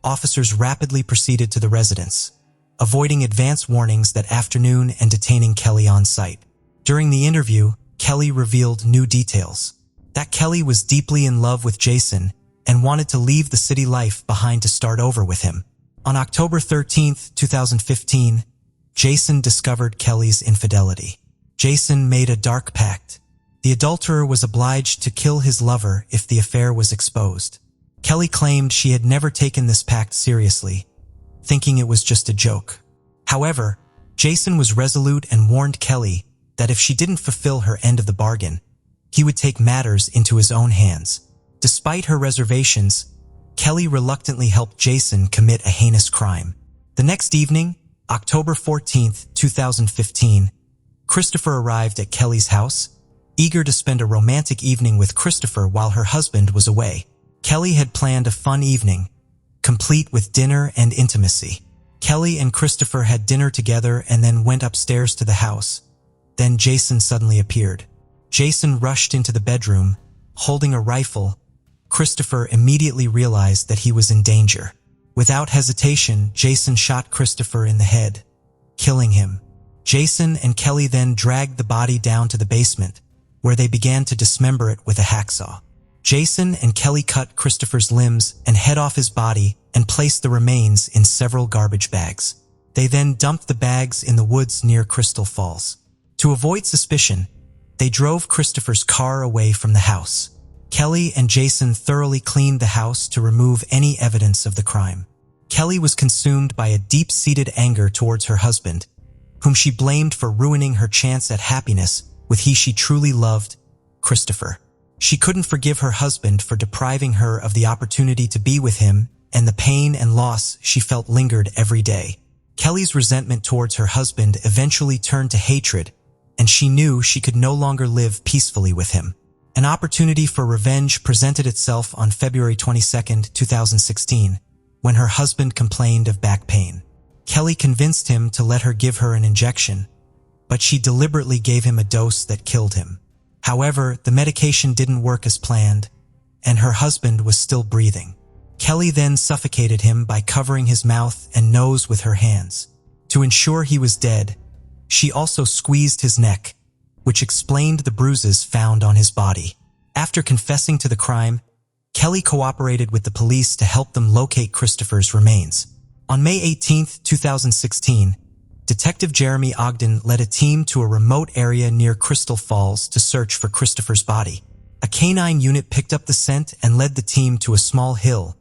officers rapidly proceeded to the residence, avoiding advance warnings that afternoon and detaining Kelly on site. During the interview, Kelly revealed new details. That Kelly was deeply in love with Jason and wanted to leave the city life behind to start over with him. On October 13, 2015, Jason discovered Kelly's infidelity. Jason made a dark pact. The adulterer was obliged to kill his lover if the affair was exposed. Kelly claimed she had never taken this pact seriously, thinking it was just a joke. However, Jason was resolute and warned Kelly that if she didn't fulfill her end of the bargain, he would take matters into his own hands. Despite her reservations, Kelly reluctantly helped Jason commit a heinous crime. The next evening, October 14, 2015, Christopher arrived at Kelly's house, eager to spend a romantic evening with Christopher while her husband was away. Kelly had planned a fun evening, complete with dinner and intimacy. Kelly and Christopher had dinner together and then went upstairs to the house. Then Jason suddenly appeared. Jason rushed into the bedroom, holding a rifle. Christopher immediately realized that he was in danger. Without hesitation, Jason shot Christopher in the head, killing him. Jason and Kelly then dragged the body down to the basement, where they began to dismember it with a hacksaw. Jason and Kelly cut Christopher's limbs and head off his body and placed the remains in several garbage bags. They then dumped the bags in the woods near Crystal Falls. To avoid suspicion, they drove Christopher's car away from the house. Kelly and Jason thoroughly cleaned the house to remove any evidence of the crime. Kelly was consumed by a deep-seated anger towards her husband, whom she blamed for ruining her chance at happiness with he she truly loved, Christopher. She couldn't forgive her husband for depriving her of the opportunity to be with him, and the pain and loss she felt lingered every day. Kelly's resentment towards her husband eventually turned to hatred, and she knew she could no longer live peacefully with him. An opportunity for revenge presented itself on February 22, 2016, when her husband complained of back pain. Kelly convinced him to let her give her an injection, but she deliberately gave him a dose that killed him. However, the medication didn't work as planned, and her husband was still breathing. Kelly then suffocated him by covering his mouth and nose with her hands. To ensure he was dead, she also squeezed his neck, which explained the bruises found on his body. After confessing to the crime, Kelly cooperated with the police to help them locate Christopher's remains. On May 18, 2016, Detective Jeremy Ogden led a team to a remote area near Crystal Falls to search for Christopher's body. A canine unit picked up the scent and led the team to a small hill,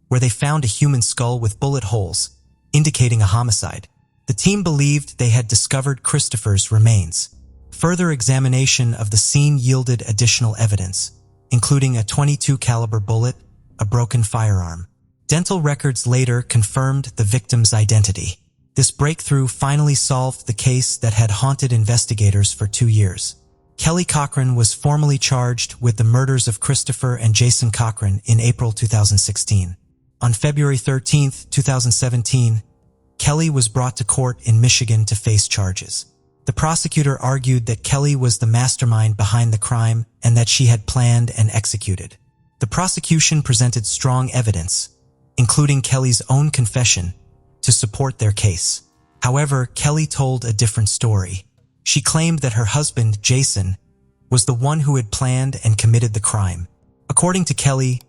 where they found a human skull with bullet holes, indicating a homicide. The team believed they had discovered Christopher's remains. Further examination of the scene yielded additional evidence, including a .22 caliber bullet, a broken firearm. Dental records later confirmed the victim's identity. This breakthrough finally solved the case that had haunted investigators for 2 years. Kelly Cochran was formally charged with the murders of Christopher and Jason Cochran in April 2016. On February 13, 2017, Kelly was brought to court in Michigan to face charges. The prosecutor argued that Kelly was the mastermind behind the crime and that she had planned and executed. The prosecution presented strong evidence, including Kelly's own confession, to support their case. However, Kelly told a different story. She claimed that her husband, Jason, was the one who had planned and committed the crime. According to Kelly,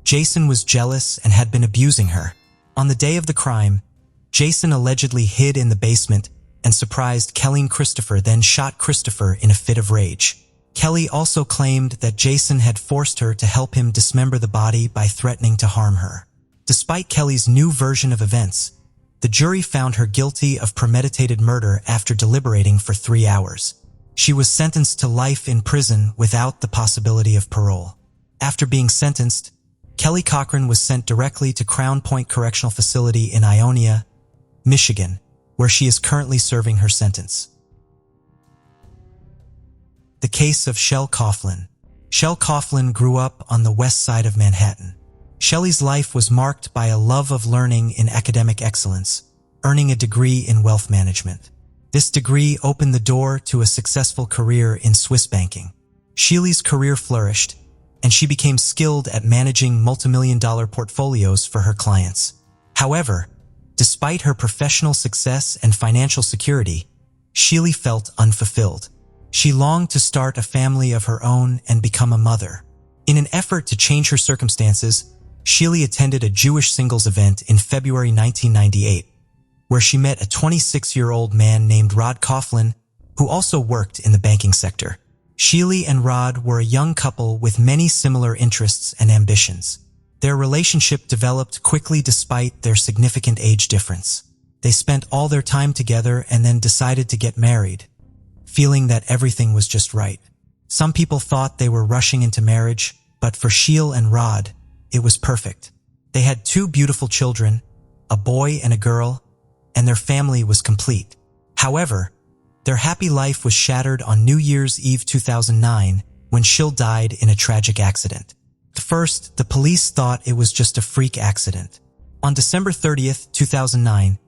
Jason was jealous and had been abusing her. On the day of the crime, Jason allegedly hid in the basement and surprised Kelly and Christopher, then shot Christopher in a fit of rage. Kelly also claimed that Jason had forced her to help him dismember the body by threatening to harm her. Despite Kelly's new version of events, the jury found her guilty of premeditated murder after deliberating for 3 hours. She was sentenced to life in prison without the possibility of parole. After being sentenced, Kelly Cochran was sent directly to Crown Point Correctional Facility in Ionia, Michigan, where she is currently serving her sentence. The case of Shel Coughlin. Shel Coughlin grew up on the west side of Manhattan. Shelley's life was marked by a love of learning in academic excellence, earning a degree in wealth management. This degree opened the door to a successful career in Swiss banking. Shelley's career flourished, and she became skilled at managing multimillion-dollar portfolios for her clients. However, despite her professional success and financial security, Shelley felt unfulfilled. She longed to start a family of her own and become a mother. In an effort to change her circumstances, Shelley attended a Jewish singles event in February 1998, where she met a 26-year-old man named Rod Coughlin, who also worked in the banking sector. Shelley and Rod were a young couple with many similar interests and ambitions. Their relationship developed quickly despite their significant age difference. They spent all their time together and then decided to get married, feeling that everything was just right. Some people thought they were rushing into marriage, but for Shelley and Rod, it was perfect. They had 2 beautiful children, a boy and a girl, and their family was complete. However, their happy life was shattered on New Year's Eve 2009 when Shelley died in a tragic accident. At first, the police thought it was just a freak accident. On December 30th, 2009,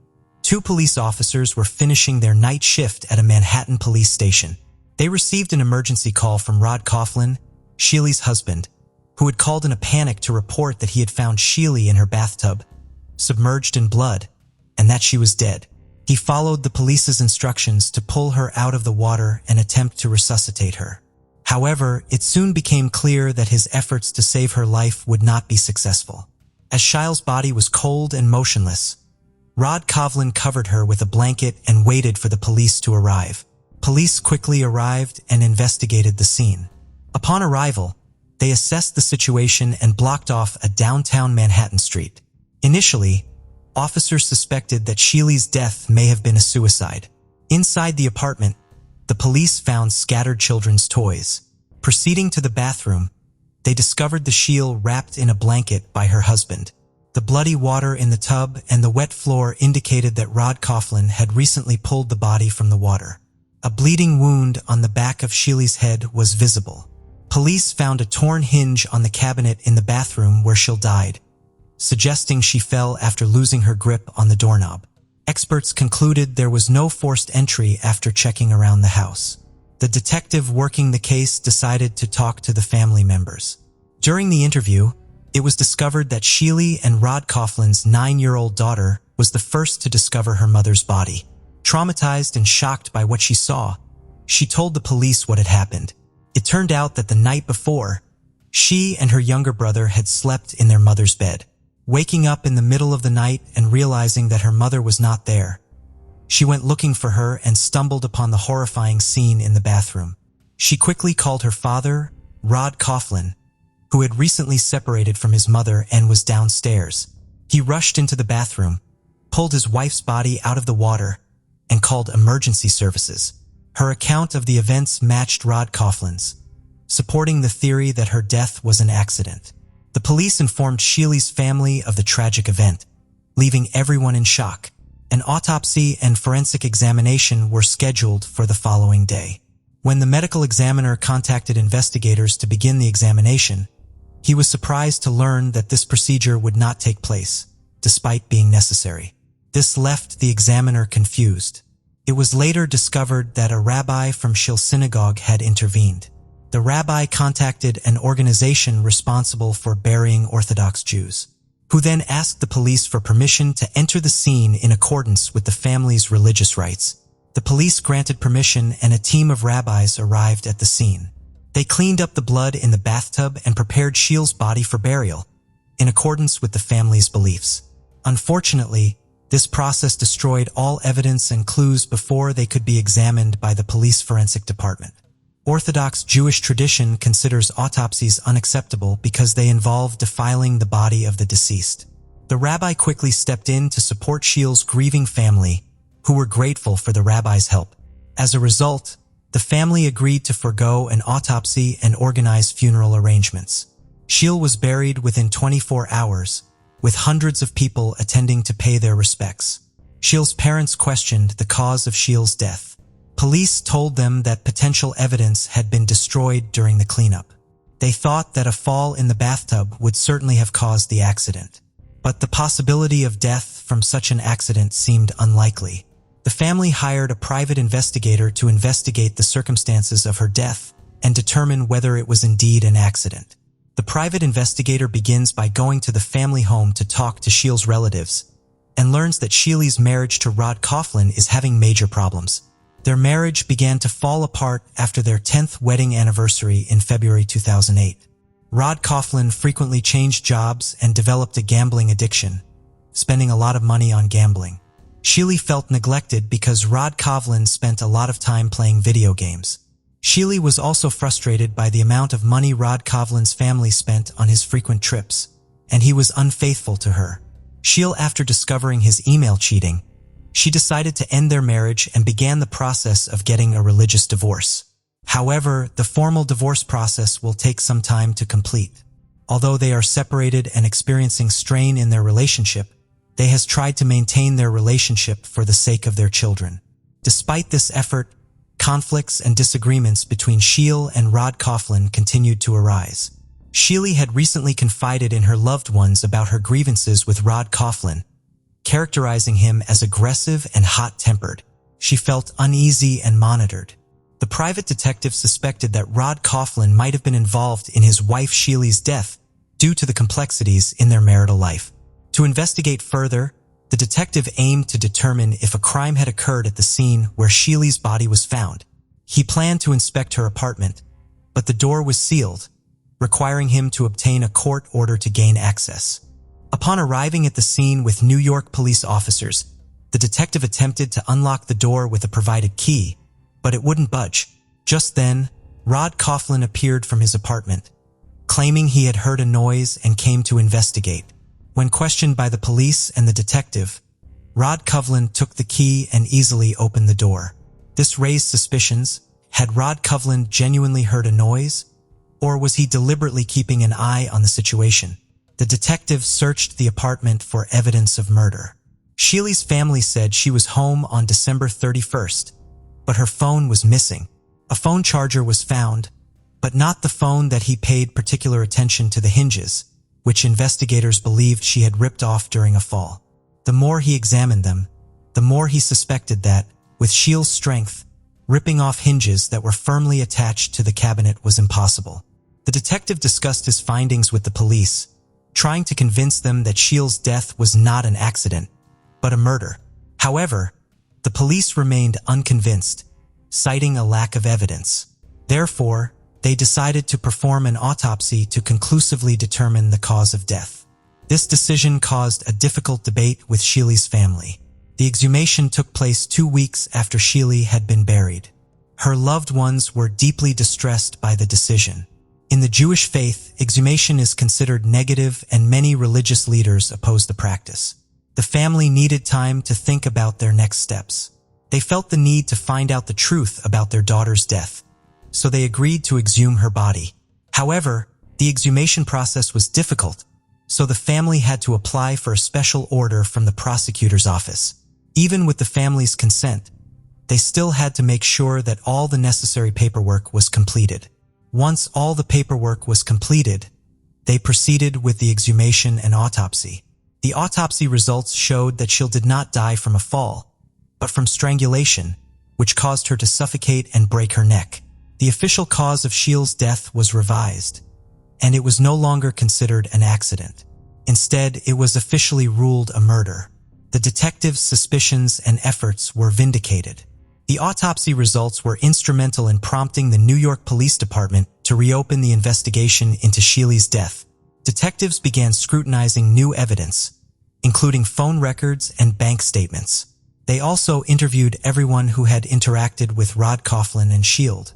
2 police officers were finishing their night shift at a Manhattan police station. They received an emergency call from Rod Coughlin, Shelley's husband, who had called in a panic to report that he had found Shelley in her bathtub, submerged in blood, and that she was dead. He followed the police's instructions to pull her out of the water and attempt to resuscitate her. However, it soon became clear that his efforts to save her life would not be successful. As Shelley's body was cold and motionless, Rod Coughlin covered her with a blanket and waited for the police to arrive. Police quickly arrived and investigated the scene. Upon arrival, they assessed the situation and blocked off a downtown Manhattan street. Initially, officers suspected that Shelley's death may have been a suicide. Inside the apartment, the police found scattered children's toys. Proceeding to the bathroom, they discovered the Shelley wrapped in a blanket by her husband. The bloody water in the tub and the wet floor indicated that Rod Coughlin had recently pulled the body from the water. A bleeding wound on the back of Shelley's head was visible. Police found a torn hinge on the cabinet in the bathroom where Shelley died, suggesting she fell after losing her grip on the doorknob. Experts concluded there was no forced entry after checking around the house. The detective working the case decided to talk to the family members. During the interview, it was discovered that Shelley and Rod Coughlin's 9-year-old daughter was the first to discover her mother's body. Traumatized and shocked by what she saw, she told the police what had happened. It turned out that the night before, she and her younger brother had slept in their mother's bed. Waking up in the middle of the night and realizing that her mother was not there, she went looking for her and stumbled upon the horrifying scene in the bathroom. She quickly called her father, Rod Coughlin, who had recently separated from his mother and was downstairs. He rushed into the bathroom, pulled his wife's body out of the water, and called emergency services. Her account of the events matched Rod Coughlin's, supporting the theory that her death was an accident. The police informed Shelley's family of the tragic event, leaving everyone in shock. An autopsy and forensic examination were scheduled for the following day. When the medical examiner contacted investigators to begin the examination, he was surprised to learn that this procedure would not take place, despite being necessary. This left the examiner confused. It was later discovered that a rabbi from Shil synagogue had intervened. The rabbi contacted an organization responsible for burying Orthodox Jews, who then asked the police for permission to enter the scene in accordance with the family's religious rites. The police granted permission and a team of rabbis arrived at the scene. They cleaned up the blood in the bathtub and prepared Shelley's body for burial, in accordance with the family's beliefs. Unfortunately, this process destroyed all evidence and clues before they could be examined by the police forensic department. Orthodox Jewish tradition considers autopsies unacceptable because they involve defiling the body of the deceased. The rabbi quickly stepped in to support Shelley's grieving family, who were grateful for the rabbi's help. As a result, the family agreed to forego an autopsy and organize funeral arrangements. Sheil was buried within 24 hours, with hundreds of people attending to pay their respects. Sheil's parents questioned the cause of Sheil's death. Police told them that potential evidence had been destroyed during the cleanup. They thought that a fall in the bathtub would certainly have caused the accident. But the possibility of death from such an accident seemed unlikely. The family hired a private investigator to investigate the circumstances of her death and determine whether it was indeed an accident. The private investigator begins by going to the family home to talk to Sheil's relatives and learns that Sheil's marriage to Rod Coughlin is having major problems. Their marriage began to fall apart after their 10th wedding anniversary in February 2008. Rod Coughlin frequently changed jobs and developed a gambling addiction, spending a lot of money on gambling. Sheil felt neglected because Rod Coughlin spent a lot of time playing video games. Sheil was also frustrated by the amount of money Rod Coughlin's family spent on his frequent trips, and he was unfaithful to her. Sheil, after discovering his email cheating, she decided to end their marriage and began the process of getting a religious divorce. However, the formal divorce process will take some time to complete. Although they are separated and experiencing strain in their relationship, they has tried to maintain their relationship for the sake of their children. Despite this effort, conflicts and disagreements between Sheil and Rod Coughlin continued to arise. Sheil had recently confided in her loved ones about her grievances with Rod Coughlin, characterizing him as aggressive and hot-tempered. She felt uneasy and monitored. The private detective suspected that Rod Coughlin might have been involved in his wife Sheil's death due to the complexities in their marital life. To investigate further, the detective aimed to determine if a crime had occurred at the scene where Sheil's body was found. He planned to inspect her apartment, but the door was sealed, requiring him to obtain a court order to gain access. Upon arriving at the scene with New York police officers, the detective attempted to unlock the door with a provided key, but it wouldn't budge. Just then, Rod Coughlin appeared from his apartment, claiming he had heard a noise and came to investigate. When questioned by the police and the detective, Rod Coughlin took the key and easily opened the door. This raised suspicions. Had Rod Coughlin genuinely heard a noise, or was he deliberately keeping an eye on the situation? The detective searched the apartment for evidence of murder. Sheil's family said she was home on December 31st, but her phone was missing. A phone charger was found, but not the phone that he paid particular attention to the hinges, which investigators believed she had ripped off during a fall. The more he examined them, the more he suspected that, with Sheil's strength, ripping off hinges that were firmly attached to the cabinet was impossible. The detective discussed his findings with the police, trying to convince them that Sheil's death was not an accident, but a murder. However, the police remained unconvinced, citing a lack of evidence. Therefore, they decided to perform an autopsy to conclusively determine the cause of death. This decision caused a difficult debate with Sheil's family. The exhumation took place 2 weeks after Sheil had been buried. Her loved ones were deeply distressed by the decision. In the Jewish faith, exhumation is considered negative and many religious leaders oppose the practice. The family needed time to think about their next steps. They felt the need to find out the truth about their daughter's death, so they agreed to exhume her body. However, the exhumation process was difficult, so the family had to apply for a special order from the prosecutor's office. Even with the family's consent, they still had to make sure that all the necessary paperwork was completed. Once all the paperwork was completed, they proceeded with the exhumation and autopsy. The autopsy results showed that Sheil did not die from a fall, but from strangulation, which caused her to suffocate and break her neck. The official cause of Sheil's death was revised, and it was no longer considered an accident. Instead, it was officially ruled a murder. The detective's suspicions and efforts were vindicated. The autopsy results were instrumental in prompting the New York Police Department to reopen the investigation into Sheil's death. Detectives began scrutinizing new evidence, including phone records and bank statements. They also interviewed everyone who had interacted with Rod Coughlin and Sheil.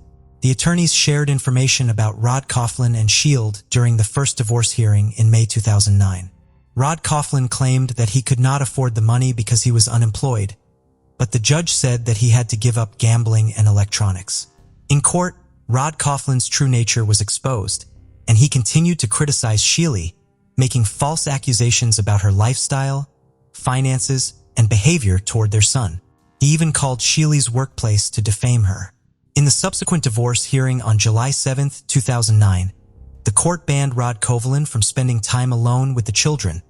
The attorneys shared information about Rod Coughlin and Sheil during the first divorce hearing in May 2009. Rod Coughlin claimed that he could not afford the money because he was unemployed, but the judge said that he had to give up gambling and electronics. In court, Rod Coughlin's true nature was exposed, and he continued to criticize Shibli, making false accusations about her lifestyle, finances, and behavior toward their son. He even called Shibli's workplace to defame her. In the subsequent divorce hearing on July 7, 2009, the court banned Rod Coughlin from spending time alone with the children,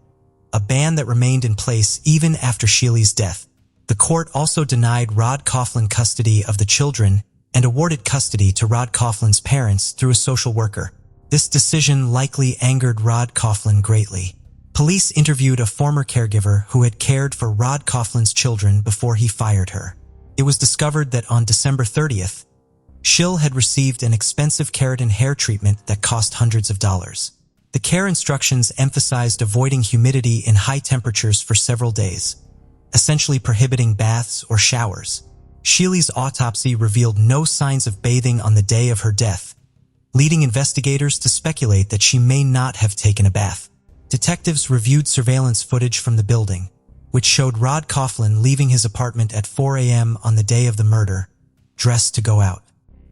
a ban that remained in place even after Shibli's death. The court also denied Rod Coughlin custody of the children and awarded custody to Rod Coughlin's parents through a social worker. This decision likely angered Rod Coughlin greatly. Police interviewed a former caregiver who had cared for Rod Coughlin's children before he fired her. It was discovered that on December 30th, Shibli had received an expensive keratin hair treatment that cost hundreds of dollars. The care instructions emphasized avoiding humidity in high temperatures for several days, essentially prohibiting baths or showers. Shibli's autopsy revealed no signs of bathing on the day of her death, leading investigators to speculate that she may not have taken a bath. Detectives reviewed surveillance footage from the building, which showed Rod Coughlin leaving his apartment at 4 a.m. on the day of the murder, dressed to go out.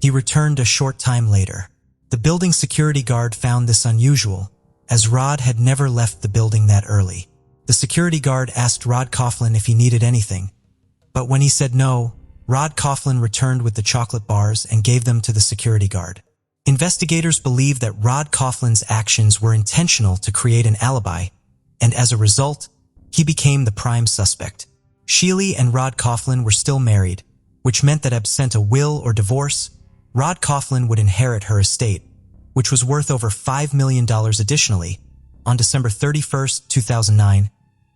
He returned a short time later. The building security guard found this unusual, as Rod had never left the building that early. The security guard asked Rod Coughlin if he needed anything, but when he said no, Rod Coughlin returned with the chocolate bars and gave them to the security guard. Investigators believe that Rod Coughlin's actions were intentional to create an alibi, and as a result, he became the prime suspect. Shibli and Rod Coughlin were still married, which meant that absent a will or divorce, Rod Coughlin would inherit her estate, which was worth over $5 million additionally. On December 31, 2009,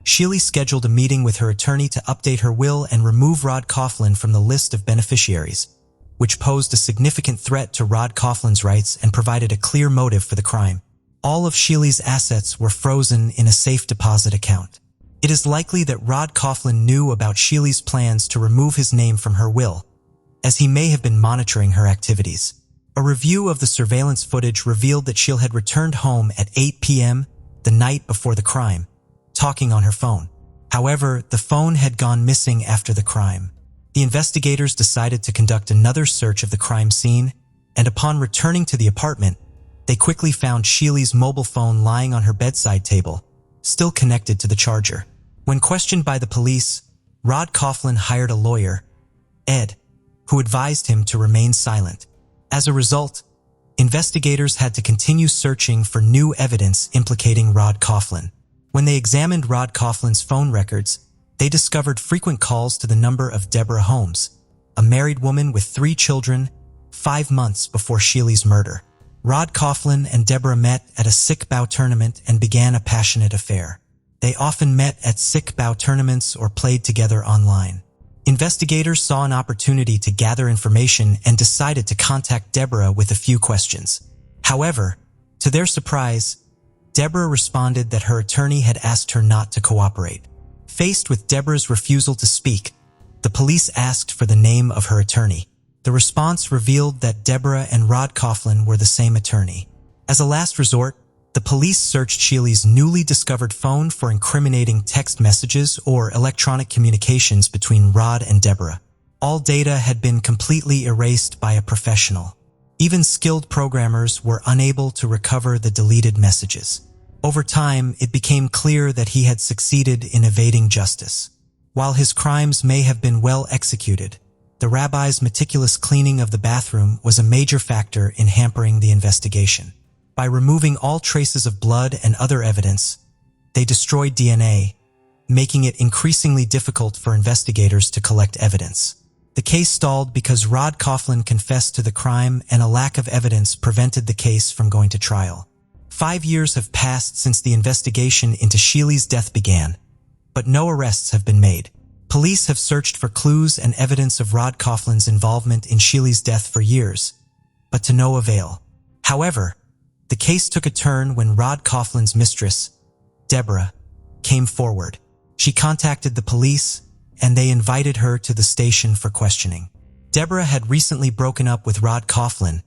Shibli scheduled a meeting with her attorney to update her will and remove Rod Coughlin from the list of beneficiaries, which posed a significant threat to Rod Coughlin's rights and provided a clear motive for the crime. All of Shibli's assets were frozen in a safe deposit account. It is likely that Rod Coughlin knew about Shibli's plans to remove his name from her will, as he may have been monitoring her activities. A review of the surveillance footage revealed that Shibli had returned home at 8 p.m. the night before the crime, talking on her phone. However, the phone had gone missing after the crime. The investigators decided to conduct another search of the crime scene, and upon returning to the apartment, they quickly found Shibli's mobile phone lying on her bedside table, still connected to the charger. When questioned by the police, Rod Coughlin hired a lawyer, Ed, who advised him to remain silent. As a result, investigators had to continue searching for new evidence implicating Rod Coughlin. When they examined Rod Coughlin's phone records, they discovered frequent calls to the number of Deborah Holmes, a married woman with 3 children, 5 months before Shibli's murder. Rod Coughlin and Deborah met at a sick bow tournament and began a passionate affair. They often met at sick bow tournaments or played together online. Investigators saw an opportunity to gather information and decided to contact Deborah with a few questions. However, to their surprise, Deborah responded that her attorney had asked her not to cooperate. Faced with Deborah's refusal to speak, the police asked for the name of her attorney. The response revealed that Deborah and Rod Coughlin were the same attorney. As a last resort, the police searched Shibli's newly discovered phone for incriminating text messages or electronic communications between Rod and Deborah. All data had been completely erased by a professional. Even skilled programmers were unable to recover the deleted messages. Over time, it became clear that he had succeeded in evading justice. While his crimes may have been well executed, the rabbi's meticulous cleaning of the bathroom was a major factor in hampering the investigation. By removing all traces of blood and other evidence, they destroyed DNA, making it increasingly difficult for investigators to collect evidence. The case stalled because Rod Coughlin confessed to the crime and a lack of evidence prevented the case from going to trial. 5 years have passed since the investigation into Shibli's death began, but no arrests have been made. Police have searched for clues and evidence of Rod Coughlin's involvement in Shibli's death for years, but to no avail. However, the case took a turn when Rod Coughlin's mistress, Deborah, came forward. She contacted the police, and they invited her to the station for questioning. Deborah had recently broken up with Rod Coughlin,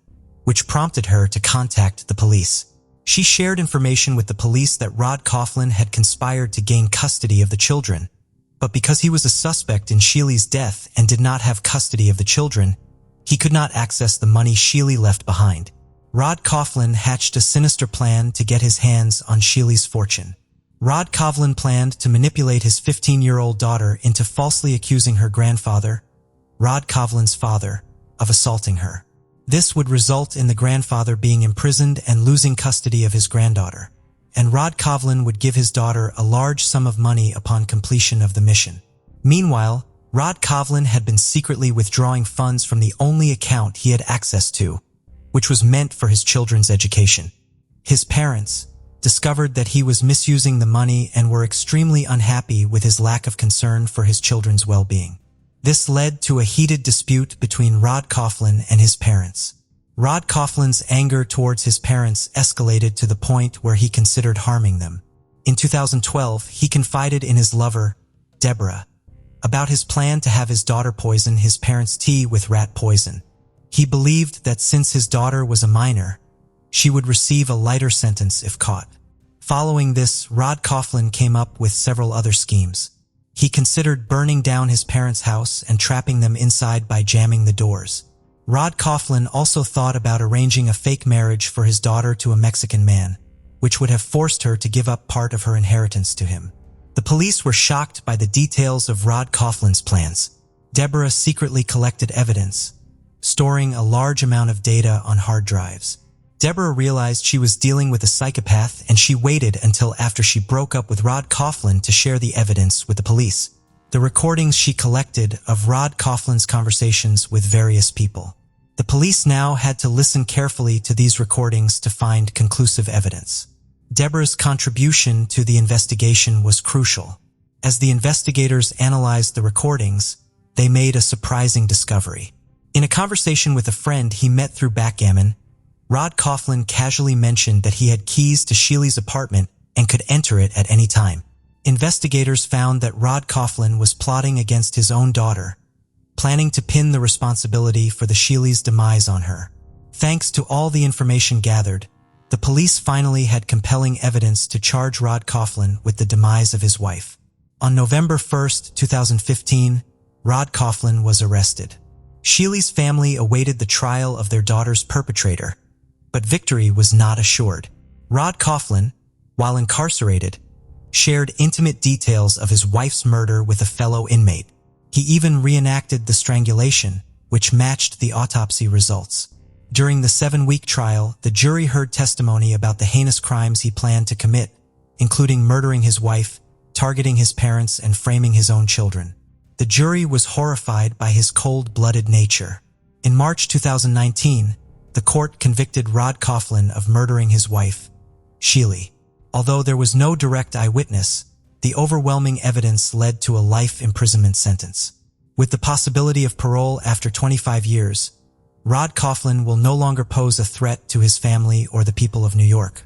which prompted her to contact the police. She shared information with the police that Rod Coughlin had conspired to gain custody of the children, but because he was a suspect in Shibli's death and did not have custody of the children, he could not access the money Shibli left behind. Rod Coughlin hatched a sinister plan to get his hands on Shibli's fortune. Rod Coughlin planned to manipulate his 15-year-old daughter into falsely accusing her grandfather, Rod Coughlin's father, of assaulting her. This would result in the grandfather being imprisoned and losing custody of his granddaughter, and Rod Coughlin would give his daughter a large sum of money upon completion of the mission. Meanwhile, Rod Coughlin had been secretly withdrawing funds from the only account he had access to, which was meant for his children's education. His parents discovered that he was misusing the money and were extremely unhappy with his lack of concern for his children's well-being. This led to a heated dispute between Rod Coughlin and his parents. Rod Coughlin's anger towards his parents escalated to the point where he considered harming them. In 2012, he confided in his lover, Deborah, about his plan to have his daughter poison his parents' tea with rat poison. He believed that since his daughter was a minor, she would receive a lighter sentence if caught. Following this, Rod Coughlin came up with several other schemes. He considered burning down his parents' house and trapping them inside by jamming the doors. Rod Coughlin also thought about arranging a fake marriage for his daughter to a Mexican man, which would have forced her to give up part of her inheritance to him. The police were shocked by the details of Rod Coughlin's plans. Deborah secretly collected evidence, storing a large amount of data on hard drives. Deborah realized she was dealing with a psychopath, and she waited until after she broke up with Rod Coughlin to share the evidence with the police. The recordings she collected of Rod Coughlin's conversations with various people. The police now had to listen carefully to these recordings to find conclusive evidence. Deborah's contribution to the investigation was crucial. As the investigators analyzed the recordings, they made a surprising discovery. In a conversation with a friend he met through backgammon, Rod Coughlin casually mentioned that he had keys to Shibli's apartment and could enter it at any time. Investigators found that Rod Coughlin was plotting against his own daughter, planning to pin the responsibility for the Shibli's demise on her. Thanks to all the information gathered, the police finally had compelling evidence to charge Rod Coughlin with the demise of his wife. On November 1, 2015, Rod Coughlin was arrested. Shibli's family awaited the trial of their daughter's perpetrator, but victory was not assured. Rod Coughlin, while incarcerated, shared intimate details of his wife's murder with a fellow inmate. He even reenacted the strangulation, which matched the autopsy results. During the 7-week trial, the jury heard testimony about the heinous crimes he planned to commit, including murdering his wife, targeting his parents, and framing his own children. The jury was horrified by his cold-blooded nature. In March 2019, the court convicted Rod Coughlin of murdering his wife, Shibli. Although there was no direct eyewitness, the overwhelming evidence led to a life imprisonment sentence. With the possibility of parole after 25 years, Rod Coughlin will no longer pose a threat to his family or the people of New York.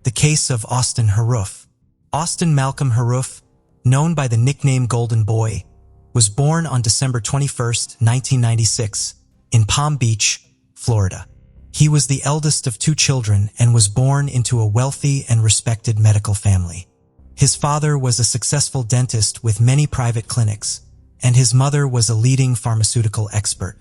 The case of Austin Harrouff. Austin Malcolm Harrouff, known by the nickname Golden Boy, was born on December 21, 1996, in Palm Beach, Florida. He was the eldest of 2 children and was born into a wealthy and respected medical family. His father was a successful dentist with many private clinics, and his mother was a leading pharmaceutical expert.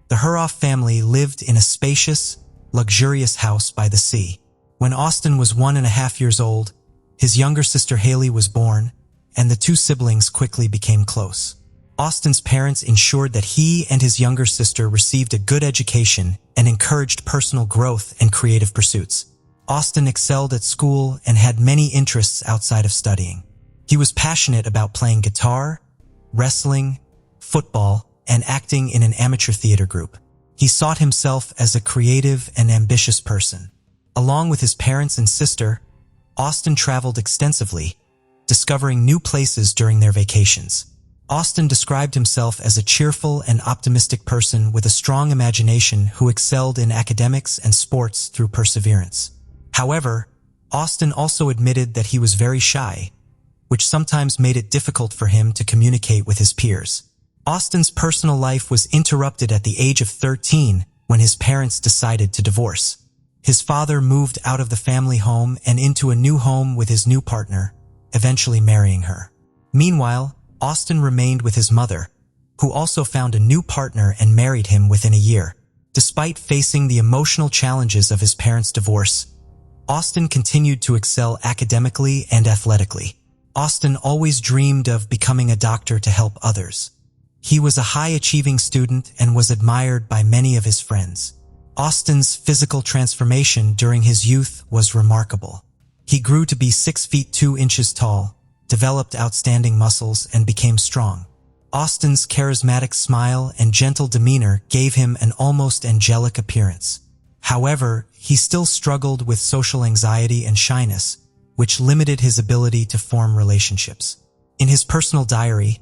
The Harrouff family lived in a spacious, luxurious house by the sea. When Austin was 1.5 years old, his younger sister Haley was born, and the 2 siblings quickly became close. Austin's parents ensured that he and his younger sister received a good education and encouraged personal growth and creative pursuits. Austin excelled at school and had many interests outside of studying. He was passionate about playing guitar, wrestling, football, and acting in an amateur theater group. He sought himself as a creative and ambitious person. Along with his parents and sister, Austin traveled extensively, discovering new places during their vacations. Austin described himself as a cheerful and optimistic person with a strong imagination who excelled in academics and sports through perseverance. However, Austin also admitted that he was very shy, which sometimes made it difficult for him to communicate with his peers. Austin's personal life was interrupted at the age of 13 when his parents decided to divorce. His father moved out of the family home and into a new home with his new partner, eventually marrying her. Meanwhile, Austin remained with his mother, who also found a new partner and married him within a year. Despite facing the emotional challenges of his parents' divorce, Austin continued to excel academically and athletically. Austin always dreamed of becoming a doctor to help others. He was a high-achieving student and was admired by many of his friends. Austin's physical transformation during his youth was remarkable. He grew to be 6 feet 2 inches tall, developed outstanding muscles, and became strong. Austin's charismatic smile and gentle demeanor gave him an almost angelic appearance. However, he still struggled with social anxiety and shyness, which limited his ability to form relationships. In his personal diary,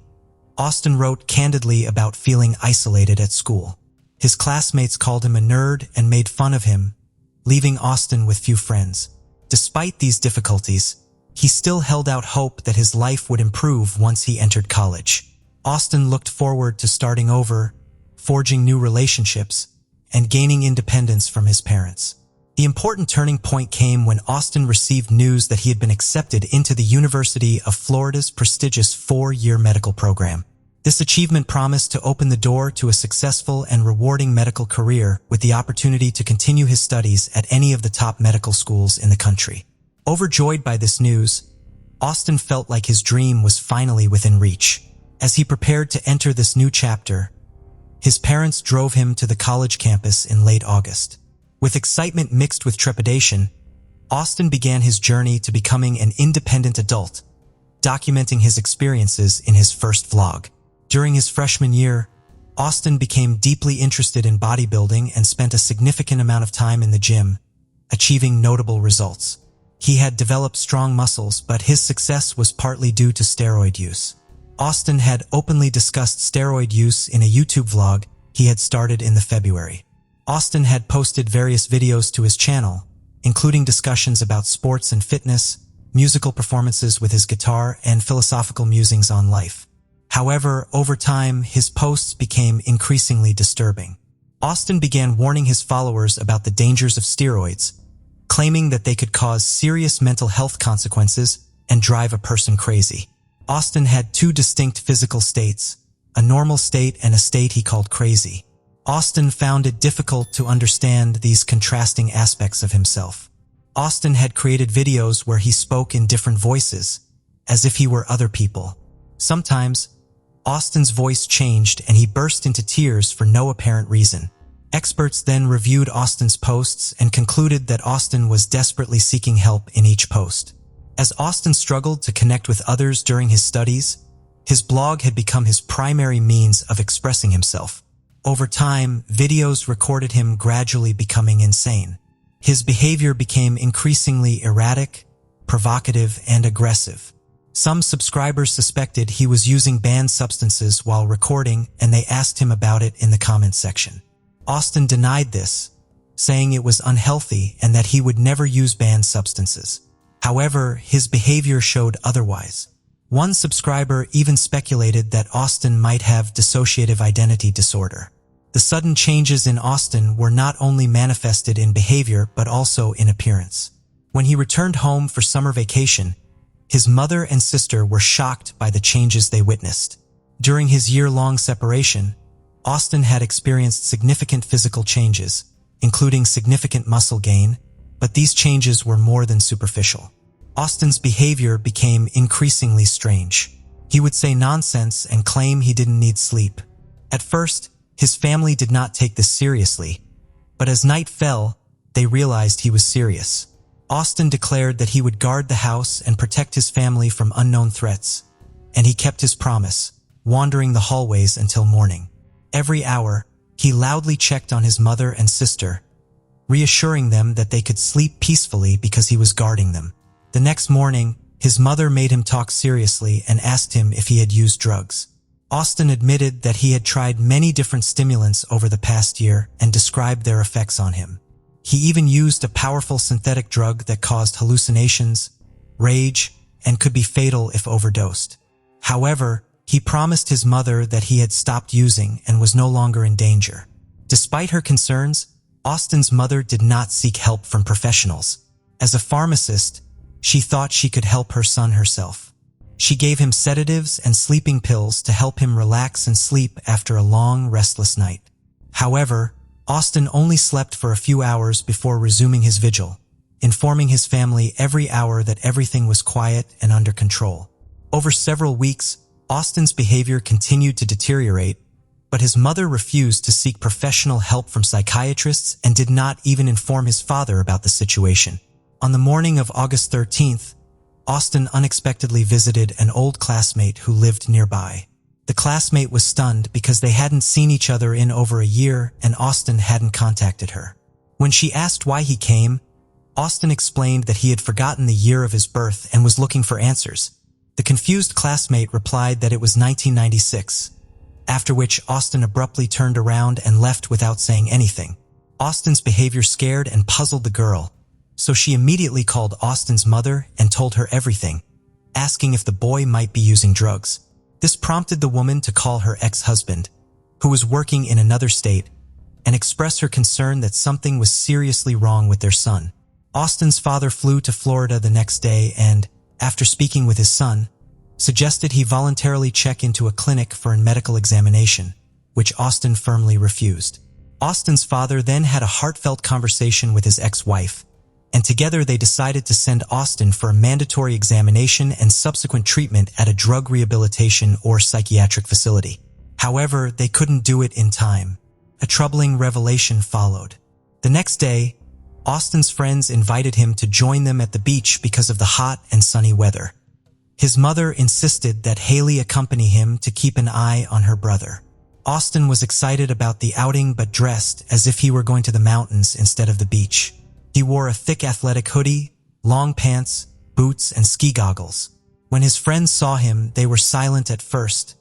Austin wrote candidly about feeling isolated at school. His classmates called him a nerd and made fun of him, leaving Austin with few friends. Despite these difficulties, he still held out hope that his life would improve once he entered college. Austin looked forward to starting over, forging new relationships, and gaining independence from his parents. The important turning point came when Austin received news that he had been accepted into the University of Florida's prestigious 4-year medical program. This achievement promised to open the door to a successful and rewarding medical career with the opportunity to continue his studies at any of the top medical schools in the country. Overjoyed by this news, Austin felt like his dream was finally within reach. As he prepared to enter this new chapter, his parents drove him to the college campus in late August. With excitement mixed with trepidation, Austin began his journey to becoming an independent adult, documenting his experiences in his first vlog. During his freshman year, Austin became deeply interested in bodybuilding and spent a significant amount of time in the gym, achieving notable results. He had developed strong muscles, but his success was partly due to steroid use. Austin had openly discussed steroid use in a YouTube vlog he had started in February. Austin had posted various videos to his channel, including discussions about sports and fitness, musical performances with his guitar, and philosophical musings on life. However, over time, his posts became increasingly disturbing. Austin began warning his followers about the dangers of steroids, claiming that they could cause serious mental health consequences and drive a person crazy. Austin had 2 distinct physical states, a normal state and a state he called crazy. Austin found it difficult to understand these contrasting aspects of himself. Austin had created videos where he spoke in different voices, as if he were other people. Sometimes, Austin's voice changed and he burst into tears for no apparent reason. Experts then reviewed Austin's posts and concluded that Austin was desperately seeking help in each post. As Austin struggled to connect with others during his studies, his blog had become his primary means of expressing himself. Over time, videos recorded him gradually becoming insane. His behavior became increasingly erratic, provocative, and aggressive. Some subscribers suspected he was using banned substances while recording, and they asked him about it in the comments section. Austin denied this, saying it was unhealthy and that he would never use banned substances. However, his behavior showed otherwise. One subscriber even speculated that Austin might have dissociative identity disorder. The sudden changes in Austin were not only manifested in behavior but also in appearance. When he returned home for summer vacation, his mother and sister were shocked by the changes they witnessed. During his year-long separation, Austin had experienced significant physical changes, including significant muscle gain, but these changes were more than superficial. Austin's behavior became increasingly strange. He would say nonsense and claim he didn't need sleep. At first, his family did not take this seriously, but as night fell, they realized he was serious. Austin declared that he would guard the house and protect his family from unknown threats, and he kept his promise, wandering the hallways until morning. Every hour, he loudly checked on his mother and sister, reassuring them that they could sleep peacefully because he was guarding them. The next morning, his mother made him talk seriously and asked him if he had used drugs. Austin admitted that he had tried many different stimulants over the past year and described their effects on him. He even used a powerful synthetic drug that caused hallucinations, rage, and could be fatal if overdosed. However, he promised his mother that he had stopped using and was no longer in danger. Despite her concerns, Austin's mother did not seek help from professionals. As a pharmacist, she thought she could help her son herself. She gave him sedatives and sleeping pills to help him relax and sleep after a long, restless night. However, Austin only slept for a few hours before resuming his vigil, informing his family every hour that everything was quiet and under control. Over several weeks, Austin's behavior continued to deteriorate, but his mother refused to seek professional help from psychiatrists and did not even inform his father about the situation. On the morning of August 13th, Austin unexpectedly visited an old classmate who lived nearby. The classmate was stunned because they hadn't seen each other in over a year and Austin hadn't contacted her. When she asked why he came, Austin explained that he had forgotten the year of his birth and was looking for answers. The confused classmate replied that it was 1996, after which Austin abruptly turned around and left without saying anything. Austin's behavior scared and puzzled the girl, so she immediately called Austin's mother and told her everything, asking if the boy might be using drugs. This prompted the woman to call her ex-husband, who was working in another state, and express her concern that something was seriously wrong with their son. Austin's father flew to Florida the next day and, after speaking with his son, suggested he voluntarily check into a clinic for a medical examination, which Austin firmly refused. Austin's father then had a heartfelt conversation with his ex-wife, and together they decided to send Austin for a mandatory examination and subsequent treatment at a drug rehabilitation or psychiatric facility. However, they couldn't do it in time. A troubling revelation followed. The next day, Austin's friends invited him to join them at the beach because of the hot and sunny weather. His mother insisted that Haley accompany him to keep an eye on her brother. Austin was excited about the outing but dressed as if he were going to the mountains instead of the beach. He wore a thick athletic hoodie, long pants, boots, and ski goggles. When his friends saw him, they were silent at first,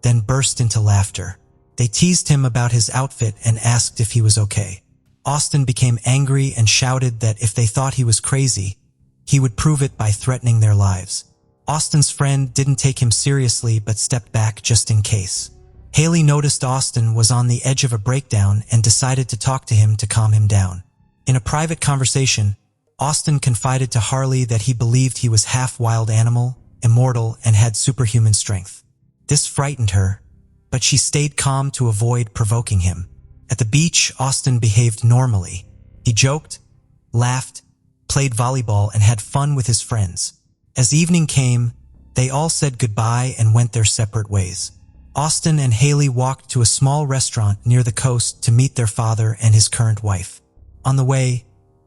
then burst into laughter. They teased him about his outfit and asked if he was okay. Austin became angry and shouted that if they thought he was crazy, he would prove it by threatening their lives. Austin's friend didn't take him seriously but stepped back just in case. Haley noticed Austin was on the edge of a breakdown and decided to talk to him to calm him down. In a private conversation, Austin confided to Harley that he believed he was half wild animal, immortal, and had superhuman strength. This frightened her, but she stayed calm to avoid provoking him. At the beach, Austin behaved normally. He joked, laughed, played volleyball, and had fun with his friends. As evening came, they all said goodbye and went their separate ways. Austin and Haley walked to a small restaurant near the coast to meet their father and his current wife. On the way,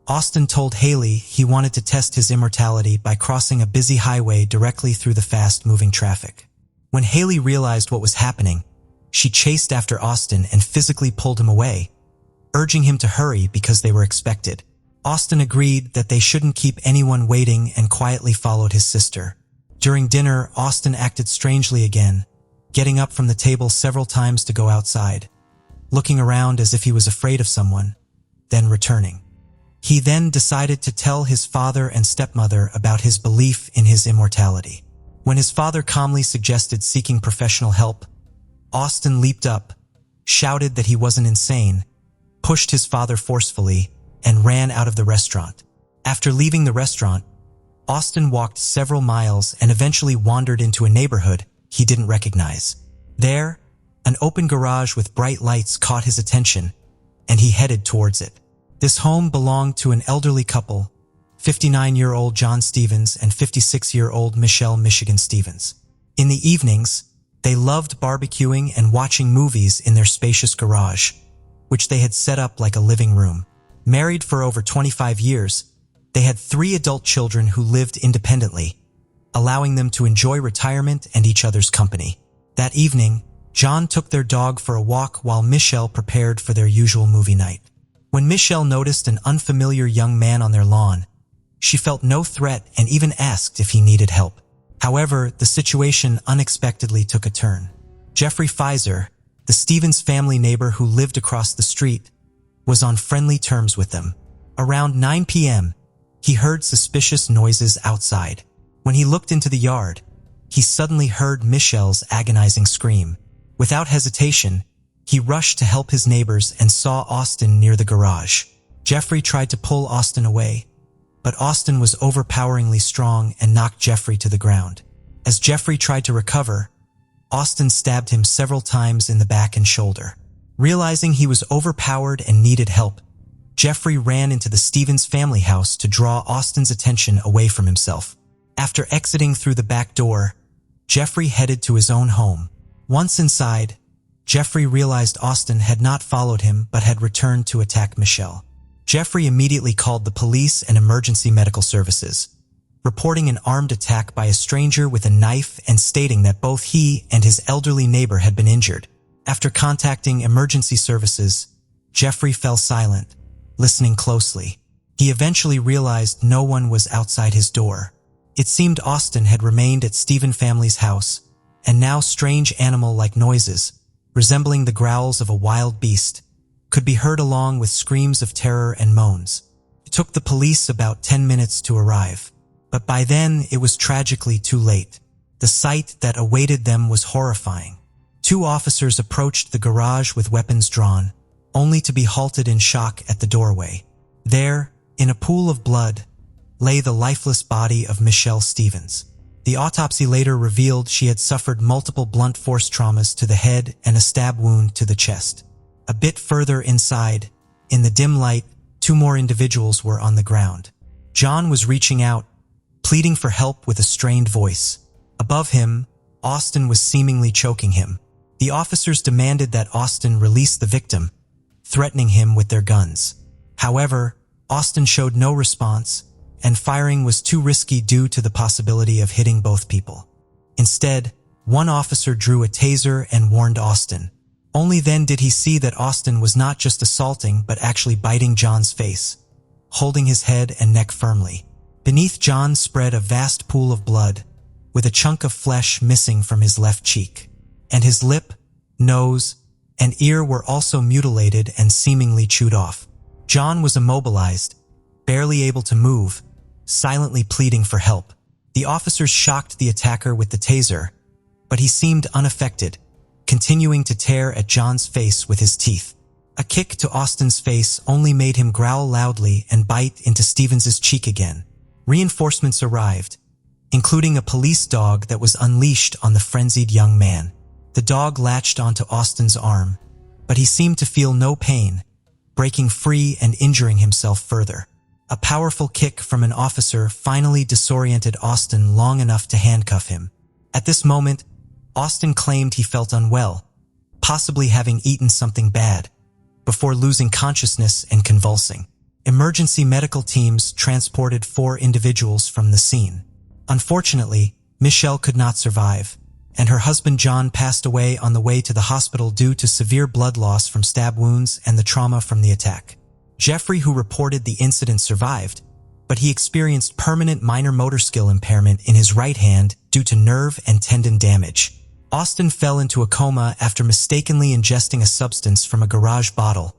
Austin told Haley he wanted to test his immortality by crossing a busy highway directly through the fast-moving traffic. When Haley realized what was happening, she chased after Austin and physically pulled him away, urging him to hurry because they were expected. Austin agreed that they shouldn't keep anyone waiting and quietly followed his sister. During dinner, Austin acted strangely again, getting up from the table several times to go outside, looking around as if he was afraid of someone, then returning. He then decided to tell his father and stepmother about his belief in his immortality. When his father calmly suggested seeking professional help, Austin leaped up, shouted that he wasn't insane, pushed his father forcefully, and ran out of the restaurant. After leaving the restaurant, Austin walked several miles and eventually wandered into a neighborhood he didn't recognize. There, an open garage with bright lights caught his attention, and he headed towards it. This home belonged to an elderly couple, 59-year-old John Stevens and 56-year-old Michelle Michigan Stevens. In the evenings, they loved barbecuing and watching movies in their spacious garage, which they had set up like a living room. Married for over 25 years, they had 3 adult children who lived independently, allowing them to enjoy retirement and each other's company. That evening, John took their dog for a walk while Michelle prepared for their usual movie night. When Michelle noticed an unfamiliar young man on their lawn, she felt no threat and even asked if he needed help. However, the situation unexpectedly took a turn. Jeffrey Pfizer, the Stevens family neighbor who lived across the street, was on friendly terms with them. Around 9 p.m., he heard suspicious noises outside. When he looked into the yard, he suddenly heard Michelle's agonizing scream. Without hesitation, he rushed to help his neighbors and saw Austin near the garage. Jeffrey tried to pull Austin away, but Austin was overpoweringly strong and knocked Jeffrey to the ground. As Jeffrey tried to recover, Austin stabbed him several times in the back and shoulder. Realizing he was overpowered and needed help, Jeffrey ran into the Stevens family house to draw Austin's attention away from himself. After exiting through the back door, Jeffrey headed to his own home. Once inside, Jeffrey realized Austin had not followed him but had returned to attack Michelle. Jeffrey immediately called the police and emergency medical services, reporting an armed attack by a stranger with a knife and stating that both he and his elderly neighbor had been injured. After contacting emergency services, Jeffrey fell silent, listening closely. He eventually realized no one was outside his door. It seemed Austin had remained at Stephen family's house, and now strange animal-like noises, resembling the growls of a wild beast, could be heard along with screams of terror and moans. It took the police about 10 minutes to arrive, but by then it was tragically too late. The sight that awaited them was horrifying. 2 officers approached the garage with weapons drawn, only to be halted in shock at the doorway. There, in a pool of blood, lay the lifeless body of Michelle Stevens. The autopsy later revealed she had suffered multiple blunt force traumas to the head and a stab wound to the chest. A bit further inside, in the dim light, 2 more individuals were on the ground. John was reaching out, pleading for help with a strained voice. Above him, Austin was seemingly choking him. The officers demanded that Austin release the victim, threatening him with their guns. However, Austin showed no response, and firing was too risky due to the possibility of hitting both people. Instead, one officer drew a taser and warned Austin. Only then did he see that Austin was not just assaulting but actually biting John's face, holding his head and neck firmly. Beneath John spread a vast pool of blood, with a chunk of flesh missing from his left cheek. And his lip, nose, and ear were also mutilated and seemingly chewed off. John was immobilized, barely able to move, silently pleading for help. The officers shocked the attacker with the taser, but he seemed unaffected, continuing to tear at John's face with his teeth. A kick to Austin's face only made him growl loudly and bite into Stevens's cheek again. Reinforcements arrived, including a police dog that was unleashed on the frenzied young man. The dog latched onto Austin's arm, but he seemed to feel no pain, breaking free and injuring himself further. A powerful kick from an officer finally disoriented Austin long enough to handcuff him. At this moment, Austin claimed he felt unwell, possibly having eaten something bad, before losing consciousness and convulsing. Emergency medical teams transported 4 individuals from the scene. Unfortunately, Michelle could not survive, and her husband John passed away on the way to the hospital due to severe blood loss from stab wounds and the trauma from the attack. Jeffrey, who reported the incident, survived, but he experienced permanent minor motor skill impairment in his right hand due to nerve and tendon damage. Austin fell into a coma after mistakenly ingesting a substance from a garage bottle,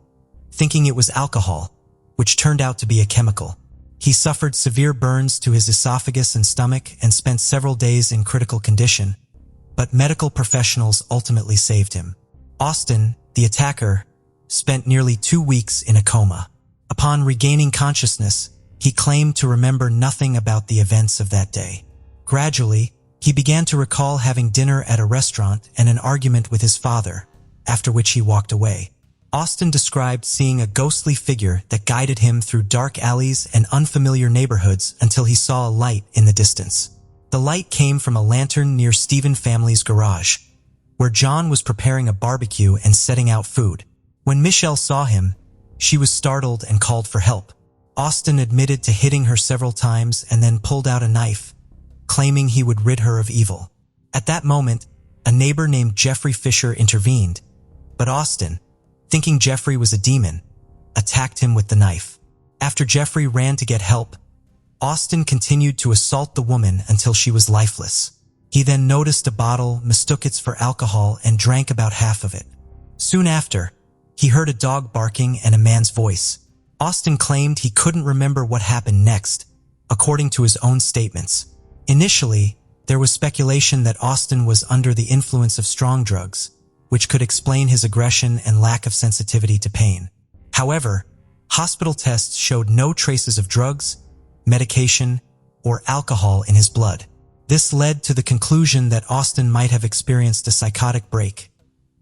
thinking it was alcohol, which turned out to be a chemical. He suffered severe burns to his esophagus and stomach and spent several days in critical condition, but medical professionals ultimately saved him. Austin, the attacker, spent nearly 2 weeks in a coma. Upon regaining consciousness, he claimed to remember nothing about the events of that day. Gradually, he began to recall having dinner at a restaurant and an argument with his father, after which he walked away. Austin described seeing a ghostly figure that guided him through dark alleys and unfamiliar neighborhoods until he saw a light in the distance. The light came from a lantern near Stephen family's garage, where John was preparing a barbecue and setting out food. When Michelle saw him, she was startled and called for help. Austin admitted to hitting her several times and then pulled out a knife, claiming he would rid her of evil. At that moment, a neighbor named Jeffrey Fisher intervened, but Austin, thinking Jeffrey was a demon, attacked him with the knife. After Jeffrey ran to get help, Austin continued to assault the woman until she was lifeless. He then noticed a bottle, mistook it for alcohol, and drank about half of it. Soon after, he heard a dog barking and a man's voice. Austin claimed he couldn't remember what happened next, according to his own statements. Initially, there was speculation that Austin was under the influence of strong drugs, which could explain his aggression and lack of sensitivity to pain. However, hospital tests showed no traces of drugs, medication, or alcohol in his blood. This led to the conclusion that Austin might have experienced a psychotic break,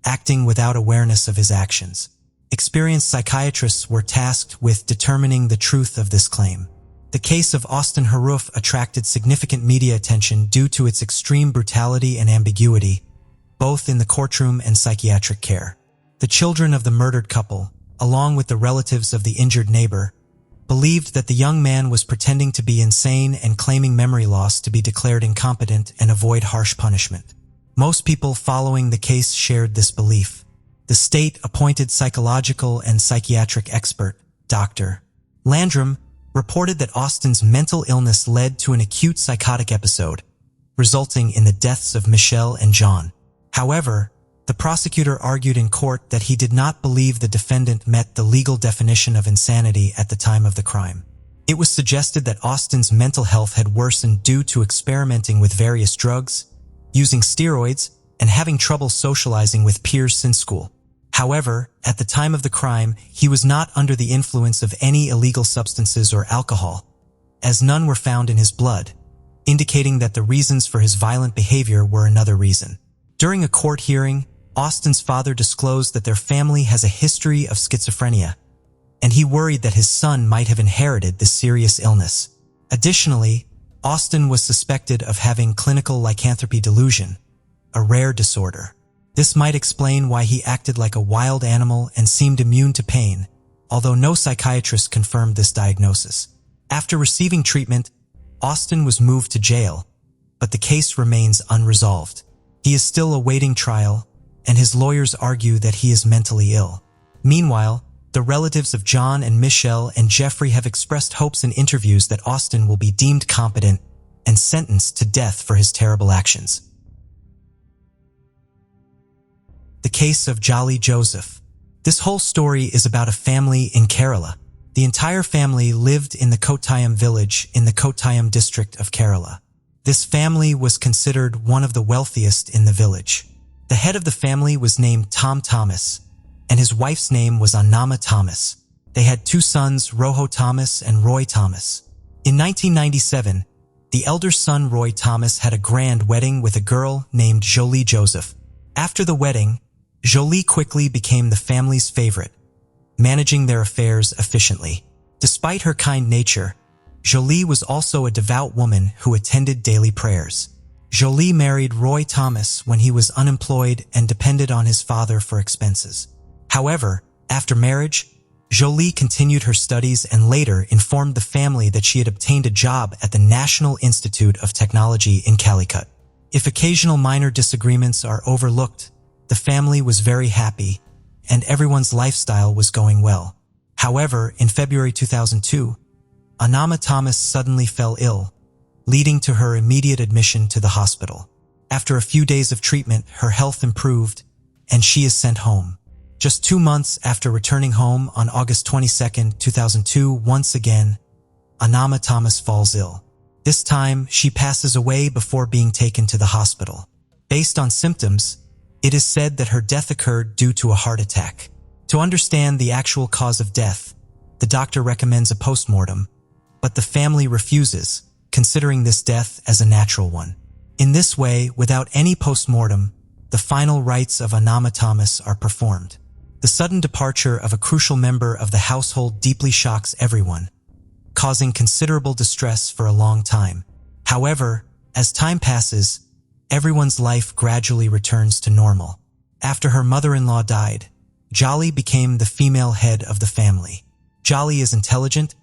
acting without awareness of his actions. Experienced psychiatrists were tasked with determining the truth of this claim. The case of Austin Haruf attracted significant media attention due to its extreme brutality and ambiguity, both in the courtroom and psychiatric care. The children of the murdered couple, along with the relatives of the injured neighbor, believed that the young man was pretending to be insane and claiming memory loss to be declared incompetent and avoid harsh punishment. Most people following the case shared this belief. The state-appointed psychological and psychiatric expert, Dr. Landrum, reported that Austin's mental illness led to an acute psychotic episode, resulting in the deaths of Michelle and John. However, the prosecutor argued in court that he did not believe the defendant met the legal definition of insanity at the time of the crime. It was suggested that Austin's mental health had worsened due to experimenting with various drugs, using steroids, and having trouble socializing with peers since school. However, at the time of the crime, he was not under the influence of any illegal substances or alcohol, as none were found in his blood, indicating that the reasons for his violent behavior were another reason. During a court hearing, Austin's father disclosed that their family has a history of schizophrenia, and he worried that his son might have inherited this serious illness. Additionally, Austin was suspected of having clinical lycanthropy delusion, a rare disorder. This might explain why he acted like a wild animal and seemed immune to pain, although no psychiatrist confirmed this diagnosis. After receiving treatment, Austin was moved to jail, but the case remains unresolved. He is still awaiting trial, and his lawyers argue that he is mentally ill. Meanwhile, the relatives of John and Michelle and Jeffrey have expressed hopes in interviews that Austin will be deemed competent and sentenced to death for his terrible actions. The case of Jolly Joseph. This whole story is about a family in Kerala. The entire family lived in the Kottayam village in the Kottayam district of Kerala. This family was considered one of the wealthiest in the village. The head of the family was named Tom Thomas, and his wife's name was Annama Thomas. They had two sons, Roho Thomas and Roy Thomas. In 1997, the elder son Roy Thomas had a grand wedding with a girl named Jolie Joseph. After the wedding, Jolie quickly became the family's favorite, managing their affairs efficiently. Despite her kind nature, Jolie was also a devout woman who attended daily prayers. Jolie married Roy Thomas when he was unemployed and depended on his father for expenses. However, after marriage, Jolie continued her studies and later informed the family that she had obtained a job at the National Institute of Technology in Calicut. If occasional minor disagreements are overlooked, the family was very happy, and everyone's lifestyle was going well. However, in February 2002, Annama Thomas suddenly fell ill, leading to her immediate admission to the hospital. After a few days of treatment, her health improved, and she is sent home. Just 2 months after returning home on August 22, 2002, once again, Annama Thomas falls ill. This time, she passes away before being taken to the hospital. Based on symptoms, it is said that her death occurred due to a heart attack. To understand the actual cause of death, the doctor recommends a postmortem, but the family refuses, considering this death as a natural one. In this way, without any postmortem, the final rites of Annama Thomas are performed. The sudden departure of a crucial member of the household deeply shocks everyone, causing considerable distress for a long time. However, as time passes, everyone's life gradually returns to normal. After her mother-in-law died, Jolly became the female head of the family. Jolly is intelligent,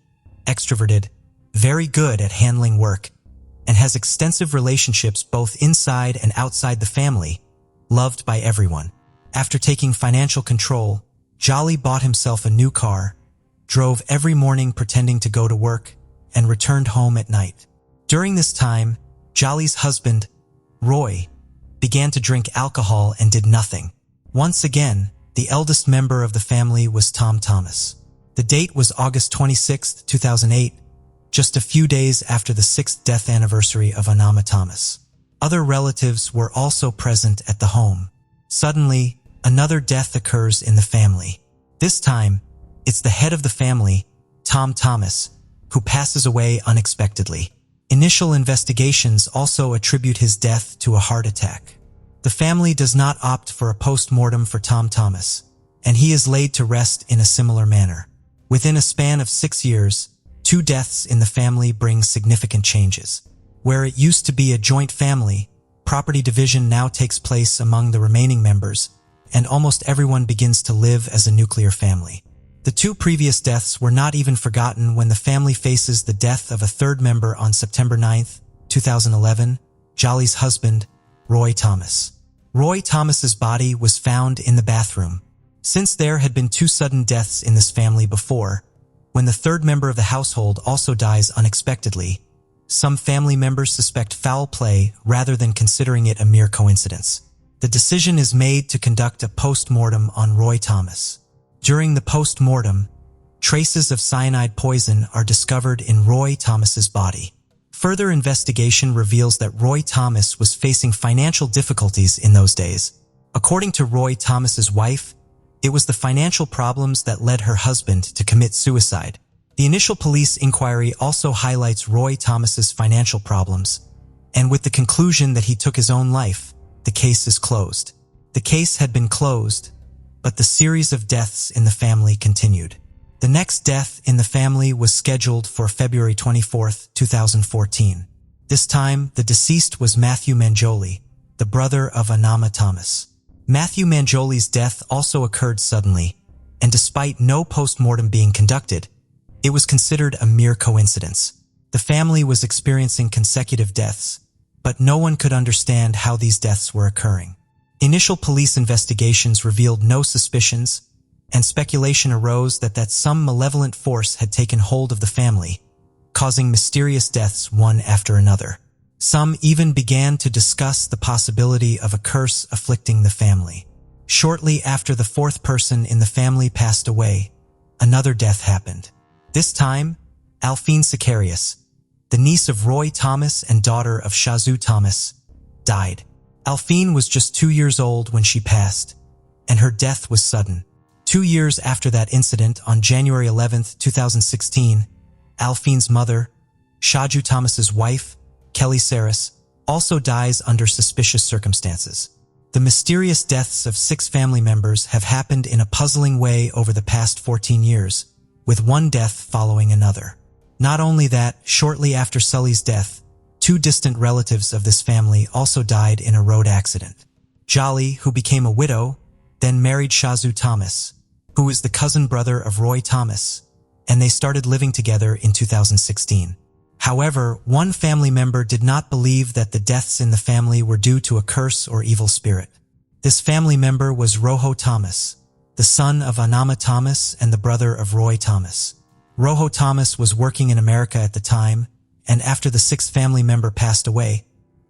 extroverted, very good at handling work, and has extensive relationships both inside and outside the family, loved by everyone. After taking financial control, Jolly bought himself a new car, drove every morning pretending to go to work, and returned home at night. During this time, Jolly's husband, Roy, began to drink alcohol and did nothing. Once again, the eldest member of the family was Tom Thomas. The date was August 26, 2008, just a few days after the 6th death anniversary of Annama Thomas. Other relatives were also present at the home. Suddenly, another death occurs in the family. This time, it's the head of the family, Tom Thomas, who passes away unexpectedly. Initial investigations also attribute his death to a heart attack. The family does not opt for a post-mortem for Tom Thomas, and he is laid to rest in a similar manner. Within a span of 6 years, 2 deaths in the family bring significant changes. Where it used to be a joint family, property division now takes place among the remaining members, and almost everyone begins to live as a nuclear family. The 2 previous deaths were not even forgotten when the family faces the death of a 3rd member on September 9, 2011, Jolly's husband, Roy Thomas. Roy Thomas's body was found in the bathroom. Since there had been 2 sudden deaths in this family before, when the 3rd member of the household also dies unexpectedly, some family members suspect foul play rather than considering it a mere coincidence. The decision is made to conduct a post-mortem on Roy Thomas. During the post-mortem, traces of cyanide poison are discovered in Roy Thomas's body. Further investigation reveals that Roy Thomas was facing financial difficulties in those days. According to Roy Thomas's wife, it was the financial problems that led her husband to commit suicide. The initial police inquiry also highlights Roy Thomas's financial problems, and with the conclusion that he took his own life, the case is closed. The case had been closed, but the series of deaths in the family continued. The next death in the family was scheduled for February 24, 2014. This time, the deceased was Matthew Mangioli, the brother of Anama Thomas. Matthew Mangioli's death also occurred suddenly, and despite no post-mortem being conducted, it was considered a mere coincidence. The family was experiencing consecutive deaths, but no one could understand how these deaths were occurring. Initial police investigations revealed no suspicions, and speculation arose that some malevolent force had taken hold of the family, causing mysterious deaths one after another. Some even began to discuss the possibility of a curse afflicting the family. Shortly after the 4th person in the family passed away, another death happened. This time, Alphine Sicarius, the niece of Roy Thomas and daughter of Shazoo Thomas, died. Alphine was just 2 years old when she passed, and her death was sudden. 2 years after that incident, on January 11, 2016, Alphine's mother, Shaju Thomas's wife, Kelly Saris, also dies under suspicious circumstances. The mysterious deaths of 6 family members have happened in a puzzling way over the past 14 years, with one death following another. Not only that, shortly after Sully's death, 2 distant relatives of this family also died in a road accident. Jolly, who became a widow, then married Shazoo Thomas, who is the cousin brother of Roy Thomas, and they started living together in 2016. However, one family member did not believe that the deaths in the family were due to a curse or evil spirit. This family member was Rojo Thomas, the son of Anama Thomas and the brother of Roy Thomas. Rojo Thomas was working in America at the time, and after the 6th family member passed away,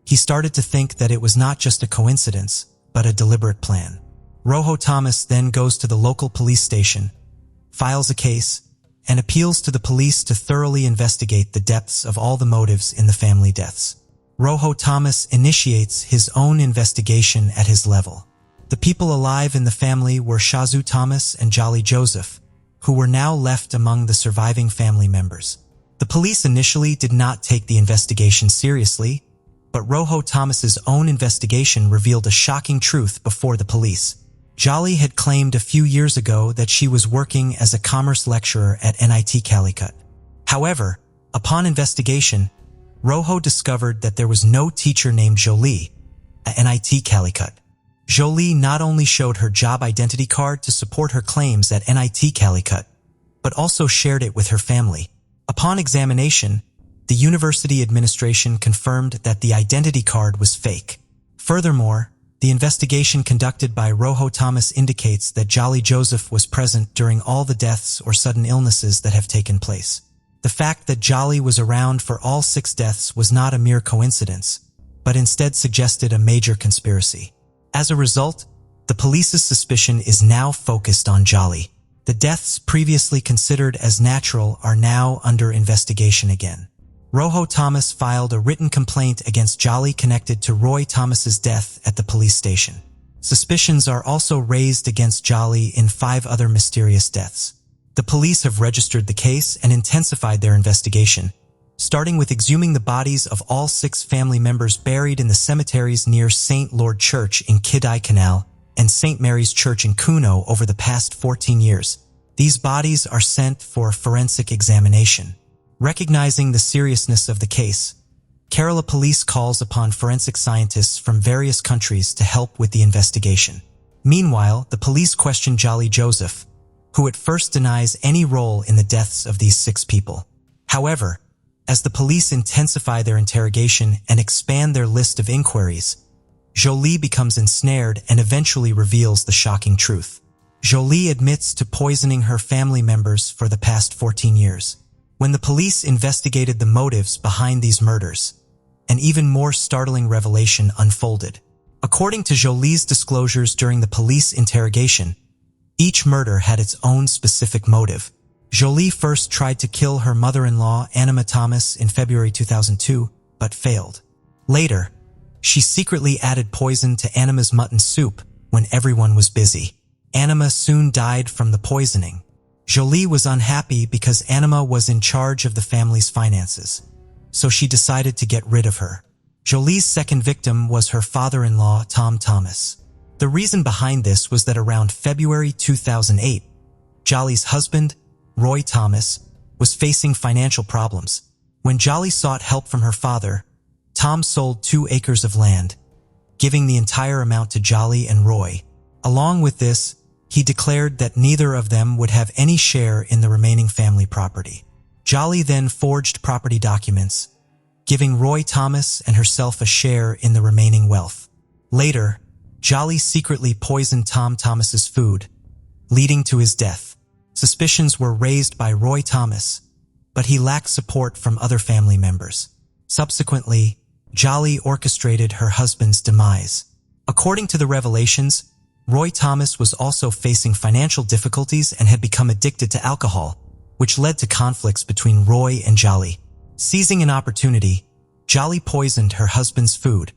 he started to think that it was not just a coincidence, but a deliberate plan. Rojo Thomas then goes to the local police station, files a case, and appeals to the police to thoroughly investigate the depths of all the motives in the family deaths. Rojo Thomas initiates his own investigation at his level. The people alive in the family were Shazoo Thomas and Jolly Joseph, who were now left among the surviving family members. The police initially did not take the investigation seriously, but Rojo Thomas's own investigation revealed a shocking truth before the police. Jolly had claimed a few years ago that she was working as a commerce lecturer at NIT Calicut. However, upon investigation, Rojo discovered that there was no teacher named Jolie at NIT Calicut. Jolie not only showed her job identity card to support her claims at NIT Calicut, but also shared it with her family. Upon examination, the university administration confirmed that the identity card was fake. Furthermore, the investigation conducted by Rojo Thomas indicates that Jolly Joseph was present during all the deaths or sudden illnesses that have taken place. The fact that Jolly was around for all 6 deaths was not a mere coincidence, but instead suggested a major conspiracy. As a result, the police's suspicion is now focused on Jolly. The deaths previously considered as natural are now under investigation again. Rojo Thomas filed a written complaint against Jolly connected to Roy Thomas's death at the police station. Suspicions are also raised against Jolly in 5 other mysterious deaths. The police have registered the case and intensified their investigation, starting with exhuming the bodies of all 6 family members buried in the cemeteries near St. Lord Church in Kidai Canal and St. Mary's Church in Kuno over the past 14 years. These bodies are sent for forensic examination. Recognizing the seriousness of the case, Kerala police calls upon forensic scientists from various countries to help with the investigation. Meanwhile, the police question Jolly Joseph, who at first denies any role in the deaths of these 6 people. However, as the police intensify their interrogation and expand their list of inquiries, Jolie becomes ensnared and eventually reveals the shocking truth. Jolie admits to poisoning her family members for the past 14 years. When the police investigated the motives behind these murders, an even more startling revelation unfolded. According to Jolie's disclosures during the police interrogation, each murder had its own specific motive. Jolie first tried to kill her mother-in-law, Anima Thomas, in February 2002, but failed. Later, she secretly added poison to Anima's mutton soup when everyone was busy. Anima soon died from the poisoning. Jolie was unhappy because Anima was in charge of the family's finances, so she decided to get rid of her. Jolie's second victim was her father-in-law, Tom Thomas. The reason behind this was that around February 2008, Jolie's husband, Roy Thomas, was facing financial problems. When Jolie sought help from her father, Tom sold 2 acres of land, giving the entire amount to Jolie and Roy. Along with this, he declared that neither of them would have any share in the remaining family property. Jolie then forged property documents, giving Roy Thomas and herself a share in the remaining wealth. Later, Jolie secretly poisoned Tom Thomas's food, leading to his death. Suspicions were raised by Roy Thomas, but he lacked support from other family members. Subsequently, Jolie orchestrated her husband's demise. According to the revelations, Roy Thomas was also facing financial difficulties and had become addicted to alcohol, which led to conflicts between Roy and Jolie. Seizing an opportunity, Jolie poisoned her husband's food,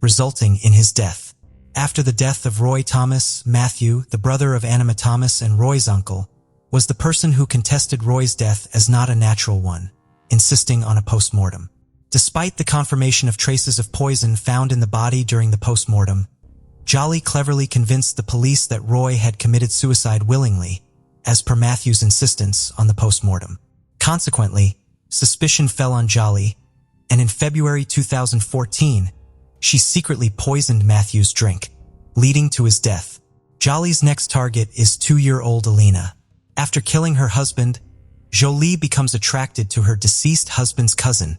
resulting in his death. After the death of Roy Thomas, Matthew, the brother of Anima Thomas and Roy's uncle, was the person who contested Roy's death as not a natural one, insisting on a post-mortem. Despite the confirmation of traces of poison found in the body during the post-mortem, Jolie cleverly convinced the police that Roy had committed suicide willingly, as per Matthew's insistence on the post-mortem. Consequently, suspicion fell on Jolie, and in February 2014, she secretly poisoned Matthew's drink, leading to his death. Jolie's next target is 2-year-old Alina. After killing her husband, Jolie becomes attracted to her deceased husband's cousin,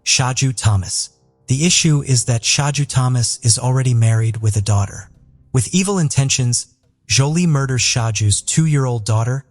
Shaju Thomas. The issue is that Shaju Thomas is already married with a daughter. With evil intentions, Jolie murders Shaju's 2-year-old daughter,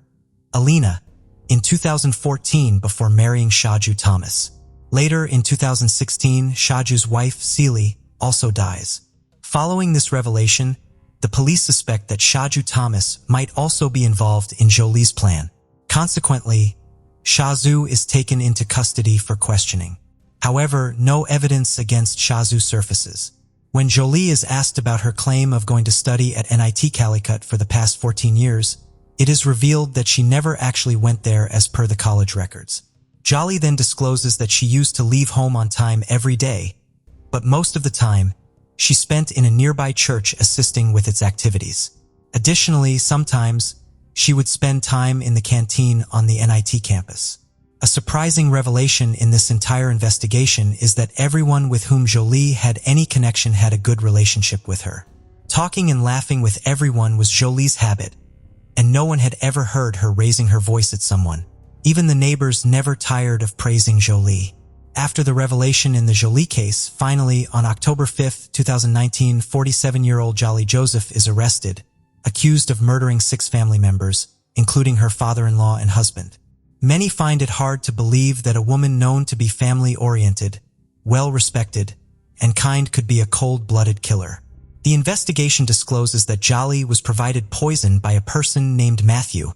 Alina, in 2014 before marrying Shaju Thomas. Later in 2016, Shaju's wife, Celie, also dies. Following this revelation, the police suspect that Shaju Thomas might also be involved in Jolie's plan. Consequently, Shaju is taken into custody for questioning. However, no evidence against Shaju surfaces. When Jolie is asked about her claim of going to study at NIT Calicut for the past 14 years, it is revealed that she never actually went there as per the college records. Jolie then discloses that she used to leave home on time every day, but most of the time, she spent in a nearby church assisting with its activities. Additionally, sometimes, she would spend time in the canteen on the NIT campus. A surprising revelation in this entire investigation is that everyone with whom Jolie had any connection had a good relationship with her. Talking and laughing with everyone was Jolie's habit, and no one had ever heard her raising her voice at someone. Even the neighbors never tired of praising Jolie. After the revelation in the Jolie case, finally, on October 5, 2019, 47-year-old Jolly Joseph is arrested, accused of murdering 6 family members, including her father-in-law and husband. Many find it hard to believe that a woman known to be family-oriented, well-respected, and kind could be a cold-blooded killer. The investigation discloses that Jolie was provided poison by a person named Matthew,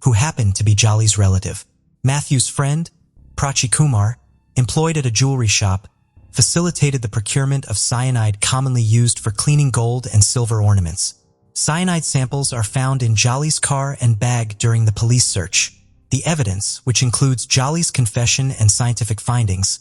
who happened to be Jolie's relative. Matthew's friend, Prachi Kumar, employed at a jewelry shop, facilitated the procurement of cyanide commonly used for cleaning gold and silver ornaments. Cyanide samples are found in Jolie's car and bag during the police search, The evidence, which includes Jolly's confession and scientific findings,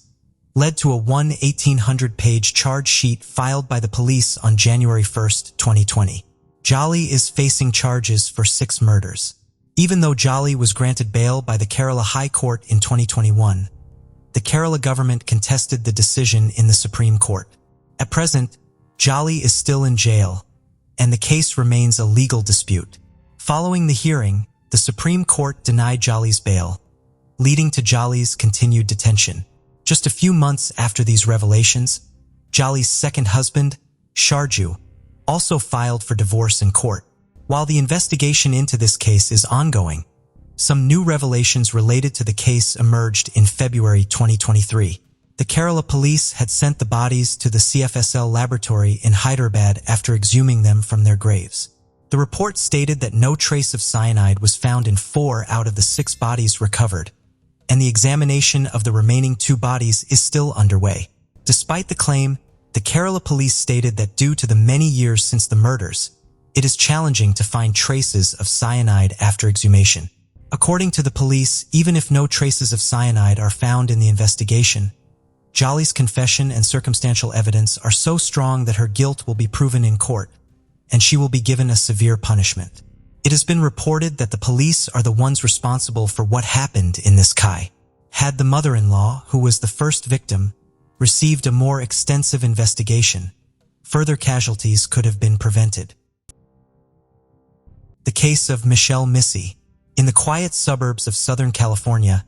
led to a 1,800-page charge sheet filed by the police on January 1, 2020. Jolly is facing charges for 6 murders. Even though Jolly was granted bail by the Kerala High Court in 2021, the Kerala government contested the decision in the Supreme Court. At present, Jolly is still in jail, and the case remains a legal dispute. Following the hearing, the Supreme Court denied Jolly's bail, leading to Jolly's continued detention. Just a few months after these revelations, Jolly's second husband, Sharju, also filed for divorce in court. While the investigation into this case is ongoing, some new revelations related to the case emerged in February 2023. The Kerala police had sent the bodies to the CFSL laboratory in Hyderabad after exhuming them from their graves. The report stated that no trace of cyanide was found in 4 out of the 6 bodies recovered, and the examination of the remaining 2 bodies is still underway. Despite the claim, the Kerala police stated that due to the many years since the murders, it is challenging to find traces of cyanide after exhumation. According to the police, even if no traces of cyanide are found in the investigation, Jolly's confession and circumstantial evidence are so strong that her guilt will be proven in court, and she will be given a severe punishment. It has been reported that the police are the ones responsible for what happened in this case. Had the mother-in-law, who was the first victim, received a more extensive investigation, further casualties could have been prevented. The case of Michelle Missy. In the quiet suburbs of Southern California,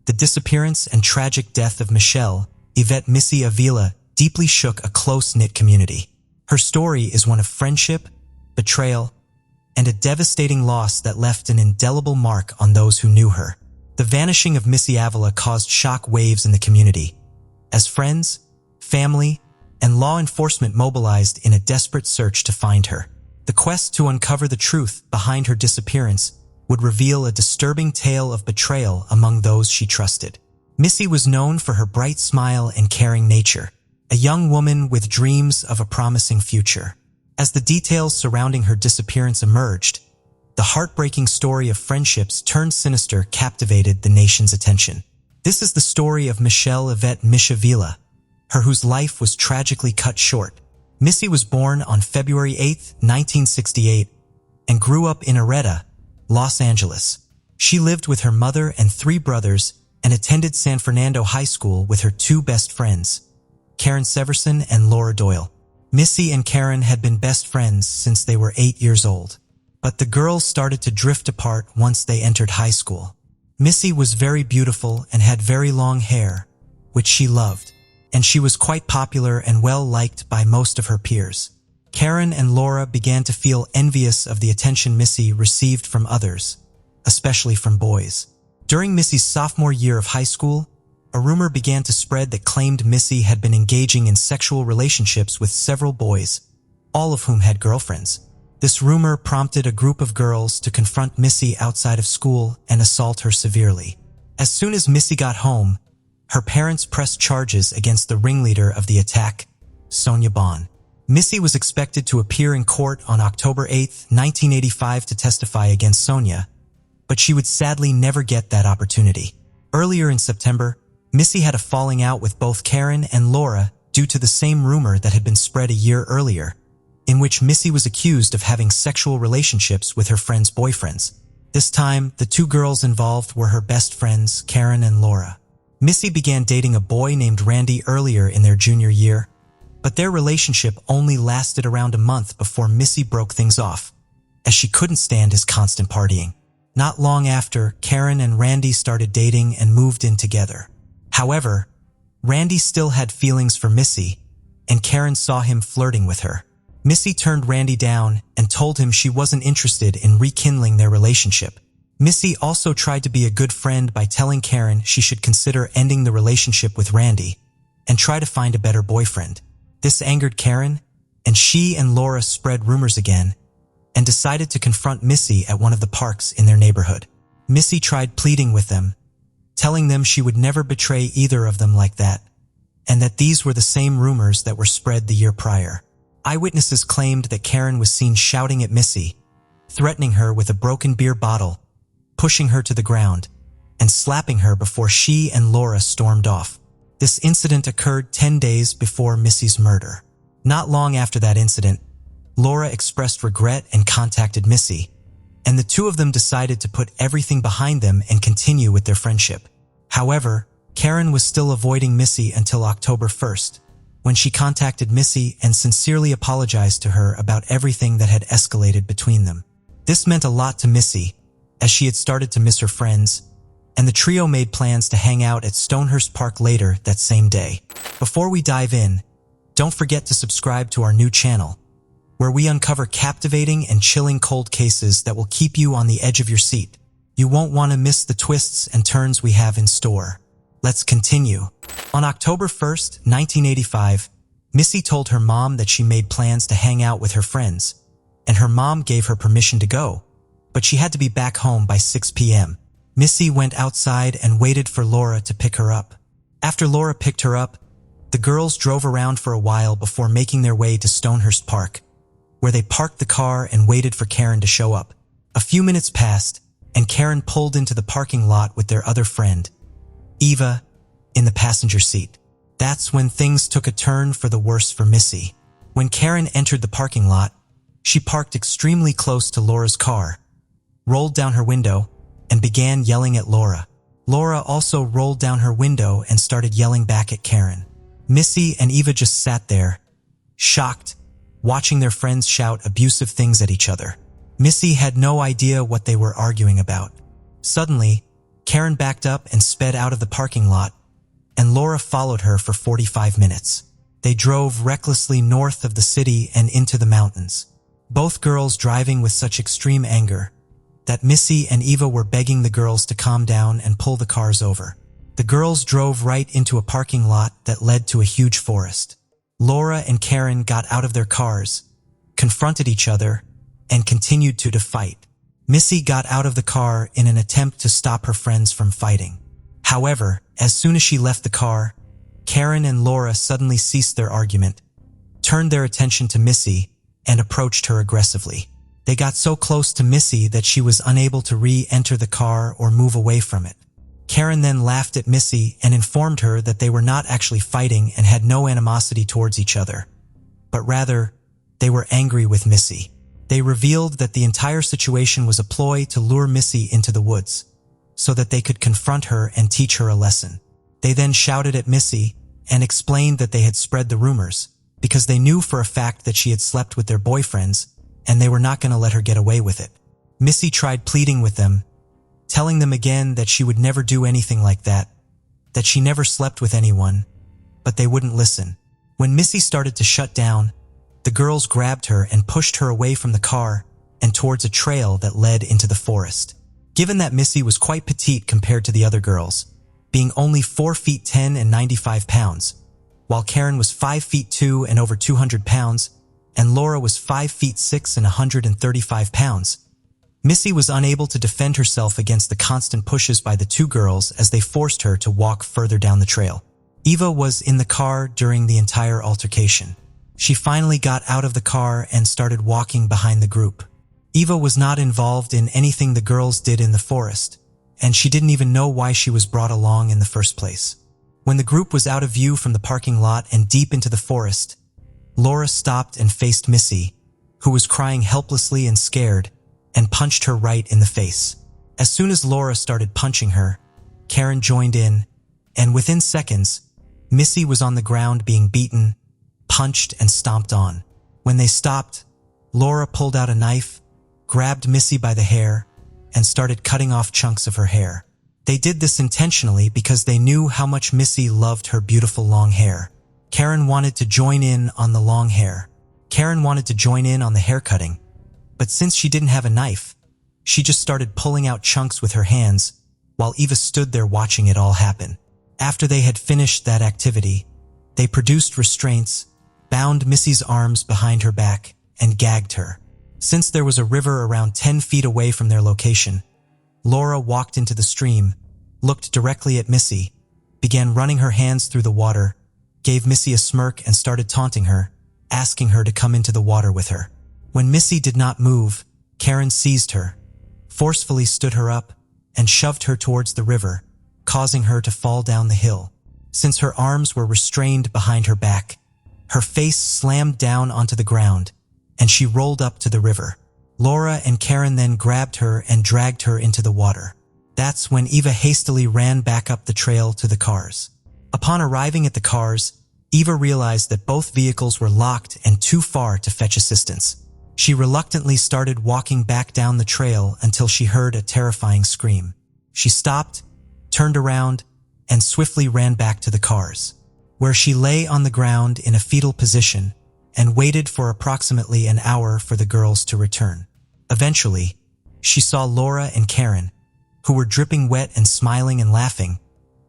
the disappearance and tragic death of Michelle Yvette Missy Avilla deeply shook a close-knit community. Her story is one of friendship, betrayal, and a devastating loss that left an indelible mark on those who knew her. The vanishing of Missy Avilla caused shock waves in the community, as friends, family, and law enforcement mobilized in a desperate search to find her. The quest to uncover the truth behind her disappearance would reveal a disturbing tale of betrayal among those she trusted. Missy was known for her bright smile and caring nature, a young woman with dreams of a promising future. As the details surrounding her disappearance emerged, the heartbreaking story of friendships turned sinister captivated the nation's attention. This is the story of Michelle Yvette Missy Avilla, her whose life was tragically cut short. Missy was born on February 8, 1968, and grew up in Areta, Los Angeles. She lived with her mother and 3 brothers and attended San Fernando High School with her 2 best friends, Karen Severson and Laura Doyle. Missy and Karen had been best friends since they were 8 years old, but the girls started to drift apart once they entered high school. Missy was very beautiful and had very long hair, which she loved, and she was quite popular and well-liked by most of her peers. Karen and Laura began to feel envious of the attention Missy received from others, especially from boys. During Missy's sophomore year of high school, a rumor began to spread that claimed Missy had been engaging in sexual relationships with several boys, all of whom had girlfriends. This rumor prompted a group of girls to confront Missy outside of school and assault her severely. As soon as Missy got home, her parents pressed charges against the ringleader of the attack, Sonia Bond. Missy was expected to appear in court on October 8, 1985 to testify against Sonia, but she would sadly never get that opportunity. Earlier in September, Missy had a falling out with both Karen and Laura due to the same rumor that had been spread a year earlier, in which Missy was accused of having sexual relationships with her friends' boyfriends. This time, the 2 girls involved were her best friends, Karen and Laura. Missy began dating a boy named Randy earlier in their junior year, but their relationship only lasted around a month before Missy broke things off, as she couldn't stand his constant partying. Not long after, Karen and Randy started dating and moved in together. However, Randy still had feelings for Missy, and Karen saw him flirting with her. Missy turned Randy down and told him she wasn't interested in rekindling their relationship. Missy also tried to be a good friend by telling Karen she should consider ending the relationship with Randy and try to find a better boyfriend. This angered Karen, and she and Laura spread rumors again and decided to confront Missy at one of the parks in their neighborhood. Missy tried pleading with them, telling them she would never betray either of them like that, and that these were the same rumors that were spread the year prior. Eyewitnesses claimed that Karen was seen shouting at Missy, threatening her with a broken beer bottle, pushing her to the ground, and slapping her before she and Laura stormed off. This incident occurred 10 days before Missy's murder. Not long after that incident, Laura expressed regret and contacted Missy, and the two of them decided to put everything behind them and continue with their friendship. However, Karen was still avoiding Missy until October 1st, when she contacted Missy and sincerely apologized to her about everything that had escalated between them. This meant a lot to Missy, as she had started to miss her friends, and the trio made plans to hang out at Stonehurst Park later that same day. Before we dive in, don't forget to subscribe to our new channel, where we uncover captivating and chilling cold cases that will keep you on the edge of your seat. You won't want to miss the twists and turns we have in store. Let's continue. On October 1st, 1985, Missy told her mom that she made plans to hang out with her friends, and her mom gave her permission to go, but she had to be back home by 6 p.m. Missy went outside and waited for Laura to pick her up. After Laura picked her up, the girls drove around for a while before making their way to Stonehurst Park, where they parked the car and waited for Karen to show up. A few minutes passed, and Karen pulled into the parking lot with their other friend, Eva, in the passenger seat. That's when things took a turn for the worse for Missy. When Karen entered the parking lot, she parked extremely close to Laura's car, rolled down her window, and began yelling at Laura. Laura also rolled down her window and started yelling back at Karen. Missy and Eva just sat there, shocked, watching their friends shout abusive things at each other. Missy had no idea what they were arguing about. Suddenly, Karen backed up and sped out of the parking lot, and Laura followed her for 45 minutes. They drove recklessly north of the city and into the mountains, both girls driving with such extreme anger that Missy and Eva were begging the girls to calm down and pull the cars over. The girls drove right into a parking lot that led to a huge forest. Laura and Karen got out of their cars, confronted each other, and continued to fight. Missy got out of the car in an attempt to stop her friends from fighting. However, as soon as she left the car, Karen and Laura suddenly ceased their argument, turned their attention to Missy, and approached her aggressively. They got so close to Missy that she was unable to re-enter the car or move away from it. Karen then laughed at Missy and informed her that they were not actually fighting and had no animosity towards each other, but rather, they were angry with Missy. They revealed that the entire situation was a ploy to lure Missy into the woods, so that they could confront her and teach her a lesson. They then shouted at Missy and explained that they had spread the rumors, because they knew for a fact that she had slept with their boyfriends, and they were not going to let her get away with it. Missy tried pleading with them, telling them again that she would never do anything like that she never slept with anyone, but they wouldn't listen. When Missy started to shut down, the girls grabbed her and pushed her away from the car and towards a trail that led into the forest. Given that Missy was quite petite compared to the other girls, being only 4 feet 10 and 95 pounds, while Karen was 5 feet 2 and over 200 pounds, and Laura was 5 feet 6 and 135 pounds, Missy was unable to defend herself against the constant pushes by the two girls as they forced her to walk further down the trail. Eva was in the car during the entire altercation. She finally got out of the car and started walking behind the group. Eva was not involved in anything the girls did in the forest, and she didn't even know why she was brought along in the first place. When the group was out of view from the parking lot and deep into the forest, Laura stopped and faced Missy, who was crying helplessly and scared, and punched her right in the face. As soon as Laura started punching her, Karen joined in, and within seconds, Missy was on the ground being beaten, punched, and stomped on. When they stopped, Laura pulled out a knife, grabbed Missy by the hair, and started cutting off chunks of her hair. They did this intentionally because they knew how much Missy loved her beautiful long hair. Karen wanted to join in on the long hair. Karen wanted to join in on the haircutting, but since she didn't have a knife, she just started pulling out chunks with her hands while Eva stood there watching it all happen. After they had finished that activity, they produced restraints, bound Missy's arms behind her back, and gagged her. Since there was a river around 10 feet away from their location, Laura walked into the stream, looked directly at Missy, began running her hands through the water, gave Missy a smirk and started taunting her, asking her to come into the water with her. When Missy did not move, Karen seized her, forcefully stood her up, and shoved her towards the river, causing her to fall down the hill. Since her arms were restrained behind her back, her face slammed down onto the ground, and she rolled up to the river. Laura and Karen then grabbed her and dragged her into the water. That's when Eva hastily ran back up the trail to the cars. Upon arriving at the cars, Eva realized that both vehicles were locked and too far to fetch assistance. She reluctantly started walking back down the trail until she heard a terrifying scream. She stopped, turned around, and swiftly ran back to the cars, where she lay on the ground in a fetal position and waited for approximately an hour for the girls to return. Eventually, she saw Laura and Karen, who were dripping wet and smiling and laughing,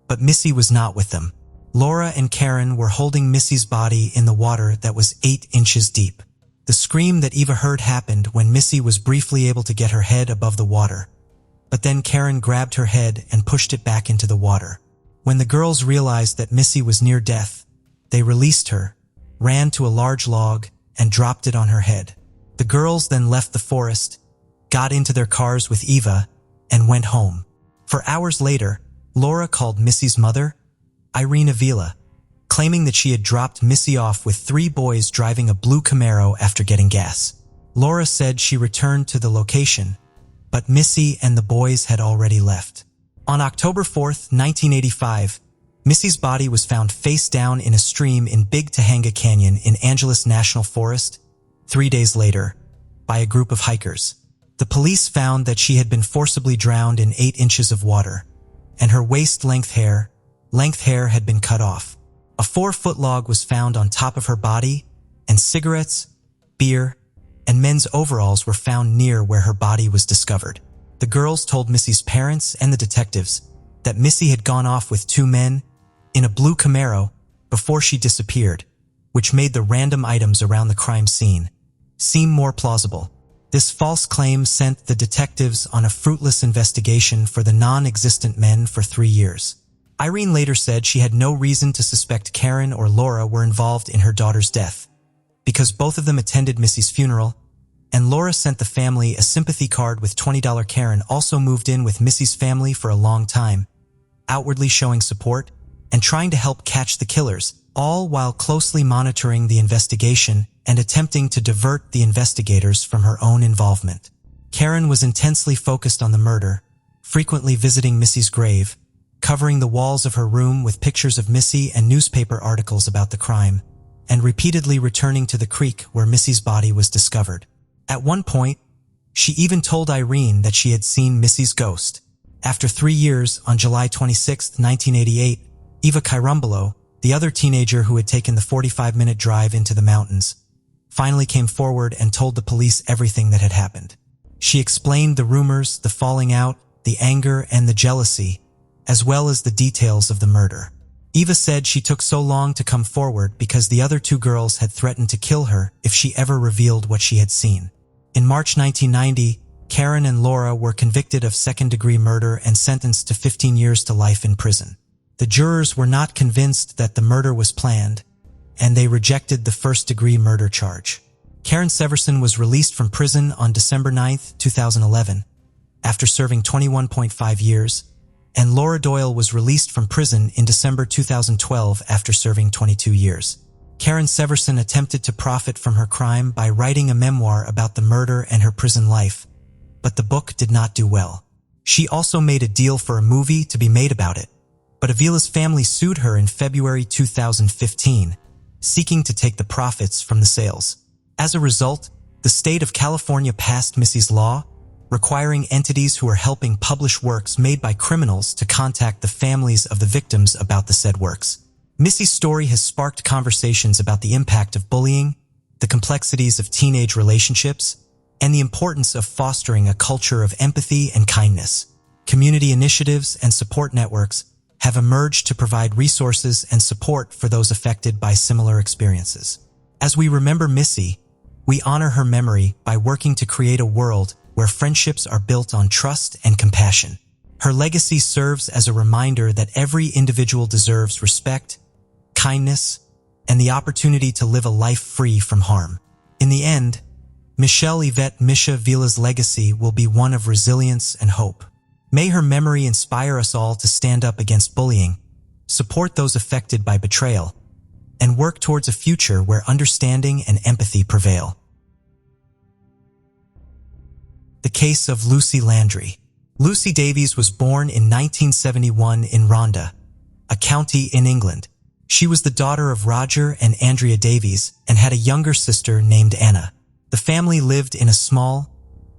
but Missy was not with them. Laura and Karen were holding Missy's body in the water that was 8 inches deep. The scream that Eva heard happened when Missy was briefly able to get her head above the water, but then Karen grabbed her head and pushed it back into the water. When the girls realized that Missy was near death, they released her, ran to a large log, and dropped it on her head. The girls then left the forest, got into their cars with Eva, and went home. For hours later, Laura called Missy's mother, Irene Avilla, claiming that she had dropped Missy off with 3 boys driving a blue Camaro after getting gas. Laura said she returned to the location, but Missy and the boys had already left. On October 4th, 1985, Missy's body was found face down in a stream in Big Tahanga Canyon in Angeles National Forest 3 days later by a group of hikers. The police found that she had been forcibly drowned in 8 inches of water, and her waist-length hair had been cut off. A 4-foot log was found on top of her body, and cigarettes, beer, and men's overalls were found near where her body was discovered. The girls told Missy's parents and the detectives that Missy had gone off with 2 men in a blue Camaro before she disappeared, which made the random items around the crime scene seem more plausible. This false claim sent the detectives on a fruitless investigation for the non-existent men for 3 years. Irene later said she had no reason to suspect Karen or Laura were involved in her daughter's death, because both of them attended Missy's funeral, and Laura sent the family a sympathy card with $20. Karen also moved in with Missy's family for a long time, outwardly showing support and trying to help catch the killers, all while closely monitoring the investigation and attempting to divert the investigators from her own involvement. Karen was intensely focused on the murder, frequently visiting Missy's grave, covering the walls of her room with pictures of Missy and newspaper articles about the crime, and repeatedly returning to the creek where Missy's body was discovered. At one point, she even told Irene that she had seen Missy's ghost. After 3 years, on July 26, 1988, Eva Kairumbalo, the other teenager who had taken the 45-minute drive into the mountains, finally came forward and told the police everything that had happened. She explained the rumors, the falling out, the anger, and the jealousy, as well as the details of the murder. Eva said she took so long to come forward because the other 2 girls had threatened to kill her if she ever revealed what she had seen. In March 1990, Karen and Laura were convicted of second-degree murder and sentenced to 15 years to life in prison. The jurors were not convinced that the murder was planned, and they rejected the first-degree murder charge. Karen Severson was released from prison on December 9, 2011, after serving 21.5 years, and Laura Doyle was released from prison in December 2012 after serving 22 years. Karen Severson attempted to profit from her crime by writing a memoir about the murder and her prison life, but the book did not do well. She also made a deal for a movie to be made about it, but Avila's family sued her in February 2015, seeking to take the profits from the sales. As a result, the state of California passed Missy's law, requiring entities who are helping publish works made by criminals to contact the families of the victims about the said works. Missy's story has sparked conversations about the impact of bullying, the complexities of teenage relationships, and the importance of fostering a culture of empathy and kindness. Community initiatives and support networks have emerged to provide resources and support for those affected by similar experiences. As we remember Missy, we honor her memory by working to create a world where friendships are built on trust and compassion. Her legacy serves as a reminder that every individual deserves respect, kindness, and the opportunity to live a life free from harm. In the end, Michelle Yvette Misha Villa's legacy will be one of resilience and hope. May her memory inspire us all to stand up against bullying, support those affected by betrayal, and work towards a future where understanding and empathy prevail. The case of Lucy Landry. Lucy Davies was born in 1971 in Rhondda, a county in England. She was the daughter of Roger and Andrea Davies and had a younger sister named Anna. The family lived in a small,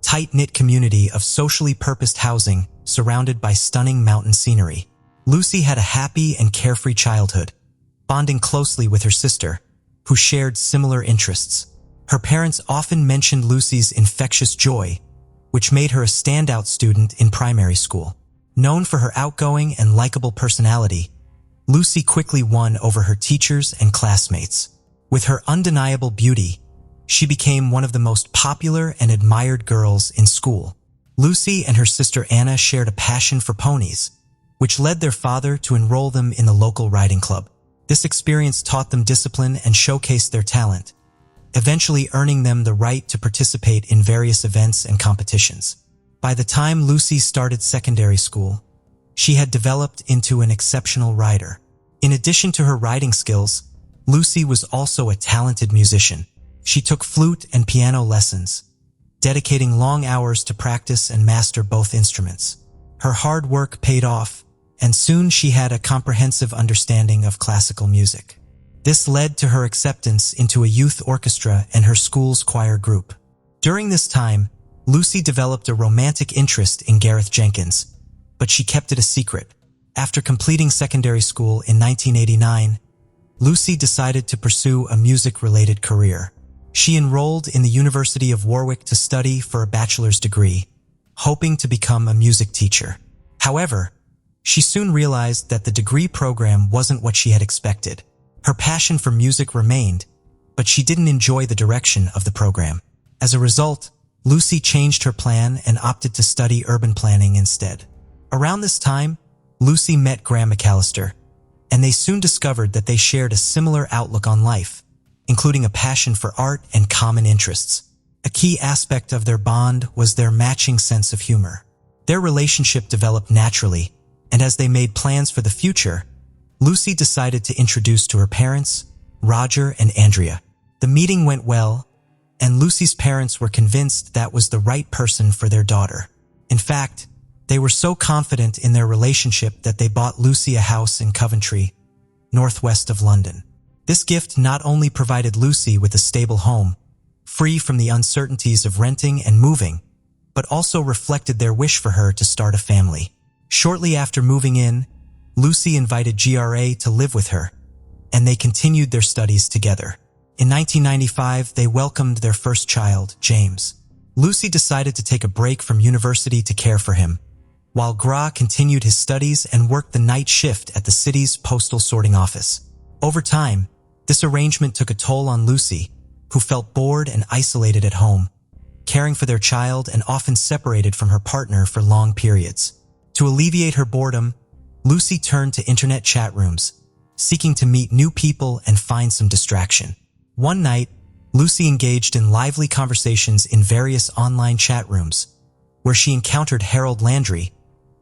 tight-knit community of socially purposed housing surrounded by stunning mountain scenery. Lucy had a happy and carefree childhood, bonding closely with her sister, who shared similar interests. Her parents often mentioned Lucy's infectious joy, which made her a standout student in primary school. Known for her outgoing and likable personality, Lucy quickly won over her teachers and classmates. With her undeniable beauty, she became one of the most popular and admired girls in school. Lucy and her sister Anna shared a passion for ponies, which led their father to enroll them in the local riding club. This experience taught them discipline and showcased their talent, eventually earning them the right to participate in various events and competitions. By the time Lucy started secondary school, she had developed into an exceptional rider. In addition to her riding skills, Lucy was also a talented musician. She took flute and piano lessons, dedicating long hours to practice and master both instruments. Her hard work paid off, and soon she had a comprehensive understanding of classical music. This led to her acceptance into a youth orchestra and her school's choir group. During this time, Lucy developed a romantic interest in Gareth Jenkins, but she kept it a secret. After completing secondary school in 1989, Lucy decided to pursue a music-related career. She enrolled in the University of Warwick to study for a bachelor's degree, hoping to become a music teacher. However, she soon realized that the degree program wasn't what she had expected. Her passion for music remained, but she didn't enjoy the direction of the program. As a result, Lucy changed her plan and opted to study urban planning instead. Around this time, Lucy met Graham McAllister, and they soon discovered that they shared a similar outlook on life, including a passion for art and common interests. A key aspect of their bond was their matching sense of humor. Their relationship developed naturally, and as they made plans for the future, Lucy decided to introduce to her parents, Roger and Andrea. The meeting went well, and Lucy's parents were convinced that was the right person for their daughter. In fact, they were so confident in their relationship that they bought Lucy a house in Coventry, northwest of London. This gift not only provided Lucy with a stable home, free from the uncertainties of renting and moving, but also reflected their wish for her to start a family. Shortly after moving in, Lucy invited GRA to live with her, and they continued their studies together. In 1995, they welcomed their first child, James. Lucy decided to take a break from university to care for him, while Gra continued his studies and worked the night shift at the city's postal sorting office. Over time, this arrangement took a toll on Lucy, who felt bored and isolated at home, caring for their child and often separated from her partner for long periods. To alleviate her boredom, Lucy turned to internet chat rooms, seeking to meet new people and find some distraction. One night, Lucy engaged in lively conversations in various online chat rooms, where she encountered Harold Landry,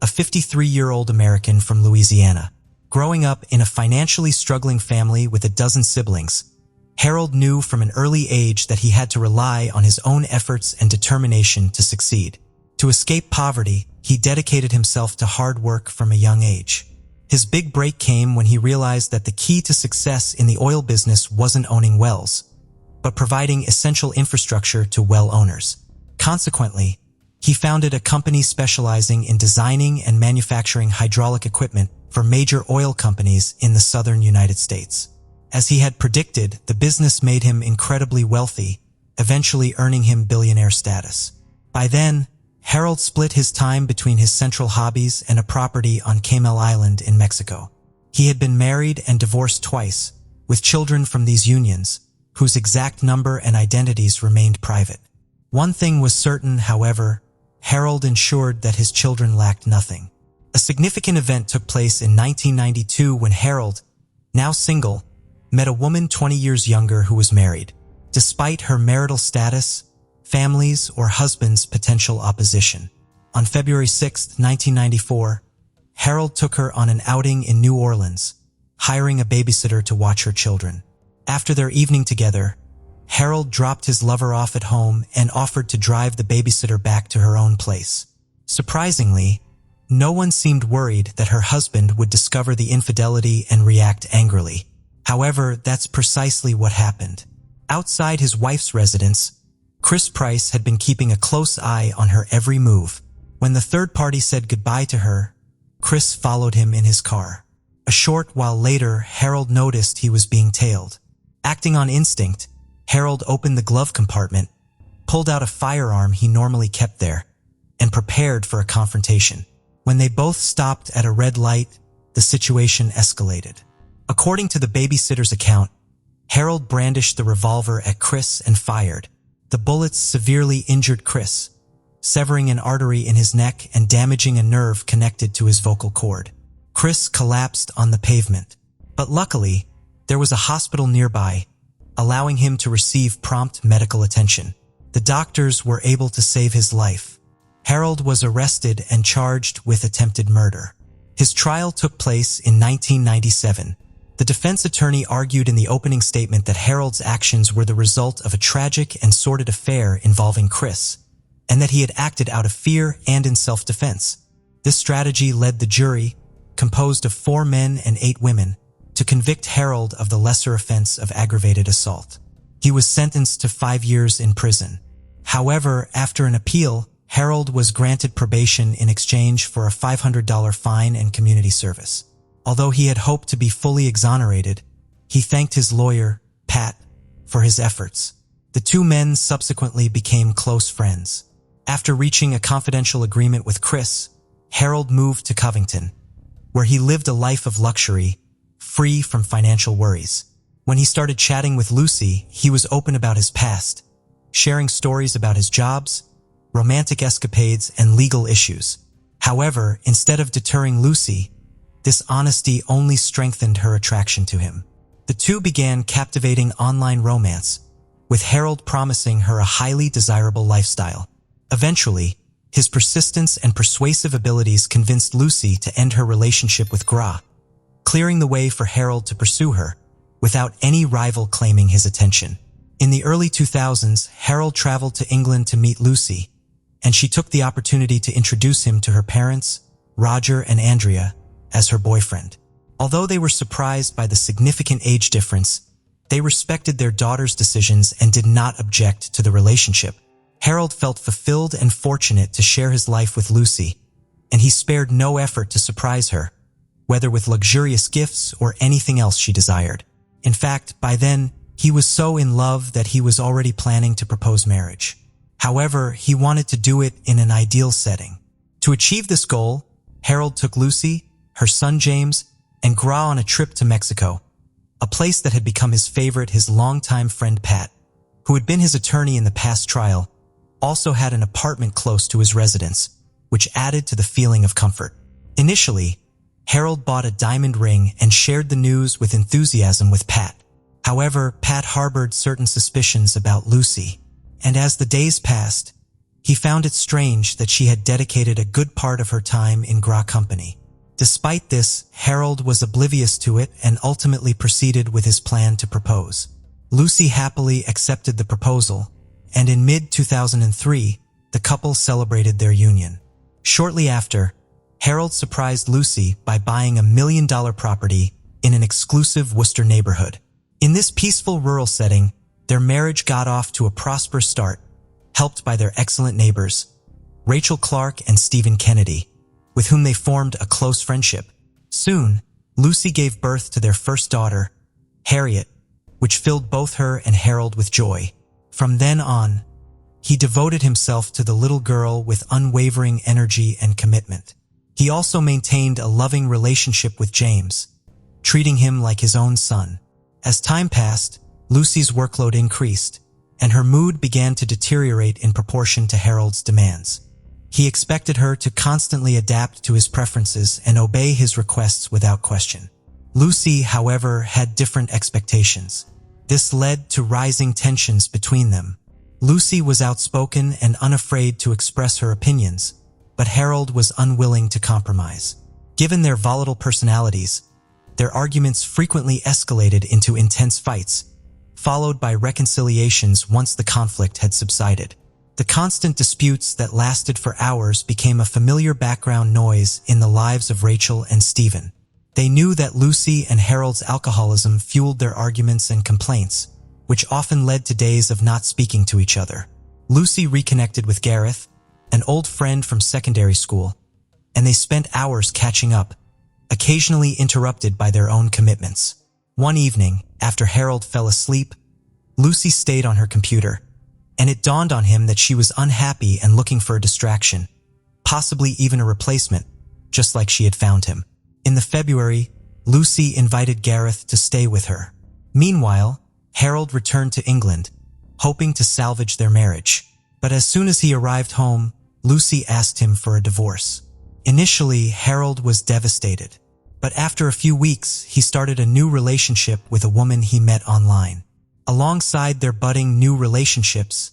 a 53-year-old American from Louisiana. Growing up in a financially struggling family with a dozen siblings, Harold knew from an early age that he had to rely on his own efforts and determination to succeed. To escape poverty, he dedicated himself to hard work from a young age. His big break came when he realized that the key to success in the oil business wasn't owning wells, but providing essential infrastructure to well owners. Consequently, he founded a company specializing in designing and manufacturing hydraulic equipment for major oil companies in the southern United States. As he had predicted, the business made him incredibly wealthy, eventually earning him billionaire status. By then, Harold split his time between his central hobbies and a property on Camel Island in Mexico. He had been married and divorced twice, with children from these unions, whose exact number and identities remained private. One thing was certain, however: Harold ensured that his children lacked nothing. A significant event took place in 1992 when Harold, now single, met a woman 20 years younger who was married. Despite her marital status, families, or husband's potential opposition, On February 6, 1994, Harold took her on an outing in New Orleans, hiring a babysitter to watch her children. After their evening together, Harold dropped his lover off at home and offered to drive the babysitter back to her own place. Surprisingly, no one seemed worried that her husband would discover the infidelity and react angrily. However, that's precisely what happened. Outside his wife's residence, Chris Price had been keeping a close eye on her every move. When the third party said goodbye to her, Chris followed him in his car. A short while later, Harold noticed he was being tailed. Acting on instinct, Harold opened the glove compartment, pulled out a firearm he normally kept there, and prepared for a confrontation. When they both stopped at a red light, the situation escalated. According to the babysitter's account, Harold brandished the revolver at Chris and fired. The bullets severely injured Chris, severing an artery in his neck and damaging a nerve connected to his vocal cord. Chris collapsed on the pavement, but luckily, there was a hospital nearby, allowing him to receive prompt medical attention. The doctors were able to save his life. Harold was arrested and charged with attempted murder. His trial took place in 1997. The defense attorney argued in the opening statement that Harold's actions were the result of a tragic and sordid affair involving Chris, and that he had acted out of fear and in self-defense. This strategy led the jury, composed of 4 men and 8 women, to convict Harold of the lesser offense of aggravated assault. He was sentenced to 5 years in prison. However, after an appeal, Harold was granted probation in exchange for a $500 fine and community service. Although he had hoped to be fully exonerated, he thanked his lawyer, Pat, for his efforts. The 2 men subsequently became close friends. After reaching a confidential agreement with Chris, Harold moved to Covington, where he lived a life of luxury, free from financial worries. When he started chatting with Lucy, he was open about his past, sharing stories about his jobs, romantic escapades, and legal issues. However, instead of deterring Lucy, this honesty only strengthened her attraction to him. The two began captivating online romance, with Harold promising her a highly desirable lifestyle. Eventually, his persistence and persuasive abilities convinced Lucy to end her relationship with Gra, clearing the way for Harold to pursue her, without any rival claiming his attention. In the early 2000s, Harold traveled to England to meet Lucy, and she took the opportunity to introduce him to her parents, Roger and Andrea, as her boyfriend. Although they were surprised by the significant age difference, they respected their daughter's decisions and did not object to the relationship. Harold felt fulfilled and fortunate to share his life with Lucy, and he spared no effort to surprise her, whether with luxurious gifts or anything else she desired. In fact, by then, he was so in love that he was already planning to propose marriage. However, he wanted to do it in an ideal setting. To achieve this goal, Harold took Lucy, her son James, and Gra on a trip to Mexico, a place that had become his favorite. His longtime friend Pat, who had been his attorney in the past trial, also had an apartment close to his residence, which added to the feeling of comfort. Initially, Harold bought a diamond ring and shared the news with enthusiasm with Pat. However, Pat harbored certain suspicions about Lucy, and as the days passed, he found it strange that she had dedicated a good part of her time in Gra company. Despite this, Harold was oblivious to it and ultimately proceeded with his plan to propose. Lucy happily accepted the proposal, and in mid-2003, the couple celebrated their union. Shortly after, Harold surprised Lucy by buying a $1 million property in an exclusive Worcester neighborhood. In this peaceful rural setting, their marriage got off to a prosperous start, helped by their excellent neighbors, Rachel Clark and Stephen Kennedy, with whom they formed a close friendship. Soon, Lucy gave birth to their first daughter, Harriet, which filled both her and Harold with joy. From then on, he devoted himself to the little girl with unwavering energy and commitment. He also maintained a loving relationship with James, treating him like his own son. As time passed, Lucy's workload increased, and her mood began to deteriorate in proportion to Harold's demands. He expected her to constantly adapt to his preferences and obey his requests without question. Lucy, however, had different expectations. This led to rising tensions between them. Lucy was outspoken and unafraid to express her opinions, but Harold was unwilling to compromise. Given their volatile personalities, their arguments frequently escalated into intense fights, followed by reconciliations once the conflict had subsided. The constant disputes that lasted for hours became a familiar background noise in the lives of Rachel and Stephen. They knew that Lucy and Harold's alcoholism fueled their arguments and complaints, which often led to days of not speaking to each other. Lucy reconnected with Gareth, an old friend from secondary school, and they spent hours catching up, occasionally interrupted by their own commitments. One evening, after Harold fell asleep, Lucy stayed on her computer, and it dawned on him that she was unhappy and looking for a distraction, possibly even a replacement, just like she had found him. In the February, Lucy invited Gareth to stay with her. Meanwhile, Harold returned to England, hoping to salvage their marriage. But as soon as he arrived home, Lucy asked him for a divorce. Initially, Harold was devastated, but after a few weeks, he started a new relationship with a woman he met online. Alongside their budding new relationships,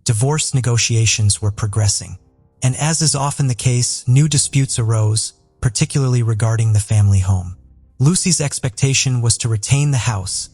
divorce negotiations were progressing. And as is often the case, new disputes arose, particularly regarding the family home. Lucy's expectation was to retain the house,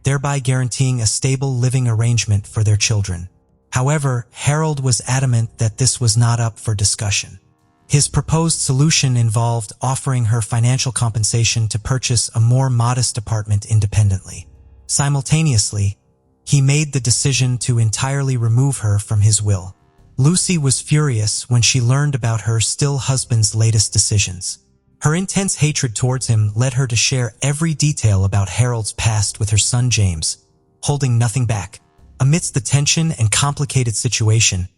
thereby guaranteeing a stable living arrangement for their children. However, Harold was adamant that this was not up for discussion. His proposed solution involved offering her financial compensation to purchase a more modest apartment independently. Simultaneously, he made the decision to entirely remove her from his will. Lucy was furious when she learned about her still husband's latest decisions. Her intense hatred towards him led her to share every detail about Harold's past with her son James, holding nothing back. Amidst the tension and complicated situation,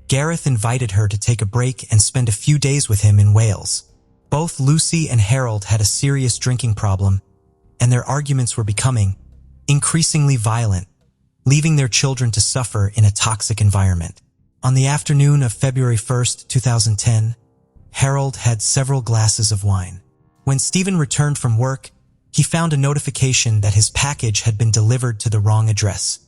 Gareth invited her to take a break and spend a few days with him in Wales. Both Lucy and Harold had a serious drinking problem, and their arguments were becoming increasingly violent, leaving their children to suffer in a toxic environment. On the afternoon of February 1st, 2010, Harold had several glasses of wine. When Stephen returned from work, he found a notification that his package had been delivered to the wrong address,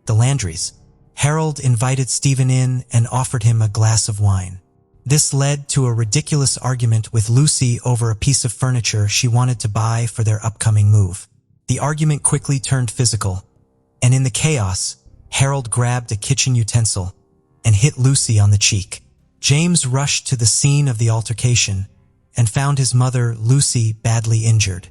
the Landry's. Harold invited Stephen in and offered him a glass of wine. This led to a ridiculous argument with Lucy over a piece of furniture she wanted to buy for their upcoming move. The argument quickly turned physical, and in the chaos, Harold grabbed a kitchen utensil and hit Lucy on the cheek. James rushed to the scene of the altercation and found his mother, Lucy, badly injured.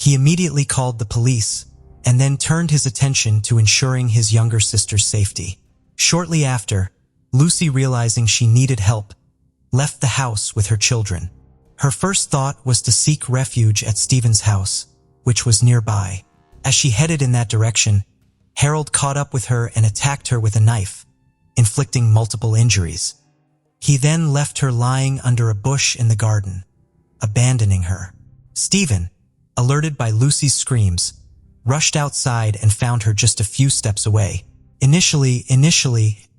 He immediately called the police and then turned his attention to ensuring his younger sister's safety. Shortly after, Lucy, realizing she needed help, left the house with her children. Her first thought was to seek refuge at Stephen's house, which was nearby. As she headed in that direction, Harold caught up with her and attacked her with a knife, inflicting multiple injuries. He then left her lying under a bush in the garden, abandoning her. Stephen, alerted by Lucy's screams, rushed outside and found her just a few steps away. Initially,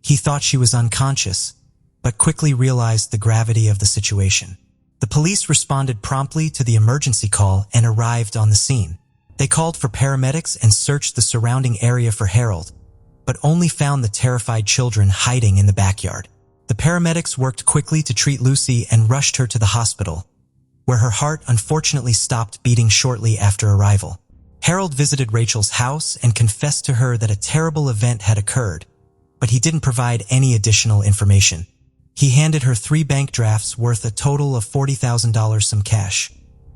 he thought she was unconscious, but quickly realized the gravity of the situation. The police responded promptly to the emergency call and arrived on the scene. They called for paramedics and searched the surrounding area for Harold, but only found the terrified children hiding in the backyard. The paramedics worked quickly to treat Lucy and rushed her to the hospital, where her heart unfortunately stopped beating shortly after arrival. Harold visited Rachel's house and confessed to her that a terrible event had occurred, but he didn't provide any additional information. He handed her 3 bank drafts worth a total of $40,000, some cash,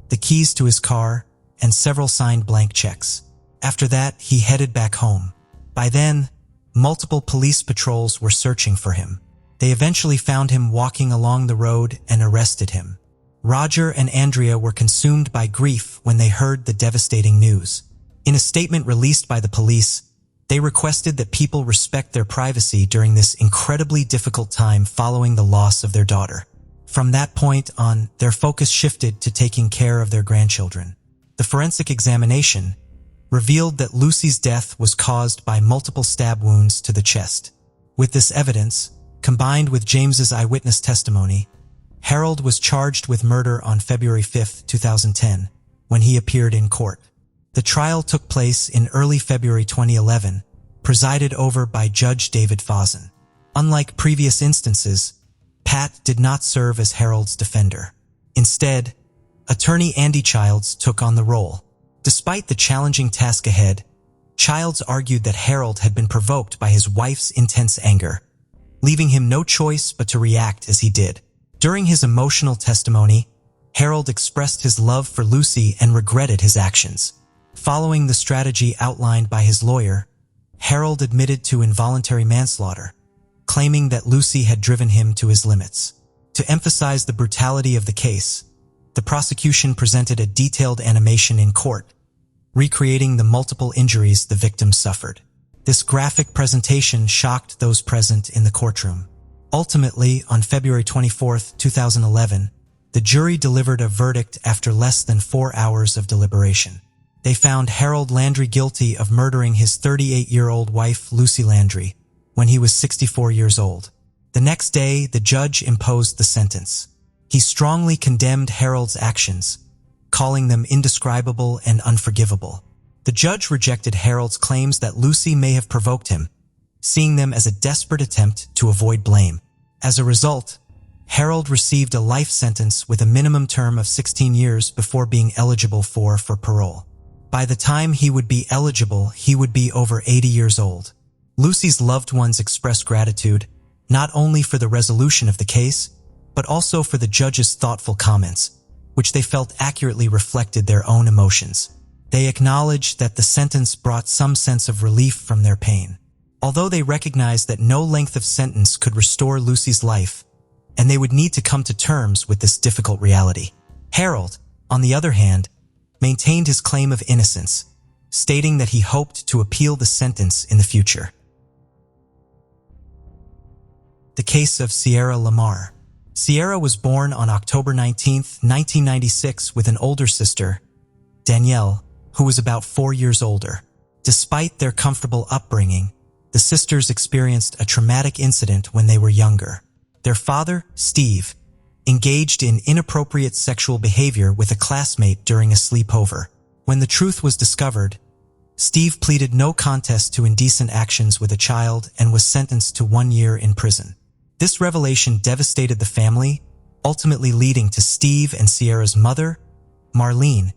the keys to his car, and several signed blank checks. After that, he headed back home. By then, multiple police patrols were searching for him. They eventually found him walking along the road and arrested him. Roger and Andrea were consumed by grief when they heard the devastating news. In a statement released by the police, they requested that people respect their privacy during this incredibly difficult time following the loss of their daughter. From that point on, their focus shifted to taking care of their grandchildren. The forensic examination revealed that Lucy's death was caused by multiple stab wounds to the chest. With this evidence, combined with James's eyewitness testimony, Harold was charged with murder on February 5, 2010, when he appeared in court. The trial took place in early February 2011, presided over by Judge David Fawson. Unlike previous instances, Pat did not serve as Harold's defender. Instead, attorney Andy Childs took on the role. Despite the challenging task ahead, Childs argued that Harold had been provoked by his wife's intense anger, leaving him no choice but to react as he did. During his emotional testimony, Harold expressed his love for Lucy and regretted his actions. Following the strategy outlined by his lawyer, Harold admitted to involuntary manslaughter, claiming that Lucy had driven him to his limits. To emphasize the brutality of the case, the prosecution presented a detailed animation in court, recreating the multiple injuries the victim suffered. This graphic presentation shocked those present in the courtroom. Ultimately, on February 24, 2011, the jury delivered a verdict after less than 4 hours of deliberation. They found Harold Landry guilty of murdering his 38-year-old wife, Lucy Landry, when he was 64 years old. The next day, the judge imposed the sentence. He strongly condemned Harold's actions, calling them indescribable and unforgivable. The judge rejected Harold's claims that Lucy may have provoked him, seeing them as a desperate attempt to avoid blame. As a result, Harold received a life sentence with a minimum term of 16 years before being eligible for parole. By the time he would be eligible, he would be over 80 years old. Lucy's loved ones expressed gratitude, not only for the resolution of the case, but also for the judge's thoughtful comments, which they felt accurately reflected their own emotions. They acknowledged that the sentence brought some sense of relief from their pain. Although they recognized that no length of sentence could restore Lucy's life, and they would need to come to terms with this difficult reality. Harold, on the other hand, maintained his claim of innocence, stating that he hoped to appeal the sentence in the future. The case of Sierra Lamar. Sierra was born on October 19, 1996, with an older sister, Danielle, who was about 4 years older. Despite their comfortable upbringing, the sisters experienced a traumatic incident when they were younger. Their father, Steve, engaged in inappropriate sexual behavior with a classmate during a sleepover. When the truth was discovered, Steve pleaded no contest to indecent actions with a child and was sentenced to 1 year in prison. This revelation devastated the family, ultimately leading to Steve and Sierra's mother, Marlene,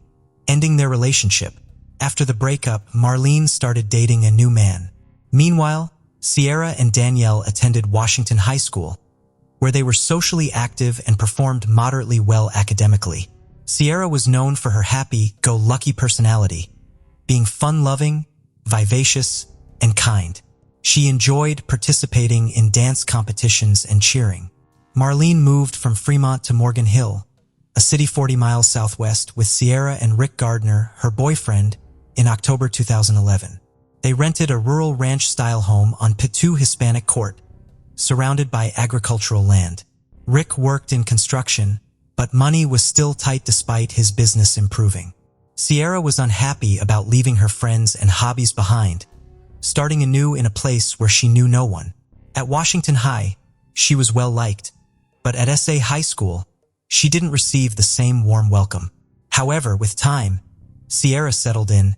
ending their relationship. After the breakup, Marlene started dating a new man. Meanwhile, Sierra and Danielle attended Washington High School, where they were socially active and performed moderately well academically. Sierra was known for her happy-go-lucky personality, being fun-loving, vivacious, and kind. She enjoyed participating in dance competitions and cheering. Marlene moved from Fremont to Morgan Hill, a city 40 miles southwest, with Sierra and Rick Gardner, her boyfriend, in October 2011. They rented a rural ranch-style home on Pitu Hispanic Court, surrounded by agricultural land. Rick worked in construction, but money was still tight despite his business improving. Sierra was unhappy about leaving her friends and hobbies behind, starting anew in a place where she knew no one. At Washington High, she was well liked, but at SA High School, she didn't receive the same warm welcome. However, with time, Sierra settled in,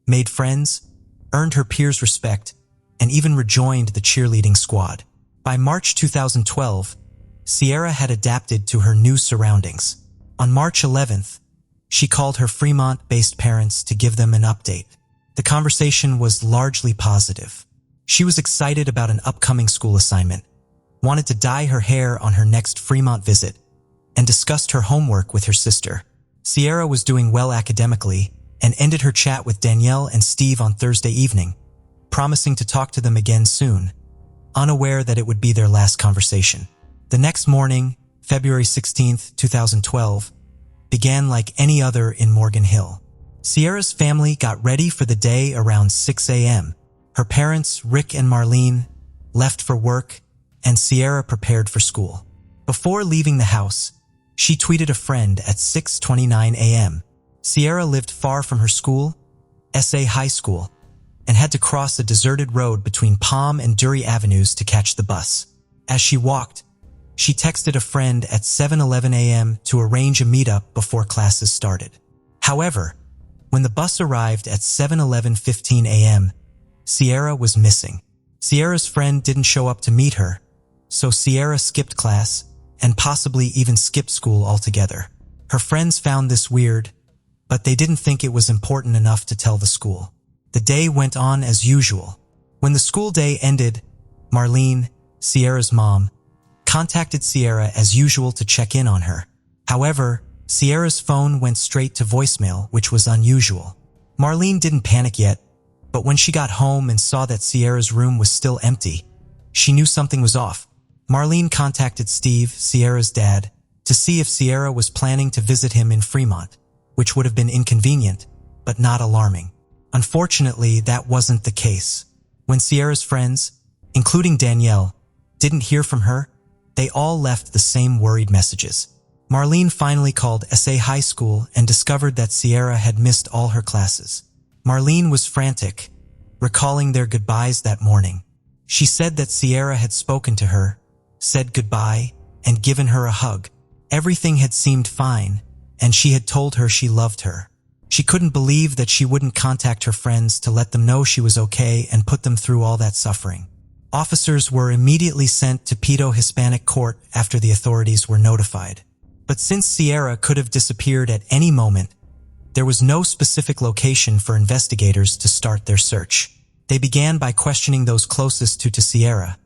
made friends, earned her peers' respect, and even rejoined the cheerleading squad. By March 2012, Sierra had adapted to her new surroundings. On March 11th, she called her Fremont-based parents to give them an update. The conversation was largely positive. She was excited about an upcoming school assignment, wanted to dye her hair on her next Fremont visit, and discussed her homework with her sister. Sierra was doing well academically and ended her chat with Danielle and Steve on Thursday evening, promising to talk to them again soon, unaware that it would be their last conversation. The next morning, February 16, 2012, began like any other in Morgan Hill. Sierra's family got ready for the day around 6 a.m. Her parents, Rick and Marlene, left for work, and Sierra prepared for school. Before leaving the house, she tweeted a friend at 6:29 a.m. Sierra lived far from her school, SA High School, and had to cross a deserted road between Palm and Dury Avenues to catch the bus. As she walked, she texted a friend at 7:11 a.m. to arrange a meetup before classes started. However, when the bus arrived at 7:15 a.m., Sierra was missing. Sierra's friend didn't show up to meet her, so Sierra skipped class and possibly even skipped school altogether. Her friends found this weird, but they didn't think it was important enough to tell the school. The day went on as usual. When the school day ended, Marlene, Sierra's mom, contacted Sierra as usual to check in on her. However, Sierra's phone went straight to voicemail, which was unusual. Marlene didn't panic yet, but when she got home and saw that Sierra's room was still empty, she knew something was off. Marlene contacted Steve, Sierra's dad, to see if Sierra was planning to visit him in Fremont, which would have been inconvenient, but not alarming. Unfortunately, that wasn't the case. When Sierra's friends, including Danielle, didn't hear from her, they all left the same worried messages. Marlene finally called SA High School and discovered that Sierra had missed all her classes. Marlene was frantic, recalling their goodbyes that morning. She said that Sierra had spoken to her, said goodbye, and given her a hug. Everything had seemed fine, and she had told her she loved her. She couldn't believe that she wouldn't contact her friends to let them know she was okay and put them through all that suffering. Officers were immediately sent to Peto Hispanic Court after the authorities were notified. But since Sierra could have disappeared at any moment, there was no specific location for investigators to start their search. They began by questioning those closest to Sierra,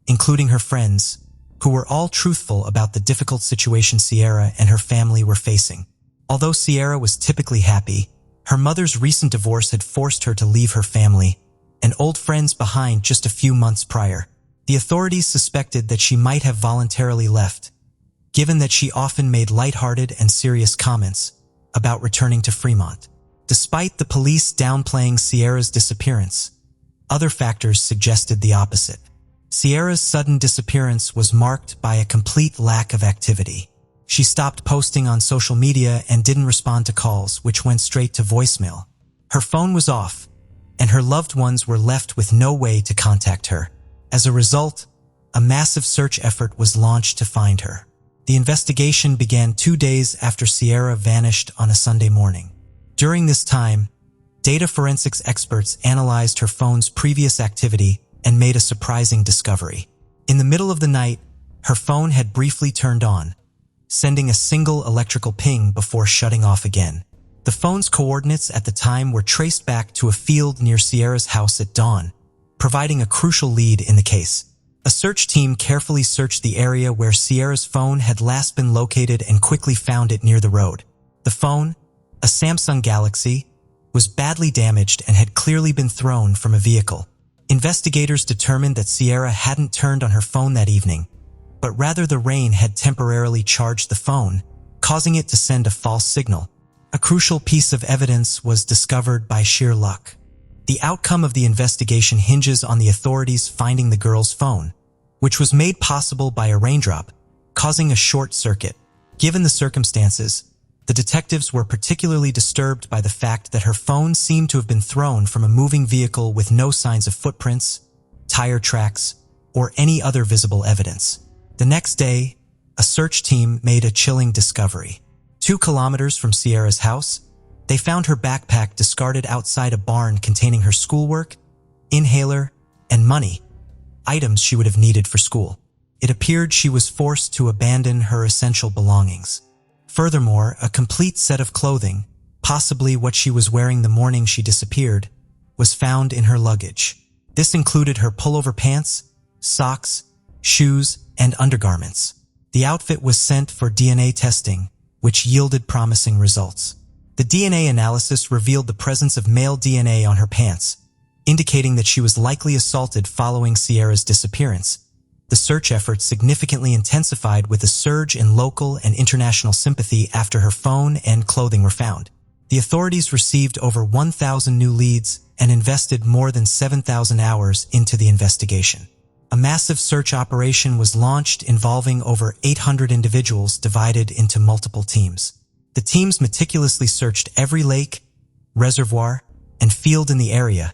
including her friends, who were all truthful about the difficult situation Sierra and her family were facing. Although Sierra was typically happy, her mother's recent divorce had forced her to leave her family and old friends behind just a few months prior. The authorities suspected that she might have voluntarily left, given that she often made lighthearted and serious comments about returning to Fremont. Despite the police downplaying Sierra's disappearance, other factors suggested the opposite. Sierra's sudden disappearance was marked by a complete lack of activity. She stopped posting on social media and didn't respond to calls, which went straight to voicemail. Her phone was off, and her loved ones were left with no way to contact her. As a result, a massive search effort was launched to find her. The investigation began 2 days after Sierra vanished on a Sunday morning. During this time, data forensics experts analyzed her phone's previous activity and made a surprising discovery. In the middle of the night, her phone had briefly turned on, sending a single electrical ping before shutting off again. The phone's coordinates at the time were traced back to a field near Sierra's house at dawn, providing a crucial lead in the case. A search team carefully searched the area where Sierra's phone had last been located and quickly found it near the road. The phone, a Samsung Galaxy, was badly damaged and had clearly been thrown from a vehicle. Investigators determined that Sierra hadn't turned on her phone that evening, but rather the rain had temporarily charged the phone, causing it to send a false signal. A crucial piece of evidence was discovered by sheer luck. The outcome of the investigation hinges on the authorities finding the girl's phone, which was made possible by a raindrop, causing a short circuit. Given the circumstances, the detectives were particularly disturbed by the fact that her phone seemed to have been thrown from a moving vehicle with no signs of footprints, tire tracks, or any other visible evidence. The next day, a search team made a chilling discovery. 2 kilometers from Sierra's house, they found her backpack discarded outside a barn containing her schoolwork, inhaler, and money, items she would have needed for school. It appeared she was forced to abandon her essential belongings. Furthermore, a complete set of clothing, possibly what she was wearing the morning she disappeared, was found in her luggage. This included her pullover pants, socks, shoes, and undergarments. The outfit was sent for DNA testing, which yielded promising results. The DNA analysis revealed the presence of male DNA on her pants, indicating that she was likely assaulted following Sierra's disappearance. The search efforts significantly intensified with a surge in local and international sympathy after her phone and clothing were found. The authorities received over 1,000 new leads and invested more than 7,000 hours into the investigation. A massive search operation was launched involving over 800 individuals divided into multiple teams. The teams meticulously searched every lake, reservoir, and field in the area,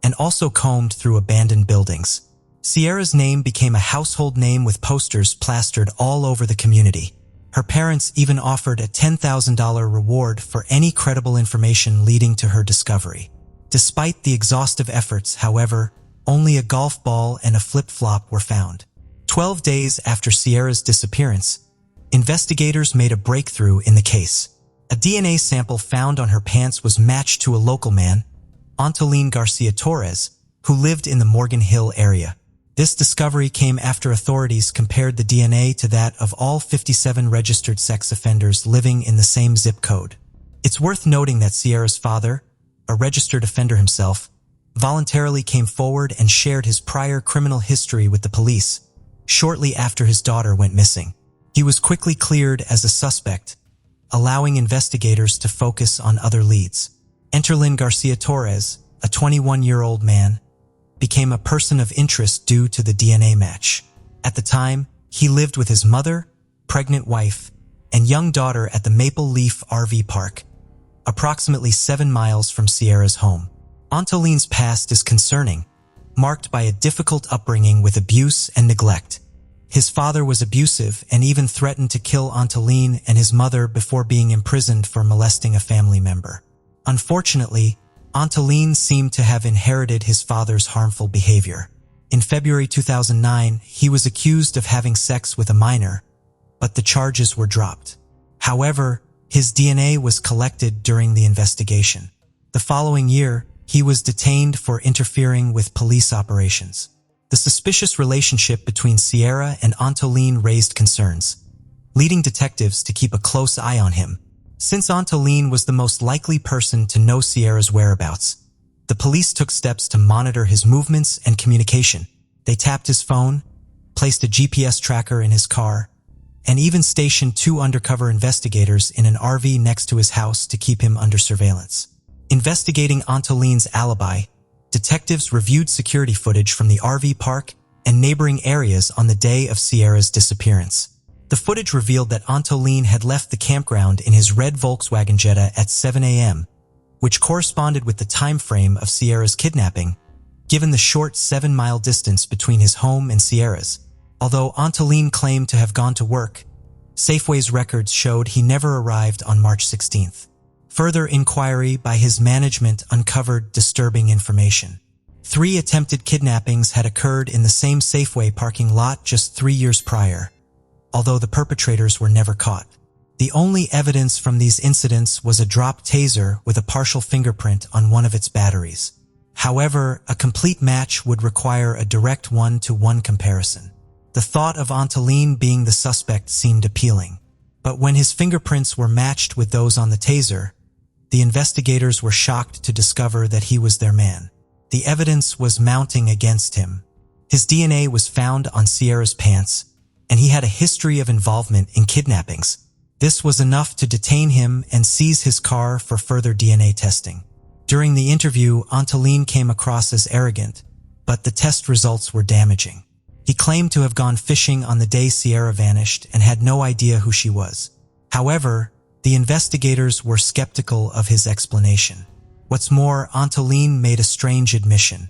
and also combed through abandoned buildings. Sierra's name became a household name with posters plastered all over the community. Her parents even offered a $10,000 reward for any credible information leading to her discovery. Despite the exhaustive efforts, however, only a golf ball and a flip-flop were found. 12 days after Sierra's disappearance, investigators made a breakthrough in the case. A DNA sample found on her pants was matched to a local man, Antolin Garcia Torres, who lived in the Morgan Hill area. This discovery came after authorities compared the DNA to that of all 57 registered sex offenders living in the same zip code. It's worth noting that Sierra's father, a registered offender himself, voluntarily came forward and shared his prior criminal history with the police shortly after his daughter went missing. He was quickly cleared as a suspect, allowing investigators to focus on other leads. Antolin Garcia Torres, a 21-year-old man, became a person of interest due to the DNA match. At the time, he lived with his mother, pregnant wife, and young daughter at the Maple Leaf RV Park, approximately 7 miles from Sierra's home. Antolin's past is concerning, marked by a difficult upbringing with abuse and neglect. His father was abusive and even threatened to kill Antolin and his mother before being imprisoned for molesting a family member. Unfortunately, Antolin seemed to have inherited his father's harmful behavior. In February 2009, he was accused of having sex with a minor, but the charges were dropped. However, his DNA was collected during the investigation. The following year, he was detained for interfering with police operations. The suspicious relationship between Sierra and Antolin raised concerns, leading detectives to keep a close eye on him. Since Antolin was the most likely person to know Sierra's whereabouts, the police took steps to monitor his movements and communication. They tapped his phone, placed a GPS tracker in his car, and even stationed 2 undercover investigators in an RV next to his house to keep him under surveillance. Investigating Antolin's alibi, detectives reviewed security footage from the RV park and neighboring areas on the day of Sierra's disappearance. The footage revealed that Antolin had left the campground in his red Volkswagen Jetta at 7 a.m., which corresponded with the time frame of Sierra's kidnapping, given the short 7-mile distance between his home and Sierra's. Although Antolin claimed to have gone to work, Safeway's records showed he never arrived on March 16th. Further inquiry by his management uncovered disturbing information. 3 attempted kidnappings had occurred in the same Safeway parking lot just 3 years prior, although the perpetrators were never caught. The only evidence from these incidents was a drop taser with a partial fingerprint on one of its batteries. However, a complete match would require a direct 1-to-1 comparison. The thought of Antolin being the suspect seemed appealing, but when his fingerprints were matched with those on the taser, the investigators were shocked to discover that he was their man. The evidence was mounting against him. His DNA was found on Sierra's pants, and he had a history of involvement in kidnappings. This was enough to detain him and seize his car for further DNA testing. During the interview, Antolin came across as arrogant, but the test results were damaging. He claimed to have gone fishing on the day Sierra vanished and had no idea who she was. However, the investigators were skeptical of his explanation. What's more, Antolin made a strange admission.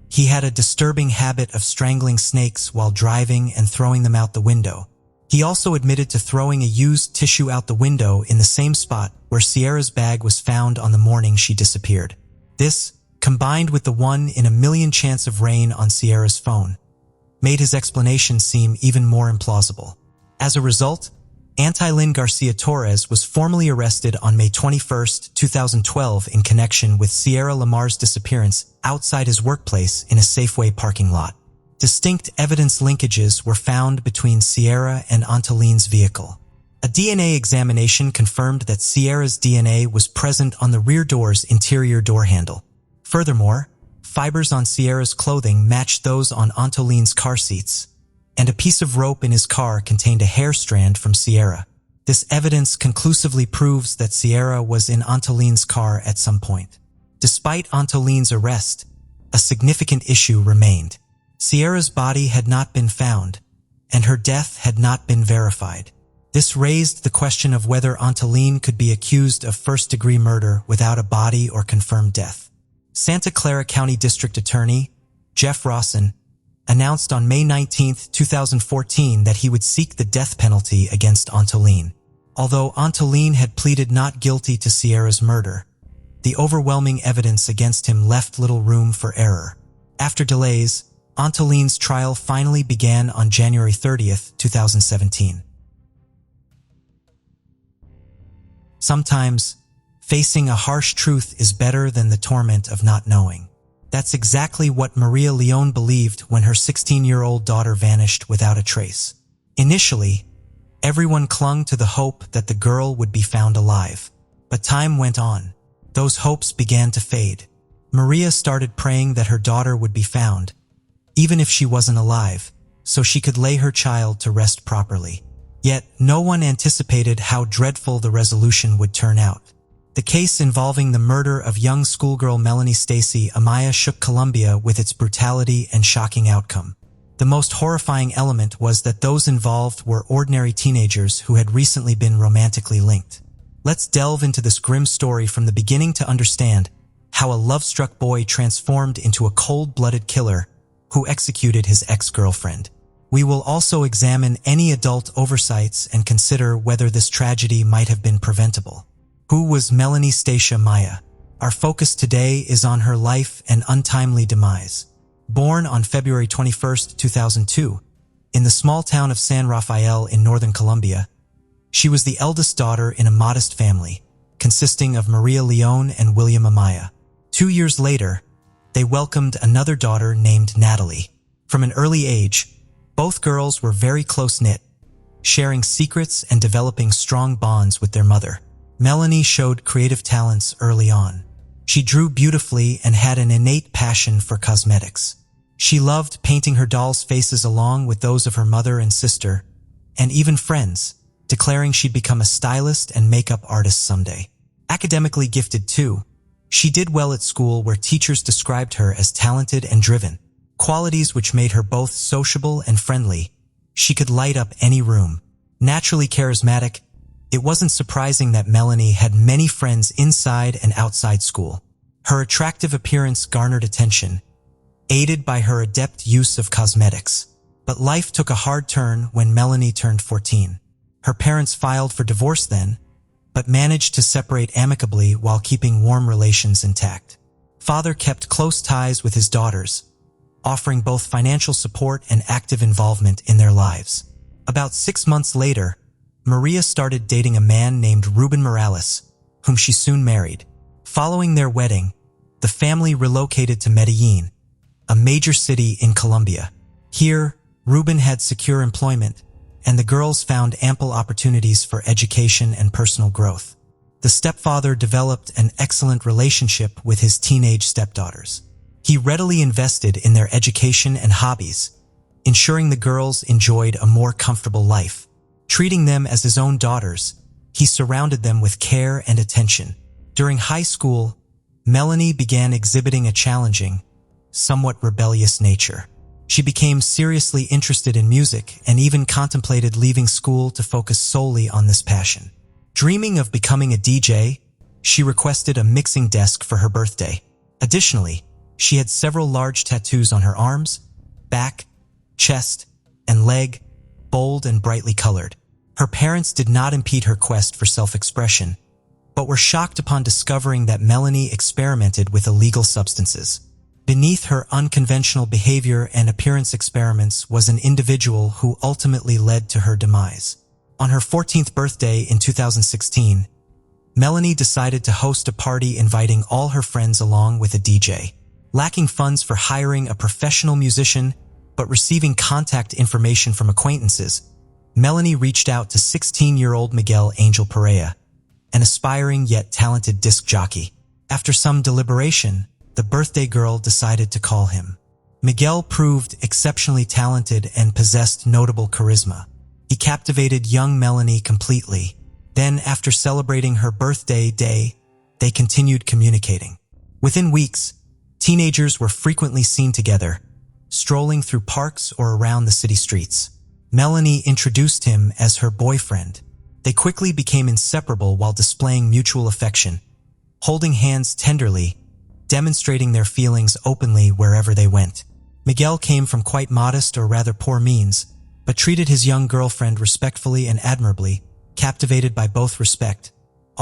He had a disturbing habit of strangling snakes while driving and throwing them out the window. He also admitted to throwing a used tissue out the window in the same spot where Sierra's bag was found on the morning she disappeared. This, combined with the 1 in a million chance of rain on Sierra's phone, made his explanation seem even more implausible. As a result, Antolin Garcia Torres was formally arrested on May 21, 2012 in connection with Sierra Lamar's disappearance outside his workplace in a Safeway parking lot. Distinct evidence linkages were found between Sierra and Antolin's vehicle. A DNA examination confirmed that Sierra's DNA was present on the rear door's interior door handle. Furthermore, fibers on Sierra's clothing matched those on Antolin's car seats, and a piece of rope in his car contained a hair strand from Sierra. This evidence conclusively proves that Sierra was in Antolin's car at some point. Despite Antolin's arrest, a significant issue remained. Sierra's body had not been found, and her death had not been verified. This raised the question of whether Antolin could be accused of first-degree murder without a body or confirmed death. Santa Clara County District Attorney Jeff Rawson announced on May 19, 2014 that he would seek the death penalty against Antolin. Although Antolin had pleaded not guilty to Sierra's murder, the overwhelming evidence against him left little room for error. After delays, Antoline's trial finally began on January 30th, 2017. Sometimes, facing a harsh truth is better than the torment of not knowing. That's exactly what Maria Leone believed when her 16-year-old daughter vanished without a trace. Initially, everyone clung to the hope that the girl would be found alive. But time went on. Those hopes began to fade. Maria started praying that her daughter would be found, even if she wasn't alive, so she could lay her child to rest properly. Yet, no one anticipated how dreadful the resolution would turn out. The case involving the murder of young schoolgirl Melanie Stacy Amaya shook Colombia with its brutality and shocking outcome. The most horrifying element was that those involved were ordinary teenagers who had recently been romantically linked. Let's delve into this grim story from the beginning to understand how a love-struck boy transformed into a cold-blooded killer who executed his ex-girlfriend. We will also examine any adult oversights and consider whether this tragedy might have been preventable. Who was Melanie Stacia Maya? Our focus today is on her life and untimely demise. Born on February 21, 2002, in the small town of San Rafael in northern Colombia, she was the eldest daughter in a modest family, consisting of Maria Leone and William Amaya. 2 years later, they welcomed another daughter named Natalie. From an early age, both girls were very close-knit, sharing secrets and developing strong bonds with their mother. Melanie showed creative talents early on. She drew beautifully and had an innate passion for cosmetics. She loved painting her dolls' faces along with those of her mother and sister, and even friends, declaring she'd become a stylist and makeup artist someday. Academically gifted too, she did well at school where teachers described her as talented and driven, qualities which made her both sociable and friendly. She could light up any room. Naturally charismatic, it wasn't surprising that Melanie had many friends inside and outside school. Her attractive appearance garnered attention, aided by her adept use of cosmetics. But life took a hard turn when Melanie turned 14. Her parents filed for divorce then, but managed to separate amicably while keeping warm relations intact. Father kept close ties with his daughters, offering both financial support and active involvement in their lives. About 6 months later, Maria started dating a man named Ruben Morales, whom she soon married. Following their wedding, the family relocated to Medellin, a major city in Colombia. Here, Ruben had secure employment, and the girls found ample opportunities for education and personal growth. The stepfather developed an excellent relationship with his teenage stepdaughters. He readily invested in their education and hobbies, ensuring the girls enjoyed a more comfortable life. Treating them as his own daughters, he surrounded them with care and attention. During high school, Melanie began exhibiting a challenging, somewhat rebellious nature. She became seriously interested in music and even contemplated leaving school to focus solely on this passion. Dreaming of becoming a DJ, she requested a mixing desk for her birthday. Additionally, she had several large tattoos on her arms, back, chest, and leg, bold and brightly colored. Her parents did not impede her quest for self-expression, but were shocked upon discovering that Melanie experimented with illegal substances. Beneath her unconventional behavior and appearance experiments was an individual who ultimately led to her demise. On her 14th birthday in 2016, Melanie decided to host a party inviting all her friends along with a DJ. Lacking funds for hiring a professional musician, but receiving contact information from acquaintances, Melanie reached out to 16-year-old Miguel Angel Perea, an aspiring yet talented disc jockey. After some deliberation, the birthday girl decided to call him. Miguel proved exceptionally talented and possessed notable charisma. He captivated young Melanie completely. Then, after celebrating her birthday day, they continued communicating. Within weeks, teenagers were frequently seen together, strolling through parks or around the city streets. Melanie introduced him as her boyfriend. They quickly became inseparable while displaying mutual affection, holding hands tenderly, demonstrating their feelings openly wherever they went. Miguel came from quite modest or rather poor means, but treated his young girlfriend respectfully and admirably, captivated by both respect,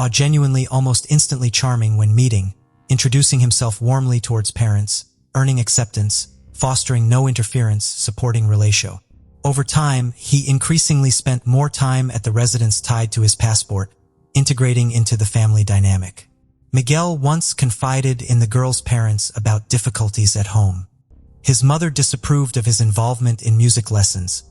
genuinely almost instantly charming when meeting, introducing himself warmly towards parents, earning acceptance, fostering no interference, supporting relatio. Over time, he increasingly spent more time at the residence tied to his passport, integrating into the family dynamic. Miguel once confided in the girl's parents about difficulties at home. His mother disapproved of his involvement in music lessons,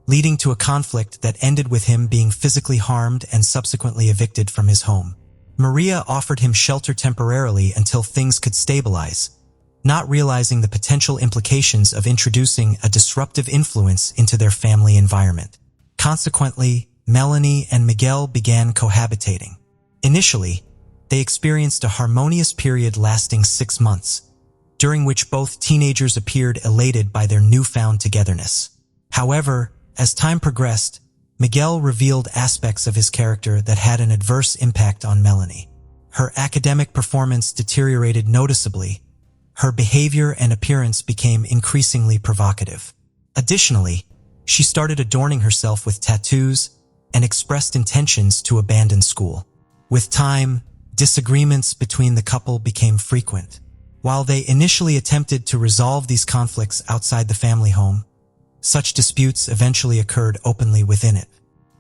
leading to a conflict that ended with him being physically harmed and subsequently evicted from his home. Maria offered him shelter temporarily until things could stabilize, not realizing the potential implications of introducing a disruptive influence into their family environment. Consequently, Melanie and Miguel began cohabitating. Initially, they experienced a harmonious period lasting 6 months, during which both teenagers appeared elated by their newfound togetherness. However, as time progressed, Miguel revealed aspects of his character that had an adverse impact on Melanie. Her academic performance deteriorated noticeably. Her behavior and appearance became increasingly provocative. Additionally, she started adorning herself with tattoos and expressed intentions to abandon school. With time, disagreements between the couple became frequent. While they initially attempted to resolve these conflicts outside the family home, such disputes eventually occurred openly within it.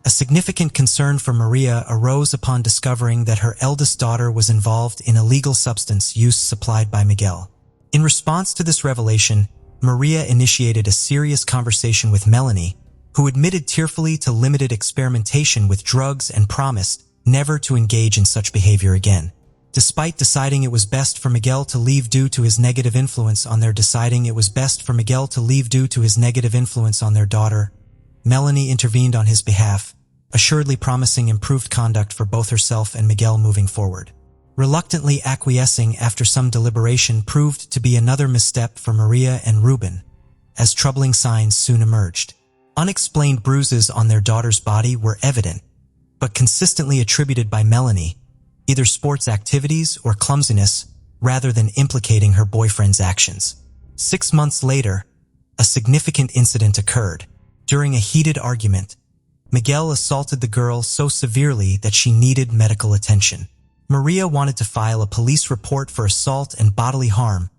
A significant concern for Maria arose upon discovering that her eldest daughter was involved in illegal substance use supplied by Miguel. In response to this revelation, Maria initiated a serious conversation with Melanie, who admitted tearfully to limited experimentation with drugs and promised never to engage in such behavior again. Despite deciding it was best for Miguel to leave due to his negative influence on their daughter, Melanie intervened on his behalf, assuredly promising improved conduct for both herself and Miguel moving forward. Reluctantly acquiescing after some deliberation proved to be another misstep for Maria and Ruben, as troubling signs soon emerged. Unexplained bruises on their daughter's body were evident, but consistently attributed by Melanie, either sports activities or clumsiness, rather than implicating her boyfriend's actions. 6 months later, a significant incident occurred. During a heated argument, Miguel assaulted the girl so severely that she needed medical attention. Maria wanted to file a police report for assault and bodily harm,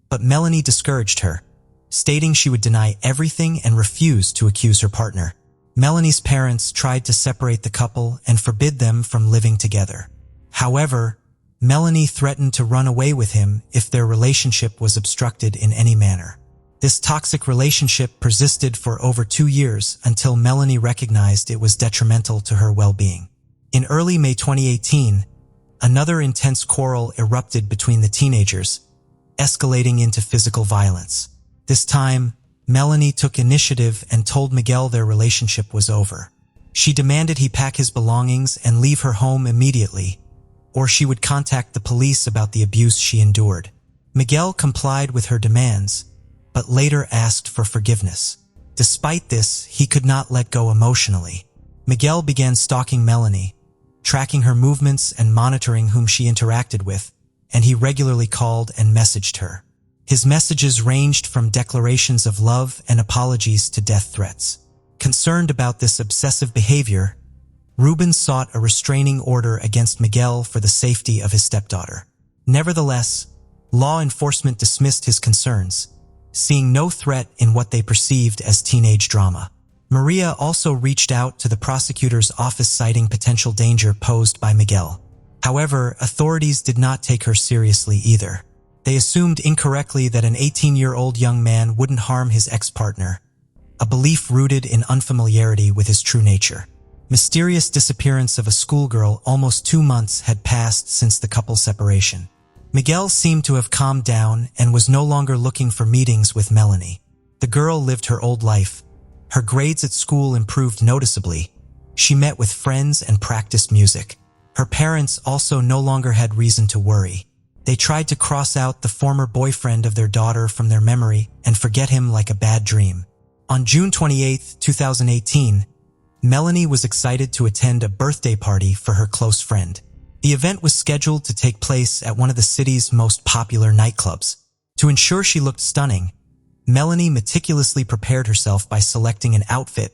but Melanie discouraged her, stating she would deny everything and refuse to accuse her partner. Melanie's parents tried to separate the couple and forbid them from living together. However, Melanie threatened to run away with him if their relationship was obstructed in any manner. This toxic relationship persisted for over 2 years until Melanie recognized it was detrimental to her well-being. In early May 2018, another intense quarrel erupted between the teenagers, escalating into physical violence. This time, Melanie took initiative and told Miguel their relationship was over. She demanded he pack his belongings and leave her home immediately, or she would contact the police about the abuse she endured. Miguel complied with her demands, but later asked for forgiveness. Despite this, he could not let go emotionally. Miguel began stalking Melanie, tracking her movements and monitoring whom she interacted with, and he regularly called and messaged her. His messages ranged from declarations of love and apologies to death threats. Concerned about this obsessive behavior, Ruben sought a restraining order against Miguel for the safety of his stepdaughter. Nevertheless, law enforcement dismissed his concerns, seeing no threat in what they perceived as teenage drama. Maria also reached out to the prosecutor's office citing potential danger posed by Miguel. However, authorities did not take her seriously either. They assumed incorrectly that an 18-year-old young man wouldn't harm his ex-partner, a belief rooted in unfamiliarity with his true nature. Mysterious disappearance of a schoolgirl. Almost 2 months had passed since the couple's separation. Miguel seemed to have calmed down and was no longer looking for meetings with Melanie. The girl lived her old life. Her grades at school improved noticeably. She met with friends and practiced music. Her parents also no longer had reason to worry. They tried to cross out the former boyfriend of their daughter from their memory and forget him like a bad dream. On June 28, 2018, Melanie was excited to attend a birthday party for her close friend. The event was scheduled to take place at one of the city's most popular nightclubs. To ensure she looked stunning, Melanie meticulously prepared herself by selecting an outfit,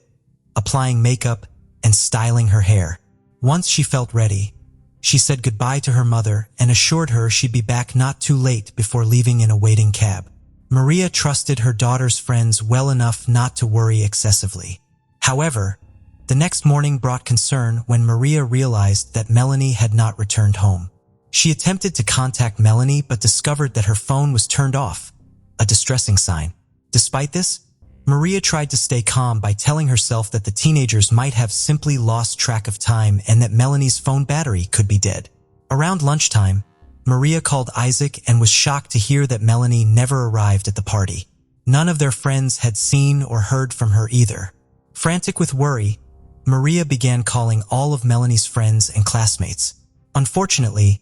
applying makeup, and styling her hair. Once she felt ready, she said goodbye to her mother and assured her she'd be back not too late before leaving in a waiting cab. Maria trusted her daughter's friends well enough not to worry excessively. However, the next morning brought concern when Maria realized that Melanie had not returned home. She attempted to contact Melanie but discovered that her phone was turned off, a distressing sign. Despite this, Maria tried to stay calm by telling herself that the teenagers might have simply lost track of time and that Melanie's phone battery could be dead. Around lunchtime, Maria called Isaac and was shocked to hear that Melanie never arrived at the party. None of their friends had seen or heard from her either. Frantic with worry, Maria began calling all of Melanie's friends and classmates. Unfortunately,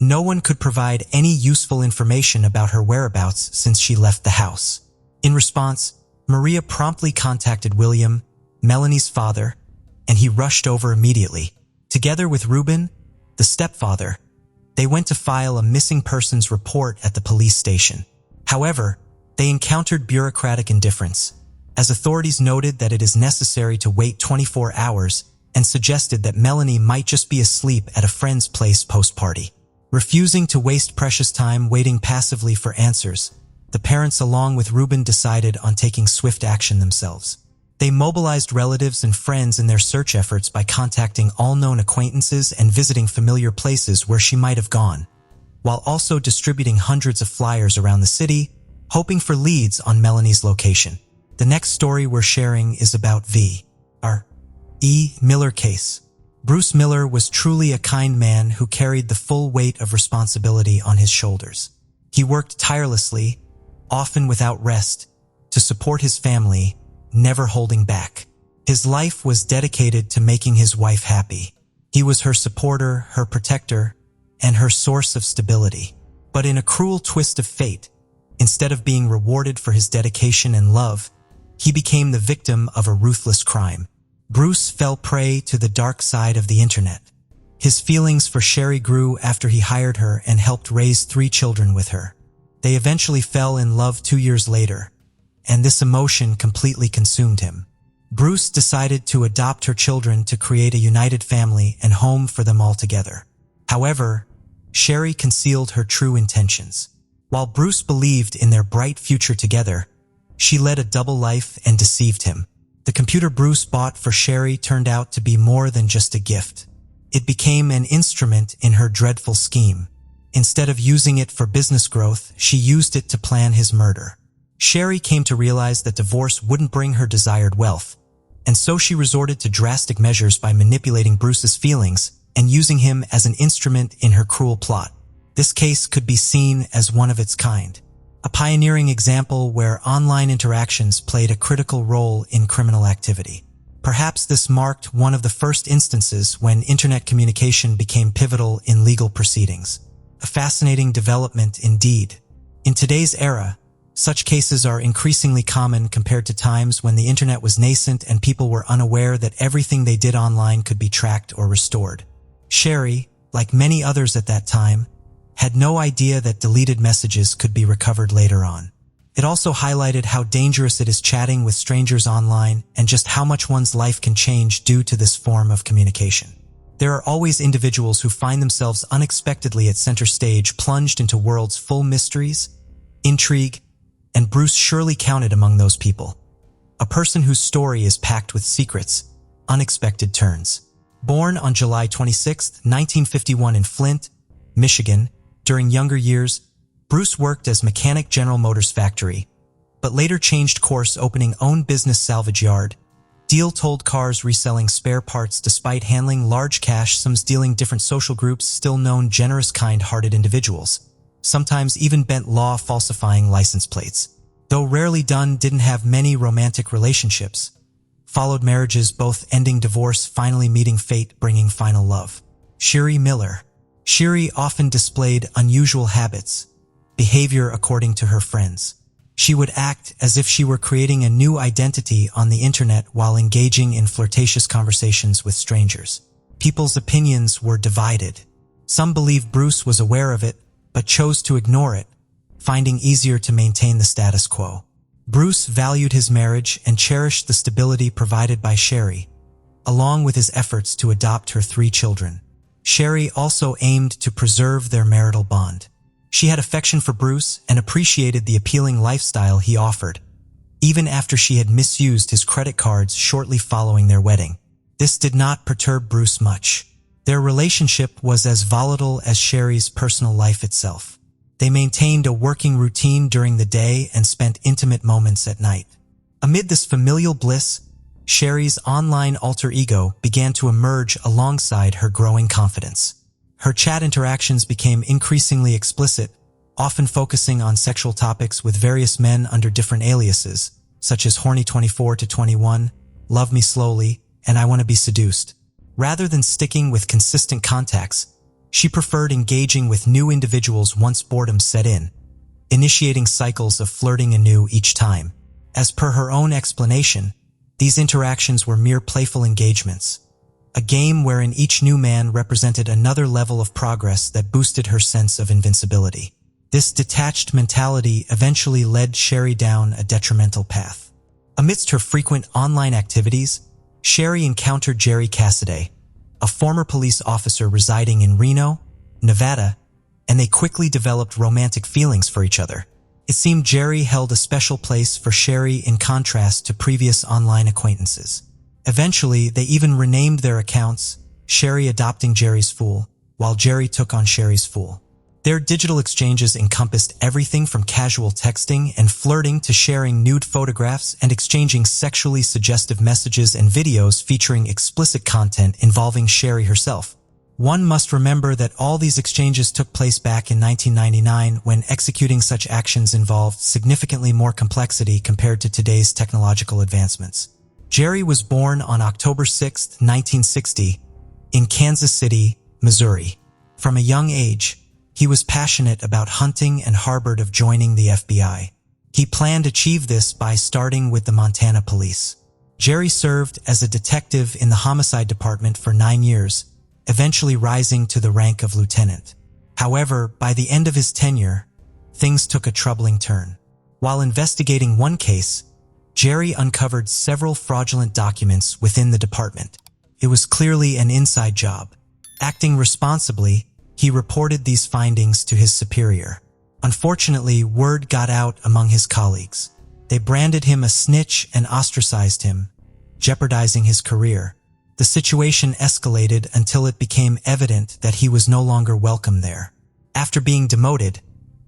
no one could provide any useful information about her whereabouts since she left the house. In response, Maria promptly contacted William, Melanie's father, and he rushed over immediately. Together with Ruben, the stepfather, they went to file a missing persons report at the police station. However, they encountered bureaucratic indifference, as authorities noted that it is necessary to wait 24 hours and suggested that Melanie might just be asleep at a friend's place post-party. Refusing to waste precious time waiting passively for answers, the parents along with Ruben decided on taking swift action themselves. They mobilized relatives and friends in their search efforts by contacting all known acquaintances and visiting familiar places where she might have gone, while also distributing hundreds of flyers around the city, hoping for leads on Melanie's location. The next story we're sharing is about V.R.E. Miller case. Bruce Miller was truly a kind man who carried the full weight of responsibility on his shoulders. He worked tirelessly, often without rest, to support his family, never holding back. His life was dedicated to making his wife happy. He was her supporter, her protector, and her source of stability. But in a cruel twist of fate, instead of being rewarded for his dedication and love, he became the victim of a ruthless crime. Bruce fell prey to the dark side of the internet. His feelings for Sherry grew after he hired her and helped raise 3 children with her. They eventually fell in love 2 years later, and this emotion completely consumed him. Bruce decided to adopt her children to create a united family and home for them all together. However, Sherry concealed her true intentions. While Bruce believed in their bright future together, she led a double life and deceived him. The computer Bruce bought for Sherry turned out to be more than just a gift. It became an instrument in her dreadful scheme. Instead of using it for business growth, she used it to plan his murder. Sherry came to realize that divorce wouldn't bring her desired wealth, and so she resorted to drastic measures by manipulating Bruce's feelings and using him as an instrument in her cruel plot. This case could be seen as one of its kind, a pioneering example where online interactions played a critical role in criminal activity. Perhaps this marked one of the first instances when internet communication became pivotal in legal proceedings. A fascinating development indeed. In today's era, such cases are increasingly common compared to times when the internet was nascent and people were unaware that everything they did online could be tracked or restored. Sherry, like many others at that time, had no idea that deleted messages could be recovered later on. It also highlighted how dangerous it is chatting with strangers online and just how much one's life can change due to this form of communication. There are always individuals who find themselves unexpectedly at center stage, plunged into worlds full mysteries, intrigue, and Bruce surely counted among those people. A person whose story is packed with secrets, unexpected turns. Born on July 26, 1951 in Flint, Michigan, during younger years, Bruce worked as mechanic General Motors factory, but later changed course opening own business salvage yard, deal-told cars reselling spare parts despite handling large cash sums, dealing different social groups, still known generous kind-hearted individuals, sometimes even bent law falsifying license plates. Though rarely done, didn't have many romantic relationships, followed marriages both ending divorce, finally meeting fate, bringing final love. Sherry Miller. Sherry often displayed unusual habits, behavior according to her friends. She would act as if she were creating a new identity on the internet while engaging in flirtatious conversations with strangers. People's opinions were divided. Some believed Bruce was aware of it, but chose to ignore it, finding easier to maintain the status quo. Bruce valued his marriage and cherished the stability provided by Sherry, along with his efforts to adopt her 3 children. Sherry also aimed to preserve their marital bond. She had affection for Bruce and appreciated the appealing lifestyle he offered, even after she had misused his credit cards shortly following their wedding. This did not perturb Bruce much. Their relationship was as volatile as Sherry's personal life itself. They maintained a working routine during the day and spent intimate moments at night. Amid this familial bliss, Sherry's online alter ego began to emerge alongside her growing confidence. Her chat interactions became increasingly explicit, often focusing on sexual topics with various men under different aliases, such as Horny 24 to 21, Love Me Slowly, and I Want to Be Seduced. Rather than sticking with consistent contacts, she preferred engaging with new individuals once boredom set in, initiating cycles of flirting anew each time. As per her own explanation, these interactions were mere playful engagements, a game wherein each new man represented another level of progress that boosted her sense of invincibility. This detached mentality eventually led Sherry down a detrimental path. Amidst her frequent online activities, Sherry encountered Jerry Cassidy, a former police officer residing in Reno, Nevada, and they quickly developed romantic feelings for each other. It seemed Jerry held a special place for Sherry in contrast to previous online acquaintances. Eventually, they even renamed their accounts, Sherry adopting Jerry's fool, while Jerry took on Sherry's fool. Their digital exchanges encompassed everything from casual texting and flirting to sharing nude photographs and exchanging sexually suggestive messages and videos featuring explicit content involving Sherry herself. One must remember that all these exchanges took place back in 1999 when executing such actions involved significantly more complexity compared to today's technological advancements. Jerry was born on October 6, 1960, in Kansas City, Missouri. From a young age, he was passionate about hunting and harbored of joining the FBI. He planned to achieve this by starting with the Montana Police. Jerry served as a detective in the homicide department for 9 years, eventually rising to the rank of lieutenant. However, by the end of his tenure, things took a troubling turn. While investigating one case, Jerry uncovered several fraudulent documents within the department. It was clearly an inside job. Acting responsibly, he reported these findings to his superior. Unfortunately, word got out among his colleagues. They branded him a snitch and ostracized him, jeopardizing his career. The situation escalated until it became evident that he was no longer welcome there. After being demoted,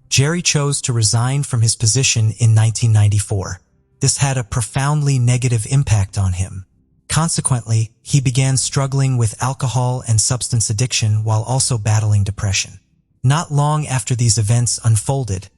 Jerry chose to resign from his position in 1994. This had a profoundly negative impact on him. Consequently, he began struggling with alcohol and substance addiction while also battling depression. Not long after these events unfolded,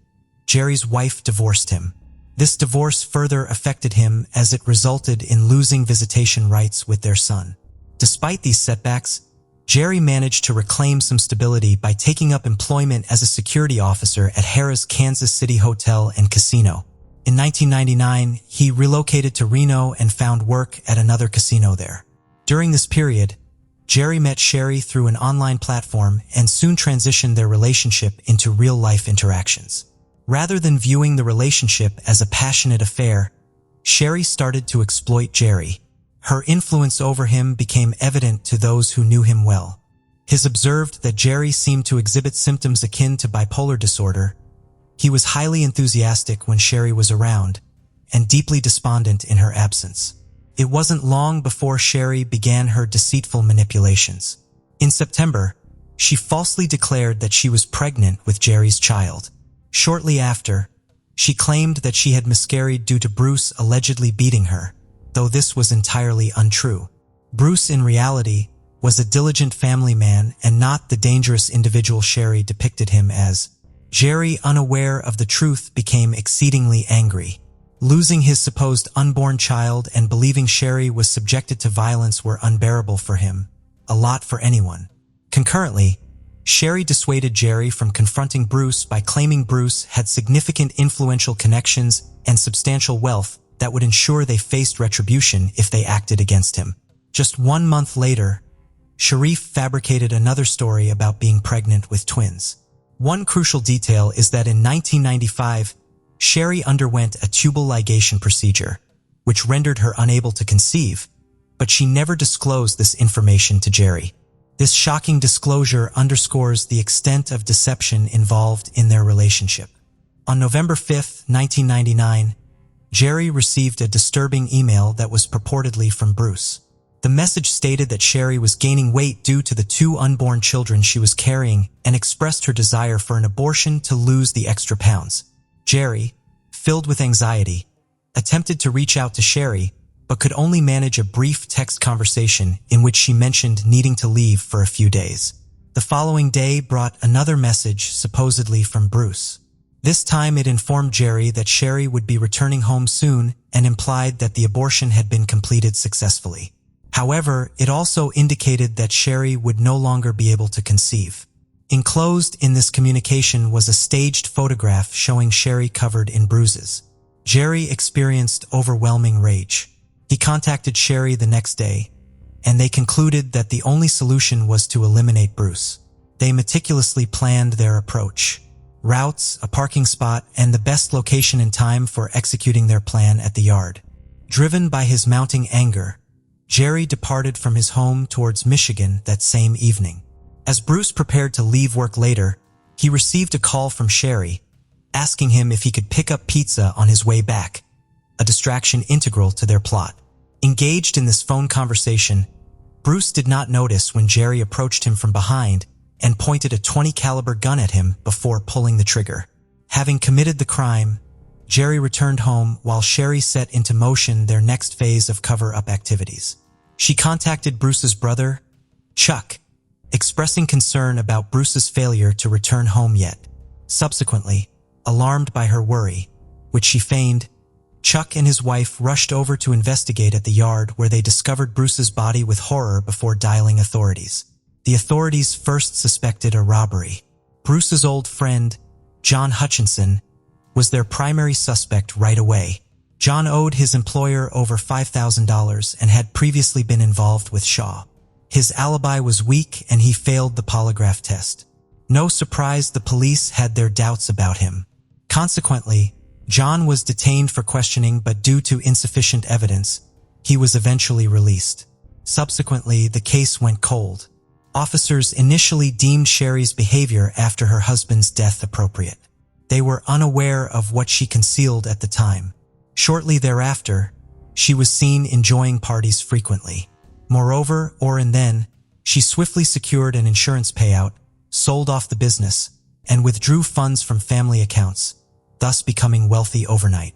Jerry's wife divorced him. This divorce further affected him as it resulted in losing visitation rights with their son. Despite these setbacks, Jerry managed to reclaim some stability by taking up employment as a security officer at Harrah's Kansas City Hotel and Casino. In 1999, he relocated to Reno and found work at another casino there. During this period, Jerry met Sherry through an online platform and soon transitioned their relationship into real-life interactions. Rather than viewing the relationship as a passionate affair, Sherry started to exploit Jerry. Her influence over him became evident to those who knew him well. His observed that Jerry seemed to exhibit symptoms akin to bipolar disorder. He was highly enthusiastic when Sherry was around, and deeply despondent in her absence. It wasn't long before Sherry began her deceitful manipulations. In September, she falsely declared that she was pregnant with Jerry's child. Shortly after, she claimed that she had miscarried due to Bruce allegedly beating her, though this was entirely untrue. Bruce, in reality, was a diligent family man and not the dangerous individual Sherry depicted him as. Jerry, unaware of the truth, became exceedingly angry. Losing his supposed unborn child and believing Sherry was subjected to violence were unbearable for him, a lot for anyone. Concurrently, Sherry dissuaded Jerry from confronting Bruce by claiming Bruce had significant influential connections and substantial wealth that would ensure they faced retribution if they acted against him. Just 1 month later, Sharif fabricated another story about being pregnant with twins. One crucial detail is that in 1995, Sherry underwent a tubal ligation procedure, which rendered her unable to conceive, but she never disclosed this information to Jerry. This shocking disclosure underscores the extent of deception involved in their relationship. On November 5, 1999, Jerry received a disturbing email that was purportedly from Bruce. The message stated that Sherry was gaining weight due to the 2 unborn children she was carrying and expressed her desire for an abortion to lose the extra pounds. Jerry, filled with anxiety, attempted to reach out to Sherry, but could only manage a brief text conversation in which she mentioned needing to leave for a few days. The following day brought another message, supposedly from Bruce. This time it informed Jerry that Sherry would be returning home soon and implied that the abortion had been completed successfully. However, it also indicated that Sherry would no longer be able to conceive. Enclosed in this communication was a staged photograph showing Sherry covered in bruises. Jerry experienced overwhelming rage. He contacted Sherry the next day, and they concluded that the only solution was to eliminate Bruce. They meticulously planned their approach. Routes, a parking spot, and the best location and time for executing their plan at the yard. Driven by his mounting anger, Jerry departed from his home towards Michigan that same evening. As Bruce prepared to leave work later, he received a call from Sherry, asking him if he could pick up pizza on his way back, a distraction integral to their plot. Engaged in this phone conversation, Bruce did not notice when Jerry approached him from behind and pointed a .20 caliber gun at him before pulling the trigger. Having committed the crime, Jerry returned home while Sherry set into motion their next phase of cover-up activities. She contacted Bruce's brother, Chuck, expressing concern about Bruce's failure to return home yet. Subsequently, alarmed by her worry, which she feigned, Chuck and his wife rushed over to investigate at the yard where they discovered Bruce's body with horror before dialing authorities. The authorities first suspected a robbery. Bruce's old friend, John Hutchinson, was their primary suspect right away. John owed his employer over $5,000 and had previously been involved with Shaw. His alibi was weak and he failed the polygraph test. No surprise the police had their doubts about him. Consequently, John was detained for questioning, but due to insufficient evidence, he was eventually released. Subsequently, the case went cold. Officers initially deemed Sherry's behavior after her husband's death appropriate. They were unaware of what she concealed at the time. Shortly thereafter, she was seen enjoying parties frequently. Moreover, and then, she swiftly secured an insurance payout, sold off the business, and withdrew funds from family accounts, thus becoming wealthy overnight.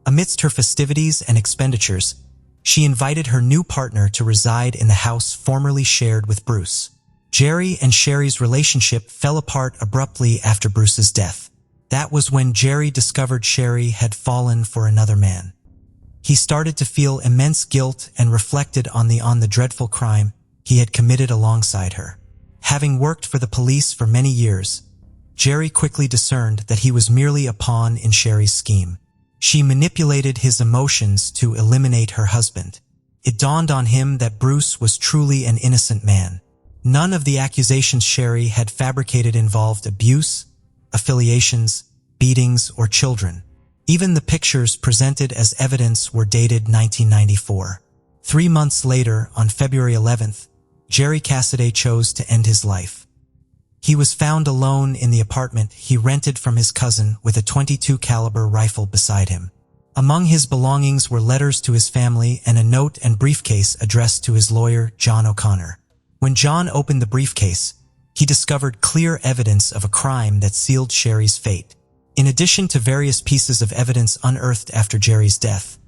Amidst her festivities and expenditures, she invited her new partner to reside in the house formerly shared with Bruce. Jerry and Sherry's relationship fell apart abruptly after Bruce's death. That was when Jerry discovered Sherry had fallen for another man. He started to feel immense guilt and reflected on the dreadful crime he had committed alongside her. Having worked for the police for many years, Jerry quickly discerned that he was merely a pawn in Sherry's scheme. She manipulated his emotions to eliminate her husband. It dawned on him that Bruce was truly an innocent man. None of the accusations Sherry had fabricated involved abuse, affiliations, beatings, or children. Even the pictures presented as evidence were dated 1994. 3 months later, on February 11th, Jerry Cassidy chose to end his life. He was found alone in the apartment he rented from his cousin with a .22 caliber rifle beside him. Among his belongings were letters to his family and a note and briefcase addressed to his lawyer, John O'Connor. When John opened the briefcase, he discovered clear evidence of a crime that sealed Sherry's fate. In addition to various pieces of evidence unearthed after Jerry's death,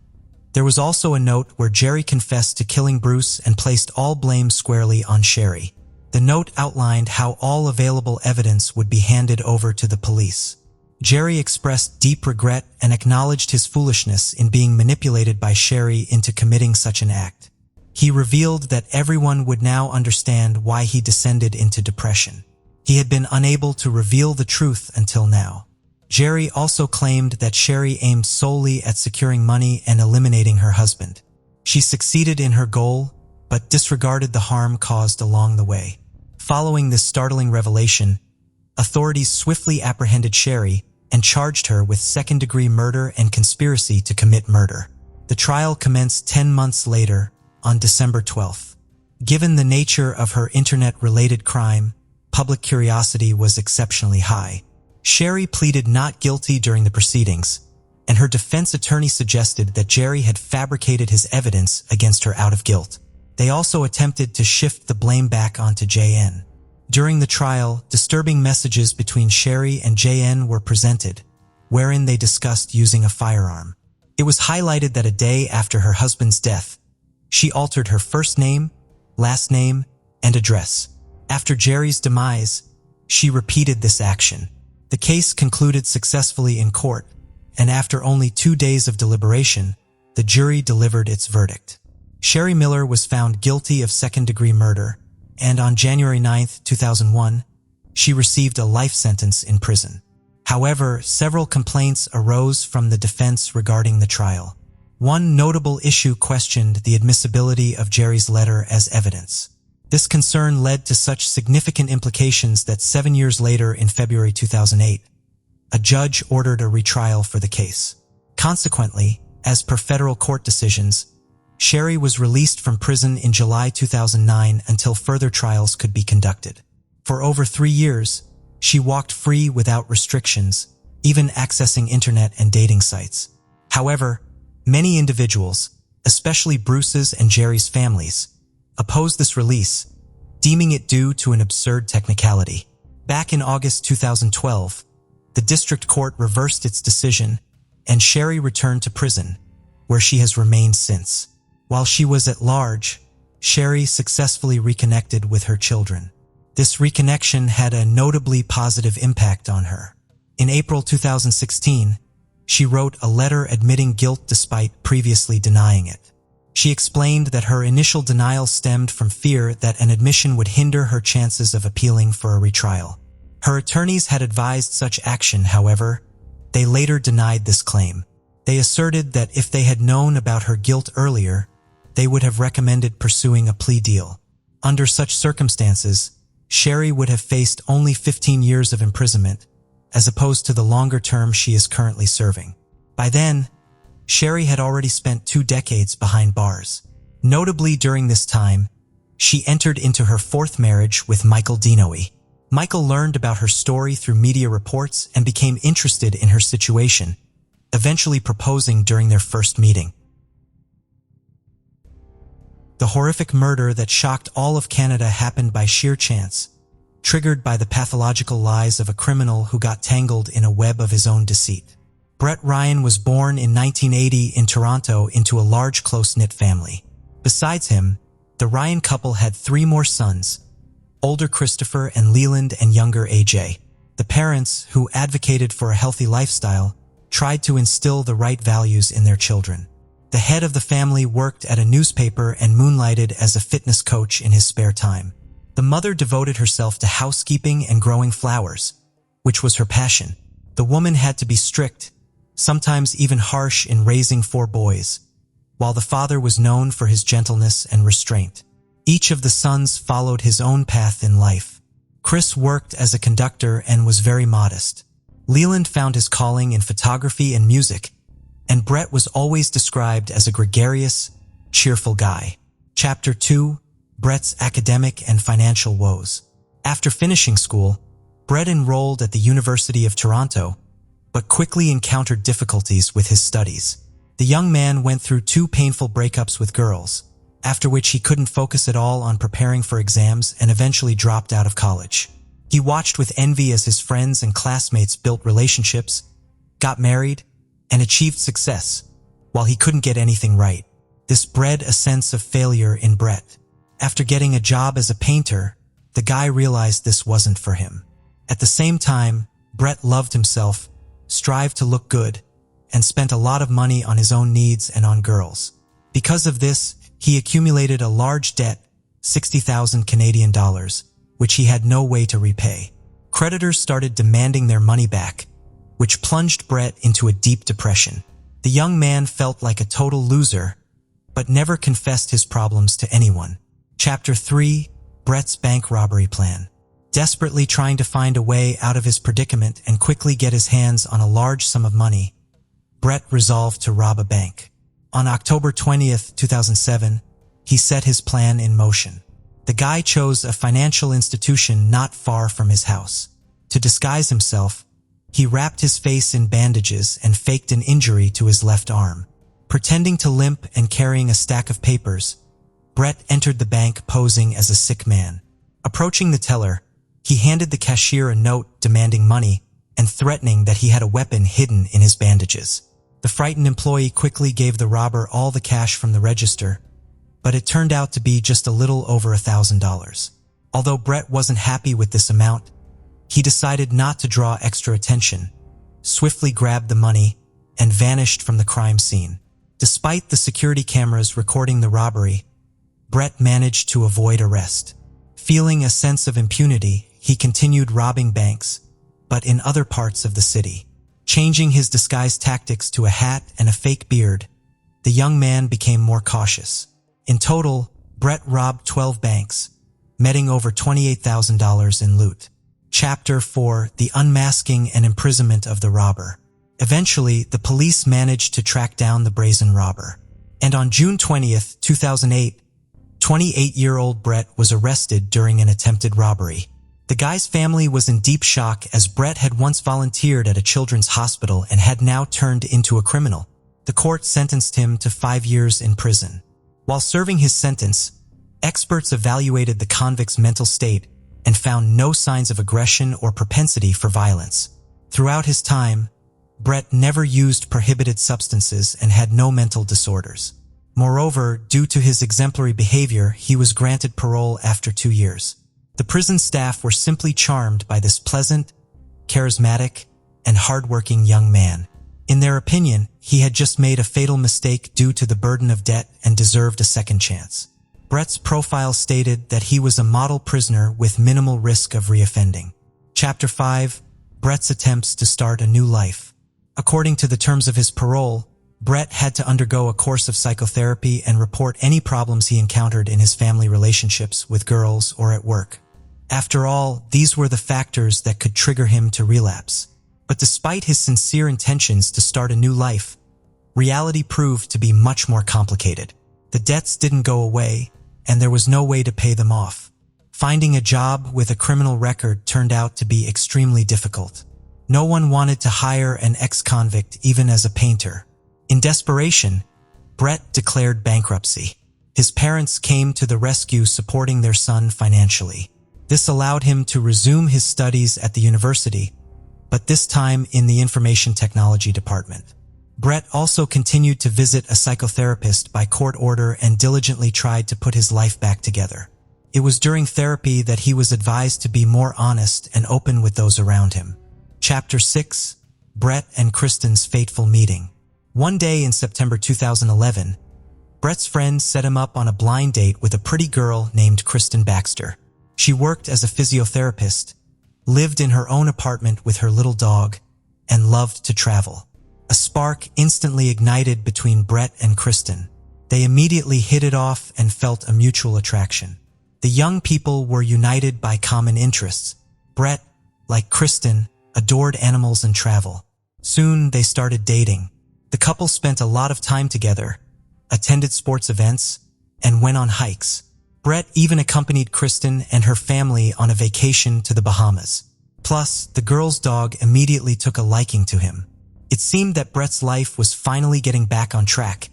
there was also a note where Jerry confessed to killing Bruce and placed all blame squarely on Sherry. The note outlined how all available evidence would be handed over to the police. Jerry expressed deep regret and acknowledged his foolishness in being manipulated by Sherry into committing such an act. He revealed that everyone would now understand why he descended into depression. He had been unable to reveal the truth until now. Jerry also claimed that Sherry aimed solely at securing money and eliminating her husband. She succeeded in her goal, but disregarded the harm caused along the way. Following this startling revelation, authorities swiftly apprehended Sherry and charged her with second-degree murder and conspiracy to commit murder. The trial commenced 10 months later, on December 12th. Given the nature of her internet-related crime, public curiosity was exceptionally high. Sherry pleaded not guilty during the proceedings, and her defense attorney suggested that Jerry had fabricated his evidence against her out of guilt. They also attempted to shift the blame back onto JN. During the trial, disturbing messages between Sherry and JN were presented, wherein they discussed using a firearm. It was highlighted that a day after her husband's death, she altered her first name, last name, and address. After Jerry's demise, she repeated this action. The case concluded successfully in court, and after only 2 days of deliberation, the jury delivered its verdict. Sherry Miller was found guilty of second-degree murder, and on January 9, 2001, she received a life sentence in prison. However, several complaints arose from the defense regarding the trial. One notable issue questioned the admissibility of Jerry's letter as evidence. This concern led to such significant implications that 7 years later, in February 2008, a judge ordered a retrial for the case. Consequently, as per federal court decisions, Sherry was released from prison in July 2009 until further trials could be conducted. For over 3 years, she walked free without restrictions, even accessing internet and dating sites. However, many individuals, especially Bruce's and Jerry's families, opposed this release, deeming it due to an absurd technicality. Back in August 2012, the district court reversed its decision, and Sherry returned to prison, where she has remained since. While she was at large, Sherry successfully reconnected with her children. This reconnection had a notably positive impact on her. In April 2016, she wrote a letter admitting guilt despite previously denying it. She explained that her initial denial stemmed from fear that an admission would hinder her chances of appealing for a retrial. Her attorneys had advised such action, however, they later denied this claim. They asserted that if they had known about her guilt earlier, they would have recommended pursuing a plea deal. Under such circumstances, Sherry would have faced only 15 years of imprisonment, as opposed to the longer term she is currently serving. By then, Sherry had already spent 2 decades behind bars. Notably during this time, she entered into her 4th marriage with Michael Dinoey. Michael learned about her story through media reports and became interested in her situation, eventually proposing during their first meeting. The horrific murder that shocked all of Canada happened by sheer chance, triggered by the pathological lies of a criminal who got tangled in a web of his own deceit. Brett Ryan was born in 1980 in Toronto into a large close-knit family. Besides him, the Ryan couple had 3 more sons, older Christopher and Leland and younger AJ. The parents, who advocated for a healthy lifestyle, tried to instill the right values in their children. The head of the family worked at a newspaper and moonlighted as a fitness coach in his spare time. The mother devoted herself to housekeeping and growing flowers, which was her passion. The woman had to be strict, sometimes even harsh, in raising 4 boys, while the father was known for his gentleness and restraint. Each of the sons followed his own path in life. Chris worked as a conductor and was very modest. Leland found his calling in photography and music, and Brett was always described as a gregarious, cheerful guy. Chapter 2: Brett's Academic and Financial Woes. After finishing school, Brett enrolled at the University of Toronto, but quickly encountered difficulties with his studies. The young man went through 2 painful breakups with girls, after which he couldn't focus at all on preparing for exams and eventually dropped out of college. He watched with envy as his friends and classmates built relationships, got married, and achieved success, while he couldn't get anything right. This bred a sense of failure in Brett. After getting a job as a painter, the guy realized this wasn't for him. At the same time, Brett loved himself, strived to look good, and spent a lot of money on his own needs and on girls. Because of this, he accumulated a large debt, 60,000 Canadian dollars, which he had no way to repay. Creditors started demanding their money back, which plunged Brett into a deep depression. The young man felt like a total loser, but never confessed his problems to anyone. Chapter 3: Brett's Bank Robbery Plan. Desperately trying to find a way out of his predicament and quickly get his hands on a large sum of money, Brett resolved to rob a bank. On October 20th, 2007, he set his plan in motion. The guy chose a financial institution not far from his house. To disguise himself, he wrapped his face in bandages and faked an injury to his left arm. Pretending to limp and carrying a stack of papers, Brett entered the bank posing as a sick man. Approaching the teller, he handed the cashier a note demanding money and threatening that he had a weapon hidden in his bandages. The frightened employee quickly gave the robber all the cash from the register, but it turned out to be just a little over $1,000. Although Brett wasn't happy with this amount, he decided not to draw extra attention, swiftly grabbed the money, and vanished from the crime scene. Despite the security cameras recording the robbery, Brett managed to avoid arrest. Feeling a sense of impunity, he continued robbing banks, but in other parts of the city. Changing his disguise tactics to a hat and a fake beard, the young man became more cautious. In total, Brett robbed 12 banks, netting over $28,000 in loot. Chapter 4: The Unmasking and Imprisonment of the Robber. Eventually, the police managed to track down the brazen robber. And on June 20th, 2008, 28-year-old Brett was arrested during an attempted robbery. The guy's family was in deep shock as Brett had once volunteered at a children's hospital and had now turned into a criminal. The court sentenced him to 5 years in prison. While serving his sentence, experts evaluated the convict's mental state and found no signs of aggression or propensity for violence. Throughout his time, Brett never used prohibited substances and had no mental disorders. Moreover, due to his exemplary behavior, he was granted parole after 2 years. The prison staff were simply charmed by this pleasant, charismatic, and hardworking young man. In their opinion, he had just made a fatal mistake due to the burden of debt and deserved a second chance. Brett's profile stated that he was a model prisoner with minimal risk of reoffending. Chapter 5: Brett's Attempts to Start a New Life. According to the terms of his parole, Brett had to undergo a course of psychotherapy and report any problems he encountered in his family relationships with girls or at work. After all, these were the factors that could trigger him to relapse. But despite his sincere intentions to start a new life, reality proved to be much more complicated. The debts didn't go away, and there was no way to pay them off. Finding a job with a criminal record turned out to be extremely difficult. No one wanted to hire an ex-convict even as a painter. In desperation, Brett declared bankruptcy. His parents came to the rescue, supporting their son financially. This allowed him to resume his studies at the university, but this time in the information technology department. Brett also continued to visit a psychotherapist by court order and diligently tried to put his life back together. It was during therapy that he was advised to be more honest and open with those around him. Chapter 6: Brett and Kristen's Fateful Meeting. One day in September 2011, Brett's friend set him up on a blind date with a pretty girl named Kristen Baxter. She worked as a physiotherapist, lived in her own apartment with her little dog, and loved to travel. A spark instantly ignited between Brett and Kristen. They immediately hit it off and felt a mutual attraction. The young people were united by common interests. Brett, like Kristen, adored animals and travel. Soon they started dating. The couple spent a lot of time together, attended sports events, and went on hikes. Brett even accompanied Kristen and her family on a vacation to the Bahamas. Plus, the girl's dog immediately took a liking to him. It seemed that Brett's life was finally getting back on track,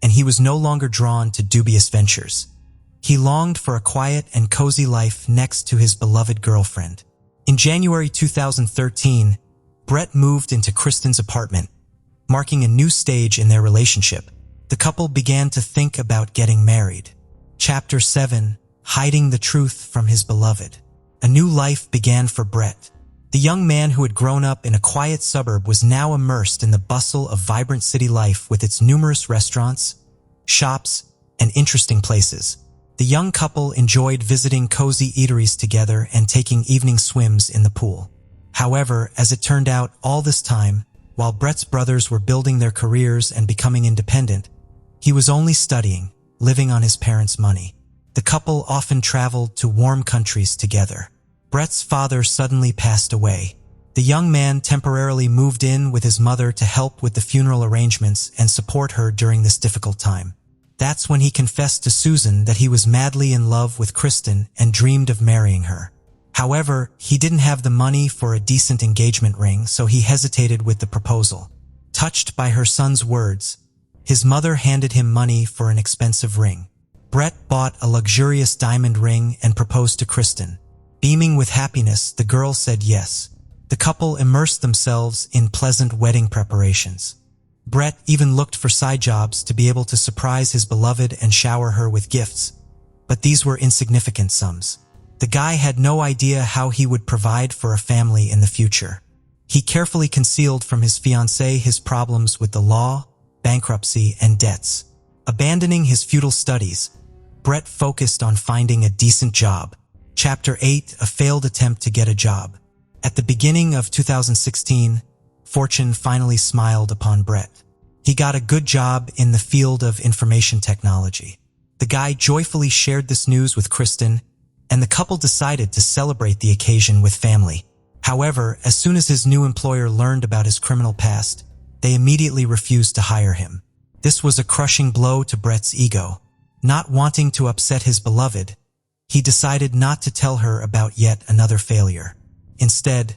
and he was no longer drawn to dubious ventures. He longed for a quiet and cozy life next to his beloved girlfriend. In January 2013, Brett moved into Kristen's apartment, marking a new stage in their relationship. The couple began to think about getting married. Chapter 7: Hiding the Truth from His Beloved. A new life began for Brett. The young man who had grown up in a quiet suburb was now immersed in the bustle of vibrant city life with its numerous restaurants, shops, and interesting places. The young couple enjoyed visiting cozy eateries together and taking evening swims in the pool. However, as it turned out, all this time, while Brett's brothers were building their careers and becoming independent, he was only studying, living on his parents' money. The couple often traveled to warm countries together. Brett's father suddenly passed away. The young man temporarily moved in with his mother to help with the funeral arrangements and support her during this difficult time. That's when he confessed to Susan that he was madly in love with Kristen and dreamed of marrying her. However, he didn't have the money for a decent engagement ring, so he hesitated with the proposal. Touched by her son's words, his mother handed him money for an expensive ring. Brett bought a luxurious diamond ring and proposed to Kristen. Beaming with happiness, the girl said yes. The couple immersed themselves in pleasant wedding preparations. Brett even looked for side jobs to be able to surprise his beloved and shower her with gifts, but these were insignificant sums. The guy had no idea how he would provide for a family in the future. He carefully concealed from his fiancée his problems with the law, bankruptcy, and debts. Abandoning his futile studies, Brett focused on finding a decent job. Chapter 8: A Failed Attempt to Get a Job. At the beginning of 2016, fortune finally smiled upon Brett. He got a good job in the field of information technology. The guy joyfully shared this news with Kristen, and the couple decided to celebrate the occasion with family. However, as soon as his new employer learned about his criminal past, they immediately refused to hire him. This was a crushing blow to Brett's ego. Not wanting to upset his beloved, he decided not to tell her about yet another failure. Instead,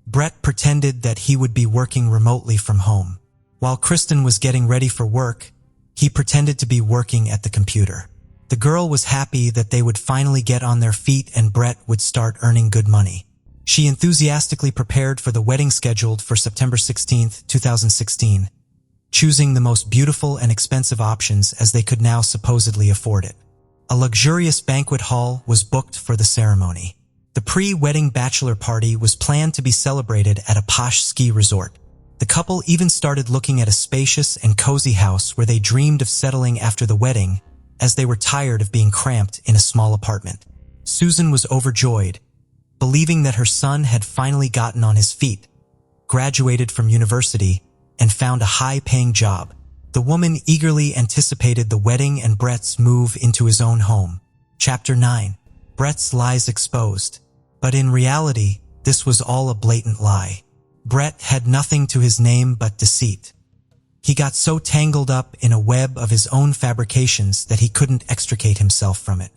Brett pretended that he would be working remotely from home. While Kristen was getting ready for work, he pretended to be working at the computer. The girl was happy that they would finally get on their feet and Brett would start earning good money. She enthusiastically prepared for the wedding scheduled for September 16, 2016, choosing the most beautiful and expensive options as they could now supposedly afford it. A luxurious banquet hall was booked for the ceremony. The pre-wedding bachelor party was planned to be celebrated at a posh ski resort. The couple even started looking at a spacious and cozy house where they dreamed of settling after the wedding, as they were tired of being cramped in a small apartment. Susan was overjoyed, believing that her son had finally gotten on his feet, graduated from university, and found a high-paying job. The woman eagerly anticipated the wedding and Brett's move into his own home. Chapter 9: Brett's Lies Exposed. But in reality, this was all a blatant lie. Brett had nothing to his name but deceit. He got so tangled up in a web of his own fabrications that he couldn't extricate himself from it.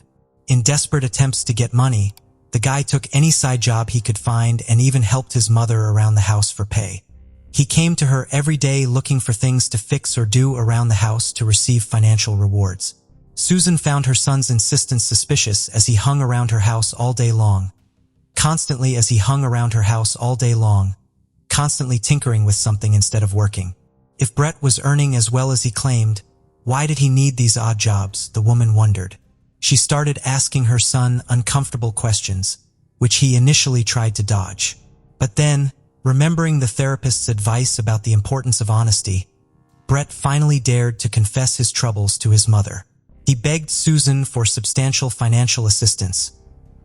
In desperate attempts to get money, the guy took any side job he could find and even helped his mother around the house for pay. He came to her every day looking for things to fix or do around the house to receive financial rewards. Susan found her son's insistence suspicious as he hung around her house all day long. Constantly tinkering with something instead of working. If Brett was earning as well as he claimed, why did he need these odd jobs, the woman wondered. She started asking her son uncomfortable questions, which he initially tried to dodge. But then, remembering the therapist's advice about the importance of honesty, Brett finally dared to confess his troubles to his mother. He begged Susan for substantial financial assistance,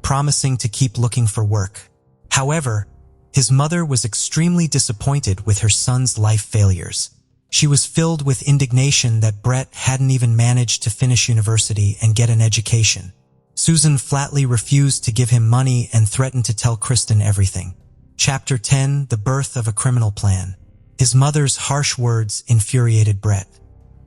promising to keep looking for work. However, his mother was extremely disappointed with her son's life failures. She was filled with indignation that Brett hadn't even managed to finish university and get an education. Susan flatly refused to give him money and threatened to tell Kristen everything. Chapter 10: The Birth of a Criminal Plan. His mother's harsh words infuriated Brett.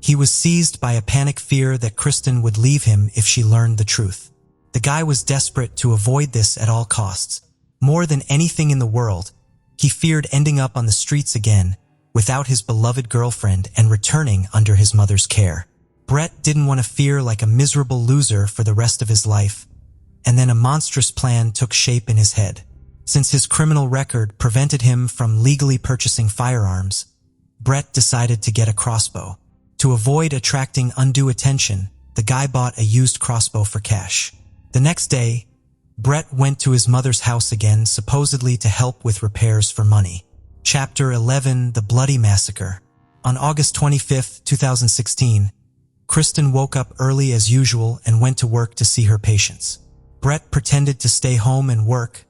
He was seized by a panic fear that Kristen would leave him if she learned the truth. The guy was desperate to avoid this at all costs. More than anything in the world, he feared ending up on the streets again, without his beloved girlfriend and returning under his mother's care. Brett didn't want to fear like a miserable loser for the rest of his life, and then a monstrous plan took shape in his head. Since his criminal record prevented him from legally purchasing firearms, Brett decided to get a crossbow. To avoid attracting undue attention, the guy bought a used crossbow for cash. The next day, Brett went to his mother's house again, supposedly to help with repairs for money. Chapter 11: The Bloody Massacre. On August 25, 2016, Kristen woke up early as usual and went to work to see her patients. Brett pretended to stay home and work,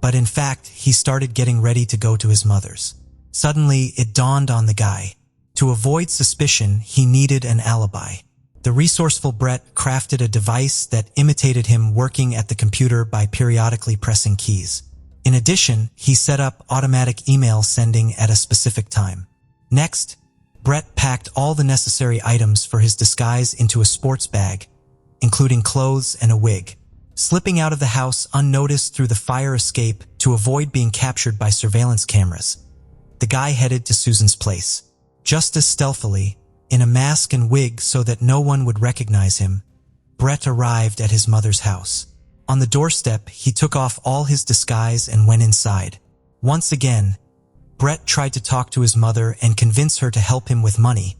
but in fact, he started getting ready to go to his mother's. Suddenly, it dawned on the guy. To avoid suspicion, he needed an alibi. The resourceful Brett crafted a device that imitated him working at the computer by periodically pressing keys. In addition, he set up automatic email sending at a specific time. Next, Brett packed all the necessary items for his disguise into a sports bag, including clothes and a wig. Slipping out of the house unnoticed through the fire escape to avoid being captured by surveillance cameras, the guy headed to Susan's place. Just as stealthily, in a mask and wig so that no one would recognize him, Brett arrived at his mother's house. On the doorstep, he took off all his disguise and went inside. Once again, Brett tried to talk to his mother and convince her to help him with money,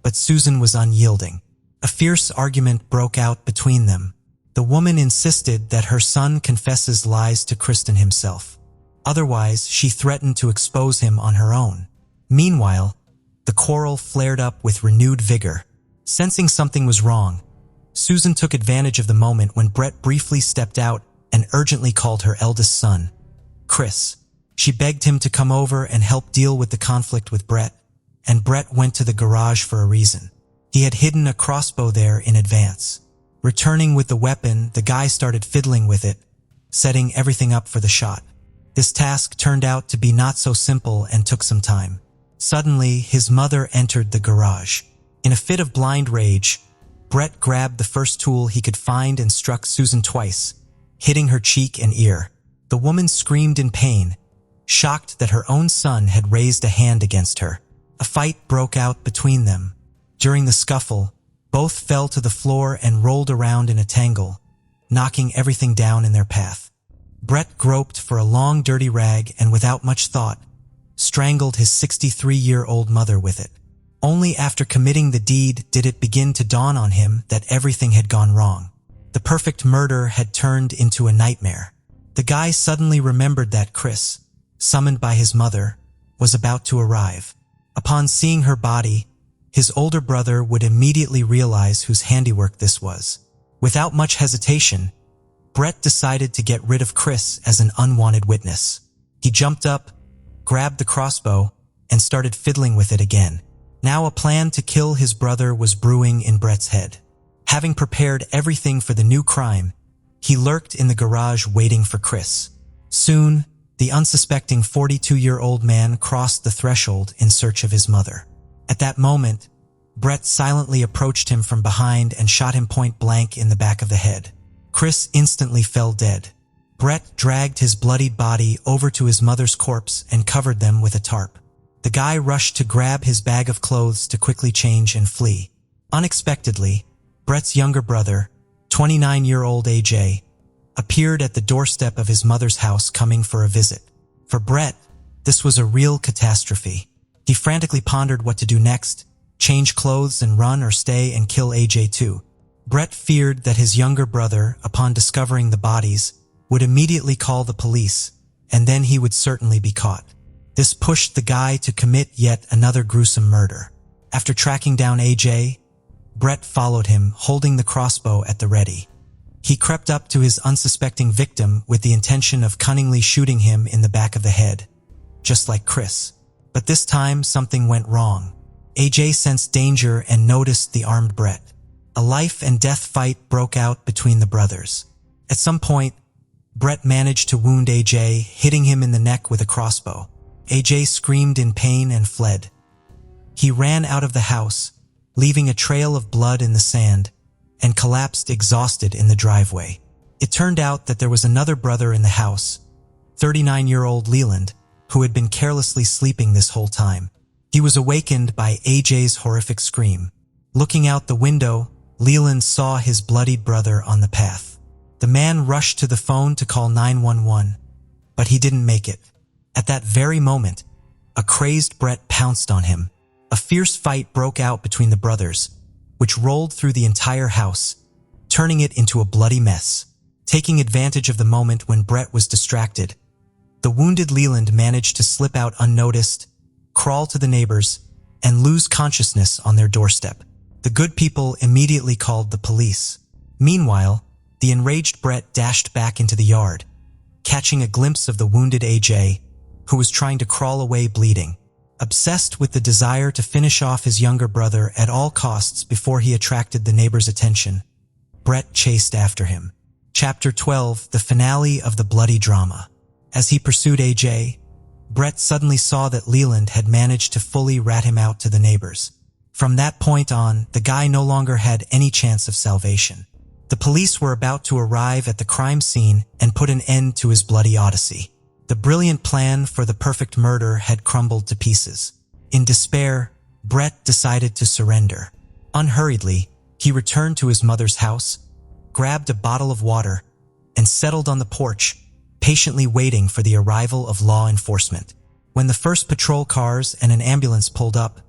but Susan was unyielding. A fierce argument broke out between them. The woman insisted that her son confess his lies to Kristen himself. Otherwise, she threatened to expose him on her own. Meanwhile, the quarrel flared up with renewed vigor. Sensing something was wrong, Susan took advantage of the moment when Brett briefly stepped out and urgently called her eldest son, Chris. She begged him to come over and help deal with the conflict with Brett, and Brett went to the garage for a reason. He had hidden a crossbow there in advance. Returning with the weapon, the guy started fiddling with it, setting everything up for the shot. This task turned out to be not so simple and took some time. Suddenly, his mother entered the garage. In a fit of blind rage, Brett grabbed the first tool he could find and struck Susan twice, hitting her cheek and ear. The woman screamed in pain, shocked that her own son had raised a hand against her. A fight broke out between them. During the scuffle, both fell to the floor and rolled around in a tangle, knocking everything down in their path. Brett groped for a long dirty rag and without much thought, strangled his 63-year-old mother with it. Only after committing the deed did it begin to dawn on him that everything had gone wrong. The perfect murder had turned into a nightmare. The guy suddenly remembered that Chris, summoned by his mother, was about to arrive. Upon seeing her body, his older brother would immediately realize whose handiwork this was. Without much hesitation, Brett decided to get rid of Chris as an unwanted witness. He jumped up, grabbed the crossbow, and started fiddling with it again. Now a plan to kill his brother was brewing in Brett's head. Having prepared everything for the new crime, he lurked in the garage waiting for Chris. Soon, the unsuspecting 42-year-old man crossed the threshold in search of his mother. At that moment, Brett silently approached him from behind and shot him point blank in the back of the head. Chris instantly fell dead. Brett dragged his bloodied body over to his mother's corpse and covered them with a tarp. The guy rushed to grab his bag of clothes to quickly change and flee. Unexpectedly, Brett's younger brother, 29-year-old AJ, appeared at the doorstep of his mother's house coming for a visit. For Brett, this was a real catastrophe. He frantically pondered what to do next, change clothes and run or stay and kill AJ too. Brett feared that his younger brother, upon discovering the bodies, would immediately call the police, and then he would certainly be caught. This pushed the guy to commit yet another gruesome murder. After tracking down AJ, Brett followed him, holding the crossbow at the ready. He crept up to his unsuspecting victim with the intention of cunningly shooting him in the back of the head, just like Chris. But this time, something went wrong. AJ sensed danger and noticed the armed Brett. A life-and-death fight broke out between the brothers. At some point, Brett managed to wound AJ, hitting him in the neck with a crossbow. AJ screamed in pain and fled. He ran out of the house, leaving a trail of blood in the sand, and collapsed exhausted in the driveway. It turned out that there was another brother in the house, 39-year-old Leland, who had been carelessly sleeping this whole time. He was awakened by AJ's horrific scream. Looking out the window, Leland saw his bloodied brother on the path. The man rushed to the phone to call 911, but he didn't make it. At that very moment, a crazed Brett pounced on him. A fierce fight broke out between the brothers, which rolled through the entire house, turning it into a bloody mess. Taking advantage of the moment when Brett was distracted, the wounded Leland managed to slip out unnoticed, crawl to the neighbors, and lose consciousness on their doorstep. The good people immediately called the police. Meanwhile, the enraged Brett dashed back into the yard, catching a glimpse of the wounded AJ, who was trying to crawl away bleeding. Obsessed with the desire to finish off his younger brother at all costs before he attracted the neighbors' attention, Brett chased after him. Chapter 12, the finale of the bloody drama. As he pursued AJ, Brett suddenly saw that Leland had managed to fully rat him out to the neighbors. From that point on, the guy no longer had any chance of salvation. The police were about to arrive at the crime scene and put an end to his bloody odyssey. The brilliant plan for the perfect murder had crumbled to pieces. In despair, Brett decided to surrender. Unhurriedly, he returned to his mother's house, grabbed a bottle of water, and settled on the porch, patiently waiting for the arrival of law enforcement. When the first patrol cars and an ambulance pulled up,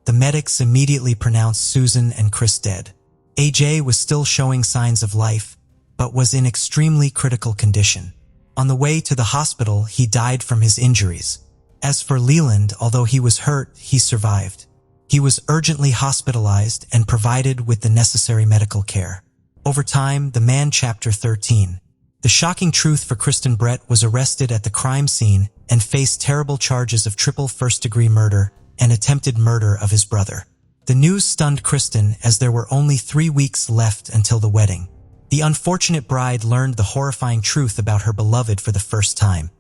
the medics immediately pronounced Susan and Chris dead. AJ was still showing signs of life, but was in extremely critical condition. On the way to the hospital, he died from his injuries. As for Leland, although he was hurt, he survived. He was urgently hospitalized and provided with the necessary medical care. Over time, the man Chapter 13. The shocking truth for Kristen Brett was arrested at the crime scene and faced terrible charges of triple first-degree murder and attempted murder of his brother. The news stunned Kristen as there were only 3 weeks left until the wedding. The unfortunate bride learned the horrifying truth about her beloved for the first time.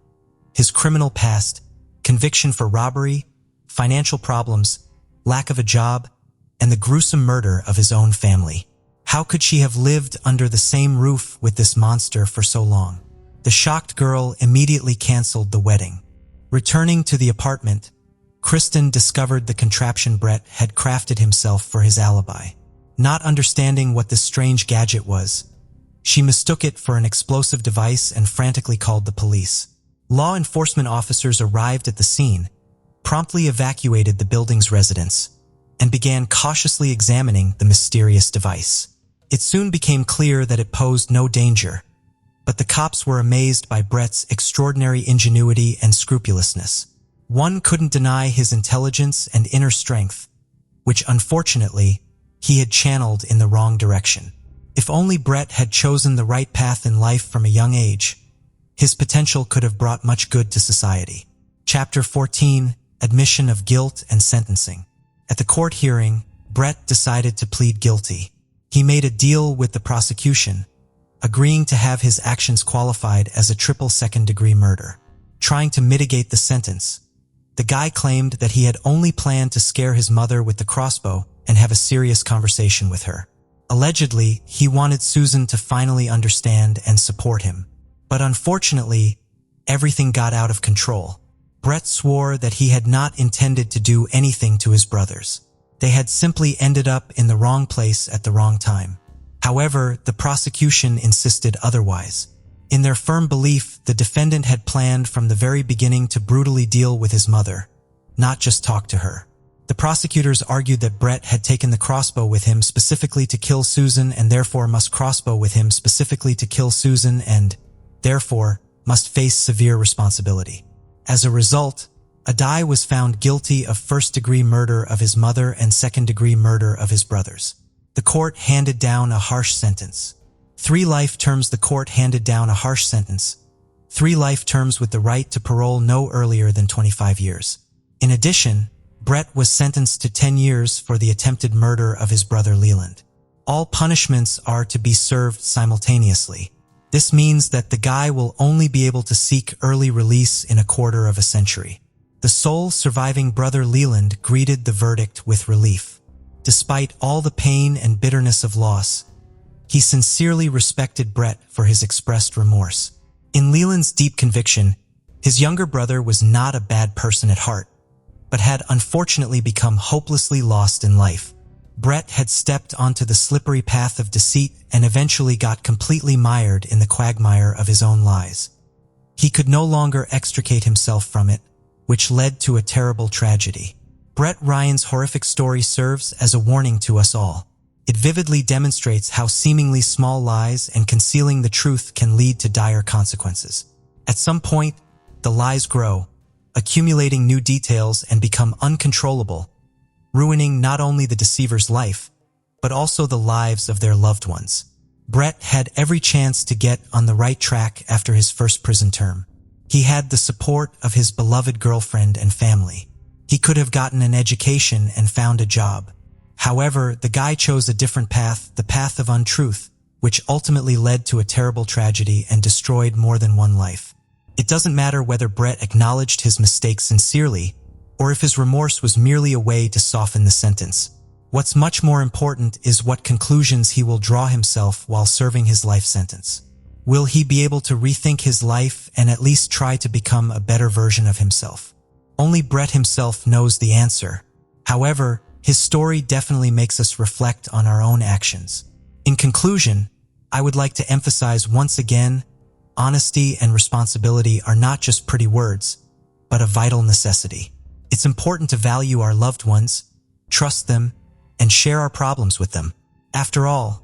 His criminal past, conviction for robbery, financial problems, lack of a job, and the gruesome murder of his own family. How could she have lived under the same roof with this monster for so long? The shocked girl immediately canceled the wedding. Returning to the apartment, Kristen discovered the contraption Brett had crafted himself for his alibi. Not understanding what this strange gadget was, she mistook it for an explosive device and frantically called the police. Law enforcement officers arrived at the scene, promptly evacuated the building's residents, and began cautiously examining the mysterious device. It soon became clear that it posed no danger, but the cops were amazed by Brett's extraordinary ingenuity and scrupulousness. One couldn't deny his intelligence and inner strength, which unfortunately, he had channeled in the wrong direction. If only Brett had chosen the right path in life from a young age, his potential could have brought much good to society. Chapter 14, Admission of Guilt and Sentencing. At the court hearing, Brett decided to plead guilty. He made a deal with the prosecution, agreeing to have his actions qualified as a triple second-degree murder. Trying to mitigate the sentence, the guy claimed that he had only planned to scare his mother with the crossbow and have a serious conversation with her. Allegedly, he wanted Susan to finally understand and support him. But unfortunately, everything got out of control. Brett swore that he had not intended to do anything to his brothers. They had simply ended up in the wrong place at the wrong time. However, the prosecution insisted otherwise. In their firm belief, the defendant had planned from the very beginning to brutally deal with his mother, not just talk to her. The prosecutors argued that Brett had taken the crossbow with him specifically to kill Susan and therefore must crossbow with him specifically to kill Susan and, therefore, must face severe responsibility. As a result, Adai was found guilty of first-degree murder of his mother and second-degree murder of his brothers. The court handed down a harsh sentence. 3 life terms. The court handed down a harsh sentence. 3 life terms with the right to parole no earlier than 25 years. In addition, Brett was sentenced to 10 years for the attempted murder of his brother Leland. All punishments are to be served simultaneously. This means that the guy will only be able to seek early release in a quarter of a century. The sole surviving brother Leland greeted the verdict with relief. Despite all the pain and bitterness of loss, he sincerely respected Brett for his expressed remorse. In Leland's deep conviction, his younger brother was not a bad person at heart, but had unfortunately become hopelessly lost in life. Brett had stepped onto the slippery path of deceit and eventually got completely mired in the quagmire of his own lies. He could no longer extricate himself from it, which led to a terrible tragedy. Brett Ryan's horrific story serves as a warning to us all. It vividly demonstrates how seemingly small lies and concealing the truth can lead to dire consequences. At some point, the lies grow, accumulating new details and become uncontrollable, ruining not only the deceiver's life, but also the lives of their loved ones. Brett had every chance to get on the right track after his first prison term. He had the support of his beloved girlfriend and family. He could have gotten an education and found a job. However, the guy chose a different path, the path of untruth, which ultimately led to a terrible tragedy and destroyed more than one life. It doesn't matter whether Brett acknowledged his mistake sincerely or if his remorse was merely a way to soften the sentence. What's much more important is what conclusions he will draw himself while serving his life sentence. Will he be able to rethink his life and at least try to become a better version of himself? Only Brett himself knows the answer. However, his story definitely makes us reflect on our own actions. In conclusion, I would like to emphasize once again, honesty and responsibility are not just pretty words, but a vital necessity. It's important to value our loved ones, trust them, and share our problems with them. After all,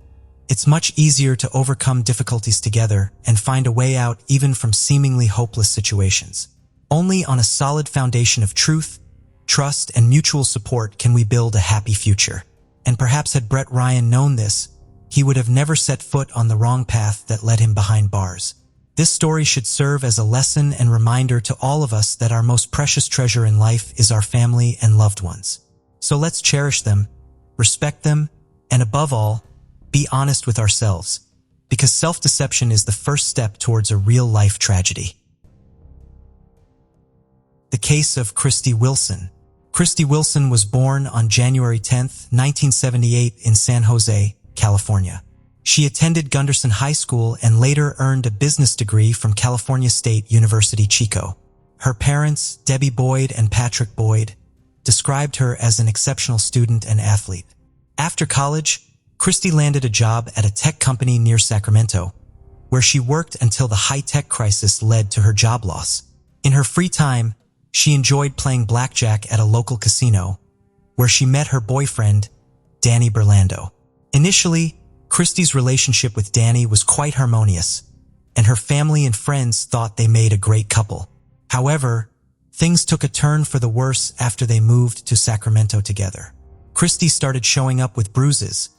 it's much easier to overcome difficulties together and find a way out even from seemingly hopeless situations. Only on a solid foundation of truth, trust, and mutual support can we build a happy future. And perhaps had Brett Ryan known this, he would have never set foot on the wrong path that led him behind bars. This story should serve as a lesson and reminder to all of us that our most precious treasure in life is our family and loved ones. So let's cherish them, respect them, and above all, be honest with ourselves, because self-deception is the first step towards a real-life tragedy. The case of Christy Wilson. Christy Wilson was born on January 10, 1978 in San Jose, California. She attended Gunderson High School and later earned a business degree from California State University, Chico. Her parents, Debbie Boyd and Patrick Boyd, described her as an exceptional student and athlete. After college, Christy landed a job at a tech company near Sacramento, where she worked until the high-tech crisis led to her job loss. In her free time, she enjoyed playing blackjack at a local casino, where she met her boyfriend, Danny Berlando. Initially, Christy's relationship with Danny was quite harmonious, and her family and friends thought they made a great couple. However, things took a turn for the worse after they moved to Sacramento together. Christy started showing up with bruises,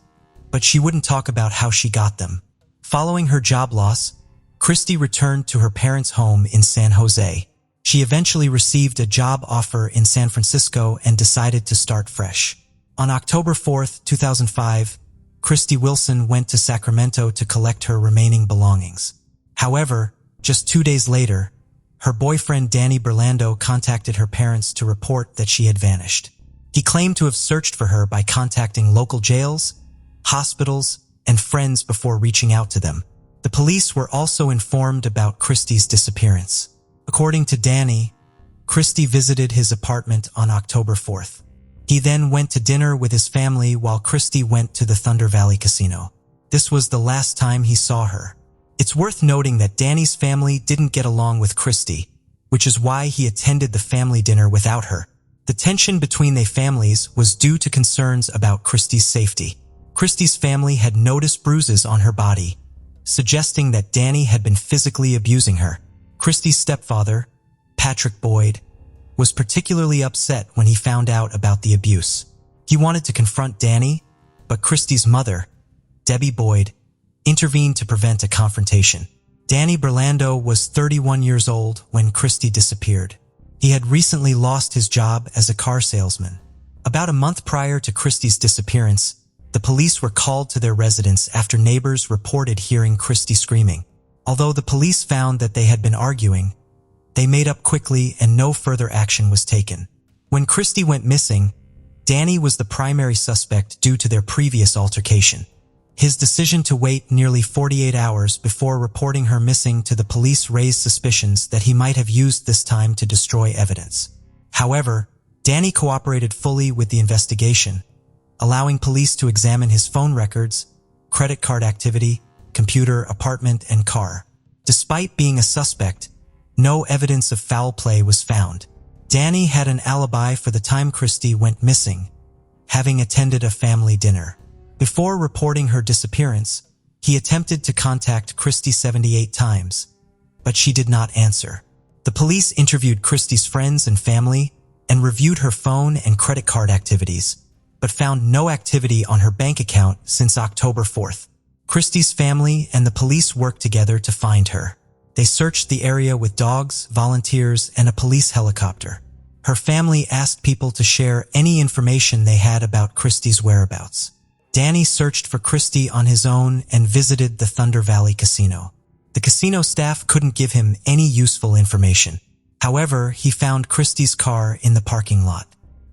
but she wouldn't talk about how she got them. Following her job loss, Christy returned to her parents' home in San Jose. She eventually received a job offer in San Francisco and decided to start fresh. On October 4, 2005, Christy Wilson went to Sacramento to collect her remaining belongings. However, just 2 days later, her boyfriend Danny Berlando contacted her parents to report that she had vanished. He claimed to have searched for her by contacting local jails, hospitals, and friends before reaching out to them. The police were also informed about Christy's disappearance. According to Danny, Christy visited his apartment on October 4th. He then went to dinner with his family while Christy went to the Thunder Valley Casino. This was the last time he saw her. It's worth noting that Danny's family didn't get along with Christy, which is why he attended the family dinner without her. The tension between their families was due to concerns about Christy's safety. Christy's family had noticed bruises on her body, suggesting that Danny had been physically abusing her. Christy's stepfather, Patrick Boyd, was particularly upset when he found out about the abuse. He wanted to confront Danny, but Christy's mother, Debbie Boyd, intervened to prevent a confrontation. Danny Berlando was 31 years old when Christy disappeared. He had recently lost his job as a car salesman. About a month prior to Christy's disappearance, the police were called to their residence after neighbors reported hearing Christy screaming. Although the police found that they had been arguing, they made up quickly and no further action was taken. When Christy went missing, Danny was the primary suspect due to their previous altercation. His decision to wait nearly 48 hours before reporting her missing to the police raised suspicions that he might have used this time to destroy evidence. However, Danny cooperated fully with the investigation, allowing police to examine his phone records, credit card activity, computer, apartment, and car. Despite being a suspect, no evidence of foul play was found. Danny had an alibi for the time Christy went missing, having attended a family dinner. Before reporting her disappearance, he attempted to contact Christy 78 times, but she did not answer. The police interviewed Christy's friends and family and reviewed her phone and credit card activities, but found no activity on her bank account since October 4th. Christy's family and the police worked together to find her. They searched the area with dogs, volunteers, and a police helicopter. Her family asked people to share any information they had about Christy's whereabouts. Danny searched for Christy on his own and visited the Thunder Valley Casino. The casino staff couldn't give him any useful information. However, he found Christy's car in the parking lot.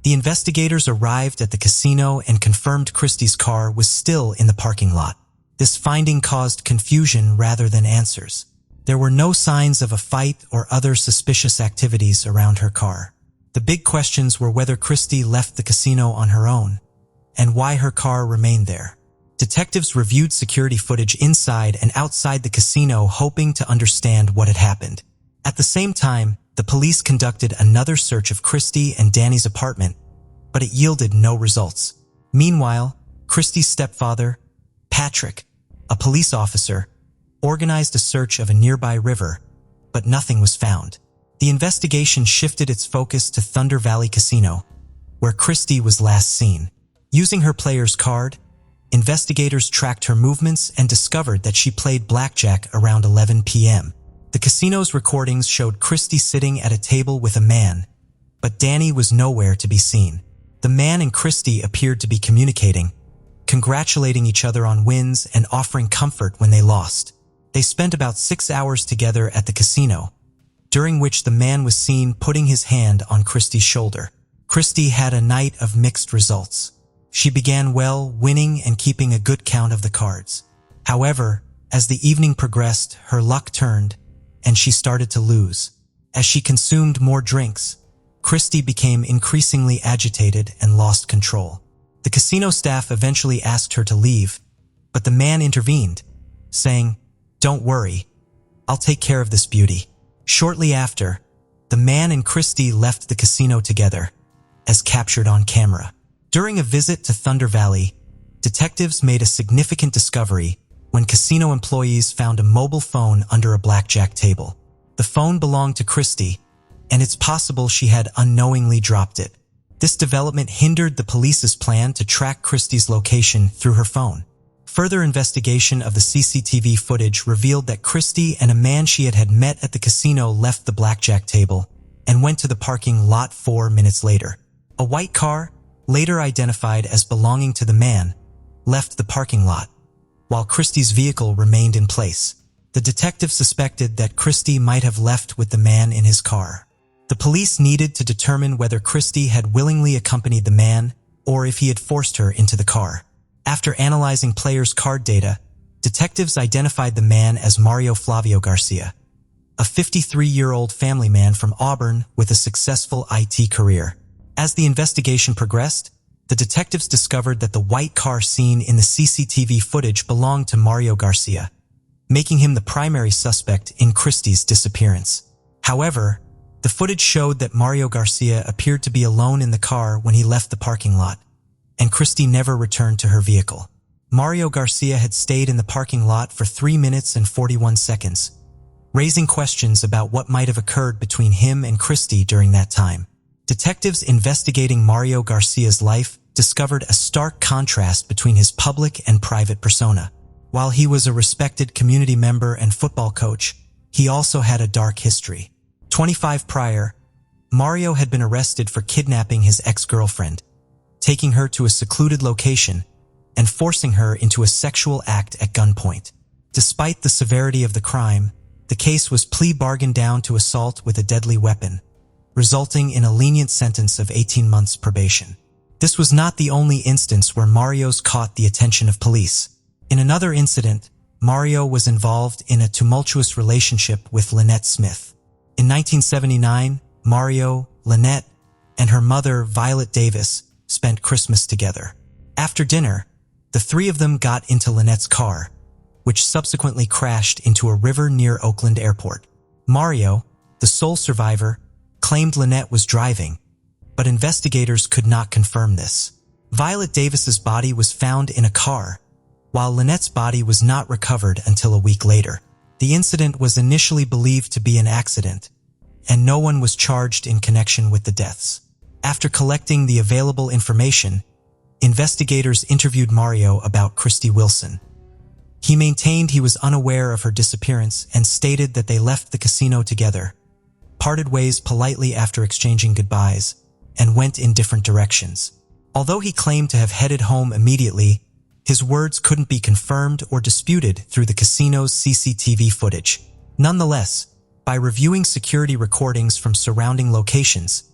The investigators arrived at the casino and confirmed Christy's car was still in the parking lot. This finding caused confusion rather than answers. There were no signs of a fight or other suspicious activities around her car. The big questions were whether Christy left the casino on her own and why her car remained there. Detectives reviewed security footage inside and outside the casino, hoping to understand what had happened. At the same time, the police conducted another search of Christy and Danny's apartment, but it yielded no results. Meanwhile, Christy's stepfather, Patrick, a police officer, organized a search of a nearby river, but nothing was found. The investigation shifted its focus to Thunder Valley Casino, where Christy was last seen. Using her player's card, investigators tracked her movements and discovered that she played blackjack around 11 p.m. The casino's recordings showed Christy sitting at a table with a man, but Danny was nowhere to be seen. The man and Christy appeared to be communicating, congratulating each other on wins and offering comfort when they lost. They spent about 6 hours together at the casino, during which the man was seen putting his hand on Christy's shoulder. Christy had a night of mixed results. She began well, winning and keeping a good count of the cards. However, as the evening progressed, her luck turned, and she started to lose. As she consumed more drinks, Christy became increasingly agitated and lost control. The casino staff eventually asked her to leave, but the man intervened, saying, "Don't worry, I'll take care of this beauty." Shortly after, the man and Christy left the casino together, as captured on camera. During a visit to Thunder Valley, detectives made a significant discovery when casino employees found a mobile phone under a blackjack table. The phone belonged to Christy, and it's possible she had unknowingly dropped it. This development hindered the police's plan to track Christy's location through her phone. Further investigation of the CCTV footage revealed that Christy and a man she had met at the casino left the blackjack table and went to the parking lot 4 minutes later. A white car, later identified as belonging to the man, left the parking lot, while Christy's vehicle remained in place. The detective suspected that Christy might have left with the man in his car. The police needed to determine whether Christy had willingly accompanied the man or if he had forced her into the car. After analyzing players' card data, detectives identified the man as Mario Flavio Garcia, a 53-year-old family man from Auburn with a successful IT career. As the investigation progressed, the detectives discovered that the white car seen in the CCTV footage belonged to Mario Garcia, making him the primary suspect in Christy's disappearance. However, the footage showed that Mario Garcia appeared to be alone in the car when he left the parking lot, and Christy never returned to her vehicle. Mario Garcia had stayed in the parking lot for 3 minutes and 41 seconds, raising questions about what might have occurred between him and Christy during that time. Detectives investigating Mario Garcia's life discovered a stark contrast between his public and private persona. While he was a respected community member and football coach, he also had a dark history. 25 prior, Mario had been arrested for kidnapping his ex-girlfriend, taking her to a secluded location, and forcing her into a sexual act at gunpoint. Despite the severity of the crime, the case was plea bargained down to assault with a deadly weapon, resulting in a lenient sentence of 18 months probation. This was not the only instance where Mario's caught the attention of police. In another incident, Mario was involved in a tumultuous relationship with Lynette Smith. In 1979, Mario, Lynette, and her mother, Violet Davis, spent Christmas together. After dinner, the three of them got into Lynette's car, which subsequently crashed into a river near Oakland Airport. Mario, the sole survivor, claimed Lynette was driving, but investigators could not confirm this. Violet Davis's body was found in a car, while Lynette's body was not recovered until a week later. The incident was initially believed to be an accident, and no one was charged in connection with the deaths. After collecting the available information, investigators interviewed Mario about Christy Wilson. He maintained he was unaware of her disappearance and stated that they left the casino together, parted ways politely after exchanging goodbyes, and went in different directions. Although he claimed to have headed home immediately, His words couldn't be confirmed or disputed through the casino's CCTV footage. Nonetheless, by reviewing security recordings from surrounding locations,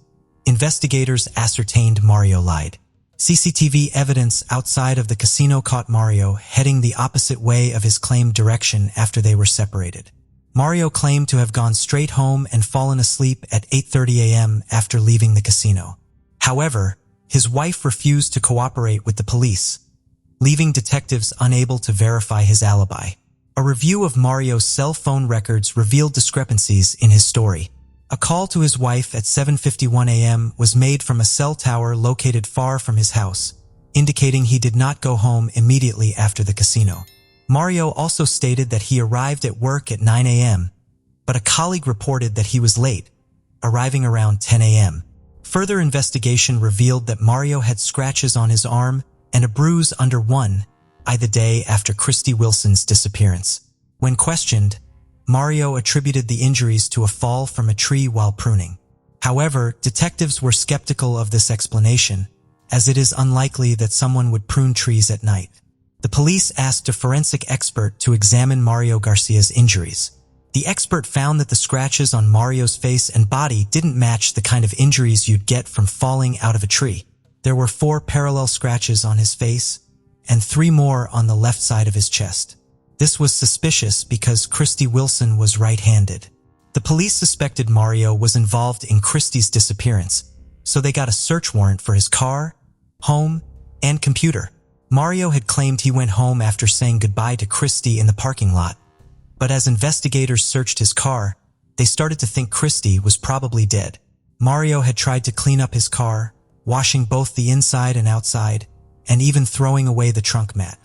investigators ascertained Mario lied. CCTV evidence outside of the casino caught Mario heading the opposite way of his claimed direction after they were separated. Mario claimed to have gone straight home and fallen asleep at 8:30 a.m. after leaving the casino. However, his wife refused to cooperate with the police, leaving detectives unable to verify his alibi. A review of Mario's cell phone records revealed discrepancies in his story. A call to his wife at 7:51 a.m. was made from a cell tower located far from his house, indicating he did not go home immediately after the casino. Mario also stated that he arrived at work at 9 a.m., but a colleague reported that he was late, arriving around 10 a.m. Further investigation revealed that Mario had scratches on his arm and a bruise under one eye the day after Christy Wilson's disappearance. When questioned, Mario attributed the injuries to a fall from a tree while pruning. However, detectives were skeptical of this explanation, as it is unlikely that someone would prune trees at night. The police asked a forensic expert to examine Mario Garcia's injuries. The expert found that the scratches on Mario's face and body didn't match the kind of injuries you'd get from falling out of a tree. There were 4 parallel scratches on his face and 3 more on the left side of his chest. This was suspicious because Christy Wilson was right-handed. The police suspected Mario was involved in Christy's disappearance, so they got a search warrant for his car, home, and computer. Mario had claimed he went home after saying goodbye to Christy in the parking lot, but as investigators searched his car, they started to think Christy was probably dead. Mario had tried to clean up his car, washing both the inside and outside, and even throwing away the trunk mat.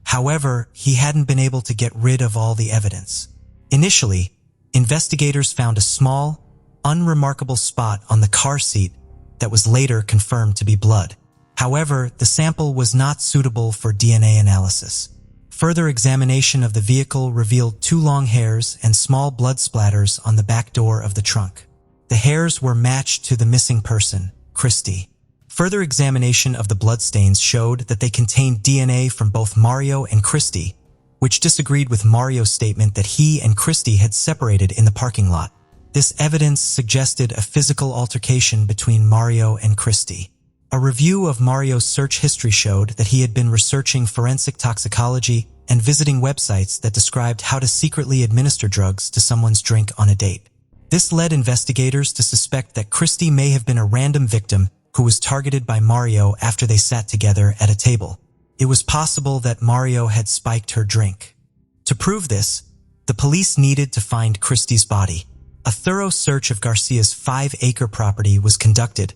However, he hadn't been able to get rid of all the evidence. Initially, investigators found a small, unremarkable spot on the car seat that was later confirmed to be blood. However, the sample was not suitable for DNA analysis. Further examination of the vehicle revealed 2 long hairs and small blood splatters on the back door of the trunk. The hairs were matched to the missing person, Christy. Further examination of the bloodstains showed that they contained DNA from both Mario and Christy, which disagreed with Mario's statement that he and Christy had separated in the parking lot. This evidence suggested a physical altercation between Mario and Christy. A review of Mario's search history showed that he had been researching forensic toxicology and visiting websites that described how to secretly administer drugs to someone's drink on a date. This led investigators to suspect that Christy may have been a random victim who was targeted by Mario after they sat together at a table. It was possible that Mario had spiked her drink. To prove this, the police needed to find Christy's body. A thorough search of Garcia's 5-acre property was conducted,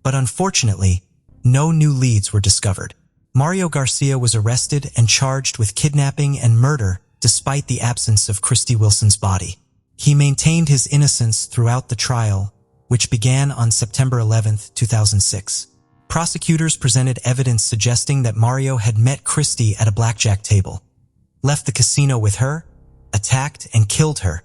but unfortunately, no new leads were discovered. Mario Garcia was arrested and charged with kidnapping and murder despite the absence of Christy Wilson's body. He maintained his innocence throughout the trial, which began on September 11, 2006. Prosecutors presented evidence suggesting that Mario had met Christy at a blackjack table, left the casino with her, attacked and killed her,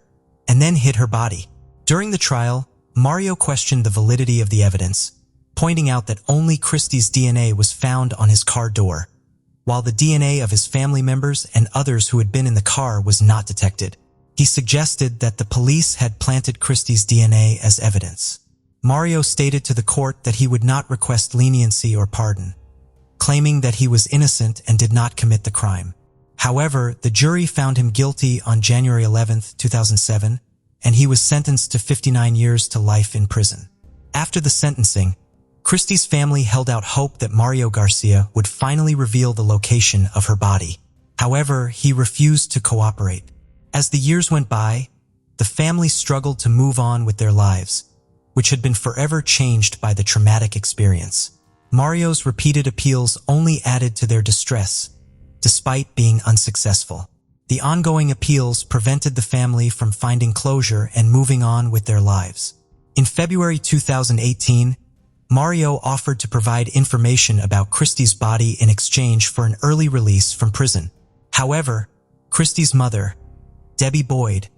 and then hid her body. During the trial, Mario questioned the validity of the evidence, pointing out that only Christy's DNA was found on his car door, while the DNA of his family members and others who had been in the car was not detected. He suggested that the police had planted Christy's DNA as evidence. Mario stated to the court that he would not request leniency or pardon, claiming that he was innocent and did not commit the crime. However, the jury found him guilty on January 11, 2007, and he was sentenced to 59 years to life in prison. After the sentencing, Christy's family held out hope that Mario Garcia would finally reveal the location of her body. However, he refused to cooperate. As the years went by, the family struggled to move on with their lives, which had been forever changed by the traumatic experience. Mario's repeated appeals only added to their distress, despite being unsuccessful. The ongoing appeals prevented the family from finding closure and moving on with their lives. In February 2018, Mario offered to provide information about Christy's body in exchange for an early release from prison. However, Christy's mother, Debbie Boyd,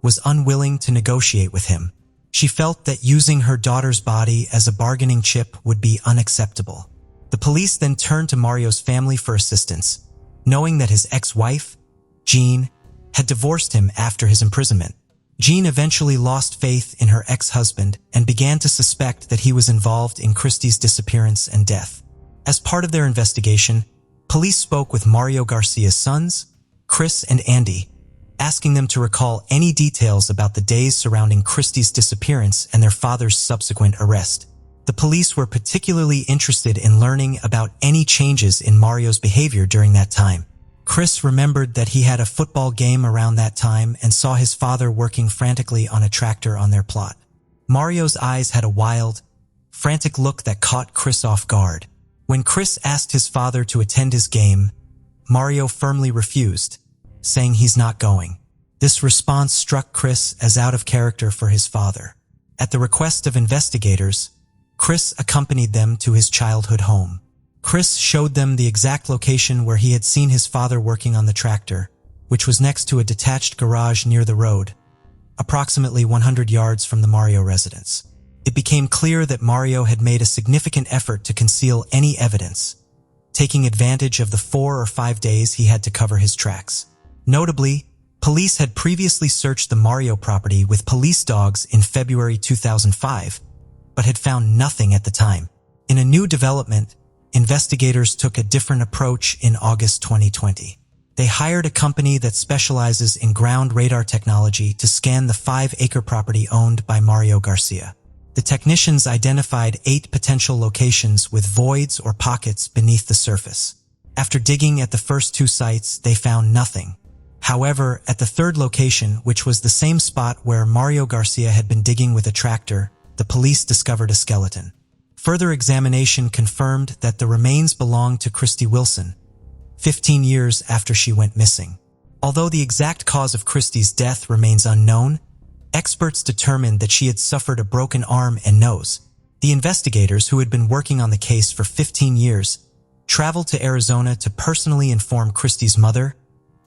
was unwilling to negotiate with him. She felt that using her daughter's body as a bargaining chip would be unacceptable. The police then turned to Mario's family for assistance, knowing that his ex-wife, Jean, had divorced him after his imprisonment. Jean eventually lost faith in her ex-husband and began to suspect that he was involved in Christy's disappearance and death. As part of their investigation, police spoke with Mario Garcia's sons, Chris and Andy, asking them to recall any details about the days surrounding Christy's disappearance and their father's subsequent arrest. The police were particularly interested in learning about any changes in Mario's behavior during that time. Chris remembered that he had a football game around that time and saw his father working frantically on a tractor on their plot. Mario's eyes had a wild, frantic look that caught Chris off guard. When Chris asked his father to attend his game, Mario firmly refused, saying he's not going. This response struck Chris as out of character for his father. At the request of investigators, Chris accompanied them to his childhood home. Chris showed them the exact location where he had seen his father working on the tractor, which was next to a detached garage near the road, approximately 100 yards from the Mario residence. It became clear that Mario had made a significant effort to conceal any evidence, taking advantage of the 4 or 5 days he had to cover his tracks. Notably, police had previously searched the Mario property with police dogs in February 2005, but had found nothing at the time. In a new development, investigators took a different approach in August 2020. They hired a company that specializes in ground radar technology to scan the 5-acre property owned by Mario Garcia. The technicians identified 8 potential locations with voids or pockets beneath the surface. After digging at the first 2 sites, they found nothing. However, at the 3rd location, which was the same spot where Mario Garcia had been digging with a tractor, the police discovered a skeleton. Further examination confirmed that the remains belonged to Christy Wilson, 15 years after she went missing. Although the exact cause of Christy's death remains unknown, experts determined that she had suffered a broken arm and nose. The investigators, who had been working on the case for 15 years, traveled to Arizona to personally inform Christy's mother,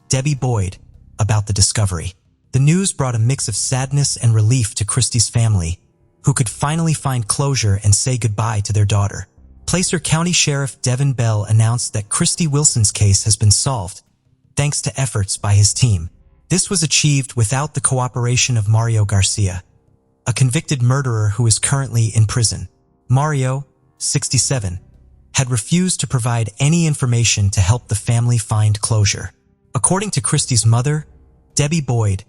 Debbie Boyd, about the discovery. The news brought a mix of sadness and relief to Christy's family, who could finally find closure and say goodbye to their daughter. Placer County Sheriff Devin Bell announced that Christy Wilson's case has been solved, thanks to efforts by his team. This was achieved without the cooperation of Mario Garcia, a convicted murderer who is currently in prison. Mario, 67, had refused to provide any information to help the family find closure. According to Christy's mother, Debbie Boyd,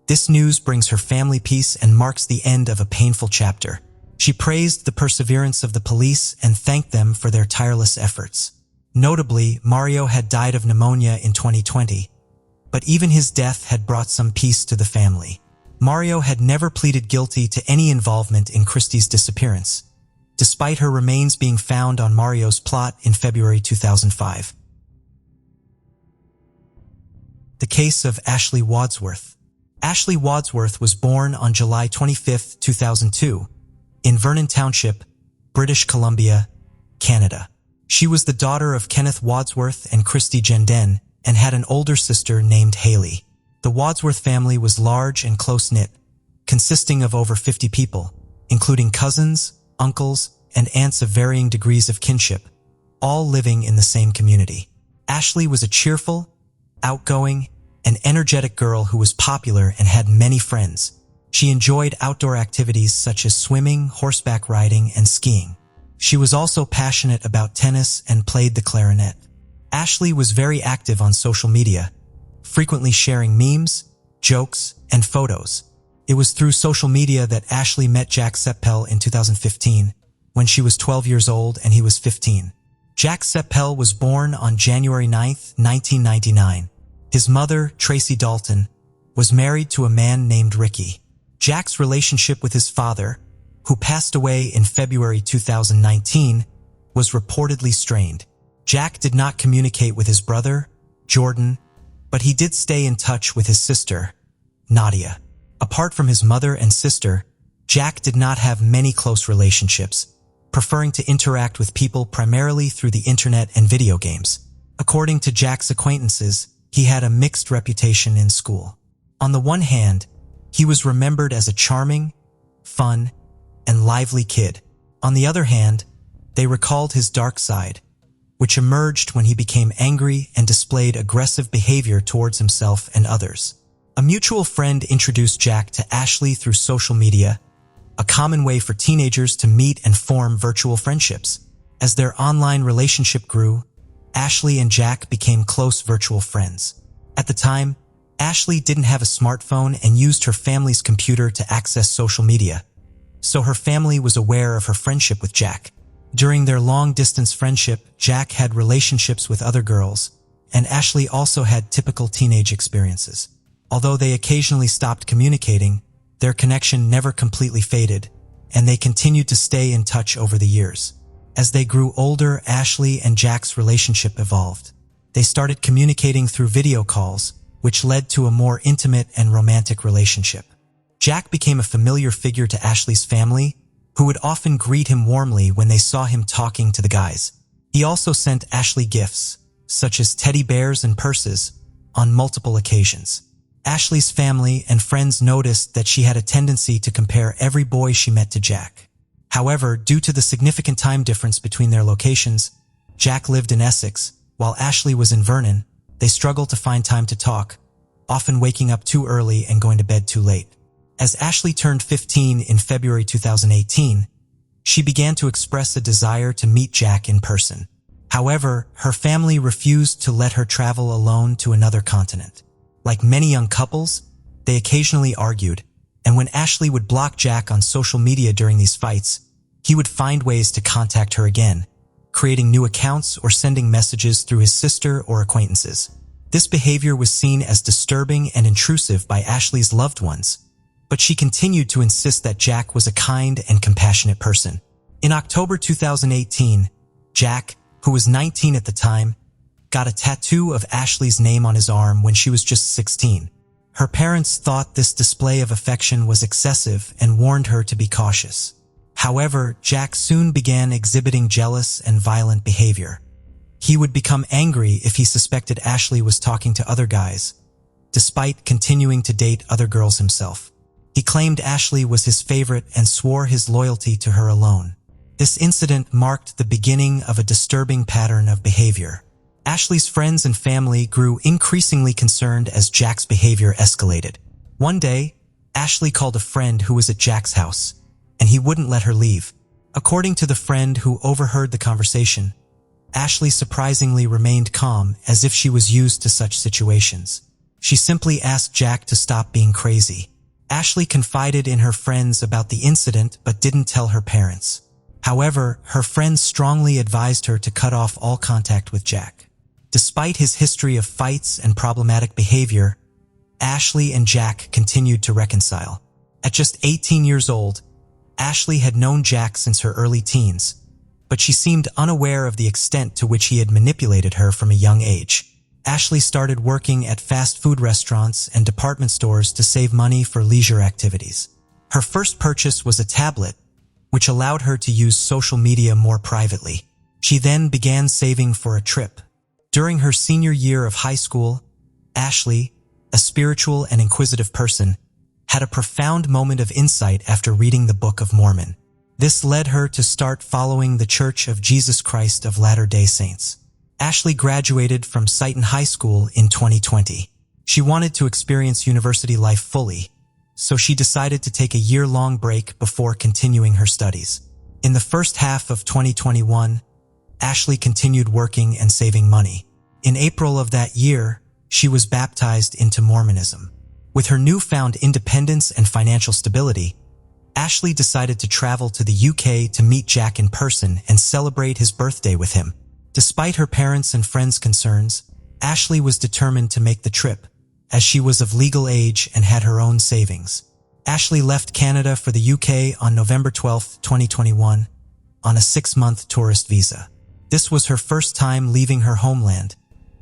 this news brings her family peace and marks the end of a painful chapter. She praised the perseverance of the police and thanked them for their tireless efforts. Notably, Mario had died of pneumonia in 2020, but even his death had brought some peace to the family. Mario had never pleaded guilty to any involvement in Christy's disappearance, despite her remains being found on Mario's plot in February 2005. The case of Ashley Wadsworth. Ashley Wadsworth was born on July 25, 2002, in Vernon Township, British Columbia, Canada. She was the daughter of Kenneth Wadsworth and Christy Jenden and had an older sister named Haley. The Wadsworth family was large and close-knit, consisting of over 50 people, including cousins, uncles, and aunts of varying degrees of kinship, all living in the same community. Ashley was a cheerful, outgoing, and energetic girl who was popular and had many friends. She enjoyed outdoor activities such as swimming, horseback riding, and skiing. She was also passionate about tennis and played the clarinet. Ashley was very active on social media, frequently sharing memes, jokes, and photos. It was through social media that Ashley met Jack Seppel in 2015, when she was 12 years old and he was 15. Jack Seppel was born on January 9, 1999. His mother, Tracy Dalton, was married to a man named Ricky. Jack's relationship with his father, who passed away in February 2019, was reportedly strained. Jack did not communicate with his brother, Jordan, but he did stay in touch with his sister, Nadia. Apart from his mother and sister, Jack did not have many close relationships, preferring to interact with people primarily through the internet and video games. According to Jack's acquaintances, he had a mixed reputation in school. On the one hand, he was remembered as a charming, fun, and lively kid. On the other hand, they recalled his dark side, which emerged when he became angry and displayed aggressive behavior towards himself and others. A mutual friend introduced Jack to Ashley through social media, a common way for teenagers to meet and form virtual friendships. As their online relationship grew, Ashley and Jack became close virtual friends. At the time, Ashley didn't have a smartphone and used her family's computer to access social media, so her family was aware of her friendship with Jack. During their long-distance friendship, Jack had relationships with other girls, and Ashley also had typical teenage experiences. Although they occasionally stopped communicating, their connection never completely faded, and they continued to stay in touch over the years. As they grew older, Ashley and Jack's relationship evolved. They started communicating through video calls, which led to a more intimate and romantic relationship. Jack became a familiar figure to Ashley's family, who would often greet him warmly when they saw him talking to the guys. He also sent Ashley gifts, such as teddy bears and purses, on multiple occasions. Ashley's family and friends noticed that she had a tendency to compare every boy she met to Jack. However, due to the significant time difference between their locations, Jack lived in Essex, while Ashley was in Vernon. They struggled to find time to talk, often waking up too early and going to bed too late. As Ashley turned 15 in February 2018, she began to express a desire to meet Jack in person. However, her family refused to let her travel alone to another continent. Like many young couples, they occasionally argued, and when Ashley would block Jack on social media during these fights, he would find ways to contact her again, creating new accounts or sending messages through his sister or acquaintances. This behavior was seen as disturbing and intrusive by Ashley's loved ones, but she continued to insist that Jack was a kind and compassionate person. In October 2018, Jack, who was 19 at the time, got a tattoo of Ashley's name on his arm when she was just 16. Her parents thought this display of affection was excessive and warned her to be cautious. However, Jack soon began exhibiting jealous and violent behavior. He would become angry if he suspected Ashley was talking to other guys, despite continuing to date other girls himself. He claimed Ashley was his favorite and swore his loyalty to her alone. This incident marked the beginning of a disturbing pattern of behavior. Ashley's friends and family grew increasingly concerned as Jack's behavior escalated. One day, Ashley called a friend who was at Jack's house, and he wouldn't let her leave. According to the friend who overheard the conversation, Ashley surprisingly remained calm as if she was used to such situations. She simply asked Jack to stop being crazy. Ashley confided in her friends about the incident but didn't tell her parents. However, her friends strongly advised her to cut off all contact with Jack. Despite his history of fights and problematic behavior, Ashley and Jack continued to reconcile. At just 18 years old, Ashley had known Jack since her early teens, but she seemed unaware of the extent to which he had manipulated her from a young age. Ashley started working at fast food restaurants and department stores to save money for leisure activities. Her first purchase was a tablet, which allowed her to use social media more privately. She then began saving for a trip. During her senior year of high school, Ashley, a spiritual and inquisitive person, had a profound moment of insight after reading the Book of Mormon. This led her to start following the Church of Jesus Christ of Latter-day Saints. Ashley graduated from Sighton High School in 2020. She wanted to experience university life fully, so she decided to take a year-long break before continuing her studies. In the first half of 2021, Ashley continued working and saving money. In April of that year, she was baptized into Mormonism. With her newfound independence and financial stability, Ashley decided to travel to the UK to meet Jack in person and celebrate his birthday with him. Despite her parents' and friends' concerns, Ashley was determined to make the trip, as she was of legal age and had her own savings. Ashley left Canada for the UK on November 12, 2021, on a 6-month tourist visa. This was her first time leaving her homeland,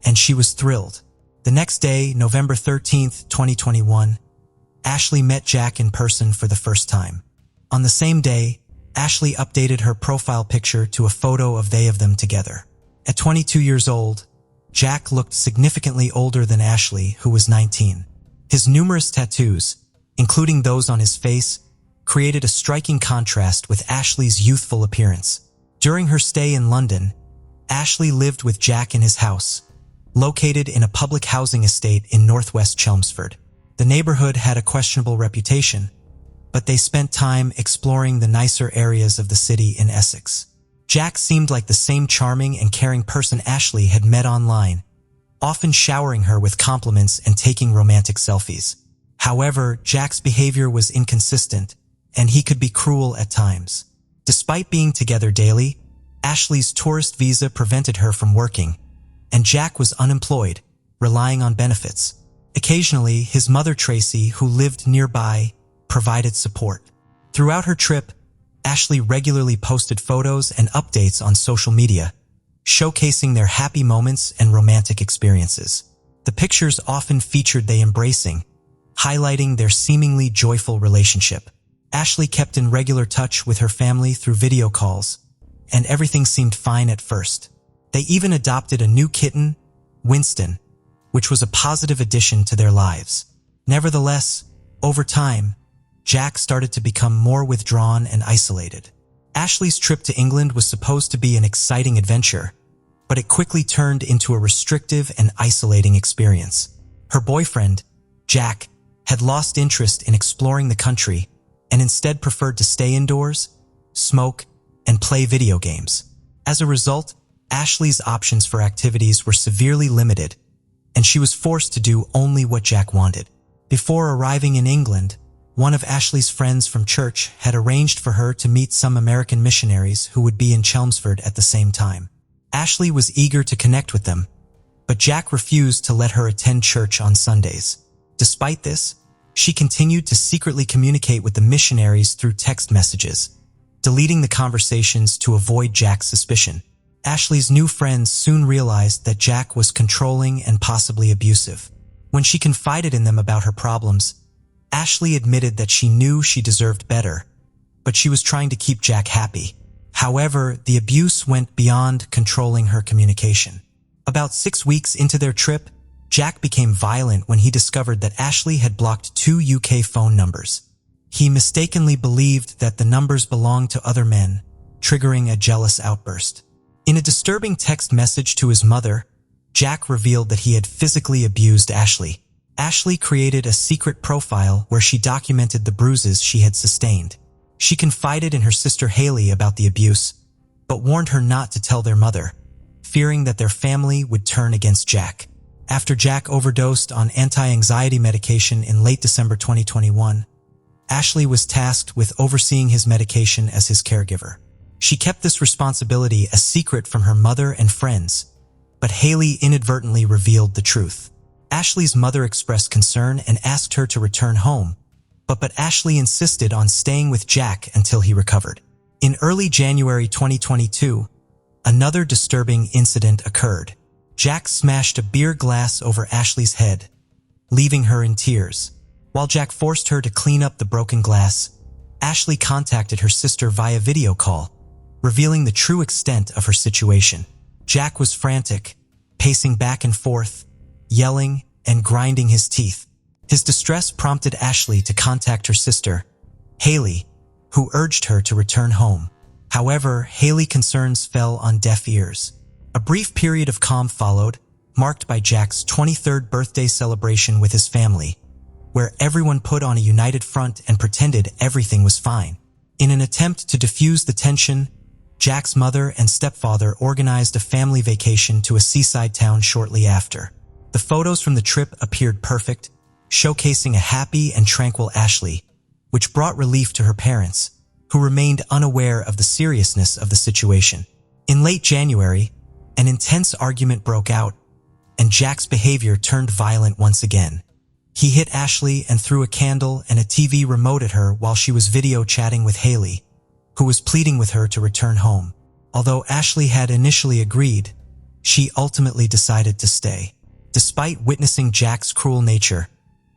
and she was thrilled. The next day, November 13, 2021, Ashley met Jack in person for the first time. On the same day, Ashley updated her profile picture to a photo of them together. At 22 years old, Jack looked significantly older than Ashley, who was 19. His numerous tattoos, including those on his face, created a striking contrast with Ashley's youthful appearance. During her stay in London, Ashley lived with Jack in his house, located in a public housing estate in northwest Chelmsford. The neighborhood had a questionable reputation, but they spent time exploring the nicer areas of the city in Essex. Jack seemed like the same charming and caring person Ashley had met online, often showering her with compliments and taking romantic selfies. However, Jack's behavior was inconsistent, and he could be cruel at times. Despite being together daily, Ashley's tourist visa prevented her from working, and Jack was unemployed, relying on benefits. Occasionally, his mother Tracy, who lived nearby, provided support. Throughout her trip, Ashley regularly posted photos and updates on social media, showcasing their happy moments and romantic experiences. The pictures often featured they embracing, highlighting their seemingly joyful relationship. Ashley kept in regular touch with her family through video calls, and everything seemed fine at first. They even adopted a new kitten, Winston, which was a positive addition to their lives. Nevertheless, over time, Jack started to become more withdrawn and isolated. Ashley's trip to England was supposed to be an exciting adventure, but it quickly turned into a restrictive and isolating experience. Her boyfriend, Jack, had lost interest in exploring the country and instead preferred to stay indoors, smoke, and play video games. As a result, Ashley's options for activities were severely limited, and she was forced to do only what Jack wanted. Before arriving in England, one of Ashley's friends from church had arranged for her to meet some American missionaries who would be in Chelmsford at the same time. Ashley was eager to connect with them, but Jack refused to let her attend church on Sundays. Despite this, she continued to secretly communicate with the missionaries through text messages, deleting the conversations to avoid Jack's suspicion. Ashley's new friends soon realized that Jack was controlling and possibly abusive. When she confided in them about her problems, Ashley admitted that she knew she deserved better, but she was trying to keep Jack happy. However, the abuse went beyond controlling her communication. About 6 weeks into their trip, Jack became violent when he discovered that Ashley had blocked 2 UK phone numbers. He mistakenly believed that the numbers belonged to other men, triggering a jealous outburst. In a disturbing text message to his mother, Jack revealed that he had physically abused Ashley. Ashley created a secret profile where she documented the bruises she had sustained. She confided in her sister Haley about the abuse, but warned her not to tell their mother, fearing that their family would turn against Jack. After Jack overdosed on anti-anxiety medication in late December 2021, Ashley was tasked with overseeing his medication as his caregiver. She kept this responsibility a secret from her mother and friends, but Haley inadvertently revealed the truth. Ashley's mother expressed concern and asked her to return home, but Ashley insisted on staying with Jack until he recovered. In early January 2022, another disturbing incident occurred. Jack smashed a beer glass over Ashley's head, leaving her in tears. While Jack forced her to clean up the broken glass, Ashley contacted her sister via video call, revealing the true extent of her situation. Jack was frantic, pacing back and forth, yelling and grinding his teeth. His distress prompted Ashley to contact her sister, Haley, who urged her to return home. However, Haley's concerns fell on deaf ears. A brief period of calm followed, marked by Jack's 23rd birthday celebration with his family, where everyone put on a united front and pretended everything was fine. In an attempt to diffuse the tension, Jack's mother and stepfather organized a family vacation to a seaside town shortly after. The photos from the trip appeared perfect, showcasing a happy and tranquil Ashley, which brought relief to her parents, who remained unaware of the seriousness of the situation. In late January, an intense argument broke out, and Jack's behavior turned violent once again. He hit Ashley and threw a candle and a TV remote at her while she was video chatting with Haley, who was pleading with her to return home. Although Ashley had initially agreed, she ultimately decided to stay. Despite witnessing Jack's cruel nature,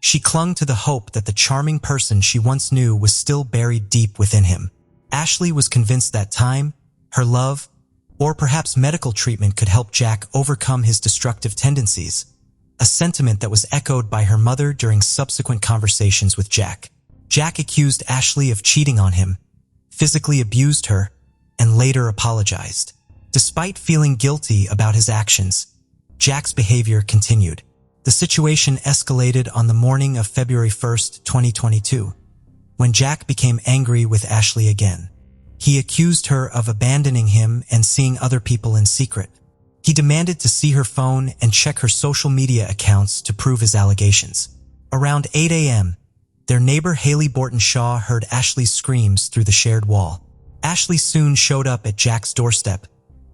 she clung to the hope that the charming person she once knew was still buried deep within him. Ashley was convinced that time, her love, or perhaps medical treatment could help Jack overcome his destructive tendencies, a sentiment that was echoed by her mother during subsequent conversations with Jack. Jack accused Ashley of cheating on him, physically abused her, and later apologized. Despite feeling guilty about his actions, Jack's behavior continued. The situation escalated on the morning of February 1st, 2022, when Jack became angry with Ashley again. He accused her of abandoning him and seeing other people in secret. He demanded to see her phone and check her social media accounts to prove his allegations. Around 8 a.m., their neighbor Haley Borton Shaw heard Ashley's screams through the shared wall. Ashley soon showed up at Jack's doorstep,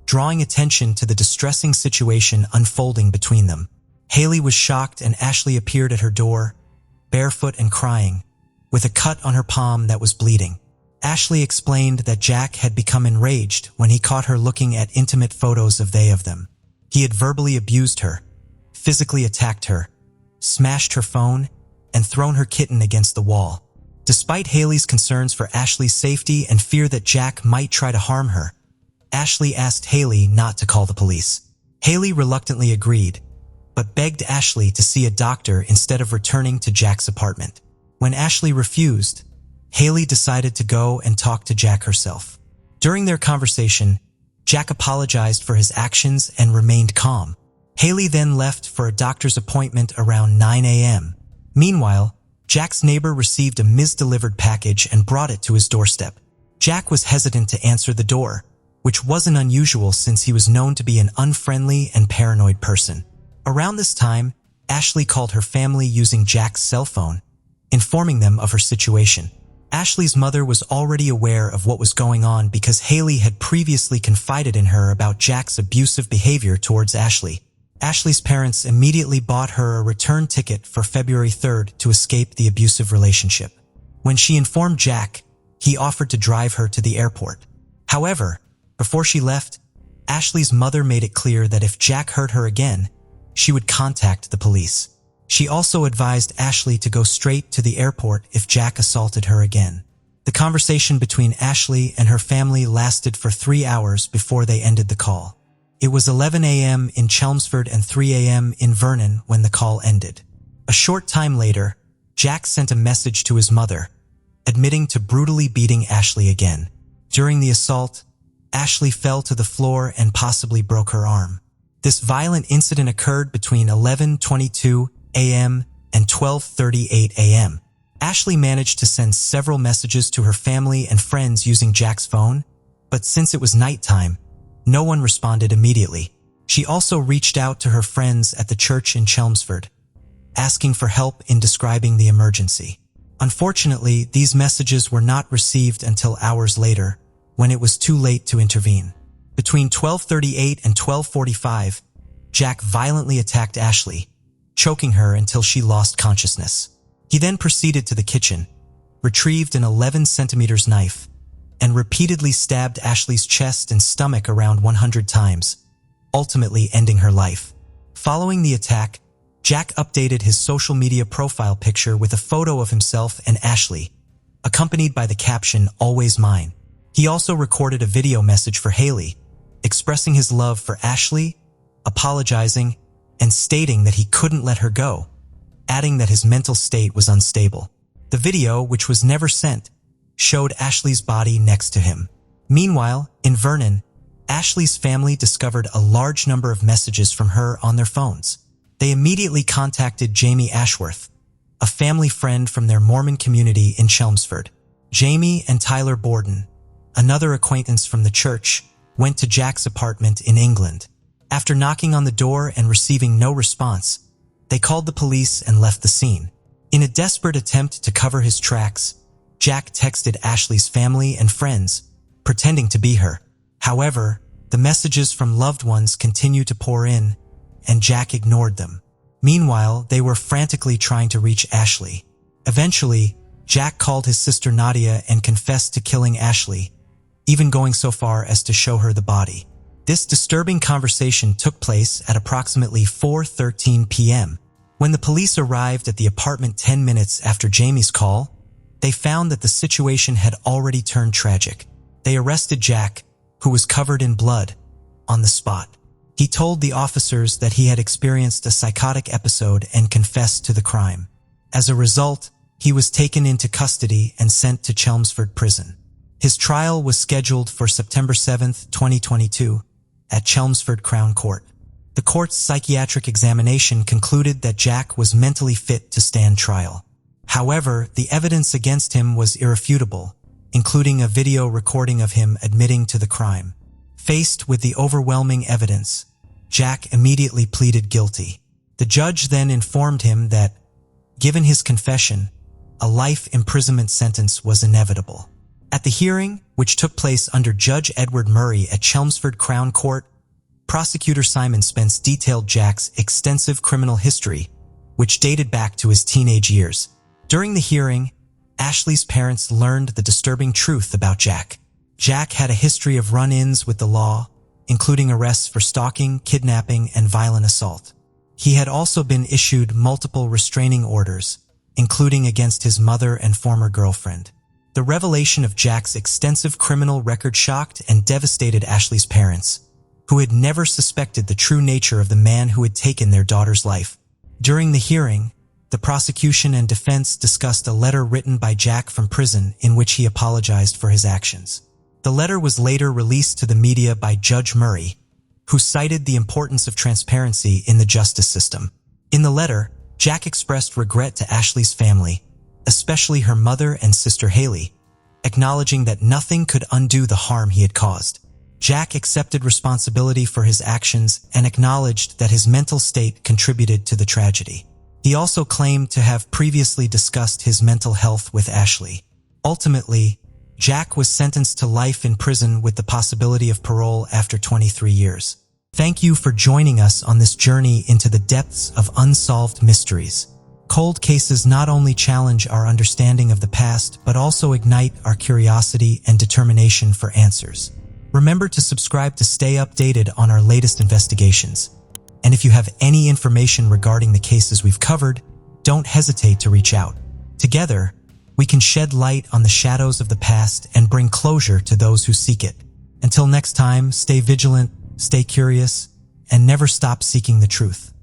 drawing attention to the distressing situation unfolding between them. Haley was shocked and Ashley appeared at her door, barefoot and crying, with a cut on her palm that was bleeding. Ashley explained that Jack had become enraged when he caught her looking at intimate photos of them. He had verbally abused her, physically attacked her, smashed her phone, and thrown her kitten against the wall. Despite Haley's concerns for Ashley's safety and fear that Jack might try to harm her, Ashley asked Haley not to call the police. Haley reluctantly agreed, but begged Ashley to see a doctor instead of returning to Jack's apartment. When Ashley refused, Haley decided to go and talk to Jack herself. During their conversation, Jack apologized for his actions and remained calm. Haley then left for a doctor's appointment around 9 a.m. Meanwhile, Jack's neighbor received a misdelivered package and brought it to his doorstep. Jack was hesitant to answer the door, which wasn't unusual since he was known to be an unfriendly and paranoid person. Around this time, Ashley called her family using Jack's cell phone, informing them of her situation. Ashley's mother was already aware of what was going on because Haley had previously confided in her about Jack's abusive behavior towards Ashley. Ashley's parents immediately bought her a return ticket for February 3rd to escape the abusive relationship. When she informed Jack, he offered to drive her to the airport. However, before she left, Ashley's mother made it clear that if Jack hurt her again, she would contact the police. She also advised Ashley to go straight to the airport if Jack assaulted her again. The conversation between Ashley and her family lasted for 3 hours before they ended the call. It was 11 a.m. in Chelmsford and 3 a.m. in Vernon when the call ended. A short time later, Jack sent a message to his mother, admitting to brutally beating Ashley again. During the assault, Ashley fell to the floor and possibly broke her arm. This violent incident occurred between 11:22 a.m. and 12:38 a.m. Ashley managed to send several messages to her family and friends using Jack's phone, but since it was nighttime, no one responded immediately. She also reached out to her friends at the church in Chelmsford, asking for help in describing the emergency. Unfortunately, these messages were not received until hours later, when it was too late to intervene. Between 12:38 and 12:45, Jack violently attacked Ashley, choking her until she lost consciousness. He then proceeded to the kitchen, retrieved an 11-centimeter knife, and repeatedly stabbed Ashley's chest and stomach around 100 times, ultimately ending her life. Following the attack, Jack updated his social media profile picture with a photo of himself and Ashley, accompanied by the caption, "Always mine." He also recorded a video message for Haley, expressing his love for Ashley, apologizing, and stating that he couldn't let her go, adding that his mental state was unstable. The video, which was never sent, showed Ashley's body next to him. Meanwhile, in Vernon, Ashley's family discovered a large number of messages from her on their phones. They immediately contacted Jamie Ashworth, a family friend from their Mormon community in Chelmsford. Jamie and Tyler Borden, another acquaintance from the church, went to Jack's apartment in England. After knocking on the door and receiving no response, they called the police and left the scene. In a desperate attempt to cover his tracks, Jack texted Ashley's family and friends, pretending to be her. However, the messages from loved ones continued to pour in, and Jack ignored them. Meanwhile, they were frantically trying to reach Ashley. Eventually, Jack called his sister Nadia and confessed to killing Ashley, even going so far as to show her the body. This disturbing conversation took place at approximately 4:13 p.m. When the police arrived at the apartment 10 minutes after Jamie's call, they found that the situation had already turned tragic. They arrested Jack, who was covered in blood, on the spot. He told the officers that he had experienced a psychotic episode and confessed to the crime. As a result, he was taken into custody and sent to Chelmsford Prison. His trial was scheduled for September 7, 2022, at Chelmsford Crown Court. The court's psychiatric examination concluded that Jack was mentally fit to stand trial. However, the evidence against him was irrefutable, including a video recording of him admitting to the crime. Faced with the overwhelming evidence, Jack immediately pleaded guilty. The judge then informed him that, given his confession, a life imprisonment sentence was inevitable. At the hearing, which took place under Judge Edward Murray at Chelmsford Crown Court, Prosecutor Simon Spence detailed Jack's extensive criminal history, which dated back to his teenage years. During the hearing, Ashley's parents learned the disturbing truth about Jack. Jack had a history of run-ins with the law, including arrests for stalking, kidnapping, and violent assault. He had also been issued multiple restraining orders, including against his mother and former girlfriend. The revelation of Jack's extensive criminal record shocked and devastated Ashley's parents, who had never suspected the true nature of the man who had taken their daughter's life. During the hearing, the prosecution and defense discussed a letter written by Jack from prison in which he apologized for his actions. The letter was later released to the media by Judge Murray, who cited the importance of transparency in the justice system. In the letter, Jack expressed regret to Ashley's family, especially her mother and sister Haley, acknowledging that nothing could undo the harm he had caused. Jack accepted responsibility for his actions and acknowledged that his mental state contributed to the tragedy. He also claimed to have previously discussed his mental health with Ashley. Ultimately, Jack was sentenced to life in prison with the possibility of parole after 23 years. Thank you for joining us on this journey into the depths of unsolved mysteries. Cold cases not only challenge our understanding of the past, but also ignite our curiosity and determination for answers. Remember to subscribe to stay updated on our latest investigations. And if you have any information regarding the cases we've covered, don't hesitate to reach out. Together, we can shed light on the shadows of the past and bring closure to those who seek it. Until next time, stay vigilant, stay curious, and never stop seeking the truth.